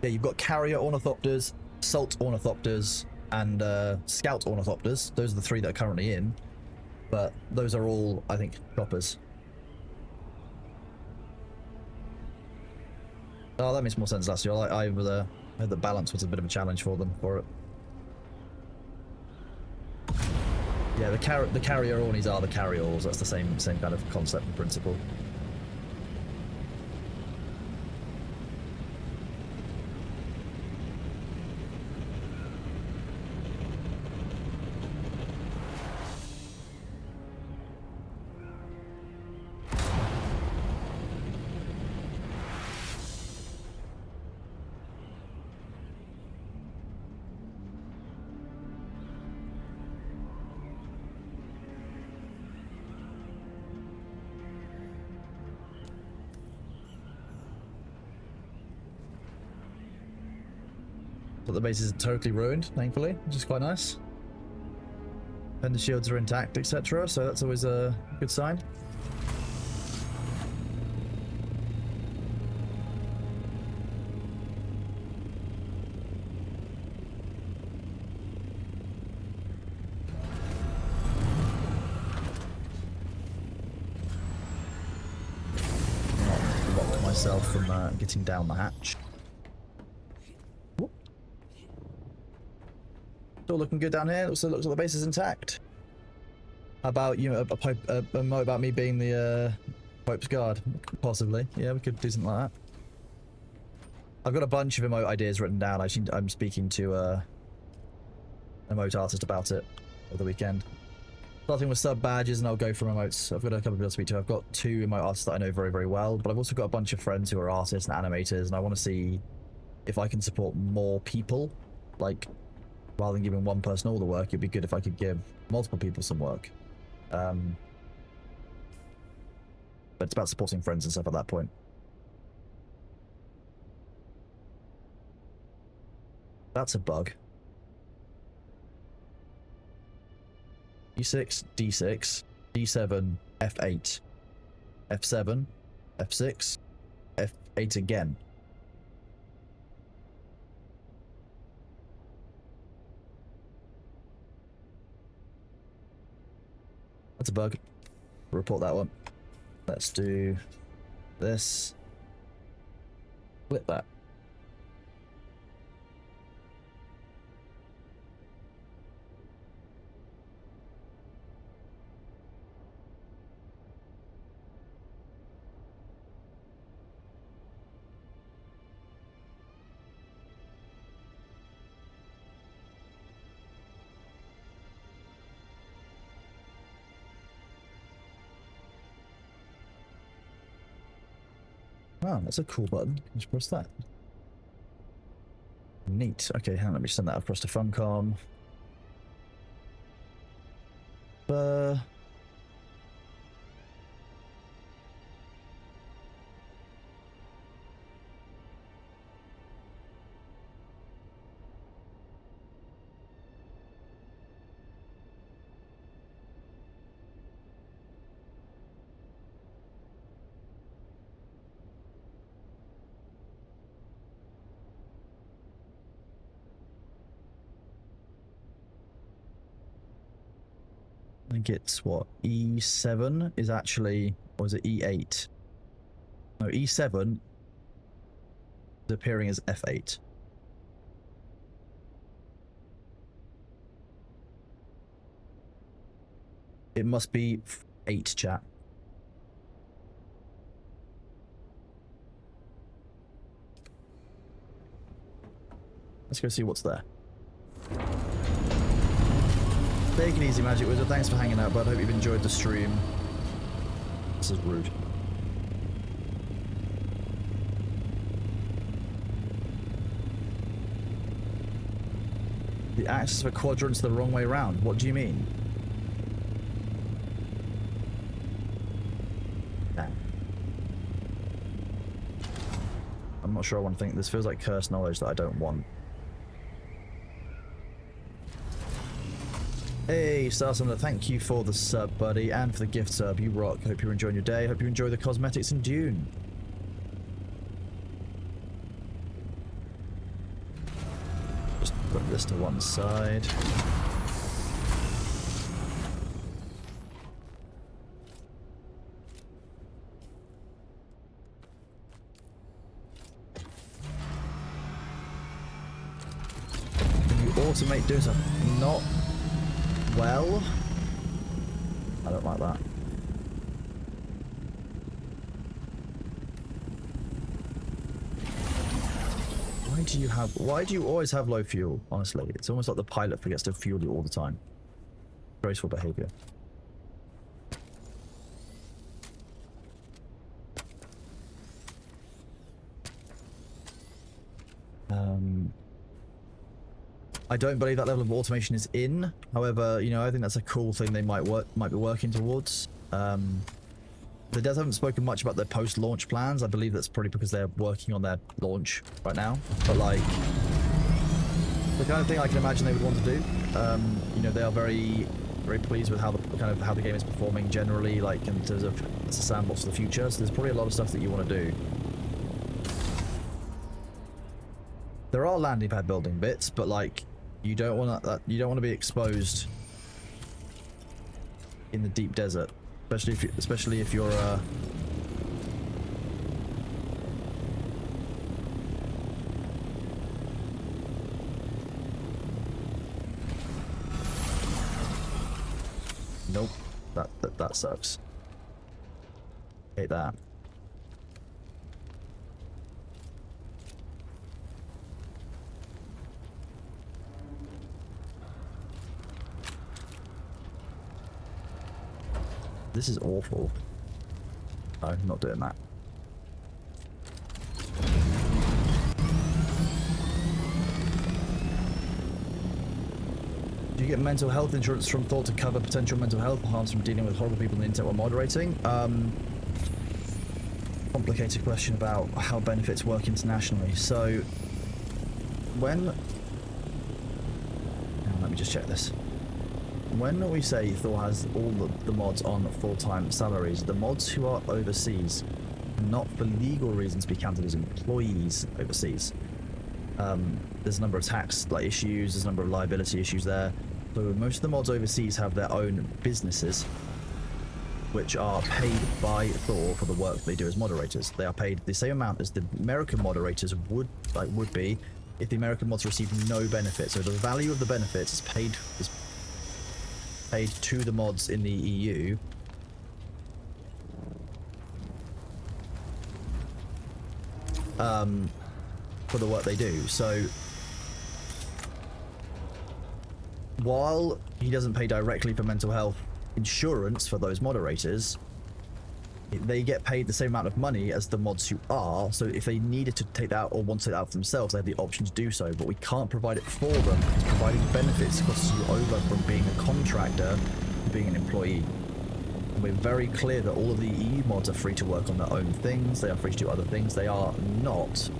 Yeah, you've got carrier ornithopters, assault ornithopters, and scout ornithopters. Those are the 3 that are currently in. But those are all, I think, choppers. Oh, that makes more sense last year. I heard the balance was a bit of a challenge for them for it. Yeah, the carrier ornies are the carry-alls. That's the same kind of concept and principle. But the base isn't totally ruined, thankfully, which is quite nice. And the shields are intact, etc. So that's always a good sign. Not block myself from getting down the hatch. Still looking good down here. Looks like the base is intact. How about a mote about me being the Pope's guard? Possibly. Yeah, we could do something like that. I've got a bunch of emote ideas written down. I'm speaking to an emote artist about it over the weekend. Starting with sub badges, and I'll go from emotes. I've got a couple of people to speak to. I've got 2 emote artists that I know very, very well, but I've also got a bunch of friends who are artists and animators, and I want to see if I can support more people. Like, rather than giving one person all the work, it'd be good if I could give multiple people some work. But it's about supporting friends and stuff at that point. That's a bug. D6, D6, D7, F8, F7, F6, F8 again. That's a bug. Report that one. Let's do this. Flip that. Oh, that's a cool button. Just press that. Neat. Okay, hang on, let me send that across to Funcom. I think it's what, E7 is actually, or is it E8? No, E7 is appearing as F8. It must be 8, chat. Let's go see what's there. Take it easy, Magic Wizard. Thanks for hanging out, bud. Hope you've enjoyed the stream. This is rude. The axis of a quadrant's the wrong way around. What do you mean? Damn. I'm not sure I want to think. This feels like cursed knowledge that I don't want. Hey, Starsumner, thank you for the sub, buddy, and for the gift sub. You rock. Hope you're enjoying your day. Hope you enjoy the cosmetics in Dune. Just put this to one side. Can you automate doing something? Not well. I don't like that. Why do you always have low fuel? Honestly, it's almost like the pilot forgets to fuel you all the time. Graceful behavior. I don't believe that level of automation is in. However, you know, I think that's a cool thing they might be working towards. The devs haven't spoken much about their post-launch plans. I believe that's probably because they're working on their launch right now. But like, the kind of thing I can imagine they would want to do. You know, they are very pleased with how the game is performing generally, like in terms of it's a sandbox for the future. So there's probably a lot of stuff that you want to do. There are landing pad building bits, but like, you don't want to be exposed in the deep desert, especially if you're nope, that sucks. Hate that. This is awful. No, I'm not doing that. Do you get mental health insurance from Thought to cover potential mental health harms from dealing with horrible people on the internet while moderating? Complicated question about how benefits work internationally. So, let me just check this. When we say Thor has all the mods on full-time salaries, the mods who are overseas cannot for legal reasons be counted as employees overseas. There's a number of tax issues, there's a number of liability issues there. So most of the mods overseas have their own businesses, which are paid by Thor for the work they do as moderators. They are paid the same amount as the American moderators would be if the American mods receive no benefit. So the value of the benefits is paid to the mods in the EU. For the work they do. So while he doesn't pay directly for mental health insurance for those moderators, they get paid the same amount of money as the mods who are, so if they needed to take that out or want to take that out for themselves, they have the option to do so, but we can't provide it for them because providing benefits costs you over from being a contractor to being an employee. And we're very clear that all of the EU mods are free to work on their own things, they are free to do other things, they are not,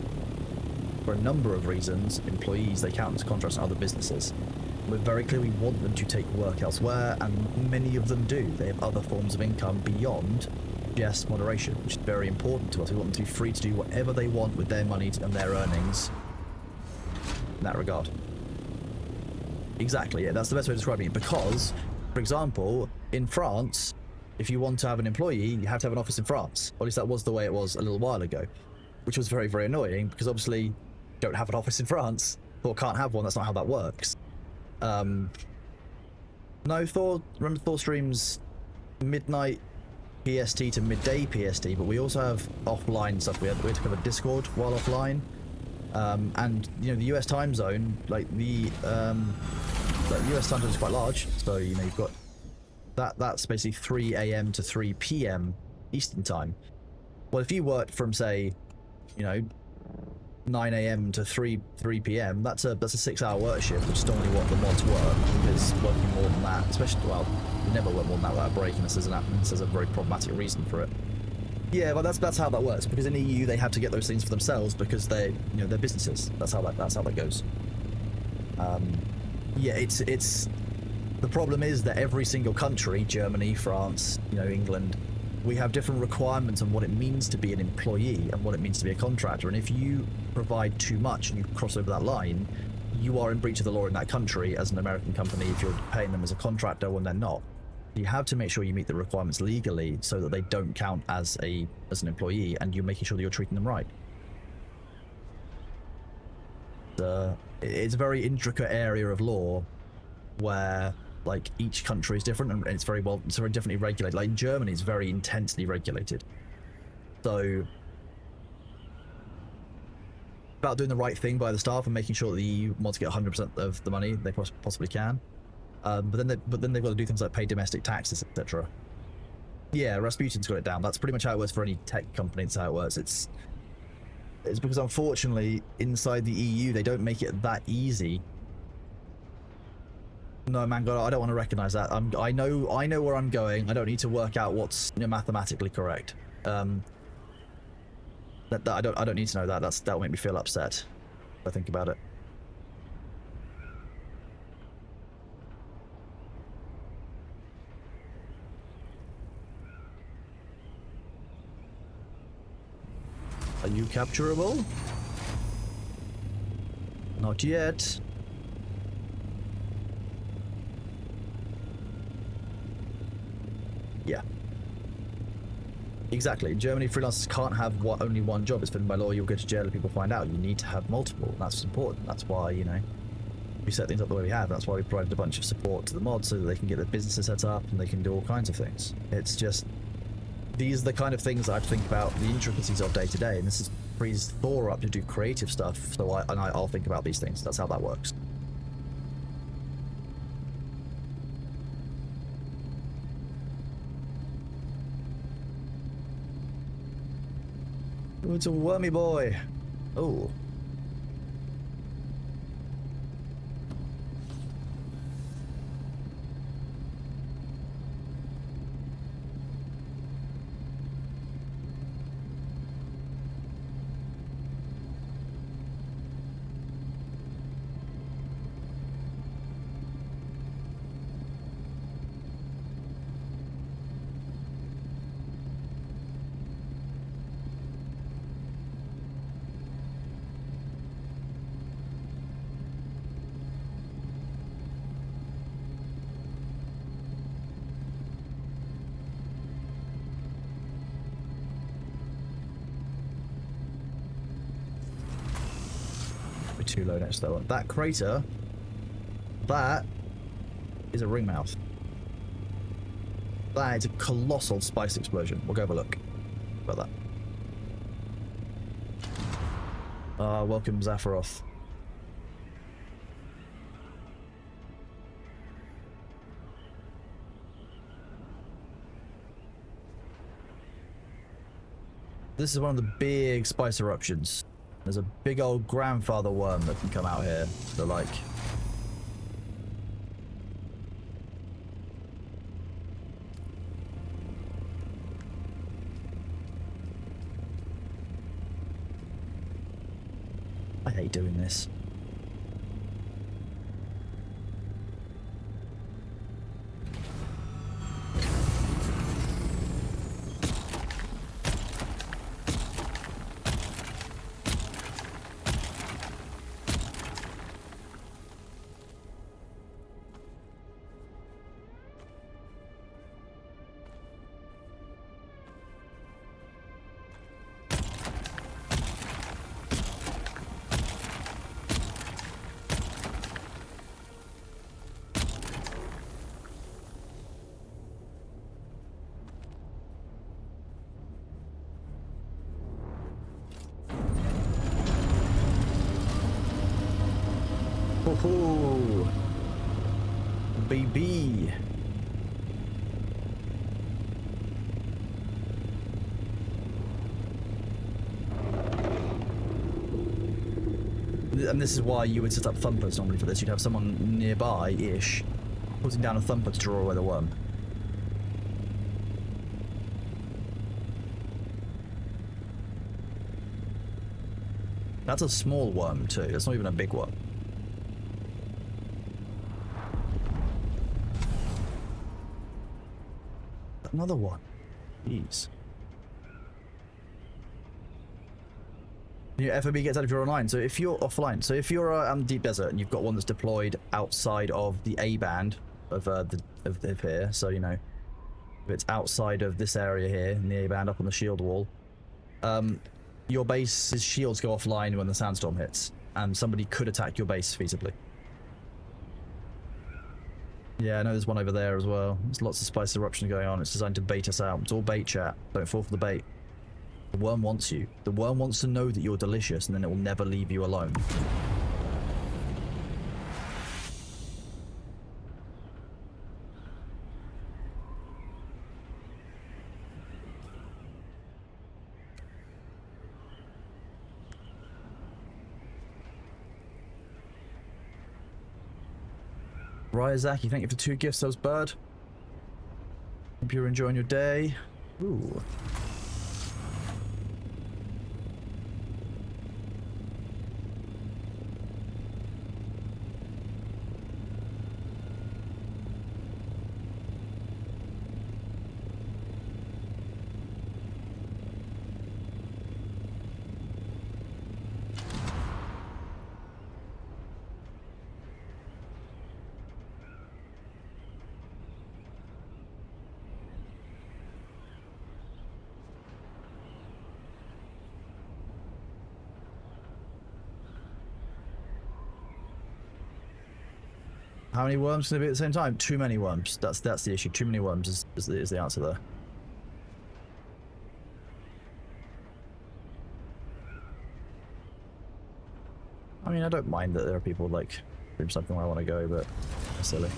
for a number of reasons, employees. They count as contracts in other businesses. We're very clear we want them to take work elsewhere, and many of them do. They have other forms of income beyond just moderation, which is very important to us. We want them to be free to do whatever they want with their money and their earnings in that regard. Exactly, yeah, that's the best way of describing it, because, for example, in France, if you want to have an employee, you have to have an office in France. Or at least that was the way it was a little while ago, which was very, very annoying, because obviously you don't have an office in France, or can't have one. That's not how that works. No, remember Thor streams midnight PST to midday PST, but we also have offline stuff. We had to cover Discord while offline, and you know, the US time zone, like the US time zone is quite large, so you know, you've got that's basically 3 AM to 3 PM Eastern time. Well, if you worked from, say, you know, 9 AM to 3 PM, that's a 6-hour work shift, which is normally what the mods work, because working more than that, especially, well, you never work more than that without a break, unless there's a very problematic reason for it. Yeah, but that's how that works, because in EU they have to get those things for themselves because they're businesses. That's how that goes. Yeah, it's the problem is that every single country, Germany, France, you know, England, we have different requirements on what it means to be an employee and what it means to be a contractor. And if you provide too much and you cross over that line, you are in breach of the law in that country as an American company if you're paying them as a contractor when they're not. You have to make sure you meet the requirements legally so that they don't count as an employee, and you're making sure that you're treating them right. It's a very intricate area of law where, like, each country is different, and it's very differently regulated. Like in Germany, it's very intensely regulated. So about doing the right thing by the staff and making sure that the EU mods get 100% of the money they possibly can. But then they've got to do things like pay domestic taxes, etc. Yeah, Rasputin's got it down. That's pretty much how it works for any tech company. That's how it works. It's because unfortunately inside the EU they don't make it that easy. No, man, God, I don't want to recognize that. I know where I'm going. I don't need to work out what's, you know, mathematically correct. I don't need to know that. That'll make me feel upset if I think about it. Are you capturable? Not yet. Yeah. Exactly. In Germany, freelancers can't have only one job. It's forbidden by law. You'll go to jail if people find out. You need to have multiple. That's important. That's why, you know, we set things up the way we have. That's why we provided a bunch of support to the mods so that they can get their businesses set up and they can do all kinds of things. It's just, these are the kind of things that I have to think about the intricacies of day to day, and this is frees Thor up to do creative stuff. So I'll think about these things. That's how that works. Oh, it's a wormy boy. Oh. Too low next to that one. That crater, that is a ring mouth. That is a colossal spice explosion. We'll go have a look about that. Welcome Zapharoth. This is one of the big spice eruptions. There's a big old grandfather worm that can come out here. So like... I hate doing this. Oh, baby. And this is why you would set up thumpers normally for this. You'd have someone nearby-ish putting down a thumper to draw away the worm. That's a small worm too. That's not even a big one. Another one. Jeez. Your FOB gets out if you're online. So if you're offline, so if you're deep desert and you've got one that's deployed outside of the A band of here, so you know, if it's outside of this area here in the A band up on the shield wall, your base's shields go offline when the sandstorm hits, and somebody could attack your base feasibly. Yeah, I know there's one over there as well. There's lots of spice eruption going on. It's designed to bait us out. It's all bait, chat. Don't fall for the bait. The worm wants you. The worm wants to know that you're delicious, and then it will never leave you alone. Right, Zaki, thank you for 2 gifts, those bird. Hope you're enjoying your day. Ooh. How many worms can there be at the same time? Too many worms. That's the issue. Too many worms is the answer there. I mean, I don't mind that there are people like doing something where I want to go, but that's silly.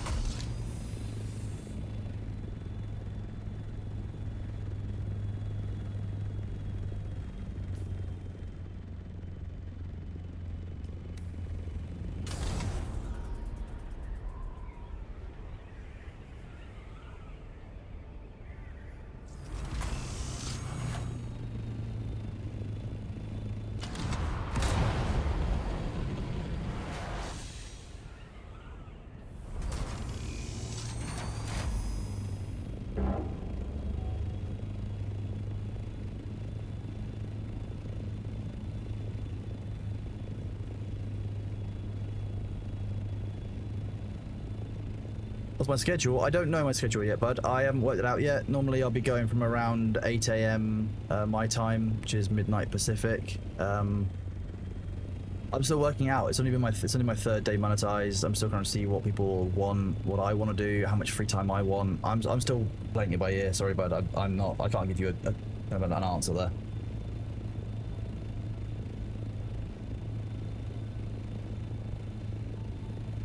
What's my schedule? I don't know my schedule yet, bud. I haven't worked it out yet. Normally I'll be going from around 8 AM my time, which is midnight Pacific. I'm still working out. It's only my 3rd day monetized. I'm still trying to see what people want, what I want to do, how much free time I want. I'm still playing it by ear. Sorry, bud. I can't give you a kind of an answer there.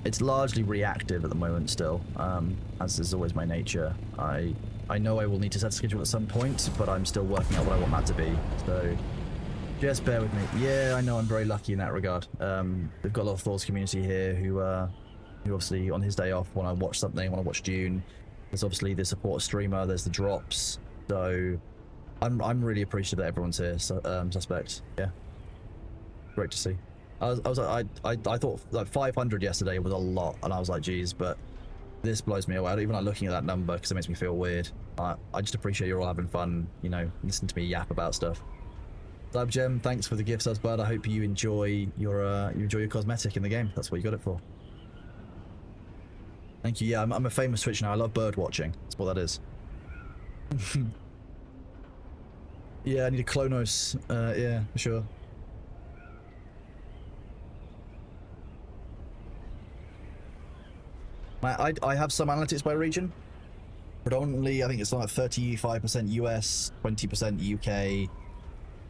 it's largely reactive at the moment still, as is always my nature. I know I will need to set a schedule at some point, but I'm still working out what I want that to be. So just bear with me. Yeah, I know I'm very lucky in that regard. We've got a lot of Thor's community here who obviously on his day off want to watch something, want to watch Dune. There's obviously the support streamer, there's the drops. So I'm really appreciative that everyone's here. So, suspect. Yeah, great to see. I thought like 500 yesterday was a lot, and I was like, geez, but this blows me away. I don't even like looking at that number because it makes me feel weird. I just appreciate you're all having fun, you know, listen to me yap about stuff. Subgem, thanks for the gift, Subbud. I hope you enjoy your cosmetic in the game. That's what you got it for. Thank you. Yeah, I'm a famous Twitch now. I love bird watching. That's what that is. Yeah, I need a Klonos. Yeah, for sure. I have some analytics by region. Predominantly, I think it's like 35% US, 20% UK.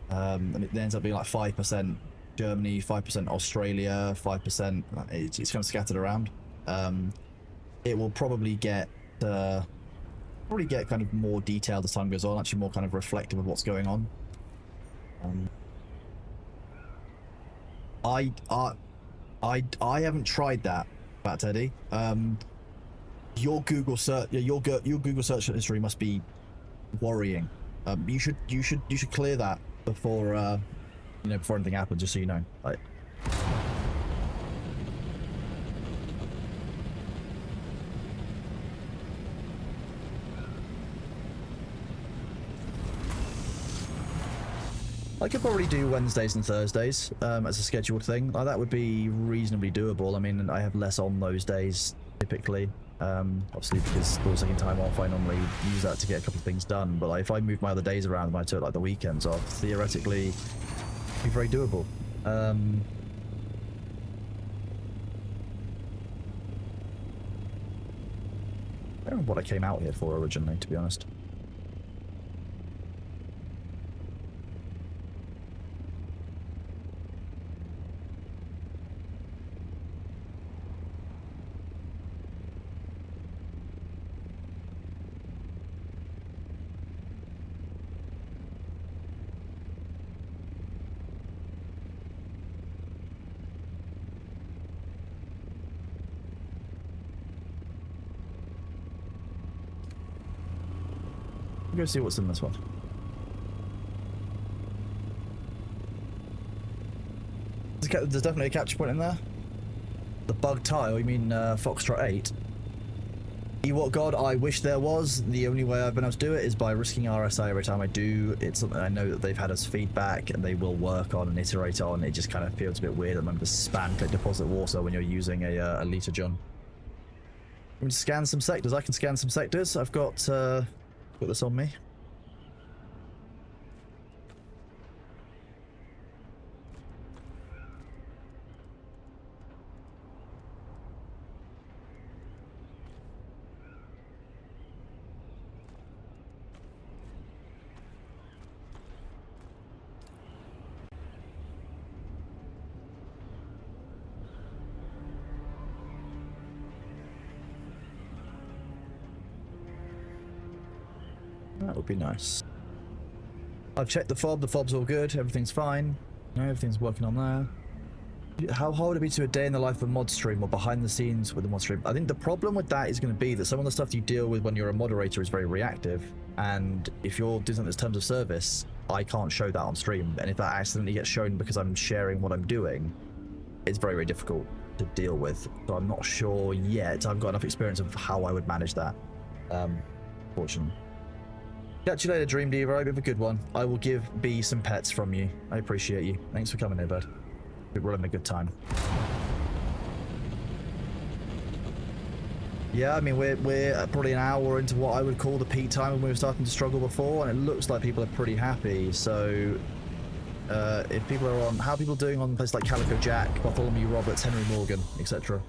And it ends up being like 5% Germany, 5% Australia, 5%. It's kind of scattered around. It will probably get kind of more detailed as time goes on. Actually, more kind of reflective of what's going on. I haven't tried that, Fat Teddy. Your Google search, your Google search history must be worrying. You should clear that before before anything happens, just so you know. I could probably do Wednesdays and Thursdays as a scheduled thing. That would be reasonably doable. I mean, I have less on those days typically. Obviously, because Thor's taking time off, I normally use that to get a couple of things done. But like, if I move my other days around and I took like the weekends off, theoretically, it'd be very doable. I don't know what I came out here for originally, to be honest. Go see what's in this one. There's definitely a capture point in there. The bug tile, you mean Foxtrot 8? Ewok God, I wish there was. The only way I've been able to do it is by risking RSI every time I do. It's something I know that they've had us feedback and they will work on and iterate on. It just kind of feels a bit weird at the moment to spam click deposit water when you're using a liter John. I'm going to scan some sectors. I can scan some sectors. I've got this on me. That would be nice. I've checked the fob. The fob's all good. Everything's fine. Everything's working on there. How hard would it be to do a day in the life of a mod stream or behind the scenes with a mod stream? I think the problem with that is going to be that some of the stuff you deal with when you're a moderator is very reactive, and if you're doing something that's terms of service, I can't show that on stream. And if that accidentally gets shown because I'm sharing what I'm doing, it's very, very difficult to deal with. So I'm not sure yet. I've got enough experience of how I would manage that. Fortunately. Catch you later, Dream Diva. I have a good one. I will give B some pets from you. I appreciate you. Thanks for coming here, bud. We're having a good time. Yeah, I mean, we're probably an hour into what I would call the peak time when we were starting to struggle before, and it looks like people are pretty happy. So, if people are on, how are people doing on places like Calico Jack, Bartholomew Roberts, Henry Morgan, etc.?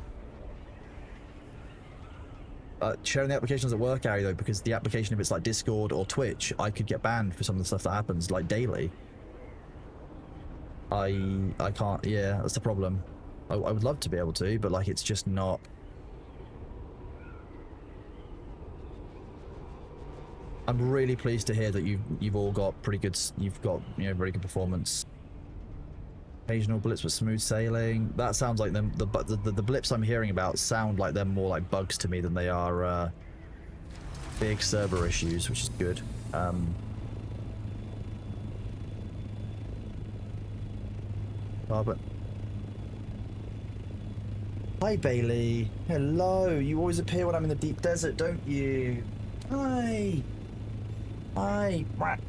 Sharing the applications at work, Ari, though, because the application, if it's like Discord or Twitch, I could get banned for some of the stuff that happens, like daily. I can't, yeah, that's the problem. I would love to be able to, but like it's just not. I'm really pleased to hear that you've all got pretty good. You've got, you know, very good performance. Occasional blips with smooth sailing. That sounds like them. The blips I'm hearing about sound like they're more like bugs to me than they are big server issues, which is good. But hi Bailey. Hello. You always appear when I'm in the deep desert, don't you? Hi. Hi. Rap.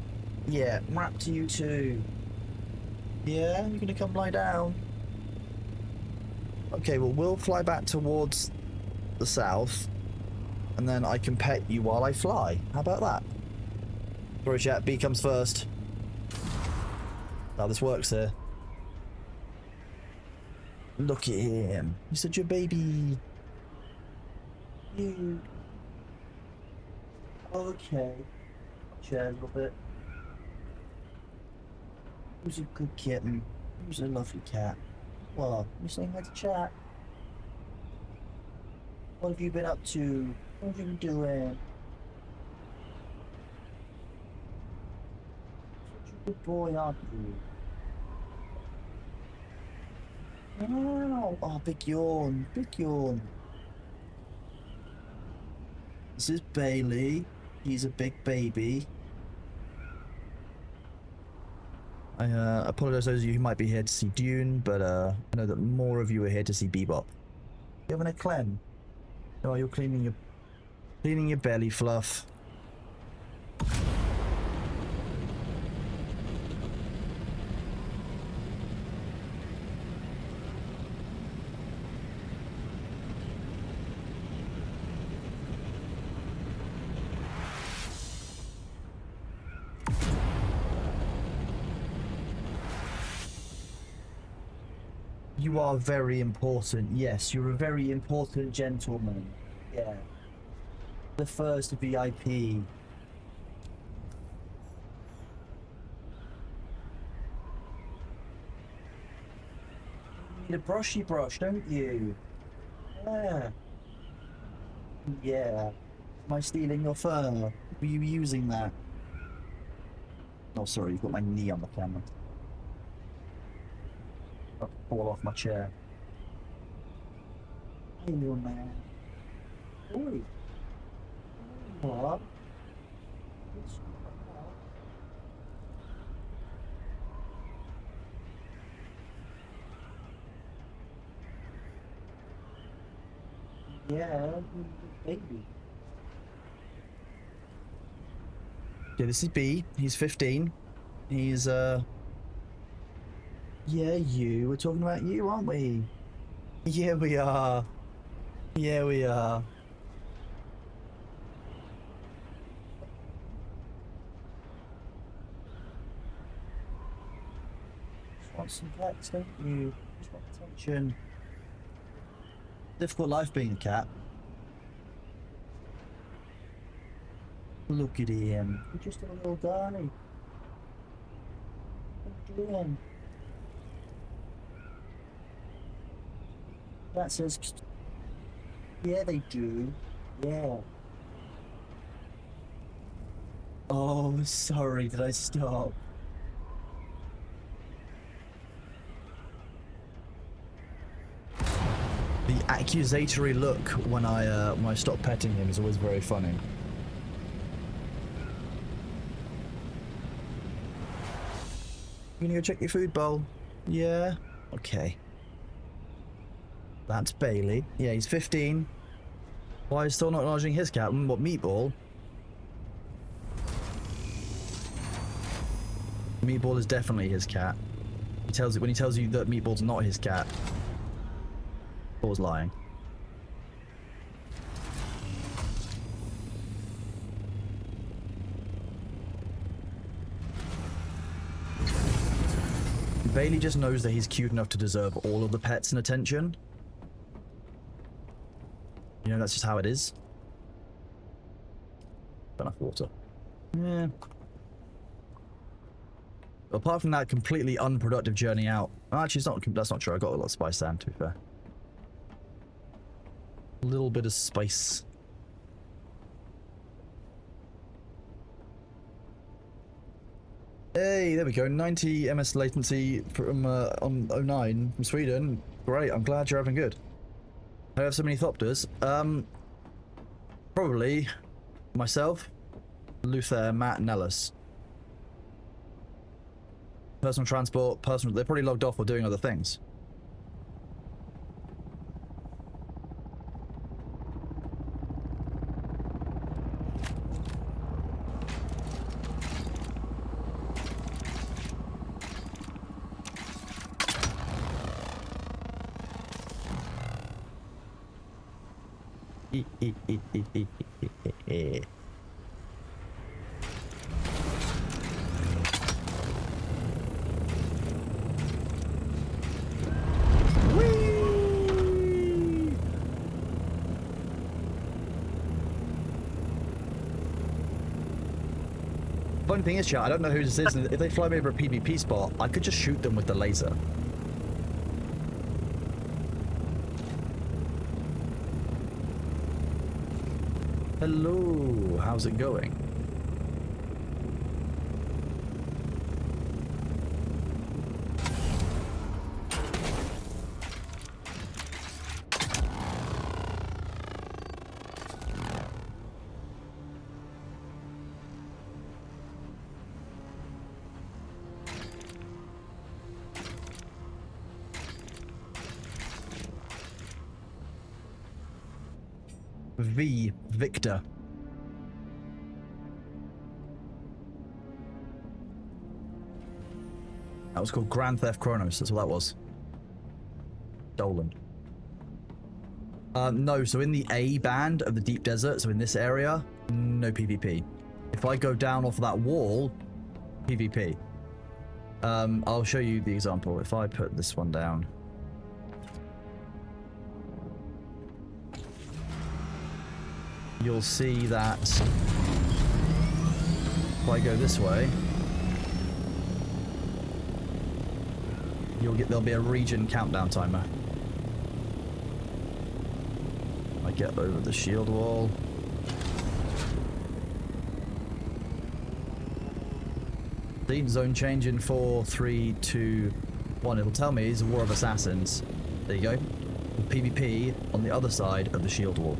Yeah, rap to you too. Yeah, you're gonna come lie down. Okay, well we'll fly back towards the south, and then I can pet you while I fly. How about that? Sorry chat, B comes first. How this works here. Look at him. He's such a baby. You. Okay. Share a little bit. Who's a good kitten? Who's a lovely cat? What? You saying hi to chat? What have you been up to? What have you been doing? Such a good boy, aren't you? Oh, big yawn. Big yawn. This is Bailey. He's a big baby. I apologize to those of you who might be here to see Dune, but I know that more of you are here to see Bebop. You having a clem? Oh, you're cleaning your belly fluff. You are very important. Yes, you're a very important gentleman. Yeah. The first VIP. You need a brushy brush, don't you? Yeah. Yeah. Am I stealing your fur? Were you using that? Oh, sorry, you've got my knee on the camera. I'll fall off my chair. Hey, little man. Oi. What? Yeah, baby. Yeah, this is B. He's 15. He's yeah, you. We're talking about you, aren't we? Yeah, we are. Yeah, we are. Just want some pets, don't you? Just want attention. Difficult life being a cat. Look at him. He's just a little guy. What are you doing? That says... Yeah, they do. Yeah. Oh, sorry. Did I stop? The accusatory look when I stop petting him is always very funny. You gonna go check your food bowl? Yeah? Okay. That's Bailey. Yeah, he's 15. Why is still not acknowledging his cat? What, Meatball? Meatball is definitely his cat. When he tells you that Meatball's not his cat. Meatball's lying. Bailey just knows that he's cute enough to deserve all of the pets and attention. You know, that's just how it is. Enough water. Yeah. Apart from that completely unproductive journey out. Actually, that's not true. I got a lot of spice down, to be fair. A little bit of spice. Hey, there we go. 90 ms latency from on 09 from Sweden. Great. I'm glad you're having good. I have so many Thopters. Probably myself, Luther, Matt, and Ellis. Personal transport, they're probably logged off or doing other things. Funny thing is, chat, I don't know who this is, and if they fly me over a PvP spot, I could just shoot them with the laser. Hello, how's it going? Victor. That was called Grand Theft Chronos, that's what that was. Stolen. No, so in the A band of the deep desert, so in this area, no PvP. If I go down off of that wall, PvP. I'll show you the example. If I put this one down. You'll see that if I go this way, there'll be a region countdown timer. I get over the shield wall. The zone change in 4, 3, 2, 1. It'll tell me it's a War of Assassins. There you go. PvP on the other side of the shield wall.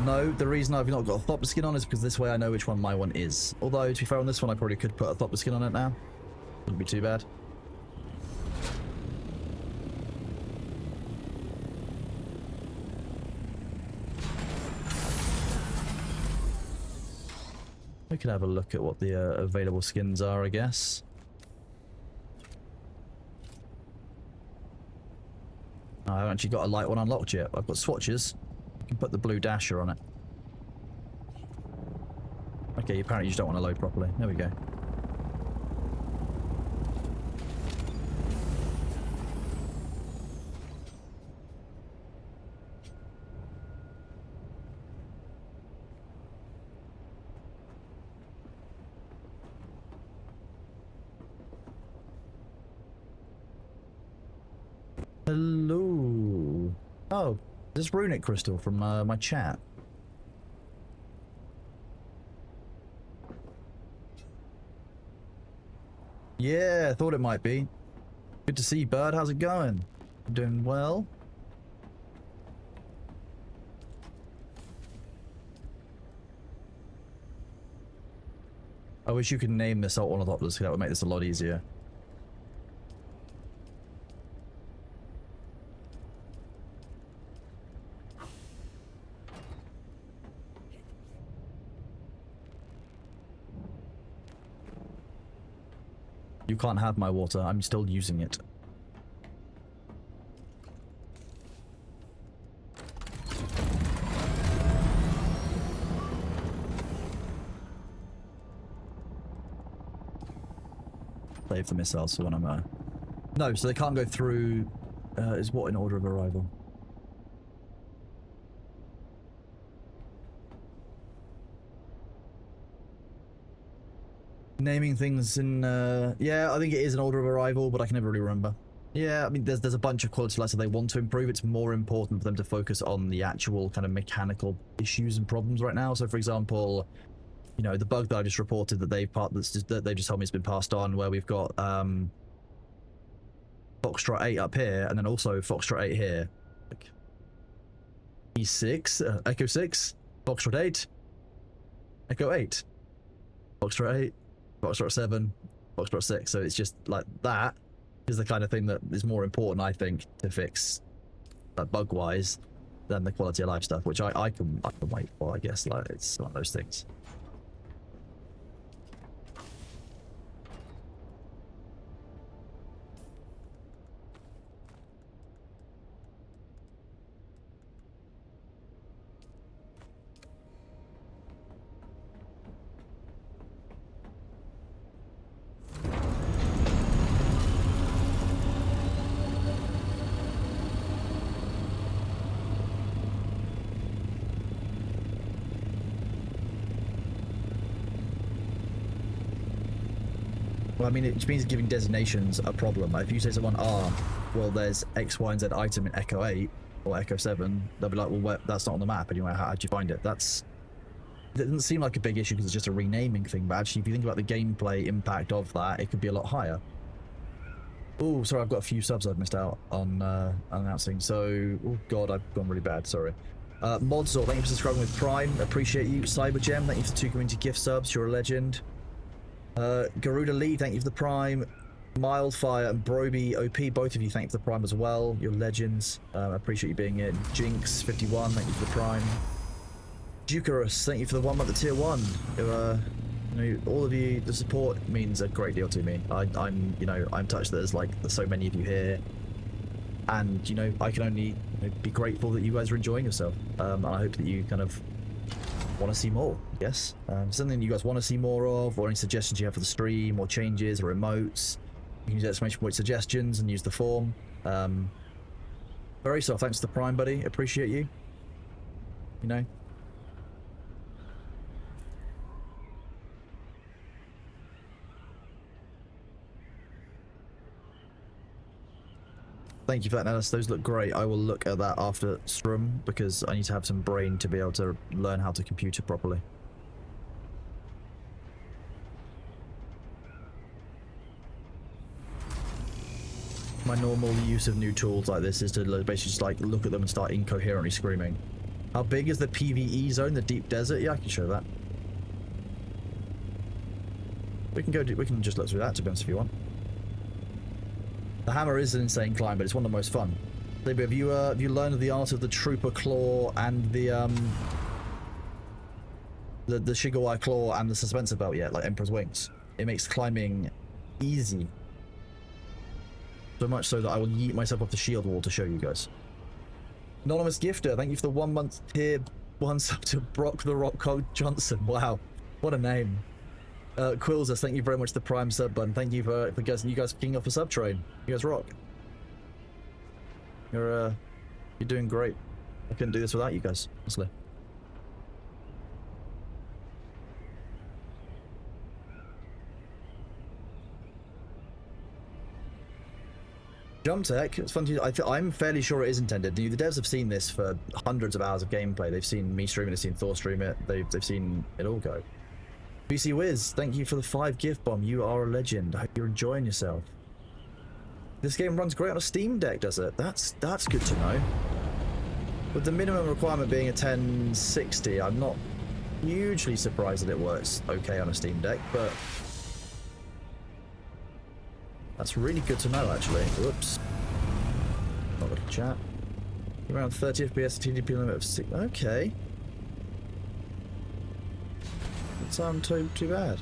No, the reason I've not got a Thopter skin on is because this way I know which one my one is. Although, to be fair, on this one I probably could put a Thopter skin on it now. Wouldn't be too bad. We could have a look at what the available skins are, I guess. I haven't actually got a light one unlocked yet. I've got swatches. You can put the blue dasher on it. Okay, apparently you just don't want to load properly. There we go. Hello. Oh, this runic crystal from my chat. Yeah, I thought it might be. Good to see you, Bird. How's it going? Doing well? I wish you could name this Alt Ornithopters, that would make this a lot easier. You can't have my water, I'm still using it. Save the missiles for when I'm No, so they can't go through is what in order of arrival? Naming things in, yeah, I think it is an order of arrival, but I can never really remember. Yeah, I mean, there's a bunch of quality lights that they want to improve. It's more important for them to focus on the actual kind of mechanical issues and problems right now. So, for example, you know, the bug that I just reported that that they just told me it's been passed on, where we've got Foxtrot 8 up here, and then also Foxtrot 8 here. Like, E6, Echo 6, Foxtrot 8, Echo 8, Foxtrot 8, Foxtrot 7, Foxtrot 6. So it's just like that is the kind of thing that is more important, I think, to fix bug-wise than the quality of life stuff, which I can wait for, I guess. Like, it's one of those things. Well, I mean, it means giving designations a problem. If you say to someone, well, there's X, Y, and Z item in Echo 8 or Echo 7, they'll be like, well, that's not on the map anyway. How'd you find it? It doesn't seem like a big issue because it's just a renaming thing, but actually, if you think about the gameplay impact of that, it could be a lot higher. Oh, sorry, I've got a few subs I've missed out on announcing. So, oh god, I've gone really bad, sorry. Modsor, thank you for subscribing with Prime. Appreciate you. Cybergem, thank you for 2 community gift subs. You're a legend. Garuda Lee, thank you for the Prime. Mildfire and Broby OP, both of you, thank you for the Prime as well. You're legends. Appreciate you being here. Jinx 51, thank you for the Prime. Ducarus, thank you for the 1 month of tier 1. You know, all of you, the support means a great deal to me. I'm touched that there's so many of you here, and you know, I can only be grateful that you guys are enjoying yourself. And I hope that you kind of want to see more. Yes, something you guys want to see more of, or any suggestions you have for the stream, or changes, or emotes. You can use exclamation point suggestions and use the form. Very so. Thanks to the Prime, buddy. Appreciate you. You know. Thank you for that, Nellis. Those look great. I will look at that after stream because I need to have some brain to be able to learn how to compute it properly. My normal use of new tools like this is to basically just look at them and start incoherently screaming. How big is the PvE zone, the deep desert? Yeah, I can show that. We can just look through that, to be honest, if you want. The hammer is an insane climb, but it's one of the most fun. Have you learned the art of the Trooper Claw and the Shigawai Claw and the Suspensor Belt yet, like Emperor's Wings? It makes climbing easy. So much so that I will yeet myself off the shield wall to show you guys. Anonymous Gifter, thank you for the 1 month tier 1 sub to Brock the Rock Code Johnson. Wow, what a name. Quills, thank you very much for the Prime sub button. Thank you for you guys kicking off the sub train. You guys rock. You're doing great. I couldn't do this without you guys, honestly. Jump tech, it's fun to I'm fairly sure it is intended. The devs have seen this for hundreds of hours of gameplay. They've seen me stream it, they've seen Thor stream it, they've seen it all go. BC Wiz, thank you for the 5 gift bomb. You are a legend. I hope you're enjoying yourself. This game runs great on a Steam Deck, does it? That's good to know. With the minimum requirement being a 1060, I'm not hugely surprised that it works okay on a Steam Deck, but that's really good to know, actually. Whoops. Not got a chat. Around 30 FPS, TDP limit of 6. Okay. Doesn't sound too bad.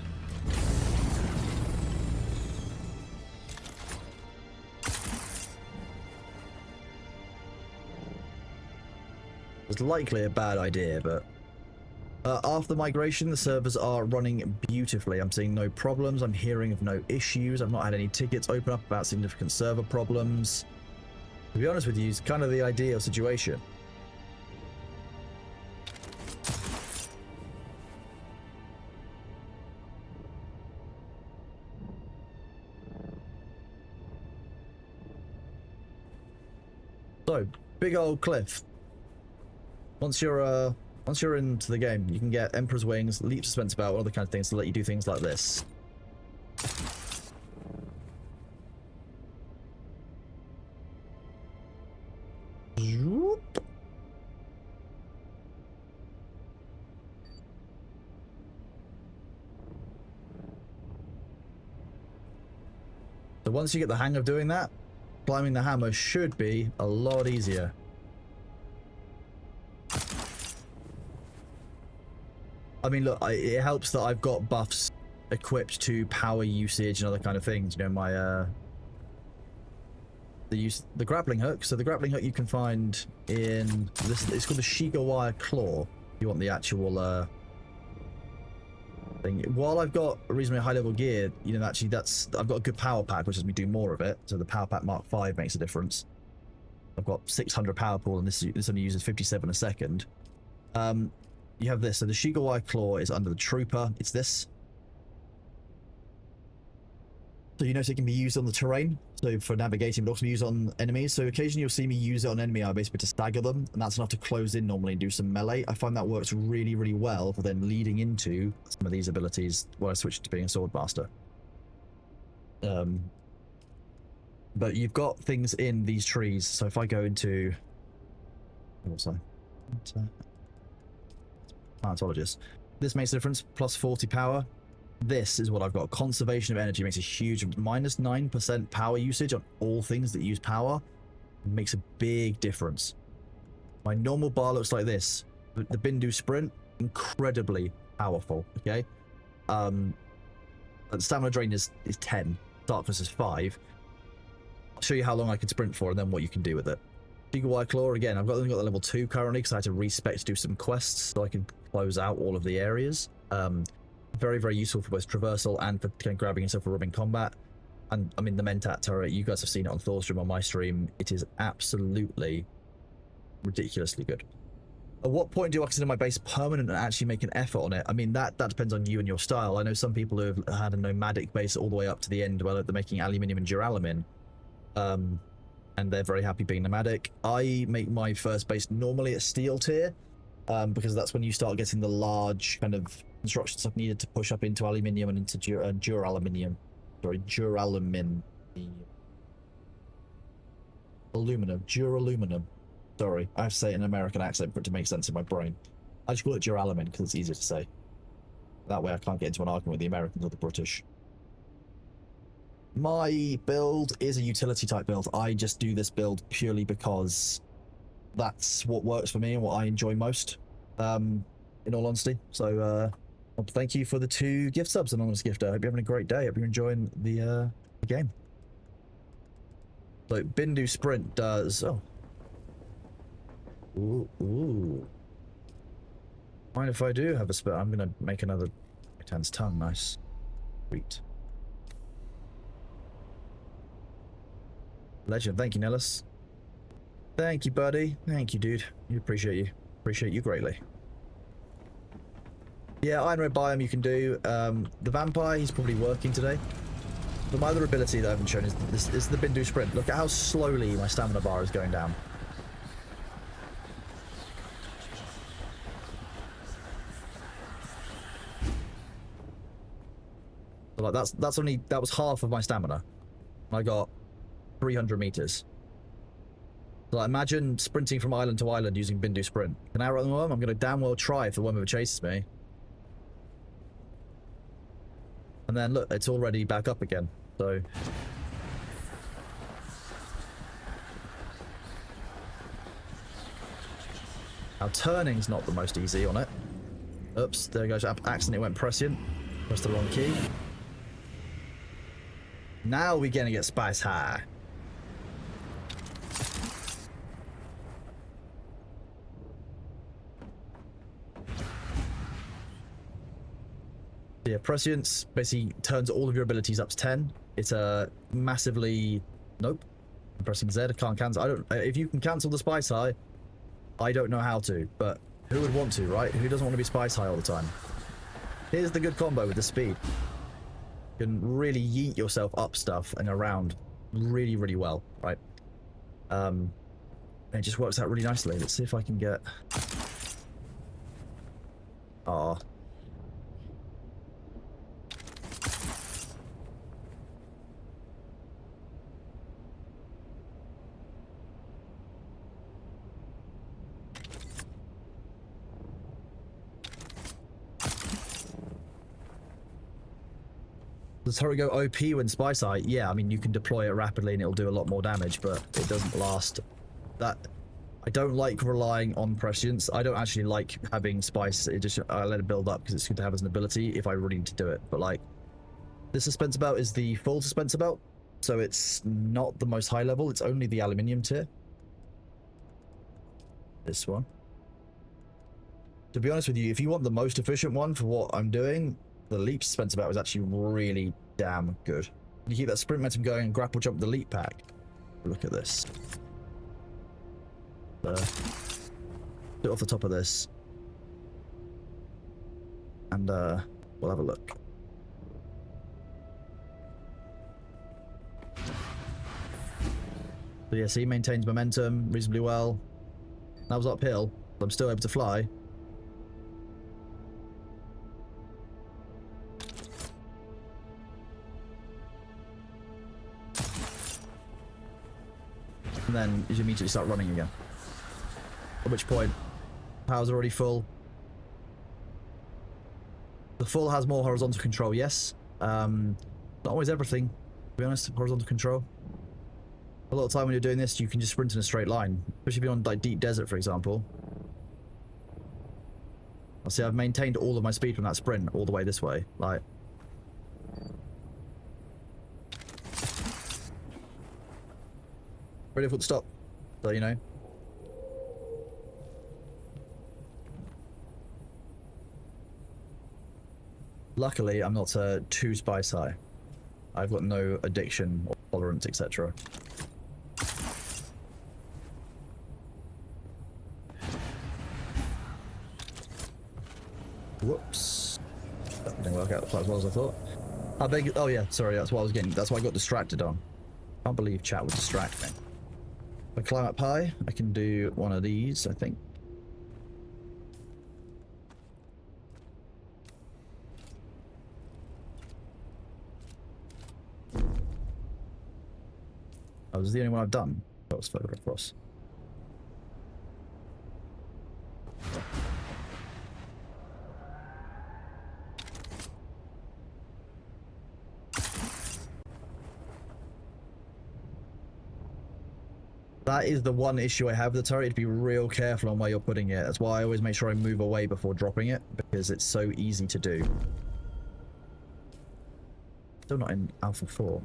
It's likely a bad idea, but after the migration, the servers are running beautifully. I'm seeing no problems. I'm hearing of no issues. I've not had any tickets open up about significant server problems. To be honest with you, it's kind of the ideal situation. So, big old cliff. Once you're into the game, you can get Emperor's Wings, Leap Suspense Belt, all other kind of things to let you do things like this. So once you get the hang of doing that, climbing the hammer should be a lot easier. I mean, look, it helps that I've got buffs equipped to power usage and other kind of things. You know, my the grappling hook. So the grappling hook you can find in this. It's called the Shiga Wire Claw. If you want the actual thing. While I've got a reasonably high level gear, you know, actually I've got a good power pack, which lets me do more of it. So the power pack Mark 5 makes a difference. I've got 600 power pool, and this only uses 57 a second. You have this. So the Shiga Wire Claw is under the Trooper. It's this. So you notice it can be used on the terrain, so for navigating, but also be used on enemies. So occasionally you'll see me use it on enemy, I basically to stagger them, and that's enough to close in normally and do some melee. I find that works really, really well for then leading into some of these abilities when I switch to being a swordmaster. But you've got things in these trees. So if I go into, what's that? Paleontologist. This makes a difference. Plus 40 power. This is what I've got. Conservation of energy makes a huge minus 9% power usage on all things that use power. Makes a big difference. My normal bar looks like this. The Bindu Sprint, incredibly powerful. Okay. The stamina drain is 10. Darkness is 5. I'll show you how long I can sprint for and then what you can do with it. Shiga Wire Claw, again, I've only got the level 2 currently because I had to respec to do some quests so I can close out all of the areas. Very, very useful for both traversal and for grabbing yourself a rub in combat. And I mean, the Mentat turret, you guys have seen it on Thor's stream, on my stream. It is absolutely ridiculously good. At what point do I consider my base permanent and actually make an effort on it? I mean, that depends on you and your style. I know some people who have had a nomadic base all the way up to the end where they're making aluminium and duralumin. And they're very happy being nomadic. I make my first base normally at steel tier, because that's when you start getting the large kind of construction stuff needed to push up into aluminium and into duralumin. Sorry, duralumin. Duraluminum. Sorry, I have to say it in an American accent for it to make sense in my brain. I just call it duralumin because it's easier to say. That way I can't get into an argument with the Americans or the British. My build is a utility type build. I just do this build purely because that's what works for me and what I enjoy most, in all honesty. So well, thank you for the 2 gift subs, Anonymous Gifter. I hope you're having a great day. I hope you're enjoying the game. So Bindu Sprint does... Oh. Ooh. Mind if I do have a spell? I'm going to make another Titan's Tongue. Nice. Sweet. Legend. Thank you, Nellis. Thank you, buddy. Thank you, dude. You appreciate you greatly. Yeah, Iron Red Biome you can do. The Vampire, he's probably working today. But my other ability that I haven't shown is the Bindu Sprint. Look at how slowly my stamina bar is going down. So like that was half of my stamina. I got 300 meters. So like, imagine sprinting from island to island using Bindu Sprint. Can I outrun the worm? I'm going to damn well try if the worm ever chases me. And then look, it's already back up again. So now turning's not the most easy on it. Oops, there goes. Accidentally went prescient. Pressed the wrong key. Now we're gonna get spice high. Yeah, prescience basically turns all of your abilities up to 10. It's a massively... Nope. I'm pressing Z. I can't cancel. If you can cancel the spice high, I don't know how to, but who would want to, right? Who doesn't want to be spice high all the time? Here's the good combo with the speed. You can really yeet yourself up stuff and around really, really well, right? And it just works out really nicely. Let's see if I can get... Ah. Does turret go OP when spy sight? Yeah, I mean, you can deploy it rapidly and it'll do a lot more damage, but it doesn't last. That I don't like relying on prescience. I don't actually like having spice. I let it build up because it's good to have as an ability if I really need to do it. But like, this suspense belt is the full suspense belt, so it's not the most high level. It's only the aluminium tier. This one. To be honest with you, if you want the most efficient one for what I'm doing, the leap suspense belt is actually really damn good. You keep that sprint momentum going and grapple jump the leap pack. Look at this. Do it off the top of this. And we'll have a look. So yeah, see, maintains momentum reasonably well. That was uphill, but I'm still able to fly. And then you immediately start running again. At which point, power's already full. The full has more horizontal control, yes. Not always everything, to be honest, horizontal control. A lot of time when you're doing this, you can just sprint in a straight line. Especially if you're on like deep desert, for example. I see I've maintained all of my speed from that sprint all the way this way. Like, ready for the stop, so you know. Luckily, I'm not too spice high. I've got no addiction or tolerance, etc. Whoops. That didn't work out quite as well as I thought. How big? Oh yeah, sorry, that's what I was getting. That's why I got distracted on. Can't believe chat would distract me. If I climb up high, I can do one of these, I think. That was the only one I've done. That was further across. That is the one issue I have with the turret. To be real careful on where you're putting it. That's why I always make sure I move away before dropping it, because it's so easy to do. Still not in Alpha 4.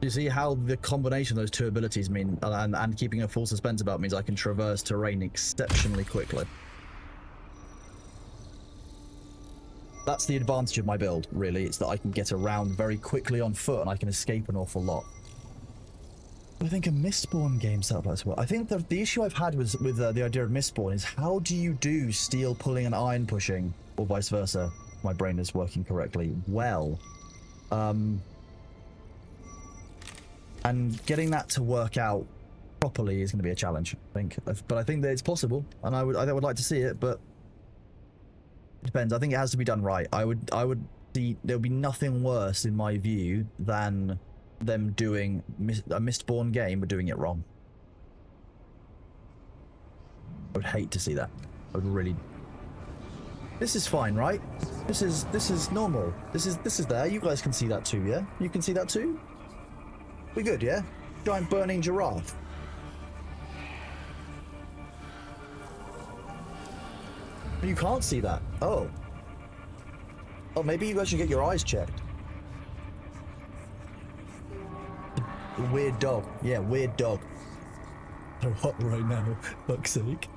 You see how the combination of those two abilities mean, and keeping a full suspense about means I can traverse terrain exceptionally quickly. That's the advantage of my build, really. It's that I can get around very quickly on foot and I can escape an awful lot. I think a Mistborn game setup as well. I think the issue I've had with the idea of Mistborn is how do you do steel pulling and iron pushing, or vice versa? My brain is working correctly. Well, and getting that to work out properly is going to be a challenge, I think. But I think that it's possible, and I would like to see it, but it depends. I think it has to be done right. I would see there would be nothing worse in my view than them doing a Mistborn game but doing it wrong. I would hate to see that. I would really. This is fine, right? This is normal. This is there. You guys can see that too, yeah? You can see that too? We good, yeah? Giant burning giraffe. You can't see that. Oh. Oh, maybe you guys should get your eyes checked. The weird dog. Yeah, weird dog. So hot right now, fuck's sake.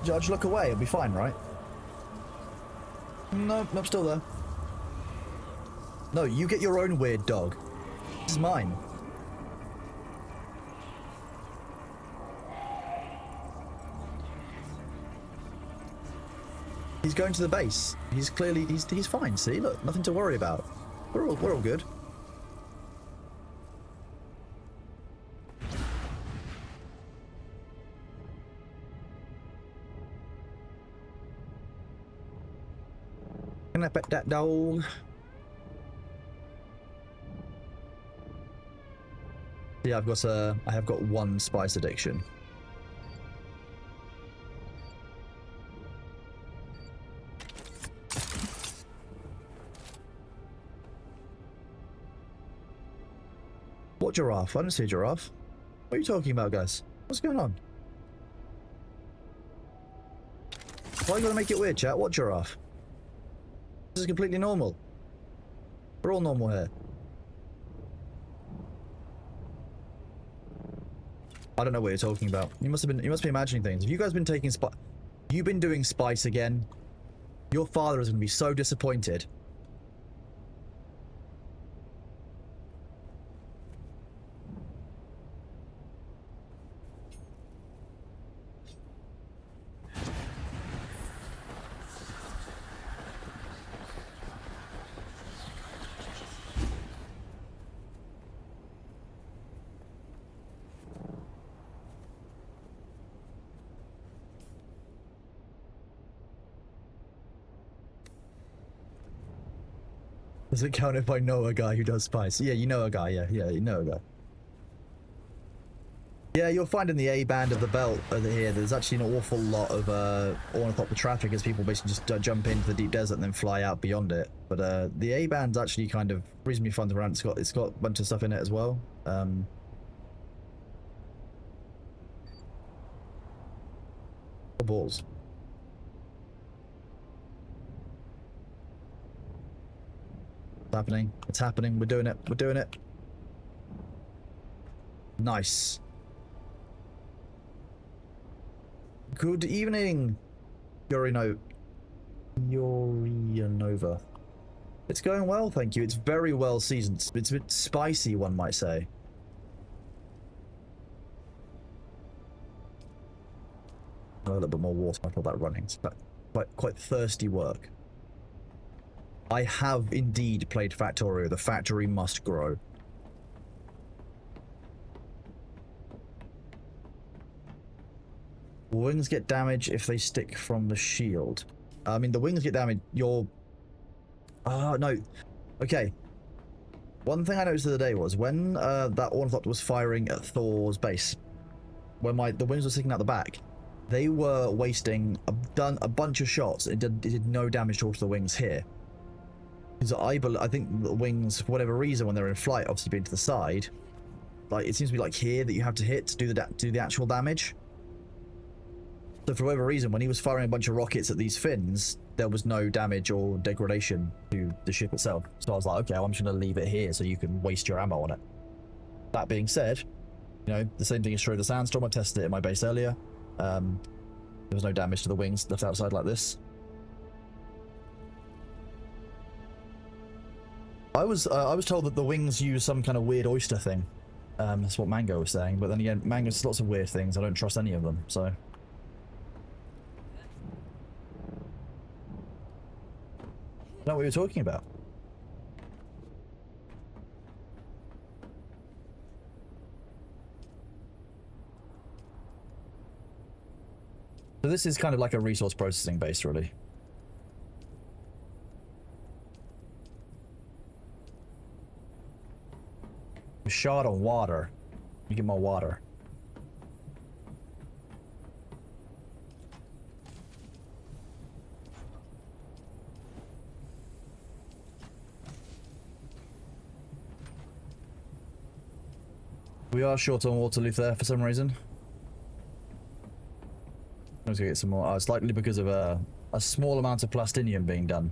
Judge, look away. It'll be fine, right? No, I'm still there. No, you get your own weird dog. This is mine. He's going to the base. He's clearly he's fine. See, look, nothing to worry about. We're all good. Can I pet that dog? Yeah, I have got one spice addiction. What giraffe? I don't see a giraffe. What are you talking about, guys? What's going on? Why are you gonna make it weird, chat? What giraffe? This is completely normal. We're all normal here. I don't know what you're talking about. You must be imagining things. Have you guys been taking you've been doing spice again? Your father is gonna be so disappointed. Does it count if I know a guy who does spice? Yeah, you know a guy, yeah, you know a guy. Yeah, you'll find in the A band of the belt over here, there's actually an awful lot of ornithopter traffic as people basically just jump into the deep desert and then fly out beyond it. But the A band's actually kind of reasonably fun to run. It's got a bunch of stuff in it as well. Balls. It's happening. It's happening. We're doing it. We're doing it. Nice. Good evening, Yorinova. It's going well, thank you. It's very well seasoned. It's a bit spicy, one might say. A little bit more water. I thought that running. It's quite thirsty work. I have indeed played Factorio. The factory must grow. Wings get damage if they stick from the shield. I mean, the wings get damage. No. Okay. One thing I noticed the other day was when that ornithopter was firing at Thor's base, when the wings were sticking out the back, they were wasting a bunch of shots. It did no damage towards the wings here. Because I think the wings, for whatever reason, when they're in flight, obviously being to the side, like it seems to be like here that you have to hit to do the actual damage. So for whatever reason, when he was firing a bunch of rockets at these fins, there was no damage or degradation to the ship itself. So I was like, okay, well, I'm just going to leave it here so you can waste your ammo on it. That being said, you know, the same thing is true of the Sandstorm. I tested it at my base earlier. There was no damage to the wings left outside like this. I was told that the wings use some kind of weird oyster thing. That's what Mango was saying. But then again, Mango's lots of weird things. I don't trust any of them, so... I know what you're talking about. So this is kind of like a resource processing base, really. A shot of water. You get more water. We are short on water leaf there for some reason. I'm gonna get some more. It's likely because of a small amount of plastinium being done.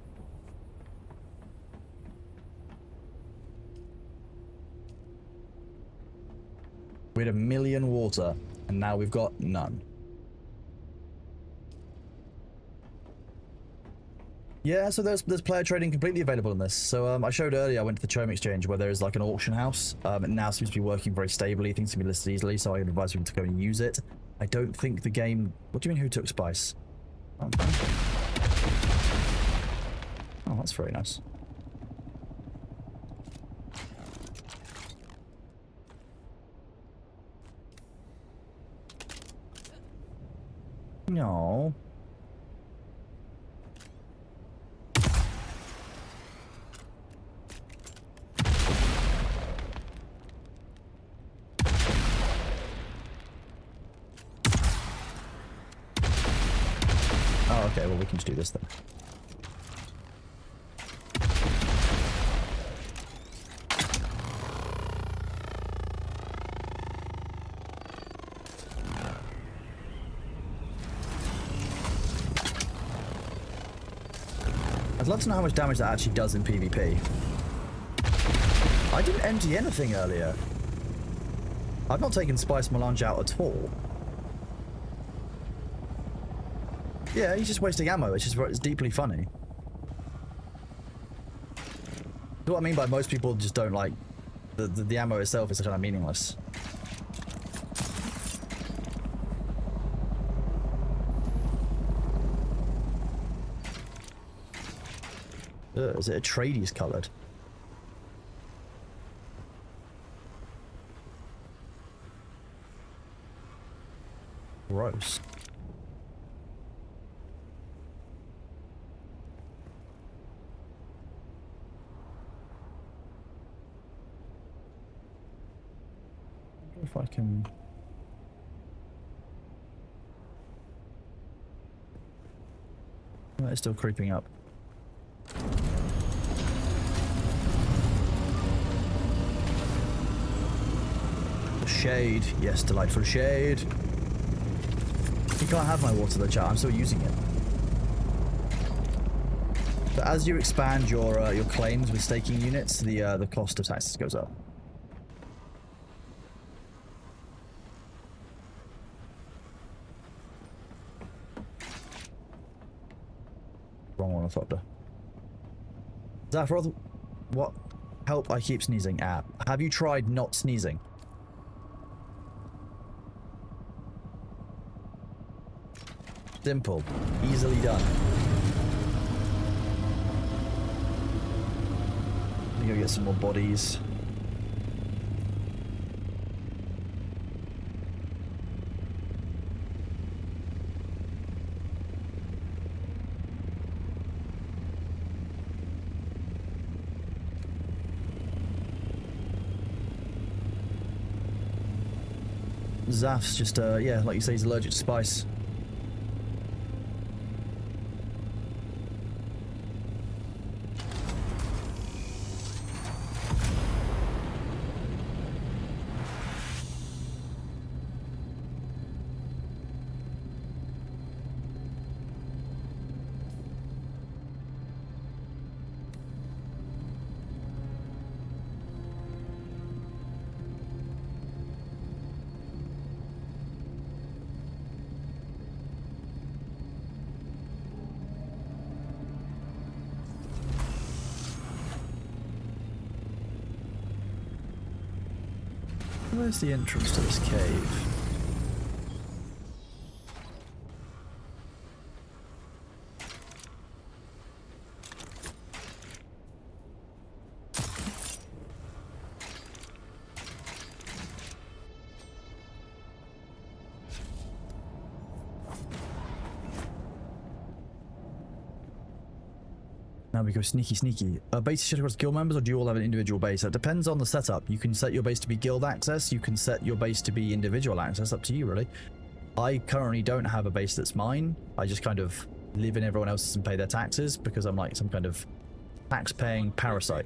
We had 1 million water, and now we've got none. Yeah, so there's player trading completely available in this. So I showed earlier, I went to the Chome Exchange where there is like an auction house. It now seems to be working very stably. Things can be listed easily, so I would advise people to go and use it. I don't think the game... What do you mean, who took Spice? Oh, that's very nice. No. Oh, okay, well we can just do this then. I'd love to know how much damage that actually does in PvP. I didn't empty anything earlier. I've not taken Spice Melange out at all. Yeah, he's just wasting ammo, it's deeply funny. What I mean by most people just don't like... The ammo itself is kind of meaningless. Ugh, is it Atreides coloured? Gross. I wonder if I can... Oh, it's still creeping up. Shade. Yes, delightful shade. You can't have my water though, chat. I'm still using it. But as you expand your claims with staking units, the cost of taxes goes up. Wrong one, I thought. Zafroth, what? Help! I keep sneezing. Have you tried not sneezing? Simple. Easily done. Let me go get some more bodies. Zaf's just, yeah, like you say, he's allergic to spice. Where's the entrance to this cave? Now we go sneaky sneaky. Base is shared across guild members, or do you all have an individual base? It depends on the setup. You can set your base to be guild access, you can set your base to be individual access, up to you really. I currently don't have a base that's mine. I just kind of live in everyone else's and pay their taxes because I'm like some kind of tax-paying parasite.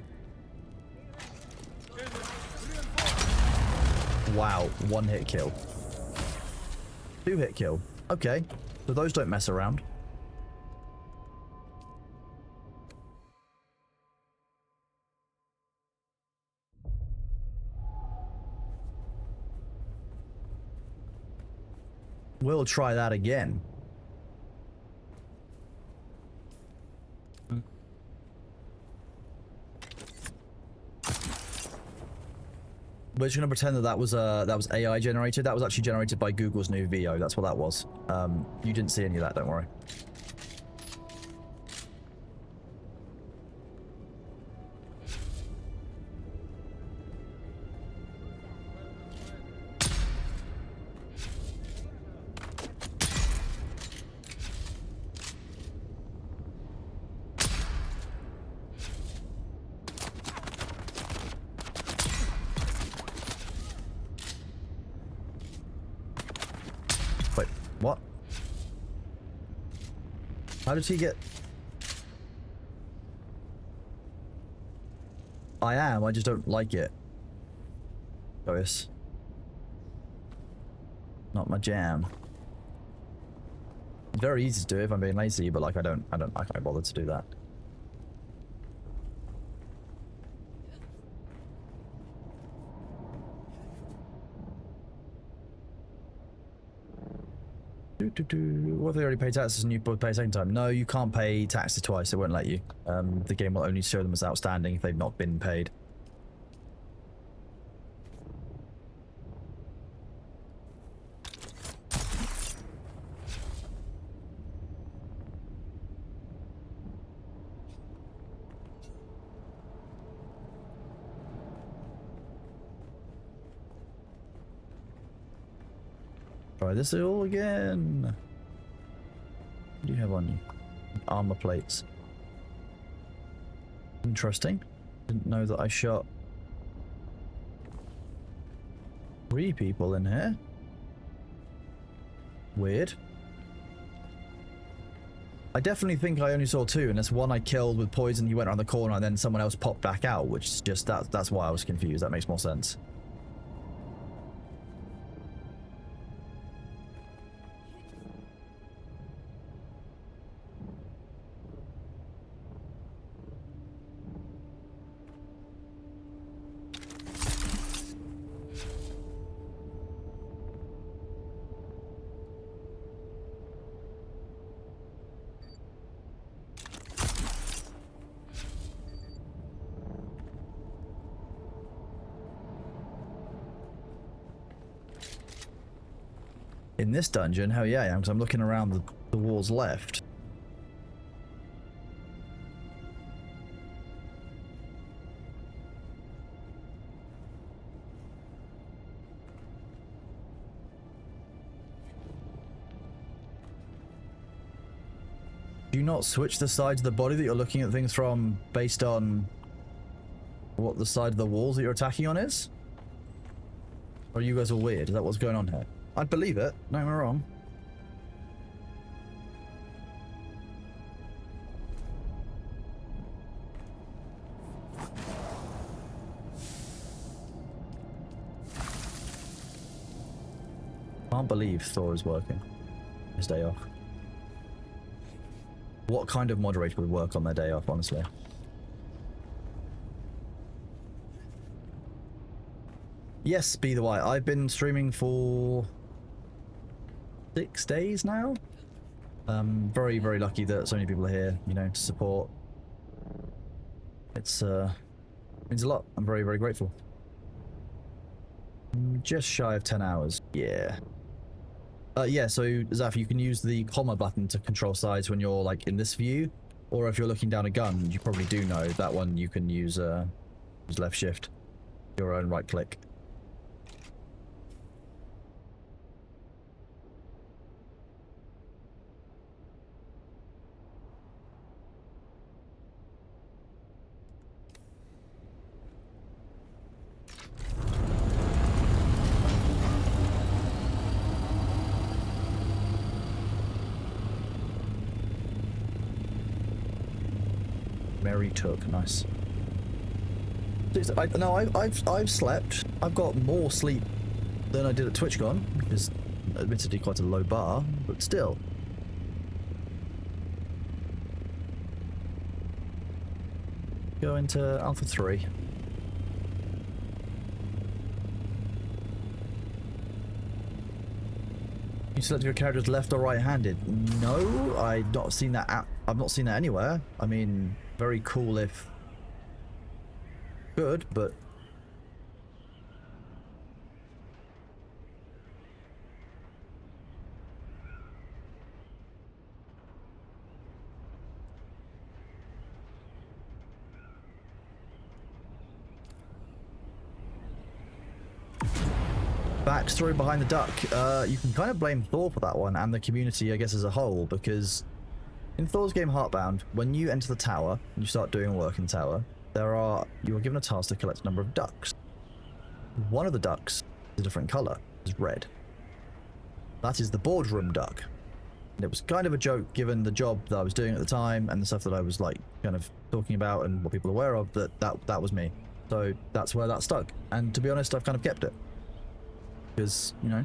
Wow, 1-hit kill. 2-hit kill. Okay, so those don't mess around. We'll try that again. We're just gonna pretend that that was AI generated. That was actually generated by Google's new VO. That's what that was. You didn't see any of that, don't worry. Wait, what? How did he get... I just don't like it. Joyous. Not my jam. It's very easy to do if I'm being lazy, but like I can't bother to do that. What if they already pay taxes and you pay a second time? No, you can't pay taxes twice. It won't let you. The game will only show them as outstanding if they've not been paid. Try this all again. What do you have on you? Armor plates. Interesting. Didn't know that I shot 3 people in here. Weird. I definitely think I only saw 2, and there's one I killed with poison. He went around the corner, and then someone else popped back out, which is just that's why I was confused. That makes more sense. In this dungeon, hell yeah I am, because I'm looking around the walls left. Do you not switch the sides of the body that you're looking at things from based on what the side of the walls that you're attacking on is? Or are you guys all weird? Is that what's going on here? I'd believe it, don't get me wrong. Can't believe Thor is working his day off. What kind of moderator would work on their day off, honestly? Yes, Be the White. I've been streaming for 6 days now. Very, very lucky that so many people are here, you know, to support. It's means a lot. I'm very, very grateful. Just shy of 10 hours. Yeah. Yeah, so Zaf, you can use the comma button to control sides when you're like in this view, or if you're looking down a gun, you probably do know that one you can use left shift, your own right click. Mary took, nice. I've slept. I've got more sleep than I did at TwitchCon, which is admittedly quite a low bar, but still. Go into Alpha 3. You select your characters left or right-handed? No, I've not seen that. I've not seen that anywhere. I mean, very cool if good, but backstory behind the duck. You can kind of blame Thor for that one and the community, I guess, as a whole, because in Thor's game Heartbound, when you enter the tower and you start doing work in the tower, you are given a task to collect a number of ducks. One of the ducks is a different color, it's red. That is the boardroom duck. And it was kind of a joke given the job that I was doing at the time and the stuff that I was like kind of talking about and what people are aware of, that was me. So that's where that stuck. And to be honest, I've kind of kept it. Because, you know,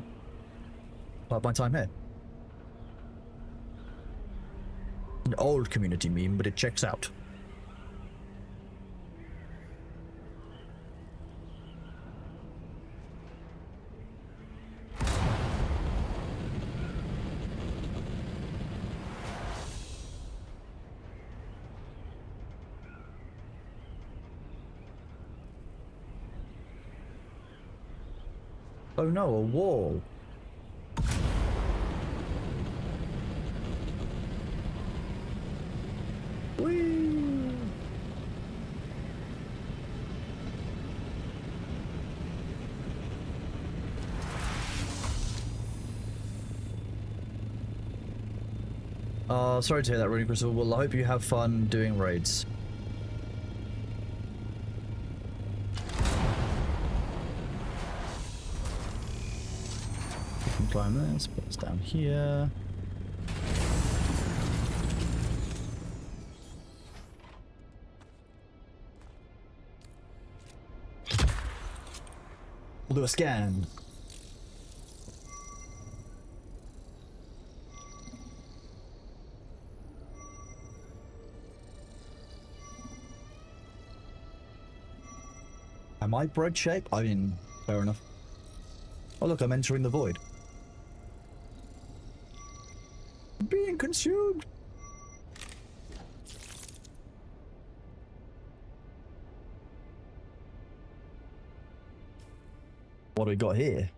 part of my time here. An old community meme, but it checks out. Oh no, a wall. Whee! Sorry to hear that, Rudy Crystal. Well, I hope you have fun doing raids. Climb this, put this down here. We'll do a scan. Am I bread shape? I mean, fair enough. Oh look, I'm entering the void. Being consumed. What do we got here?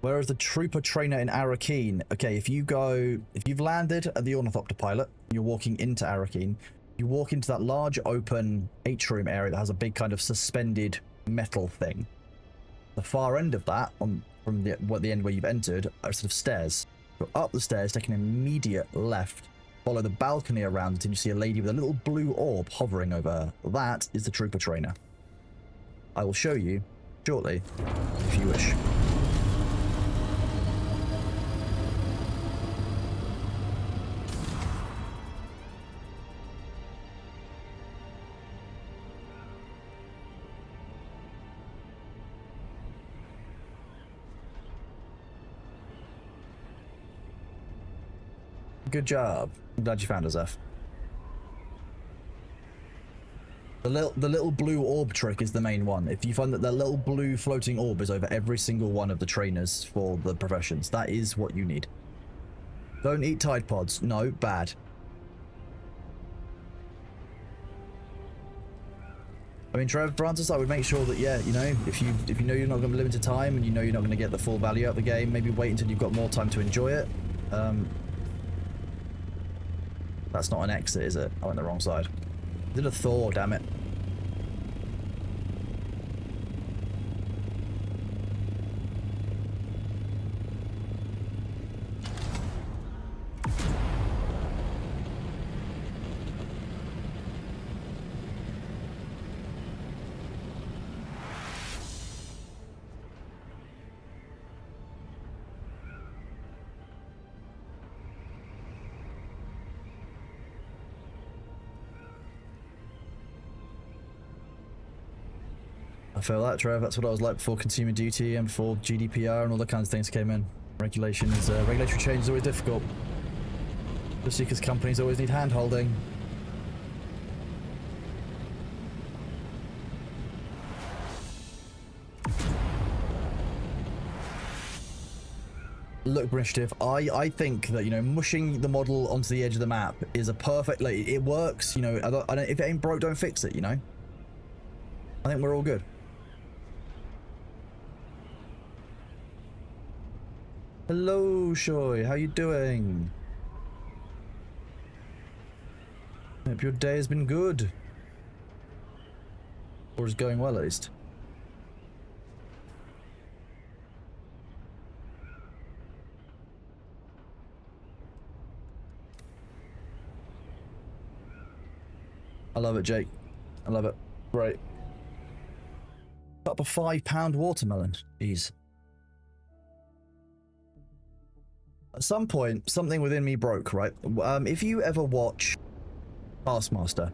Where is the trooper trainer in Arakeen? Okay, if you've landed at the Ornithopter pilot, you're walking into Arakeen, you walk into that large open atrium area that has a big kind of suspended metal thing. The far end of that, from the end where you've entered, are sort of stairs. Go up the stairs, take an immediate left, follow the balcony around until you see a lady with a little blue orb hovering over her. That is the trooper trainer. I will show you shortly, if you wish. Good job. I'm glad you found us, F. The little blue orb trick is the main one. If you find that the little blue floating orb is over every single one of the trainers for the professions, that is what you need. Don't eat Tide Pods. No, bad. I mean, Trev, Francis, I would make sure that, yeah, you know, if you know you're not going to be limited time and you know you're not going to get the full value out of the game, maybe wait until you've got more time to enjoy it. That's not an exit, is it? I went the wrong side. Did a Thor, damn it. I feel that, Trev. That's what I was like before Consumer Duty and before GDPR and all the kinds of things came in. Regulations, regulatory change is always difficult. Especially because companies always need hand-holding. Look, Initiative, I think that, you know, mushing the model onto the edge of the map is a perfect, like, it works, you know, I don't, if it ain't broke, don't fix it, you know? I think we're all good. Hello, Shoy. How you doing? Hope your day has been good. Or is going well at least. I love it, Jake. I love it. Great. Up a £5 watermelon. Jeez. At some point, something within me broke, right? If you ever watch Taskmaster,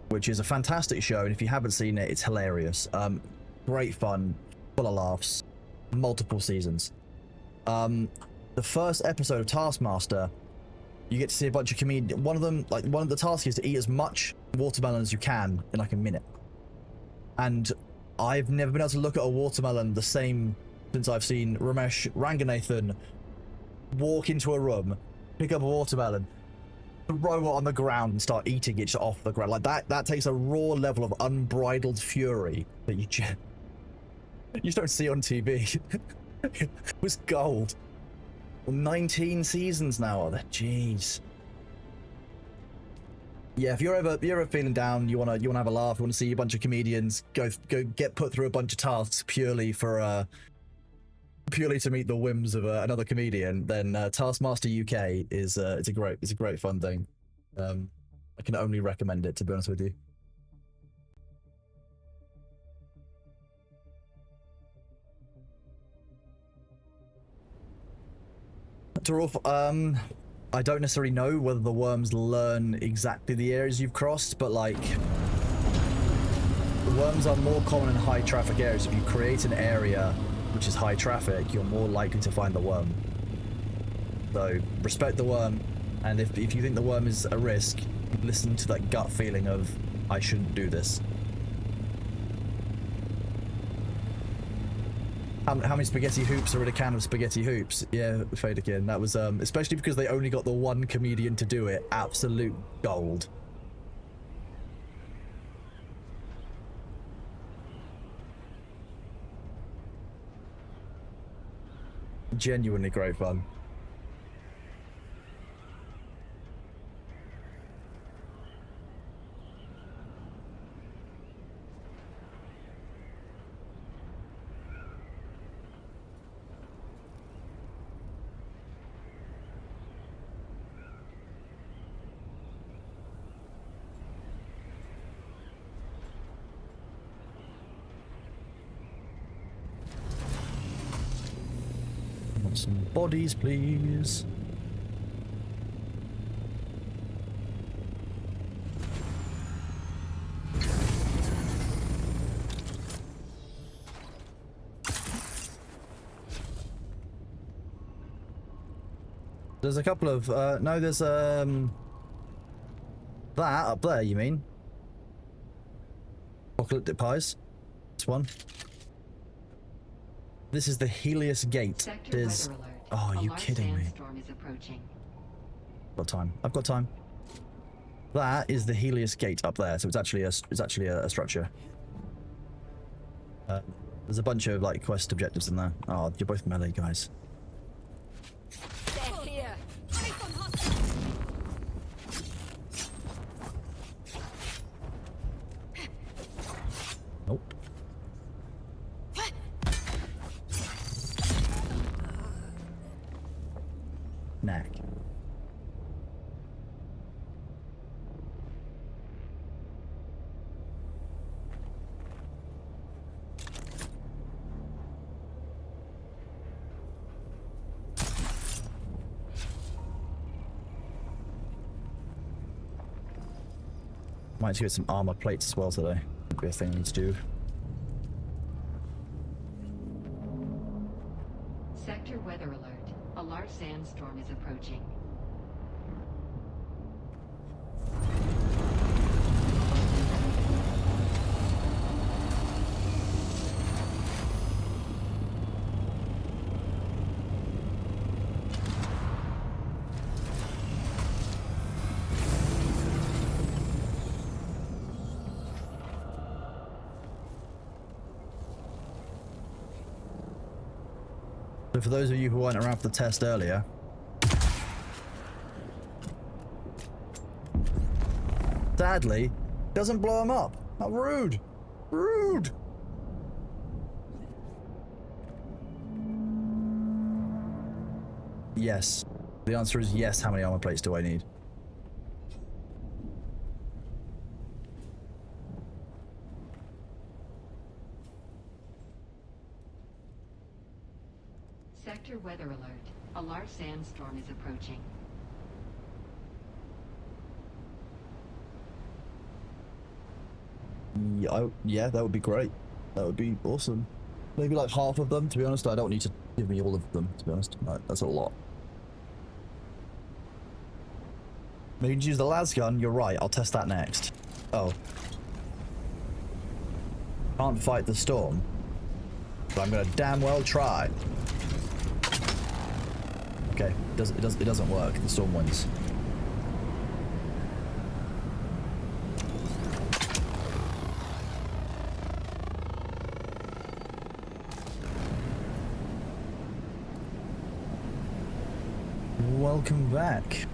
which is a fantastic show, and if you haven't seen it, it's hilarious. Great fun, full of laughs, multiple seasons. The first episode of Taskmaster, you get to see a bunch of comedians. One of the tasks is to eat as much watermelon as you can in like a minute. And I've never been able to look at a watermelon the same since I've seen Ramesh Ranganathan walk into a room, pick up a watermelon, throw it on the ground and start eating it just off the ground. Like that takes a raw level of unbridled fury that you just don't see on TV. It was gold. 19 seasons now are there? Jeez. Yeah, if you're ever feeling down, you wanna have a laugh, you wanna see a bunch of comedians go get put through a bunch of tasks purely to meet the whims of another comedian, then Taskmaster UK is it's a great fun thing. I can only recommend it, to be honest with you. I don't necessarily know whether the worms learn exactly the areas you've crossed, but like, the worms are more common in high traffic areas. If you create an area which is high traffic, you're more likely to find the worm. So respect the worm, and if you think the worm is a risk, listen to that gut feeling of, I shouldn't do this. How many spaghetti hoops are in a can of spaghetti hoops? Yeah, Faderkin. That was especially because they only got the one comedian to do it. Absolute gold. Genuinely great fun. Some bodies, please. There's a couple of no, there's that up there, you mean? Apocalyptic pies. This one. This is the Helios Gate. There's... Oh, are you kidding me? Got time. I've got time. That is the Helios Gate up there, so it's actually a structure. There's a bunch of like quest objectives in there. Oh, you're both melee guys. They're here. Nope. Knack. Might get some armor plates as well today. Could be a thing I need to do. Sector weather alert. A large sandstorm is approaching. So for those of you who weren't around for the test earlier, sadly, doesn't blow them up. How rude. Rude. Yes. The answer is yes. How many armor plates do I need? Sector weather alert. A large sandstorm is approaching. Yeah, that would be great. That would be awesome. Maybe like half of them, to be honest. I don't need to give me all of them, to be honest. That's a lot. Maybe you can use the las gun. You're right. I'll test that next. Oh. Can't fight the storm. But I'm gonna damn well try. Okay, it doesn't work. The storm wins. Welcome back.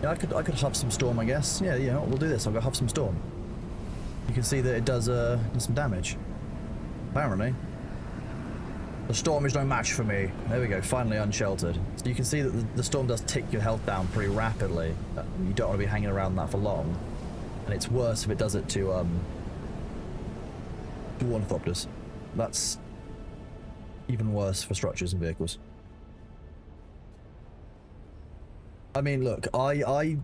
Yeah, I could huff some storm, I guess. Yeah, we'll do this. I'll go huff some storm. You can see that it does some damage. Apparently. The storm is no match for me. There we go, finally unsheltered. So you can see that the storm does tick your health down pretty rapidly. You don't want to be hanging around that for long. And it's worse if it does it to ornithopters. That's even worse for structures and vehicles. I mean, look, when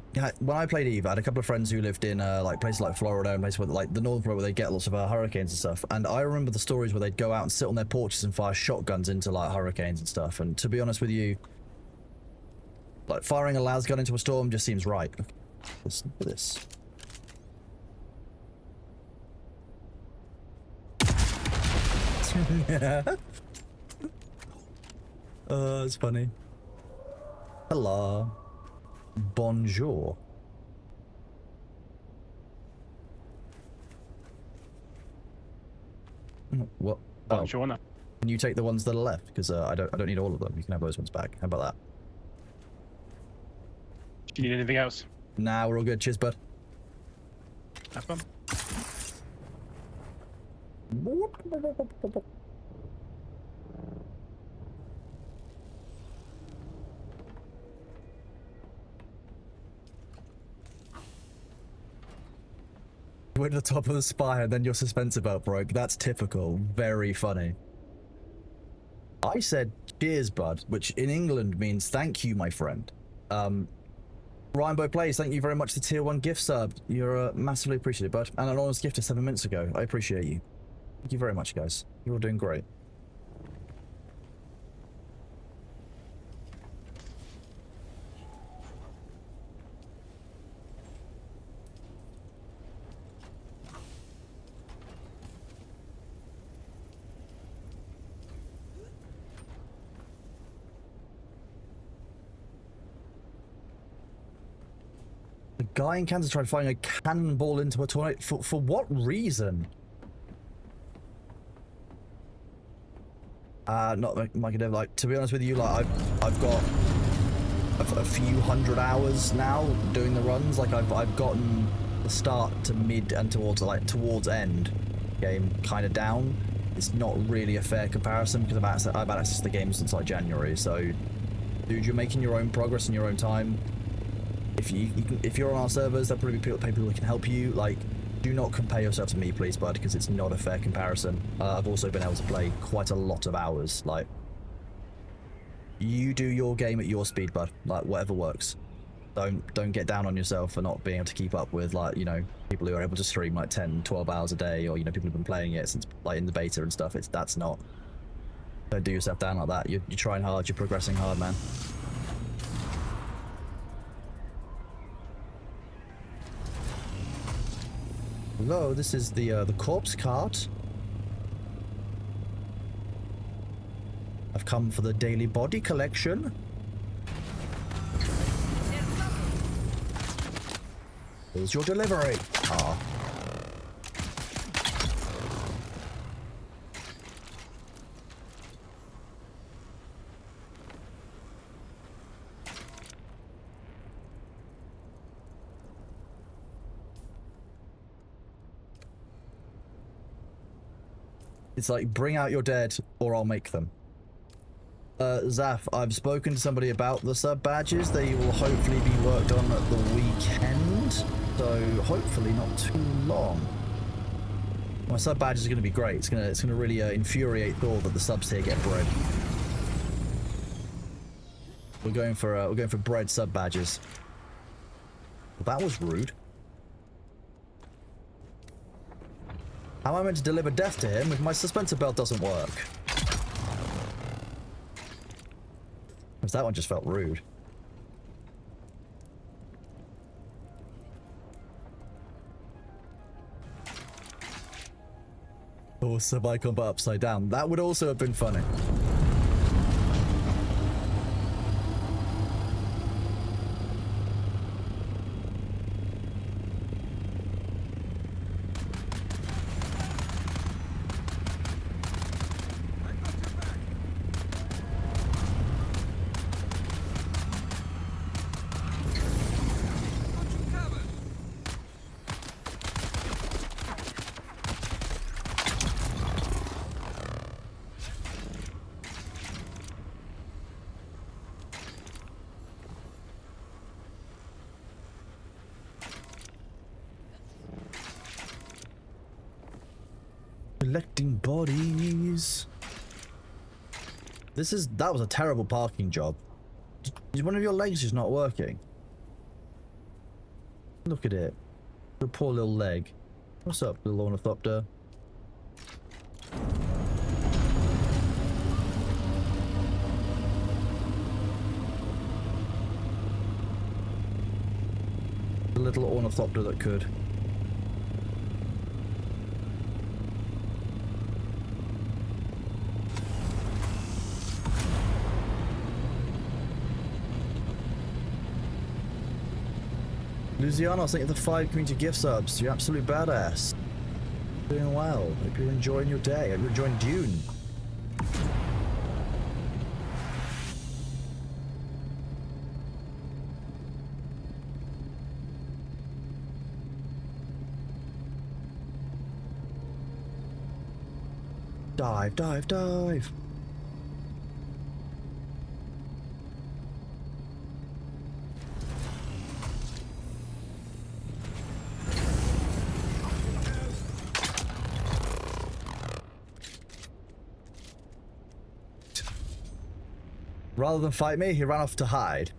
I played EVE, I had a couple of friends who lived in like places like Florida and places where, like the northern part where they get lots of hurricanes and stuff. And I remember the stories where they'd go out and sit on their porches and fire shotguns into like hurricanes and stuff. And to be honest with you, like firing a las gun into a storm just seems right. Listen to this. It's funny. Hello. Bonjour. What? Bonjour. Oh. Can you take the ones that are left? Because I don't need all of them. You can have those ones back. How about that? Do you need anything else? Nah, we're all good. Cheers, bud. Have fun. You went to the top of the spire and then your suspensor belt broke. That's typical. Very funny. I said cheers, bud, which in England means thank you, my friend. Ryanbo Plays, thank you very much for the tier 1 gift sub. You're massively appreciated, bud. And an honest gift of 7 minutes ago. I appreciate you. Thank you very much, guys. You're all doing great. The guy in Kansas tried firing a cannonball into a tornado. For what reason? Not like to be honest with you, like I've got a few hundred hours now doing the runs. Like I've gotten the start to mid and towards end game kind of down. It's not really a fair comparison because I've had access to the game since like January. So, dude, you're making your own progress in your own time. If you're on our servers, there'll probably be people who can help you. Like, do not compare yourself to me, please, bud, because it's not a fair comparison. I've also been able to play quite a lot of hours. Like, you do your game at your speed, bud. Like, whatever works. Don't get down on yourself for not being able to keep up with, like, you know, people who are able to stream like 10, 12 hours a day, or, you know, people who've been playing it since like in the beta and stuff. That's not. Don't do yourself down like that. You're trying hard. You're progressing hard, man. Hello, this is the corpse cart. I've come for the daily body collection. Here's your delivery. Ah. It's like, bring out your dead, or I'll make them. Zaf, I've spoken to somebody about the sub badges. They will hopefully be worked on at the weekend, so hopefully not too long. My sub badges are going to be great. It's gonna really infuriate Thor that the subs here get bread. We're going for bread sub badges. Well, that was rude. How am I meant to deliver death to him if my suspensor belt doesn't work? Because that one just felt rude. Or sub icon but upside down. That would also have been funny. Collecting bodies. That was a terrible parking job. Is one of your legs just not working? Look at it. A poor little leg. What's up, little ornithopter? The little ornithopter that could. Luciano, thank you for the 5 community gift subs. You're absolute badass. Doing well. Hope you're enjoying your day. Hope you're enjoying Dune. Dive, dive, dive. Rather than fight me, he ran off to hide.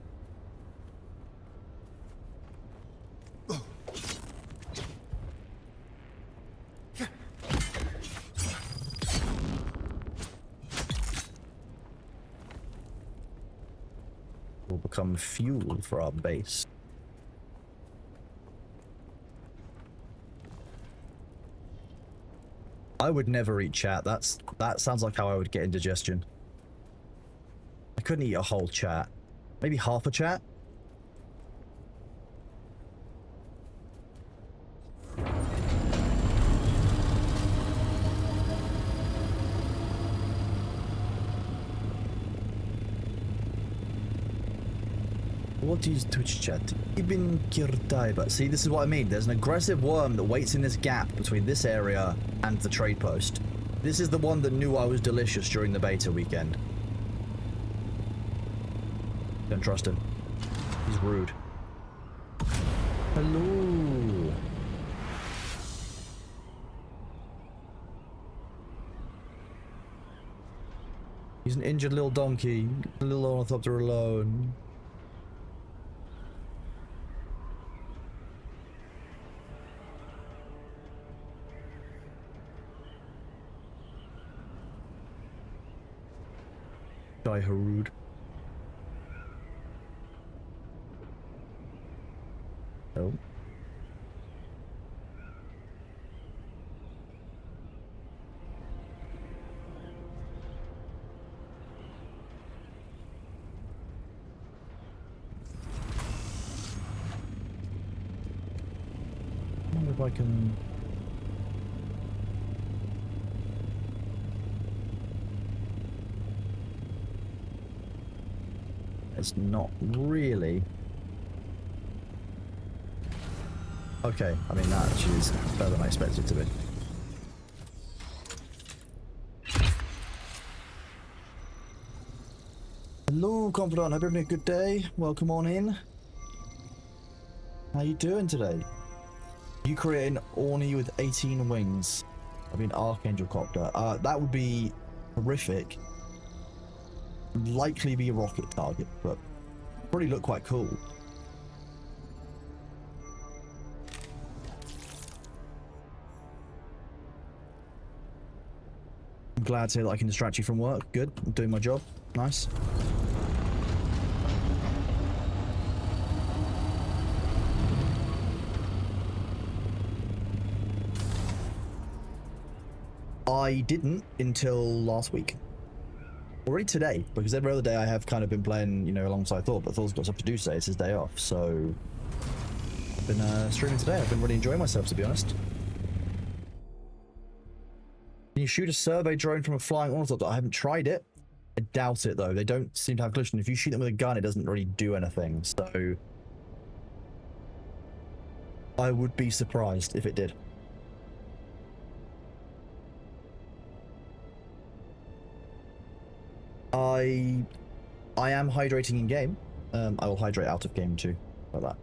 Will become fuel for our base. I would never eat chat. That sounds like how I would get indigestion. I couldn't eat a whole chat. Maybe half a chat? What is Twitch chat? Ibn Kirtaiba. See, this is what I mean. There's an aggressive worm that waits in this gap between this area and the trade post. This is the one that knew I was delicious during the beta weekend. Don't trust him. He's rude. Hello. He's an injured little donkey. A little ornithopter alone. Die, Harood. Oh. I wonder if I can... It's not really... Okay, I mean that actually is better than I expected it to be. Hello, Confidant. Hope you're having a good day. Welcome on in. How you doing today? You create an Orny with 18 wings. I mean, Archangel Copter. That would be horrific. Would likely be a rocket target, but probably look quite cool. I'm glad to hear that I can distract you from work. Good. I'm doing my job. Nice. I didn't until last week. Already today, because every other day I have kind of been playing, you know, alongside Thor, but Thor's got stuff to do today. It's his day off, so I've been streaming today. I've been really enjoying myself, to be honest. Can you shoot a survey drone from a flying ornithopter? I haven't tried it. I doubt it, though. They don't seem to have collision. If you shoot them with a gun, it doesn't really do anything, so I would be surprised if it did. I am hydrating in game. I will hydrate out of game too, like that.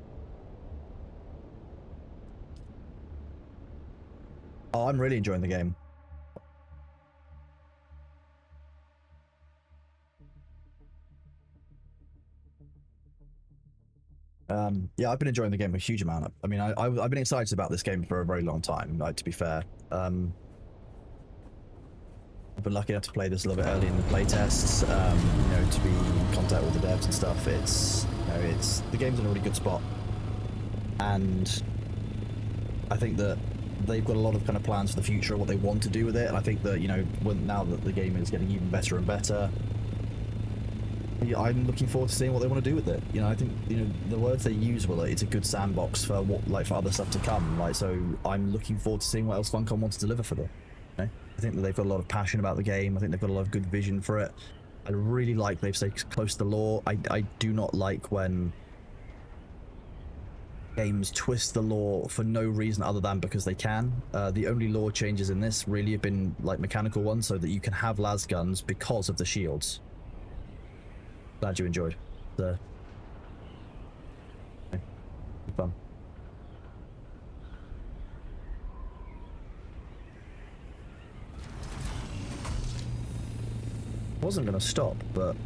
Oh, I'm really enjoying the game. Yeah, I've been enjoying the game a huge amount. I mean, I've been excited about this game for a very long time, like, to be fair. I've been lucky enough to play this a little bit early in the playtests, you know, to be in contact with the devs and stuff. It's, you know, the game's in a really good spot. And I think that they've got a lot of kind of plans for the future, what they want to do with it. And I think that, you know, now that the game is getting even better and better, I'm looking forward to seeing what they want to do with it. You know, I think, you know, the words they use were, like, it's a good sandbox for what, like, for other stuff to come. Like, so I'm looking forward to seeing what else Funcom wants to deliver for them. You know? I think that they've got a lot of passion about the game. I think they've got a lot of good vision for it. I really like they've stayed close to the lore. I do not like when games twist the lore for no reason other than because they can. The only lore changes in this really have been, like, mechanical ones, so that you can have las guns because of the shields. Glad you enjoyed. Okay. Fun. Wasn't gonna stop, but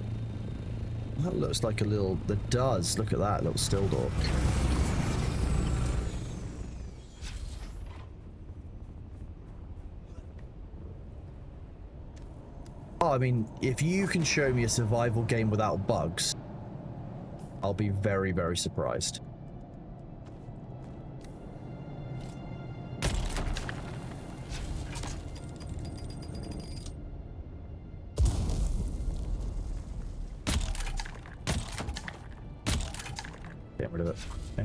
that looks like a little. That does. Look at that little still door. Oh, I mean, if you can show me a survival game without bugs, I'll be very, very surprised. Get rid of it. I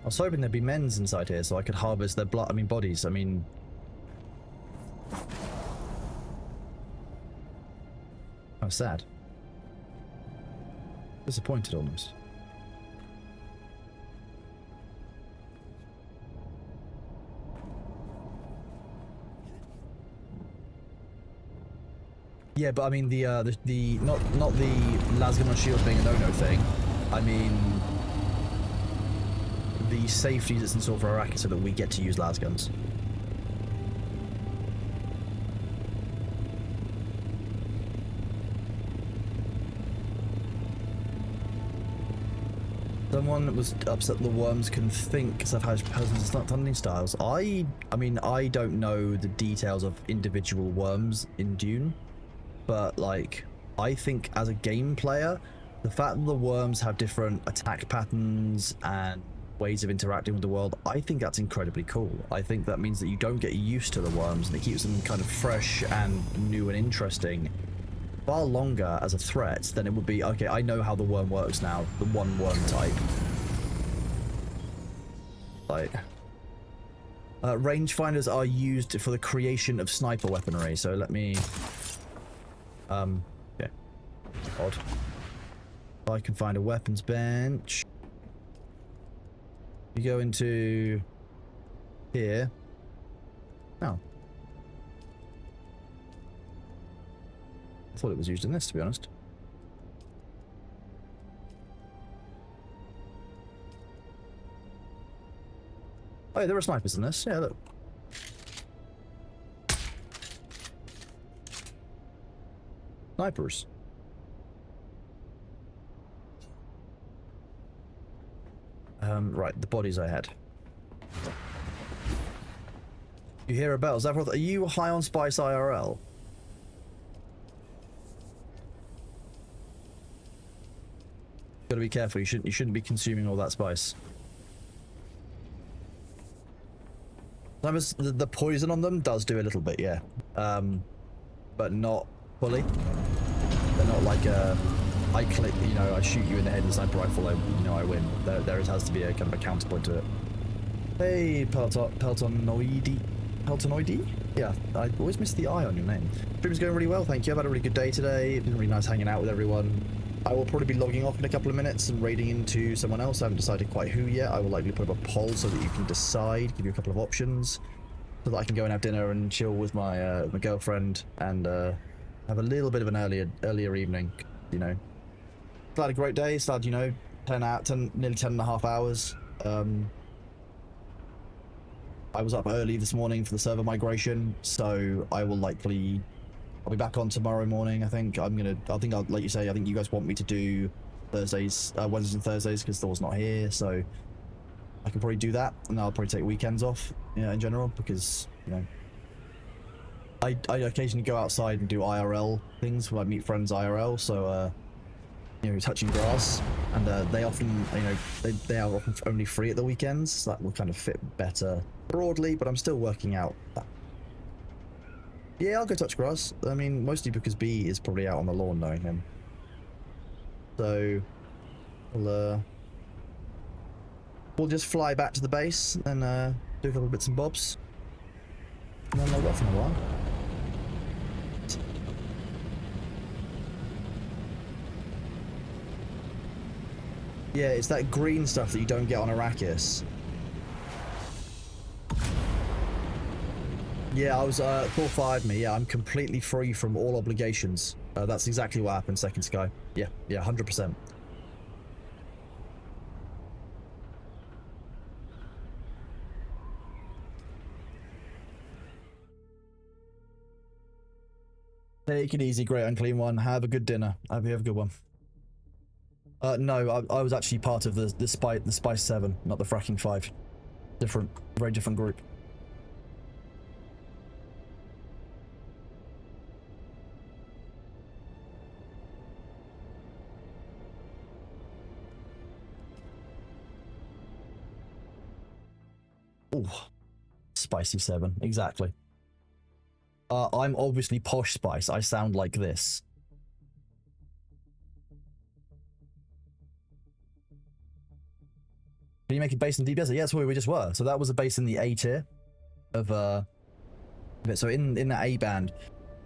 was hoping there'd be men's inside here so I could harvest their blood. I mean, bodies. I mean, how sad. Disappointed almost. Yeah, but I mean the not the lasgun on shields being a no-no thing. I mean the safety that's in store for Iraqi so that we get to use lasguns. Someone was upset the worms can think because I've had persons not tunneling styles. I mean, I don't know the details of individual worms in Dune, but, like, I think as a game player, the fact that the worms have different attack patterns and ways of interacting with the world, I think that's incredibly cool. I think that means that you don't get used to the worms and it keeps them kind of fresh and new and interesting far longer as a threat than it would be, okay, I know how the worm works now, the one worm type. Like, rangefinders are used for the creation of sniper weaponry, so let me, yeah, odd. I can find a weapons bench. You go into here. Oh. I thought it was used in this, to be honest. Oh, yeah, there are snipers in this. Yeah, look. Snipers. Right, the bodies I had. You hear a bell. Zavroth, are you high on spice IRL? Gotta be careful. You shouldn't be consuming all that spice. The poison on them does do a little bit, yeah. But not fully. They're not like I click, you know, I shoot you in the head with a sniper rifle, I win. There has to be a kind of a counterpoint to it. Hey, Peltonoidi? Yeah, I always miss the I on your name. Stream's going really well, thank you. I've had a really good day today. It's been really nice hanging out with everyone. I will probably be logging off in a couple of minutes and raiding into someone else. I haven't decided quite who yet. I will likely put up a poll so that you can decide, give you a couple of options, so that I can go and have dinner and chill with my my girlfriend and have a little bit of an earlier evening, you know. Had a great day. Started, you know, nearly 10 and a half hours. I was up early this morning for the server migration, so I'll be back on tomorrow morning. I think I'll like you say, I think you guys want me to do Wednesdays and Thursdays because Thor's not here, so I can probably do that, and I'll probably take weekends off, yeah, in general, because, you know, I occasionally go outside and do IRL things where I meet friends IRL, so you know, touching grass, and they often, you know, they are often only free at the weekends, so that will kind of fit better broadly, but I'm still working out that. Yeah, I'll go touch grass. I mean, mostly because B is probably out on the lawn knowing him. So, we'll just fly back to the base and do a couple of bits and bobs. And then I'll work for a while. Yeah, it's that green stuff that you don't get on Arrakis. Yeah, I was, Thor fired me. Yeah, I'm completely free from all obligations. That's exactly what happened, Second Sky. Yeah, 100%. Take it easy, Great Unclean One. Have a good dinner. I hope you have a good one. No, I was actually part of the Spice 7, not the Fracking 5. Very different group. Ooh, Spicy 7, exactly. I'm obviously Posh Spice. I sound like this. Can you make a base in the Deep Desert? Yeah, that's where we just were. So that was a base in the A tier of so in that A band,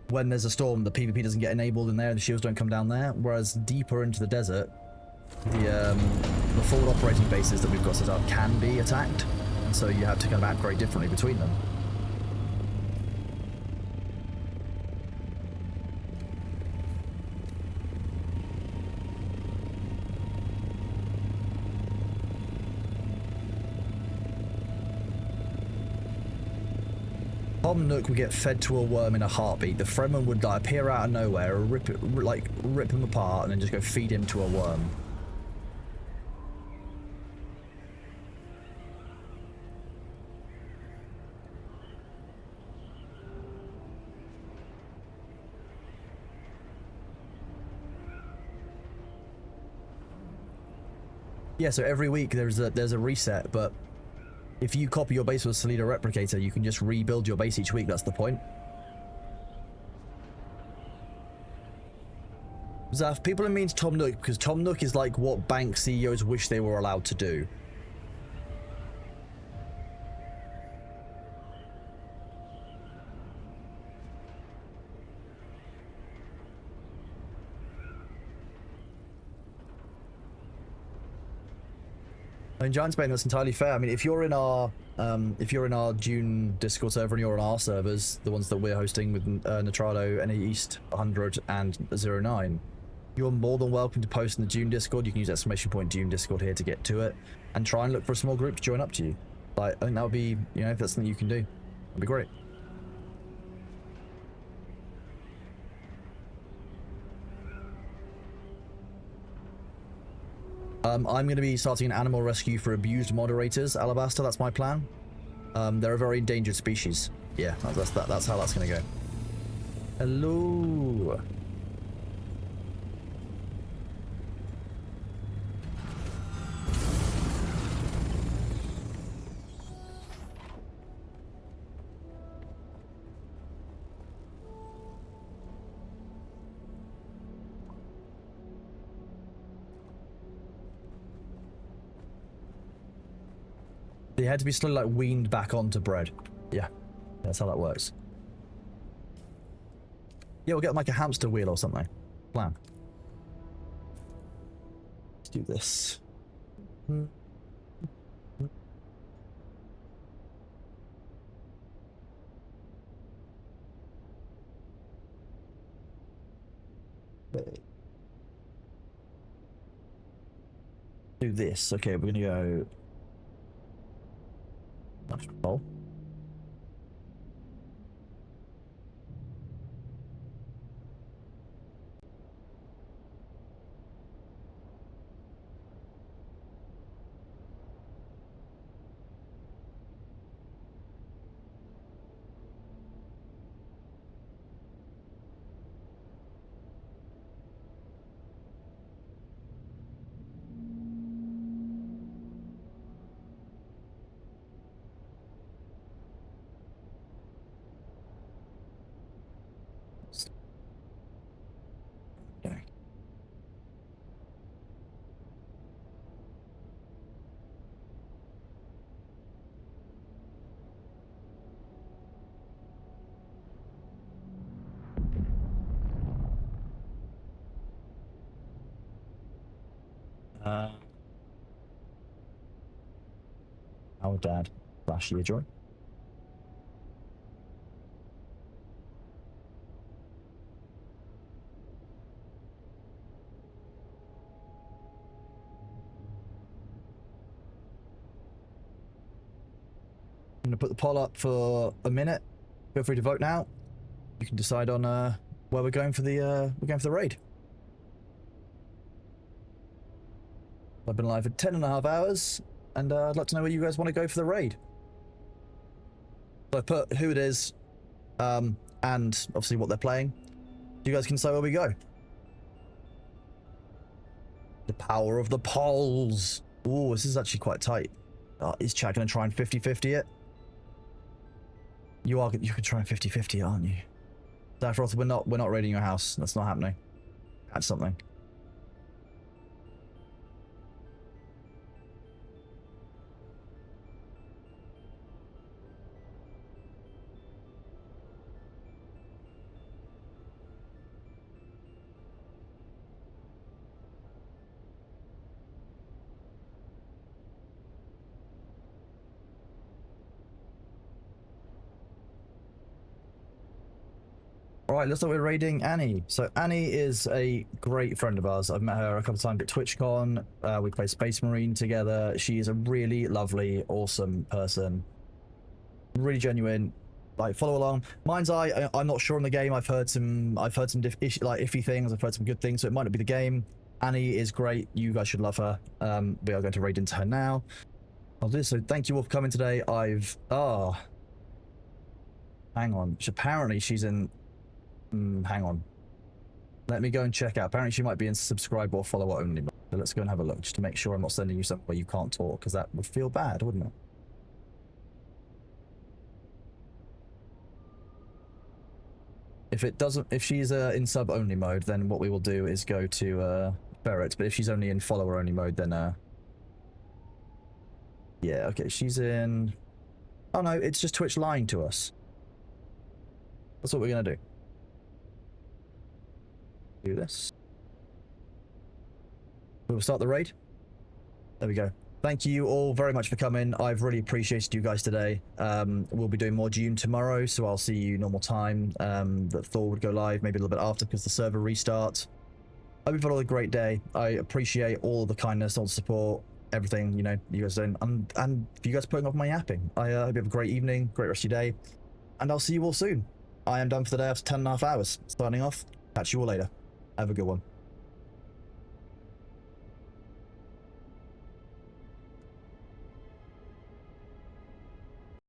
when there's a storm, the PvP doesn't get enabled in there, the shields don't come down there. Whereas deeper into the desert, the forward operating bases that we've got set up can be attacked, and so you have to kind of upgrade differently between them. Tom Nook would get fed to a worm in a heartbeat. The Fremen would like appear out of nowhere, rip him apart, and then just go feed him to a worm. Yeah, so every week there's a reset, but if you copy your base with a Salida replicator, you can just rebuild your base each week. That's the point. Zaf, people are mean to Tom Nook because Tom Nook is like what bank CEOs wish they were allowed to do. In Giant Spain, that's entirely fair. I mean, if you're in our if you're in our Dune Discord server and you're on our servers, the ones that we're hosting with Nitrado, NA East 100 and 09, you're more than welcome to post in the Dune Discord. You can use ! Dune Discord here to get to it, and try and look for a small group to join up to you. Like, I think that would be, you know, if that's something you can do, that'd be great. I'm going to be starting an animal rescue for abused moderators, Alabaster. That's my plan. They're a very endangered species. Yeah, that's how that's going to go. Hello. They had to be slowly like weaned back onto bread. Yeah, that's how that works. Yeah, we'll get like a hamster wheel or something. Plan. Let's do this. Do this. Okay, we're gonna go. Oh. Our dad, last year, Joy. I'm gonna put the poll up for a minute. Feel free to vote now. You can decide on where we're going for the raid. I've been live for 10.5 hours, and I'd like to know where you guys want to go for the raid. So I put who it is, and obviously what they're playing. You guys can say where we go. The power of the polls. Ooh, this is actually quite tight. Is chat gonna try and 50-50 it? You could try and 50-50 it, aren't you? Daphroth, we're not raiding your house. That's not happening. That's something. Alright, looks like we're raiding Annie. So Annie is a great friend of ours. I've met her a couple of times at TwitchCon. We play Space Marine together. She is a really lovely, awesome person. Really genuine. Like, follow along. Mine's I'm not sure on the game. I've heard some iffy things. I've heard some good things, so it might not be the game. Annie is great. You guys should love her. We are going to raid into her now. I'll do this. So thank you all for coming today. Hang on. Apparently she's in... hang on. Let me go and check out. Apparently she might be in subscribe or follower only. So let's go and have a look just to make sure I'm not sending you somewhere you can't talk, because that would feel bad, wouldn't it? If she's in sub only mode, then what we will do is go to Ferret. But if she's only in follower only mode, then yeah, okay, she's in... Oh no, it's just Twitch lying to us. That's what we're gonna do. Do this. We'll start the raid. There we go. Thank you all very much for coming. I've really appreciated you guys today. We'll be doing more Dune tomorrow, so I'll see you normal time. That Thor would go live maybe a little bit after because the server restarts. I hope you've had all a great day. I appreciate all the kindness, all the support, everything, you know, you guys doing, and for you guys putting off my yapping. I hope you have a great evening, great rest of your day, and I'll see you all soon. I am done for the day after 10.5 hours. Signing off. Catch you all later. Have a good one.